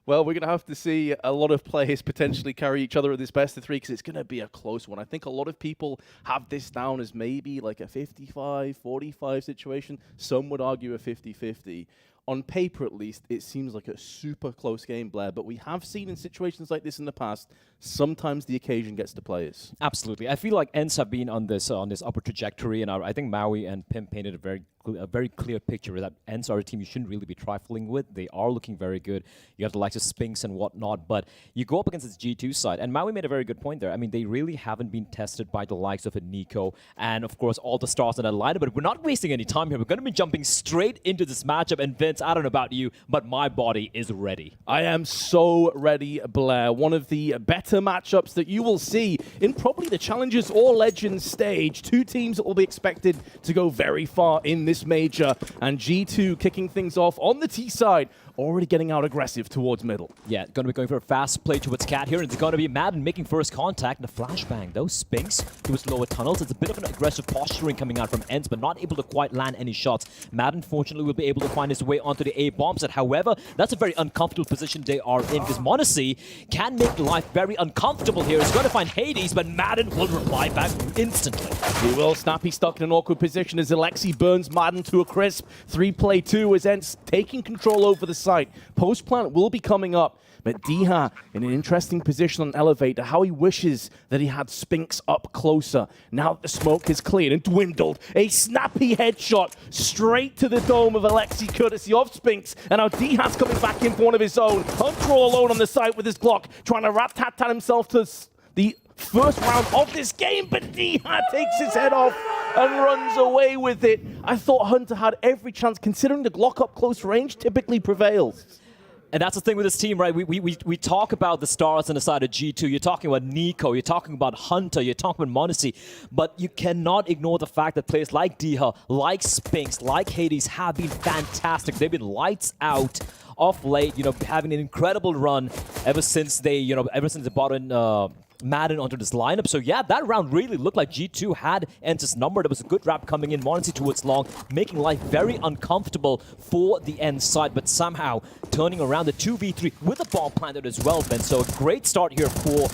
Well, we're going to have to see a lot of players potentially carry each other at this best of three because it's going to be a close one. I think a lot of people have this down as maybe like a 55-45 situation. Some would argue a 50-50. On paper, at least, it seems like a super close game, Blair, but we have seen in situations like this in the past, sometimes the occasion gets to players. Absolutely. I feel like ENCE have been on this upward trajectory, and I think Maui and Pim painted a very clear picture that ENCE are a team you shouldn't really be trifling with. They are looking very good. You have the likes of Spinx and whatnot, but you go up against this G2 side, and Maui made a very good point there. I mean, they really haven't been tested by the likes of a Nico and, of course, all the stars in that lineup, but we're not wasting any time here. We're going to be jumping straight into this matchup, and Vince, I don't know about you, but my body is ready. I am so ready, Blair. One of the better matchups that you will see in probably the Challengers or Legends stage. Two teams that will be expected to go very far in this major, and G2 kicking things off on the T side, already getting out aggressive towards middle. Yeah, going to be going for a fast play towards Cat here, and it's going to be Madden making first contact, and a flashbang, though. Spinx towards lower tunnels. It's a bit of an aggressive posturing coming out from ENCE, but not able to quite land any shots. Madden, fortunately, will be able to find his way onto the A-bomb set. However, that's a very uncomfortable position they are in, because m0NESY can make life very uncomfortable here. He's going to find Hades, but Madden will reply back instantly. He will. Snappy stuck in an awkward position as Alexi burns Madden to a crisp. 3-play-2 as ENCE taking control over the site. Post-plant will be coming up, but Diha in an interesting position on elevator. How he wishes that he had Spinx up closer. Now that the smoke is cleared and dwindled, a snappy headshot straight to the dome of Alexi, courtesy of Spinx. And now Diha's coming back in for one of his own. Hunter all alone on the site with his Glock, trying to rat-tat-tat himself to the first round of this game, but Diha takes his head off and runs away with it. I thought Hunter had every chance, considering the Glock up close range typically prevails. And that's the thing with this team, right? We talk about the stars on the side of G2. You're talking about Nico. You're talking about Hunter. You're talking about m0NESY. But you cannot ignore the fact that players like Diha, like Spinx, like Hades have been fantastic. They've been lights out of late, having an incredible run ever since they brought in Madden onto this lineup. So yeah, that round really looked like G2 had ENCE's number. There was a good wrap coming in, m0NESY towards long, making life very uncomfortable for the ENCE side, but somehow turning around the 2v3 with a bomb planted as well, Ben. So a great start here for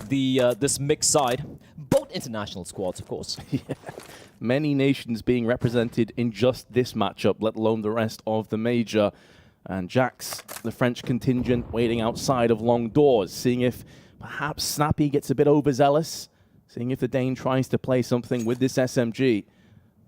the this mixed side. Both international squads, of course. Yeah. Many nations being represented in just this matchup, let alone the rest of the major. And Jax, the French contingent, waiting outside of long doors, seeing if perhaps Snappy gets a bit overzealous, seeing if the Dane tries to play something with this SMG.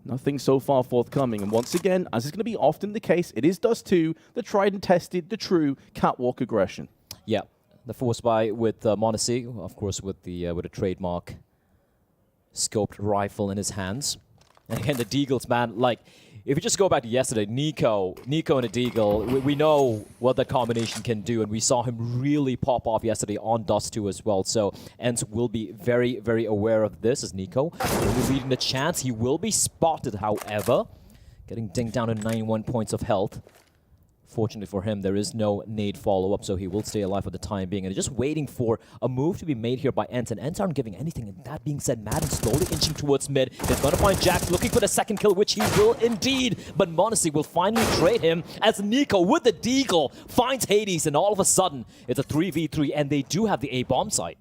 Nothing so far forthcoming. And once again, as is going to be often the case, it is Dust 2, the tried and tested, the true catwalk aggression. Yeah, the force buy with m0NESY, of course, with a trademark scoped rifle in his hands. And again, the Deagles, man, like, if you just go back to yesterday, Nico and a Deagle, we know what that combination can do, and we saw him really pop off yesterday on Dust 2 as well. So ENCE will be very, very aware of this as Nico will be leading the chance. He will be spotted, however, getting dinged down to 91 points of health. Fortunately for him, there is no nade follow-up, so he will stay alive for the time being. And just waiting for a move to be made here by ENCE. And ENCE aren't giving anything. And that being said, Madden slowly inching towards mid. He's going to find Jax looking for the second kill, which he will indeed. But m0NESY will finally trade him as Nico with the Deagle finds Hades. And all of a sudden, it's a 3v3, and they do have the A-bomb site.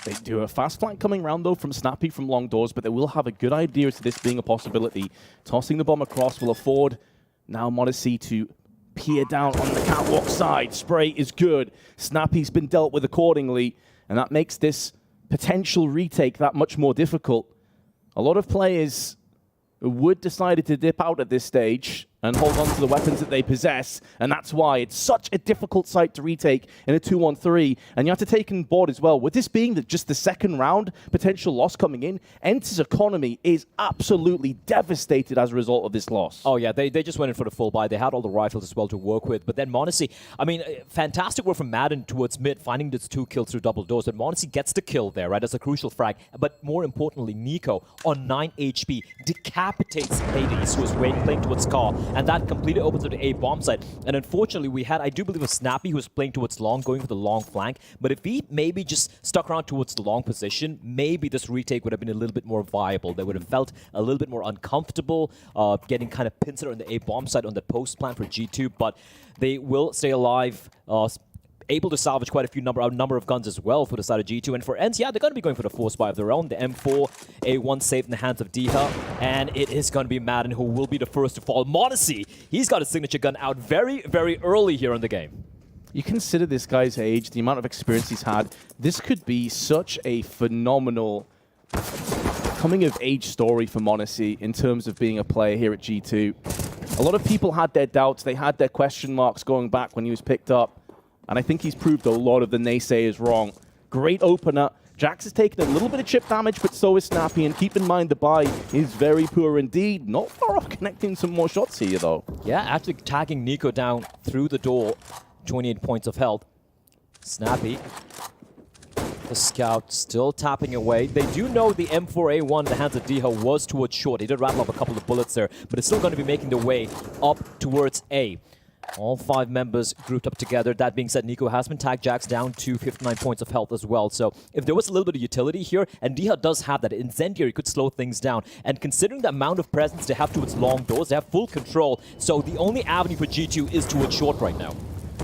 They do a fast flank coming round, though, from Snappy from long doors, but they will have a good idea as to this being a possibility. Tossing the bomb across will afford now m0NESY to peer down on the catwalk side. Spray is good. Snappy's been dealt with accordingly, and that makes this potential retake that much more difficult. A lot of players would decided to dip out at this stage and hold on to the weapons that they possess, and that's why it's such a difficult site to retake in a 2-on-3. And you have to take on board as well, with this being just the second round potential loss coming in, ENCE's economy is absolutely devastated as a result of this loss. Oh yeah, they just went in for the full buy. They had all the rifles as well to work with, but then m0NESY, I mean, fantastic work from Madden towards mid, finding this 2 kills through double doors, but m0NESY gets the kill there, right? That's a crucial frag, but more importantly, Nico on 9 HP decapitates Hades, who was playing towards Scar, and that completely opens up the A bomb site. And unfortunately, we had, I do believe, a Snappy who was playing towards long, going for the long flank. But if he maybe just stuck around towards the long position, maybe this retake would have been a little bit more viable. They would have felt a little bit more uncomfortable, getting kind of pincer on the A bomb site on the post plan for G2. But they will stay alive. Able to salvage quite a number of guns as well for the side of G2. And for ENCE, yeah, they're going to be going for the force buy of their own. The M4, A1 saved in the hands of Diha. And it is going to be Madden who will be the first to fall. m0NESY, he's got a signature gun out very, very early here in the game. You consider this guy's age, the amount of experience he's had. This could be such a phenomenal coming-of-age story for m0NESY in terms of being a player here at G2. A lot of people had their doubts. They had their question marks going back when he was picked up. And I think he's proved a lot of the naysayers wrong. Great opener. Jax has taken a little bit of chip damage, but so is Snappy. And keep in mind, the buy is very poor indeed. Not far off connecting some more shots here, though. Yeah, actually tagging Nico down through the door. 28 points of health. Snappy. The scout still tapping away. They do know the M4A1 in the hands of Diha was towards short. He did rattle off a couple of bullets there, but it's still going to be making their way up towards A. All 5 members grouped up together. That being said, Nico has been tagged. Jax down to 59 points of health as well. So if there was a little bit of utility here, and Diha does have that, Incendiary could slow things down. And considering the amount of presence they have towards long doors, they have full control. So the only avenue for G2 is towards short right now.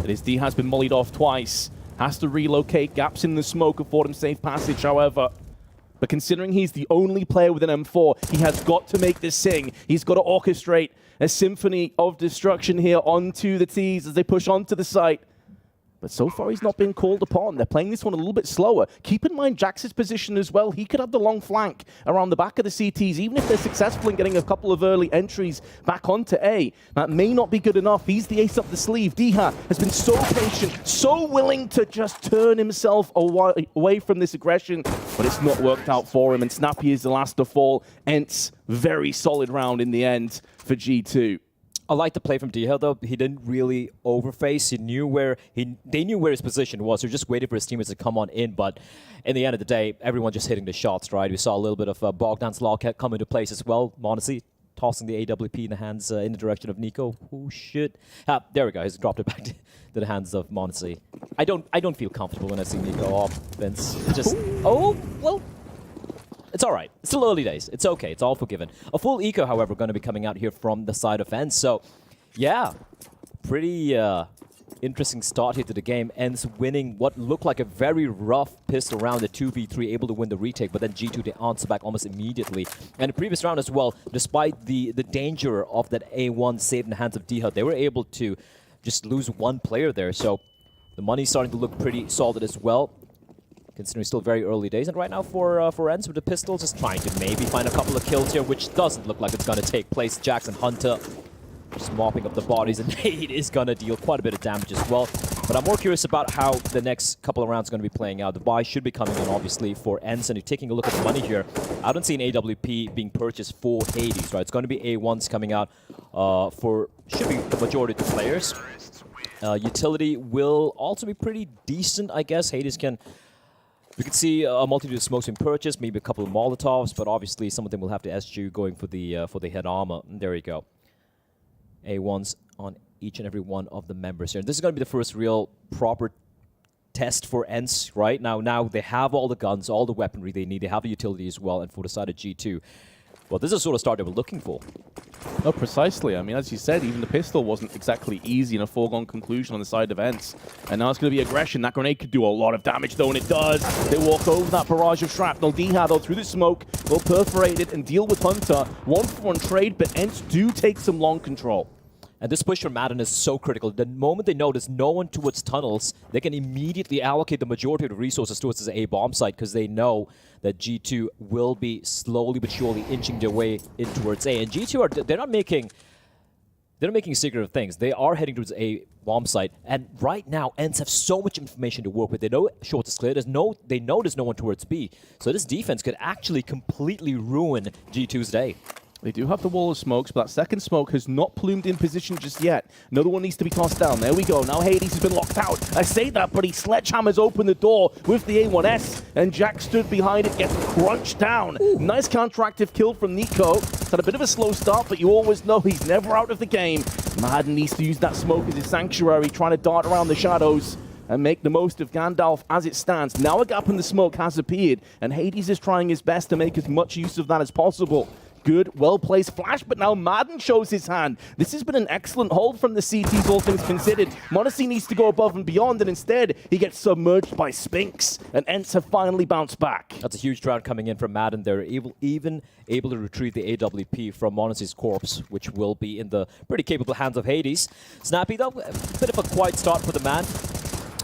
It is, D has been mollied off twice. Has to relocate. Gaps in the smoke afford him safe passage, however. But considering he's the only player with an M4, he has got to make this sing. He's got to orchestrate a symphony of destruction here onto the T's as they push onto the site. But so far, he's not been called upon. They're playing this one a little bit slower. Keep in mind Jax's position as well. He could have the long flank around the back of the CTs, even if they're successful in getting a couple of early entries back onto A. That may not be good enough. He's the ace up the sleeve. Diha has been so patient, so willing to just turn himself away from this aggression, but it's not worked out for him, and Snappy is the last to fall. ENCE, very solid round in the end for G2. I like the play from Diha, though. He didn't really overface. He knew where they knew where his position was. They're just waiting for his teammates to come on in. But in the end of the day, everyone just hitting the shots, right? We saw a little bit of Bogdan's law come into place as well. m0NESY tossing the AWP in the hands in the direction of Nico. Who should? There we go. He's dropped it back to the hands of m0NESY. I don't feel comfortable when I see Nico off, Vince. It's just well. It's all right. It's still early days. It's okay. It's all forgiven. A full eco, however, going to be coming out here from the side of ENCE. So, yeah, pretty interesting start here to the game. ENCE winning what looked like a very rough pistol round, the 2v3, able to win the retake, but then G2, they answer back almost immediately. And the previous round as well, despite the danger of that A1 saved in the hands of Diha, they were able to just lose one player there. So, the money's starting to look pretty solid as well, considering still very early days. And right now for ENCE with the pistol, just trying to maybe find a couple of kills here, which doesn't look like it's going to take place. Jackson Hunter just mopping up the bodies, and Nate is going to deal quite a bit of damage as well. But I'm more curious about how the next couple of rounds are going to be playing out. The buy should be coming in, obviously, for ENCE. And you're taking a look at the money here. I don't see an AWP being purchased for Hades, right? It's going to be A1s coming out should be the majority of the players. Utility will also be pretty decent, I guess. Hades can... We could see a multitude of smokes being purchased, maybe a couple of Molotovs, but obviously some of them will have to SG going for the head armor. And there you go. A1s on each and every one of the members here. And this is going to be the first real proper test for ENCE, right? Now they have all the guns, all the weaponry they need. They have the utility as well. And for the side of G2, well, this is the sort of start they were looking for. No, precisely. I mean, as you said, even the pistol wasn't exactly easy and a foregone conclusion on the side of ENCE. And now it's going to be aggression. That grenade could do a lot of damage, though, and it does. They walk over that barrage of shrapnel. Diha, though, through the smoke, will perforate it and deal with Hunter. 1-for-1 trade, but ENCE do take some long control. And this push from Madden is so critical. The moment they notice no one towards tunnels, they can immediately allocate the majority of the resources towards this A bomb site because they know that G2 will be slowly but surely inching their way in towards A. And G2 they're not making secret of things. They are heading towards A bomb site. And right now, ENCE have so much information to work with. They know short is clear. They know there's no one towards B. So this defense could actually completely ruin G2's day. They do have the wall of smokes, but that second smoke has not plumed in position just yet. Another one needs to be tossed down. There we go. Now Hades has been locked out. I say that, but he sledgehammers open the door with the A1S, and Jack stood behind it, gets crunched down. Ooh. Nice counteractive kill from Nico. It's had a bit of a slow start, but you always know he's never out of the game. Madden needs to use that smoke as his sanctuary, trying to dart around the shadows and make the most of Gandalf as it stands. Now a gap in the smoke has appeared, and Hades is trying his best to make as much use of that as possible. Good, well-placed flash, but now Madden shows his hand. This has been an excellent hold from the CTs, all things considered. m0NESY needs to go above and beyond, and instead, he gets submerged by Spinks, and ENCE have finally bounced back. That's a huge round coming in from Madden. They're even able to retrieve the AWP from m0NESY's corpse, which will be in the pretty capable hands of Hades. Snappy, though, a bit of a quiet start for the man.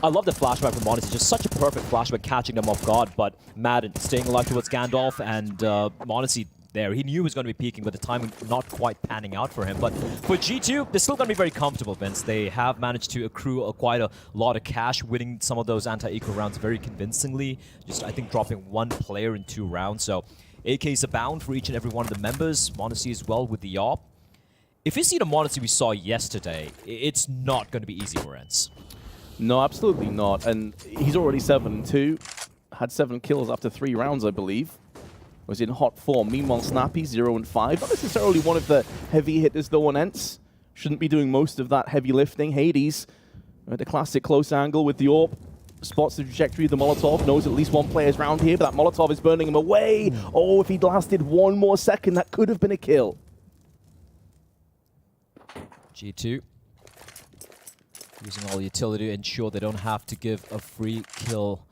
I love the flashback from m0NESY, just such a perfect flashback, catching them off guard, but Madden staying alive towards Gandalf, and m0NESY there. He knew he was going to be peaking, but the timing not quite panning out for him. But for G2, they're still going to be very comfortable, Vince. They have managed to accrue quite a lot of cash, winning some of those anti-eco rounds very convincingly. Just, I think, dropping one player in 2 rounds. So AKs abound for each and every one of the members. m0NESY as well with the AWP. If you see the m0NESY we saw yesterday, it's not going to be easy for ENCE. No, absolutely not. And he's already 7-2. Had 7 kills after 3 rounds, I believe. Was in hot form. Meanwhile, Snappy 0-5. Not necessarily one of the heavy hitters though on ENCE. Shouldn't be doing most of that heavy lifting. Hades at the classic close angle with the AWP. Spots the trajectory of the Molotov. Knows at least one player's round here, but that Molotov is burning him away. Oh, if he'd lasted 1 more second, that could have been a kill. G2 using all utility to ensure they don't have to give a free kill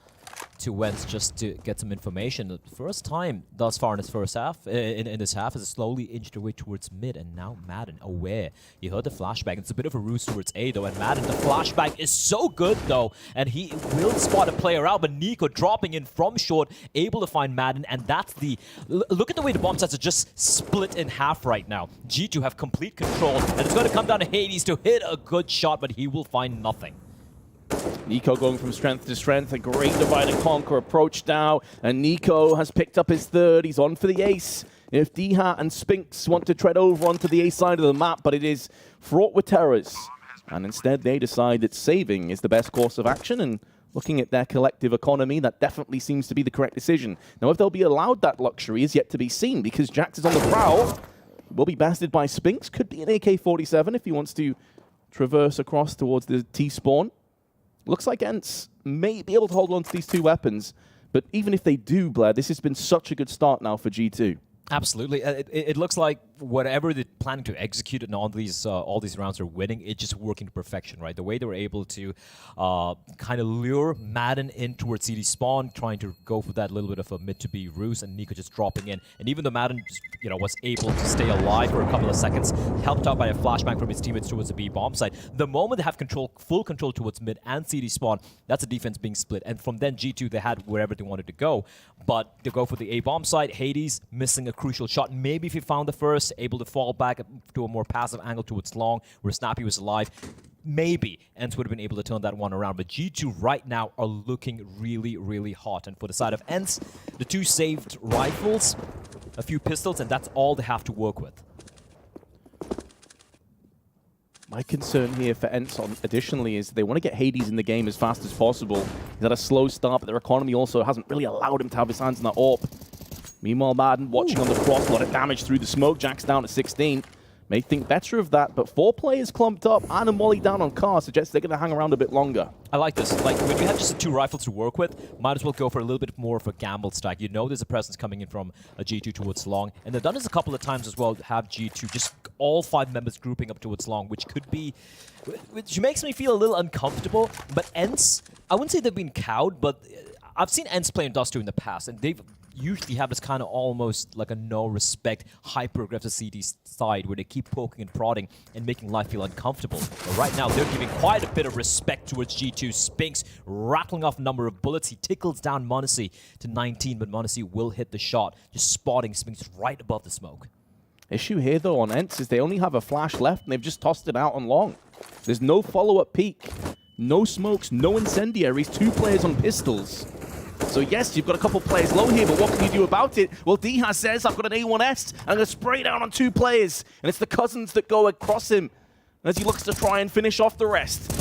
to ENCE just to get some information. The first time thus far in his first half, in this half, is slowly inched away towards mid, and now Madden aware. You heard the flashback. It's a bit of a ruse towards A though, and Madden, the flashback is so good though, and he will spot a player out, but Nico dropping in from short, able to find Madden, and that's the... Look at the way the bomb sets are just split in half right now. G2 have complete control, and it's going to come down to Hades to hit a good shot, but he will find nothing. Nico going from strength to strength, a great divide and conquer approach now, and Nico has picked up his 3rd. He's on for the ace. If D-Hat and Spinks want to tread over onto the A side of the map, but it is fraught with terrors. And instead they decide that saving is the best course of action, and looking at their collective economy, that definitely seems to be the correct decision. Now if they'll be allowed that luxury is yet to be seen, because Jax is on the prowl. Will be bested by Spinks, could be an AK-47 if he wants to traverse across towards the T-spawn. Looks like ENCE may be able to hold on to these 2 weapons, but even if they do, Blair, this has been such a good start now for G2. Absolutely. It looks like whatever they're planning to execute and all these rounds are winning, it's just working to perfection, right? The way they were able to kind of lure Madden in towards CD spawn, trying to go for that little bit of a mid to B ruse, and Nico just dropping in. And even though Madden just, was able to stay alive for a couple of seconds, helped out by a flashbang from his teammates towards the B bomb site, the moment they have full control towards mid and CD spawn, that's a defense being split. And from then G2, they had wherever they wanted to go. But they go for the A bomb site. Hades missing a crucial shot. Maybe if he found the first, able to fall back to a more passive angle towards long, where Snappy was alive, maybe ENCE would have been able to turn that one around. But G2 right now are looking really, really hot. And for the side of ENCE, the 2 saved rifles, a few pistols, and that's all they have to work with. My concern here for ENCE additionally is they want to get Hades in the game as fast as possible. He's had a slow start, but their economy also hasn't really allowed him to have his hands in that AWP. Meanwhile, Madden watching on the cross, a lot of damage through the smoke. Jack's down at 16. May think better of that, but 4 players clumped up and a molly down on car suggests they're going to hang around a bit longer. I like this. Like, when you have just the 2 rifles to work with, might as well go for a little bit more of a gamble stack. You know there's a presence coming in from a G2 towards long, and they've done this a couple of times as well, have G2 just all 5 members grouping up towards long, which makes me feel a little uncomfortable. But ENCE, I wouldn't say they've been cowed, but I've seen ENCE play in Dust 2 in the past, and they've usually have this kind of almost like a no-respect, hyper-aggressive CD side where they keep poking and prodding and making life feel uncomfortable. But right now, they're giving quite a bit of respect towards G2. Spinks rattling off a number of bullets. He tickles down m0NESY to 19, but m0NESY will hit the shot, just spotting Spinks right above the smoke. Issue here, though, on ENCE is they only have a flash left, and they've just tossed it out on long. There's no follow-up peek, no smokes, no incendiaries, 2 players on pistols. So yes, you've got a couple players low here, but what can you do about it? Well, Diha says, I've got an A1S, and I'm going to spray down on 2 players. And it's the Cousins that go across him as he looks to try and finish off the rest.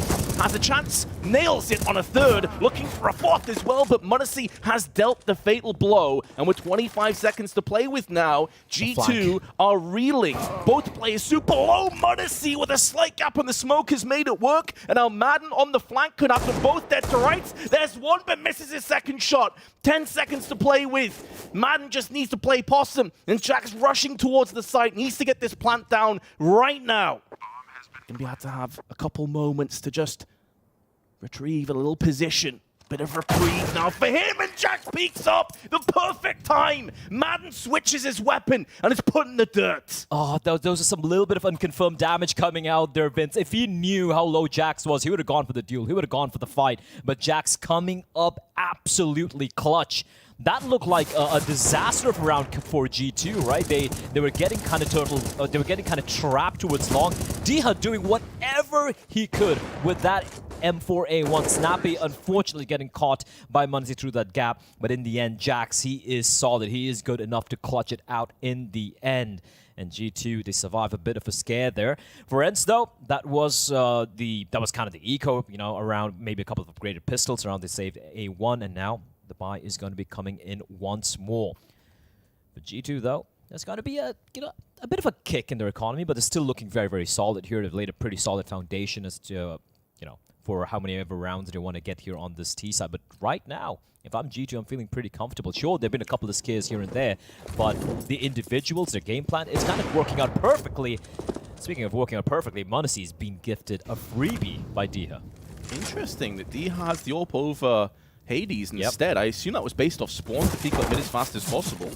Has a chance, nails it on a 3rd, looking for a 4th as well, but m0NESY has dealt the fatal blow, and with 25 seconds to play with now, G2 are reeling. Both players super low, m0NESY with a slight gap on the smoke has made it work, and now Madden on the flank could have them both dead to rights. There's one, but misses his 2nd shot. 10 seconds to play with. Madden just needs to play possum, and Jack's rushing towards the site, needs to get this plant down right now. Gonna be able to have a couple moments to just retrieve a little position. Bit of reprieve now for him, and Jack peeks up. The perfect time. Madden switches his weapon, and it's put in the dirt. Oh, those are some little bit of unconfirmed damage coming out there, Vince. If he knew how low Jax was, he would have gone for the duel. He would have gone for the fight. But Jax coming up absolutely clutch. That looked like a disaster of a round for G2, right? They were getting kind of they were getting kind of trapped towards long. Diha doing whatever he could with that M4A1. Snappy, unfortunately, getting caught by m0NESY through that gap. But in the end, Jax, he is solid. He is good enough to clutch it out in the end. And G2, they survive a bit of a scare there. For ENCE, though, that was kind of the eco, you know, around maybe a couple of upgraded pistols around they saved A1, and now the buy is going to be coming in once more. For G2, though, there's going to be a bit of a kick in their economy, but they're still looking very, very solid here. They've laid a pretty solid foundation as to, for how many ever rounds they want to get here on this T side. But right now, if I'm G2, I'm feeling pretty comfortable. Sure, there have been a couple of scares here and there, but the individuals, their game plan, is kind of working out perfectly. Speaking of working out perfectly, m0NESY's been gifted a freebie by Diha. Interesting that Diha has the AWP over Hades instead. I assume that was based off spawn to peek up mid as fast as possible.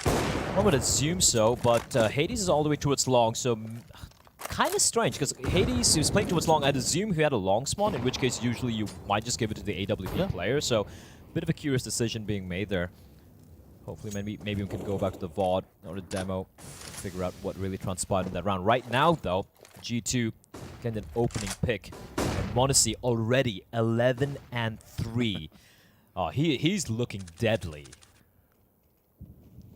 I would assume so, but Hades is all the way towards long, so kind of strange, because Hades, he was playing towards long. I'd assume he had a long spawn, in which case usually you might just give it to the AWP player, so bit of a curious decision being made there. Hopefully maybe we can go back to the VOD or the demo, figure out what really transpired in that round. Right now, though, G2 getting an opening pick. And m0NESY already 11-3. Oh, he's looking deadly.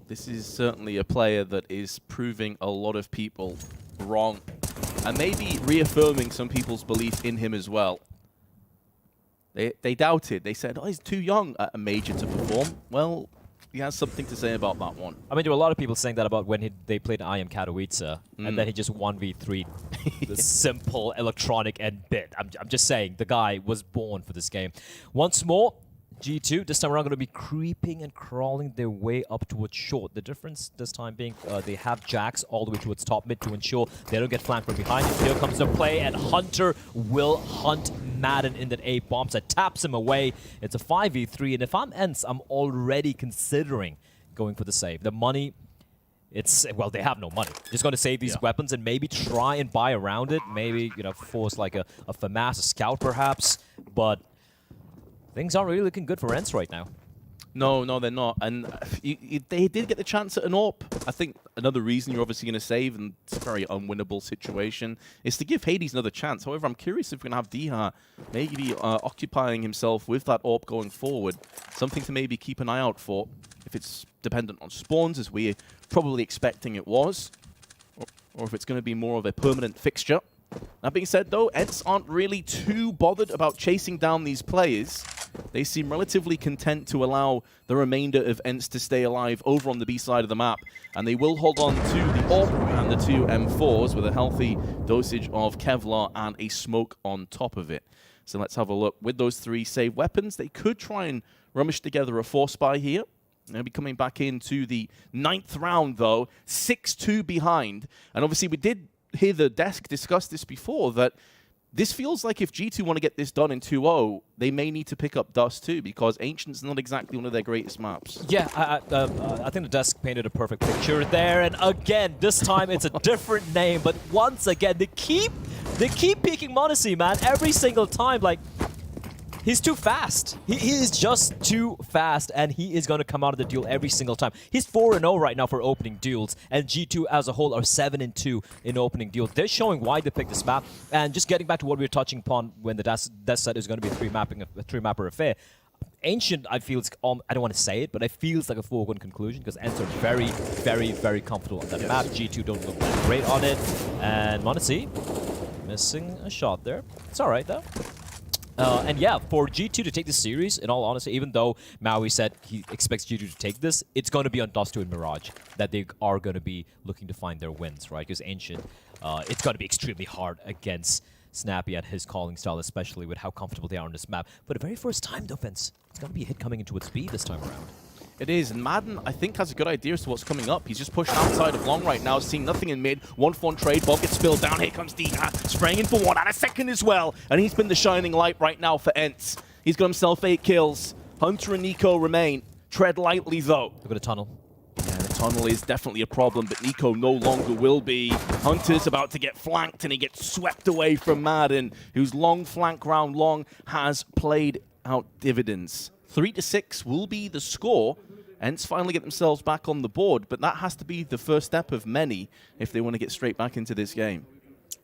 This is certainly a player that is proving a lot of people wrong, and maybe reaffirming some people's belief in him as well. They doubted. They said, oh, he's too young at a major to perform. Well, he has something to say about that one. I mean, there were a lot of people saying that about when they played IM Katowice, and then he just 1v3 the simple electronic and bit. I'm just saying, the guy was born for this game. Once more, G2, this time around, going to be creeping and crawling their way up towards short. The difference this time being they have Jax all the way towards top mid to ensure they don't get flanked from behind. And here comes the play, and Hunter will hunt Madden in that A bombs that taps him away. It's a 5v3, and if I'm ENCE, I'm already considering going for the save. The money, well, they have no money. Just going to save these weapons and maybe try and buy around it. Maybe, force like a FAMAS, a scout perhaps, but things aren't really looking good for ENCE right now. No, they're not. And they did get the chance at an AWP. I think another reason you're obviously going to save, and it's a very unwinnable situation, is to give Hades another chance. However, I'm curious if we're going to have Diha maybe occupying himself with that AWP going forward. Something to maybe keep an eye out for, if it's dependent on spawns, as we're probably expecting it was, or if it's going to be more of a permanent fixture. That being said, though, ENCE aren't really too bothered about chasing down these players. They seem relatively content to allow the remainder of ENCE to stay alive over on the B side of the map. And they will hold on to the AWP and the 2 M4s with a healthy dosage of Kevlar and a smoke on top of it. So let's have a look. With those 3 save weapons, they could try and rummage together a 4-spy here. They'll be coming back into the 9th round, though. 6-2 behind. And obviously, we did hear the desk discuss this before, that This feels like if G2 want to get this done in 2-0, they may need to pick up Dust too, because Ancient's not exactly one of their greatest maps. Yeah, I think the desk painted a perfect picture there. And again, this time it's a different name, but once again, they keep peeking m0NESY, man, every single time. Like, he's too fast. He is just too fast, and he is going to come out of the duel every single time. He's 4-0 right now for opening duels, and G2 as a whole are 7-2 in opening duels. They're showing why they picked this map, and just getting back to what we were touching upon when the desk set is going to be a three-mapper affair. Ancient, I feel, I don't want to say it, but it feels like a foregone conclusion because ENCE are very, very, very comfortable on that map. G2 don't look that great on it, and m0NESY missing a shot there. It's all right, though. And yeah, for G2 to take this series, in all honesty, even though Maui said he expects G2 to take this, it's going to be on Dust2 and Mirage that they are going to be looking to find their wins, right? Because Ancient, it's going to be extremely hard against Snappy at his calling style, especially with how comfortable they are on this map. But the very first time, though, Vince, it's going to be a hit coming into its B this time around. It is, and Madden, I think, has a good idea as to what's coming up. He's just pushing outside of long right now, seeing nothing in mid. 1-for-1 trade, bomb gets spilled down. Here comes Dina, spraying in for one and a second as well. And he's been the shining light right now for ENCE. He's got himself 8 kills. Hunter and Nico remain. Tread lightly, though. They've got a tunnel. Yeah, the tunnel is definitely a problem, but Nico no longer will be. Hunter's about to get flanked, and he gets swept away from Madden, whose long flank round long has played out dividends. 3-6 will be the score. ENCE finally get themselves back on the board, but that has to be the first step of many if they want to get straight back into this game.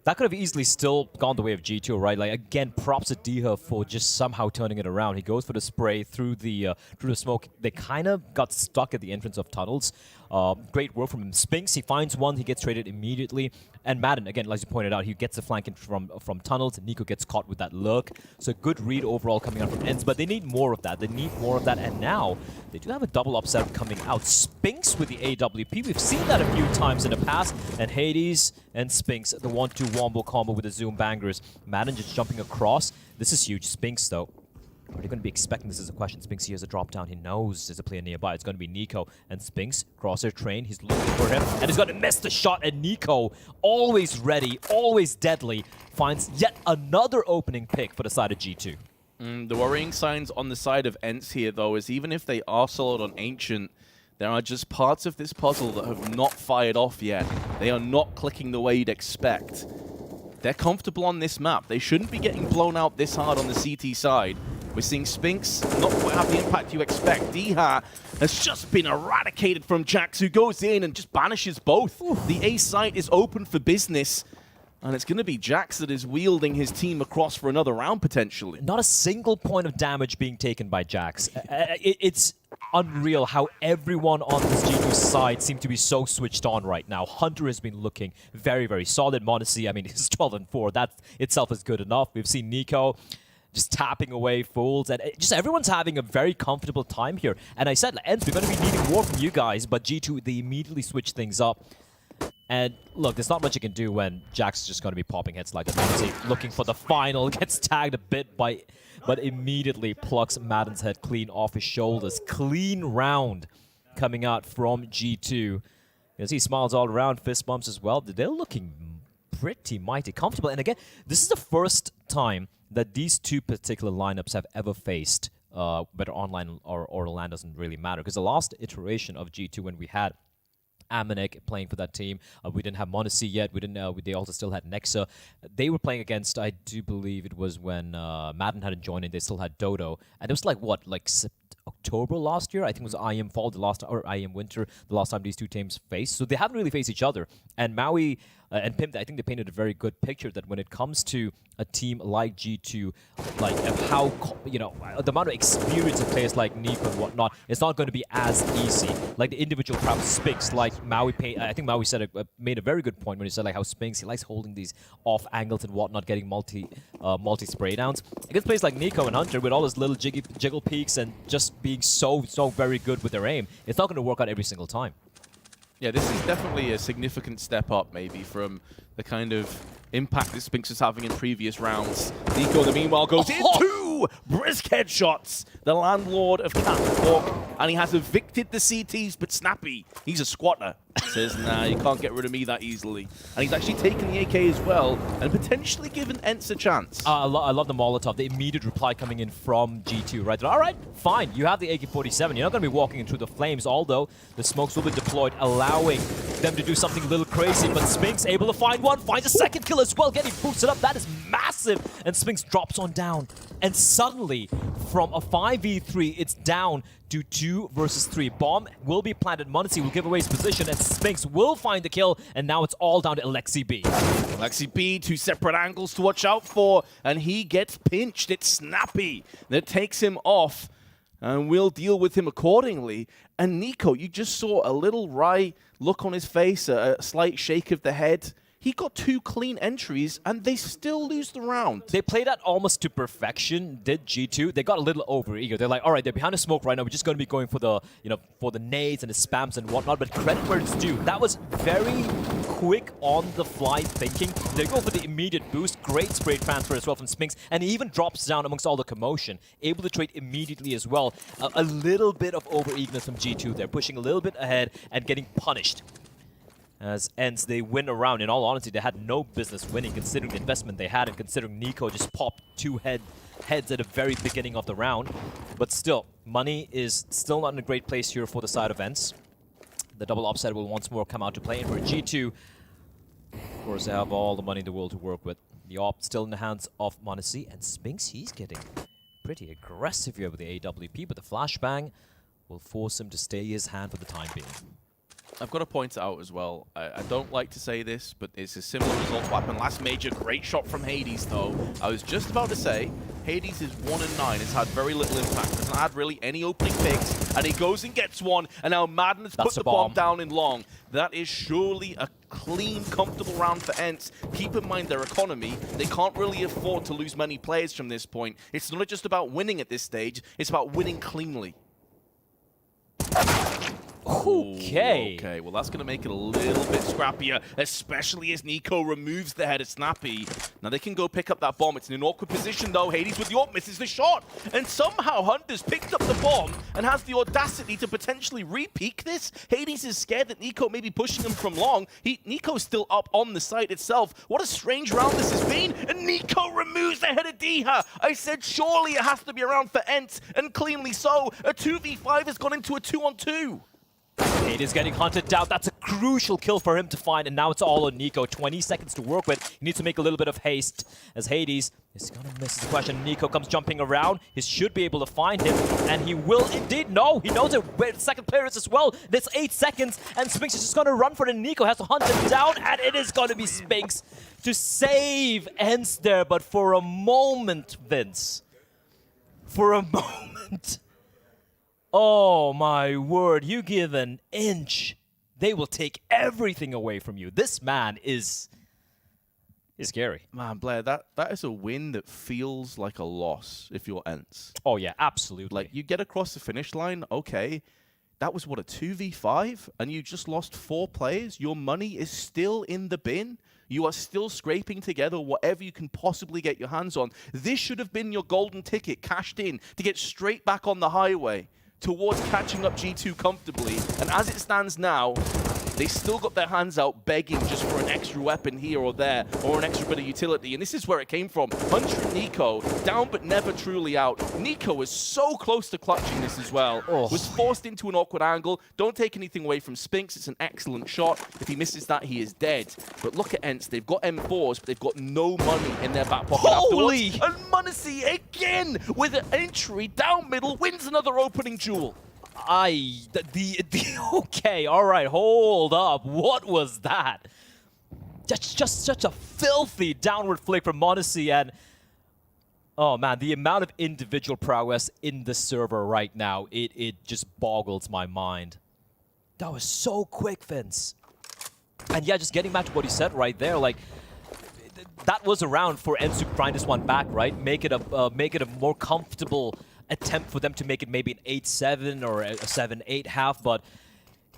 That could have easily still gone the way of G2, right? Like, again, props to Diha for just somehow turning it around. He goes for the spray through the smoke. They kind of got stuck at the entrance of tunnels. Great work from him. Spinks, he finds one, he gets traded immediately. And Madden, again, as you pointed out, he gets the flank in from tunnels, and Nico gets caught with that lurk. So good read overall coming out from ENCE, but they need more of that. They need more of that, and now they do have a double upset coming out. Spinks with the AWP. We've seen that a few times in the past, and Hades and Spinks, the 1-2 wombo combo with the Zoom bangers. Madden just jumping across. This is huge. Spinks, though. Are they going to be expecting this as a question? Spinks hears a drop down. He knows there's a player nearby. It's going to be Nico. And Spinks, crosshair train. He's looking for him. And he's going to miss the shot. And Nico, always ready, always deadly, finds yet another opening pick for the side of G2. The worrying signs on the side of ENCE here, though, is even if they are solid on Ancient, there are just parts of this puzzle that have not fired off yet. They are not clicking the way you'd expect. They're comfortable on this map. They shouldn't be getting blown out this hard on the CT side. We're seeing Spinks not quite have the impact you expect. Diha has just been eradicated from Jax, who goes in and just banishes both. Oof. The A site is open for business, and it's going to be Jax that is wielding his team across for another round, potentially. Not a single point of damage being taken by Jax. It's unreal how everyone on this G2 side seems to be so switched on right now. Hunter has been looking very, very solid. m0NESY, I mean, he's 12-4. That itself is good enough. We've seen Nico just tapping away fools, and just everyone's having a very comfortable time here. And I said, ENCE, we're going to be needing more from you guys, but G2, they immediately switch things up. And look, there's not much you can do when Jax is just going to be popping hits like that. Looking for the final, gets tagged a bit by, but immediately plucks Madden's head clean off his shoulders. Clean round coming out from G2. You can see smiles all around, fist bumps as well. They're looking pretty mighty comfortable. And again, this is the first time that these two particular lineups have ever faced, whether online or LAN doesn't really matter. Because the last iteration of G2, when we had Amanek playing for that team, we didn't have m0NESY yet. We didn't. They also still had Nexa. They were playing against, I do believe it was when Madden hadn't joined in. They still had Dodo, and it was like what, like October last year. I think it was IM Fall the last, or IM Winter the last time these two teams faced. So they haven't really faced each other. And Maui and Pimp, I think they painted a very good picture that when it comes to a team like G2, like of how, you know, the amount of experience of players like Nico and whatnot, it's not going to be as easy. Like the individual crowd Spinks, like Maui, I think Maui said made a very good point when he said like how Spinks, he likes holding these off angles and whatnot, getting multi spray downs. Against players like Nico and Hunter with all his little jiggle peaks and just being so very good with their aim, it's not going to work out every single time. Yeah, this is definitely a significant step up, maybe, from the kind of impact that Spinks was having in previous rounds. Nico, the meanwhile, goes in two brisk headshots. The landlord of Catwalk, and he has evicted the CTs, but Snappy, he's a squatter. Says, nah, you can't get rid of me that easily. And he's actually taken the AK as well and potentially given ENCE a chance. I love the Molotov, the immediate reply coming in from G2, right? All right, fine, you have the AK-47. You're not going to be walking in through the flames, although the smokes will be deployed, allowing them to do something a little crazy. But Spinks able to find one, finds a second kill as well, getting boosted up. That is massive. And Spinks drops on down. And suddenly, from a 5v3, it's down to 2 versus 3. Bomb will be planted. m0NESY will give away his position, and Spinks will find the kill, and now it's all down to Alexi B. Alexi B, 2 separate angles to watch out for, and he gets pinched. It's Snappy that takes him off, and we'll deal with him accordingly. And Nico, you just saw a little wry look on his face, a slight shake of the head. He got 2 clean entries, and they still lose the round. They played that almost to perfection, did G2. They got a little over-eager. They're like, all right, they're behind the smoke right now. We're just going to be going for the, for the nades and the spams and whatnot. But credit where it's due. That was very quick on-the-fly thinking. They go for the immediate boost. Great spray transfer as well from Spinks. And he even drops down amongst all the commotion. Able to trade immediately as well. A little bit of over-eagerness from G2. They're pushing a little bit ahead and getting punished. As ENCE, they win a round. In all honesty, they had no business winning considering the investment they had and considering Nico just popped 2 heads at the very beginning of the round. But still, money is still not in a great place here for the side of ENCE. The double upset will once more come out to play. And for G2, of course, they have all the money in the world to work with. The op still in the hands of m0NESY. And Spinks, he's getting pretty aggressive here with the AWP, but the flashbang will force him to stay his hand for the time being. I've got to point it out as well. I don't like to say this, but it's a similar result to what happened last major. Great shot from Hades, though. I was just about to say, Hades is 1-9. It's had very little impact. Doesn't have really any opening picks, and he goes and gets one, and now Madden has put the bomb down in long. That is surely a clean, comfortable round for ENCE. Keep in mind their economy. They can't really afford to lose many players from this point. It's not just about winning at this stage. It's about winning cleanly. Okay. Okay, well that's going to make it a little bit scrappier, especially as Nico removes the head of Snappy. Now they can go pick up that bomb. It's in an awkward position though. Hades with the AWP misses the shot. And somehow Hunter's picked up the bomb and has the audacity to potentially re-peek this. Hades is scared that Nico may be pushing him from long. Nico's still up on the site itself. What a strange round this has been. And Nico removes the head of Diha. I said surely it has to be around for ENCE, and cleanly so. A 2v5 has gone into a 2-on-2. Hades getting hunted down. That's a crucial kill for him to find, and now it's all on Nico. 20 seconds to work with. He needs to make a little bit of haste as Hades is going to miss the question. Nico comes jumping around. He should be able to find him, and he will indeed. No, he knows where the second player is as well. There's 8 seconds, and Spinks is just going to run for it. Nico has to hunt him down, and it is going to be Spinks to save ENCE there. But for a moment, Vince, for a moment... Oh my word, you give an inch, they will take everything away from you. This man is scary. Man, Blair, that is a win that feels like a loss if you're ENCE. Oh yeah, absolutely. Like, you get across the finish line, okay, that was what, a 2v5? And you just lost 4 players? Your money is still in the bin? You are still scraping together whatever you can possibly get your hands on. This should have been your golden ticket cashed in to get straight back on the highway towards catching up G2 comfortably. And as it stands now, they still got their hands out begging just for an extra weapon here or there, or an extra bit of utility. And this is where it came from. Hunter and Nico, down but never truly out. Nico was so close to clutching this as well. Was forced into an awkward angle. Don't take anything away from Spinks. It's an excellent shot. If he misses that, he is dead. But look at ENCE. They've got M4s, but they've got no money in their back pocket afterwards. And m0NESY again with an entry down middle wins another opening duel. Okay, all right, hold up. What was that? Just such a filthy downward flick from m0NESY, and oh man, the amount of individual prowess in the server right now, it just boggles my mind. That was so quick, Vince. And yeah, just getting back to what he said right there, like that was a round for ENCE to grind this one back, right? Make it a more comfortable attempt for them to make it maybe an 8-7 or a 7-8 half, but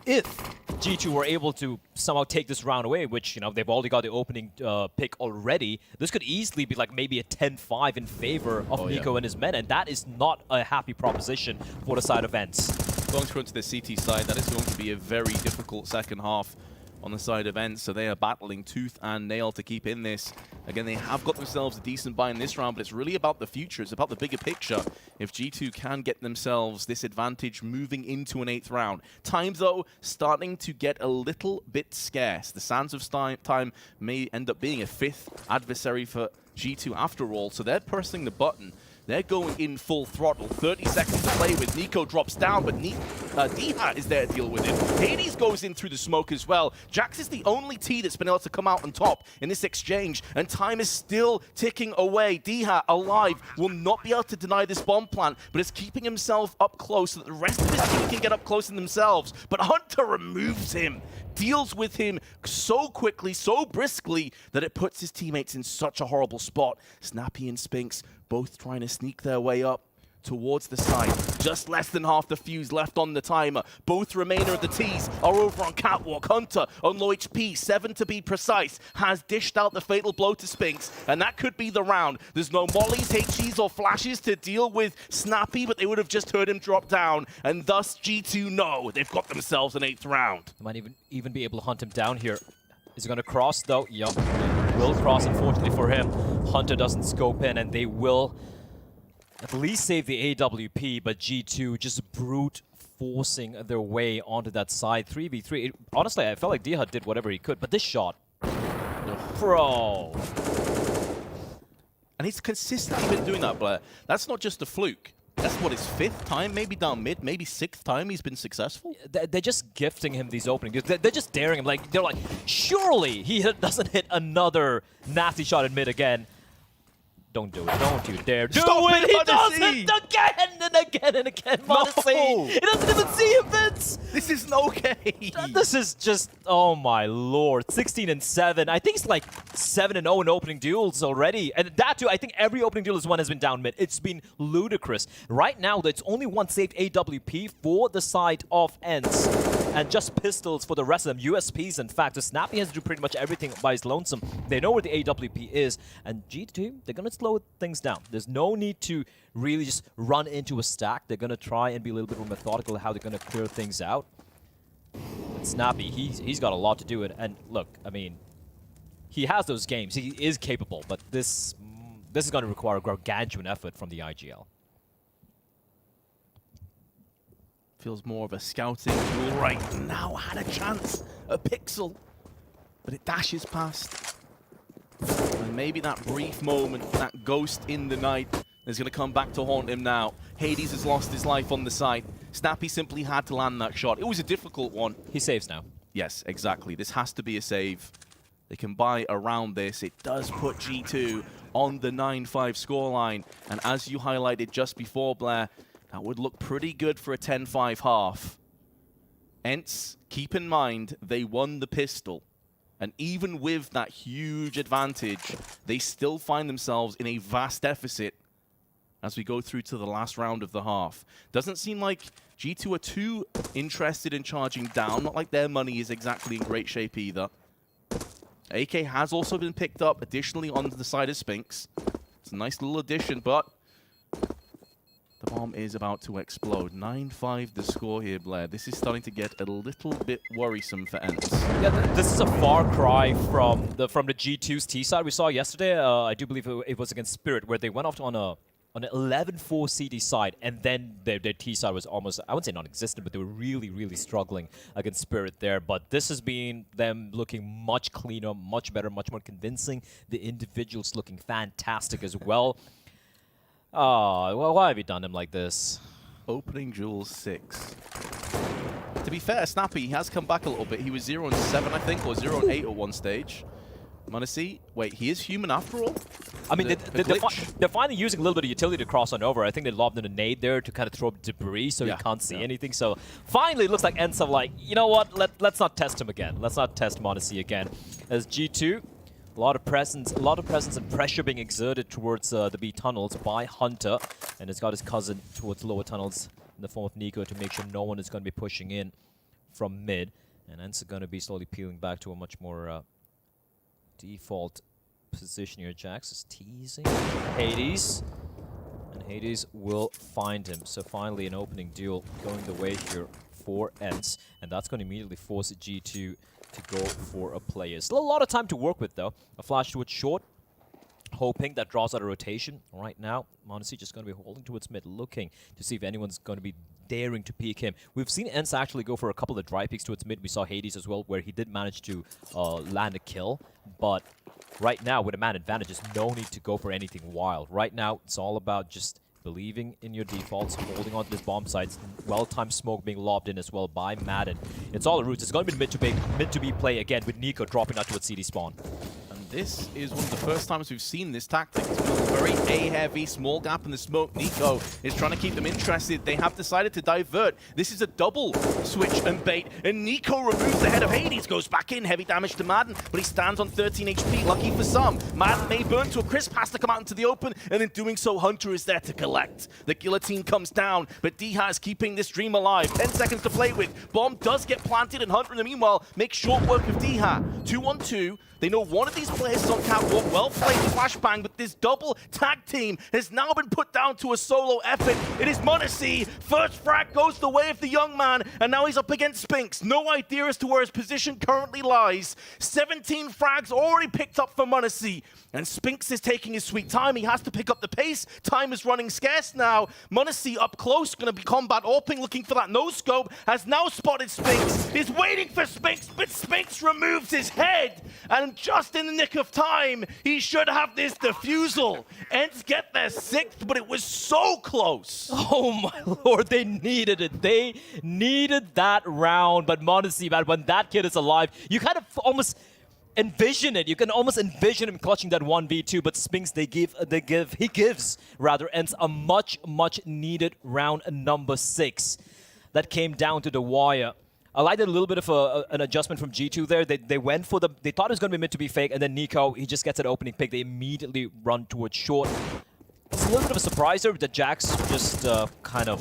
if G2 were able to somehow take this round away, which, you know, they've already got the opening pick already, this could easily be like maybe a 10-5 in favor of Nico and his men, and that is not a happy proposition for the side of ENCE. Going to run to the CT side, that is going to be a very difficult second half on the side of ENCE, so they are battling tooth and nail to keep in this. Again, they have got themselves a decent buy in this round, but it's really about the future. It's about the bigger picture. If G2 can get themselves this advantage moving into an 8th round. Time, though, starting to get a little bit scarce. The sands of time may end up being a 5th adversary for G2 after all, so they're pressing the button. They're going in full throttle. 30 seconds to play with. Nico drops down, but D-Hat is there to deal with it. Hades goes in through the smoke as well. Jax is the only T that's been able to come out on top in this exchange, and time is still ticking away. D-Hat, alive, will not be able to deny this bomb plant, but is keeping himself up close so that the rest of his team can get up close in themselves. But Hunter removes him, deals with him so quickly, so briskly, that it puts his teammates in such a horrible spot. Snappy and Spinks both trying to sneak their way up towards the side. Just less than half the fuse left on the timer. Both remainder of the Ts are over on Catwalk. Hunter on low HP, 7 to be precise, has dished out the fatal blow to Spinks, and that could be the round. There's no mollies, HEs, or flashes to deal with Snappy, but they would have just heard him drop down, and thus G2 know they've got themselves an 8th round. They might even be able to hunt him down here. Is he going to cross, though? Yup. Will cross, unfortunately for him. Hunter doesn't scope in, and they will at least save the AWP, but G2 just brute forcing their way onto that side. 3v3. Honestly, I felt like D-Hut did whatever he could, but this shot. Bro. And he's consistently been doing that, Blair. That's not just a fluke. That's what, his 5th time, maybe down mid, maybe 6th time he's been successful? They're just gifting him these openings. They're just daring him. They're like, surely he doesn't hit another nasty shot in mid again. Don't do it. Don't you dare do it. He does it again and again and again. No. He doesn't even see him, Vince. This isn't okay. This is just, oh my lord. 16 and 7. I think it's like 7 and 0 in opening duels already. And that too, I think every opening duel is one has been down mid. It's been ludicrous. Right now, there's only one saved AWP for the side of ENCE. And just pistols for the rest of them. USPs, in fact. So Snappy has to do pretty much everything by his lonesome. They know where the AWP is. And G2, they're going to slow things down. There's no need to really just run into a stack. They're going to try and be a little bit more methodical how they're going to clear things out. And Snappy, he's got a lot to do. And look, I mean, he has those games. He is capable. But this is going to require a gargantuan effort from the IGL. Feels more of a scouting tool right now. Had a chance, a pixel, but it dashes past. And maybe that brief moment, that ghost in the night, is going to come back to haunt him now. Hades has lost his life on the side. Snappy simply had to land that shot. It was a difficult one. He saves now. Yes, exactly. This has to be a save. They can buy around this. It does put G2 on the 9-5 scoreline. And as you highlighted just before, Blair, that would look pretty good for a 10-5 half. ENCE, keep in mind, they won the pistol. And even with that huge advantage, they still find themselves in a vast deficit as we go through to the last round of the half. Doesn't seem like G2 are too interested in charging down. Not like their money is exactly in great shape either. AK has also been picked up additionally on the side of Spinks. It's a nice little addition, but the bomb is about to explode. 9-5 the score here, Blair. This is starting to get a little bit worrisome for ENCE. Yeah, this is a far cry from the G2's T side we saw yesterday. I do believe it was against Spirit, where they went off on an 11-4 CD side, and then their T side was almost, I wouldn't say non-existent, but they were really, really struggling against Spirit there. But this has been them looking much cleaner, much better, much more convincing. The individuals looking fantastic as well. Oh, well, why have you done him like this? Opening duel 6. To be fair, Snappy, he has come back a little bit. He was 0-7, I think, or 0-8 at one stage. Manasi, wait, he is human after all? I mean, they're finally using a little bit of utility to cross on over. I think they lobbed in a nade there to kind of throw debris so he can't see anything. So finally, it looks like ENCE are like, you know what, let's not test him again. Let's not test Manasi again. As G2, a lot of presence and pressure being exerted towards the B tunnels by Hunter, and has got his cousin towards lower tunnels in the form of Nico to make sure no one is going to be pushing in from mid. And ENCE are going to be slowly peeling back to a much more default position here. Jax is teasing. Hades And Hades will find him. So finally an opening duel going the way here for ENCE. And that's going to immediately force G2 to go for a player. Still a lot of time to work with though. A flash towards short. Hoping that draws out a rotation. Right now, m0NESY just going to be holding towards mid, looking to see if anyone's going to be daring to peek him. We've seen ENCE actually go for a couple of dry peeks towards mid. We saw Hades as well, where he did manage to land a kill. But right now, with a man advantage, there's no need to go for anything wild. Right now, it's all about just believing in your defaults, holding on to this bomb sites. Well-timed smoke being lobbed in as well by Madden. It's all the roots. It's going to be mid to be play again with Nico dropping out towards CD spawn. This is one of the first times we've seen this tactic. It's been a very A-heavy, small gap in the smoke. Nico is trying to keep them interested. They have decided to divert. This is a double switch and bait, and Nico removes the head of Hades, goes back in, heavy damage to Madden, but he stands on 13 HP, lucky for some. Madden may burn to a crisp, has to come out into the open, and in doing so, Hunter is there to collect. The guillotine comes down, but Diha is keeping this dream alive. 10 seconds to play with. Bomb does get planted, and Hunter in the meanwhile makes short work of Diha. 2-on-2. They know one of these players is on catwalk. Well played flashbang, but this double tag team has now been put down to a solo effort. It is m0NESY. First frag goes the way of the young man, and now he's up against Spinks. No idea as to where his position currently lies. 17 frags already picked up for m0NESY, and Spinks is taking his sweet time. He has to pick up the pace. Time is running scarce now. m0NESY up close, going to be combat opening, looking for that no-scope, has now spotted Spinks. Is waiting for Spinks, but Spinks removes his head, and just in the nick of time, he should have this defusal. ENCE get their 6th, but it was so close. Oh my lord, they needed it. They needed that round. But m0NESY, man, when that kid is alive, you kind of almost envision it. You can almost envision him clutching that 1v2. But Spinks, he gives ENCE a much needed round number 6 that came down to the wire. I liked it a little bit of an adjustment from G2 there. They went for they thought it was going to be mid to be fake, and then Nico, he just gets an opening pick. They immediately run towards short. It's a little bit of a surprise there that Jax just kind of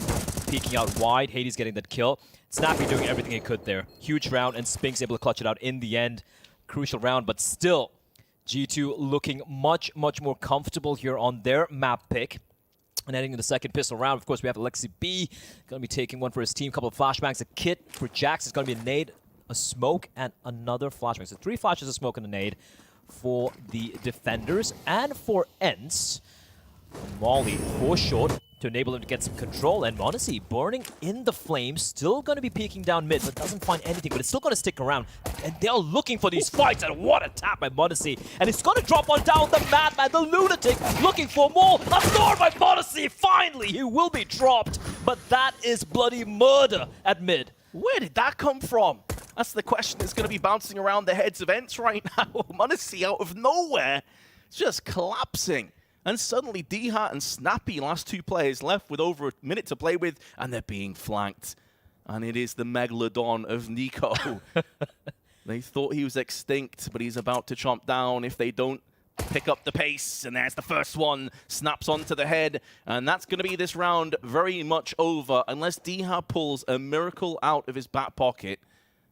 peeking out wide. Hades getting that kill. Snappy doing everything he could there. Huge round, and Spinks able to clutch it out in the end. Crucial round, but still, G2 looking much more comfortable here on their map pick. And heading to the second pistol round, of course, we have Alexi B. Going to be taking one for his team. Couple of flashbangs. A kit for Jax. It's going to be a nade, a smoke, and another flashbang. So 3 flashes, a smoke, and a nade for the defenders. And for ENCE, Molly for short to enable him to get some control. And m0NESY burning in the flames. Still going to be peeking down mid, but doesn't find anything. But it's still going to stick around. And they're looking for these fights. And what a tap by m0NESY. And it's going to drop on down the madman, the lunatic, looking for more. Absorbed by m0NESY. Finally, he will be dropped. But that is bloody murder at mid. Where did that come from? That's the question that's going to be bouncing around the heads of ENCE right now. m0NESY out of nowhere, just collapsing. And suddenly, Diha and Snappy, last 2 players left with over a minute to play with, and they're being flanked. And it is the Megalodon of Nico. They thought he was extinct, but he's about to chomp down if they don't pick up the pace. And there's the first one, snaps onto the head. And that's going to be this round very much over, unless Diha pulls a miracle out of his back pocket.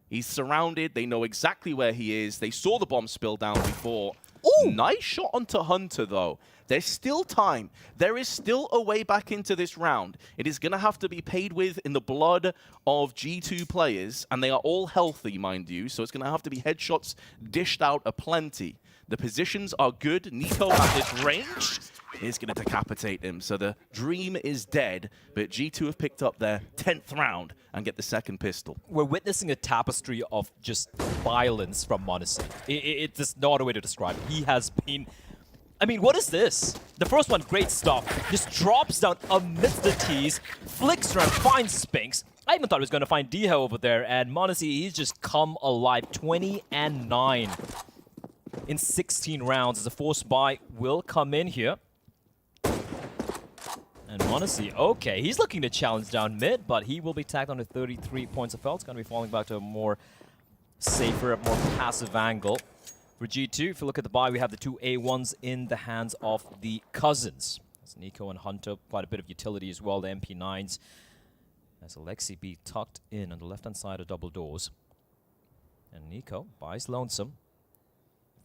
He's surrounded. They know exactly where he is. They saw the bomb spill down before. Ooh. Nice shot onto Hunter, though. There's still time. There is still a way back into this round. It is going to have to be paid with in the blood of G2 players, and they are all healthy, mind you, so it's going to have to be headshots dished out aplenty. The positions are good. Nico at this range is going to decapitate him, so the dream is dead, but G2 have picked up their 10th round and get the second pistol. We're witnessing a tapestry of just violence from m0NESY. It's just no other way to describe it. He has been... I mean, what is this? The first one, great stuff. Just drops down amidst the tees, flicks around, finds Spinks. I even thought he was going to find Diha over there, and m0NESY, he's just come alive. 20-9 in 16 rounds as a force buy will come in here. And m0NESY, okay, he's looking to challenge down mid, but he will be tagged on to 33 points of health. It's going to be falling back to a more safer, more passive angle. For G2, if you look at the buy, we have the 2 A1s in the hands of the cousins. That's Nico and Hunter, quite a bit of utility as well, the MP9s. As Alexi B tucked in on the left-hand side of double doors. And Nico buys Lonesome.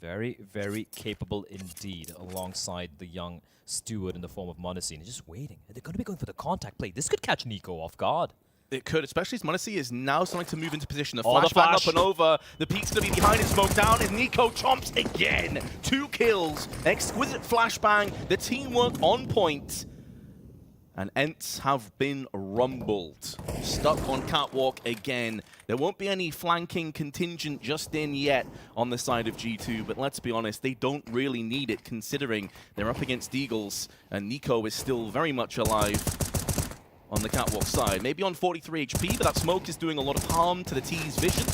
Very, very capable indeed, alongside the young steward in the form of m0NESY. And just waiting. They're going to be going for the contact play. This could catch NiKo off guard. It could, especially as m0NESY is now starting to move into position. The Oh, the flashbang flash. up and over. The peak's going to be behind and smoke down, and NiKo chomps again. 2 kills. Exquisite flashbang. The teamwork on point. And ENCE have been rumbled. Stuck on catwalk again. There won't be any flanking contingent just in yet on the side of G2, but let's be honest, they don't really need it considering they're up against Deagles, and NiKo is still very much alive on the catwalk side. Maybe on 43 HP, but that smoke is doing a lot of harm to the T's vision,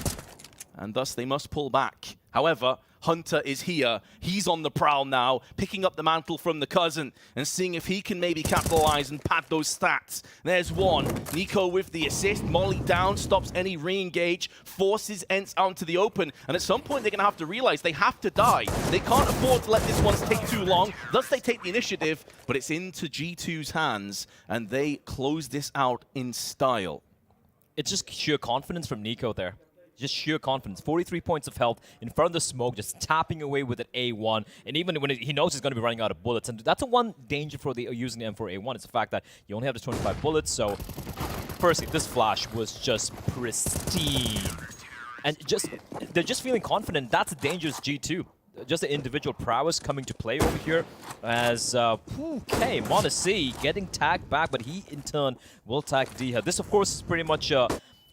and thus they must pull back. However, Hunter is here. He's on the prowl now, picking up the mantle from the cousin and seeing if he can maybe capitalize and pad those stats. There's one. NiKo with the assist. Molly down, stops any re-engage, forces ENCE out into the open. And at some point, they're going to have to realize they have to die. They can't afford to let this one take too long. Thus, they take the initiative, but it's into G2's hands, and they close this out in style. It's just sheer confidence from NiKo there. Just sheer confidence. 43 points of health in front of the smoke, just tapping away with an A1. And even when he knows he's going to be running out of bullets. And that's the one danger for using the M4A1. It's the fact that you only have this 25 bullets. So, firstly, this flash was just pristine. And they're just feeling confident. That's a dangerous G2. Just the individual prowess coming to play over here as, okay, m0NESY getting tagged back, but he, in turn, will tag Diha. This, of course, is pretty much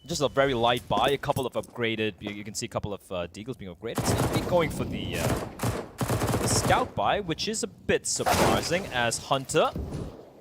just a very light buy. A couple of upgraded, you can see a couple of Deagles being upgraded. So he's going for the scout buy, which is a bit surprising as Hunter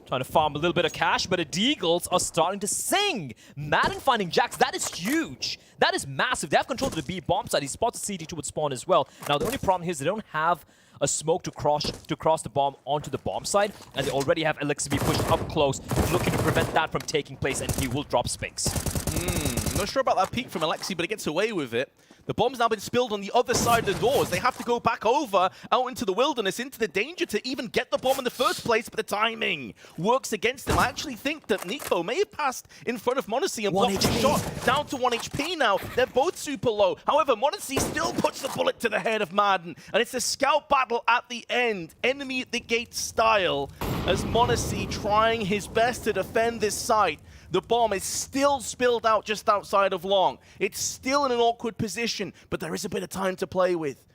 trying to farm a little bit of cash, but the Deagles are starting to sing. Madden finding Jax, that is huge. That is massive. They have control of the B bomb side. He spots the CT2 would spawn as well. Now, the only problem here is they don't have a smoke to cross the bomb onto the bomb side, and they already have ENCE pushed up close, looking to prevent that from taking place, and he will drop Spinks. I'm not sure about that peek from ENCE, but it gets away with it. The bomb's now been spilled on the other side of the doors. They have to go back over, out into the wilderness, into the danger to even get the bomb in the first place, but the timing works against them. I actually think that NiKo may have passed in front of m0NESY and blocked the shot. Down to 1 HP now. They're both super low. However, m0NESY still puts the bullet to the head of Madden, and it's a scout battle at the end. Enemy at the gate style, as m0NESY trying his best to defend this site. The bomb is still spilled out just outside of long. It's still in an awkward position, but there is a bit of time to play with.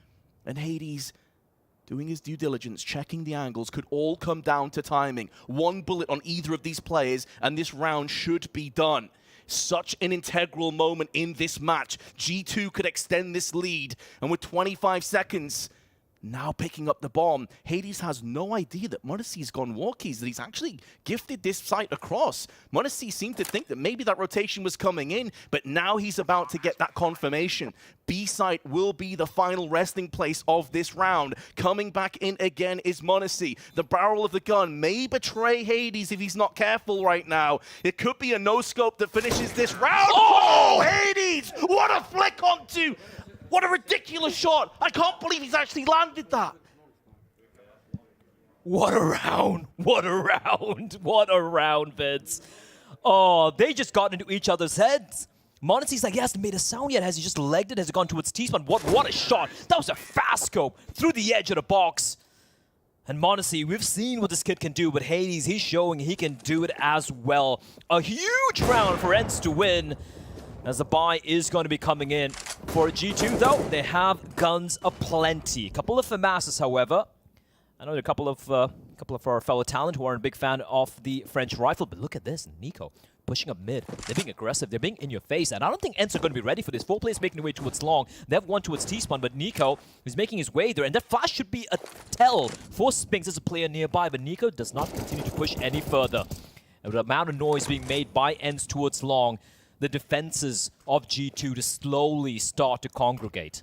And Hades, doing his due diligence, checking the angles, could all come down to timing. 1 bullet on either of these players, and this round should be done. Such an integral moment in this match. G2 could extend this lead, and with 25 seconds, now picking up the bomb, Hades has no idea that m0NESY's gone walkies, that he's actually gifted this site across. m0NESY seemed to think that maybe that rotation was coming in, but now he's about to get that confirmation. B site will be the final resting place of this round. Coming back in again is m0NESY. The barrel of the gun may betray Hades if he's not careful right now. It could be a no-scope that finishes this round. Oh, Hades! What a flick onto... What a ridiculous shot! I can't believe he's actually landed that. What a round! What a round! What a round, Vince. Oh, they just got into each other's heads. m0NESY's like, he hasn't made a sound yet. Has he just legged it? Has it gone towards T-spawn? What a shot! That was a fast scope through the edge of the box. And m0NESY, we've seen what this kid can do, but Hades, he's showing he can do it as well. A huge round for ENCE to win, as the buy is going to be coming in. For G2, though, they have guns aplenty. A couple of FAMASs, however. I know there are a couple of our fellow talent who aren't a big fan of the French rifle, but look at this, NiKo pushing up mid. They're being aggressive. They're being in your face, and I don't think ENCE are going to be ready for this. 4 players making their way towards long. They have one towards T-spawn, but NiKo is making his way there, and that flash should be a tell for Spinks as a player nearby, but NiKo does not continue to push any further. And with the amount of noise being made by ENCE towards long, the defenses of G2 to slowly start to congregate.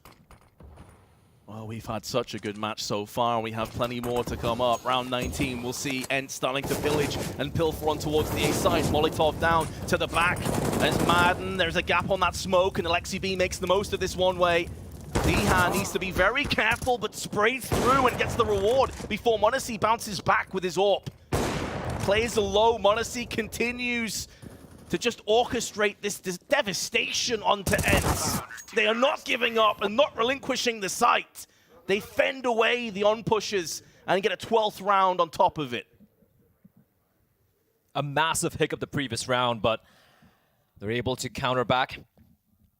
Well, we've had such a good match so far. We have plenty more to come up. Round 19, we'll see ENCE starting to pillage and pilfer on towards the A side. Molotov down to the back. There's Madden. There's a gap on that smoke, and ENCE makes the most of this one way. Diha needs to be very careful, but sprays through and gets the reward before m0NESY bounces back with his AWP. Plays low. m0NESY continues to just orchestrate this devastation onto ENCE. They are not giving up and not relinquishing the site. They fend away the on-pushes and get a 12th round on top of it. A massive hiccup the previous round, but they're able to counter back.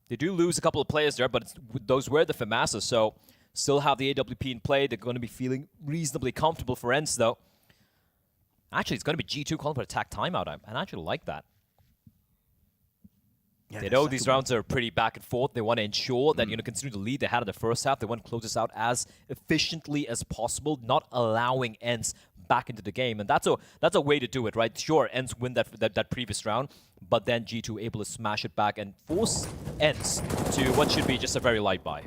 They do lose a couple of players there, but those were the FAMASA, so still have the AWP in play. They're going to be feeling reasonably comfortable for ENCE, though. Actually, it's going to be G2 calling for attack timeout. I actually like that. Yeah, they know these rounds are pretty back and forth. They want to ensure that, considering the lead they had in the first half, they want to close this out as efficiently as possible, not allowing ENCE back into the game. And that's a way to do it, right? Sure, ENCE win that previous round, but then G2 able to smash it back and force ENCE to what should be just a very light buy.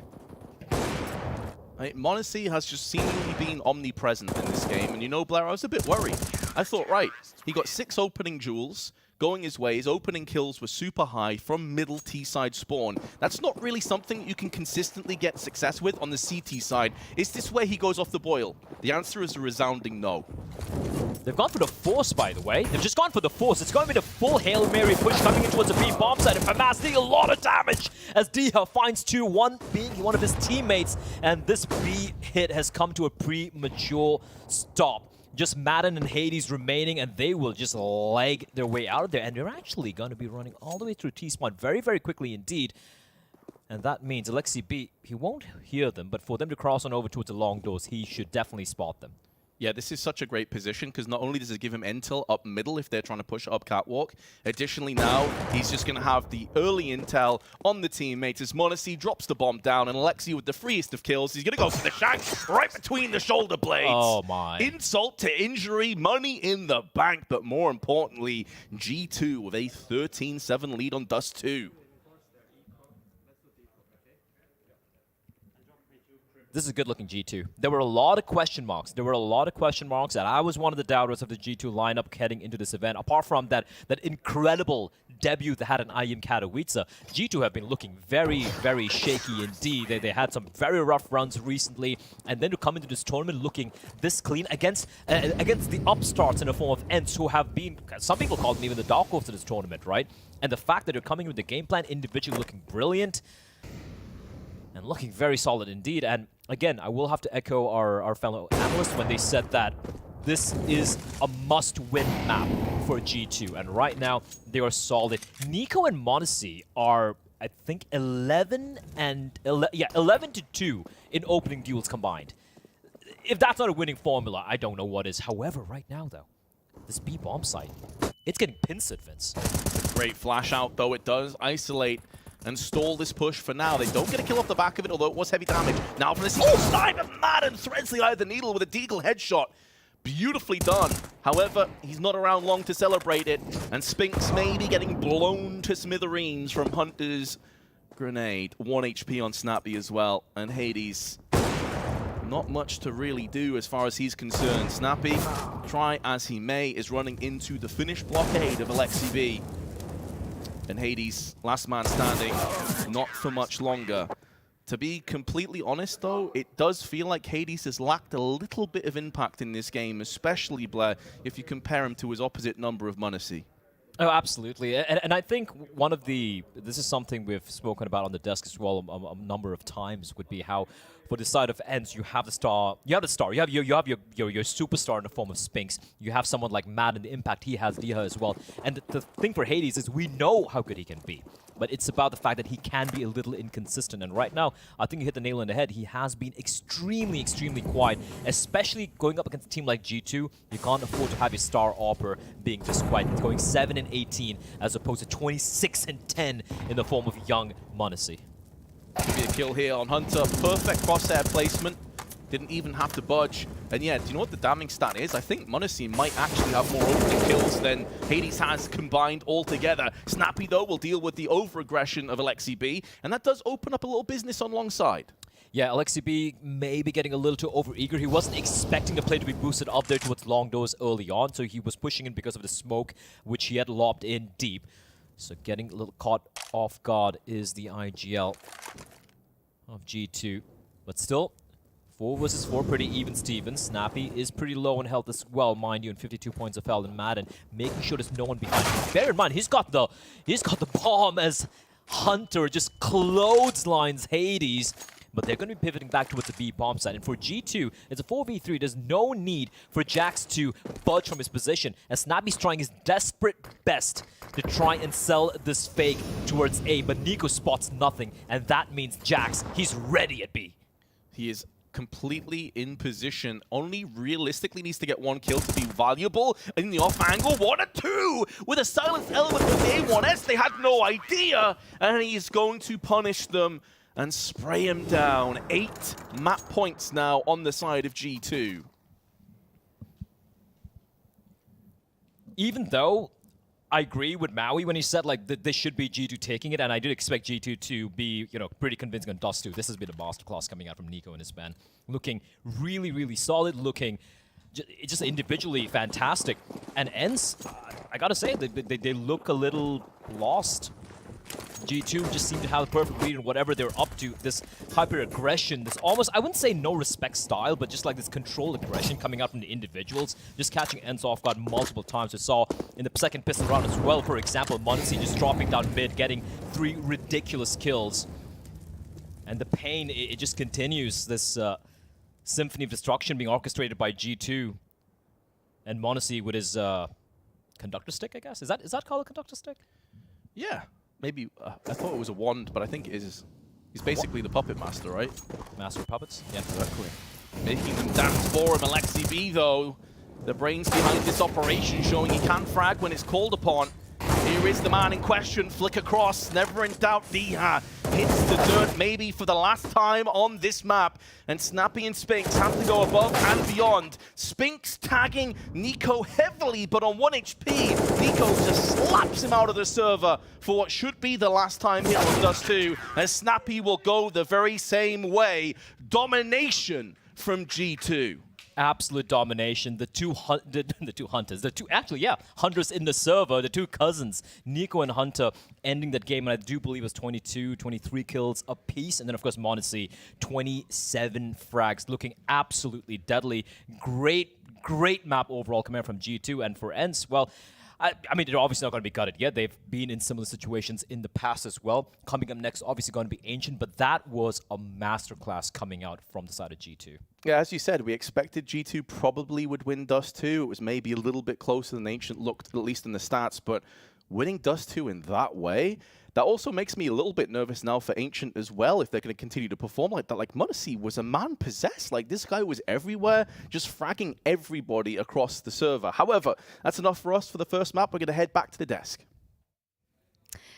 m0NESY has just seemingly been omnipresent in this game, and Blair, I was a bit worried. I thought, right, he got 6 opening duels, going his way. His opening kills were super high from middle T-side spawn. That's not really something you can consistently get success with on the CT side. Is this where he goes off the boil? The answer is a resounding no. They've gone for the force, by the way. They've just gone for the force. It's going to be the full Hail Mary push coming in towards the B bomb side. And FAMAS doing a lot of damage as Diha finds 2-1, being one of his teammates. And this B hit has come to a premature stop. Just Madden and Hades remaining, and they will just leg their way out of there. And they're actually going to be running all the way through T-spawn very, very quickly indeed. And that means Alexi B, he won't hear them, but for them to cross on over towards the long doors, he should definitely spot them. Yeah, this is such a great position because not only does it give him intel up middle if they're trying to push up catwalk, additionally now he's just going to have the early intel on the teammates as m0NESY drops the bomb down and Alexi with the freest of kills, he's going to go for the shank right between the shoulder blades. Oh my. Insult to injury, money in the bank, but more importantly, G2 with a 13-7 lead on Dust 2. This is a good-looking G2. There were a lot of question marks. And I was one of the doubters of the G2 lineup heading into this event. Apart from that incredible debut they had in IEM Katowice, G2 have been looking very, very shaky indeed. They had some very rough runs recently, and then to come into this tournament looking this clean against the upstarts in the form of ENCE, who have been, some people call them even the dark horse of this tournament, right? And the fact that they're coming with the game plan individually looking brilliant and looking very solid indeed. And again, I will have to echo our fellow analysts when they said that this is a must-win map for G2. And right now, they are solid. Nico and m0NESY are, I think, 11 to 2 in opening duels combined. If that's not a winning formula, I don't know what is. However, right now, though, this B bomb site, it's getting pincered, Vince. Great flash out, though. It does isolate and stall this push for now. They don't get a kill off the back of it, although it was heavy damage. Now from the single side of Madden threads the eye of the needle with a Deagle headshot. Beautifully done. However, he's not around long to celebrate it, and Spinks may be getting blown to smithereens from Hunter's grenade. 1 HP on Snappy as well, and Hades, not much to really do as far as he's concerned. Snappy, try as he may, is running into the finished blockade of Alexi B. And Hades, last man standing, not for much longer. To be completely honest, though, it does feel like Hades has lacked a little bit of impact in this game, especially, Blair, if you compare him to his opposite number of m0NESY. Oh, absolutely. And I think this is something we've spoken about on the desk as well a number of times, would be how for the side of ENCE, you have the star, you have your superstar in the form of Spinks. You have someone like Madden, the impact he has, Diha as well. And the thing for Hades is we know how good he can be. But it's about the fact that he can be a little inconsistent. And right now, I think you hit the nail on the head. He has been extremely, extremely quiet, especially going up against a team like G2. You can't afford to have your star AWPer being this quiet. It's going 7 and 18 as opposed to 26 and 10 in the form of young m0NESY. Could be a kill here on Hunter. Perfect crosshair placement. Didn't even have to budge. And yeah, do you know what the damning stat is? I think m0NESY might actually have more opening kills than Hades has combined altogether. Snappy, though, will deal with the over-aggression of Alexi B, and that does open up a little business on long side. Yeah, Alexi B may be getting a little too over-eager. He wasn't expecting the play to be boosted up there towards long doors early on, so he was pushing in because of the smoke, which he had lobbed in deep. So getting a little caught off guard is the IGL of G2. But still, 4 versus 4, pretty even Stevens. Snappy is pretty low on health as well, mind you, and 52 points of health in Madden, making sure there's no one behind him. Bear in mind, he's got the bomb as Hunter just clotheslines Hades. but they're going to be pivoting back towards the B bomb side. And for G2, it's a 4v3. There's no need for Jax to budge from his position, as Snappy's trying his desperate best to try and sell this fake towards A, but Nico spots nothing, and that means Jax, he's ready at B. He is completely in position, only realistically needs to get 1 kill to be valuable. In the off angle, 1 or 2 with a silence element of the A1S. They had no idea, and he's going to punish them and spray him down. 8 map points now on the side of G2. Even though I agree with Maui when he said like that this should be G2 taking it, and I did expect G2 to be, you know, pretty convincing on Dust 2. This has been a masterclass coming out from Nico and his band. Looking really, really solid, looking just individually fantastic. And ENCE, I gotta say, they look a little lost. G2 just seem to have the perfect read on whatever they're up to. This hyper-aggression, this almost, I wouldn't say no-respect style, but just like this controlled aggression coming out from the individuals, just catching ENCE off guard multiple times. We saw in the second pistol round as well, for example, m0NESY just dropping down mid, getting 3 ridiculous kills. And the pain, it just continues, this symphony of destruction being orchestrated by G2. And m0NESY with his conductor stick, I guess? Is that called a conductor stick? Yeah. Maybe, I thought it was a wand, but I think it is. He's basically the puppet master, right? Master of puppets? Yeah, exactly. Making them dance for him. Alexi B, though, the brains behind this operation, showing he can frag when it's called upon. Here is the man in question, flick across, never in doubt. Diha hits the dirt maybe for the last time on this map. And Snappy and Spinks have to go above and beyond. Spinks tagging Nico heavily, but on 1 HP, Nico just slaps him out of the server for what should be the last time here on Dust 2. As Snappy will go the very same way. Domination from G2. Absolute domination. The two hunters, hunters in the server, the 2 cousins, Nico and Hunter, ending that game, and I do believe it was 22, 23 kills apiece, and then of course m0NESY, 27 frags, looking absolutely deadly. Great map overall coming out from G2, and for ENCE, well, I mean, they're obviously not going to be gutted yet. They've been in similar situations in the past as well. Coming up next, obviously going to be Ancient, but that was a masterclass coming out from the side of G2. Yeah, as you said, we expected G2 probably would win Dust 2. It was maybe a little bit closer than Ancient looked, at least in the stats, but winning Dust 2 in that way, that also makes me a little bit nervous now for Ancient as well, if they're going to continue to perform like that. Like, m0NESY was a man possessed. Like, this guy was everywhere, just fragging everybody across the server. However, that's enough for us for the first map. We're going to head back to the desk.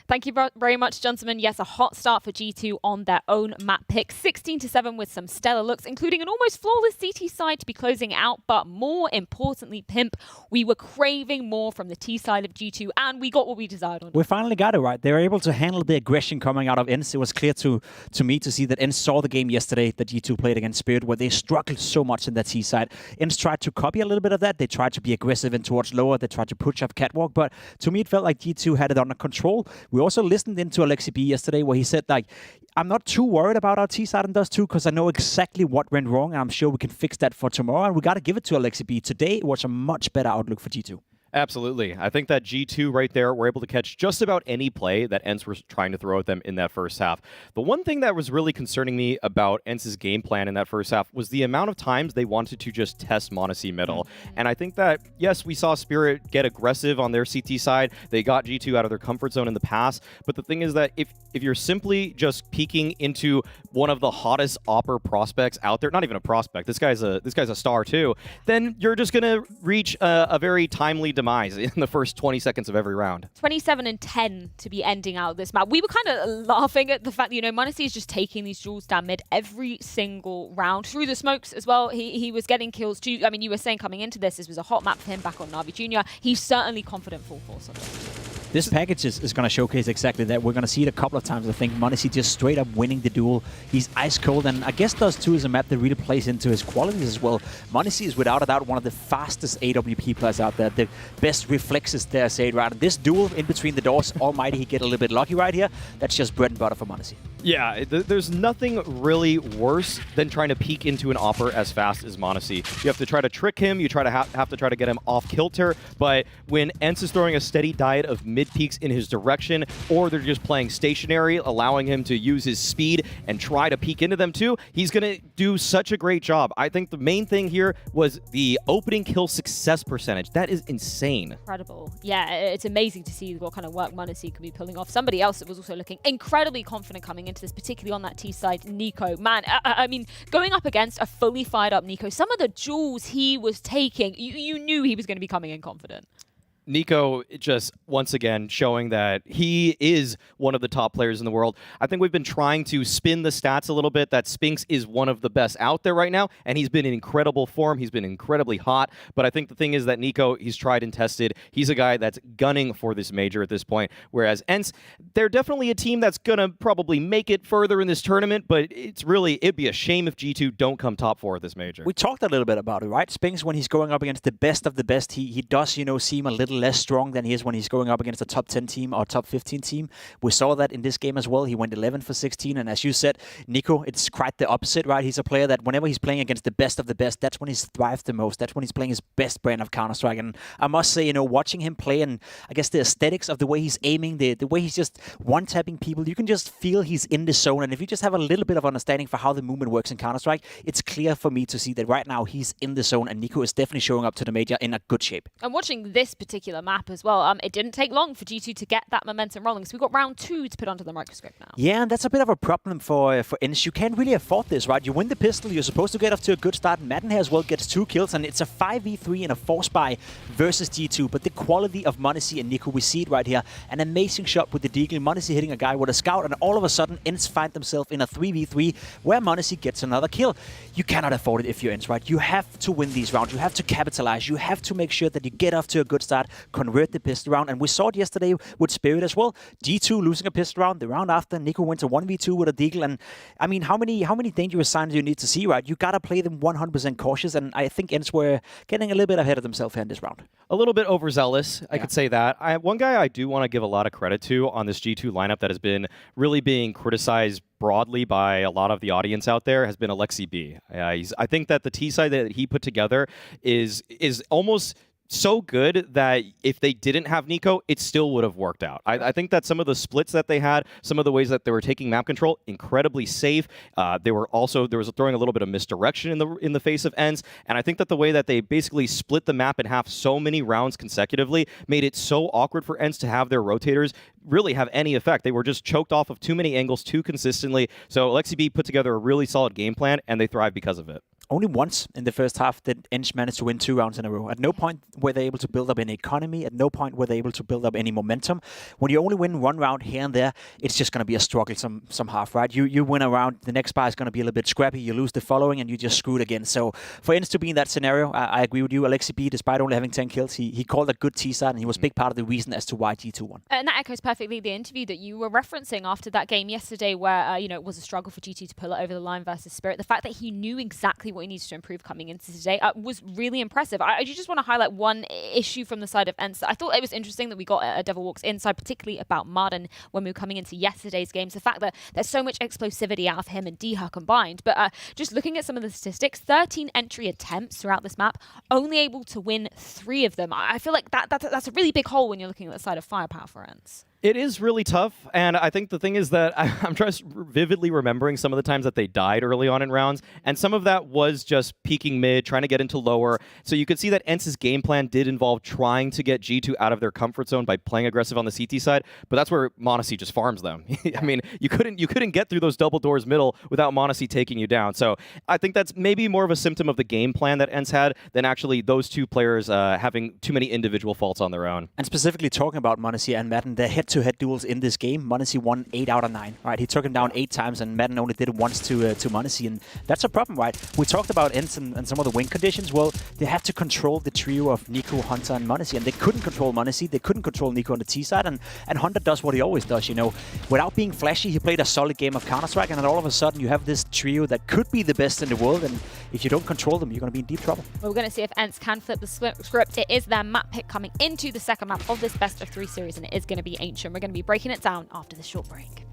Thank you very much, gentlemen. Yes, a hot start for G2 on their own map pick. 16-7 with some stellar looks, including an almost flawless CT side to be closing out. But more importantly, Pimp, we were craving more from the T side of G2, and we got what we desired on. We finally got it right. They were able to handle the aggression coming out of ENCE. It was clear to me to see that ENCE saw the game yesterday that G2 played against Spirit, where they struggled so much in that T side. ENCE tried to copy a little bit of that. They tried to be aggressive in towards lower. They tried to push up catwalk, but to me, it felt like G2 had it under control. We also listened into Alexi B yesterday, where he said, like, I'm not too worried about our T side in Dust 2 because I know exactly what went wrong, and I'm sure we can fix that for tomorrow. And we got to give it to Alexi B. Today it was a much better outlook for G2. Absolutely. I think that G2 right there were able to catch just about any play that ENCE was trying to throw at them in that first half. The one thing that was really concerning me about ENCE's game plan in that first half was the amount of times they wanted to just test m0NESY middle. And I think that, yes, we saw Spirit get aggressive on their CT side. They got G2 out of their comfort zone in the past. But the thing is that if you're simply just peeking into one of the hottest Opper prospects out there, not even a prospect, this guy's a star too, then you're just going to reach a very timely demise in the first 20 seconds of every round. 27-10 to be ending out this map. We were kind of laughing at the fact that, you know, m0NESY is just taking these duels down mid every single round. Through the smokes as well, he was getting kills too. I mean, you were saying coming into this was a hot map for him back on Na'Vi Jr. He's certainly confident full force on it. This package is going to showcase exactly that. We're going to see it a couple of times, I think. m0NESY just straight up winning the duel. He's ice cold, and I guess Dust 2 is a map that really plays into his qualities as well. m0NESY is without a doubt one of the fastest AWP players out there. The best reflexes, dare I say it, right? This duel in between the doors, almighty, he get a little bit lucky right here. That's just bread and butter for m0NESY. Yeah, there's nothing really worse than trying to peek into an Opper as fast as m0NESY. You have to try to trick him, you try to have to try to get him off kilter, but when ENCE is throwing a steady diet of mid-peeks in his direction, or they're just playing stationary, allowing him to use his speed and try to peek into them too, he's going to do such a great job. I think the main thing here was the opening kill success percentage. That is insane. Incredible. Yeah, it's amazing to see what kind of work m0NESY could be pulling off. Somebody else that was also looking incredibly confident coming into this, particularly on that T side, Nico. Man, I mean, going up against a fully fired up Nico, some of the jewels he was taking, you knew he was going to be coming in confident. Nico just, once again, showing that he is one of the top players in the world. I think we've been trying to spin the stats a little bit, that Spinks is one of the best out there right now, and he's been in incredible form. He's been incredibly hot, but I think the thing is that Nico, he's tried and tested. He's a guy that's gunning for this major at this point, whereas ENCE, they're definitely a team that's going to probably make it further in this tournament, but it'd be a shame if G2 don't come top 4 at this major. We talked a little bit about it, right? Spinks, when he's going up against the best of the best, he does, seem a little less strong than he is when he's going up against a top 10 team or top 15 team. We saw that in this game as well. He went 11 for 16, and as you said, Nico, it's quite the opposite, right? He's a player that whenever he's playing against the best of the best, that's when he's thrived the most. That's when he's playing his best brand of Counter-Strike. And I must say, watching him play and I guess the aesthetics of the way he's aiming, the way he's just one-tapping people, you can just feel he's in the zone. And if you just have a little bit of understanding for how the movement works in Counter-Strike, it's clear for me to see that right now he's in the zone, and Nico is definitely showing up to the major in a good shape. And watching this particular map as well, it didn't take long for G2 to get that momentum rolling. So we've got round 2 to put under the microscope now. Yeah, and that's a bit of a problem for ENCE. You can't really afford this, right? You win the pistol, you're supposed to get off to a good start. Madden here as well gets 2 kills, and it's a 5v3 and a force buy versus G2. But the quality of m0NESY and Nico, we see it right here. An amazing shot with the deagle. m0NESY hitting a guy with a scout, and all of a sudden, ENCE find themselves in a 3v3 where m0NESY gets another kill. You cannot afford it if you're ENCE, right? You have to win these rounds. You have to capitalize. You have to make sure that you get off to a good start, convert the pistol round. And we saw it yesterday with Spirit as well. G2 losing a pistol round. The round after, Nico went to 1v2 with a deagle. And I mean, how many dangerous signs do you need to see, right? You gotta play them 100% cautious. And I think ENCE were getting a little bit ahead of themselves here in this round. A little bit overzealous, I could say that. One guy I do want to give a lot of credit to on this G2 lineup that has been really being criticized broadly by a lot of the audience out there has been ENCE B. I think that the T side that he put together is almost so good that if they didn't have Nico, it still would have worked out. I think that some of the splits that they had, some of the ways that they were taking map control, incredibly safe. There was throwing a little bit of misdirection in the face of ENCE, and I think that the way that they basically split the map in half so many rounds consecutively made it so awkward for ENCE to have their rotators really have any effect. They were just choked off of too many angles too consistently. So ENCE B put together a really solid game plan, and they thrived because of it. Only once in the first half did ENCE manage to win 2 rounds in a row. At no point were they able to build up any economy. At no point were they able to build up any momentum. When you only win 1 round here and there, it's just going to be a struggle some half, right? You win a round, the next bar is going to be a little bit scrappy. You lose the following, and you just screw it again. So for ENCE to be in that scenario, I agree with you. ENCE B, despite only having 10 kills, he called a good T-side, and he was a big part of the reason as to why G2 won. And that echoes perfectly the interview that you were referencing after that game yesterday where, it was a struggle for G2 to pull it over the line versus Spirit. The fact that he knew exactly what he needs to improve coming into today was really impressive. I just want to highlight one issue from the side of ENCE. I thought it was interesting that we got a Devil Walks inside, particularly about Marden when we were coming into yesterday's games. The fact that there's so much explosivity out of him and Diha combined. But just looking at some of the statistics, 13 entry attempts throughout this map, only able to win 3 of them. I feel like that's a really big hole when you're looking at the side of firepower for ENCE. It is really tough, and I think the thing is that I'm just vividly remembering some of the times that they died early on in rounds, and some of that was just peeking mid, trying to get into lower. So you could see that ENCE's game plan did involve trying to get G2 out of their comfort zone by playing aggressive on the CT side, but that's where m0NESY just farms them. I mean, you couldn't get through those double doors middle without m0NESY taking you down. So I think that's maybe more of a symptom of the game plan that ENCE had than actually those 2 players having too many individual faults on their own. And specifically talking about m0NESY and Madden, their head-to-head duels in this game, m0NESY won 8 out of 9. Right, he took him down 8 times, and Madden only did it once to m0NESY, and that's a problem, right? We talked about ENCE and some of the win conditions. Well, they have to control the trio of Nico, Hunter, and m0NESY, and they couldn't control m0NESY. They couldn't control Nico on the T side, and Hunter does what he always does. Without being flashy, he played a solid game of Counter-Strike, and then all of a sudden you have this trio that could be the best in the world, and if you don't control them, you're going to be in deep trouble. Well, we're going to see if ENCE can flip the script. It is their map pick coming into the second map of this best of 3 series, and it is going to be Ancient. We're going to be breaking it down after this short break.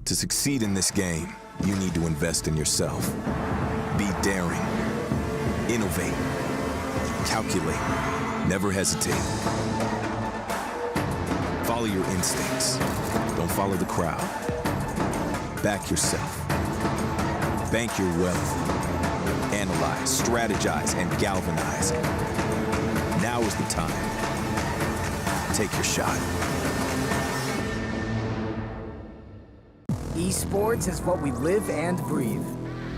To succeed in this game, you need to invest in yourself. Be daring. Innovate. Calculate. Never hesitate. Follow your instincts. Don't follow the crowd. Back yourself. Bank your wealth. Analyze, strategize, and galvanize. Now is the time. Take your shot. Esports is what we live and breathe.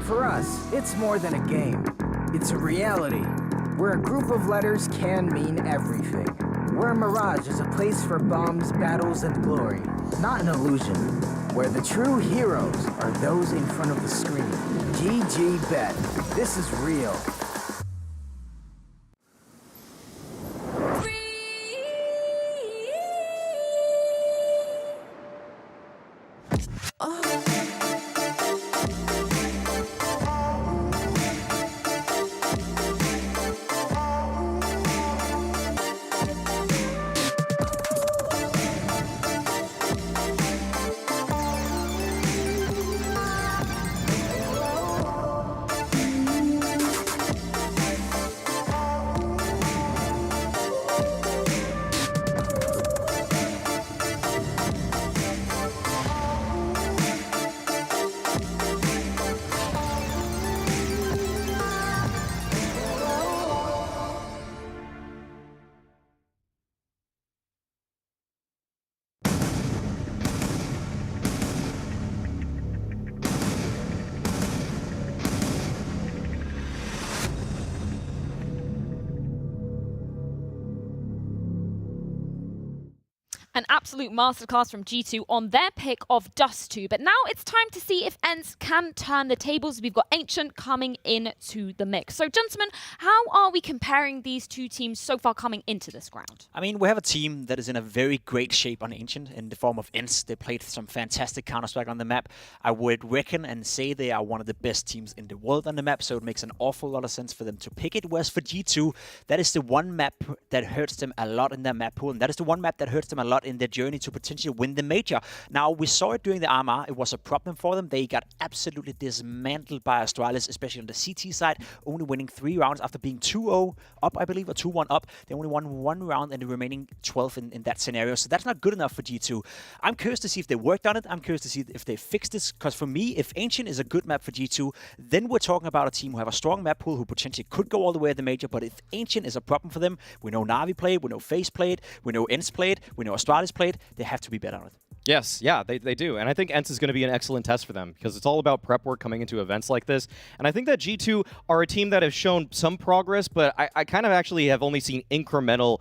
For us, it's more than a game. It's a reality, where a group of letters can mean everything. Where Mirage is a place for bombs, battles, and glory. Not an illusion. Where the true heroes are those in front of the screen. GG Bet. This is real. An absolute masterclass from G2 on their pick of Dust 2. But now it's time to see if ENCE can turn the tables. We've got Ancient coming into the mix. So, gentlemen, how are we comparing these two teams so far coming into this round? I mean, we have a team that is in a very great shape on Ancient in the form of ENCE. They played some fantastic Counter-Strike on the map. I would reckon and say they are one of the best teams in the world on the map, so it makes an awful lot of sense for them to pick it. Whereas for G2, that is the one map that hurts them a lot in their map pool, and that is the one map that hurts them a lot in their journey to potentially win the major. Now, we saw it during the RMR. It was a problem for them. They got absolutely dismantled by Astralis, especially on the CT side, only winning 3 rounds after being 2-0 up, I believe, or 2-1 up. They only won 1 round in the remaining 12 in that scenario, so that's not good enough for G2. I'm curious to see if they worked on it. I'm curious to see if they fixed this, because for me, if Ancient is a good map for G2, then we're talking about a team who have a strong map pool, who potentially could go all the way at the major. But if Ancient is a problem for them, we know Na'Vi played, we know FaZe played, we know ENCE played, we know Astralis played, they have to be better on it. Yes, yeah, they do. And I think ENCE is going to be an excellent test for them because it's all about prep work coming into events like this. And I think that G2 are a team that have shown some progress, but I kind of actually have only seen incremental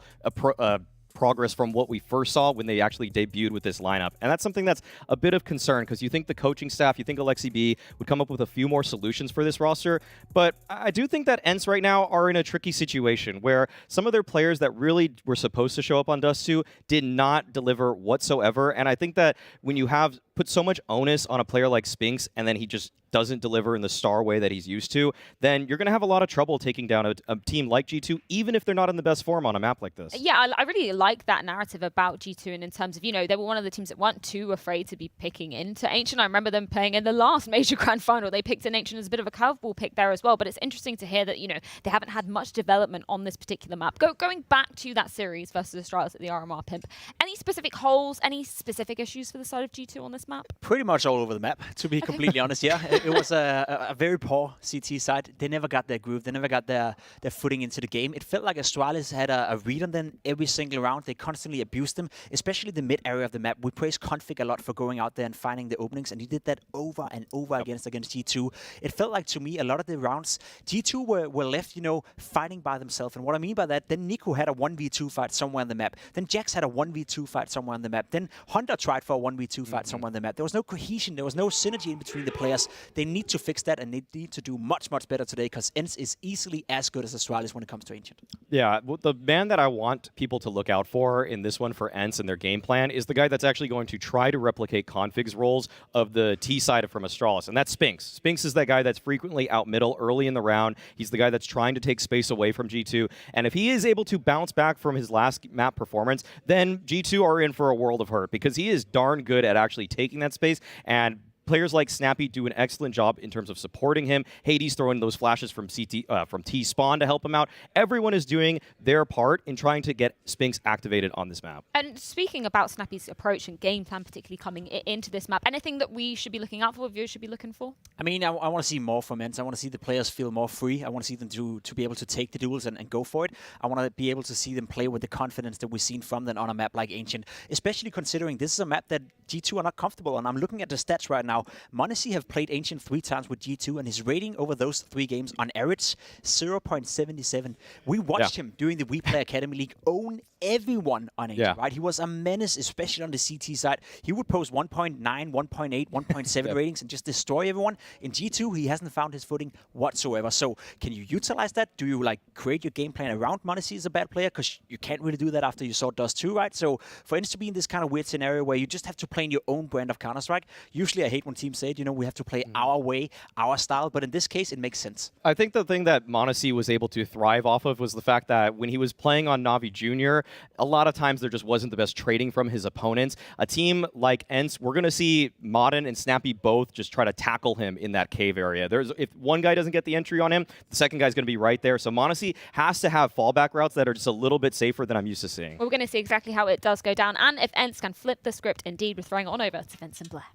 progress from what we first saw when they actually debuted with this lineup. And that's something that's a bit of concern because you think the coaching staff, you think Alexi B would come up with a few more solutions for this roster. But I do think that ENCE right now are in a tricky situation where some of their players that really were supposed to show up on Dust 2 did not deliver whatsoever. And I think that when you have put so much onus on a player like Spinks and then he just doesn't deliver in the star way that he's used to, then you're going to have a lot of trouble taking down a team like G2, even if they're not in the best form on a map like this. Yeah, I really like that narrative about G2, and in terms of, you know, they were one of the teams that weren't too afraid to be picking into Ancient. I remember them playing in the last major grand final. They picked in Ancient as a bit of a curveball pick there as well, but it's interesting to hear that, you know, they haven't had much development on this particular map. Going back to that series versus Astralis at the RMR Pimp, any specific holes, any specific issues for the side of G2 on this map? Pretty much all over the map, to be completely honest, yeah. It was a very poor CT side. They never got their groove. They never got their footing into the game. It felt like Astralis had a read on them every single round. They constantly abused them, especially the mid area of the map. We praise Config a lot for going out there and finding the openings, and he did that over and over against G2. It felt like, to me, a lot of the rounds, G2 were left, you know, fighting by themselves. And what I mean by that, then Nico had a 1v2 fight somewhere on the map. Then Jax had a 1v2 fight somewhere on the map. Then Honda tried for a 1v2 fight somewhere on the map. There was no cohesion. There was no synergy in between the players. they need to fix that, and they need to do much, much better today, because ENCE is easily as good as Astralis when it comes to Ancient. Yeah, well, the man that I want people to look out for in this one for ENCE and their game plan is the guy that's actually going to try to replicate Config's roles of the T side from Astralis, and that's Spinks. Spinks is that guy that's frequently out middle early in the round. He's the guy that's trying to take space away from G2, and if he is able to bounce back from his last map performance, then G2 are in for a world of hurt, because he is darn good at actually taking that space, and players like Snappy do an excellent job in terms of supporting him. Hades throwing those flashes from T-Spawn to help him out. Everyone is doing their part in trying to get Spinks activated on this map. And speaking about Snappy's approach and game plan, particularly coming into this map, anything that we should be looking out for, viewers should be looking for? I mean, I want to see more from ENCE. I want to see the players feel more free. I want to see them to be able to take the duels and go for it. I want to be able to see them play with the confidence that we've seen from them on a map like Ancient, especially considering this is a map that G2 are not comfortable on. I'm looking at the stats right now. m0NESY have played Ancient 3 times with G2, and his rating over those 3 games on average, 0.77. We watched him during the We Play Academy League own everyone on Ancient, right? He was a menace, especially on the CT side. He would post 1.9, 1.8, 1.7 ratings and just destroy everyone. In G2, he hasn't found his footing whatsoever. So can you utilize that? Do you like create your game plan around m0NESY as a bad player? Because you can't really do that after you saw Dust 2, right? So for instance, to be in this kind of weird scenario where you just have to play in your own brand of Counter-Strike, usually I hate when teams say, you know, we have to play our way, our style, but in this case, it makes sense. I think the thing that m0NESY was able to thrive off of was the fact that when he was playing on Na'Vi Jr., a lot of times there just wasn't the best trading from his opponents. A team like ENCE, we're going to see Modern and Snappy both just try to tackle him in that cave area. If one guy doesn't get the entry on him, the second guy's going to be right there. So m0NESY has to have fallback routes that are just a little bit safer than I'm used to seeing. We're going to see exactly how it does go down, and if ENCE can flip the script, indeed, we're throwing it on over to Vincent Blair.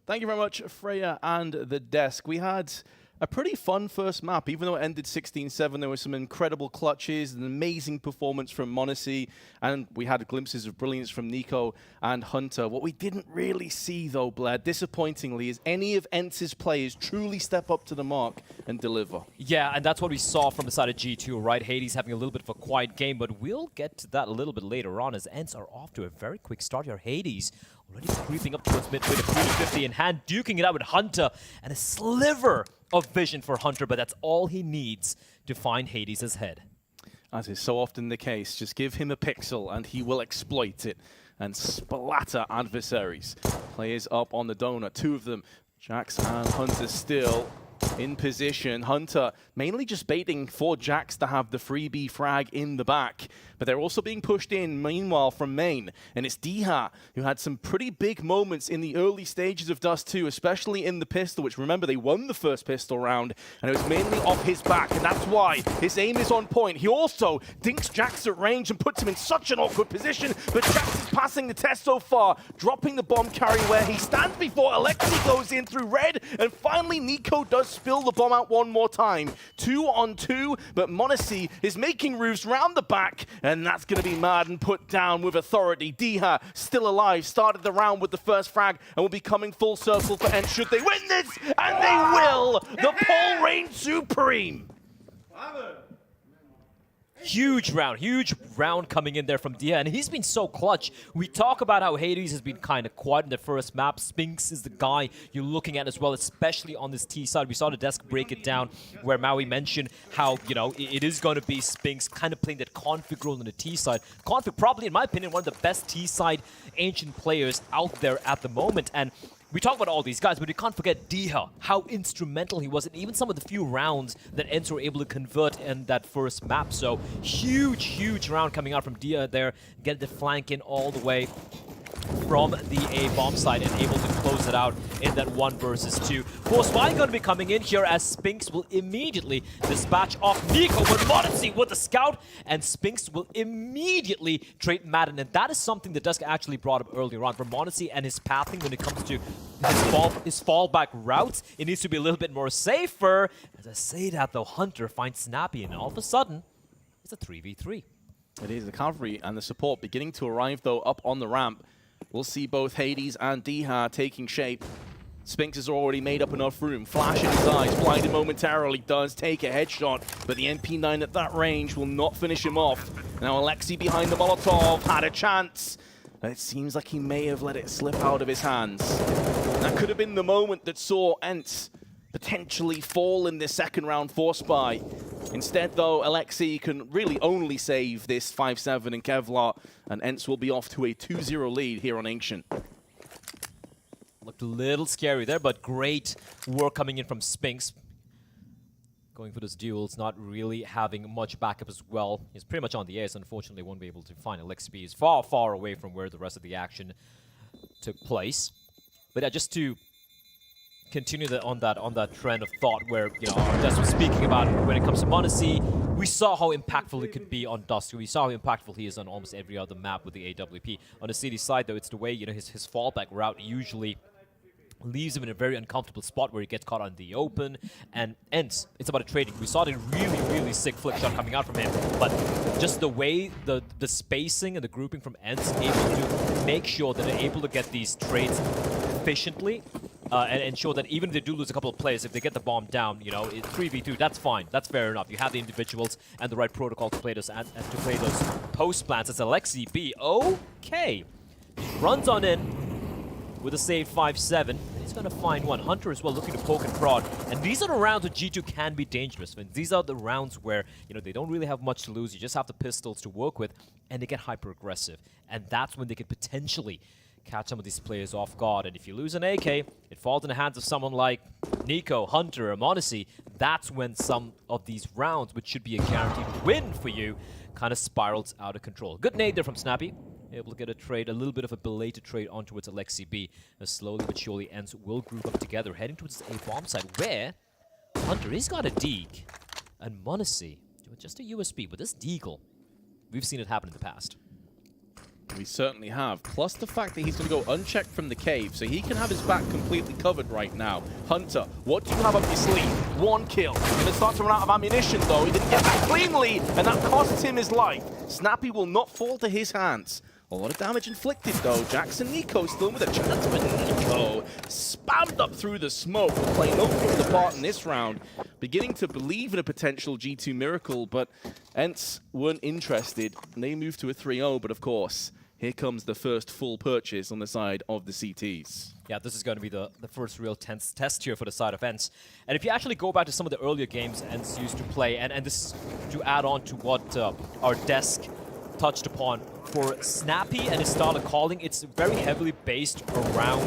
Thank you very much, Freya and the desk. We had a pretty fun first map. Even though it ended 16-7, there were some incredible clutches, an amazing performance from m0NESY, and we had glimpses of brilliance from Nico and Hunter. What we didn't really see, though, Blair, disappointingly, is any of ENCE's players truly step up to the mark and deliver. Yeah, and that's what we saw from the side of G2, right? Hades having a little bit of a quiet game, but we'll get to that a little bit later on, as ENCE are off to a very quick start here. Hades already creeping up towards mid with a 350 in hand, duking it out with Hunter, and a sliver of vision for Hunter, but that's all he needs to find Hades' head. As is so often the case, just give him a pixel and he will exploit it and splatter adversaries. Players up on the donut, 2 of them, Jax and Hunter still in position. Hunter mainly just baiting for Jax to have the freebie frag in the back, but they're also being pushed in meanwhile from main, and it's Diha who had some pretty big moments in the early stages of Dust 2, especially in the pistol, which remember they won the first pistol round, and it was mainly off his back, and that's why his aim is on point. He also dinks Jax at range and puts him in such an awkward position, but Jax is passing the test so far, dropping the bomb carry where he stands before Alexi goes in through red, and finally Nico does spill the bomb out one more time. 2 on 2, but m0NESY is making roofs round the back, and that's going to be mad and put down with authority. Diha still alive, started the round with the first frag, and will be coming full circle for ENCE should they win this, and they will! The pole reigns supreme! Huge round coming in there from Dia, and he's been so clutch. We talk about how Hades has been kind of quiet in the first map. Spinks is the guy you're looking at as well, especially on this T side. We saw the desk break it down where Maui mentioned how, you know, it is going to be Spinks kind of playing that Config role on the T side. Config probably, in my opinion, one of the best T side Ancient players out there at the moment, and we talk about all these guys, but we can't forget Diha, how instrumental he was in even some of the few rounds that ENCE were able to convert in that first map. So huge round coming out from Diha there, get the flank in all the way from the A bomb side and able to close it out in that 1 versus 2. ForZe going to be coming in here as Spinks will immediately dispatch off Nico with m0NESY with the scout, and Spinks will immediately trade Madden, and that is something that Dusk actually brought up earlier on for m0NESY and his pathing when it comes to his fallback routes. It needs to be a little bit more safer. As I say that though, Hunter finds Snappy, and all of a sudden it's a 3v3. It is the cavalry and the support beginning to arrive though up on the ramp. We'll see both Hades and Diha taking shape. Spinks has already made up enough room. Flash in his eyes, blinded momentarily, does take a headshot, but the MP9 at that range will not finish him off. Now Alexi behind the Molotov had a chance. And it seems like he may have let it slip out of his hands. That could have been the moment that saw ENCE potentially fall in this second round force buy. Instead, though, Alexi can really only save this 5-7 in Kevlar, and ENCE will be off to a 2-0 lead here on Ancient. Looked a little scary there, but great work coming in from Spinks. Going for this duels, not really having much backup as well. He's pretty much on the air, so unfortunately won't be able to find Alexi. He's far, far away from where the rest of the action took place. But yeah, just to continue on that trend of thought where, you know, Artes was speaking about when it comes to m0NESY, we saw how impactful it could be on Dusk. We saw how impactful he is on almost every other map with the AWP. On the CD side, though, it's the way, you know, his fallback route usually leaves him in a very uncomfortable spot where he gets caught on the open. And ENCE, it's about a trading. We saw the really, really sick flick shot coming out from him, but just the way the spacing and the grouping from ENCE able to make sure that they're able to get these trades efficiently and ensure that even if they do lose a couple of players, if they get the bomb down, you know, 3v2, that's fine. That's fair enough. You have the individuals and the right protocol to play those and to play those post plans. It's Alexi B. Okay. Runs on in with a save 5-7. He's going to find one. Hunter as well, looking to poke and prod. And these are the rounds where G2 can be dangerous. And these are the rounds where, you know, they don't really have much to lose. You just have the pistols to work with, and they get hyper-aggressive. And that's when they could potentially catch some of these players off guard. And if you lose an AK, it falls in the hands of someone like Nico, Hunter, or m0NESY. That's when some of these rounds, which should be a guaranteed win for you, kind of spirals out of control. Good nade there from Snappy. Able to get a trade, a little bit of a belated trade on towards Alexi B. As slowly but surely ENCE will group up together, heading towards the A bomb side, where Hunter, he's got a Deagle, and m0NESY, just a USB. But this Deagle, we've seen it happen in the past. We certainly have. Plus the fact that he's going to go unchecked from the cave, so he can have his back completely covered right now. Hunter, what do you have up your sleeve? One kill. Going to start to run out of ammunition, though. He didn't get that cleanly, and that costs him his life. Snappy will not fall to his hands. A lot of damage inflicted, though. Jackson Nico still with a chance, but Nico spammed up through the smoke. Will play no further part in this round. Beginning to believe in a potential G2 miracle, but ENCE weren't interested. And they moved to a 3-0, but of course, here comes the first full purchase on the side of the CTs. Yeah, this is going to be the first real tense test here for the side of ENCE. And if you actually go back to some of the earlier games ENCE used to play, and this is to add on to what our desk touched upon, for Snappy and his style of calling, it's very heavily based around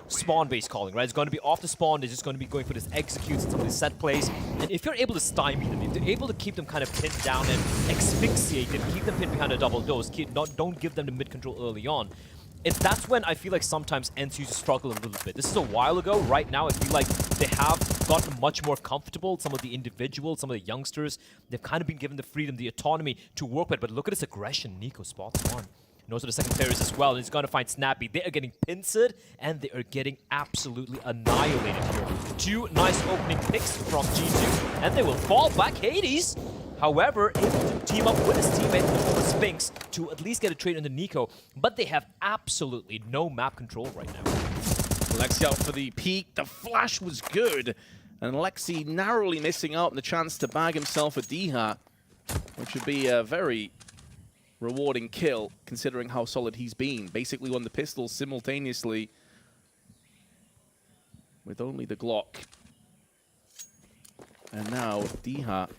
spawn-based calling, right? It's going to be off the spawn, they're just going to be going for this executes and some of these set plays. And if you're able to stymie them, if you're able to keep them kind of pinned down and asphyxiate them, keep them pinned behind a double dose, don't give them the mid-control early on, that's when I feel like sometimes ENCE used to struggle a little bit. This is a while ago. Right now, I feel like they have gotten much more comfortable. Some of the individuals, some of the youngsters, they've kind of been given the freedom, the autonomy to work with. But look at his aggression. Nico spots one. And also the second players as well. And he's going to find Snappy. They are getting pincered, and they are getting absolutely annihilated here. Two nice opening picks from G2, and they will fall back. Hades, however, able to team up with his teammate in the form of Spinks to at least get a trade into Nico, but they have absolutely no map control right now. Alexi out for the peek. The flash was good, and Alexi narrowly missing out on the chance to bag himself a D-Hat, which would be a very rewarding kill, considering how solid he's been. Basically won the pistols simultaneously with only the Glock. And now D-Hat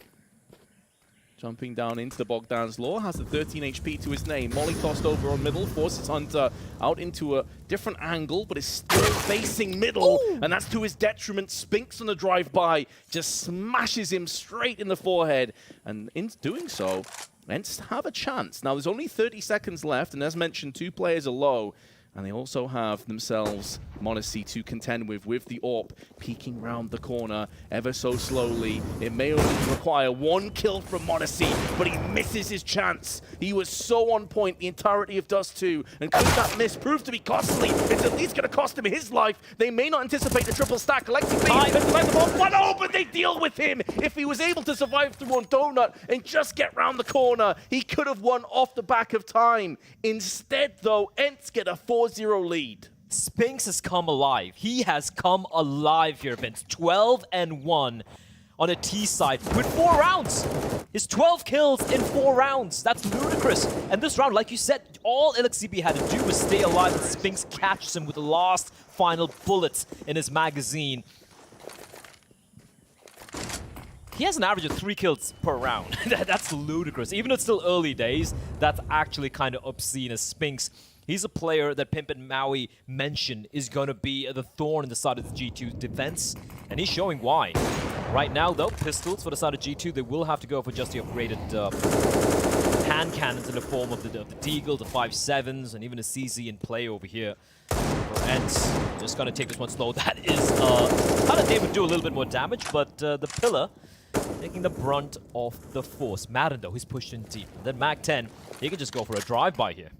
jumping down into the Bogdan's Law, has the 13 HP to his name. Molly tossed over on middle, forces Hunter out into a different angle, but is still facing middle, and that's to his detriment. Spinks on the drive-by just smashes him straight in the forehead, and in doing so, ENCE have a chance. Now, there's only 30 seconds left, and as mentioned, 2 players are low, and they also have themselves m0NESY to contend with the AWP peeking round the corner ever so slowly. It may only require 1 kill from m0NESY, but he misses his chance. He was so on point the entirety of Dust 2, and could that miss prove to be costly? It's at least going to cost him his life. They may not anticipate the triple stack. Alexi but they deal with him. If he was able to survive through one donut and just get round the corner, he could have won off the back of time. Instead, though, ENCE get a 4-0 lead. Spinks has come alive. He has come alive here, Vince. 12-1 on a T side with 4 rounds. His 12 kills in 4 rounds. That's ludicrous. And this round, like you said, all LXCB had to do was stay alive, and Spinks catches him with the last final bullet in his magazine. He has an average of 3 kills per round. That's ludicrous. Even though it's still early days, that's actually kind of obscene as Spinks. He's a player that Pimp and Maui mentioned is going to be the thorn in the side of the G2's defense, and he's showing why. Right now, though, pistols for the side of G2, they will have to go for just the upgraded hand cannons in the form of the Deagle, the 5.7s, and even a CZ in play over here. For ENCE, just going to take this one slow. That is, thought they would do a little bit more damage, but the Pillar taking the brunt of the force. Madden, though, he's pushed in deep. And then Mag-10, he can just go for a drive-by here.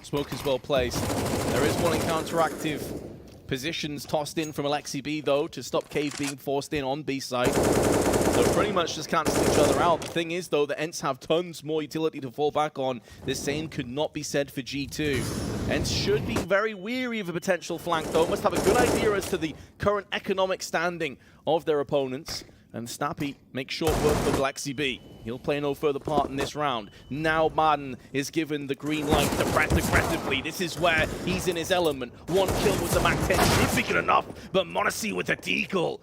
Smoke is well placed. There is one in counteractive positions tossed in from LXCB, though, to stop Cave being forced in on B side. So pretty much just cancel each other out. The thing is, though, the ENCE have tons more utility to fall back on. The same could not be said for G2. ENCE should be very weary of a potential flank, though. Must have a good idea as to the current economic standing of their opponents. And Snappy makes short work of LXCB. He'll play no further part in this round. Now Madden is given the green light to press aggressively. This is where he's in his element. 1 kill with the Mac-10 should be good enough, but m0NESY with the Deagle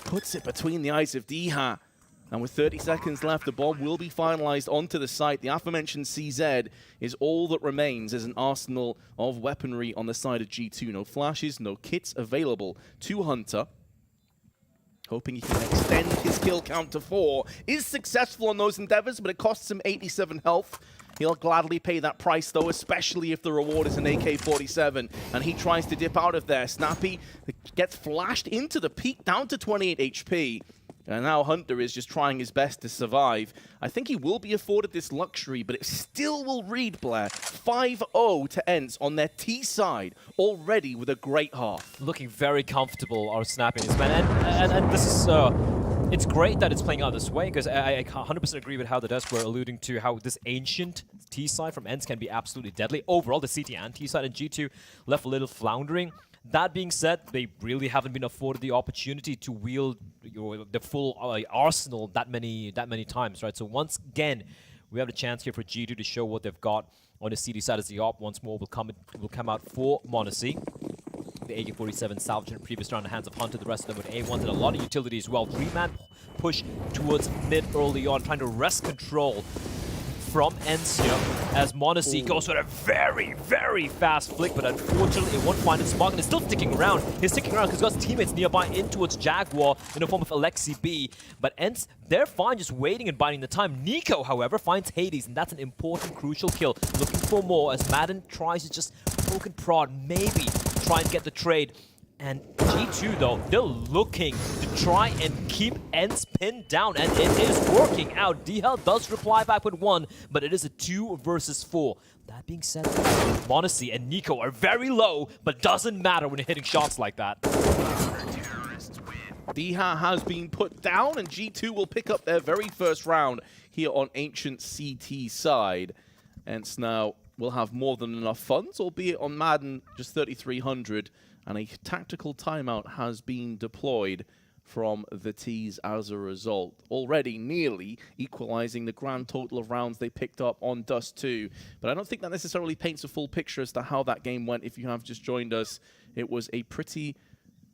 puts it between the eyes of Diha. And with 30 seconds left, the bomb will be finalized onto the site. The aforementioned CZ is all that remains as an arsenal of weaponry on the side of G2. No flashes, no kits available to Hunter. Hoping he can extend his kill count to 4. Is successful on those endeavors, but it costs him 87 health. He'll gladly pay that price, though, especially if the reward is an AK-47. And he tries to dip out of there. Snappy gets flashed into the peak, down to 28 HP. And now Hunter is just trying his best to survive. I think he will be afforded this luxury, but it still will read, Blair. 5-0 to ENCE on their T side, already with a great half. Looking very comfortable, our snapping this man. And this is, it's great that it's playing out this way, because I 100% agree with how the devs were alluding to how this ancient T side from ENCE can be absolutely deadly. Overall, the CT and T side and G2 left a little floundering. That being said, they really haven't been afforded the opportunity to wield the full arsenal that many times, right? So once again, we have the chance here for G2 to show what they've got on the CD side as the op. Once more will come out for m0NESY. The AK-47 salvaged in the previous round in the hands of Hunter, the rest of them with A1s and a lot of utility as well. 3-man push towards mid early on, trying to wrest control from ENCE here, as m0NESY goes for a very, very fast flick, but unfortunately it won't find its mark, and it's still sticking around. He's sticking around because he's got his teammates nearby in towards Jaguar in the form of LXCB, but ENCE, they're fine just waiting and biding the time. Nico, however, finds Hades, and that's an important, crucial kill. Looking for more as Madden tries to just poke and prod, maybe try and get the trade. And G2, though, they're looking to try and keep ENCE pinned down, and it is working out. DHL does reply back with 1, but it is a 2 versus 4. That being said, m0NESY and Nico are very low, but doesn't matter when you're hitting shots like that. Diha has been put down, and G2 will pick up their very first round here on Ancient CT side. ENCE now will have more than enough funds, albeit on Madden, just 3,300. And a tactical timeout has been deployed from the T's as a result, already nearly equalizing the grand total of rounds they picked up on Dust 2. But I don't think that necessarily paints a full picture as to how that game went. If you have just joined us, it was a pretty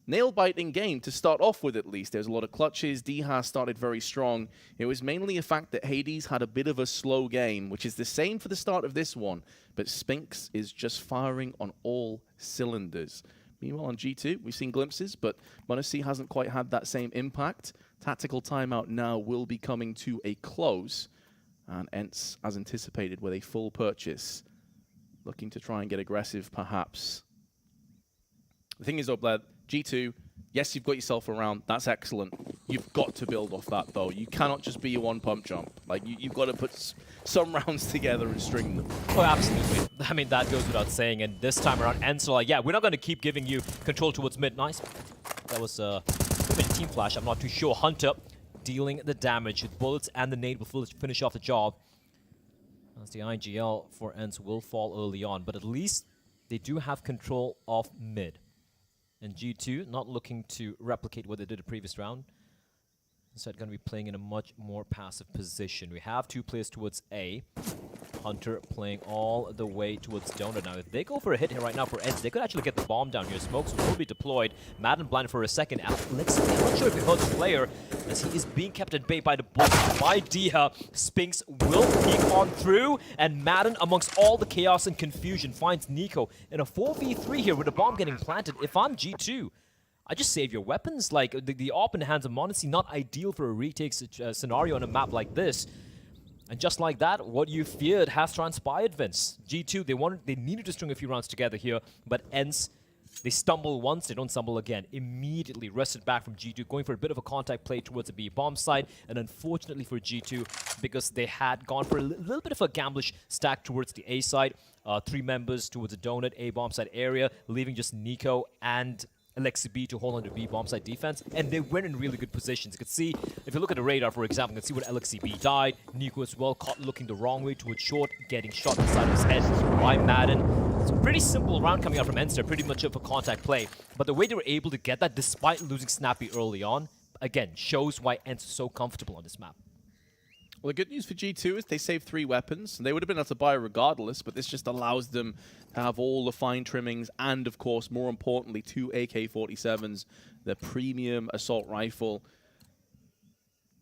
nail-biting game to start off with, at least. There's a lot of clutches. Diha started very strong. It was mainly a fact that Hades had a bit of a slow game, which is the same for the start of this one. But Spinks is just firing on all cylinders. Meanwhile, on G2, we've seen glimpses, but m0NESY hasn't quite had that same impact. Tactical timeout now will be coming to a close. And ENCE, as anticipated, with a full purchase. Looking to try and get aggressive, perhaps. The thing is, though, Blair, G2, yes, you've got yourself a round. That's excellent. You've got to build off that, though. You cannot just be a one-pump jump. Like, you've got to put some rounds together and string them. Oh, absolutely. I mean, that goes without saying. And this time around, ENCE are like, yeah, we're not going to keep giving you control towards mid. Nice. That was a team flash. I'm not too sure. Hunter dealing the damage with bullets, and the nade will finish off the job. As the IGL for ENCE will fall early on, but at least they do have control of mid. And G2 not looking to replicate what they did the previous round. Instead, going to be playing in a much more passive position. We have 2 players towards A. Hunter playing all the way towards Donut. Now, if they go for a hit here right now for ENCE, they could actually get the bomb down here. Smokes will be deployed. Madden blind for a second. Alex, I'm not sure if he heard the player, as he is being kept at bay by the ball. By Dia, Spinks will peek on through, and Madden, amongst all the chaos and confusion, finds Nico in a 4v3 here with the bomb getting planted. If I'm G2, I just save your weapons. Like, the AWP in the hands of m0NESY, not ideal for a retake scenario on a map like this. And just like that, what you feared has transpired, Vince. G2, they needed to string a few rounds together here, but ENCE, they stumble once, they don't stumble again. Immediately wrested back from G2, going for a bit of a contact play towards the B bomb side, and unfortunately for G2, because they had gone for a little bit of a gamblish stack towards the A side, 3 members towards the Donut A bomb side area, leaving just Nico and Alexi B to hold on to B bomb side defense, and they were in really good positions. You can see, if you look at the radar, for example, you can see when Alexi B died. Nico as well, caught looking the wrong way towards short, getting shot in the side of his head by Madden. It's a pretty simple round coming out from ENCE, pretty much of a contact play. But the way they were able to get that, despite losing Snappy early on, again, shows why ENCE is so comfortable on this map. Well, the good news for G2 is they saved 3 weapons, and they would have been able to buy regardless, but this just allows them to have all the fine trimmings and, of course, more importantly, 2 AK-47s, the premium assault rifle.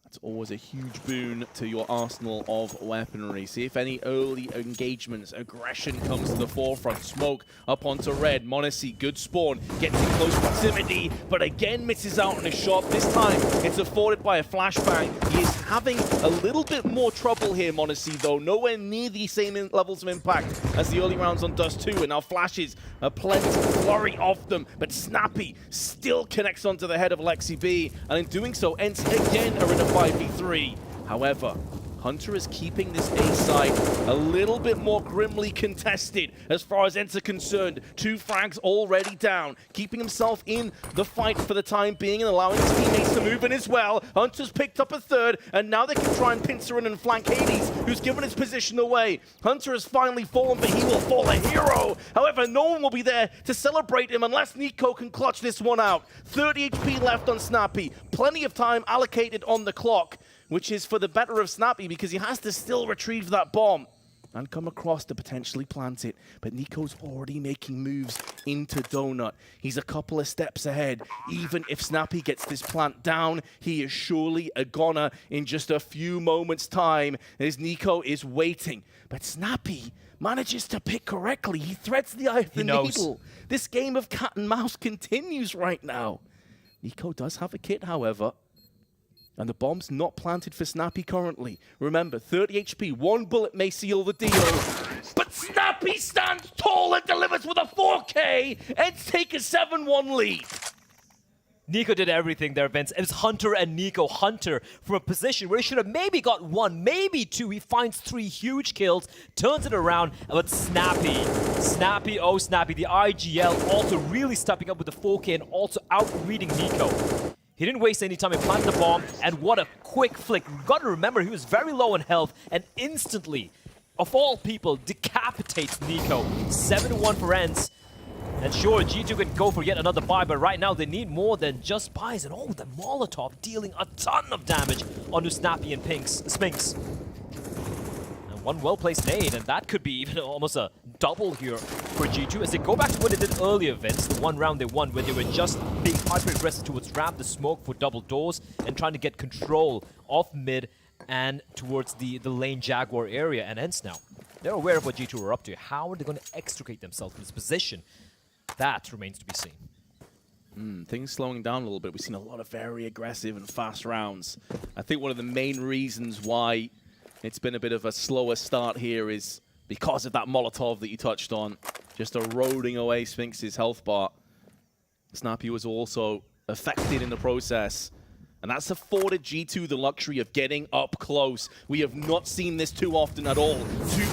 That's always a huge boon to your arsenal of weaponry. See if any early engagements, aggression comes to the forefront. Smoke up onto red. m0NESY, good spawn. Gets in close proximity, but again misses out on a shot. This time, it's afforded by a flashbang. He is having a little bit more trouble here, m0NESY, though. Nowhere near the same levels of impact as the early rounds on Dust 2. And now flashes, a plenty flurry of them. But Snappy still connects onto the head of Alexi B. And in doing so, ENCE again are in a 5v3. However, Hunter is keeping this A side a little bit more grimly contested as far as ENCE are concerned. 2 frags already down, keeping himself in the fight for the time being and allowing his teammates to move in as well. Hunter's picked up a 3rd, and now they can try and pincer in and flank Hades, who's given his position away. Hunter has finally fallen, but he will fall a hero. However, no one will be there to celebrate him unless Nico can clutch this one out. 30 HP left on Snappy, plenty of time allocated on the clock, which is for the better of Snappy because he has to still retrieve that bomb and come across to potentially plant it. But Nico's already making moves into Donut. He's a couple of steps ahead. Even if Snappy gets this plant down, he is surely a goner in just a few moments' time as Nico is waiting. But Snappy manages to pick correctly. He threads the eye of the needle. This game of cat and mouse continues right now. Nico does have a kit, however. And the bomb's not planted for Snappy currently. Remember, 30 HP, 1 bullet may seal the deal. But Snappy stands tall and delivers with a 4K and take a 7-1 lead. Nico did everything there, Vince. It was Hunter and Nico. Hunter from a position where he should have maybe got 1, maybe 2. He finds 3 huge kills, turns it around, but Snappy, oh Snappy, the IGL also really stepping up with the 4K and also out-reading Nico. He didn't waste any time, he planted the bomb, and what a quick flick. You've got to remember, he was very low in health, and instantly, of all people, decapitates Nico. 7-1 for ENCE. And sure, G2 can go for yet another buy, but right now they need more than just buys. And oh, the Molotov dealing a ton of damage onto Snappy and Spinks. And one well-placed nade, and that could be even almost a double here for G2 as they go back to what they did earlier, Vince. The one round they won where they were just being hyper-aggressive towards ramp, the smoke for double doors, and trying to get control of mid and towards the lane Jaguar area. And ENCE now, they're aware of what G2 are up to. How are they going to extricate themselves from this position? That remains to be seen. Things slowing down a little bit. We've seen a lot of very aggressive and fast rounds. I think one of the main reasons why it's been a bit of a slower start here is because of that Molotov that you touched on, just eroding away Spinks' health bar. Snappy was also affected in the process. And that's afforded G2 the luxury of getting up close. We have not seen this too often at all. 2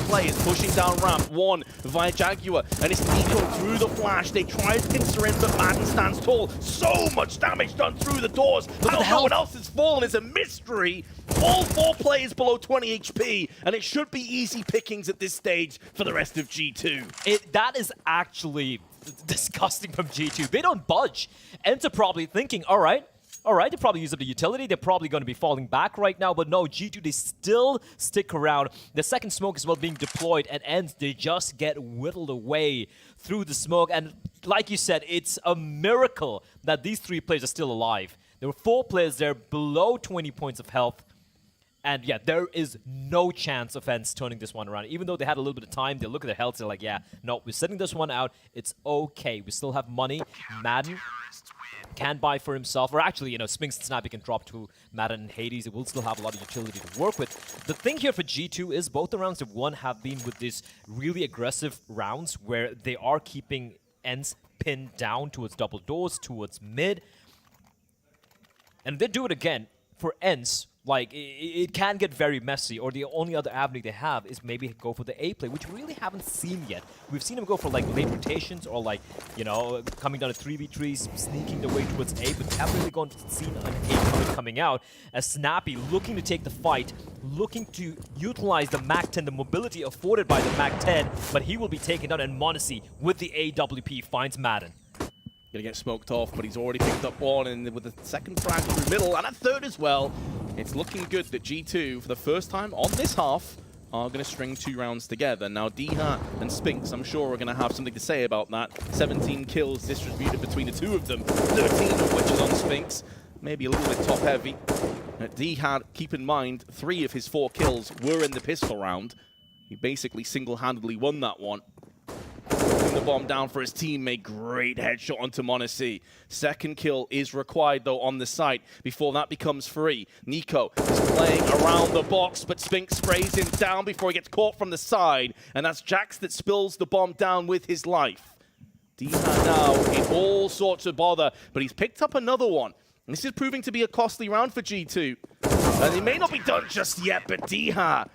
players pushing down ramp, 1 via Jaguar, and it's Nico through the flash. They try to pincer in, but Madden stands tall. So much damage done through the doors. How no one else has fallen is a mystery. All 4 players below 20 HP, and it should be easy pickings at this stage for the rest of G2. That is actually disgusting from G2. They don't budge. ENCE are probably thinking, all right, all right, they probably use up the utility. They're probably going to be falling back right now. But no, G2, they still stick around. The second smoke is well being deployed. At ENCE, they just get whittled away through the smoke. And like you said, it's a miracle that these 3 players are still alive. There were 4 players there below 20 points of health. And yeah, there is no chance of ENCE turning this one around. Even though they had a little bit of time, they look at their health, they're like, yeah, no, we're setting this one out. It's okay. We still have money. Madden can buy for himself. Or actually, you know, Spinks and Snappy can drop to Madden and Hades. It will still have a lot of utility to work with. The thing here for G2 is both the rounds they've won have been with these really aggressive rounds where they are keeping ENCE pinned down towards double doors, towards mid. And if they do it again, for ENCE, like, it can get very messy, or the only other avenue they have is maybe go for the A play, which we really haven't seen yet. We've seen them go for, like, late rotations, or, like, you know, coming down to 3v3s, sneaking their way towards A, but we haven't really seen an A coming out, as Snappy looking to take the fight, looking to utilize the MAC-10, the mobility afforded by the MAC-10, but he will be taken down, and Monacy, with the AWP, finds Madden. Gonna get smoked off, but he's already picked up one, and with a second frag through middle, and a third as well. It's looking good that G2, for the first time on this half, are going to string 2 rounds together. Now, Diha and Spinks, I'm sure, are going to have something to say about that. 17 kills distributed between the 2 of them, 13 of which is on Spinks. Maybe a little bit top-heavy. Diha, keep in mind, 3 of his 4 kills were in the pistol round. He basically single-handedly won that one. The bomb down for his teammate. Great headshot onto Monacy. Second kill is required, though, on the site before that becomes free. Nico is playing around the box, but Spinks sprays him down before he gets caught from the side. And that's Jax that spills the bomb down with his life. Diha now in all sorts of bother, but he's picked up another one. And this is proving to be a costly round for G2. And it may not be done just yet, but Diha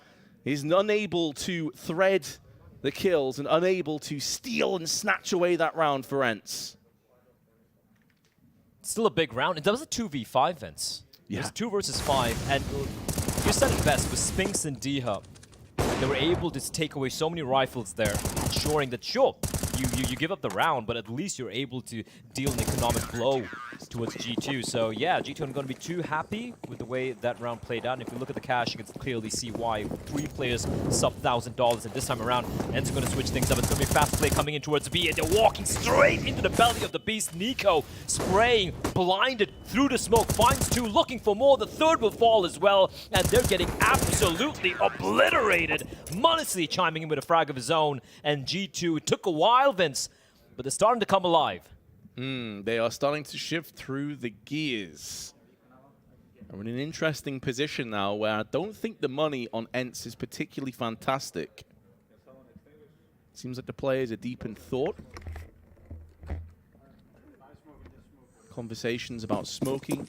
is unable to thread the kills and unable to steal and snatch away that round for ENCE. Still a big round. That was a 2v5, ENCE. Yeah. It was 2 versus 5, and you said it best with Spinks and Diha. They were able to take away so many rifles there, ensuring that, sure, you give up the round, but at least you're able to deal an economic blow towards G2. So yeah, G2 aren't going to be too happy with the way that round played out. And if you look at the cash, you can clearly see why. 3 players sub $1,000, and this time around, ENCE are going to switch things up. It's going to be a fast play coming in towards B, and they're walking straight into the belly of the beast. Nico spraying, blinded through the smoke, finds 2, looking for more. The third will fall as well, and they're getting absolutely obliterated. Monacy chiming in with a frag of his own, and G2, it took a while, Vince, but they're starting to come alive. They are starting to shift through the gears. We're in an interesting position now where I don't think the money on ENCE is particularly fantastic. Seems like the players are deep in thought. Conversations about smoking.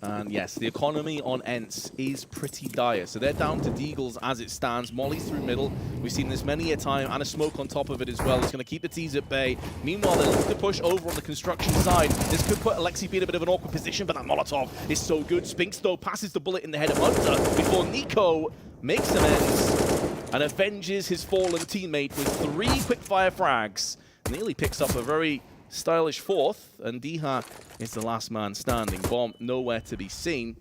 And yes, the economy on ENCE is pretty dire. So they're down to Deagles as it stands. Molly's through middle. We've seen this many a time, and a smoke on top of it as well. It's going to keep the T's at bay. Meanwhile, they're looking to push over on the construction side. This could put Alexi in a bit of an awkward position, but that Molotov is so good. Spinks, though, passes the bullet in the head of Hunter before Nico makes amends and avenges his fallen teammate with 3 quick-fire frags. Nearly picks up a very stylish 4th, and Diha is the last man standing. Bomb nowhere to be seen.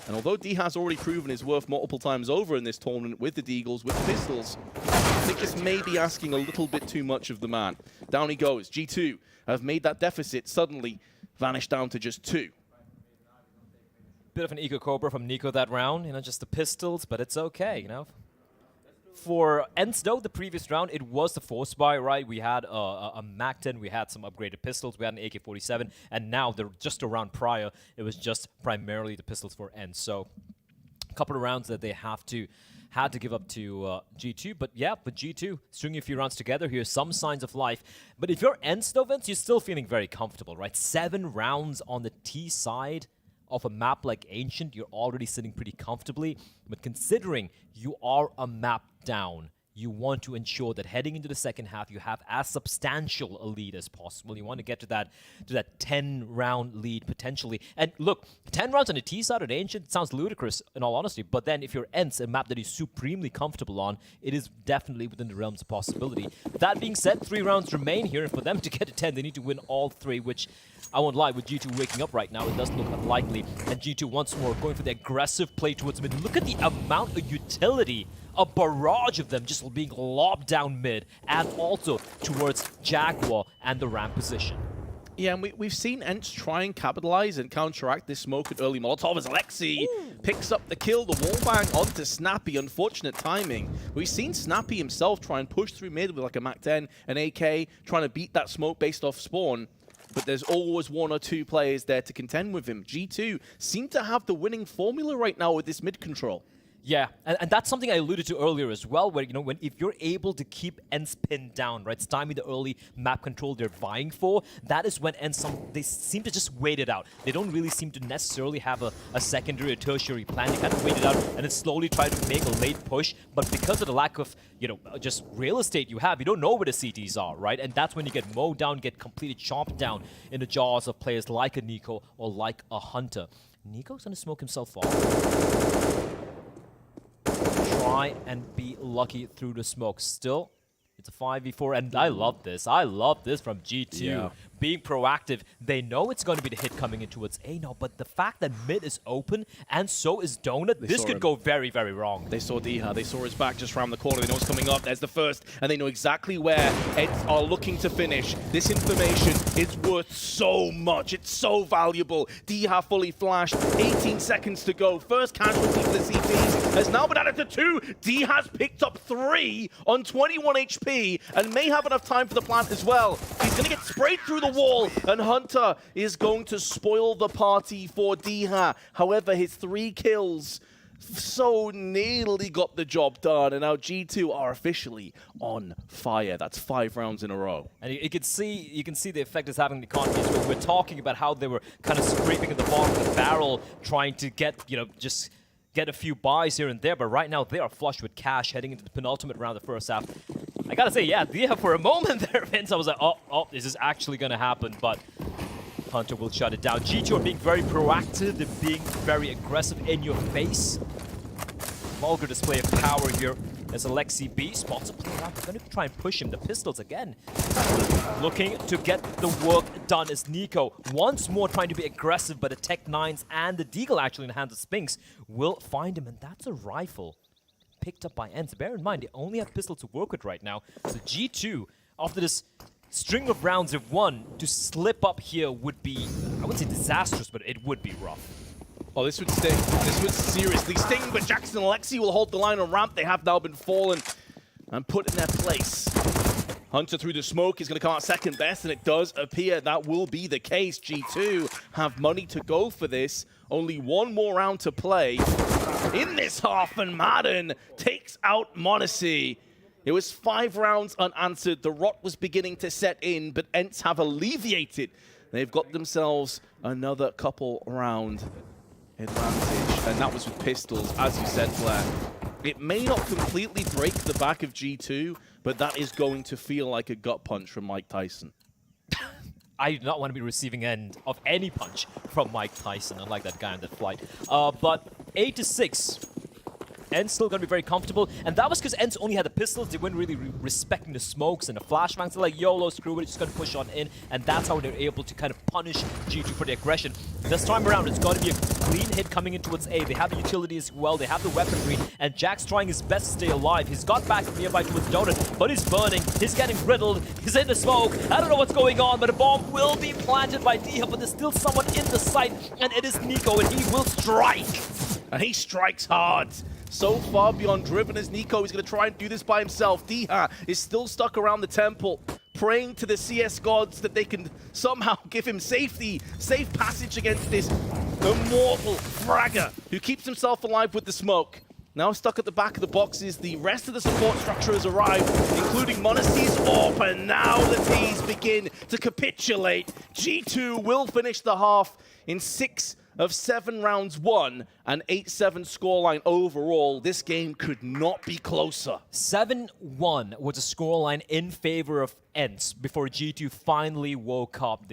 And although Diha's already proven his worth multiple times over in this tournament with the Deagles, with the pistols, I think this may be asking a little bit too much of the man. Down he goes. G2 have made that deficit suddenly vanish down to just 2. Bit of an Eco Cobra from Nico that round, you know, just the pistols, but it's okay, you know. For ENCE, though, the previous round, it was the force buy, right? We had a MAC-10, we had some upgraded pistols, we had an AK-47, and now, just a round prior, it was just primarily the pistols for ENCE. So, a couple of rounds that they had to give up to G2, but yeah, but G2, stringing a few rounds together here, some signs of life. But if you're ENCE, though, Vince, you're still feeling very comfortable, right? 7 rounds on the T side of a map like Ancient, you're already sitting pretty comfortably. But considering you are a map down, you want to ensure that heading into the second half, you have as substantial a lead as possible. You want to get to that 10-round lead potentially. And look, 10 rounds on the T side of the Ancient sounds ludicrous in all honesty, but then if you're ENCE, a map that is supremely comfortable on, it is definitely within the realms of possibility. That being said, 3 rounds remain here, and for them to get to 10, they need to win all 3, which I won't lie, with G2 waking up right now, it does look unlikely. And G2 once more going for the aggressive play towards mid. Look at the amount of utility, a barrage of them just being lobbed down mid, and also towards Jaguar and the ramp position. Yeah, and we've seen ENCE try and capitalize and counteract this smoke at early Molotov as Alexi picks up the kill, the wallbang onto Snappy. Unfortunate timing. We've seen Snappy himself try and push through mid with like a MAC-10, an AK, trying to beat that smoke based off spawn. But there's always 1 or 2 players there to contend with him. G2 seem to have the winning formula right now with this mid control. Yeah, and that's something I alluded to earlier as well, where, you know, if you're able to keep ENCE pinned down, right, stymie the early map control they're vying for, that is when ENCE, they seem to just wait it out. They don't really seem to necessarily have a secondary or tertiary plan. They kind of wait it out and then slowly try to make a late push, but because of the lack of, you know, just real estate you have, you don't know where the CTs are, right? And that's when you get mowed down, get completely chomped down in the jaws of players like a Nico or like a Hunter. Nico's gonna smoke himself off. Try and be lucky through the smoke. Still, it's a 5v4, and I love this. I love this from G2. Yeah. Being proactive. They know it's going to be the hit coming in towards A now, but the fact that mid is open and so is Donut, this could go very, very wrong. They saw Diha. They saw his back just around the corner. They know what's coming up. There's the first, and they know exactly where ENCE are looking to finish. This information is worth so much. It's so valuable. Diha fully flashed. 18 seconds to go. First casualty for the CPs has now been added to 2. Diha's picked up 3 on 21 HP and may have enough time for the plant as well. He's going to get sprayed through the wall, and Hunter is going to spoil the party for Diha. However, his 3 kills so nearly got the job done, and now G2 are officially on fire. That's 5 rounds in a row. And you can see the effect it's having on the economy. We're talking about how they were kind of scraping at the bottom of the barrel, trying to get, you know, just get a few buys here and there, but right now they are flush with cash heading into the penultimate round of the first half. I gotta say, yeah, for a moment there, Vince, I was like, oh, this is actually gonna happen, but Hunter will shut it down. G2 are being very proactive, they're being very aggressive in your face. Vulgar display of power here as Alexi B spots a player out. They're gonna try and push him. The pistols again. Looking to get the work done as Nico once more trying to be aggressive, but the Tech 9s and the Deagle actually in the hands of Spinks will find him, and that's a rifle picked up by ENCE. Bear in mind, they only have pistols to work with right now. So G2, after this string of rounds they've won, to slip up here would be, I wouldn't say disastrous, but it would be rough. Oh, this would sting. This would seriously sting, but Jackson and Alexi will hold the line on ramp. They have now been fallen and put in their place. Hunter through the smoke is going to come out second best, and it does appear that will be the case. G2 have money to go for this. Only 1 more round to play in this half, and Madden takes out m0NESY. It was 5 rounds unanswered. The rot was beginning to set in, but ENCE have alleviated. They've got themselves another couple round advantage, and that was with pistols, as you said, Blair. It may not completely break the back of G2, but that is going to feel like a gut punch from Mike Tyson. I do not want to be receiving end of any punch from Mike Tyson, unlike that guy on that flight. But 8-6. ENCE still going to be very comfortable, and that was because ENCE only had the pistols. They weren't really respecting the smokes and the flashbangs. They're like, YOLO, screw it, just going to push on in, and that's how they're able to kind of punish G2 for the aggression. This time around, it's going to be a clean hit coming in towards A. They have the utility as well, they have the weaponry, and Jack's trying his best to stay alive. He's got back nearby towards Donut, but he's burning, he's getting riddled, he's in the smoke. I don't know what's going on, but a bomb will be planted by Diha, but there's still someone in the sight, and it is Nico, and he will strike. And he strikes hard. So far beyond driven as Nico. He's going to try and do this by himself. Diha is still stuck around the temple, praying to the CS gods that they can somehow give him safety, safe passage against this immortal fragger who keeps himself alive with the smoke. Now stuck at the back of the boxes, the rest of the support structure has arrived, including m0NESY's AWP, and now the T's begin to capitulate. G2 will finish the half in 6 of 7 rounds won and 8-7 scoreline overall, this game could not be closer. 7-1 was a scoreline in favor of ENCE before G2 finally woke up.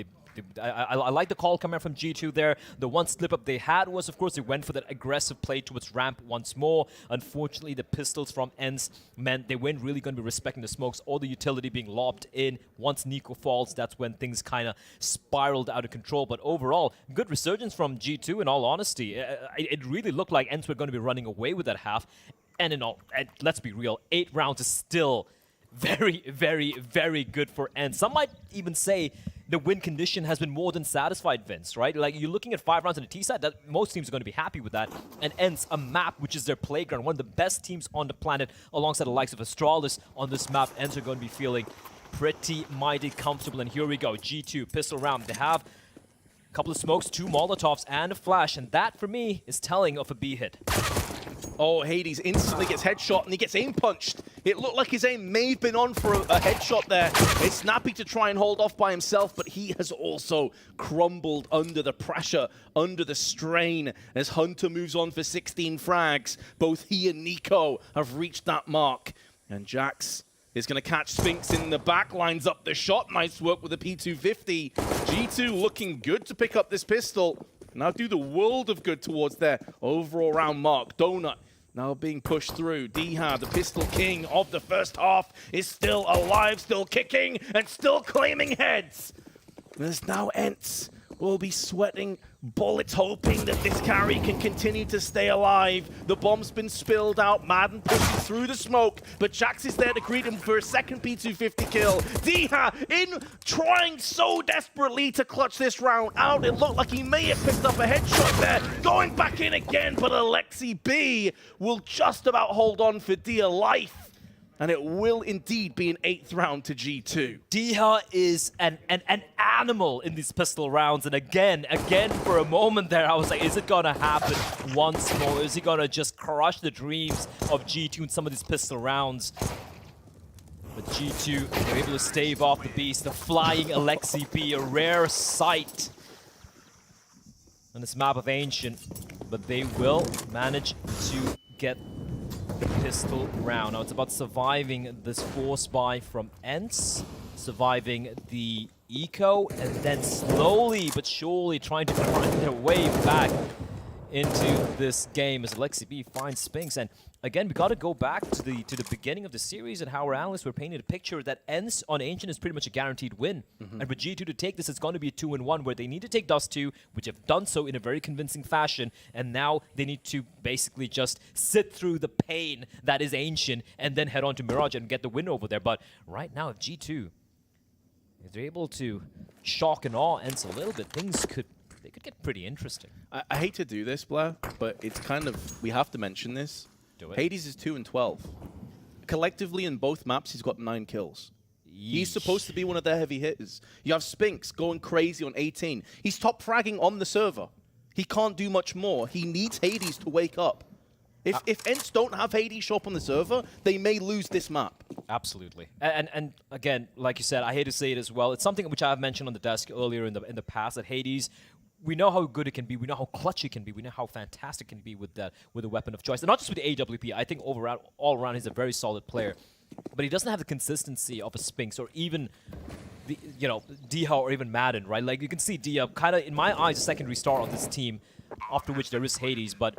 I like the call coming from G2 there. The one slip-up they had was, of course, they went for that aggressive play towards ramp once more. Unfortunately, the pistols from ENCE meant they weren't really going to be respecting the smokes or the utility being lobbed in. Once Nico falls, that's when things kind of spiraled out of control. But overall, good resurgence from G2, in all honesty. It really looked like ENCE were going to be running away with that half. And let's be real, 8 rounds is still very, very, very good for ENCE. Some might even say the win condition has been more than satisfied, Vince, right? Like, you're looking at 5 rounds on the T side, that most teams are going to be happy with that. And ENCE, a map which is their playground, one of the best teams on the planet, alongside the likes of Astralis on this map. ENCE are going to be feeling pretty mighty comfortable. And here we go, G2, pistol round. They have a couple of smokes, 2 Molotovs, and a flash. And that, for me, is telling of a B hit. Oh, Hades instantly gets headshot and he gets aim punched. It looked like his aim may have been on for a headshot there. It's Snappy to try and hold off by himself, but he has also crumbled under the pressure, under the strain. As Hunter moves on for 16 frags, both he and Nico have reached that mark. And Jax is going to catch Spinks in the back, lines up the shot. Nice work with the P250. G2 looking good to pick up this pistol. Now do the world of good towards their overall round mark. Donut now being pushed through. Diha, the pistol king of the first half, is still alive, still kicking, and still claiming heads. There's now ENCE will be sweating bullets, hoping that this carry can continue to stay alive. The bomb's been spilled out. Madden pushes through the smoke, but Jax is there to greet him for a second P250 kill. Diha in trying so desperately to clutch this round out. It looked like he may have picked up a headshot there. Going back in again, but Alexi B will just about hold on for dear life. And it will indeed be an 8th round to G2. Diha is an animal in these pistol rounds. And again, for a moment there, I was like, is it going to happen once more? Is he going to just crush the dreams of G2 in some of these pistol rounds? But G2, they're able to stave off the beast. The flying Alexi B, a rare sight on this map of Ancient. But they will manage to get the pistol round. Now it's about surviving this force buy from ENCE, surviving the eco, and then slowly but surely trying to find their way back into this game as Alexi B finds Spinks. And again, we got to go back to the beginning of the series and how our analysts were painting a picture that ENCE on Ancient is pretty much a guaranteed win. And for G2 to take this, it's going to be a 2-1 where they need to take Dust 2, which have done so in a very convincing fashion, and now they need to basically just sit through the pain that is Ancient and then head on to Mirage and get the win over there. But right now, if G2, if they're able to shock and awe ENCE a little bit, they could get pretty interesting. I hate to do this, Blair, but it's kind of, we have to mention this. Do it. Hades is 2-12. Collectively in both maps, he's got 9 kills. He's supposed to be one of their heavy hitters. You have Spinks going crazy on 18. He's top fragging on the server. He can't do much more. He needs Hades to wake up. If ENCE don't have Hades show up on the server, they may lose this map. Absolutely. And again, like you said, I hate to say it as well. It's something which I've mentioned on the desk earlier in the past, that Hades, we know how good it can be. We know how clutch it can be. We know how fantastic it can be with the weapon of choice. And not just with the AWP. I think overall, all around, he's a very solid player. But he doesn't have the consistency of a Spinks or even the Diha or even Madden, right? Like, you can see Diha kind of, in my eyes, a secondary star on this team, after which there is Hades. But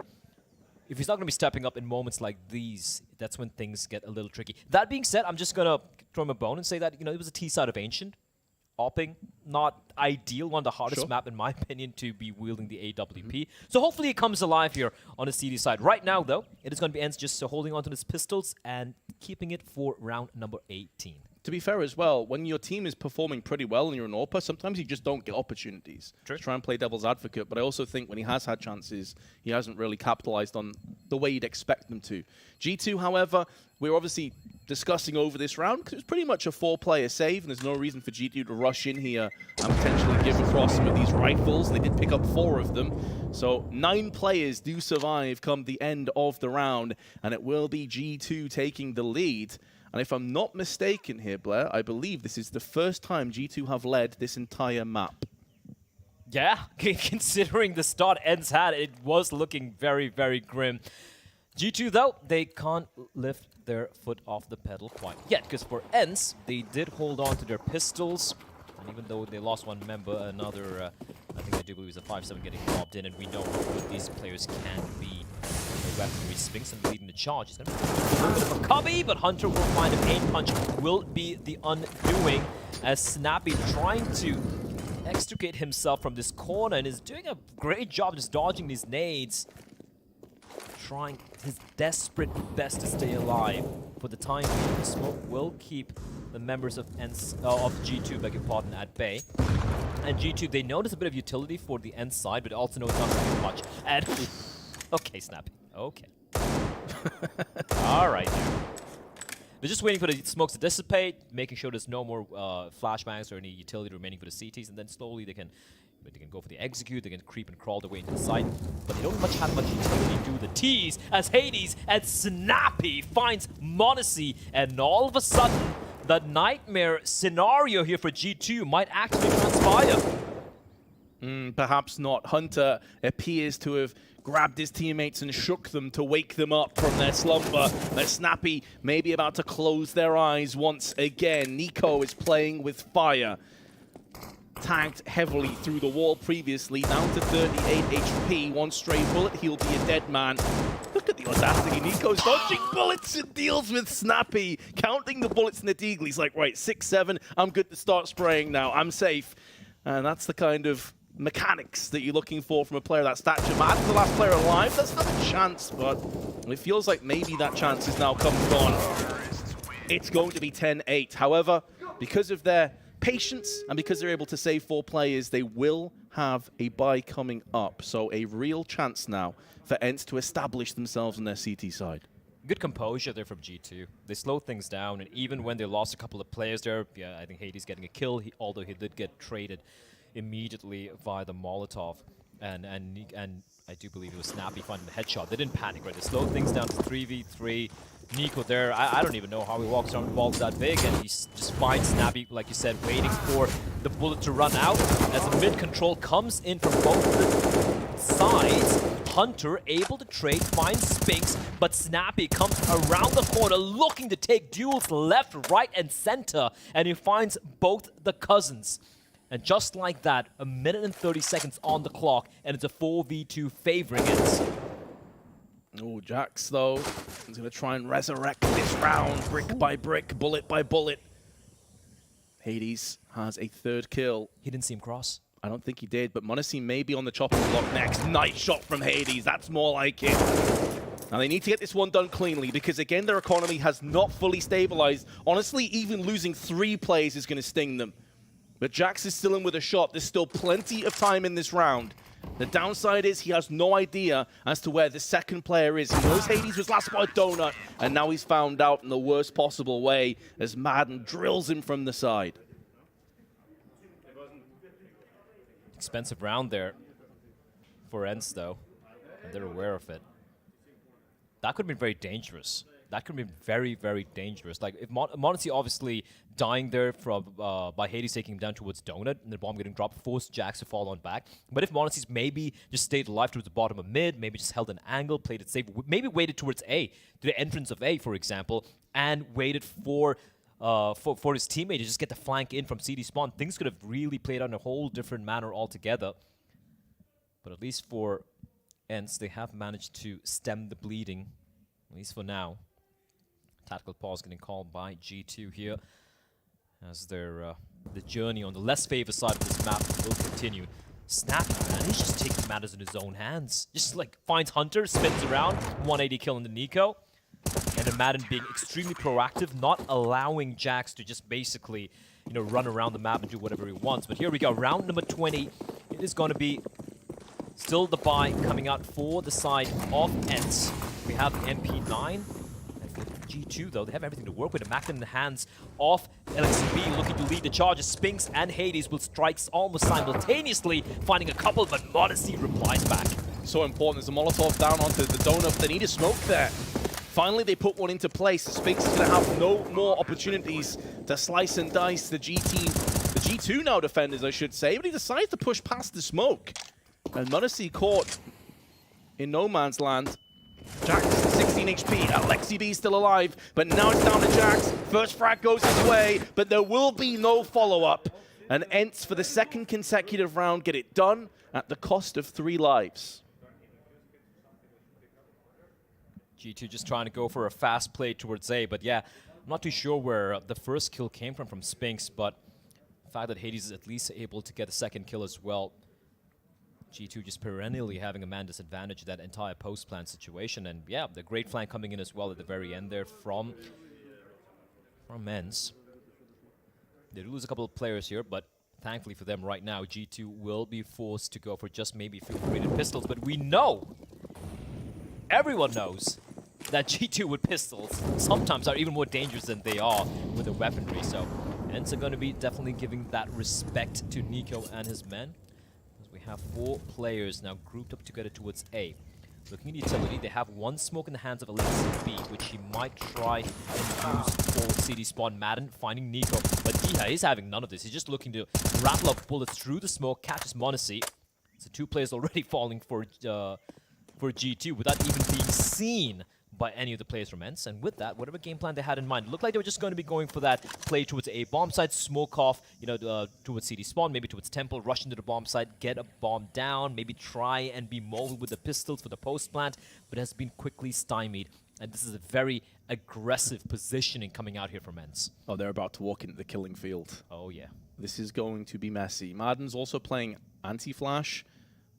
if he's not going to be stepping up in moments like these, that's when things get a little tricky. That being said, I'm just going to throw him a bone and say that, it was a T side of Ancient. Opping, not ideal, one of the hardest map, in my opinion, to be wielding the AWP. So hopefully it comes alive here on the CD side. Right now, though, it is going to be ENCE just holding on to his pistols and keeping it for round number 18. To be fair as well, when your team is performing pretty well and you're an AWPer, sometimes you just don't get opportunities to try and play devil's advocate. But I also think when he has had chances, he hasn't really capitalized on the way you'd expect them to. G2, however, we're obviously discussing over this round because it was pretty much a 4-player save, and there's no reason for G2 to rush in here and potentially give across some of these rifles. They did pick up 4 of them. So 9 players do survive come the end of the round, and it will be G2 taking the lead. And if I'm not mistaken here, Blair, I believe this is the first time G2 have led this entire map. Yeah, considering the start ENCE had, it was looking very, very grim. G2, though, they can't lift their foot off the pedal quite yet, because for ENCE, they did hold on to their pistols, and even though they lost one member, another, I think I do believe it was a 5-7 getting robbed in, and we know how good these players can be. The weaponry Spinks and leading the charge. It's going to be a little bit of a cubby, but Hunter will find a pain punch, will be the undoing, as Snappy trying to extricate himself from this corner and is doing a great job just dodging these nades, trying his desperate best to stay alive. For the time being, the smoke will keep the members of G2, beg your pardon, at bay. And G2, they notice a bit of utility for the ENCE side, but also know it's not going to do much. And okay, Snappy. Okay. All right. They're just waiting for the smokes to dissipate, making sure there's no more flashbangs or any utility remaining for the CTs, and then slowly they can go for the execute, they can creep and crawl their way into the site, but they don't have much utility to do the T's, as Hades and Snappy finds Monacy, and all of a sudden, the nightmare scenario here for G2 might actually transpire. Perhaps not. Hunter appears to have grabbed his teammates and shook them to wake them up from their slumber. But Snappy may be about to close their eyes once again. Nico is playing with fire. Tagged heavily through the wall previously, down to 38 HP. One stray bullet, he'll be a dead man. Look at the audacity. Nico's dodging bullets and deals with Snappy. Counting the bullets in the deagle. He's like, right, 6-7, I'm good to start spraying now. I'm safe. And that's the kind of mechanics that you're looking for from a player of that stature. Madden's the last player alive. That's not a chance, but it feels like maybe that chance is now come and gone. It's going to be 10-8. However, because of their patience and because they're able to save 4 players, they will have a bye coming up. So a real chance now for ENCE to establish themselves on their CT side. Good composure there from G2. They slowed things down, and even when they lost a couple of players there, yeah, I think Hades getting a kill, although he did get traded immediately via the Molotov, and I do believe it was Snappy finding the headshot. They didn't panic, right? They slowed things down to 3v3. Nico there, I don't even know how he walks around balls that big, and he just finds Snappy, like you said, waiting for the bullet to run out. As the mid control comes in from both the sides, Hunter able to trade, finds Spinks, but Snappy comes around the corner looking to take duels left, right, and center, and he finds both the cousins. And just like that, 1 minute and 30 seconds on the clock, and it's a 4v2 favoring ENCE. Oh, Jax, though, is going to try and resurrect this round, brick by brick, bullet by bullet. Hades has a 3rd kill. He didn't see him cross. I don't think he did, but Monacy may be on the chopping block next. Nice shot from Hades. That's more like it. Now, they need to get this one done cleanly because, again, their economy has not fully stabilized. Honestly, even losing 3 players is going to sting them. But Jax is still in with a shot. There's still plenty of time in this round. The downside is he has no idea as to where the second player is. He knows Hades was last by a donut, and now he's found out in the worst possible way as Madden drills him from the side. Expensive round there for ENCE, though, and they're aware of it. That could have been very dangerous. That could have been very, very dangerous. Like, if Monacy obviously dying there from by Hades taking him down towards Donut and the bomb getting dropped, forced Jax to fall on back. But if Monacy's maybe just stayed alive towards the bottom of mid, maybe just held an angle, played it safe, maybe waited towards A, to the entrance of A, for example, and waited for his teammate to just get the flank in from CD spawn, things could have really played out in a whole different manner altogether. But at least for ENCE, they have managed to stem the bleeding, at least for now. Tactical pause getting called by G2 here, as their the journey on the less favored side of this map will continue. Snappy, man, he's just taking matters in his own hands. Just like finds Hunter, spins around, 180 kill into Nico. And then Madden being extremely proactive, not allowing Jax to just basically, you know, run around the map and do whatever he wants. But here we go, round number 20. It is going to be still the buy coming out for the side of ENCE. We have the MP9. G2, though, they have everything to work with. A Mac in the hands of LXB, looking to lead the charges. Spinks and Hades will strike almost simultaneously, finding a couple, but Monacy replies back. So important. There's a Molotov down onto the donut. They need a smoke there. Finally, they put one into place. Sphinx is going to have no more opportunities to slice and dice the G team. The G2 now defenders, I should say, but he decides to push past the smoke. And m0NESY caught in no man's land. Jax, 16 HP, Alexi B still alive, but now it's down to Jax. First frag goes his way, but there will be no follow-up. And ENCE, for the second consecutive round, get it done at the cost of 3 lives. G2 just trying to go for a fast play towards A, but yeah, I'm not too sure where the first kill came from Sphinx, but the fact that Hades is at least able to get a second kill as well. G2 just perennially having a man disadvantage that entire post-plant situation, and yeah, the great flank coming in as well at the very end there from ENCE. They lose a couple of players here, but thankfully for them right now, G2 will be forced to go for just maybe field-graded pistols, but we know, everyone knows, that G2 with pistols sometimes are even more dangerous than they are with the weaponry, so ENCE are going to be definitely giving that respect to Nico and his men. We have 4 players now grouped up together towards A. Looking at utility, they have 1 smoke in the hands of Alexi B, which he might try and use for CD spawn. Madden finding Nico, but Diha is having none of this. He's just looking to rattle up bullets through the smoke, catches m0NESY. So 2 players already falling for G2 without even being seen by any of the players from ENCE. And with that, whatever game plan they had in mind, it looked like they were just going to be going for that play towards A bomb site, smoke off, you know, towards CD spawn, maybe towards Temple, rush into the bomb site, get a bomb down, maybe try and be mobile with the pistols for the post plant, but has been quickly stymied. And this is a very aggressive positioning coming out here from ENCE. Oh, they're about to walk into the killing field. Oh, yeah. This is going to be messy. Madden's also playing anti-flash.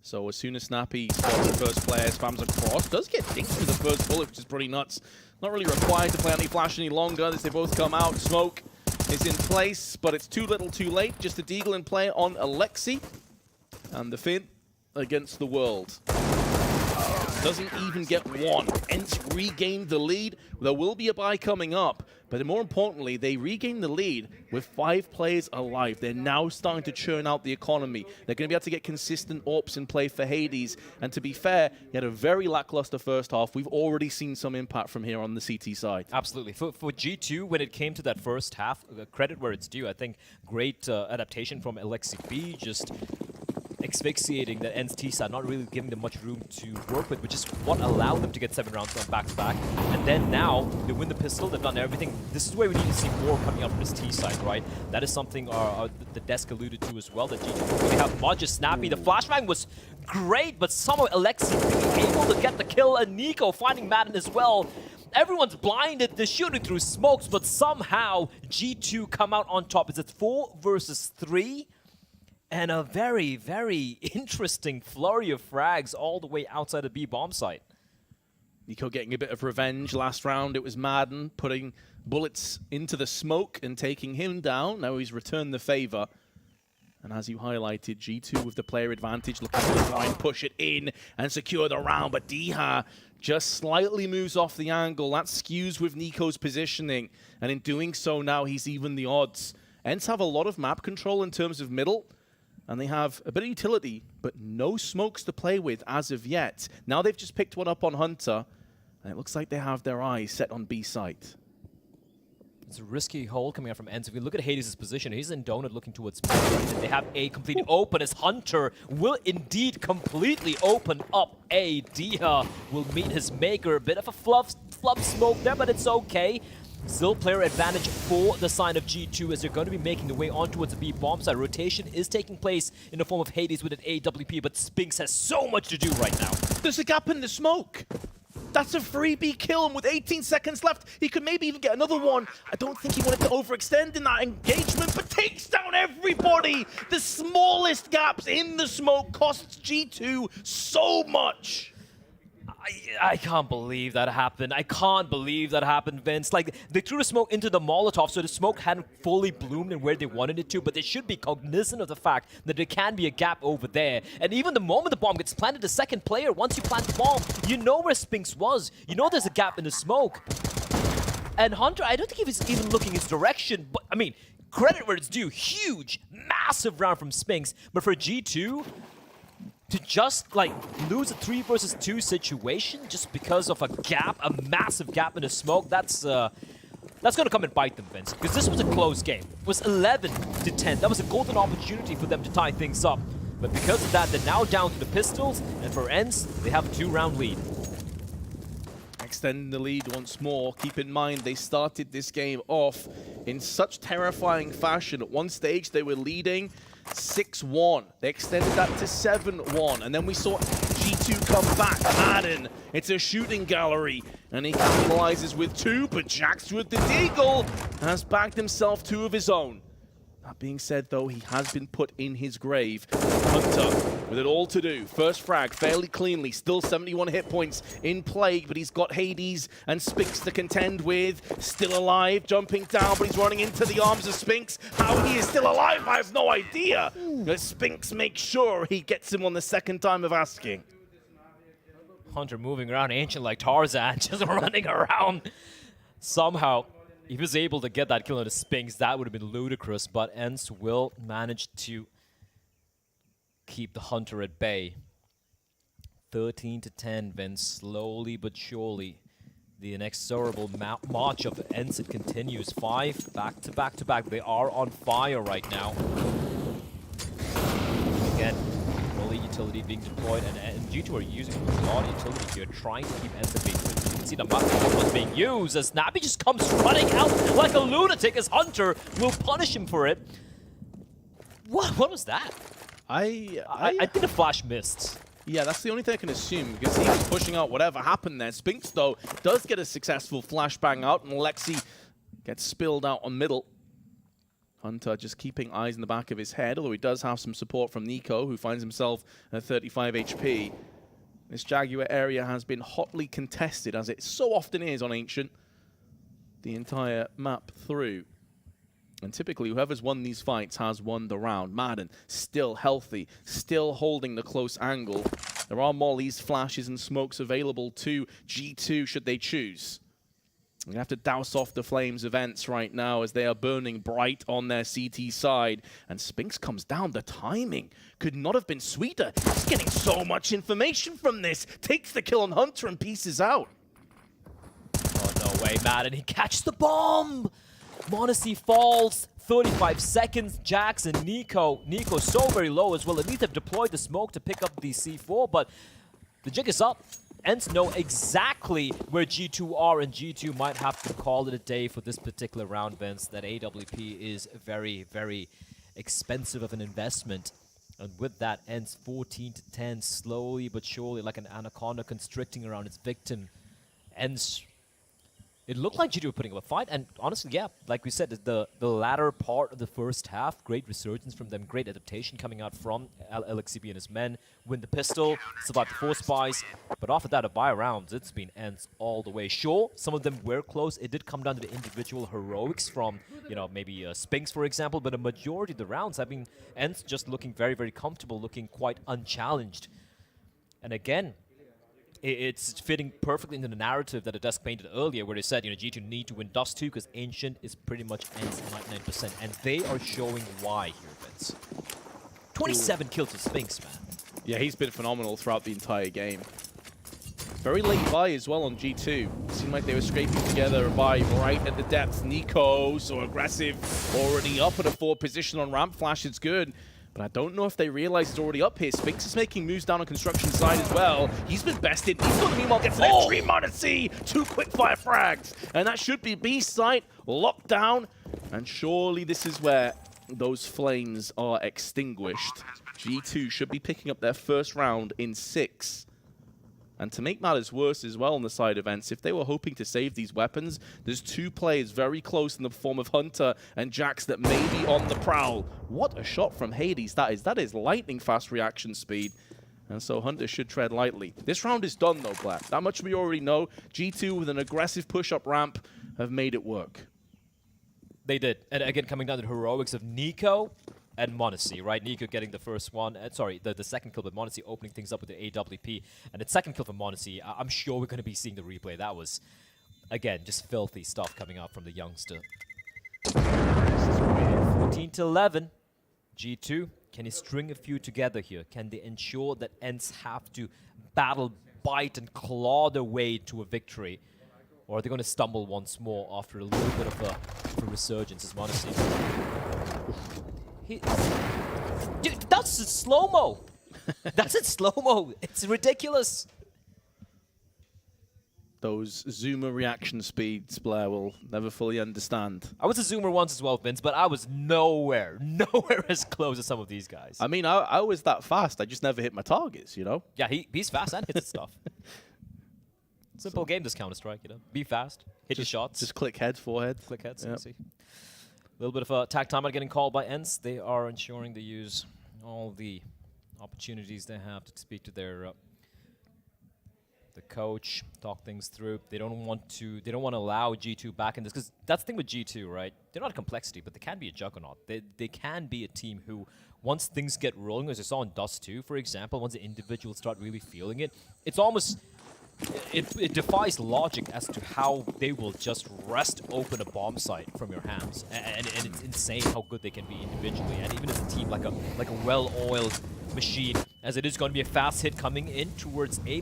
So as soon as Snappy spots the first player, spams across, does get dinked with the first bullet, which is pretty nuts. Not really required to play anti-flash any longer as they both come out. Smoke is in place, but it's too little too late. Just a deagle in play on Alexi. And the Finn against the world. Doesn't even get one. ENCE regained the lead. There will be a buy coming up, but more importantly, they regained the lead with 5 players alive. They're now starting to churn out the economy. They're going to be able to get consistent AWPs in play for Hades. And to be fair, he had a very lackluster first half. We've already seen some impact from here on the CT side. Absolutely. For G2, when it came to that first half, credit where it's due. I think great adaptation from Alexi B, just asphyxiating the ENCE T side, not really giving them much room to work with, which is what allowed them to get 7 rounds on back-to-back. And then now, they win the pistol, they've done everything. This is where we need to see more coming out from this T side, right? That is something the desk alluded to as well, that G2 really have much. Just Snappy, the flashbang was great, but somehow Alexi being able to get the kill, and Nico finding Madden as well. Everyone's blinded, they're shooting through smokes, but somehow G2 come out on top. Is it 4 versus 3? And a very, very interesting flurry of frags all the way outside the B bomb site. Nico getting a bit of revenge last round. It was Madden putting bullets into the smoke and taking him down. Now he's returned the favor. And as you highlighted, G2 with the player advantage, looking to try and push it in and secure the round. But Diha just slightly moves off the angle. That skews with Nico's positioning. And in doing so now, he's even the odds. ENCE have a lot of map control in terms of middle. And they have a bit of utility, but no smokes to play with as of yet. Now they've just picked one up on Hunter, and it looks like they have their eyes set on B site. It's a risky hold coming out from ENCE. If we look at Hades' position, he's in donut looking towards B. Right? They have A completely open as Hunter will indeed completely open up A. Diha will meet his maker. A bit of a fluff smoke there, but it's okay. Still player advantage for the sign of G2 as they're going to be making their way on towards the B bomb side. Rotation is taking place in the form of Hades with an AWP, but Sphinx has so much to do right now. There's a gap in the smoke. That's a free B kill, and with 18 seconds left, he could maybe even get another one. I don't think he wanted to overextend in that engagement, but takes down everybody. The smallest gaps in the smoke costs G2 so much. I can't believe that happened. I can't believe that happened, Vince. Like, they threw the smoke into the Molotov, so the smoke hadn't fully bloomed in where they wanted it to, but they should be cognizant of the fact that there can be a gap over there. And even the moment the bomb gets planted, the second player, once you plant the bomb, you know where Sphinx was. You know there's a gap in the smoke. And Hunter, I don't think he was even looking his direction, but, I mean, credit where it's due. Huge, massive round from Sphinx. But for G2, to just like lose a 3 versus 2 situation just because of a gap, a massive gap in the smoke, that's gonna come and bite them, Vince. Because this was a close game. It was 11-10. That was a golden opportunity for them to tie things up. But because of that, they're now down to the pistols, and for ENCE, they have a 2-round lead. Extending the lead once more. Keep in mind, they started this game off in such terrifying fashion. At one stage, they were leading 6-1. They extended that to 7-1. And then we saw G2 come back. Madden, it's a shooting gallery. And he capitalizes with 2, but Jax with the deagle has bagged himself 2 of his own. That being said, though, he has been put in his grave. Hunter with it all to do. First frag fairly cleanly. Still 71 hit points in play, but he's got Hades and Spinks to contend with. Still alive, jumping down, but he's running into the arms of Spinks. How he is still alive, I have no idea. But Spinks makes sure he gets him on the second time of asking. Hunter moving around ancient like Tarzan, just running around. Somehow, if he was able to get that kill on the Spinks, that would have been ludicrous, but ENCE will manage to keep the Hunter at bay. 13-10, Vince, slowly but surely. The inexorable march of ENCE, it continues. 5 back-to-back-to-back. They are on fire right now. Again, early utility being deployed, and G2 are using a lot of utility here, trying to keep ENCE at bay. You can see the map being used as Snappy just comes running out like a lunatic as Hunter will punish him for it. What was that? I think the flash missed. Yeah, that's the only thing I can assume, because he was pushing out whatever happened there. Spinks, though, does get a successful flashbang out, and Alexi gets spilled out on middle. Hunter just keeping eyes in the back of his head, although he does have some support from Nico, who finds himself at 35 HP. This Jaguar area has been hotly contested, as it so often is on Ancient, the entire map through. And typically, whoever's won these fights has won the round. Madden, still healthy, still holding the close angle. There are mollies, flashes, and smokes available to G2 should they choose. We have to douse off the flames of ENCE right now as they are burning bright on their CT side. And Spinks comes down. The timing could not have been sweeter. He's getting so much information from this. Takes the kill on Hunter and pieces out. Oh, no way, Madden. He catches the bomb. m0NESY falls, 35 seconds, Jax and Nico so very low as well. At least they've deployed the smoke to pick up the C4, but the jig is up. ENCE know exactly where G2 are, and G2 might have to call it a day for this particular round, Vince. That AWP is very, very expensive of an investment. And with that, ENCE 14-10, slowly but surely, like an anaconda constricting around its victim. ENCE, it looked like G2 were putting up a fight, and honestly, yeah, like we said, the latter part of the first half, great resurgence from them, great adaptation coming out from LXCB and his men, win the pistol, survive the 4 spies, but after that, a buy rounds, it's been ENCE all the way. Sure, some of them were close, it did come down to the individual heroics from, you know, maybe Spinks, for example, but a majority of the rounds have been ENCE just looking very, very comfortable, looking quite unchallenged. And again, it's fitting perfectly into the narrative that Adesk painted earlier, where they said, you know, G2 need to win Dust 2 because Ancient is pretty much ENCE 99%, and they are showing why here, Vince. 27 kills to Spinks, man. Yeah, he's been phenomenal throughout the entire game. Very late buy as well on G2. Seemed like they were scraping together a buy right at the depths. Nico, so aggressive, already up at a 4 position on ramp. Flash is good. But I don't know if they realize he's already up here. Spinks is making moves down on construction side as well. He's been bested. He's got the meanwhile gets an entry. m0NESY, 2 quickfire frags. And that should be B site locked down. And surely this is where those flames are extinguished. G2 should be picking up their first round in 6. And to make matters worse as well on the side of ENCE, if they were hoping to save these weapons, there's 2 players very close in the form of Hunter and Jax that may be on the prowl. What a shot from Hades that is. That is lightning fast reaction speed. And so Hunter should tread lightly. This round is done though, Black. That much we already know. G2 with an aggressive push-up ramp have made it work. They did. And again, coming down to the heroics of Nico and m0NESY, right? Nico getting the first one, sorry, the second kill, but m0NESY opening things up with the AWP. And the second kill for m0NESY, I'm sure we're going to be seeing the replay. That was, again, just filthy stuff coming out from the youngster. 14-11. G2 Can he string a few together here? Can they ensure that ENCE have to battle, bite, and claw their way to a victory? Or are they going to stumble once more after a little bit of a resurgence, as Monacy? Dude, that's in slow-mo! That's in slow-mo! It's ridiculous! Those zoomer reaction speeds, Blair will never fully understand. I was a zoomer once as well, Vince, but I was nowhere as close as some of these guys. I mean, I was that fast. I just never hit my targets, you know? Yeah, he's fast and hits stuff. Simple game, this Counter-Strike, you know? Be fast, hit your shots. Just click head, forehead. Click heads, see. A little bit of a tag timeout getting called by ENCE. They are ensuring they use all the opportunities they have to speak to their the coach, talk things through. They don't want to allow G2 back in this, because that's the thing with G2, right? They're not a complexity, but they can be a juggernaut. They can be a team who, once things get rolling, as I saw in Dust 2, for example, once the individuals start really feeling it, it's almost... It defies logic as to how they will just wrest open a bomb site from your hands, and it's insane how good they can be individually, and even as a team, like a well-oiled machine. As it is going to be a fast hit coming in towards A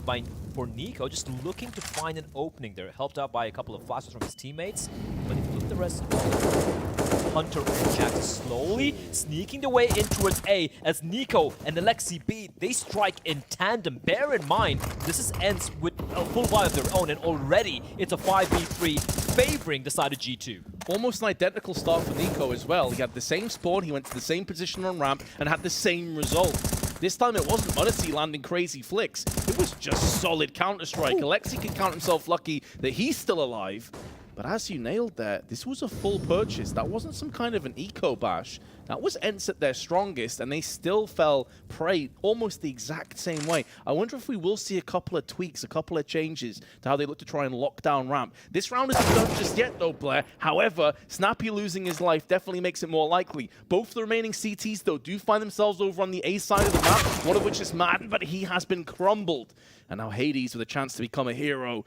for Nico, just looking to find an opening there, helped out by a couple of flashes from his teammates. But if you look at the rest of the ball, Hunter and Jack slowly sneaking their way in towards A, as Nico and Alexi B, they strike in tandem. Bear in mind, this is ENCE with a full buy of their own, and already it's a 5v3 favoring the side of G2. Almost an identical start for Nico as well. He had the same spawn, he went to the same position on ramp, and had the same result. This time it wasn't Odyssey landing crazy flicks. It was just solid Counter-Strike. Alexi can count himself lucky that he's still alive. But as you nailed there, this was a full purchase. That wasn't some kind of an eco bash. That was ENCE at their strongest, and they still fell prey almost the exact same way. I wonder if we will see a couple of tweaks, a couple of changes to how they look to try and lock down ramp. This round isn't done just yet, though, Blair. However, Snappy losing his life definitely makes it more likely. Both the remaining CTs, though, do find themselves over on the A side of the map, one of which is Madden, but he has been crumbled. And now Hades with a chance to become a hero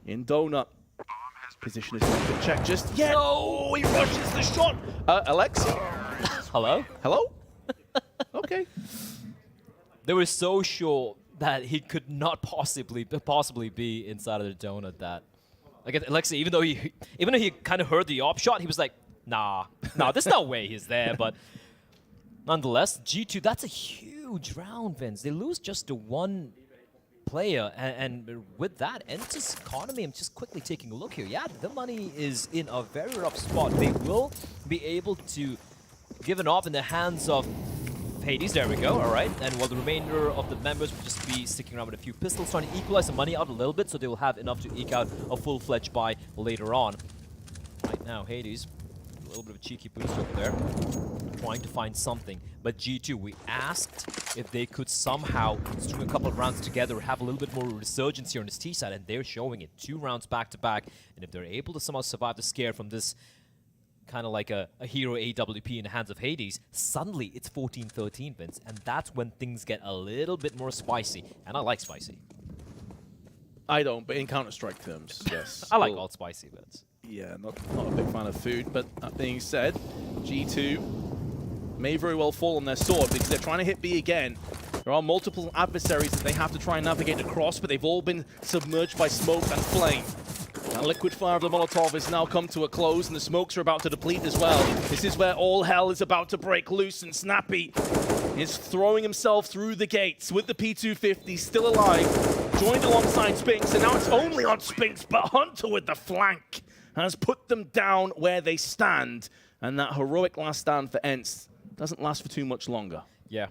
in Donut. Position is not been checked just yet. Oh, he rushes the shot. Alexi? Hello? Hello? Okay. They were so sure that he could not possibly be inside of the donut that... Again, Alexi, even though he kind of heard the op shot, he was like, nah, there's no way he's there. But nonetheless, G2, that's a huge round, Vince. They lose just to one player, and with that, ENCE's economy, I'm just quickly taking a look here. Yeah, the money is in a very rough spot. They will be able to give an off in the hands of Hades. There we go, all right. And while the remainder of the members will just be sticking around with a few pistols, trying to equalize the money out a little bit, so they will have enough to eke out a full-fledged buy later on. Right now, Hades, a little bit of a cheeky boost over there, trying to find something. But G2, we asked if they could somehow string a couple of rounds together, have a little bit more resurgence here on this T side, and they're showing it. 2 rounds back-to-back, and if they're able to somehow survive the scare from this kind of like a hero AWP in the hands of Hades, suddenly it's 14-13, Vince, and that's when things get a little bit more spicy, and I like spicy. I don't, but in Counter-Strike terms, yes. I like all spicy bits. Yeah, not a big fan of food, but that being said, G2 may very well fall on their sword because they're trying to hit B again. There are multiple adversaries that they have to try and navigate across, but they've all been submerged by smoke and flame. That liquid fire of the Molotov has now come to a close, and the smokes are about to deplete as well. This is where all hell is about to break loose, and Snappy is throwing himself through the gates with the P250 still alive, joined alongside Spinks, and now it's only on Spinks, but Hunter with the flank has put them down where they stand, and that heroic last stand for ENCE doesn't last for too much longer. Yeah.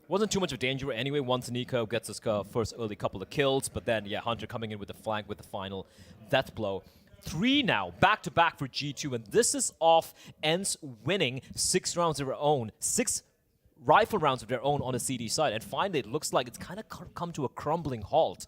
Wasn't too much of danger anyway once Nico gets his first early couple of kills, but then, yeah, Hunter coming in with the flank with the final death blow. 3 now, back-to-back for G2, and this is off ENCE winning 6 rounds of their own, 6 rifle rounds of their own on the CD side, and finally it looks like it's kind of come to a crumbling halt.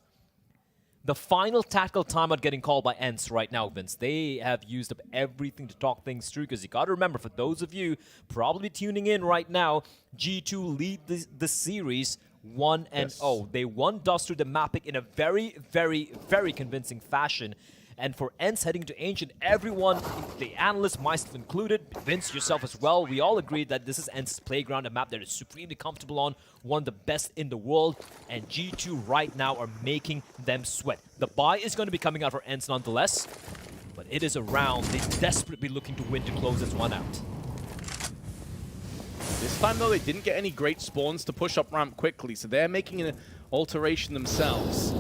The final tactical timeout getting called by ENCE right now, Vince. They have used up everything to talk things through, because you got to remember, for those of you probably tuning in right now, G2 lead the series 1-0. They won Dust through the mapping in a very, very, very convincing fashion. And for ENCE heading to Ancient, everyone, the analysts, myself included, Vince, yourself as well, we all agreed that this is ENCE's playground, a map that is supremely comfortable on, one of the best in the world, and G2 right now are making them sweat. The buy is going to be coming out for ENCE nonetheless, but it is a round they're desperately looking to win to close this one out. This time, though, they didn't get any great spawns to push up ramp quickly, so they're making an alteration themselves.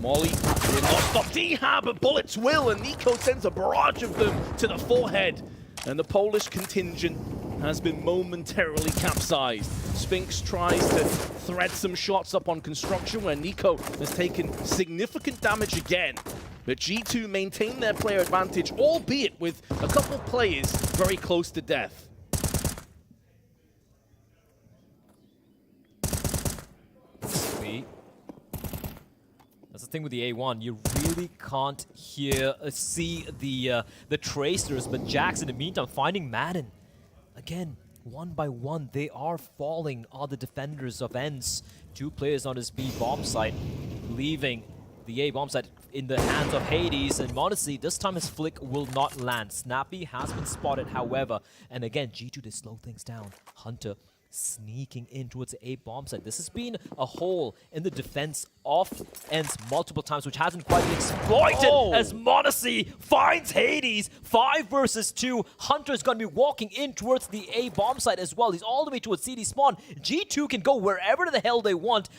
Molly will not stop Dha, but bullets will, and Nico sends a barrage of them to the forehead. And the Polish contingent has been momentarily capsized. Spinks tries to thread some shots up on construction, where Nico has taken significant damage again. But G2 maintain their player advantage, albeit with a couple players very close to death. That's the thing with the A1, you really can't see the tracers, but Jax in the meantime finding Madden. Again, one by one, they are falling on the defenders of ENCE. 2 players on his B bomb site, leaving the A bomb site in the hands of Hades, and honestly, this time his flick will not land. Snappy has been spotted, however, and again, G2 to slow things down. Hunter sneaking in towards the A bomb site. This has been a hole in the defense of ENCE multiple times, which hasn't quite been exploited as m0NESY finds Hades. 5 versus 2. Hunter's going to be walking in towards the A bomb site as well. He's all the way towards CD spawn. G2 can go wherever the hell they want,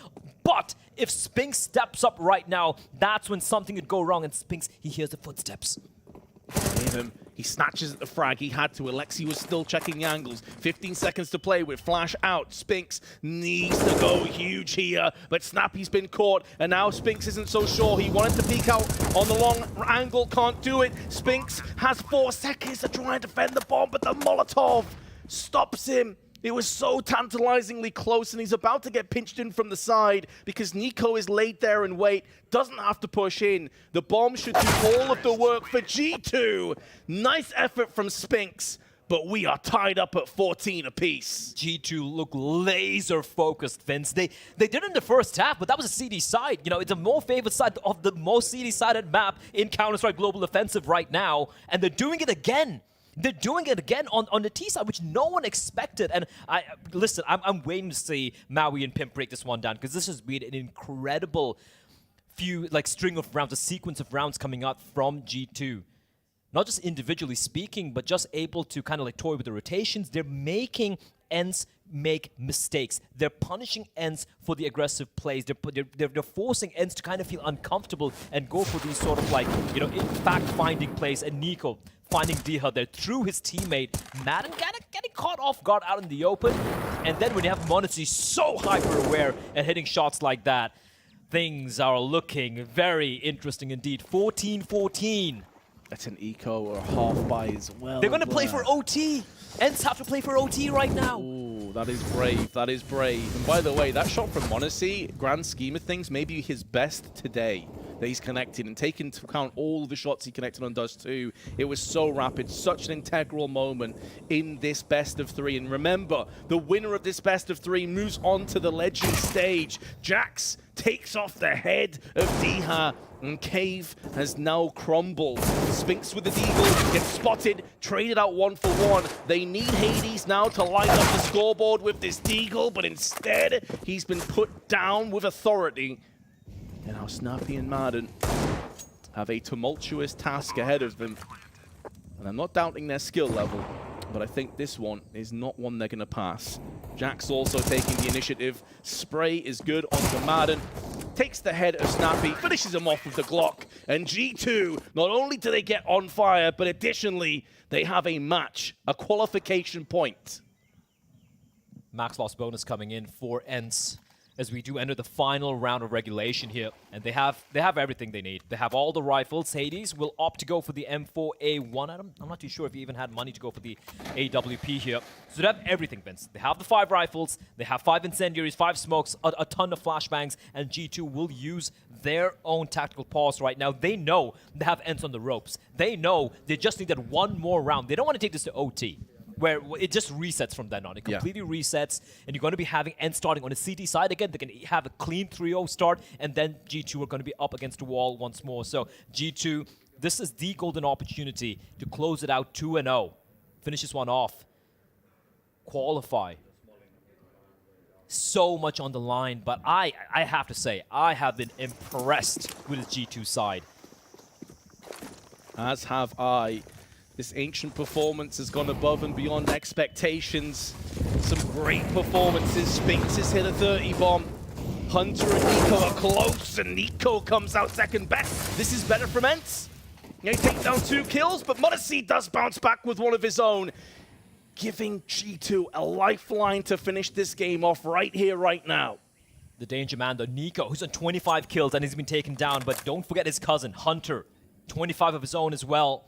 but if Spinks steps up right now, that's when something could go wrong, and Spinks, he hears the footsteps. He snatches at the frag. He had to. Alexi was still checking the angles. 15 seconds to play with flash out. Spinks needs to go huge here, but Snappy's been caught, and now Spinks isn't so sure. He wanted to peek out on the long angle, can't do it. Spinks has 4 seconds to try and defend the bomb, but the Molotov stops him. It was so tantalizingly close, and he's about to get pinched in from the side because Nico is laid there and wait, doesn't have to push in. The bomb should do all of the work for G2. Nice effort from Spinks, but we are tied up at 14 apiece. G2 look laser focused, Vince. They did it in the first half, but that was a CD side. You know, it's a more favored side of the most CD-sided map in Counter-Strike Global Offensive right now, and they're doing it again. They're doing it again on the T side, which no one expected. And listen, I'm waiting to see Maui and Pimp break this one down, because this has been an incredible string of rounds, a sequence of rounds coming out from G2. Not just individually speaking, but just able to kind of toy with the rotations. They're making ENCE make mistakes. They're punishing ENCE for the aggressive plays. They're forcing ENCE to kind of feel uncomfortable and go for these sort of fact-finding plays. And Nico finding Dha there through his teammate. Madden getting caught off guard out in the open. And then when you have m0NESY so hyper-aware and hitting shots like that, things are looking very interesting indeed. 14-14. That's an eco or a half buy as well. They're going to play for OT. ENCE have to play for OT right now. Ooh, that is brave. That is brave. And by the way, that shot from m0NESY, grand scheme of things, maybe his best today that he's connected, and taken into account all the shots he connected on Dust 2. It was so rapid, such an integral moment in this best of 3. And remember, the winner of this best of 3 moves on to the Legend stage. Jax takes off the head of Dha, and Cave has now crumbled. Spinks with the Deagle gets spotted, traded out 1-for-1. They need Hades now to light up the scoreboard with this Deagle, but instead he's been put down with authority. And now Snappy and Madden have a tumultuous task ahead of them. And I'm not doubting their skill level, but I think this one is not one they're going to pass. Jax also taking the initiative. Spray is good onto Madden. Takes the head of Snappy, finishes him off with the Glock. And G2, not only do they get on fire, but additionally, they have a match, a qualification point. Max loss bonus coming in for ENCE as we do enter the final round of regulation here. And they have everything they need. They have all the rifles. Hades will opt to go for the M4A1. I'm not too sure if he even had money to go for the AWP here. So they have everything, Vince. They have the 5 rifles, they have 5 incendiaries, 5 smokes, a ton of flashbangs, and G2 will use their own tactical pause right now. They know they have ENCE on the ropes. They know they just need that one more round. They don't want to take this to OT, where it just resets from then on. It completely resets, and you're going to be having ENCE starting on the CT side again. They can have a clean 3-0 start, and then G2 are going to be up against the wall once more. So G2 This is the golden opportunity to close it out 2-0. Finish this one off. Qualify. So much on the line, but I have to say, I have been impressed with the G2 side. As have I. This Ancient performance has gone above and beyond expectations. Some great performances. Spinks has hit a 30 bomb. Hunter and Nico are close, and Nico comes out second best. This is better from ENCE. They take down 2 kills, but m0NESY does bounce back with one of his own, giving G2 a lifeline to finish this game off right here, right now. The danger man, though, Nico, who's on 25 kills and he's been taken down, but don't forget his cousin, Hunter. 25 of his own as well,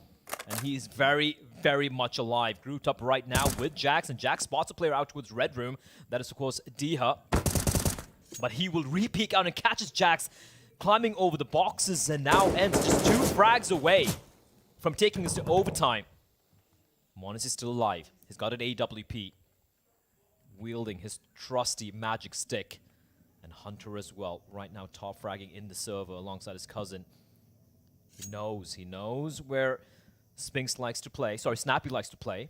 and he's very, very much alive. Grouped up right now with Jax, and Jax spots a player out towards Red Room. That is, of course, Diha. But he will re-peek out and catches Jax, climbing over the boxes, and now ENCE just 2 frags away from taking us to overtime. m0NESY is still alive. He's got an AWP, wielding his trusty magic stick. And Hunter as well, right now top fragging in the server alongside his cousin. He knows where Spinks likes to play. Sorry, Snappy likes to play.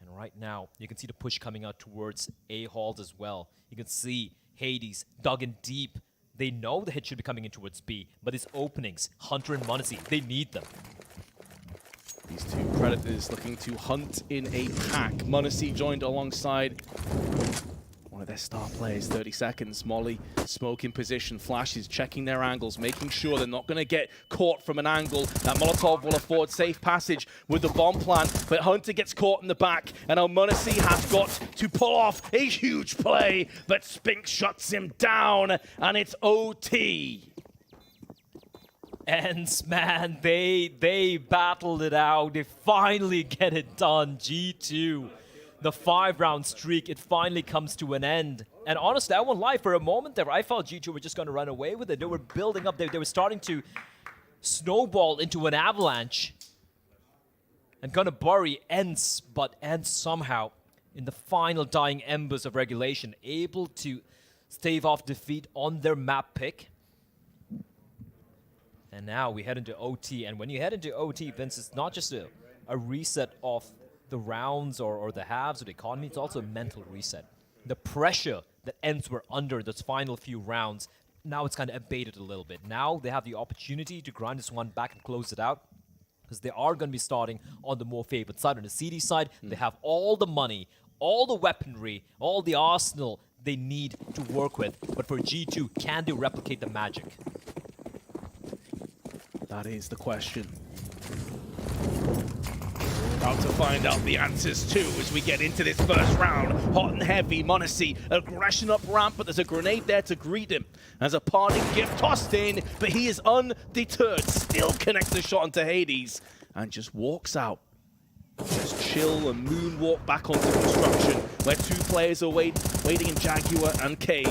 And right now, you can see the push coming out towards A-Halls as well. You can see Hades dug in deep. They know the hit should be coming in towards B, but these openings, Hunter and m0NESY, they need them. These 2 Predators looking to hunt in a pack. m0NESY joined alongside one of their star players. 30 seconds. Molly, smoke in position. Flashes, checking their angles, making sure they're not going to get caught from an angle. That Molotov will afford safe passage with the bomb plant, but Hunter gets caught in the back, and now m0NESY has got to pull off a huge play, but Spinks shuts him down, and it's OT. ENCE, man, they battled it out. They finally get it done. G2. The 5-round streak, it finally comes to an end. And honestly, I won't lie, for a moment there, I felt G2 were just going to run away with it. They were building up, they were starting to snowball into an avalanche and going to bury ENCE, but ENCE somehow, in the final dying embers of regulation, able to stave off defeat on their map pick. And now we head into OT, and when you head into OT, Vince, it's not just a reset of the rounds or the halves or the economy, it's also a mental reset. The pressure that ENCE were under those final few rounds, now it's kind of abated a little bit. Now they have the opportunity to grind this one back and close it out, because they are going to be starting on the more favored side. On the CD side, they have all the money, all the weaponry, all the arsenal they need to work with. But for G2, can they replicate the magic? That is the question. About to find out the answers too as we get into this first round. Hot and heavy, m0NESY, aggression up ramp, but there's a grenade there to greet him. As a parting gift tossed in, but he is undeterred. Still connects the shot onto Hades and just walks out. Just chill and moonwalk back onto construction, where 2 players are waiting in Jaguar and Cave.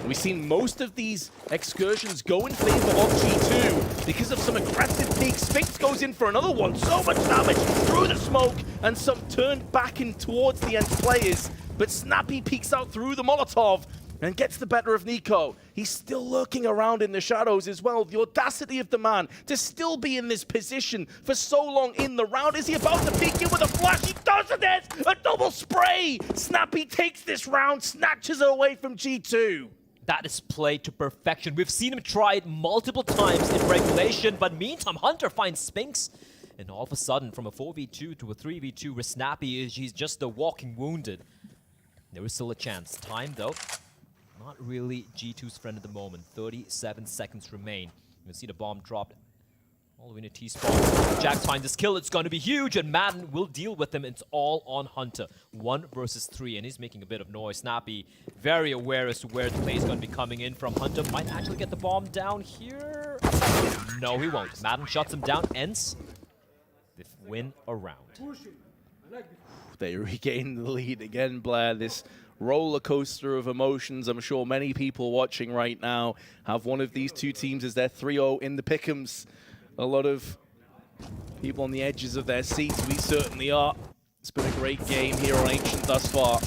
We've seen most of these excursions go in favor of G2 because of some aggressive peaks. Spinks goes in for another one. So much damage through the smoke, and some turned back in towards the ENCE players. But Snappy peeks out through the Molotov and gets the better of Nico. He's still lurking around in the shadows as well. The audacity of the man to still be in this position for so long in the round. Is he about to peek in with a flash? He doesn't it! A double spray! Snappy takes this round, snatches it away from G2. That is played to perfection. We've seen him try it multiple times in regulation, but meantime, Hunter finds Spinks. And all of a sudden, from a 4v2 to a 3v2 where Snappy is, he's just the walking wounded. There is still a chance. Time, though, not really G2's friend at the moment. 37 seconds remain. You can see the bomb dropped all the way in a T-spot. Jax finds his kill. It's going to be huge, and Madden will deal with him. It's all on Hunter. 1 versus 3, and he's making a bit of noise. Snappy, very aware as to where the play is going to be coming in from. Hunter might actually get the bomb down here. No, he won't. Madden shuts him down. ENCE, they win a round. They regain the lead again, Blair. This roller coaster of emotions. I'm sure many people watching right now have one of these 2 teams as their 3-0 in the pick'ems. A lot of people on the edges of their seats. We certainly are. It's been a great game here on Ancient thus far.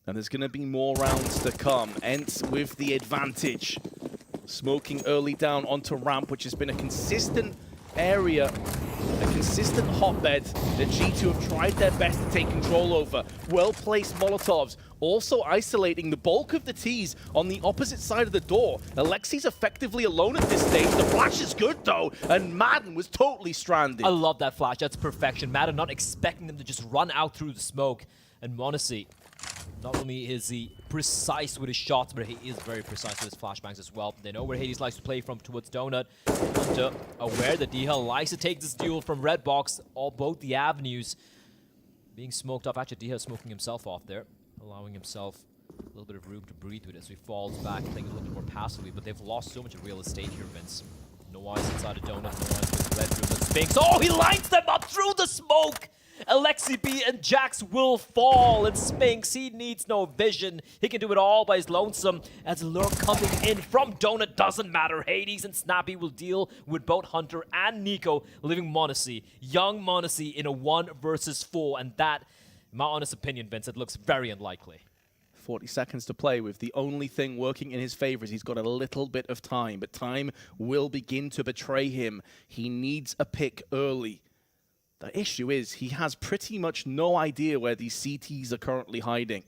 And there's going to be more rounds to come. ENCE with the advantage. Smoking early down onto ramp, which has been a consistent area, a consistent hotbed that G2 have tried their best to take control over. Well-placed Molotovs, also isolating the bulk of the T's on the opposite side of the door. Alexi's effectively alone at this stage. The flash is good though, and Madden was totally stranded. I love that flash. That's perfection. Madden not expecting them to just run out through the smoke. And Monacy, not only is he precise with his shots, but he is very precise with his flashbangs as well. They know where Hades likes to play from towards Donut. Hunter aware that DHL likes to take this duel from Red Box, both the avenues being smoked off. Actually, DHL smoking himself off there, allowing himself a little bit of room to breathe with as he falls back, playing a little bit more passively, but they've lost so much of real estate here, Vince. No eyes inside of Donut, no eyes with the red room, but Sphinx. Oh, he lines them up through the smoke! Alexi B and Jax will fall, and Sphinx, he needs no vision. He can do it all by his lonesome, as Lurk coming in from Donut doesn't matter. Hades and Snappy will deal with both Hunter and Nico, leaving Monacy, young Monacy, in a 1 versus 4, and that, in my honest opinion, Vince, it looks very unlikely. 40 seconds to play with. The only thing working in his favor is he's got a little bit of time, but time will begin to betray him. He needs a pick early. The issue is he has pretty much no idea where these CTs are currently hiding.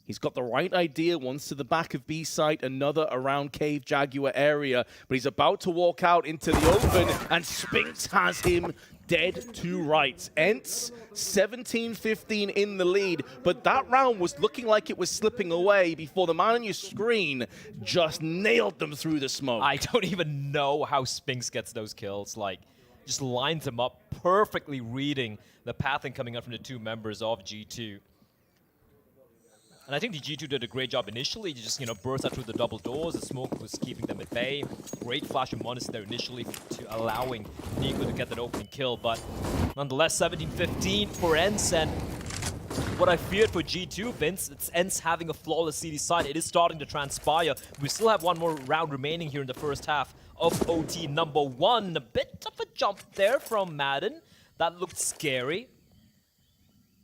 He's got the right idea, once to the back of B site, another around Cave Jaguar area, but he's about to walk out into the open, and Sphinx has him dead to rights. ENCE 17-15 in the lead, but that round was looking like it was slipping away before the man on your screen just nailed them through the smoke. I don't even know how Sphinx gets those kills. Like, just lines them up, perfectly reading the pathing coming up from the two members of G2. And I think the G2 did a great job initially, just, burst out through the double doors. The smoke was keeping them at bay. Great flash of Monacy there initially to allowing Nico to get that opening kill. But nonetheless, 17-15 for ENCE. And what I feared for G2, Vince, it's ENCE having a flawless CD side. It is starting to transpire. We still have one more round remaining here in the first half of OT number 1. A bit of a jump there from Madden. That looked scary.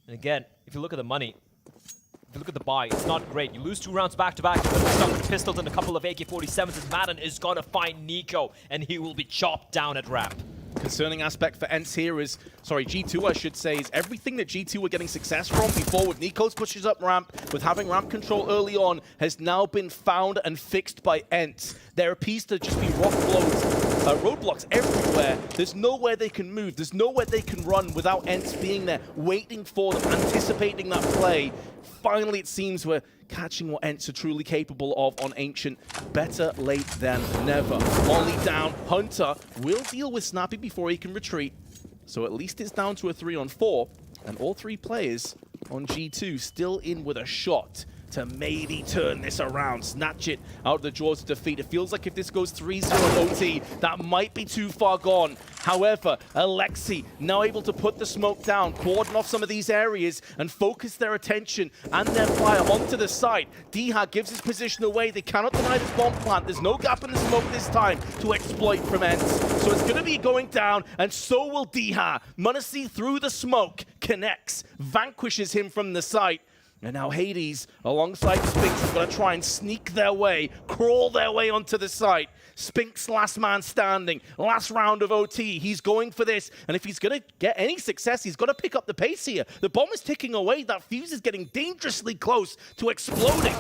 And again, if you look at the money, if you look at the buy, it's not great. You lose 2 rounds back-to-back. Stuck with pistols and a couple of AK-47s as Madden is going to find Nico, and he will be chopped down at ramp. Concerning aspect for ENCE here is, G2 I should say, is everything that G2 were getting success from before with Nico's pushes up ramp, with having ramp control early on, has now been found and fixed by ENCE. There appears to just be roadblocks everywhere. There's nowhere they can move. There's nowhere they can run without ENCE being there, waiting for them, anticipating that play. Finally, it seems we're catching what ENCE are truly capable of on Ancient. Better late than never. Molly down. Hunter will deal with Snappy before he can retreat. So at least it's down to a 3-on-4. And all 3 players on G2 still in with a shot to maybe turn this around, snatch it out of the jaws of defeat. It feels like if this goes 3-0 OT, that might be too far gone. However, Alexi now able to put the smoke down, cordon off some of these areas, and focus their attention and their fire onto the site. Dha gives his position away. They cannot deny this bomb plant. There's no gap in the smoke this time to exploit from ENCE. So it's going to be going down, and so will Dha. Monacy through the smoke, connects, vanquishes him from the site. And now Hades, alongside Sphinx, is going to try and sneak their way, crawl their way onto the site. Sphinx, last man standing, last round of OT. He's going for this, and if he's going to get any success, he's got to pick up the pace here. The bomb is ticking away. That fuse is getting dangerously close to exploding.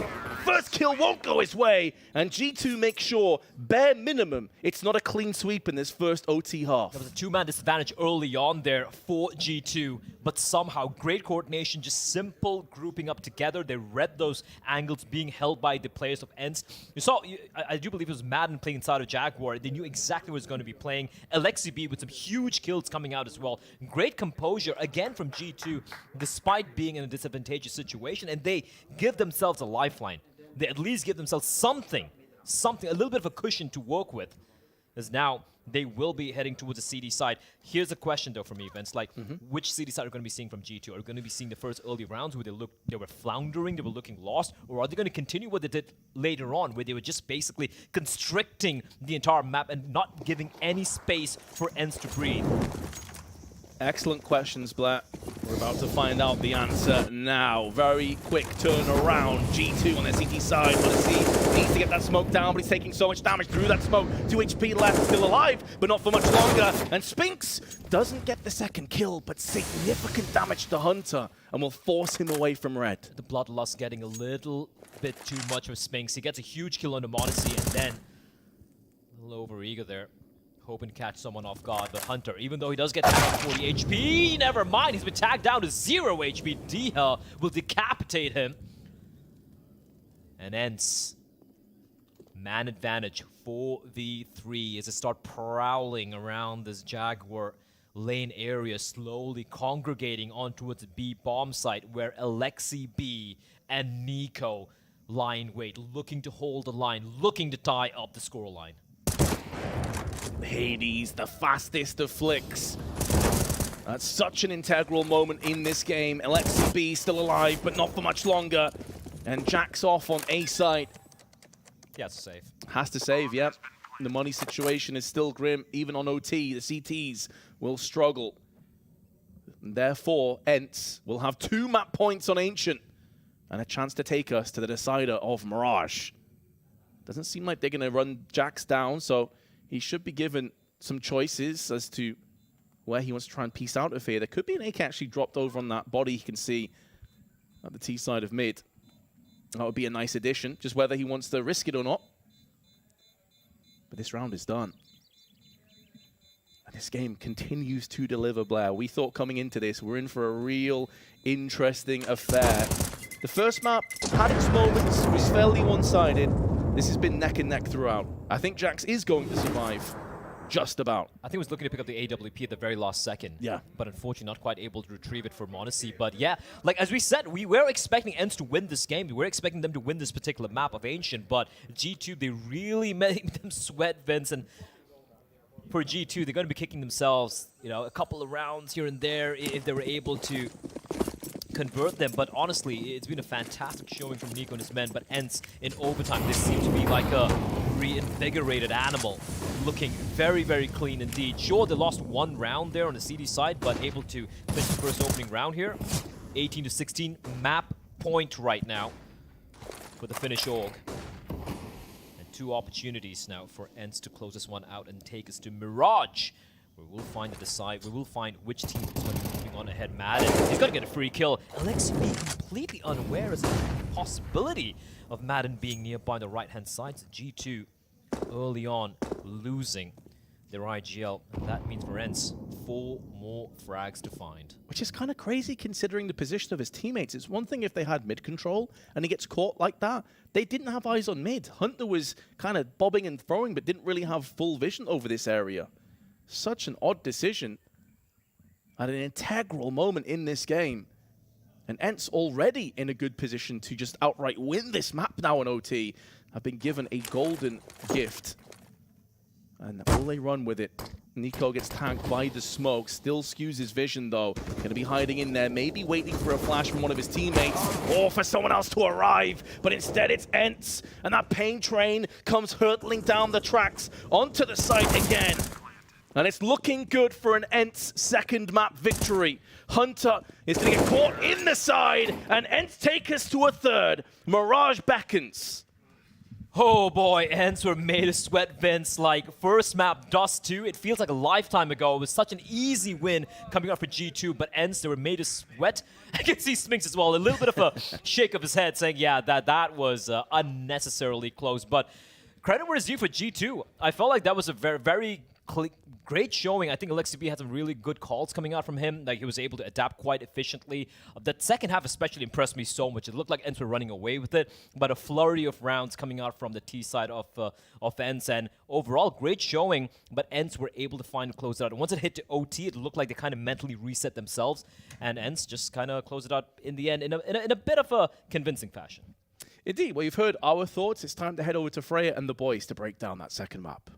First kill won't go his way, and G2 makes sure, bare minimum, it's not a clean sweep in this first OT half. There was a 2-man disadvantage early on there for G2, but somehow great coordination, just simple grouping up together. They read those angles being held by the players of ENCE. You saw, I do believe it was Madden playing inside of Jaguar. They knew exactly what was going to be playing. Alexi B with some huge kills coming out as well. Great composure again from G2, despite being in a disadvantageous situation, and they give themselves a lifeline. They at least give themselves something, a little bit of a cushion to work with, as now they will be heading towards the CD side. Here's a question though for me, Vince, like which CD side are we going to be seeing from G2? Are we going to be seeing the first early rounds where they were floundering, they were looking lost, or are they going to continue what they did later on, where they were just basically constricting the entire map and not giving any space for ENCE to breathe? Excellent questions, Blair. We're about to find out the answer now. Very quick turnaround. G2 on their CT side. MONacy needs to get that smoke down, but he's taking so much damage through that smoke. 2 HP left, still alive, but not for much longer. And Spinks doesn't get the second kill, but significant damage to Hunter, and will force him away from red. The bloodlust getting a little bit too much of Spinks. He gets a huge kill on the MONacy, and then a little overeager there. Hoping to catch someone off guard, but Hunter, even though he does get tagged to 40 HP, never mind, he's been tagged down to 0 HP. D-Hell will decapitate him. And ENCE, man advantage, 4v3 as they start prowling around this Jaguar lane area, slowly congregating on towards the B bomb site, where Alexi B and Nico lie in wait, looking to hold the line, looking to tie up the scoreline. Hades, the fastest of flicks. That's such an integral moment in this game. Alexi B still alive, but not for much longer. And Jack's off on A site. Yeah, it's safe. Has to save, yep. The money situation is still grim. Even on OT, the CTs will struggle. And therefore, ENCE will have 2 map points on Ancient and a chance to take us to the decider of Mirage. Doesn't seem like they're going to run Jax down, so he should be given some choices as to where he wants to try and piece out of here. There could be an AK actually dropped over on that body he can see at the T side of mid. That would be a nice addition, just whether he wants to risk it or not. But this round is done. And this game continues to deliver, Blair. We thought coming into this, we're in for a real interesting affair. The first map had its moments, was fairly one-sided. This has been neck and neck throughout. I think Jax is going to survive. Just about. I think he was looking to pick up the AWP at the very last second. Yeah. But unfortunately not quite able to retrieve it for MONacy. But yeah, like as we said, we were expecting ENCE to win this game. We were expecting them to win this particular map of Ancient. But G2, they really made them sweat, Vince. And for G2, they're going to be kicking themselves, you know, a couple of rounds here and there if they were able to convert them. But honestly, it's been a fantastic showing from Nico and his men. But ENCE in overtime, this seems to be like a reinvigorated animal, looking very, very clean indeed. Sure, they lost 1 round there on the CD side, but able to finish the first opening round here. 18-16 map point right now for the Finnish org. And 2 opportunities now for ENCE to close this one out and take us to Mirage. We will find a decide. We will find which team is going to be moving on ahead. Madden, he's going to get a free kill. Alexi B completely unaware as to the possibility of Madden being nearby on the right-hand side. So G2 early on losing their IGL. And that means for ENCE, 4 more frags to find. Which is kind of crazy considering the position of his teammates. It's one thing if they had mid control and he gets caught like that. They didn't have eyes on mid. Hunter was kind of bobbing and throwing, but didn't really have full vision over this area. Such an odd decision at an integral moment in this game. And ENCE already in a good position to just outright win this map now in OT. Have been given a golden gift. And will they run with it? Nico gets tagged by the smoke. Still skews his vision though. Going to be hiding in there. Maybe waiting for a flash from one of his teammates. Or for someone else to arrive. But instead it's ENCE. And that pain train comes hurtling down the tracks onto the site again. And it's looking good for an ENCE second map victory. Hunter is going to get caught in the side, and ENCE take us to a third. Mirage beckons. Oh boy, ENCE were made of sweat, Vince. Like, first map, Dust 2, it feels like a lifetime ago. It was such an easy win coming up for G2, but ENCE, they were made of sweat. I can see Spinks as well, a little bit of a shake of his head saying, yeah, that was unnecessarily close. But credit where it's due for G2. I felt like that was a very great showing. I think Alexi B had some really good calls coming out from him. Like, he was able to adapt quite efficiently. That second half especially impressed me so much. It looked like ENCE were running away with it, but a flurry of rounds coming out from the T side of ENCE, and overall great showing, but ENCE were able to find and close it out. And once it hit to OT, it looked like they kind of mentally reset themselves, and ENCE just kind of closed it out in the end in a bit of a convincing fashion. Indeed. Well, you've heard our thoughts. It's time to head over to Freya and the boys to break down that second map.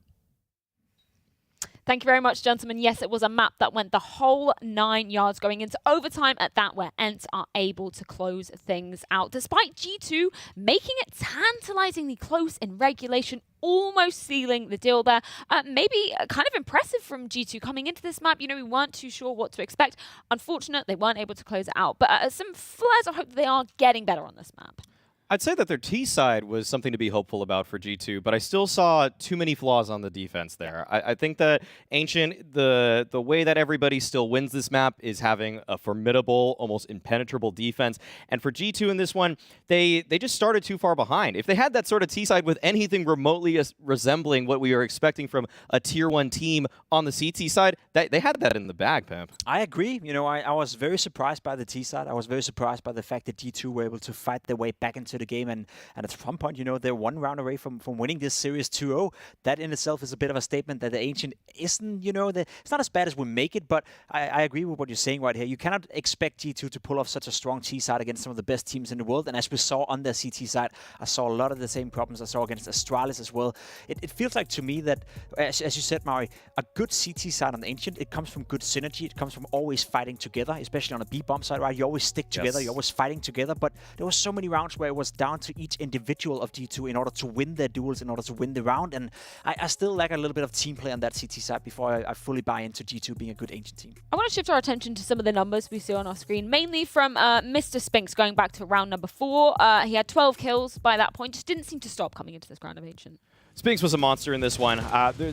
Thank you very much, gentlemen. Yes, it was a map that went the whole 9 yards going into overtime at that, where ENCE are able to close things out. Despite G2 making it tantalizingly close in regulation, almost sealing the deal there. Maybe kind of impressive from G2 coming into this map. You know, we weren't too sure what to expect. Unfortunate, they weren't able to close it out. But some flares, I hope that they are getting better on this map. I'd say that their T side was something to be hopeful about for G2, but I still saw too many flaws on the defense there. I think that Ancient, the way that everybody still wins this map is having a formidable, almost impenetrable defense. And for G2 in this one, they just started too far behind. If they had that sort of T side with anything remotely resembling what we were expecting from a Tier 1 team on the CT side, they had that in the bag, Pimp. I agree. You know, I was very surprised by the T side. I was very surprised by the fact that G2 were able to fight their way back into the game, and at some point, you know, they're 1 round away from winning this series 2-0. That in itself is a bit of a statement that the Ancient isn't, you know, it's not as bad as we make it, but I agree with what you're saying right here. You cannot expect G2 to pull off such a strong T side against some of the best teams in the world, and as we saw on their CT side, I saw a lot of the same problems I saw against Astralis as well. It feels like to me that, as you said, Mari, a good CT side on the Ancient, it comes from good synergy, it comes from always fighting together, especially on a B-bomb side, right? You always stick together, You're always fighting together, but there were so many rounds where it was down to each individual of G2 in order to win their duels, in order to win the round, and I still lack a little bit of team play on that CT side before I fully buy into G2 being a good Ancient team. I want to shift our attention to some of the numbers we see on our screen, mainly from Mr. Spinks going back to round number 4. He had 12 kills by that point, just didn't seem to stop coming into this round of Ancient. Spinks was a monster in this one.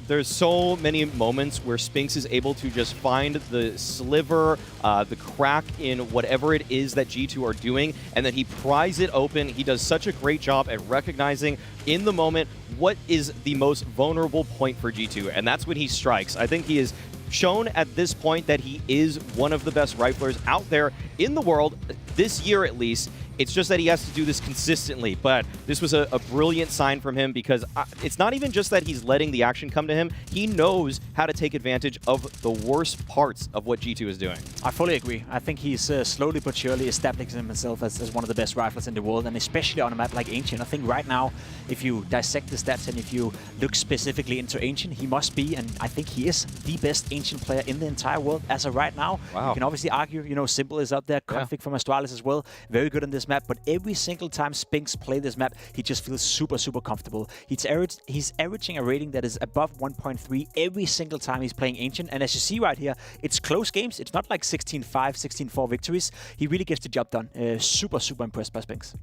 There's so many moments where Spinks is able to just find the sliver, the crack in whatever it is that G2 are doing, and then he pries it open. He does such a great job at recognizing in the moment what is the most vulnerable point for G2, and that's when he strikes. I think he is shown at this point that he is one of the best riflers out there in the world, this year at least. It's just that he has to do this consistently, but this was a brilliant sign from him because it's not even just that he's letting the action come to him. He knows how to take advantage of the worst parts of what G2 is doing. I fully agree. I think he's slowly but surely establishing himself as one of the best riflers in the world, and especially on a map like Ancient. I think right now, if you dissect the stats and if you look specifically into Ancient, he must be, and I think he is, the best Ancient player in the entire world as of right now. Wow. You can obviously argue, you know, Simple is up there, Config from Astralis as well, very good on this map, but every single time Spinks play this map, he just feels super, super comfortable. He's averaging a rating that is above 1.3 every single time he's playing Ancient, and as you see right here, it's close games. It's not like 16-5, 16-4 victories. He really gets the job done. Super, super impressed by Spinks.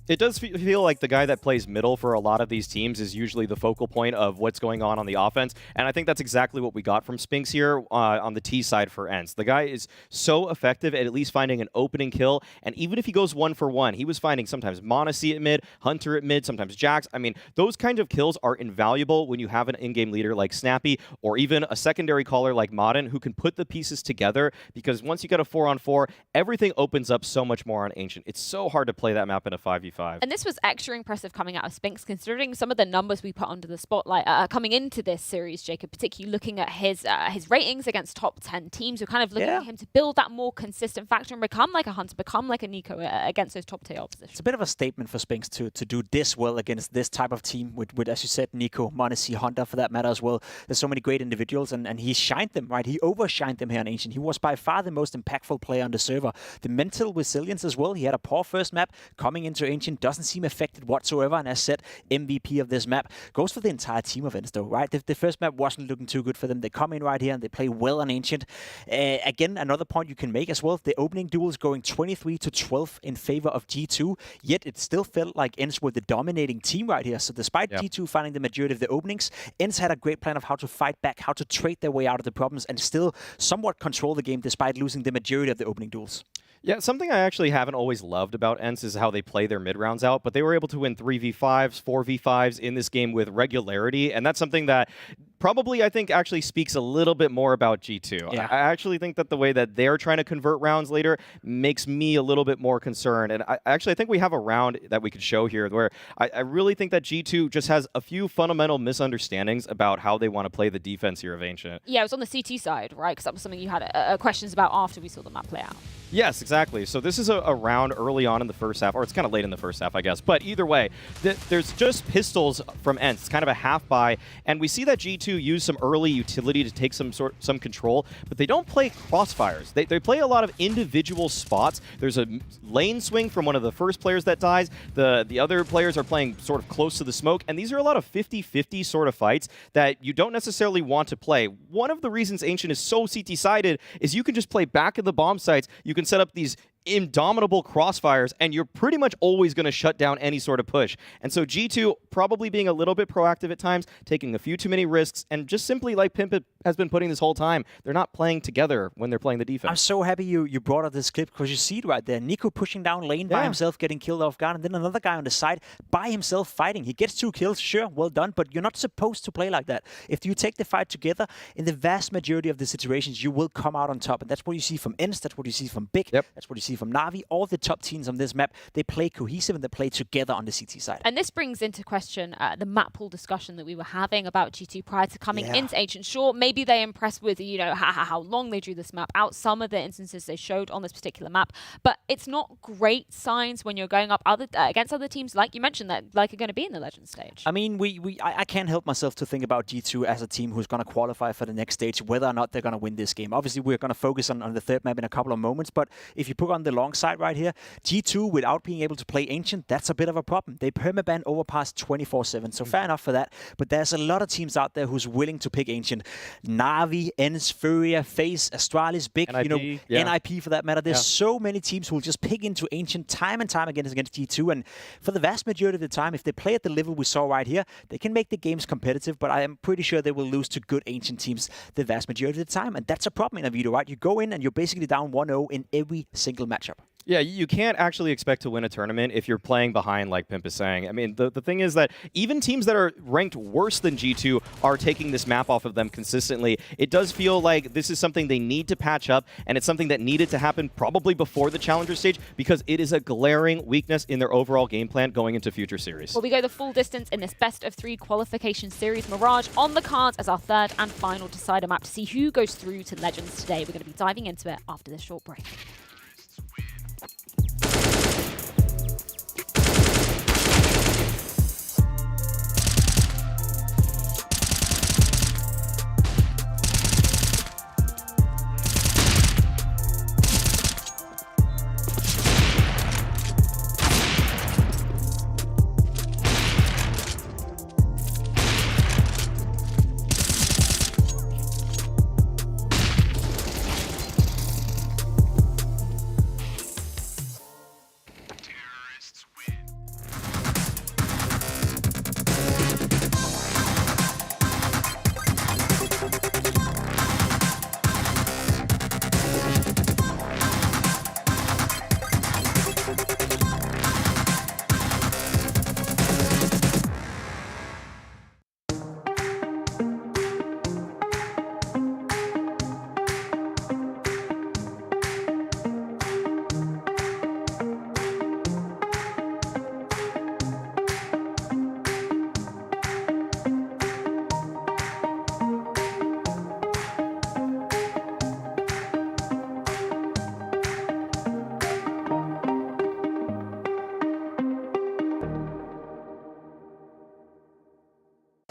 It does feel like the guy that plays middle for a lot of these teams is usually the focal point of what's going on the offense, and I think that's exactly what we got from Spinks here on the T side for ENCE. The guy is so effective at least finding an opening kill, and even if he goes 1-for-1, he was finding sometimes m0NESY at mid, Hunter at mid, sometimes Jax. I mean, those kind of kills are invaluable when you have an in-game leader like Snappy, or even a secondary caller like Modern, who can put the pieces together, because once you get a 4-on-4, everything opens up so much more on Ancient. It's so hard to play that map in a 5v5. And this was extra impressive coming out of Spinks, considering some of the numbers we put under the spotlight coming into this series, Jacob, particularly looking at his ratings against top 10 teams. We're kind of looking at him to build that more consistent factor and become like a Hunter, become like a Nico against those top tier oppositions. It's a bit of a statement for Spinks to do this well against this type of team with as you said, Nico, m0NESY, Hunter for that matter as well. There's so many great individuals, and he shined them, right? He overshined them here on Ancient. He was by far the most impactful player on the server. The mental resilience as well. He had a poor first map coming into Ancient, doesn't seem affected whatsoever, and as said, MVP of this map. Goes for the entire team of ENCE though, right? The first map wasn't looking too good for them. They come in right here and they play well on Ancient. Again, another point you can make as well, the opening duels going 23-12 in favor of G2, yet it still felt like ENCE were the dominating team right here. So despite G2 finding the majority of the openings, ENCE had a great plan of how to fight back, how to trade their way out of the problems and still somewhat control the game despite losing the majority of the opening duels. Yeah, something I actually haven't always loved about ENCE is how they play their mid-rounds out, but they were able to win 3v5s, 4v5s in this game with regularity, and that's something that probably, I think, actually speaks a little bit more about G2. Yeah. I actually think that the way that they're trying to convert rounds later makes me a little bit more concerned, and I think we have a round that we could show here where I really think that G2 just has a few fundamental misunderstandings about how they want to play the defense here of Ancient. Yeah, it was on the CT side, right? Because that was something you had questions about after we saw the map play out. Yes, exactly. So this is a round early on in the first half, or it's kind of late in the first half, I guess. But either way, there's just pistols from ENCE. It's kind of a half buy, and we see that G2 use some early utility to take some control, but they don't play crossfires. They play a lot of individual spots. There's a lane swing from one of the first players that dies. The other players are playing sort of close to the smoke, and these are a lot of 50-50 sort of fights that you don't necessarily want to play. One of the reasons Ancient is so CT-sided is you can just play back in the bomb sites. You can set up these indomitable crossfires, and you're pretty much always going to shut down any sort of push. And so G2 probably being a little bit proactive at times, taking a few too many risks, and just simply like Pimp has been putting this whole time, they're not playing together when they're playing the defense. I'm so happy you brought up this clip because you see it right there. Nico pushing down lane by himself, getting killed off guard, and then another guy on the side by himself fighting. He gets 2 kills, sure, well done, but you're not supposed to play like that. If you take the fight together, in the vast majority of the situations, you will come out on top, and that's what you see from ENCE, that's what you see from Big, that's what you see from Na'Vi. All the top teams on this map, they play cohesive and they play together on the CT side. And this brings into question the map pool discussion that we were having about G2 prior to coming into Ancient. Sure, maybe they're impressed with, you know, how long they drew this map out, some of the instances they showed on this particular map, but it's not great signs when you're going up against other teams, like you mentioned, that like are going to be in the Legends stage. I mean, I can't help myself to think about G2 as a team who's going to qualify for the next stage, whether or not they're going to win this game. Obviously, we're going to focus on the third map in a couple of moments, but if you put on the long side right here, G2, without being able to play Ancient, that's a bit of a problem. They permaban Overpass 24/7, so fair enough for that. But there's a lot of teams out there who's willing to pick Ancient. Na'Vi, ENCE, Furia, FaZe, Astralis, Big, NIP, NIP for that matter. There's so many teams who will just pick into Ancient time and time again against G2. And for the vast majority of the time, if they play at the level we saw right here, they can make the games competitive, but I am pretty sure they will lose to good Ancient teams the vast majority of the time. And that's a problem in a video, right? You go in and you're basically down 1-0 in every single matchup. Yeah, you can't actually expect to win a tournament if you're playing behind, like Pimp is saying. I mean, the thing is that even teams that are ranked worse than G2 are taking this map off of them consistently. It does feel like this is something they need to patch up, and it's something that needed to happen probably before the Challenger stage because it is a glaring weakness in their overall game plan going into future series. Well, we go the full distance in this best-of-3 qualification series. Mirage on the cards as our third and final decider map to see who goes through to Legends today. We're going to be diving into it after this short break.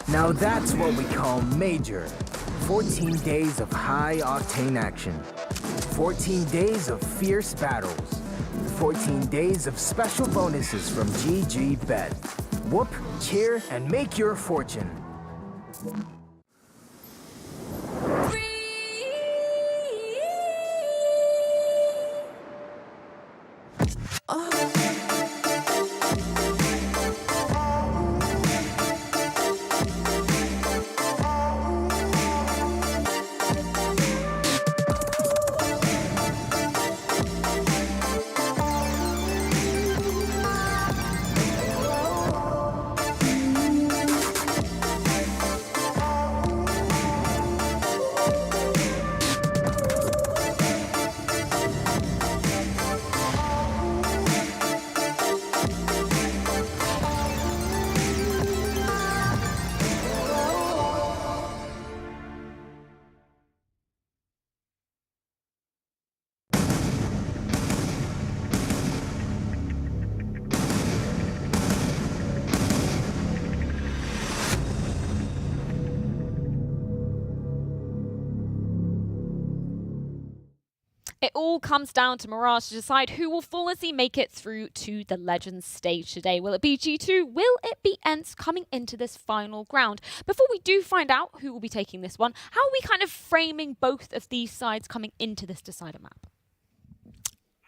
Now that's what we call Major. 14 days of high-octane action. 14 days of fierce battles. 14 days of special bonuses from GG Bet. Whoop, cheer, and make your fortune. It all comes down to Mirage to decide who will flawlessly make it through to the Legends stage today. Will it be G2? Will it be ENCE coming into this final round? Before we do find out who will be taking this one, how are we kind of framing both of these sides coming into this decider map?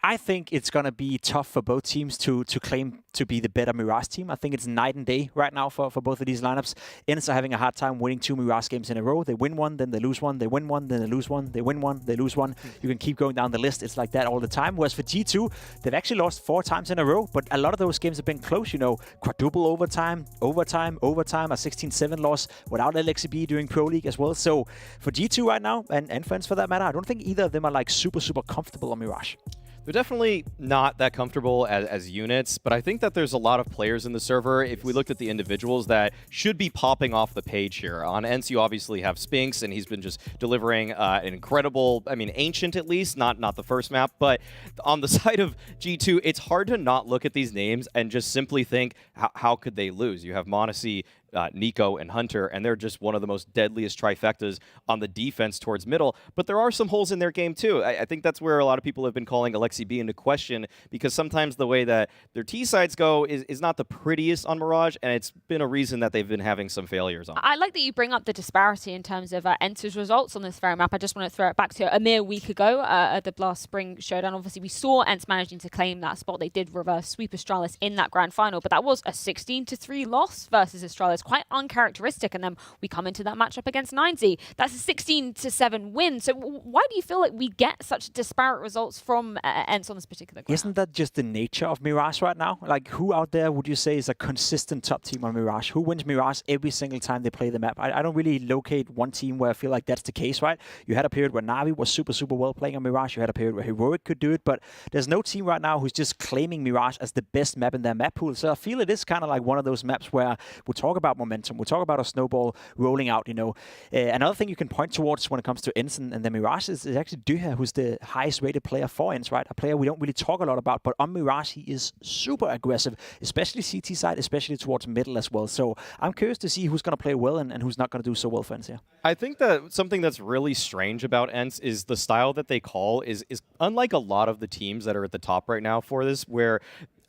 I think it's going to be tough for both teams to claim to be the better Mirage team. I think it's night and day right now for both of these lineups. ENCE are having a hard time winning 2 Mirage games in a row. They win one, then they lose one. They win one, then they lose one. They win one, they lose one. You can keep going down the list. It's like that all the time. Whereas for G2, they've actually lost 4 times in a row, but a lot of those games have been close, you know. Quadruple overtime, a 16-7 loss without LXB during Pro League as well. So for G2 right now, and for ENCE for that matter, I don't think either of them are like super comfortable on Mirage. They're definitely not that comfortable as units, but I think that there's a lot of players in the server, if we looked at the individuals, that should be popping off the page here. On ENCE, you obviously have Spinks, and he's been just delivering an incredible, I mean, Ancient at least, not the first map, but on the side of G2, it's hard to not look at these names and just simply think, how could they lose? You have m0NESY, Nico, and Hunter, and they're just one of the most deadliest trifectas on the defense towards middle. But there are some holes in their game, too. I think that's where a lot of people have been calling AlexiB into question, because sometimes the way that their T-sides go is not the prettiest on Mirage, and it's been a reason that they've been having some failures on. I like that you bring up the disparity in terms of ENCE's results on this very map. I just want to throw it back to a mere week ago at the last Spring Showdown. Obviously, we saw ENCE managing to claim that spot. They did reverse sweep Astralis in that grand final, but that was a 16-3 loss versus Astralis. Quite uncharacteristic, and then we come into that matchup against 9Z. That's a 16-7 win. So why do you feel like we get such disparate results from ENCE on this particular ground? Isn't that just the nature of Mirage right now? Like, who out there would you say is a consistent top team on Mirage? Who wins Mirage every single time they play the map? I don't really locate one team where I feel like that's the case, right? You had a period where Na'Vi was super well playing on Mirage. You had a period where Heroic could do it, but there's no team right now who's just claiming Mirage as the best map in their map pool. So I feel it is kind of like one of those maps where we talk about momentum. We talk about a snowball rolling out, you know. Another thing you can point towards when it comes to ENCE and the Mirage is actually Duha, who's the highest rated player for ENCE, right? A player we don't really talk a lot about, but on Mirage, he is super aggressive, especially CT side, especially towards middle as well. So I'm curious to see who's going to play well and who's not going to do so well for ENCE here. I think that something that's really strange about ENCE is the style that they call is unlike a lot of the teams that are at the top right now for this, where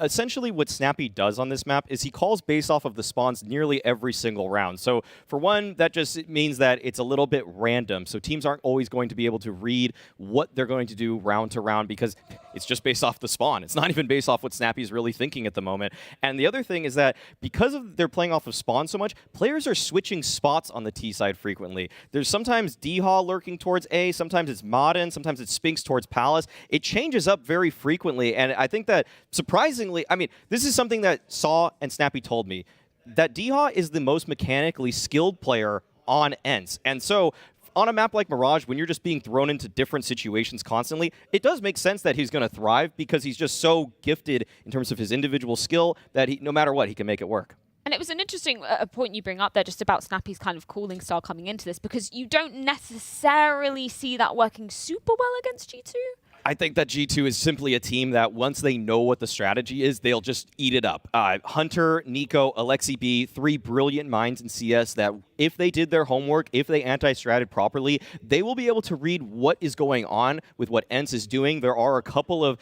essentially what Snappy does on this map is he calls based off of the spawns nearly every single round. So for one, that just means that it's a little bit random. So teams aren't always going to be able to read what they're going to do round to round because it's just based off the spawn. It's not even based off what Snappy's really thinking at the moment. And the other thing is that because they're playing off of spawn so much, players are switching spots on the T side frequently. There's sometimes D-Haw lurking towards A, sometimes it's Modern, sometimes it's Spinks towards Palace. It changes up very frequently, and I think that surprisingly, I mean, this is something that Saw and Snappy told me, that D-Haw is the most mechanically skilled player on ENCE. And so on a map like Mirage, when you're just being thrown into different situations constantly, it does make sense that he's going to thrive because he's just so gifted in terms of his individual skill that no matter what, he can make it work. And it was an interesting point you bring up there just about Snappy's kind of calling style coming into this, because you don't necessarily see that working super well against G2. I think that G2 is simply a team that once they know what the strategy is, they'll just eat it up. Hunter, Nico, AlexiB, 3 brilliant minds in CS that if they did their homework, if they anti-stratted properly, they will be able to read what is going on with what ENCE is doing. There are a couple of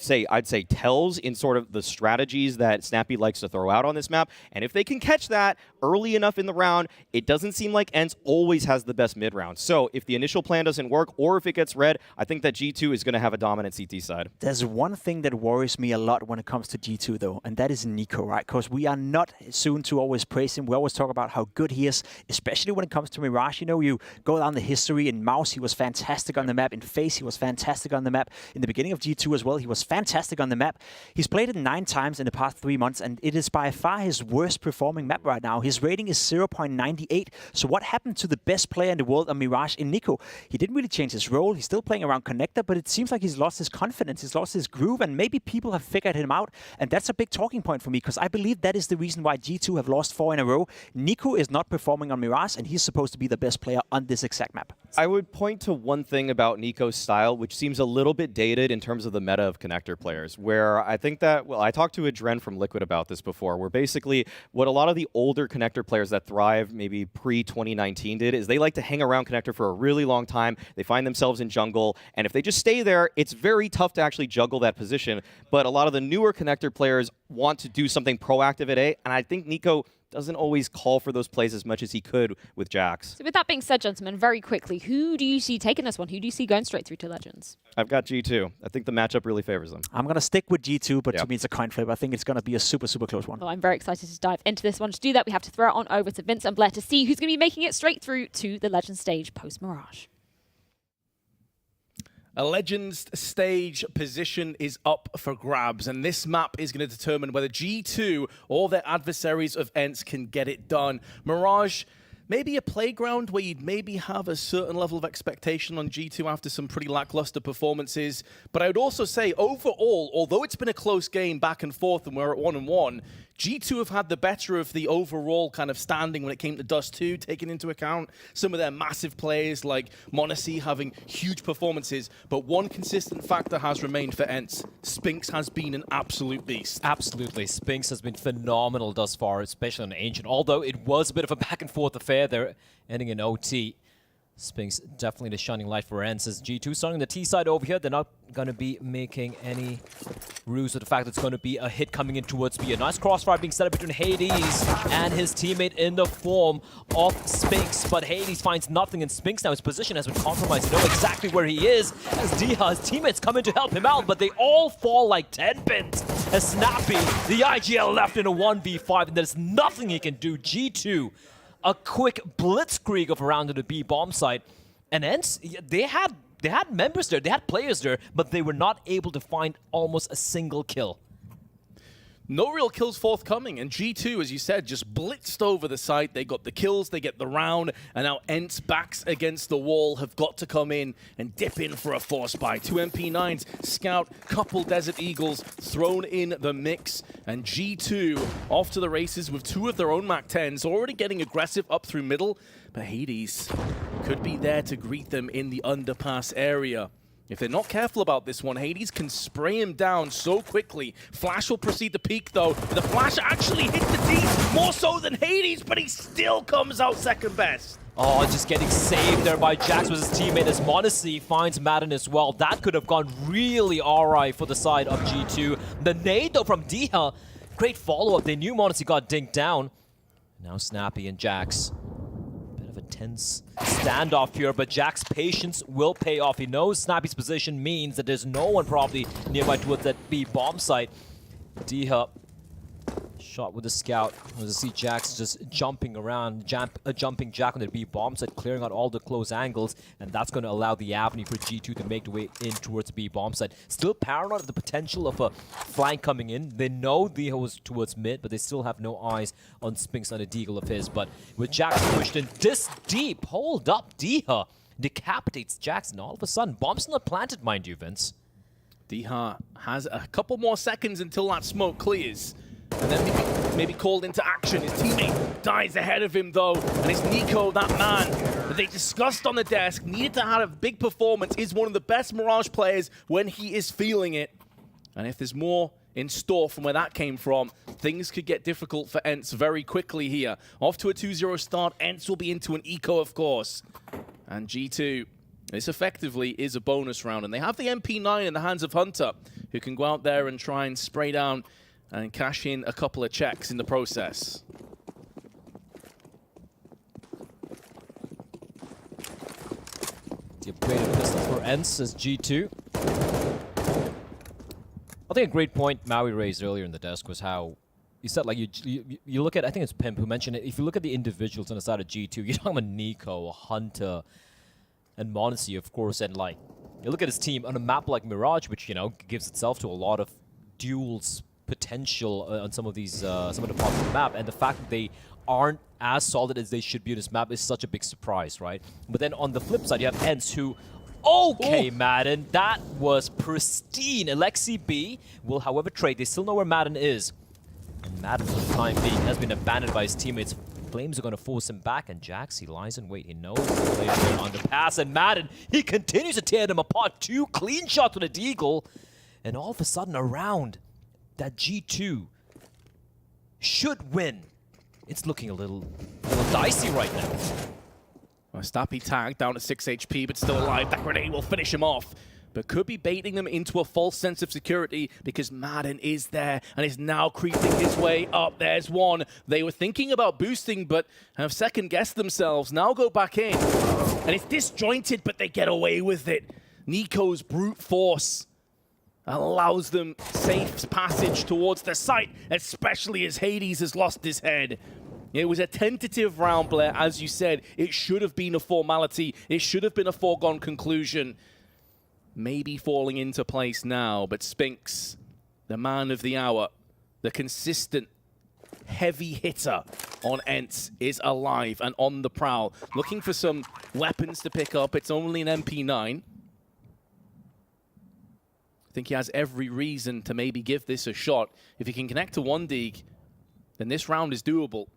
I'd say tells in sort of the strategies that Snappy likes to throw out on this map. And if they can catch that early enough in the round, it doesn't seem like ENCE always has the best mid-round. So if the initial plan doesn't work or if it gets red, I think that G2 is going to have a dominant CT side. There's one thing that worries me a lot when it comes to G2 though, and that is Nico, right? Because we are not soon to always praise him. We always talk about how good he is, especially when it comes to Mirage. You know, you go down the history. In Mouse, he was fantastic on the map. In FaZe, he was fantastic on the map. In the beginning of G2 as well, he was fantastic on the map. He's played it 9 times in the past 3 months, and it is by far his worst performing map right now. His rating is 0.98. So what happened to the best player in the world on Mirage in Nico? He didn't really change his role. He's still playing around connector, but it seems like he's lost his confidence. He's lost his groove, and maybe people have figured him out. And that's a big talking point for me, because I believe that is the reason why G2 have lost 4 in a row. Nico is not performing on Mirage, and he's supposed to be the best player on this exact map. I would point to one thing about Nico's style, which seems a little bit dated in terms of the meta of connector players, where I think that, well, I talked to Adren from Liquid about this before, where basically what a lot of the older connector players that thrive maybe pre-2019 did is they like to hang around connector for a really long time. They find themselves in jungle, and if they just stay there, it's very tough to actually juggle that position. But a lot of the newer connector players want to do something proactive at A, and I think Nico doesn't always call for those plays as much as he could with Jax. So with that being said, gentlemen, very quickly, who do you see taking this one? Who do you see going straight through to Legends? I've got G2. I think the matchup really favors them. I'm going to stick with G2, but to me it's a coin flip. I think it's going to be a super, super close one. Well, I'm very excited to dive into this one. To do that, we have to throw it on over to Vince and Blair to see who's going to be making it straight through to the Legends stage post-Mirage. A Legends stage position is up for grabs, and this map is going to determine whether G2 or their adversaries of ENCE can get it done. Mirage, maybe a playground where you'd maybe have a certain level of expectation on G2 after some pretty lackluster performances. But I would also say, overall, although it's been a close game back and forth and we're at 1-1, G2 have had the better of the overall kind of standing when it came to Dust 2, taking into account some of their massive players like m0NESY having huge performances. But one consistent factor has remained for ENCE. Spinx has been an absolute beast. Absolutely. Spinx has been phenomenal thus far, especially on Ancient. Although it was a bit of a back and forth affair there, ending in OT. Spinx definitely the shining light for ENCE. As G2 starting the T side over here, they're not going to be making any ruse of the fact that it's going to be a hit coming in towards B. A nice crossfire being set up between Hades and his teammate in the form of Spinx. But Hades finds nothing in Spinx now. His position has been compromised. You know exactly where he is as Diha, his teammates come in to help him out, but they all fall like 10 pins. As Snappy, the IGL left in a 1v5, and there's nothing he can do. G2, a quick blitzkrieg of around to the B bomb site, and ENCE, they had members there, they had players there, but they were not able to find almost a single kill. No real kills forthcoming, and G2, as you said, just blitzed over the site. They got the kills, they get the round, and now ENCE backs against the wall have got to come in and dip in for a force buy. 2 MP9s, Scout, couple Desert Eagles thrown in the mix, and G2 off to the races with 2 of their own MAC-10s, already getting aggressive up through middle, but Hades could be there to greet them in the underpass area. If they're not careful about this one, Hades can spray him down so quickly. Flash will proceed to peek though, but the Flash actually hit the D more so than Hades, but he still comes out second best. Oh, just getting saved there by Jax with his teammate as m0NESY finds Madden as well. That could have gone really alright for the side of G2. The nade though from Diha, great follow-up. They knew m0NESY got dinked down. Now Snappy and Jax. Tense standoff here, but Jack's patience will pay off. He knows Snappy's position means that there's no one probably nearby towards that B bomb site. Diha shot with the scout. As you see Jax just jumping around, jumping Jack on the B bomb site, clearing out all the close angles, and that's going to allow the avenue for G2 to make the way in towards the B bomb site. Still paranoid of the potential of a flank coming in. They know Diha was towards mid, but they still have no eyes on Spinx on a deagle of his. But with Jax pushed in this deep, hold up, Diha decapitates Jackson. All of a sudden, bomb's not planted, mind you, Vince. Diha has a couple more seconds until that smoke clears. And then maybe called into action. His teammate dies ahead of him though, and it's Nico, that man that they discussed on the desk, needed to have a big performance, is one of the best Mirage players when he is feeling it. And if there's more in store from where that came from, things could get difficult for ENCE very quickly here. Off to a 2-0 start, ENCE will be into an eco, of course. And G2, this effectively is a bonus round, and they have the MP9 in the hands of Hunter, who can go out there and try and spray down and cash in a couple of checks in the process. The upgraded pistol for ENCE as G2. I think a great point Maui raised earlier in the desk was how you said, like, you look at, I think it's Pimp who mentioned it, if you look at the individuals on the side of G2, you're talking about Nico, Hunter, and m0NESY, of course, and like, you look at his team on a map like Mirage, which, you know, gives itself to a lot of duels potential on some of these some of the parts of the map, and the fact that they aren't as solid as they should be on this map is such a big surprise, right? But then on the flip side, you have ENCE who, okay, Madden, that was pristine. Alexi B will, however, trade. They still know where Madden is, and Madden, for the time being, has been abandoned by his teammates. claims are going to force him back, and Jax, he lies in wait. He knows the players are on the pass, and Madden, he continues to tear them apart. 2 clean shots with a deagle, and all of a sudden a round that G2 should win. It's looking a little dicey right now. Well, Snappy tagged down to 6 HP, but still alive. That grenade will finish him off, but could be baiting them into a false sense of security because Madden is there and is now creeping his way up. There's one. They were thinking about boosting, but have second-guessed themselves. Now go back in, and it's disjointed, but they get away with it. Nico's brute force allows them safe passage towards the site, especially as Hades has lost his head. It was a tentative round, Blair. As you said, it should have been a formality. It should have been a foregone conclusion. Maybe falling into place now, but Spinks, the man of the hour, the consistent heavy hitter on ENCE, is alive and on the prowl. Looking for some weapons to pick up. It's only an MP9. I think he has every reason to maybe give this a shot. If he can connect to 1Dig, then this round is doable.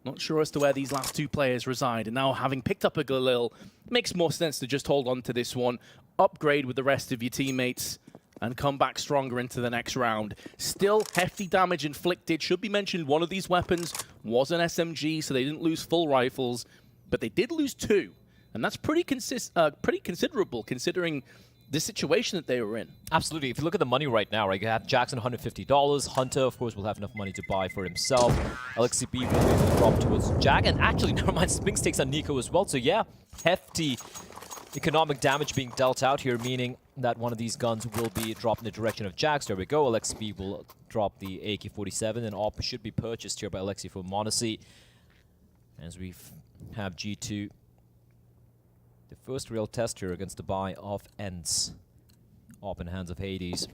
Not sure as to where these last 2 players reside, and now having picked up a Galil, makes more sense to just hold on to this one, upgrade with the rest of your teammates, and come back stronger into the next round. Still hefty damage inflicted. Should be mentioned, one of these weapons was an SMG, so they didn't lose full rifles, but they did lose 2, and that's pretty considerable considering the situation that they were in. Absolutely. If you look at the money right now, right, you have Jackson $150. Hunter, of course, will have enough money to buy for himself. LXCB will be able to drop towards Jack. And actually, never mind, Spinks takes on Nico as well. So yeah, hefty economic damage being dealt out here, meaning that one of these guns will be dropped in the direction of Jax. There we go. LXCB will drop the AK-47, and AWP should be purchased here by Alexi for Monacy. As we have G2. The first real test here against the buy of ENCE. Up in the hands of Hades.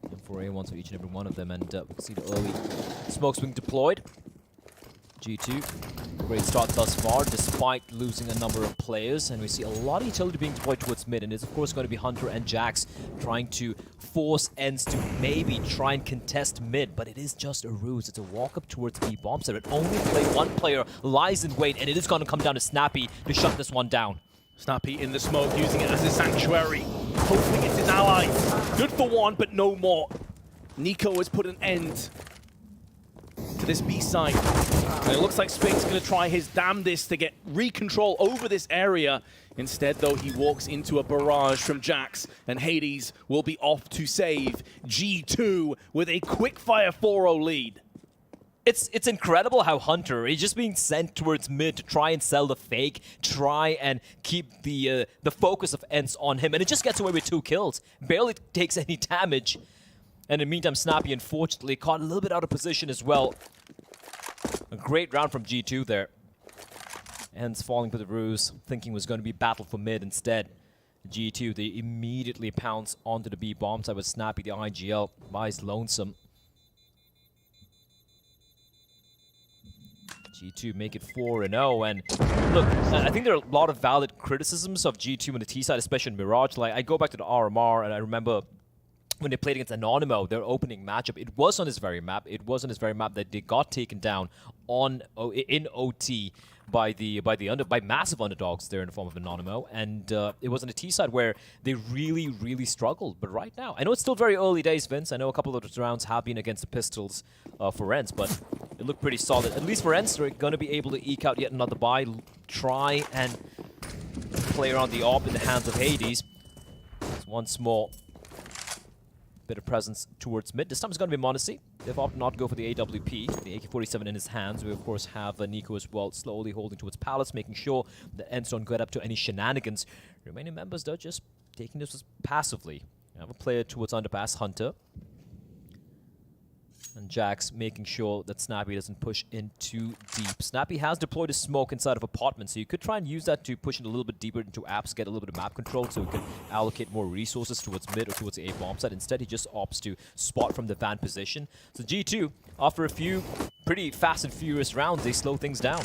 And 4A1 to each and every one of them. And we can see the early smokes being deployed. G2, great start thus far, despite losing a number of players. And we see a lot of utility being deployed towards mid. And it's, of course, going to be Hunter and Jax trying to force ENCE to maybe try and contest mid. But it is just a ruse. It's a walk up towards B bomb set. It only one player lies in wait. And it is going to come down to Snappy to shut this one down. Snappy in the smoke, using it as a sanctuary. Hoping it's his ally. Good for one, but no more. Nico has put an end to this B side. And it looks like Spinks going to try his damnedest to get recontrol over this area. Instead, though, he walks into a barrage from Jax, and Hades will be off to save G2 with a quick-fire 4-0 lead. It's incredible how Hunter is just being sent towards mid to try and sell the fake, try and keep the focus of ENCE on him, and it just gets away with 2 kills. Barely takes any damage. And in the meantime, Snappy, unfortunately, caught a little bit out of position as well. A great round from G2 there. ENCE falling for the ruse, thinking it was going to be battle for mid instead. G2, they immediately pounce onto the B bomb side with Snappy, the IGL, buys Lonesome. G2 make it 4-0, and look, I think there are a lot of valid criticisms of G2 on the T side, especially in Mirage. Like, I go back to the RMR, and I remember when they played against Anonymous, their opening matchup, it was on this very map. It was on this very map that they got taken down in OT by massive underdogs there in the form of Anonymous, and it was on the T side where they really, really struggled. But right now, I know it's still very early days, Vince. I know a couple of those rounds have been against the Pistols for ENCE, but it looked pretty solid. At least for ENCE, they're going to be able to eke out yet another buy, try and play around the AWP in the hands of Hades. There's one small bit of presence towards mid. This time it's going to be Monacy. They've opted not to go for the AWP, the AK-47 in his hands. We, of course, have Nico as well, slowly holding towards Palace, making sure that ENCE don't get up to any shenanigans. Remaining members, though, just taking this passively. We have a player towards underpass, Hunter. And Jax making sure that Snappy doesn't push in too deep. Snappy has deployed a smoke inside of apartments, so you could try and use that to push it a little bit deeper into apps, get a little bit of map control, so he can allocate more resources towards mid or towards the A bomb site. Instead, he just opts to spot from the van position. So G2, after a few pretty fast and furious rounds, they slow things down.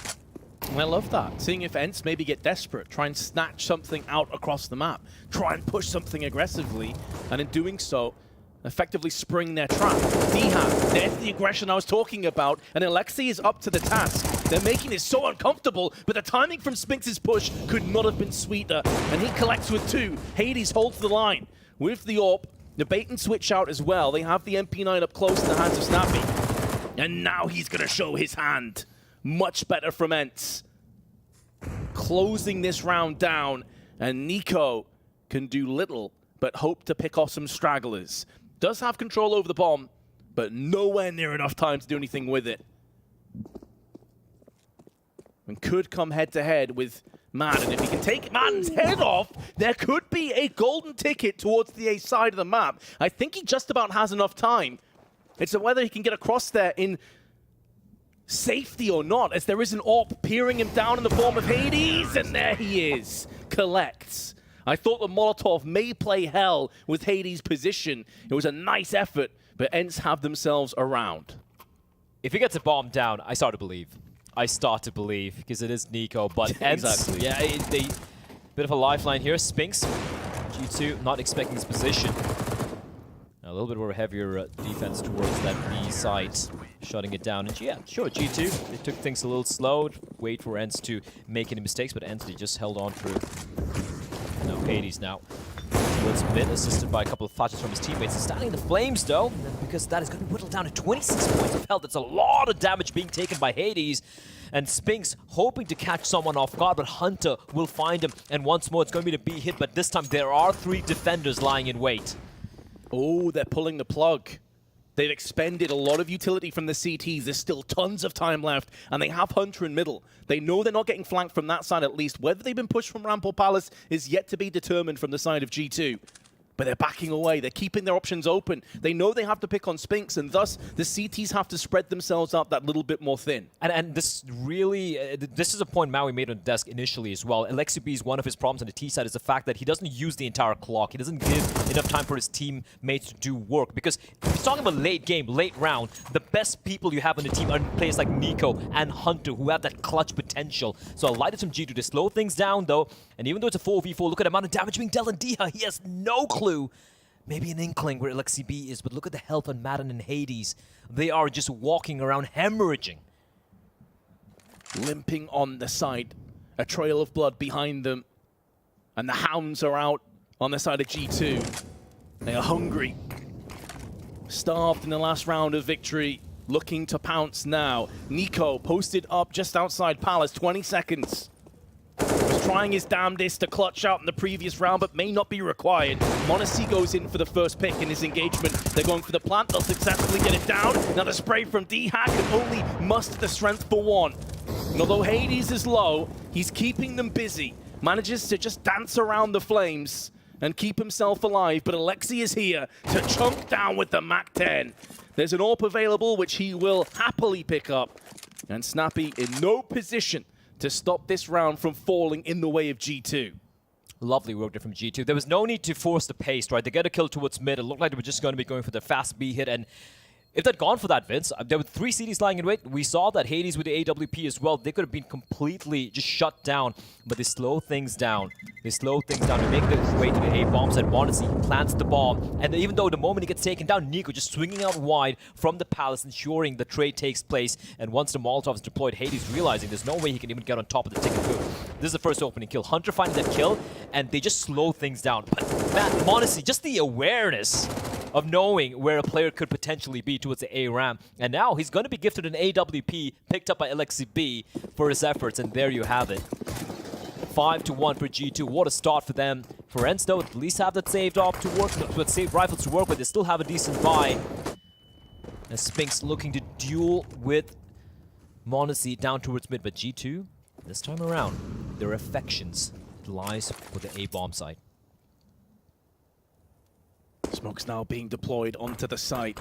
I love that. Seeing if ENCE maybe get desperate, try and snatch something out across the map, try and push something aggressively, and in doing so, effectively spring their trap. Dhat, there's the aggression I was talking about, and Alexi is up to the task. They're making this so uncomfortable, but the timing from Spinx's push could not have been sweeter, and he collects with 2. Hades holds the line with the AWP. The bait and switch out as well. They have the MP9 up close in the hands of Snappy. And now he's going to show his hand. Much better from ENCE. Closing this round down, and Nico can do little but hope to pick off some stragglers. Does have control over the bomb, but nowhere near enough time to do anything with it. And could come head-to-head with Madden. If he can take Madden's head off, there could be a golden ticket towards the A side of the map. I think he just about has enough time. It's whether he can get across there in safety or not, as there is an AWP peering him down in the form of Hades, and there he is. Collects. I thought the Molotov may play hell with Hades' position. It was a nice effort, but ENCE have themselves around. If he gets a bomb down, I start to believe. Because it is Nico, but ENCE, Exactly. yeah, they bit of a lifeline here. Spinx, G2 not expecting this position. A little bit more heavier defense towards that B site, shutting it down. And yeah, sure, G2, they took things a little slow, wait for ENCE to make any mistakes, but ENCE, they just held on through. Now Hades now. Towards mid, assisted by a couple of flashes from his teammates. He's standing in the flames, though, because that is going to be whittled down to 26 points of health. That's a lot of damage being taken by Hades. And Spinx hoping to catch someone off guard, but Hunter will find him. And once more, it's going to be the B hit, but this time there are 3 defenders lying in wait. Oh, they're pulling the plug. They've expended a lot of utility from the CTs. There's still tons of time left, and they have Hunter in middle. They know they're not getting flanked from that side at least. Whether they've been pushed from ramp or palace is yet to be determined from the side of G2. But they're backing away. They're keeping their options open. They know they have to pick on Spinx, and thus the CTs have to spread themselves out that little bit more thin. And this really, this is a point Maui made on the desk initially as well. Alexibi's one of his problems on the T side is the fact that he doesn't use the entire clock. He doesn't give enough time for his teammates to do work. Because if he's talking about late game, late round, the best people you have on the team are players like Nico and Hunter who have that clutch potential. So a light is from G2 to slow things down though. And even though it's a 4v4, look at the amount of damage being dealt on Diha. He has no clue. Maybe an inkling where Alexibi is, but look at the health on Madden and Hades. They are just walking around hemorrhaging. Limping on the side. A trail of blood behind them. And the hounds are out on the side of G2. They are hungry. Starved in the last round of victory. Looking to pounce now. Nico posted up just outside Palace, 20 seconds. Was trying his damnedest to clutch out in the previous round, but may not be required. m0NESY goes in for the first pick in this engagement. They're going for the plant. They'll successfully get it down. Now the spray from Dhat can only muster the strength for 1. And although Hades is low, he's keeping them busy. Manages to just dance around the flames and keep himself alive, but Alexi is here to chunk down with the MAC-10. There's an AWP available, which he will happily pick up. And Snappy in no position to stop this round from falling in the way of G2. Lovely work there from G2. There was no need to force the pace, right? They get a kill towards mid. It looked like they were just going to be going for the fast B hit. And if they'd gone for that, Vince, there were 3 CDs lying in wait. We saw that Hades with the AWP as well. They could have been completely just shut down, but they slow things down. They slow things down to make their way to the A bombs, and m0NESY plants the bomb. And even though the moment he gets taken down, Nico just swinging out wide from the palace, ensuring the trade takes place. And once the Molotov is deployed, Hades realizing there's no way he can even get on top of the ticket booth. This is the first opening kill. Hunter finding that kill, and they just slow things down. But man, m0NESY, just the awareness of knowing where a player could potentially be towards the A ramp. And now he's going to be gifted an AWP picked up by Alexibi for his efforts, and there you have it. 5-1 for G2. What a start for them. For ENCE, though, at least have that saved off to work with, saved rifles to work with. They still have a decent buy. As Spinx looking to duel with m0NESY down towards mid, but G2, this time around, their affections lies with the A bomb site. Smoke's now being deployed onto the site.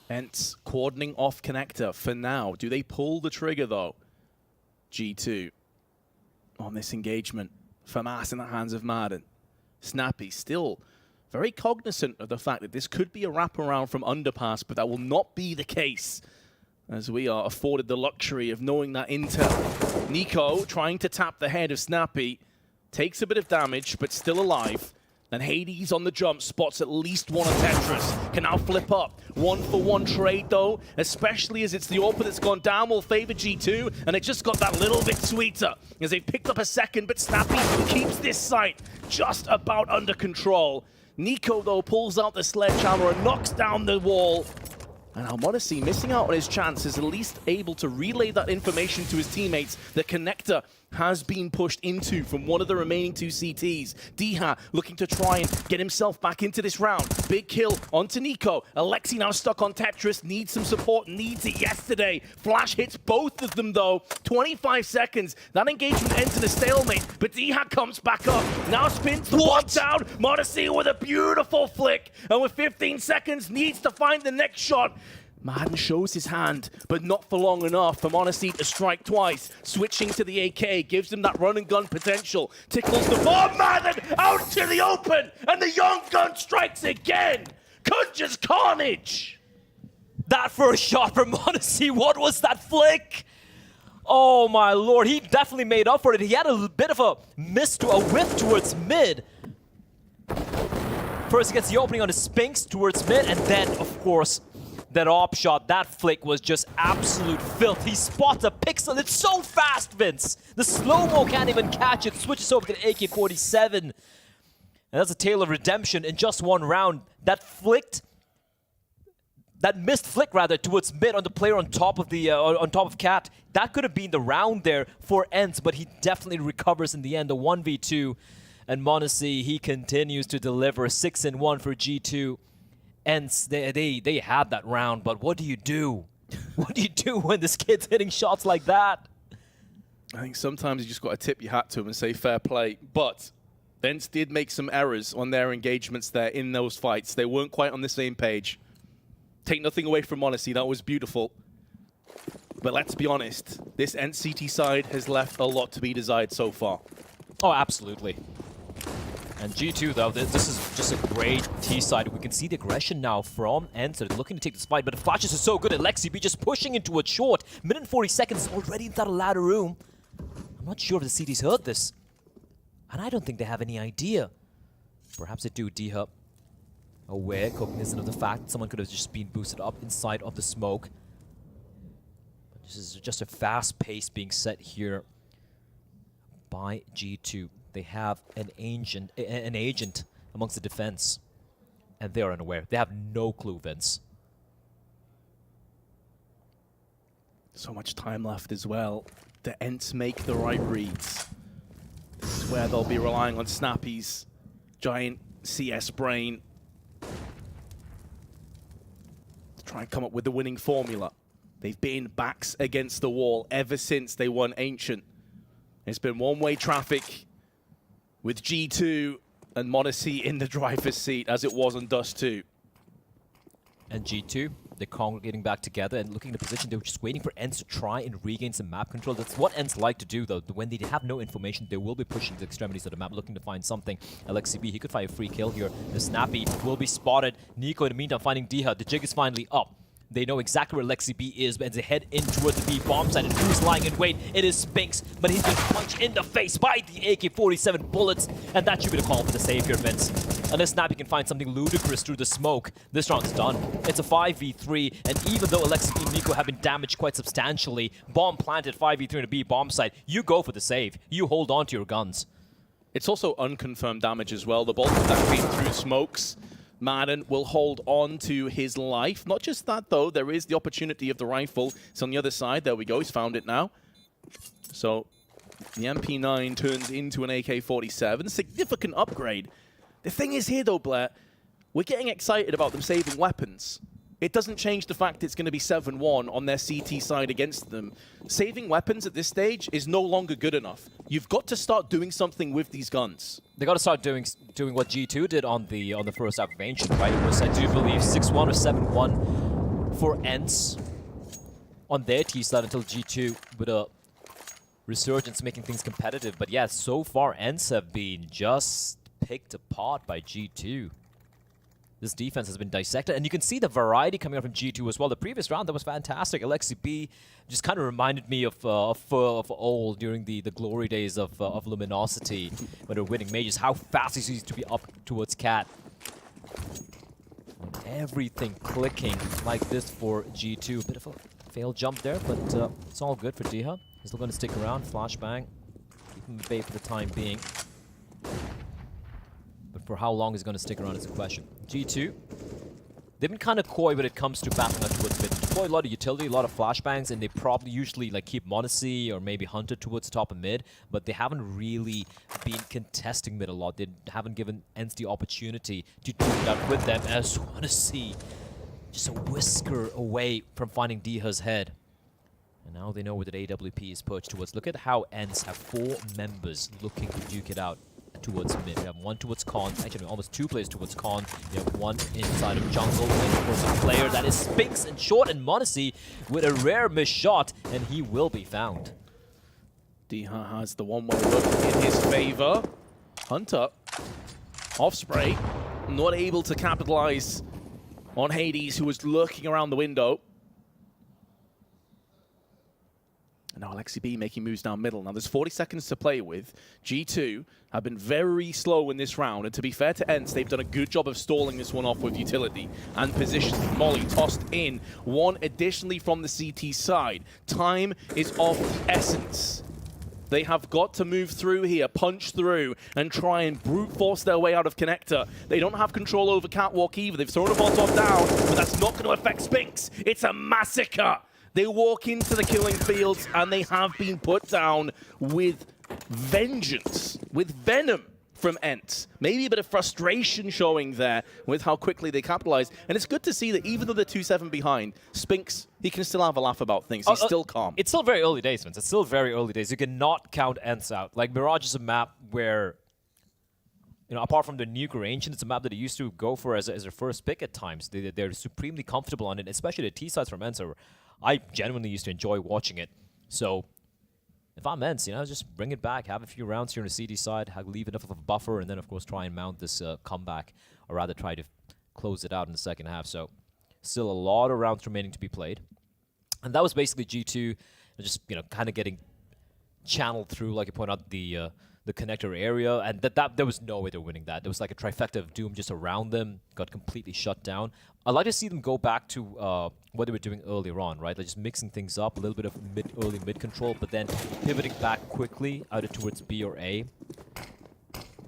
ENCE cordoning off connector for now. Do they pull the trigger, though? G2 on this engagement. FAMAS in the hands of Madden. Snappy still very cognizant of the fact that this could be a wraparound from Underpass, but that will not be the case, as we are afforded the luxury of knowing that intel. Nico trying to tap the head of Snappy. Takes a bit of damage, but still alive. And Hades on the jump spots at least one of Tetris. Can now flip up. 1-for-1 trade though, especially as it's the AWP that's gone down, will favor G2, and it just got that little bit sweeter as they've picked up a second, but Snappy keeps this site just about under control. Nico though pulls out the sledgehammer and knocks down the wall. And Almonacy, missing out on his chance, is at least able to relay that information to his teammates. The connector has been pushed into from one of the remaining 2 CTs. Diha looking to try and get himself back into this round. Big kill onto Nico. Alexi now stuck on Tetris, needs some support, needs it yesterday. Flash hits both of them though. 25 seconds. That engagement ends in a stalemate, but Diha comes back up. Now spins the bomb down. Monacy with a beautiful flick. And with 15 seconds, needs to find the next shot. Madden shows his hand, but not for long enough for Monacy to strike twice. Switching to the AK gives him that run and gun potential. Tickles the bomb. Madden out to the open, and the young gun strikes again. Kunja's carnage. That first shot from Monacy, what was that flick? Oh my lord, he definitely made up for it. He had a bit of a whiff towards mid. First he gets the opening on his Spinks towards mid, and then, of course, that op shot, that flick was just absolute filth. He spots a pixel. It's so fast, Vince. The slow-mo can't even catch it. Switches over to the AK-47. And that's a tale of redemption in just one round. That missed flick rather towards mid on the player on top of the on top of Cat. That could have been the round there for ENCE, but he definitely recovers in the end. The 1v2, and Monacy, he continues to deliver. 6-1 for G2. ENCE, they had that round, but what do you do? What do you do when this kid's hitting shots like that? I think sometimes you just got to tip your hat to him and say fair play. But ENCE did make some errors on their engagements there in those fights. They weren't quite on the same page. Take nothing away from Monacy, that was beautiful. But let's be honest, this ENCE CT side has left a lot to be desired so far. Oh, absolutely. And G2, though, this is just a great T-side. We can see the aggression now from ENCE. They're looking to take this fight, but the flashes are so good. Alexi B just pushing into it short. Minute and 40 seconds, already inside a ladder room. I'm not sure if the CT's heard this. And I don't think they have any idea. Perhaps they do. D-Hub aware, cognizant of the fact that someone could have just been boosted up inside of the smoke. But this is just a fast pace being set here by G2. They have an agent amongst the defense, and they're unaware. They have no clue, Vince. So much time left as well. The ENCE make the right reads. This is where they'll be relying on Snappy's giant CS brain to try and come up with the winning formula. They've been backs against the wall ever since they won Ancient. It's been one-way traffic with G2 and Monacy in the driver's seat, as it was on Dust 2. And G2, they're congregating back together and looking at the position. They were just waiting for ENCE to try and regain some map control. That's what ENCE like to do, though. When they have no information, they will be pushing the extremities of the map, looking to find something. LXCB, he could find a free kill here. The Snappy will be spotted. Nico, in the meantime, finding Diha. The jig is finally up. They know exactly where Lexi B is, but as they head in towards the B bomb site, and who's lying in wait? It is Spinks, but he's been punched in the face by the AK-47 bullets, and that should be the call for the save here, Vince. Unless Snappy can find something ludicrous through the smoke, this round's done. It's a 5v3, and even though Alexi B and Nico have been damaged quite substantially, bomb planted 5v3 in a B bomb site, you go for the save. You hold on to your guns. It's also unconfirmed damage as well. The bulk of that came through smokes. Madden will hold on to his life. Not just that, though. There is the opportunity of the rifle. It's on the other side. There we go. He's found it now. So the MP9 turns into an AK-47. Significant upgrade. The thing is here, though, Blair, we're getting excited about them saving weapons. It doesn't change the fact it's going to be 7-1 on their CT side against them. Saving weapons at this stage is no longer good enough. You've got to start doing something with these guns. They got to start doing what G2 did on the first half of Ancient, right? It was, I do believe, 6-1 or 7-1 for ENCE on their T side until G2 with a resurgence making things competitive. But yeah, so far ENCE have been just picked apart by G2. this defense has been dissected. And you can see the variety coming out from G2 as well. The previous round, that was fantastic. Alexi B just kind of reminded me of old during the glory days of Luminosity when they were winning majors. How fast he used to be up towards Cat. And everything clicking like this for G2. A bit of a failed jump there, but it's all good for Diha. He's still going to stick around. Flashbang. Keep him at bay for the time being. But for how long he's going to stick around is the question. G2, they've been kind of coy when it comes to backing up towards mid. They deploy a lot of utility, a lot of flashbangs, and they probably usually like keep Monacy or maybe Hunter towards the top of mid, but they haven't really been contesting mid a lot. They haven't given ENCE the opportunity to do that with them. And I just want to see just a whisker away from finding Diha's head. And now they know where the AWP is perched towards. Look at how ENCE have 4 members looking to duke it out towards mid. We have one towards Con, actually almost 2 players towards Con. We have one inside of jungle, and of course a player that is Spinks and short, and Monacy with a rare miss shot, and he will be found. Diha has the one-way look in his favor. Hunter, off spray, not able to capitalize on Hades, who was lurking around the window. And now Alexi B making moves down middle. Now there's 40 seconds to play with. G2 have been very slow in this round, and to be fair to ENCE, they've done a good job of stalling this one off with utility and position. Molly tossed in, one additionally from the CT side. Time is of the essence. They have got to move through here, punch through, and try and brute force their way out of Connector. They don't have control over Catwalk either. They've thrown a Molotov down, but that's not going to affect Spinks. It's a massacre. They walk into the killing fields, and they have been put down with vengeance, with venom from ENCE. Maybe a bit of frustration showing there with how quickly they capitalize. And it's good to see that even though they're 2-7 behind, Spinks, he can still have a laugh about things. He's still calm. It's still very early days, Vince. It's still very early days. You cannot count ENCE out. Like, Mirage is a map where, you know, apart from the Nuke or Ancient, it's a map that they used to go for as their first pick at times. They're supremely comfortable on it, especially the T-sides from ENCE. I genuinely used to enjoy watching it. So if I'm ENCE, you know, just bring it back, have a few rounds here on the CD side, leave enough of a buffer, and then, of course, try and mount this comeback, or rather try to close it out in the second half. So still a lot of rounds remaining to be played. And that was basically G2 just, you know, kind of getting channeled through, like you point out, the connector area, and there was no way they're winning that. There was like a trifecta of doom just around them, got completely shut down. I'd like to see them go back to what they were doing earlier on, right? Like just mixing things up, a little bit of early mid control, but then pivoting back quickly either towards B or A.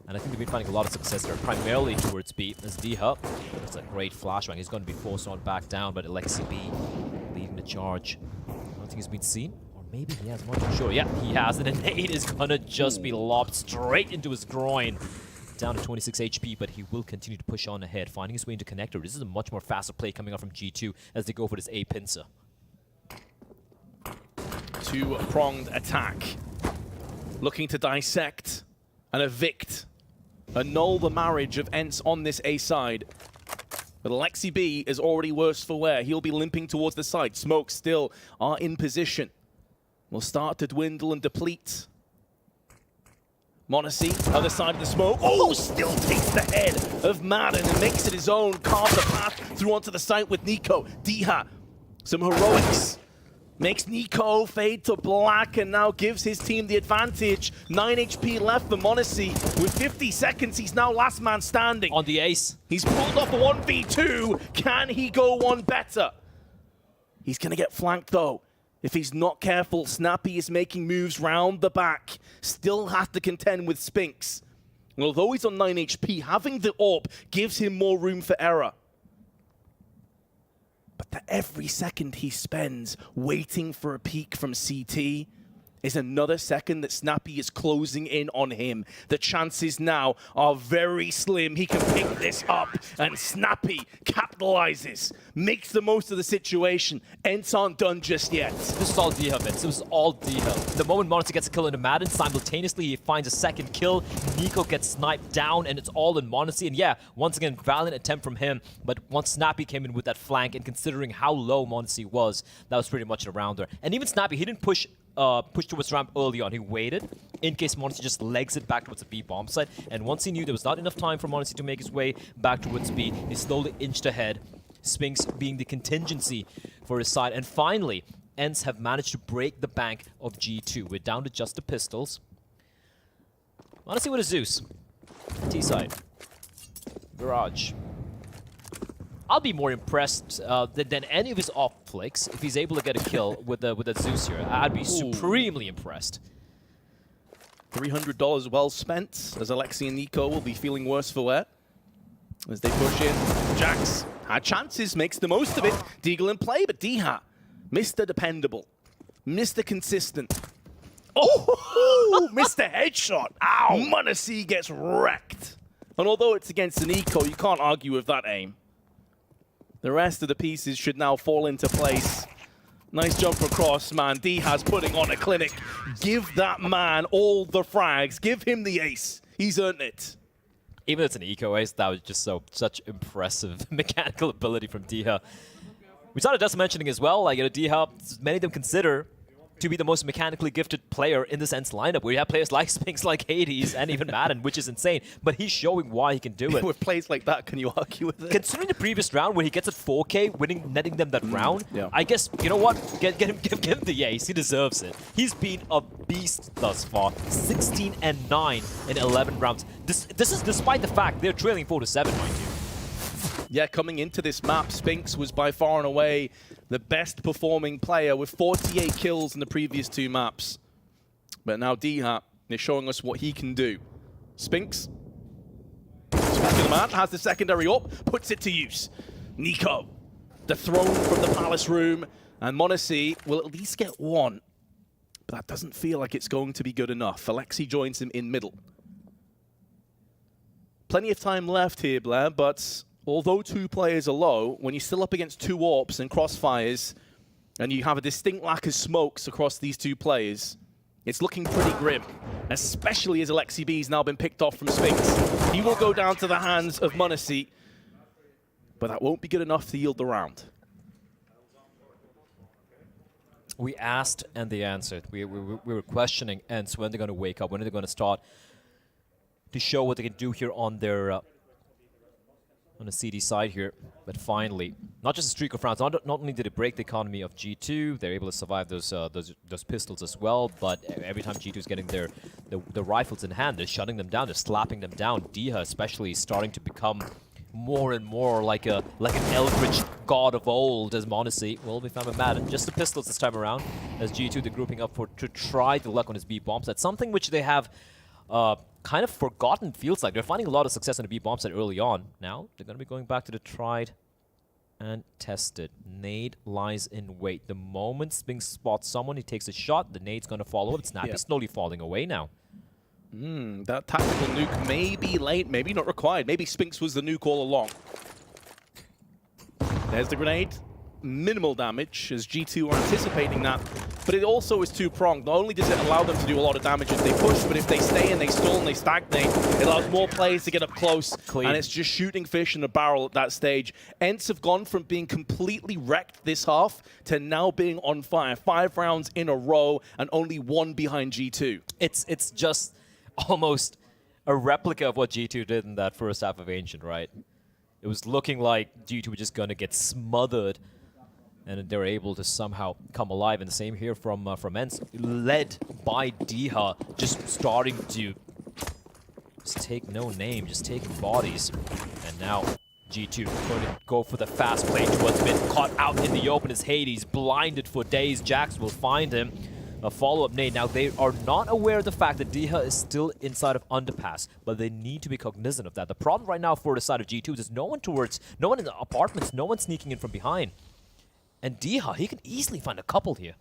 And I think they've been finding a lot of success there, primarily towards B. As D-Hub, it's a great flashbang. He's going to be forced on back down, but Alexi B leading the charge. I don't think he's been seen. Maybe he has, I'm not sure. Yeah, he has, and an 8 is gonna just be lobbed straight into his groin. Down to 26 HP, but he will continue to push on ahead, finding his way into Connector. This is a much more faster play coming out from G2 as they go for this A pincer. 2-pronged attack. Looking to dissect and evict, annul the marriage of ENCE on this A side. But Alexi B is already worse for wear. He'll be limping towards the side. Smokes still are in position. Will start to dwindle and deplete. Monacy, other side of the smoke. Oh, still takes the head of Madden and makes it his own. Carves the path through onto the site with Nico. Diha, some heroics. Makes Nico fade to black and now gives his team the advantage. 9 HP left for Monacy. With 50 seconds, he's now last man standing. On the ace. He's pulled off a 1v2. Can he go one better? He's going to get flanked though. If he's not careful, Snappy is making moves round the back. Still has to contend with Spinks. And although he's on 9 HP, having the AWP gives him more room for error. But that every second he spends waiting for a peek from CT is another second that Snappy is closing in on him. The chances now are very slim. He can pick this up, and Snappy capitalizes, makes the most of the situation. ENCE aren't done just yet. This is all D-Hub, This is all D-Hub. The moment Monacy gets a kill into Madden, simultaneously he finds a second kill. Nico gets sniped down, and it's all in Monacy. And yeah, once again, valiant attempt from him. But once Snappy came in with that flank, and considering how low Monacy was, that was pretty much around there. And even Snappy, he didn't push push towards ramp early on. He waited in case Monacy just legs it back towards the B bomb site. And once he knew there was not enough time for Monacy to make his way back towards B, he slowly inched ahead. Spinks being the contingency for his side. And finally, ENCE have managed to break the bank of G2. We're down to just the pistols. Monacy with a Zeus. T side. Mirage. I'll be more impressed than any of his off flicks if he's able to get a kill with a Zeus here. I'd be supremely impressed. $300 well spent, as Alexi and Nico will be feeling worse for wear. As they push in, Jax had chances, makes the most of it. Deagle in play, but Diha, Mr. Dependable, Mr. Consistent. Oh, Mr. Headshot. Ow! Monacy gets wrecked. And although it's against an Nico, you can't argue with that aim. The rest of the pieces should now fall into place. Nice jump across, man. Diha's putting on a clinic. Give that man all the frags. Give him the ace. He's earned it. Even if it's an eco ace, that was just such impressive mechanical ability from Diha. We started just mentioning as well, like, Diha, many of them consider to be the most mechanically gifted player in this ENCE lineup, where you have players like Spinks, like Hades, and even Madden, which is insane. But he's showing why he can do it. With plays like that, can you argue with it? Considering the previous round where he gets at 4K, netting them that round, I guess, you know what? Give him the ace. He deserves it. He's been a beast thus far. 16 and 9 in 11 rounds. This is despite the fact they're trailing 4-7, mind you. Yeah, coming into this map, Spinks was by far and away the best performing player with 48 kills in the previous 2 maps. But now Diha is showing us what he can do. Spinks, the man, has the secondary up, puts it to use. Nico, the throne from the Palace Room, and Monacy will at least get one. But that doesn't feel like it's going to be good enough. Alexi joins him in middle. Plenty of time left here, Blair, but although 2 players are low, when you're still up against 2 AWPs and crossfires, and you have a distinct lack of smokes across these 2 players, it's looking pretty grim, especially as Alexi B's now been picked off from Spinks. He will go down to the hands of Monacy, but that won't be good enough to yield the round. We asked and they answered. We were questioning ENCE when they're going to wake up, when are they going to start to show what they can do here on their on the CD side here. But finally, not just a streak of rounds, not only did it break the economy of G2, they're able to survive those pistols as well, but every time G2 is getting the rifles in hand, they're shutting them down, they're slapping them down. Diha especially is starting to become more and more like an eldritch god of old, as Monacy will be found with Madden. Just the pistols this time around, as G2 they're grouping up to try the luck on his B bombs. That's something which they have kind of forgotten, feels like. They're finding a lot of success on the B bomb set early on. Now they're going to be going back to the tried and tested. Nade lies in wait. The moment Spinks spots someone, he takes a shot, the nade's going to follow up. Snappy slowly falling away now. That tactical nuke may be late, maybe not required. Maybe Spinks was the nuke all along. There's the grenade. Minimal damage, as G2 are anticipating that. But it also is two-pronged. Not only does it allow them to do a lot of damage if they push, but if they stay and they stall and they stagnate, it allows more players to get up close. Clean. And it's just shooting fish in a barrel at that stage. ENCE have gone from being completely wrecked this half to now being on fire. 5 rounds in a row and only 1 behind G2. It's just almost a replica of what G2 did in that first half of Ancient, right? It was looking like G2 were just going to get smothered, and they were able to somehow come alive. And the same here from ENCE, led by Diha, just starting to just take no name, just taking bodies. And now G2 going to go for the fast play towards mid, caught out in the open as Hades, blinded for days. Jax will find him. A follow-up nade. Now, they are not aware of the fact that Diha is still inside of Underpass, but they need to be cognizant of that. The problem right now for the side of G2 is there's no one in the apartments, no one sneaking in from behind. And Diha, he can easily find a couple here.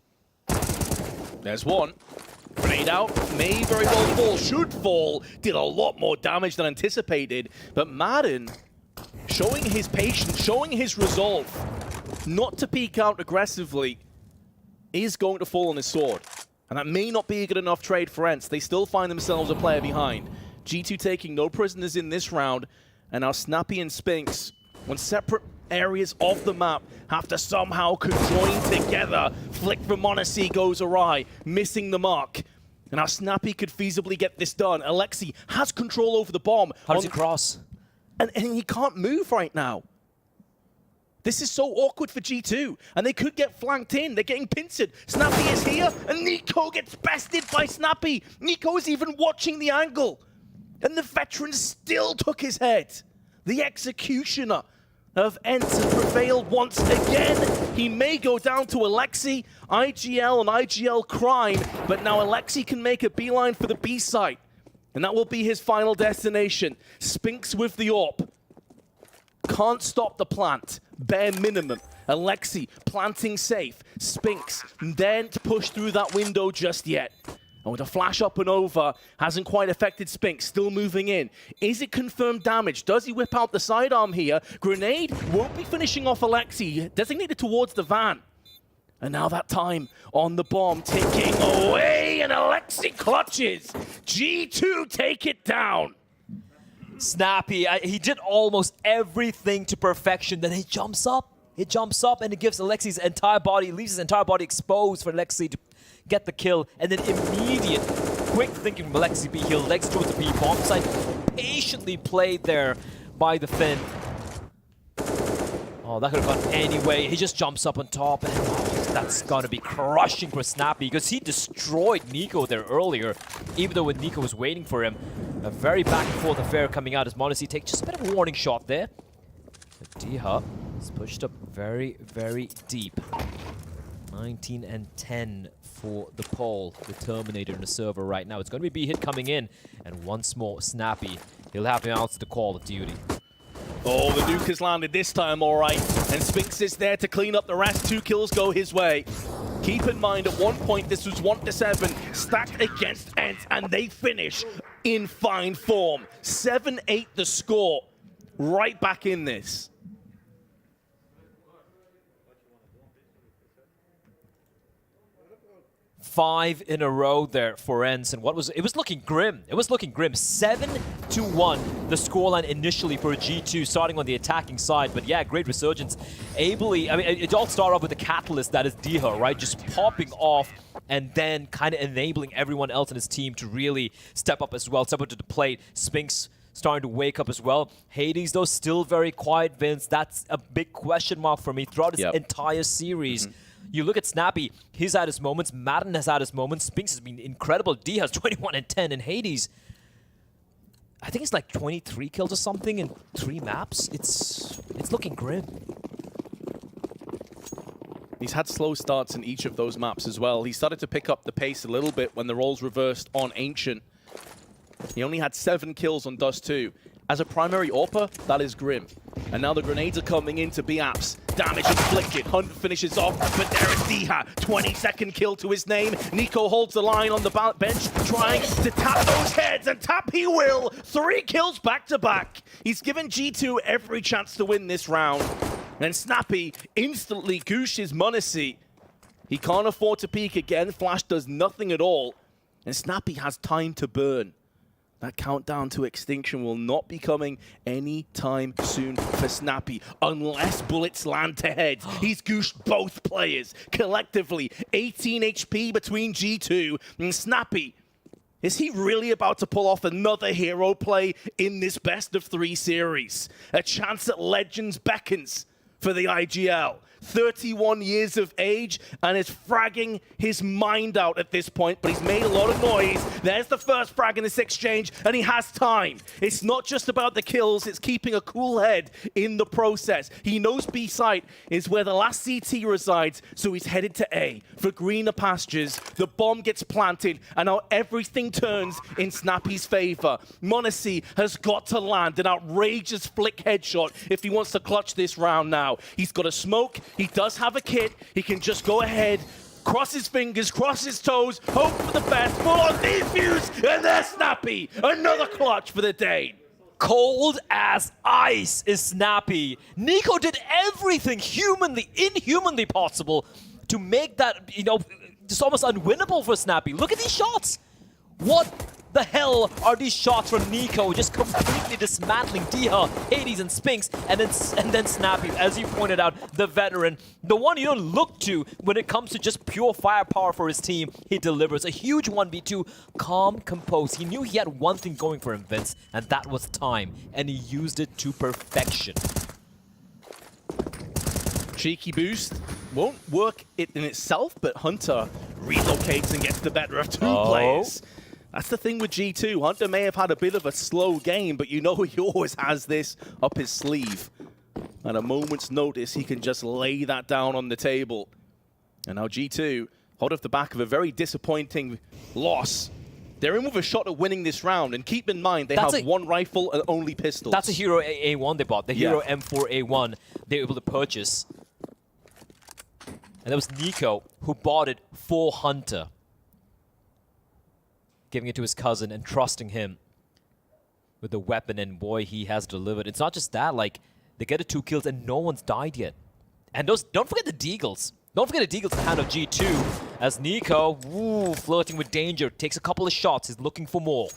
There's one. Grenade out, may very well fall, should fall. Did a lot more damage than anticipated. But Madden, showing his patience, showing his resolve, not to peek out aggressively, is going to fall on his sword. And that may not be a good enough trade for ENCE. They still find themselves a player behind. G2 taking no prisoners in this round. And now Snappy and Spinks, on separate areas of the map have to somehow conjoin together. Flick from m0NESY goes awry, missing the mark. And now Snappy could feasibly get this done. Alexi has control over the bomb. How does he cross? And he can't move right now. This is so awkward for G2, and they could get flanked in. They're getting pincered. Snappy is here, and Nico gets bested by Snappy. Nico is even watching the angle, and the veteran still took his head. The executioner of ENCE has prevailed once again. He may go down to Alexi, IGL, and IGL crime, but now Alexi can make a beeline for the B site, and that will be his final destination. Spinks with the AWP. Can't stop the plant, bare minimum. Alexi planting safe. Spinks daren't push through that window just yet. And with a flash up and over, hasn't quite affected Spinks, still moving in. Is it confirmed damage? Does he whip out the sidearm here? Grenade won't be finishing off Alexi, designated towards the van. And now that time on the bomb ticking away, and Alexi clutches. G2 take it down. Snappy, he did almost everything to perfection. Then he jumps up, and it gives Alexi's entire body, leaves his entire body exposed for Alexi to get the kill. And then immediate, quick thinking from Alexi B. He legs towards the B bomb site, patiently played there by the Finn. Oh, that could have gone anyway. He just jumps up on top, and that's gonna be crushing for Snappy because he destroyed Nico there earlier, even though when Nico was waiting for him. A very back and forth affair coming out as m0NESY takes just a bit of a warning shot there. But D-Hub is pushed up very, very deep. 19 and 10 for the poll, the Terminator in the server right now. It's going to be B-Hit coming in, and once more Snappy. He'll have to answer the call of duty. Oh, the nuke has landed this time, all right. And Spinks is there to clean up the rest. 2 kills go his way. Keep in mind, at one point, this was 1-7, stacked against ENCE, and they finish in fine form. 7-8 the score. Right back in this. 5 in a row there for ENCE, and it was looking grim. It was looking grim. 7-1 the scoreline initially for G2, starting on the attacking side. But yeah, great resurgence. Ably, I mean, it all started off with the catalyst that is Diha, right? Just popping off and then kind of enabling everyone else in his team to really step up as well, step up to the plate. Spinks starting to wake up as well. Hades, though, still very quiet, Vince. That's a big question mark for me throughout this entire series. You look at Snappy, he's had his moments. Madden has had his moments. Spinks has been incredible. D has 21 and 10, and Hades, I think it's like 23 kills or something in 3 maps. It's looking grim. He's had slow starts in each of those maps as well. He started to pick up the pace a little bit when the roles reversed on Ancient. He only had 7 kills on Dust 2. As a primary AWPer, that is grim. And now the grenades are coming into B-Apps. Damage inflicted. Hunt finishes off, but there is Diha. 22nd kill to his name. Nico holds the line on the bench, trying to tap those heads, and tap he will. 3 kills back to back. He's given G2 every chance to win this round. And Snappy instantly gooshes m0NESY. He can't afford to peek again. Flash does nothing at all. And Snappy has time to burn. That countdown to extinction will not be coming anytime soon for Snappy, unless bullets land to heads. He's gooshed both players collectively. 18 HP between G2 and Snappy. Is he really about to pull off another hero play in this best of 3 series? A chance at Legends beckons for the IGL. 31 years of age and is fragging his mind out at this point, but he's made a lot of noise. There's the first frag in this exchange, and he has time. It's not just about the kills, it's keeping a cool head in the process. He knows B site is where the last CT resides, so he's headed to A for greener pastures. The bomb gets planted, and now everything turns in Snappy's favor. m0NESY has got to land an outrageous flick headshot if he wants to clutch this round now. He's got a smoke. He does have a kit. He can just go ahead, cross his fingers, cross his toes, hope for the best, full on defuse, and there's Snappy. Another clutch for the day. Cold as ice is Snappy. Nico did everything inhumanly possible to make that, just almost unwinnable for Snappy. Look at these shots. What the hell are these shots from Nico? Just completely dismantling Diha, Hades, and Spinks, and then Snappy, as you pointed out, the veteran, the one you don't look to when it comes to just pure firepower for his team. He delivers a huge 1v2, calm, composed. He knew he had one thing going for him, Vince, and that was time, and he used it to perfection. Cheeky boost won't work it in itself, but Hunter relocates and gets the better of 2 players. That's the thing with G2. Hunter may have had a bit of a slow game, but you know he always has this up his sleeve. At a moment's notice, he can just lay that down on the table. And now G2, hot off the back of a very disappointing loss, they're in with a shot at winning this round. And keep in mind, they have one rifle and only pistols. That's a Hero A1 they bought. The Hero M4A1 they were able to purchase. And that was Nico who bought it for Hunter. Giving it to his cousin and trusting him with the weapon, and boy, he has delivered. It's not just that, like, they get the 2 kills and no one's died yet. And don't forget the Deagles. Don't forget the Deagles in the hand of G2, as Nico, flirting with danger, takes a couple of shots, he's looking for more.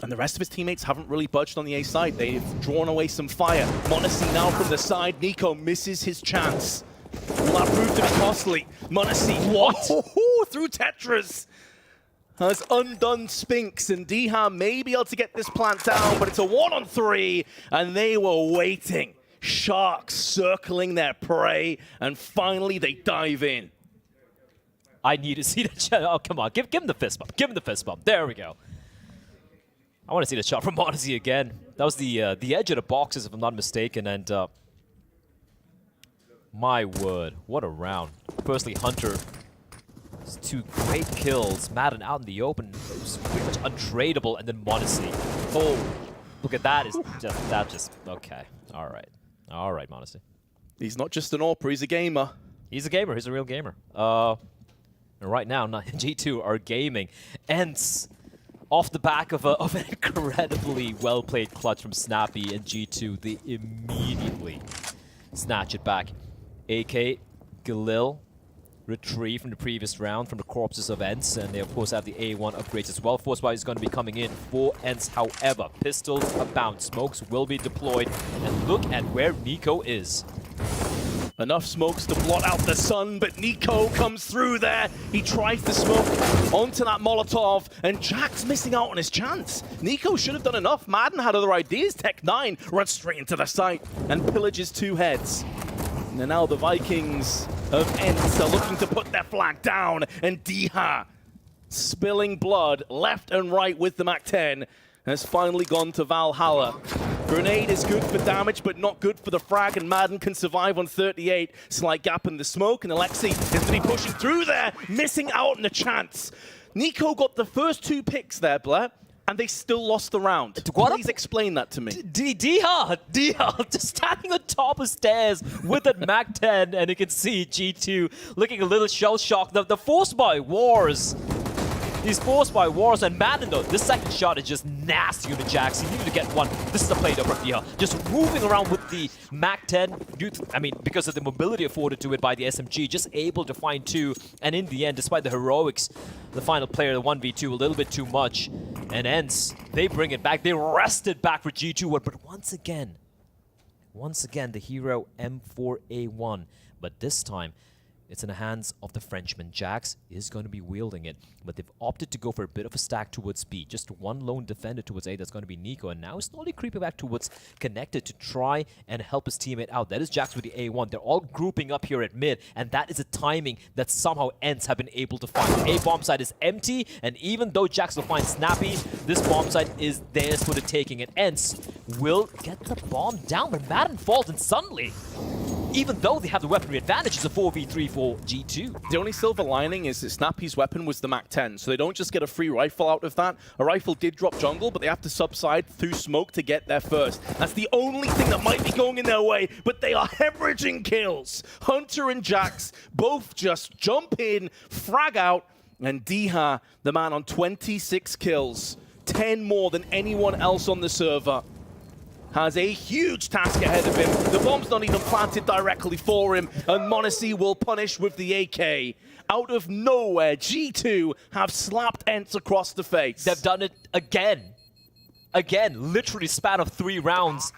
And the rest of his teammates haven't really budged on the A side. They've drawn away some fire. m0NESY now from the side. Nico misses his chance. Will that prove to be costly? m0NESY, what? Through Tetris. Has undone Spinks, and Diha may be able to get this plant down, but it's a 1-on-3, and they were waiting. Sharks circling their prey, and finally they dive in. I need to see the shot. Oh, come on. Give him the fist bump. Give him the fist bump. There we go. I want to see the shot from m0NESY again. That was the edge of the boxes, if I'm not mistaken, and my word, what a round. Firstly, Hunter, 2 great kills. Madden out in the open, it was pretty much untradeable, and then m0NESY. Oh, look at that! Okay. All right, m0NESY. He's not just an AWPer, he's a gamer. He's a gamer. He's a real gamer. And right now, G2 are gaming. ENCE, off the back of an incredibly well-played clutch from Snappy and G2, they immediately snatch it back. AK, Galil, retrieve from the previous round from the corpses of ENCE, and they of course have the A1 upgrades as well. ForZe is going to be coming in for ENCE, however, pistols abound, smokes will be deployed, and look at where Nico is. Enough smokes to blot out the sun, but Nico comes through there. He tries to smoke onto that Molotov, and Jack's missing out on his chance. Nico should have done enough. Madden had other ideas. Tech9 runs straight into the site and pillages 2 heads. And now the Vikings of ENCE are looking to put their flag down, and Diha, spilling blood left and right with the MAC-10, has finally gone to Valhalla. Grenade is good for damage, but not good for the frag, and Madden can survive on 38. Slight gap in the smoke, and Alexi is going to be pushing through there, missing out on the chance. Nico got the first 2 picks there, Blair, and they still lost the round. Please explain that to me. Diha just standing on top of stairs with that MAC-10, and you can see G2 looking a little shell-shocked. The ForZe wars. These ForZe wars, and Madden though, this second shot is just nasty on the Jax. He needed to get one. This is the play though from Diha. Just moving around with the MAC-10, because of the mobility afforded to it by the SMG, just able to find 2. And in the end, despite the heroics, the final player, the 1v2, a little bit too much. And ENCE, they bring it back. They wrest it back for G2, but once again, the Hero M4A1. But this time, it's in the hands of the Frenchman. Jax is going to be wielding it, but they've opted to go for a bit of a stack towards B. Just one lone defender towards A, that's going to be Nico, and now slowly creeping back towards Connected to try and help his teammate out. That is Jax with the A1. They're all grouping up here at mid, and that is a timing that somehow ENCE have been able to find. The A bomb site is empty, and even though Jax will find Snappy, this bomb site is theirs for the taking, and ENCE will get the bomb down, but Madden falls, and suddenly, even though they have the weaponry advantage, it's a 4v3 for G2. The only silver lining is that Snappy's weapon was the MAC-10, so they don't just get a free rifle out of that. A rifle did drop jungle, but they have to subside through smoke to get there first. That's the only thing that might be going in their way, but they are hemorrhaging kills. Hunter and Jax both just jump in, frag out, and Diha, the man on 26 kills, 10 more than anyone else on the server. has a huge task ahead of him. The bomb's not even planted directly for him, and m0NESY will punish with the AK. Out of nowhere, G2 have slapped ENCE across the face. They've done it again. Again, literally span of 3 rounds.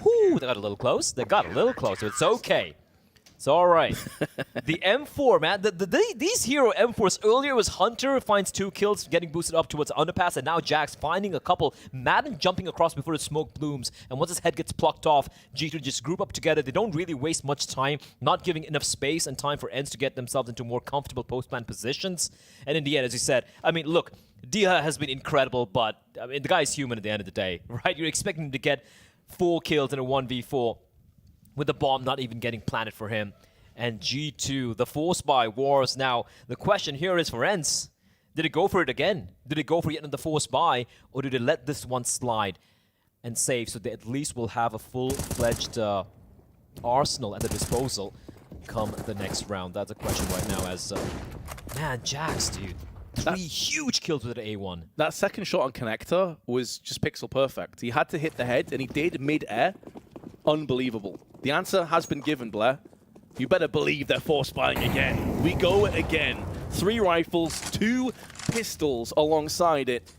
Whew, they got a little close. They got a little closer. It's okay. It's all right. The M4, man. These hero M4s, earlier was Hunter, finds 2 kills, getting boosted up towards underpass, and now Jax finding a couple. Madden jumping across before the smoke blooms, and once his head gets plucked off, G2 just group up together. They don't really waste much time, not giving enough space and time for ENCE to get themselves into more comfortable post-plant positions. And in the end, as you said, I mean, look, Dia has been incredible, but I mean, the guy's human at the end of the day, right? You're expecting him to get 4 kills in a 1v4. With the bomb not even getting planted for him. And G2, the force buy wars. Now, the question here is for ENCE, did it go for it again? Did it go for yet another force buy? Or did it let this one slide and save so they at least will have a full-fledged arsenal at their disposal come the next round? That's a question right now as, man, Jax, dude. 3 huge kills with the A1. That second shot on Connector was just pixel perfect. He had to hit the head, and he did mid-air. Unbelievable. The answer has been given, Blair. You better believe they're force buying again. We go again. 3 rifles, 2 pistols alongside it.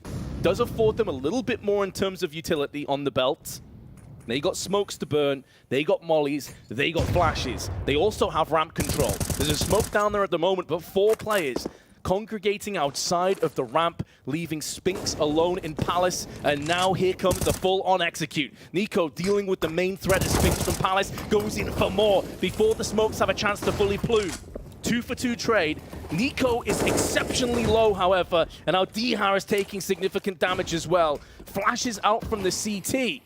Does afford them a little bit more in terms of utility on the belt. They got smokes to burn, they got mollies, they got flashes. They also have ramp control. There's a smoke down there at the moment, but 4 players congregating outside of the ramp, leaving Spinks alone in Palace, and now here comes the full-on execute. NiKo dealing with the main threat as Spinks from Palace goes in for more before the smokes have a chance to fully plume. 2-for-2 trade. NiKo is exceptionally low, however, and now D-Har is taking significant damage as well. Flashes out from the CT.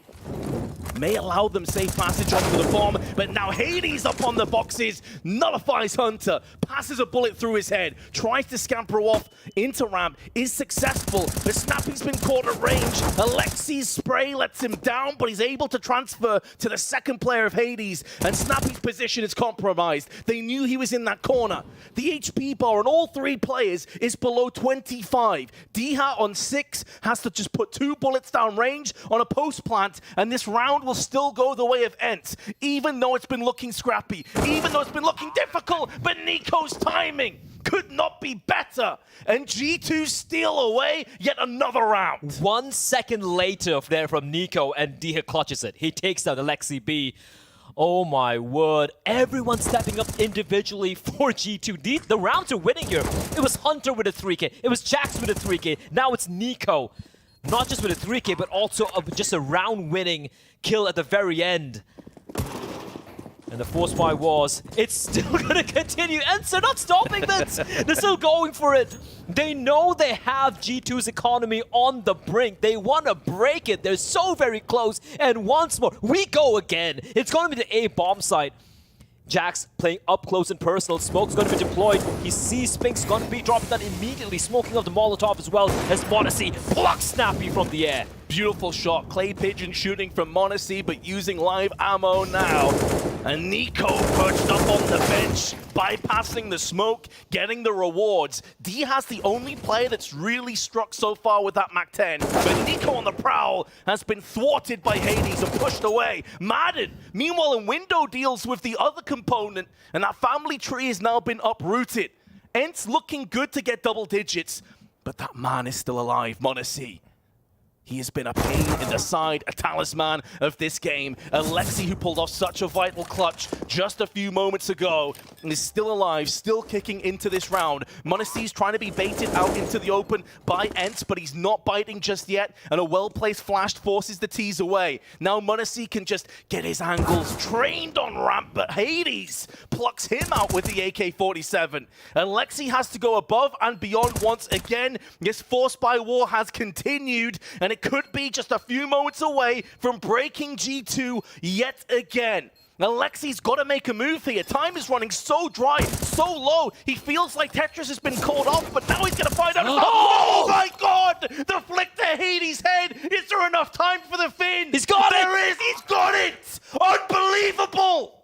May allow them safe passage onto the bomb, but now Hades up on the boxes, nullifies Hunter, passes a bullet through his head, tries to scamper off into ramp, is successful, but Snappy's been caught at range. Alexi's spray lets him down, but he's able to transfer to the second player of Hades, and Snappy's position is compromised. They knew he was in that corner. The HP bar on all 3 players is below 25. D-Hat on 6 has to just put 2 bullets down range on a post plant, and this round will still go the way of ENCE, even though it's been looking scrappy, even though it's been looking difficult, but NiKo's timing could not be better, and G2 steal away yet another round. 1 second later there from NiKo, and Dia clutches it. He takes down Alexi B. Oh my word, everyone stepping up individually for G2. The rounds are winning here. It was Hunter with a 3K, it was Jax with a 3K, now it's NiKo. Not just with a 3K, but also just a round-winning kill at the very end. And the force buy wars, it's still gonna continue. ENCE are not stopping this. They're still going for it. They know they have G2's economy on the brink. They want to break it. They're so very close. And once more, we go again. It's going to be the A bomb site. Jax playing up close and personal. Smoke's going to be deployed. He sees Spinks going to be dropping that immediately. Smoking up the Molotov as well as m0NESY plucks Snappy from the air. Beautiful shot. Clay Pigeon shooting from m0NESY, but using live ammo now. And NiKo perched up on the bench, bypassing the smoke, getting the rewards. D has the only player that's really struck so far with that MAC-10. But NiKo on the prowl has been thwarted by Hades and pushed away. Madden, meanwhile, in window deals with the other component, and that family tree has now been uprooted. ENCE looking good to get double digits, but that man is still alive, m0NESY. He has been a pain in the side, a talisman of this game. Alexi, who pulled off such a vital clutch just a few moments ago, and is still alive, still kicking into this round. m0NESY's trying to be baited out into the open by ENCE, but he's not biting just yet, and a well-placed flash forces the tease away. Now m0NESY can just get his angles trained on ramp, but Hades plucks him out with the AK-47. Alexi has to go above and beyond once again. This force by war has continued, and it could be just a few moments away from breaking G2 yet again. Alexi's got to make a move here. Time is running so dry, so low. He feels like Tetris has been called off, but now he's going to find out. Oh my God! The flick to Hades' head. Is there enough time for the Finn? He's got it! There is! He's got it! Unbelievable!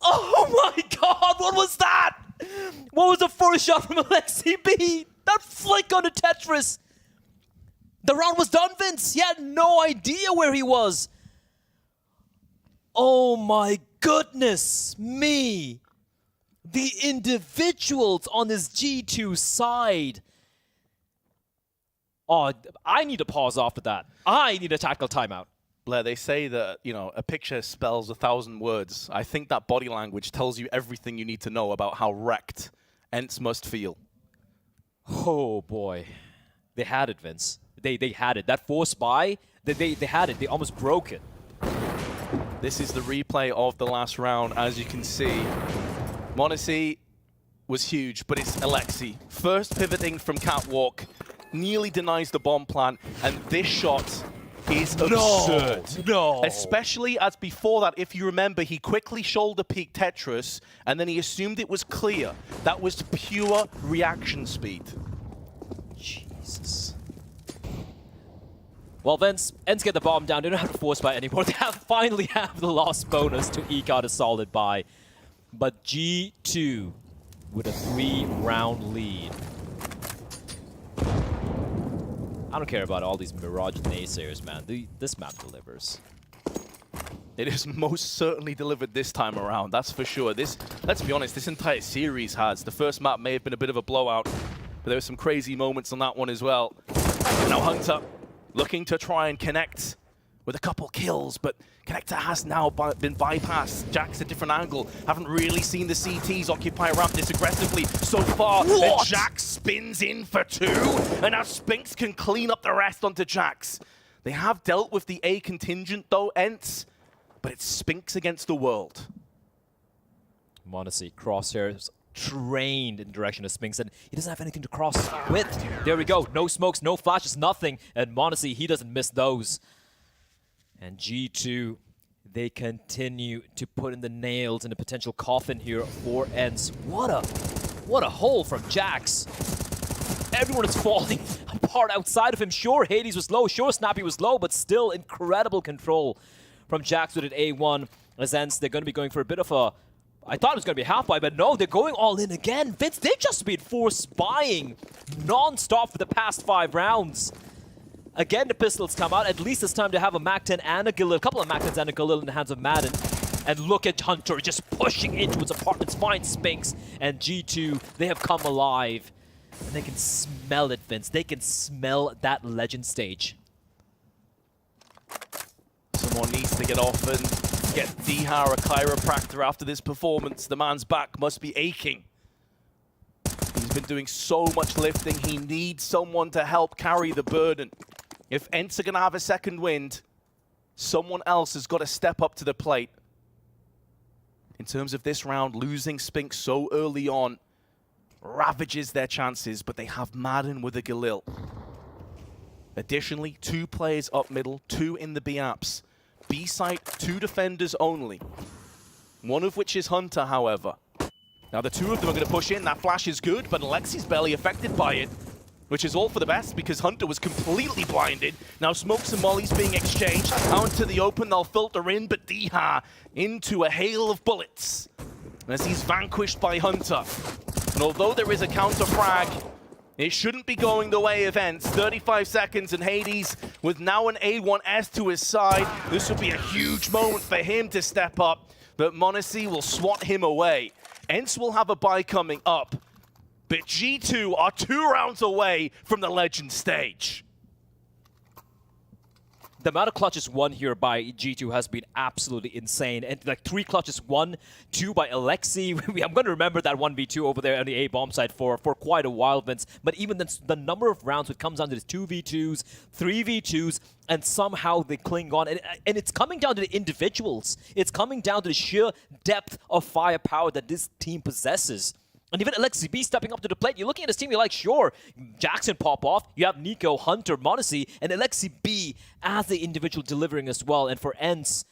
Oh my God! What was that? What was the first shot from Alexi B? That flick on the Tetris. The round was done, Vince. He had no idea where he was. Oh my goodness me. The individuals on this G2 side. Oh, I need to pause after that. I need a tactical timeout. Blair, they say that, you know, a picture spells 1,000 words. I think that body language tells you everything you need to know about how wrecked ENCE must feel. Oh boy. They had it, Vince. They had it. That force buy, they had it. They almost broke it. This is the replay of the last round, as you can see. m0NESY was huge, but it's Alexi. First pivoting from catwalk, nearly denies the bomb plant, and this shot is absurd. No. Especially as before that, if you remember, he quickly shoulder peeked Tetris, and then he assumed it was clear. That was pure reaction speed. Jesus. Well, Vince, ENCE get the bomb down. They don't have to force buy anymore. They finally have the lost bonus to eke out a solid buy. But G2 with a 3-round lead. I don't care about all these Mirage naysayers, man. This map delivers. It is most certainly delivered this time around, that's for sure. Let's be honest, this entire series has. The first map may have been a bit of a blowout, but there were some crazy moments on that one as well. Now Hunter looking to try and connect with a couple kills, but Connector has now been bypassed. Jack's a different angle. Haven't really seen the CTs occupy ramp this aggressively so far. What? And Jax spins in for 2, and now Spinks can clean up the rest onto Jax. They have dealt with the A contingent though, ENCE, but it's Spinks against the world. m0NESY crosshairs trained in the direction of Spinks, and he doesn't have anything to cross with. There we go. No smokes, no flashes, nothing. And m0NESY, he doesn't miss those. And G2, they continue to put in the nails in a potential coffin here for ENCE. What a hole from Jax. Everyone is falling apart outside of him. Sure, Hades was low. Sure, Snappy was low, but still incredible control from Jax with an A1. As ENCE, they're going to be going for a bit of a... I thought it was going to be a half buy, but no, they're going all in again. Vince, they've just been force buying non-stop for the past 5 rounds. Again, the pistols come out. At least it's time to have a MAC-10 and a Galil, a couple of MAC-10s and a Galil in the hands of Madden. And look at Hunter just pushing into his apartments, finds Spinks, and G2, they have come alive. And they can smell it, Vince. They can smell that legend stage. Someone needs to get off and get Dihar a chiropractor after this performance. The man's back must be aching. He's been doing so much lifting. He needs someone to help carry the burden. If ENCE are going to have a second wind, someone else has got to step up to the plate. In terms of this round, losing Spinks so early on ravages their chances, but they have Madden with a Galil. Additionally, 2 players up middle, 2 in the B apps. B site, 2 defenders only. One of which is Hunter, however. Now the 2 of them are going to push in. That flash is good, but Alexi's barely affected by it, which is all for the best because Hunter was completely blinded. Now smokes and mollies being exchanged. Out into the open, they'll filter in, but Dihar into a hail of bullets as he's vanquished by Hunter. And although there is a counter frag, it shouldn't be going the way of ENCE. 35 seconds and Hades with now an A1S to his side. This would be a huge moment for him to step up, but m0NESY will swat him away. ENCE will have a buy coming up, but G2 are 2 rounds away from the legend stage. The amount of clutches won here by G2 has been absolutely insane. And like 3 clutches won, 2 by Alexi. I'm going to remember that 1v2 over there on the A-bomb side for quite a while, Vince. But even then, the number of rounds, it comes down to this 2v2s, 3v2s, and somehow they cling on. And it's coming down to the individuals. It's coming down to the sheer depth of firepower that this team possesses. And even Alexi B stepping up to the plate. You're looking at this team, you're like, sure, Jackson pop off. You have Nico, Hunter, m0NESY, and Alexi B as the individual delivering as well. And for ENCE,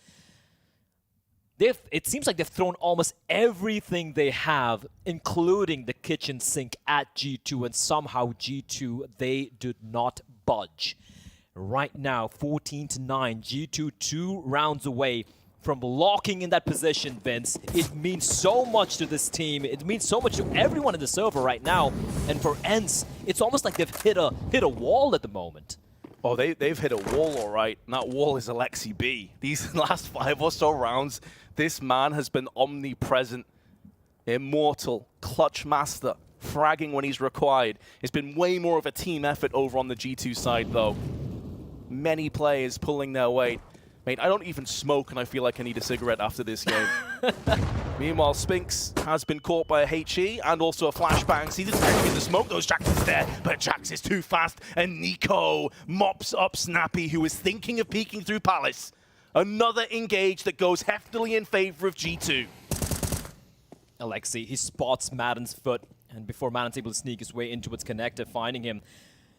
it seems like they've thrown almost everything they have, including the kitchen sink at G2. And somehow G2, they did not budge. Right now, 14-9, G2 2 rounds away from locking in that position, Vince. It means so much to this team. It means so much to everyone in the server right now. And for ENCE, it's almost like they've hit a wall at the moment. Oh, they've hit a wall, all right. And that wall is Alexi B. These last 5 or so rounds, this man has been omnipresent, immortal, clutch master, fragging when he's required. It's been way more of a team effort over on the G2 side, though. Many players pulling their weight. Mate, I don't even smoke, and I feel like I need a cigarette after this game. Meanwhile, Spinks has been caught by a HE and also a flashbang. See, this is actually the smoke. Those Jax is there, but Jax is too fast. And Nico mops up Snappy, who is thinking of peeking through Palace. Another engage that goes heftily in favor of G2. Alexi, he spots Madden's foot, and before Madden's able to sneak his way into its connector, finding him.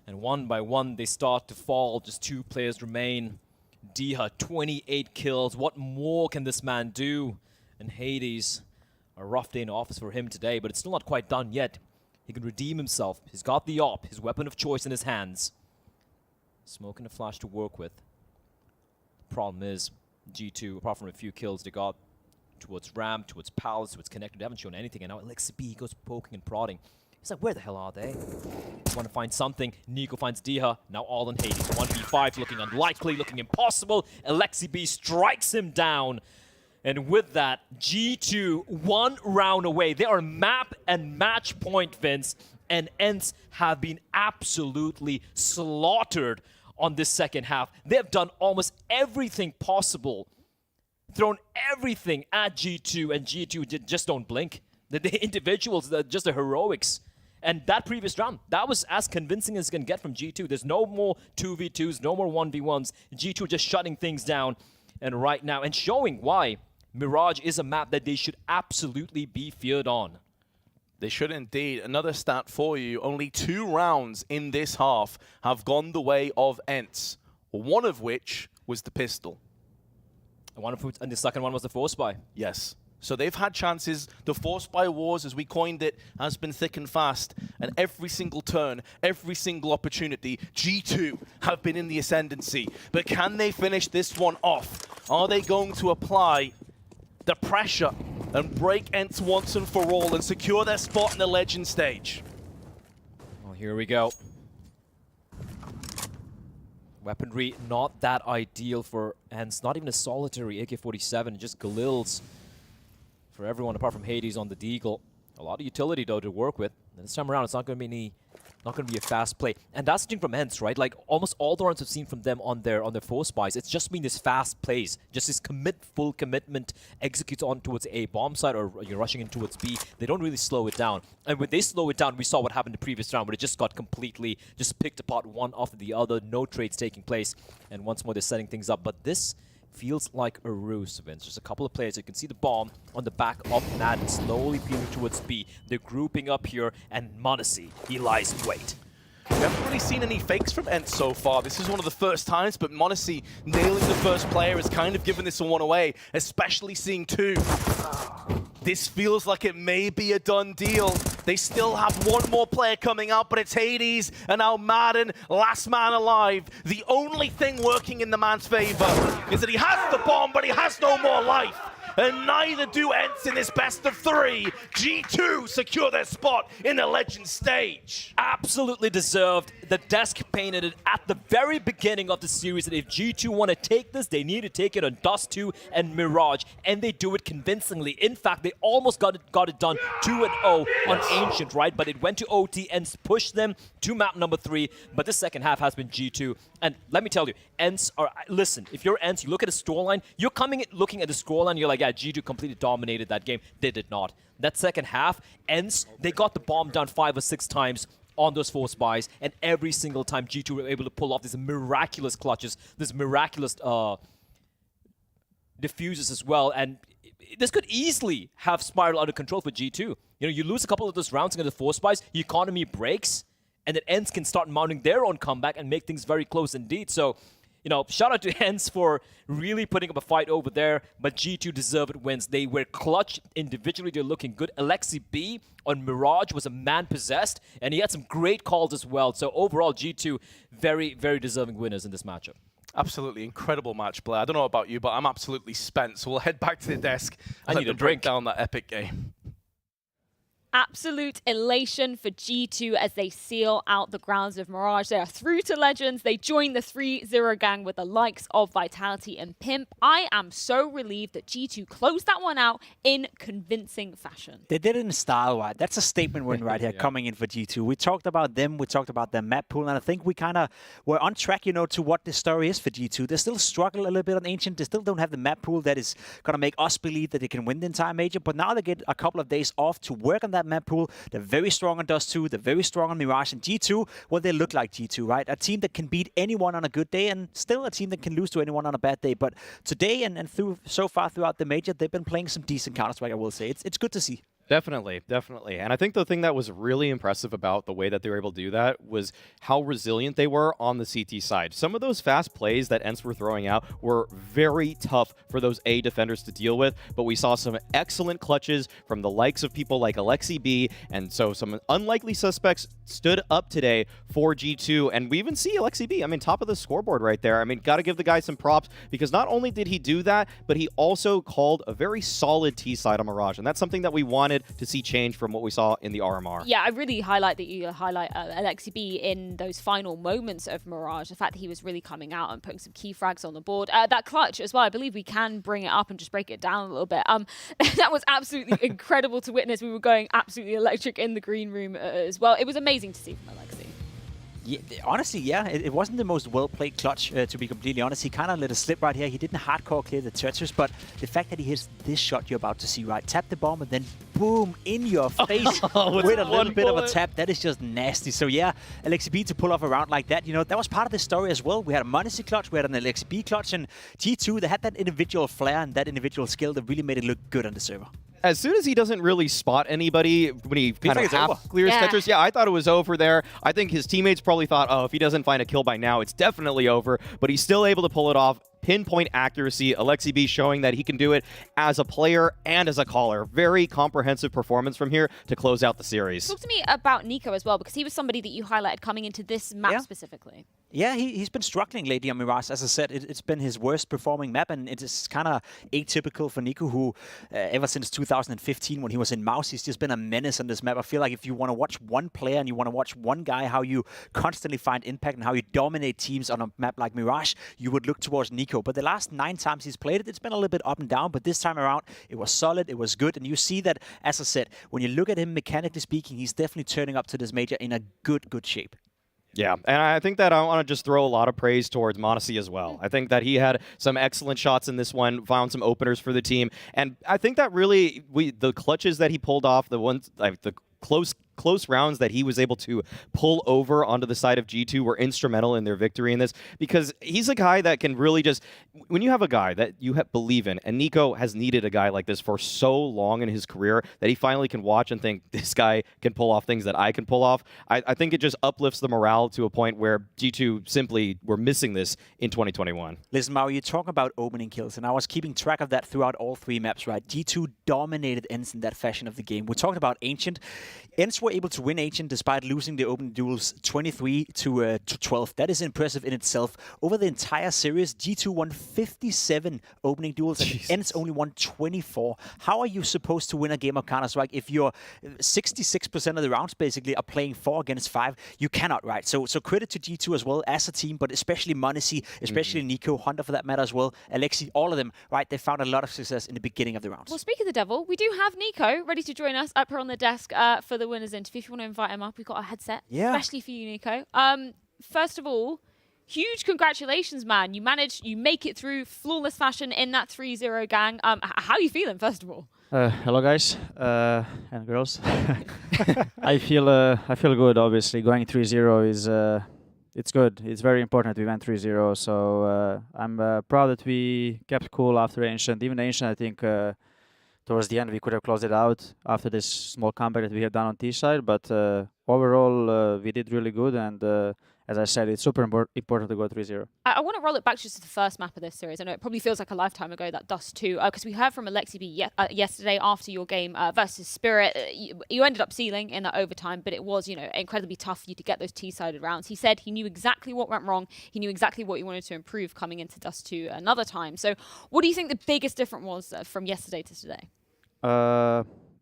And one by one, they start to fall. Just 2 players remain. Diha, 28 kills. What more can this man do? And Hades, a rough day in office for him today, but it's still not quite done yet. He can redeem himself. He's got the AWP, his weapon of choice in his hands. Smoke and a flash to work with. Problem is, G2, apart from a few kills they got towards Ram, towards Palace, towards Connector, they haven't shown anything. And now Alexi B goes poking and prodding. He's like, where the hell are they? Want to find something. Nico finds Diha. Now all in Hades. 1v5 looking unlikely, looking impossible. Alexi B strikes him down. And with that, G2 1 round away. They are map and match point, Vince. And ENCE have been absolutely slaughtered on this second half. They've done almost everything possible. Thrown everything at G2. And G2 just don't blink. The individuals, just the heroics. And that previous round, that was as convincing as it can get from G2. There's no more 2v2s, no more 1v1s. G2 just shutting things down. And right now, and showing why Mirage is a map that they should absolutely be feared on. They should indeed. Another stat for you. Only 2 rounds in this half have gone the way of ENCE. One of which was the pistol. And the second one was the force buy. Yes. So they've had chances. The force buy wars, as we coined it, has been thick and fast. And every single turn, every single opportunity, G2 have been in the ascendancy. But can they finish this one off? Are they going to apply the pressure and break ENCE once and for all and secure their spot in the legend stage? Well, here we go. Weaponry not that ideal for ENCE. Not even a solitary AK-47, just Galils for everyone apart from Hades on the Deagle. A lot of utility though to work with. And this time around, it's not going to be a fast play. And that's the thing from ENCE, right? Like almost all the runs I've seen from them on their force buys, it's just been this fast plays, just this full commitment, executes on towards A bomb side or you're rushing in towards B. They don't really slow it down. And when they slow it down, we saw what happened the previous round, where it just got completely just picked apart one after the other, no trades taking place, and once more they're setting things up. But this feels like a ruse, Vince. Just a couple of players. You can see the bomb on the back of Madden slowly peeling towards B. They're grouping up here, and m0NESY, he lies in wait. We haven't really seen any fakes from ENCE so far. This is one of the first times, but m0NESY nailing the first player has kind of given this one away, especially seeing 2. This feels like it may be a done deal. They still have one more player coming out, but it's Hades, and now Madden, last man alive. The only thing working in the man's favor is that he has the bomb, but he has no more life. And neither do ENCE in this best of 3. G2 secure their spot in the legend stage. Absolutely deserved. The desk painted it at the very beginning of the series that if G2 want to take this, they need to take it on Dust2 and Mirage, and they do it convincingly. In fact, they almost got it done 2-0 on Ancient, right? But it went to OT and pushed them to map number 3. But this second half has been G2. And let me tell you, ENCE are... Listen, if you're ENCE, you look at the scoreline, you're looking at the scoreline, you're like, yeah, G2 completely dominated that game. They did not. That second half, ENCE, they got the bomb down 5 or 6 times on those force buys, and every single time G2 were able to pull off these miraculous clutches, this miraculous diffuses as well, and this could easily have spiraled out of control for G2. You know, you lose a couple of those rounds into the force buys, the economy breaks, and then ENCE can start mounting their own comeback and make things very close indeed. So, you know, shout out to ENCE for really putting up a fight over there, but G2 deserved wins. They were clutch individually. They're looking good. Alexi B on Mirage was a man possessed, and he had some great calls as well. So overall, G2 very, very deserving winners in this matchup. Absolutely incredible match, Blair. I don't know about you, but I'm absolutely spent. So we'll head back to the desk. I need a drink down that epic game. Absolute elation for G2 as they seal out the grounds of Mirage. They are through to Legends. They join the 3-0 gang with the likes of Vitality and Pimp. I am so relieved that G2 closed that one out in convincing fashion. They did it in style, right? That's a statement win right here coming in for G2. We talked about them. We talked about their map pool. And I think we kind of were on track, you know, to what the story is for G2. They still struggle a little bit on Ancient. They still don't have the map pool that is going to make us believe that they can win the entire major. But now they get a couple of days off to work on that map pool. They're very strong on Dust 2. They're very strong on Mirage. And G2, well, they look like G2, right? A team that can beat anyone on a good day and still a team that can lose to anyone on a bad day. But today and so far throughout the major, they've been playing some decent Counter-Strike, I will say. It's good to see. Definitely, definitely. And I think the thing that was really impressive about the way that they were able to do that was how resilient they were on the CT side. Some of those fast plays that ENCE were throwing out were very tough for those A defenders to deal with, but we saw some excellent clutches from the likes of people like Alexi B, and so some unlikely suspects stood up today for G2, and we even see Alexi B, I mean, top of the scoreboard right there. I mean, got to give the guy some props, because not only did he do that, but he also called a very solid T side on Mirage, and that's something that we wanted to see change from what we saw in the RMR. Yeah, I really highlight that you highlight Alexi B in those final moments of Mirage, the fact that he was really coming out and putting some key frags on the board. That clutch as well, I believe we can bring it up and just break it down a little bit. That was absolutely incredible to witness. We were going absolutely electric in the green room as well. It was amazing to see from Alexi. Yeah, honestly, yeah, it wasn't the most well-played clutch, to be completely honest. He kind of let it slip right here. He didn't hardcore clear the Tetris, but the fact that he hits this shot you're about to see, right? Tap the bomb and then boom, in your face with a little bit of a tap. That is just nasty. So yeah, Alexi B to pull off a round like that, you know, that was part of the story as well. We had a Monacy clutch, we had an Alexi B clutch, and G2, they had that individual flair and that individual skill that really made it look good on the server. As soon as he doesn't really spot anybody when he kind of half clears Tetris, yeah, I thought it was over there. I think his teammates probably thought, oh, if he doesn't find a kill by now, it's definitely over. But he's still able to pull it off. Pinpoint accuracy. Alexi B showing that he can do it as a player and as a caller. Very comprehensive performance from here to close out the series. Talk to me about Nico as well, because he was somebody that you highlighted coming into this map specifically. Yeah, he's been struggling lately on Mirage. As I said, it's been his worst performing map, and it's kind of atypical for Nico, who ever since 2015 when he was in Mouse, he's just been a menace on this map. I feel like if you want to watch one player and you want to watch one guy, how you constantly find impact and how you dominate teams on a map like Mirage, you would look towards Nico. But the last 9 times he's played it, it's been a little bit up and down, but this time around, it was solid, it was good, and you see that, as I said, when you look at him mechanically speaking, he's definitely turning up to this major in a good shape. Yeah, and I think that I want to just throw a lot of praise towards Monacy as well. I think that he had some excellent shots in this one, found some openers for the team, and I think that really, the clutches that he pulled off, the ones, like the close rounds that he was able to pull over onto the side of G2 were instrumental in their victory in this, because he's a guy that can really just, when you have a guy that you believe in, and Nico has needed a guy like this for so long in his career that he finally can watch and think, this guy can pull off things that I can pull off. I think it just uplifts the morale to a point where G2 simply were missing this in 2021. Listen, Mario, you talk about opening kills, and I was keeping track of that throughout all 3 maps, right? G2 dominated ENCE in that fashion of the game. We're talking about Ancient. ENCE were able to win Ancient despite losing the opening duels 23 to 12. That is impressive in itself. Over the entire series, G2 won 57 opening duels and ENCE only won 24. How are you supposed to win a game of Counter-Strike if you're 66% of the rounds basically are playing 4 against 5? You cannot, right? So credit to G2 as well as a team, but especially Monacy, especially Nico, Hunter for that matter as well, Alexi, all of them, right? They found a lot of success in the beginning of the rounds. Well, speak of the devil, we do have Nico ready to join us up here on the desk for the winners interview. If you want to invite him up, we've got a headset, especially for you, Nico. First of all, huge congratulations, man. You make it through flawless fashion in that 3-0 gang. How are you feeling, first of all? Hello, guys and girls. I feel good. Obviously, going 3-0 is it's good. It's very important. We went 3-0, so I'm proud that we kept cool after Ancient. Even Ancient, I think. Towards the end, we could have closed it out after this small comeback that we have done on T side, but overall, we did really good, and as I said, it's super important to go 3-0. I want to roll it back just to the first map of this series. I know it probably feels like a lifetime ago, that Dust 2, because we heard from Alexi B yesterday after your game versus Spirit. You ended up sealing in that overtime, but it was, incredibly tough for you to get those T-sided rounds. He said he knew exactly what went wrong. He knew exactly what he wanted to improve coming into Dust 2 another time. So what do you think the biggest difference was from yesterday to today?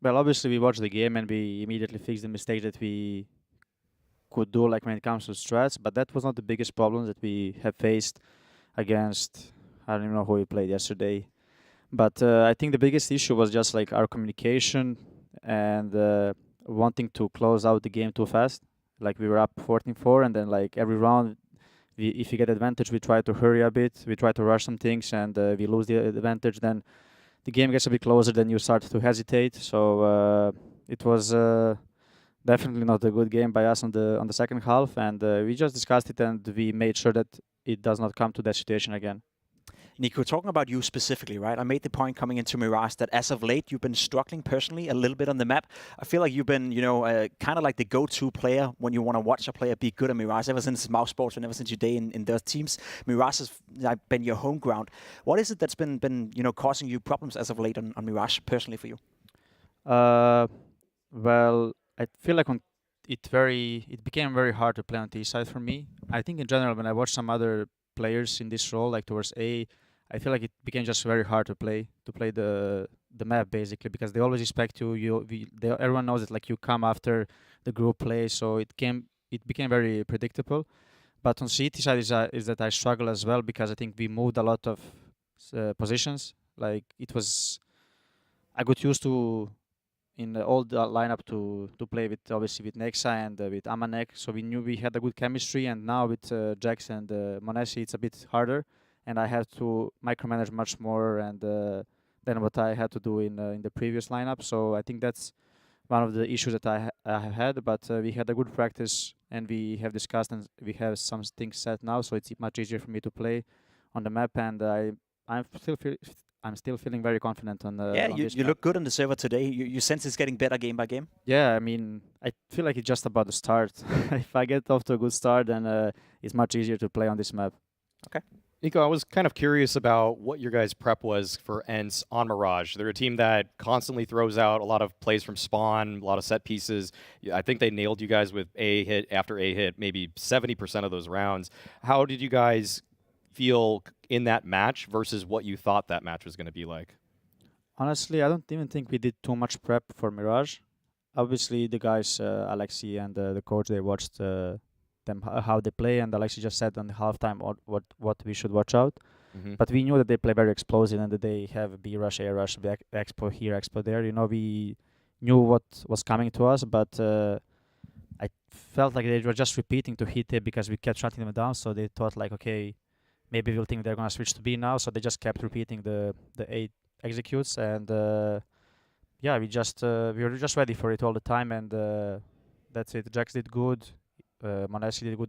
Well, obviously we watched the game and we immediately fixed the mistakes that we could do, like when it comes to strats. But that was not the biggest problem that we have faced against. I don't even know who we played yesterday. But I think the biggest issue was just like our communication and wanting to close out the game too fast. Like we were up 14-4, and then like every round, if we get advantage, we try to hurry a bit. We try to rush some things, and we lose the advantage. Then the game gets a bit closer. Then you start to hesitate. So it was definitely not a good game by us on the second half, and we just discussed it, and we made sure that it does not come to that situation again. Nico, talking about you specifically, right? I made the point coming into Mirage that as of late, you've been struggling personally a little bit on the map. I feel like you've been, kind of like the go-to player when you want to watch a player be good at Mirage. Ever since Mouse Sports and ever since your day in those teams, Mirage has been your home ground. What is it that's been causing you problems as of late on Mirage personally for you? Well, I feel like it became very hard to play on T side for me. I think in general, when I watch some other players in this role, like towards A, I feel like it became just very hard to play the map basically, because they always expect everyone knows that like you come after the group play, so it became very predictable. But on CT side is that I struggle as well, because I think we moved a lot of positions. Like I got used to in the old lineup to play with obviously with Nexa and with Amanek, so we knew we had a good chemistry, and now with Jax and Monesi it's a bit harder, and I had to micromanage much more and than what I had to do in the previous lineup. So I think that's one of the issues that I have had, but we had a good practice and we have discussed and we have some things set now, so it's much easier for me to play on the map, and I'm still feeling very confident on the. Yeah, on you look good on the server today. You sense it's getting better game by game. Yeah, I mean, I feel like it's just about the start. If I get off to a good start, then it's much easier to play on this map. Okay. Nico, I was kind of curious about what your guys' prep was for ENCE on Mirage. They're a team that constantly throws out a lot of plays from spawn, a lot of set pieces. I think they nailed you guys with A hit after A hit, maybe 70% of those rounds. How did you guys feel in that match versus what you thought that match was going to be like? Honestly, I don't even think we did too much prep for Mirage. Obviously, the guys, Alexi and the coach, they watched them how they play, and Alexi just said on the halftime what we should watch out. But we knew that they play very explosive and that they have B rush, A rush, expo here, expo there. We knew what was coming to us, but I felt like they were just repeating to hit it because we kept shutting them down. So they thought like, okay, maybe we'll think they're gonna switch to B now. So they just kept repeating the A executes, and yeah, we were just ready for it all the time, and that's it. Jax did good. Monesi did good.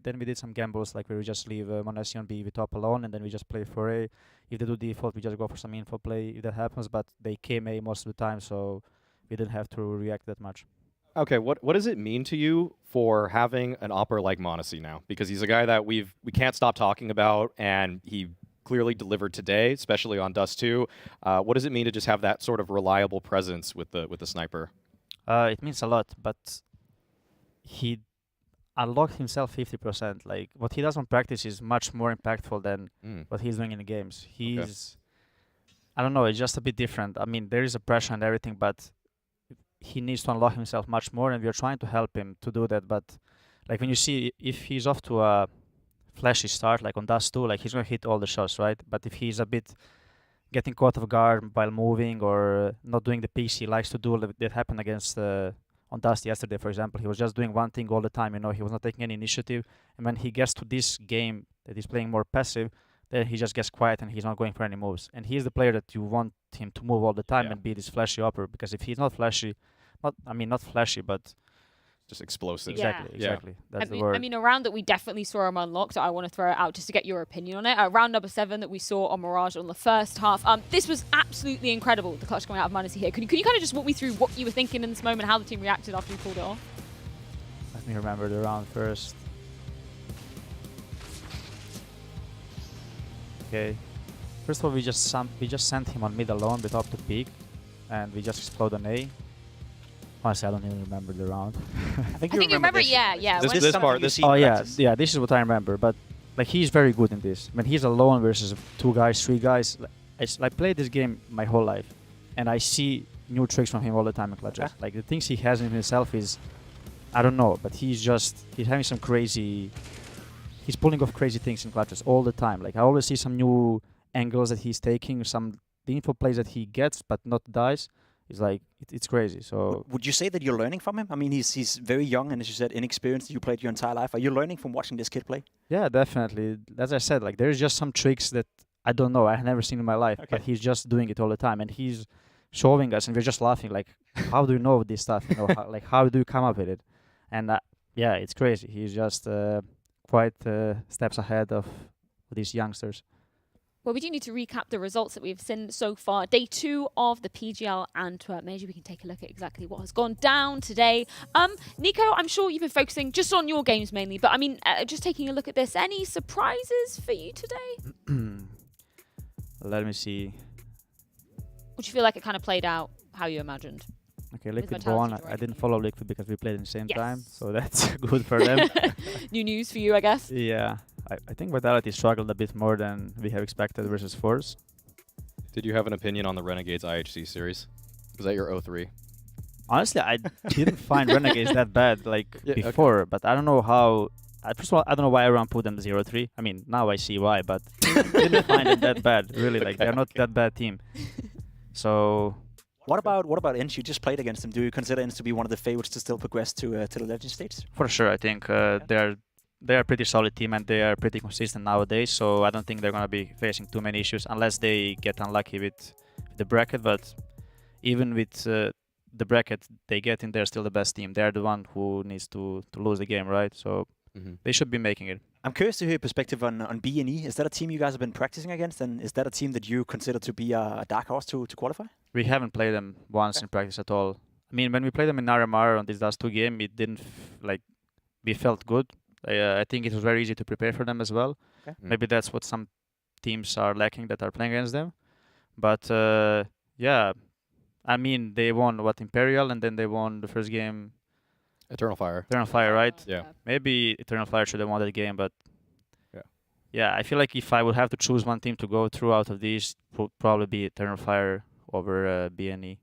Then we did some gambles, like where we just leave Monesi on B with top alone, and then we just play for A. If they do default, we just go for some info play if that happens. But they came A most of the time, so we didn't have to react that much. Okay, what does it mean to you for having an opper like Monesi now? Because he's a guy that we can't stop talking about, and he clearly delivered today, especially on Dust 2. What does it mean to just have that sort of reliable presence with the sniper? It means a lot, but he unlocked himself 50%. Like what he does on practice is much more impactful than what he's doing in the games. I don't know, it's just a bit different. I mean, there is a pressure and everything, but he needs to unlock himself much more, and we are trying to help him to do that. But like when you see if he's off to a flashy start, like on Dust 2, like he's going to hit all the shots, right? But if he's a bit getting caught off guard while moving or not doing the piece he likes to do, that happened against on Dust yesterday, for example. He was just doing one thing all the time, he was not taking any initiative. And when he gets to this game that he's playing more passive, then he just gets quiet and he's not going for any moves. And he's the player that you want him to move all the time and be this flashy upper, because if he's not flashy, not flashy, but just explosive. Exactly. That's the word. I mean, a round that we definitely saw him unlock, so I want to throw it out just to get your opinion on it. Round number 7 that we saw on Mirage on the first half. This was absolutely incredible, the clutch coming out of Monesi here. Could you kind of just walk me through what you were thinking in this moment, how the team reacted after you pulled it off? Let me remember the round first. Okay. First of all, we just sent him on mid alone with up to peak, and we just explode on A. Honestly, I don't even remember the round. I think you remember this. Yeah. This part. Yeah, this is what I remember. But like he's very good in this. When he's alone versus 2 guys, 3 guys, I played this game my whole life, and I see new tricks from him all the time in clutches. Like the things he has in himself is, I don't know, but he's having some crazy. He's pulling off crazy things in clutches all the time. Like I always see some new angles that he's taking, some the info plays that he gets but not dies. It's like it's crazy. So would you say that you're learning from him? I mean, he's very young, and as you said, inexperienced. You played your entire life. Are you learning from watching this kid play? Yeah, definitely. As I said, like there's just some tricks that I don't know. I've never seen in my life, but he's just doing it all the time, and he's showing us, and we're just laughing. Like, how do you know this stuff? You know, how do you come up with it? And yeah, it's crazy. He's just quite steps ahead of these youngsters. Well, we do need to recap the results that we've seen so far. Day 2 of the PGL Antwerp. Maybe we can take a look at exactly what has gone down today. Nico, I'm sure you've been focusing just on your games mainly, but I mean, just taking a look at this, any surprises for you today? Let me see. Would you feel like it kind of played out how you imagined? Okay, Liquid won. I didn't follow Liquid because we played at the same time, so that's good for them. New news for you, I guess. Yeah, I think Vitality struggled a bit more than we have expected versus ForZe. Did you have an opinion on the Renegades IHC series? Was that your 0-3? Honestly, I didn't find Renegades that bad before, but I don't know how. First of all, I don't know why everyone put them 0-3. I mean, now I see why, but didn't find it that bad. Really, like they're not that bad team. So. What about ENCE? You just played against them. Do you consider ENCE to be one of the favorites to still progress to the Legend stage? For sure, I think they're a pretty solid team and they are pretty consistent nowadays. So I don't think they're gonna be facing too many issues unless they get unlucky with the bracket. But even with the bracket they get in, they're still the best team. They're the one who needs to lose the game, right? So they should be making it. I'm curious to hear your perspective on BNE. Is that a team you guys have been practicing against, and is that a team that you consider to be a dark horse to qualify? We haven't played them once in practice at all. I mean, when we played them in RMR on this last 2 game, it didn't we felt good. I think it was very easy to prepare for them as well. Maybe that's what some teams are lacking that are playing against them. But yeah, I mean, they won Imperial, and then they won the first game. Eternal Fire. Eternal Fire, right? Yeah. Maybe Eternal Fire should have won that game, but yeah, I feel like if I would have to choose one team to go through out of these, it would probably be Eternal Fire over BNE.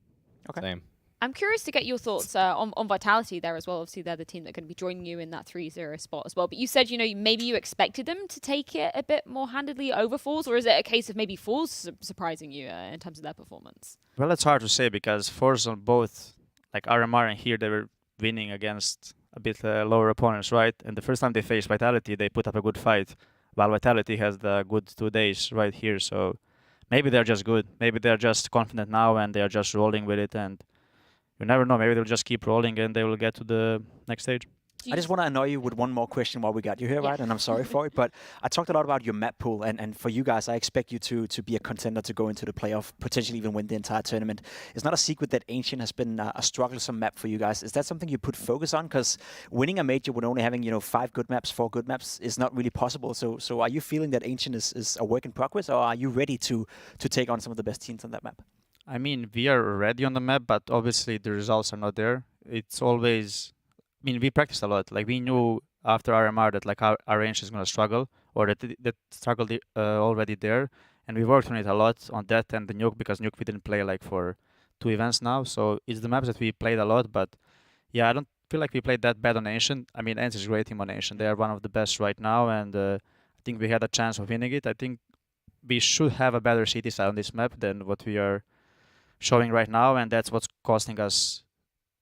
Okay. Same. I'm curious to get your thoughts on Vitality there as well. Obviously, they're the team that are going to be joining you in that 3-0 spot as well. But you said, maybe you expected them to take it a bit more handedly over ForZe, or is it a case of maybe ForZe surprising you in terms of their performance? Well, it's hard to say because ForZe on both, like RMR and here, they were winning against a bit lower opponents, right? And the first time they faced Vitality, they put up a good fight, while Vitality has the good 2 days right here. So maybe they're just good. Maybe they're just confident now and they're just rolling with it. And you never know. Maybe they'll just keep rolling and they will get to the next stage. I just want to annoy you with one more question while we got you here, right? And I'm sorry for it, but I talked a lot about your map pool, and for you guys, I expect you to be a contender to go into the playoff, potentially even win the entire tournament. It's not a secret that Ancient has been a strugglesome map for you guys. Is that something you put focus on? Because winning a major with only having 5 good maps, 4 good maps is not really possible. So are you feeling that Ancient is a work in progress, or are you ready to take on some of the best teams on that map? I mean, we are ready on the map, but obviously the results are not there. It's always... I mean, we practiced a lot. Like, we knew after RMR that like our range is going to struggle, or that struggle already there. And we worked on it a lot, on that and the Nuke, because Nuke we didn't play like for 2 events now. So it's the maps that we played a lot, but yeah, I don't feel like we played that bad on Ancient. I mean, ENCE is a great team on Ancient. They are one of the best right now, and I think we had a chance of winning it. I think we should have a better CT side on this map than what we are showing right now, and that's what's costing us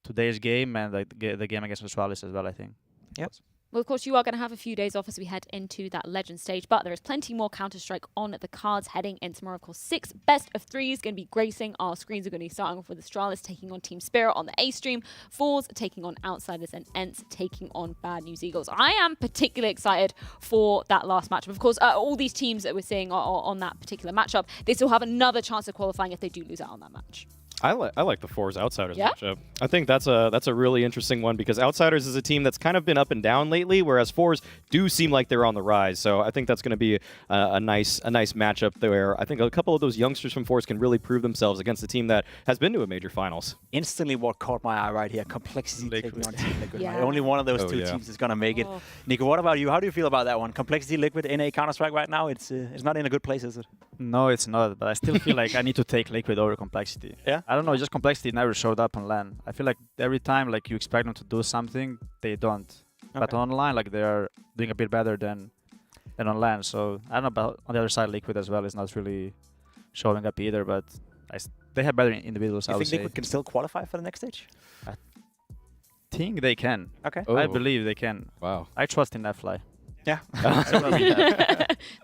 today's game and the game against Astralis as well, I think. Yep. Well, of course, you are going to have a few days off as we head into that Legend stage, but there is plenty more Counter-Strike on the cards heading in tomorrow. Of course, 6 best of 3s going to be gracing our screens. Are going to be starting off with Astralis taking on Team Spirit on the A stream, ForZe taking on Outsiders, and ENCE taking on Bad News Eagles. I am particularly excited for that last matchup. Of course, all these teams that we're seeing on that particular matchup, they still have another chance of qualifying if they do lose out on that match. I like the ForZe Outsiders Yeah? matchup. I think that's a really interesting one because Outsiders is a team that's kind of been up and down lately, whereas ForZe do seem like they're on the rise. So I think that's going to be a nice matchup there. I think a couple of those youngsters from ForZe can really prove themselves against a team that has been to a major finals. Instantly, what caught my eye right here: Complexity taking on Team Liquid. Yeah. Right? Only one of those two teams is going to make it. Nico, what about you? How do you feel about that one? Complexity Liquid in a Counter-Strike right now? It's not in a good place, is it? No, it's not. But I still feel like I need to take Liquid over Complexity. Yeah. I don't know, just complexity never showed up on LAN. I feel like every time like you expect them to do something, they don't. But online, like they are doing a bit better than on LAN. So I don't know about on the other side, Liquid as well is not really showing up either. But they have better individuals. You think Liquid can still qualify for the next stage? I think they can. Okay. I believe they can. Wow. I trust in Fly. Yeah. They're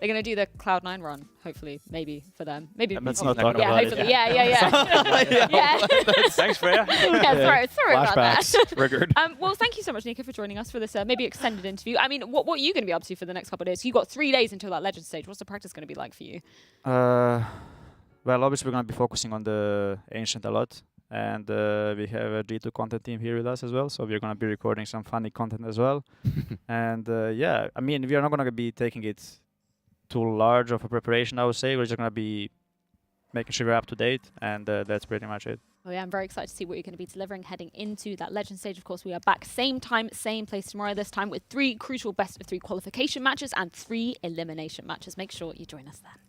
going to do the Cloud9 run, hopefully, maybe for them. Maybe. Let's not talk about it. Hopefully. Yeah. Thanks, Freya. Sorry about that. Triggered. Well, thank you so much, Nico, for joining us for this maybe extended interview. I mean, what are you going to be up to for the next couple of days? You've got 3 days until that Legend stage. What's the practice going to be like for you? Well, obviously, we're going to be focusing on the Ancient a lot. And we have a G2 content team here with us as well, so we're going to be recording some funny content as well. And yeah, I mean, we are not going to be taking it too large of a preparation, I would say. We're just going to be making sure we're up to date, and that's pretty much it. Oh yeah, I'm very excited to see what you're going to be delivering heading into that Legend stage. Of course, we are back same time, same place tomorrow, this time with 3 crucial best of 3 qualification matches and 3 elimination matches. Make sure you join us then.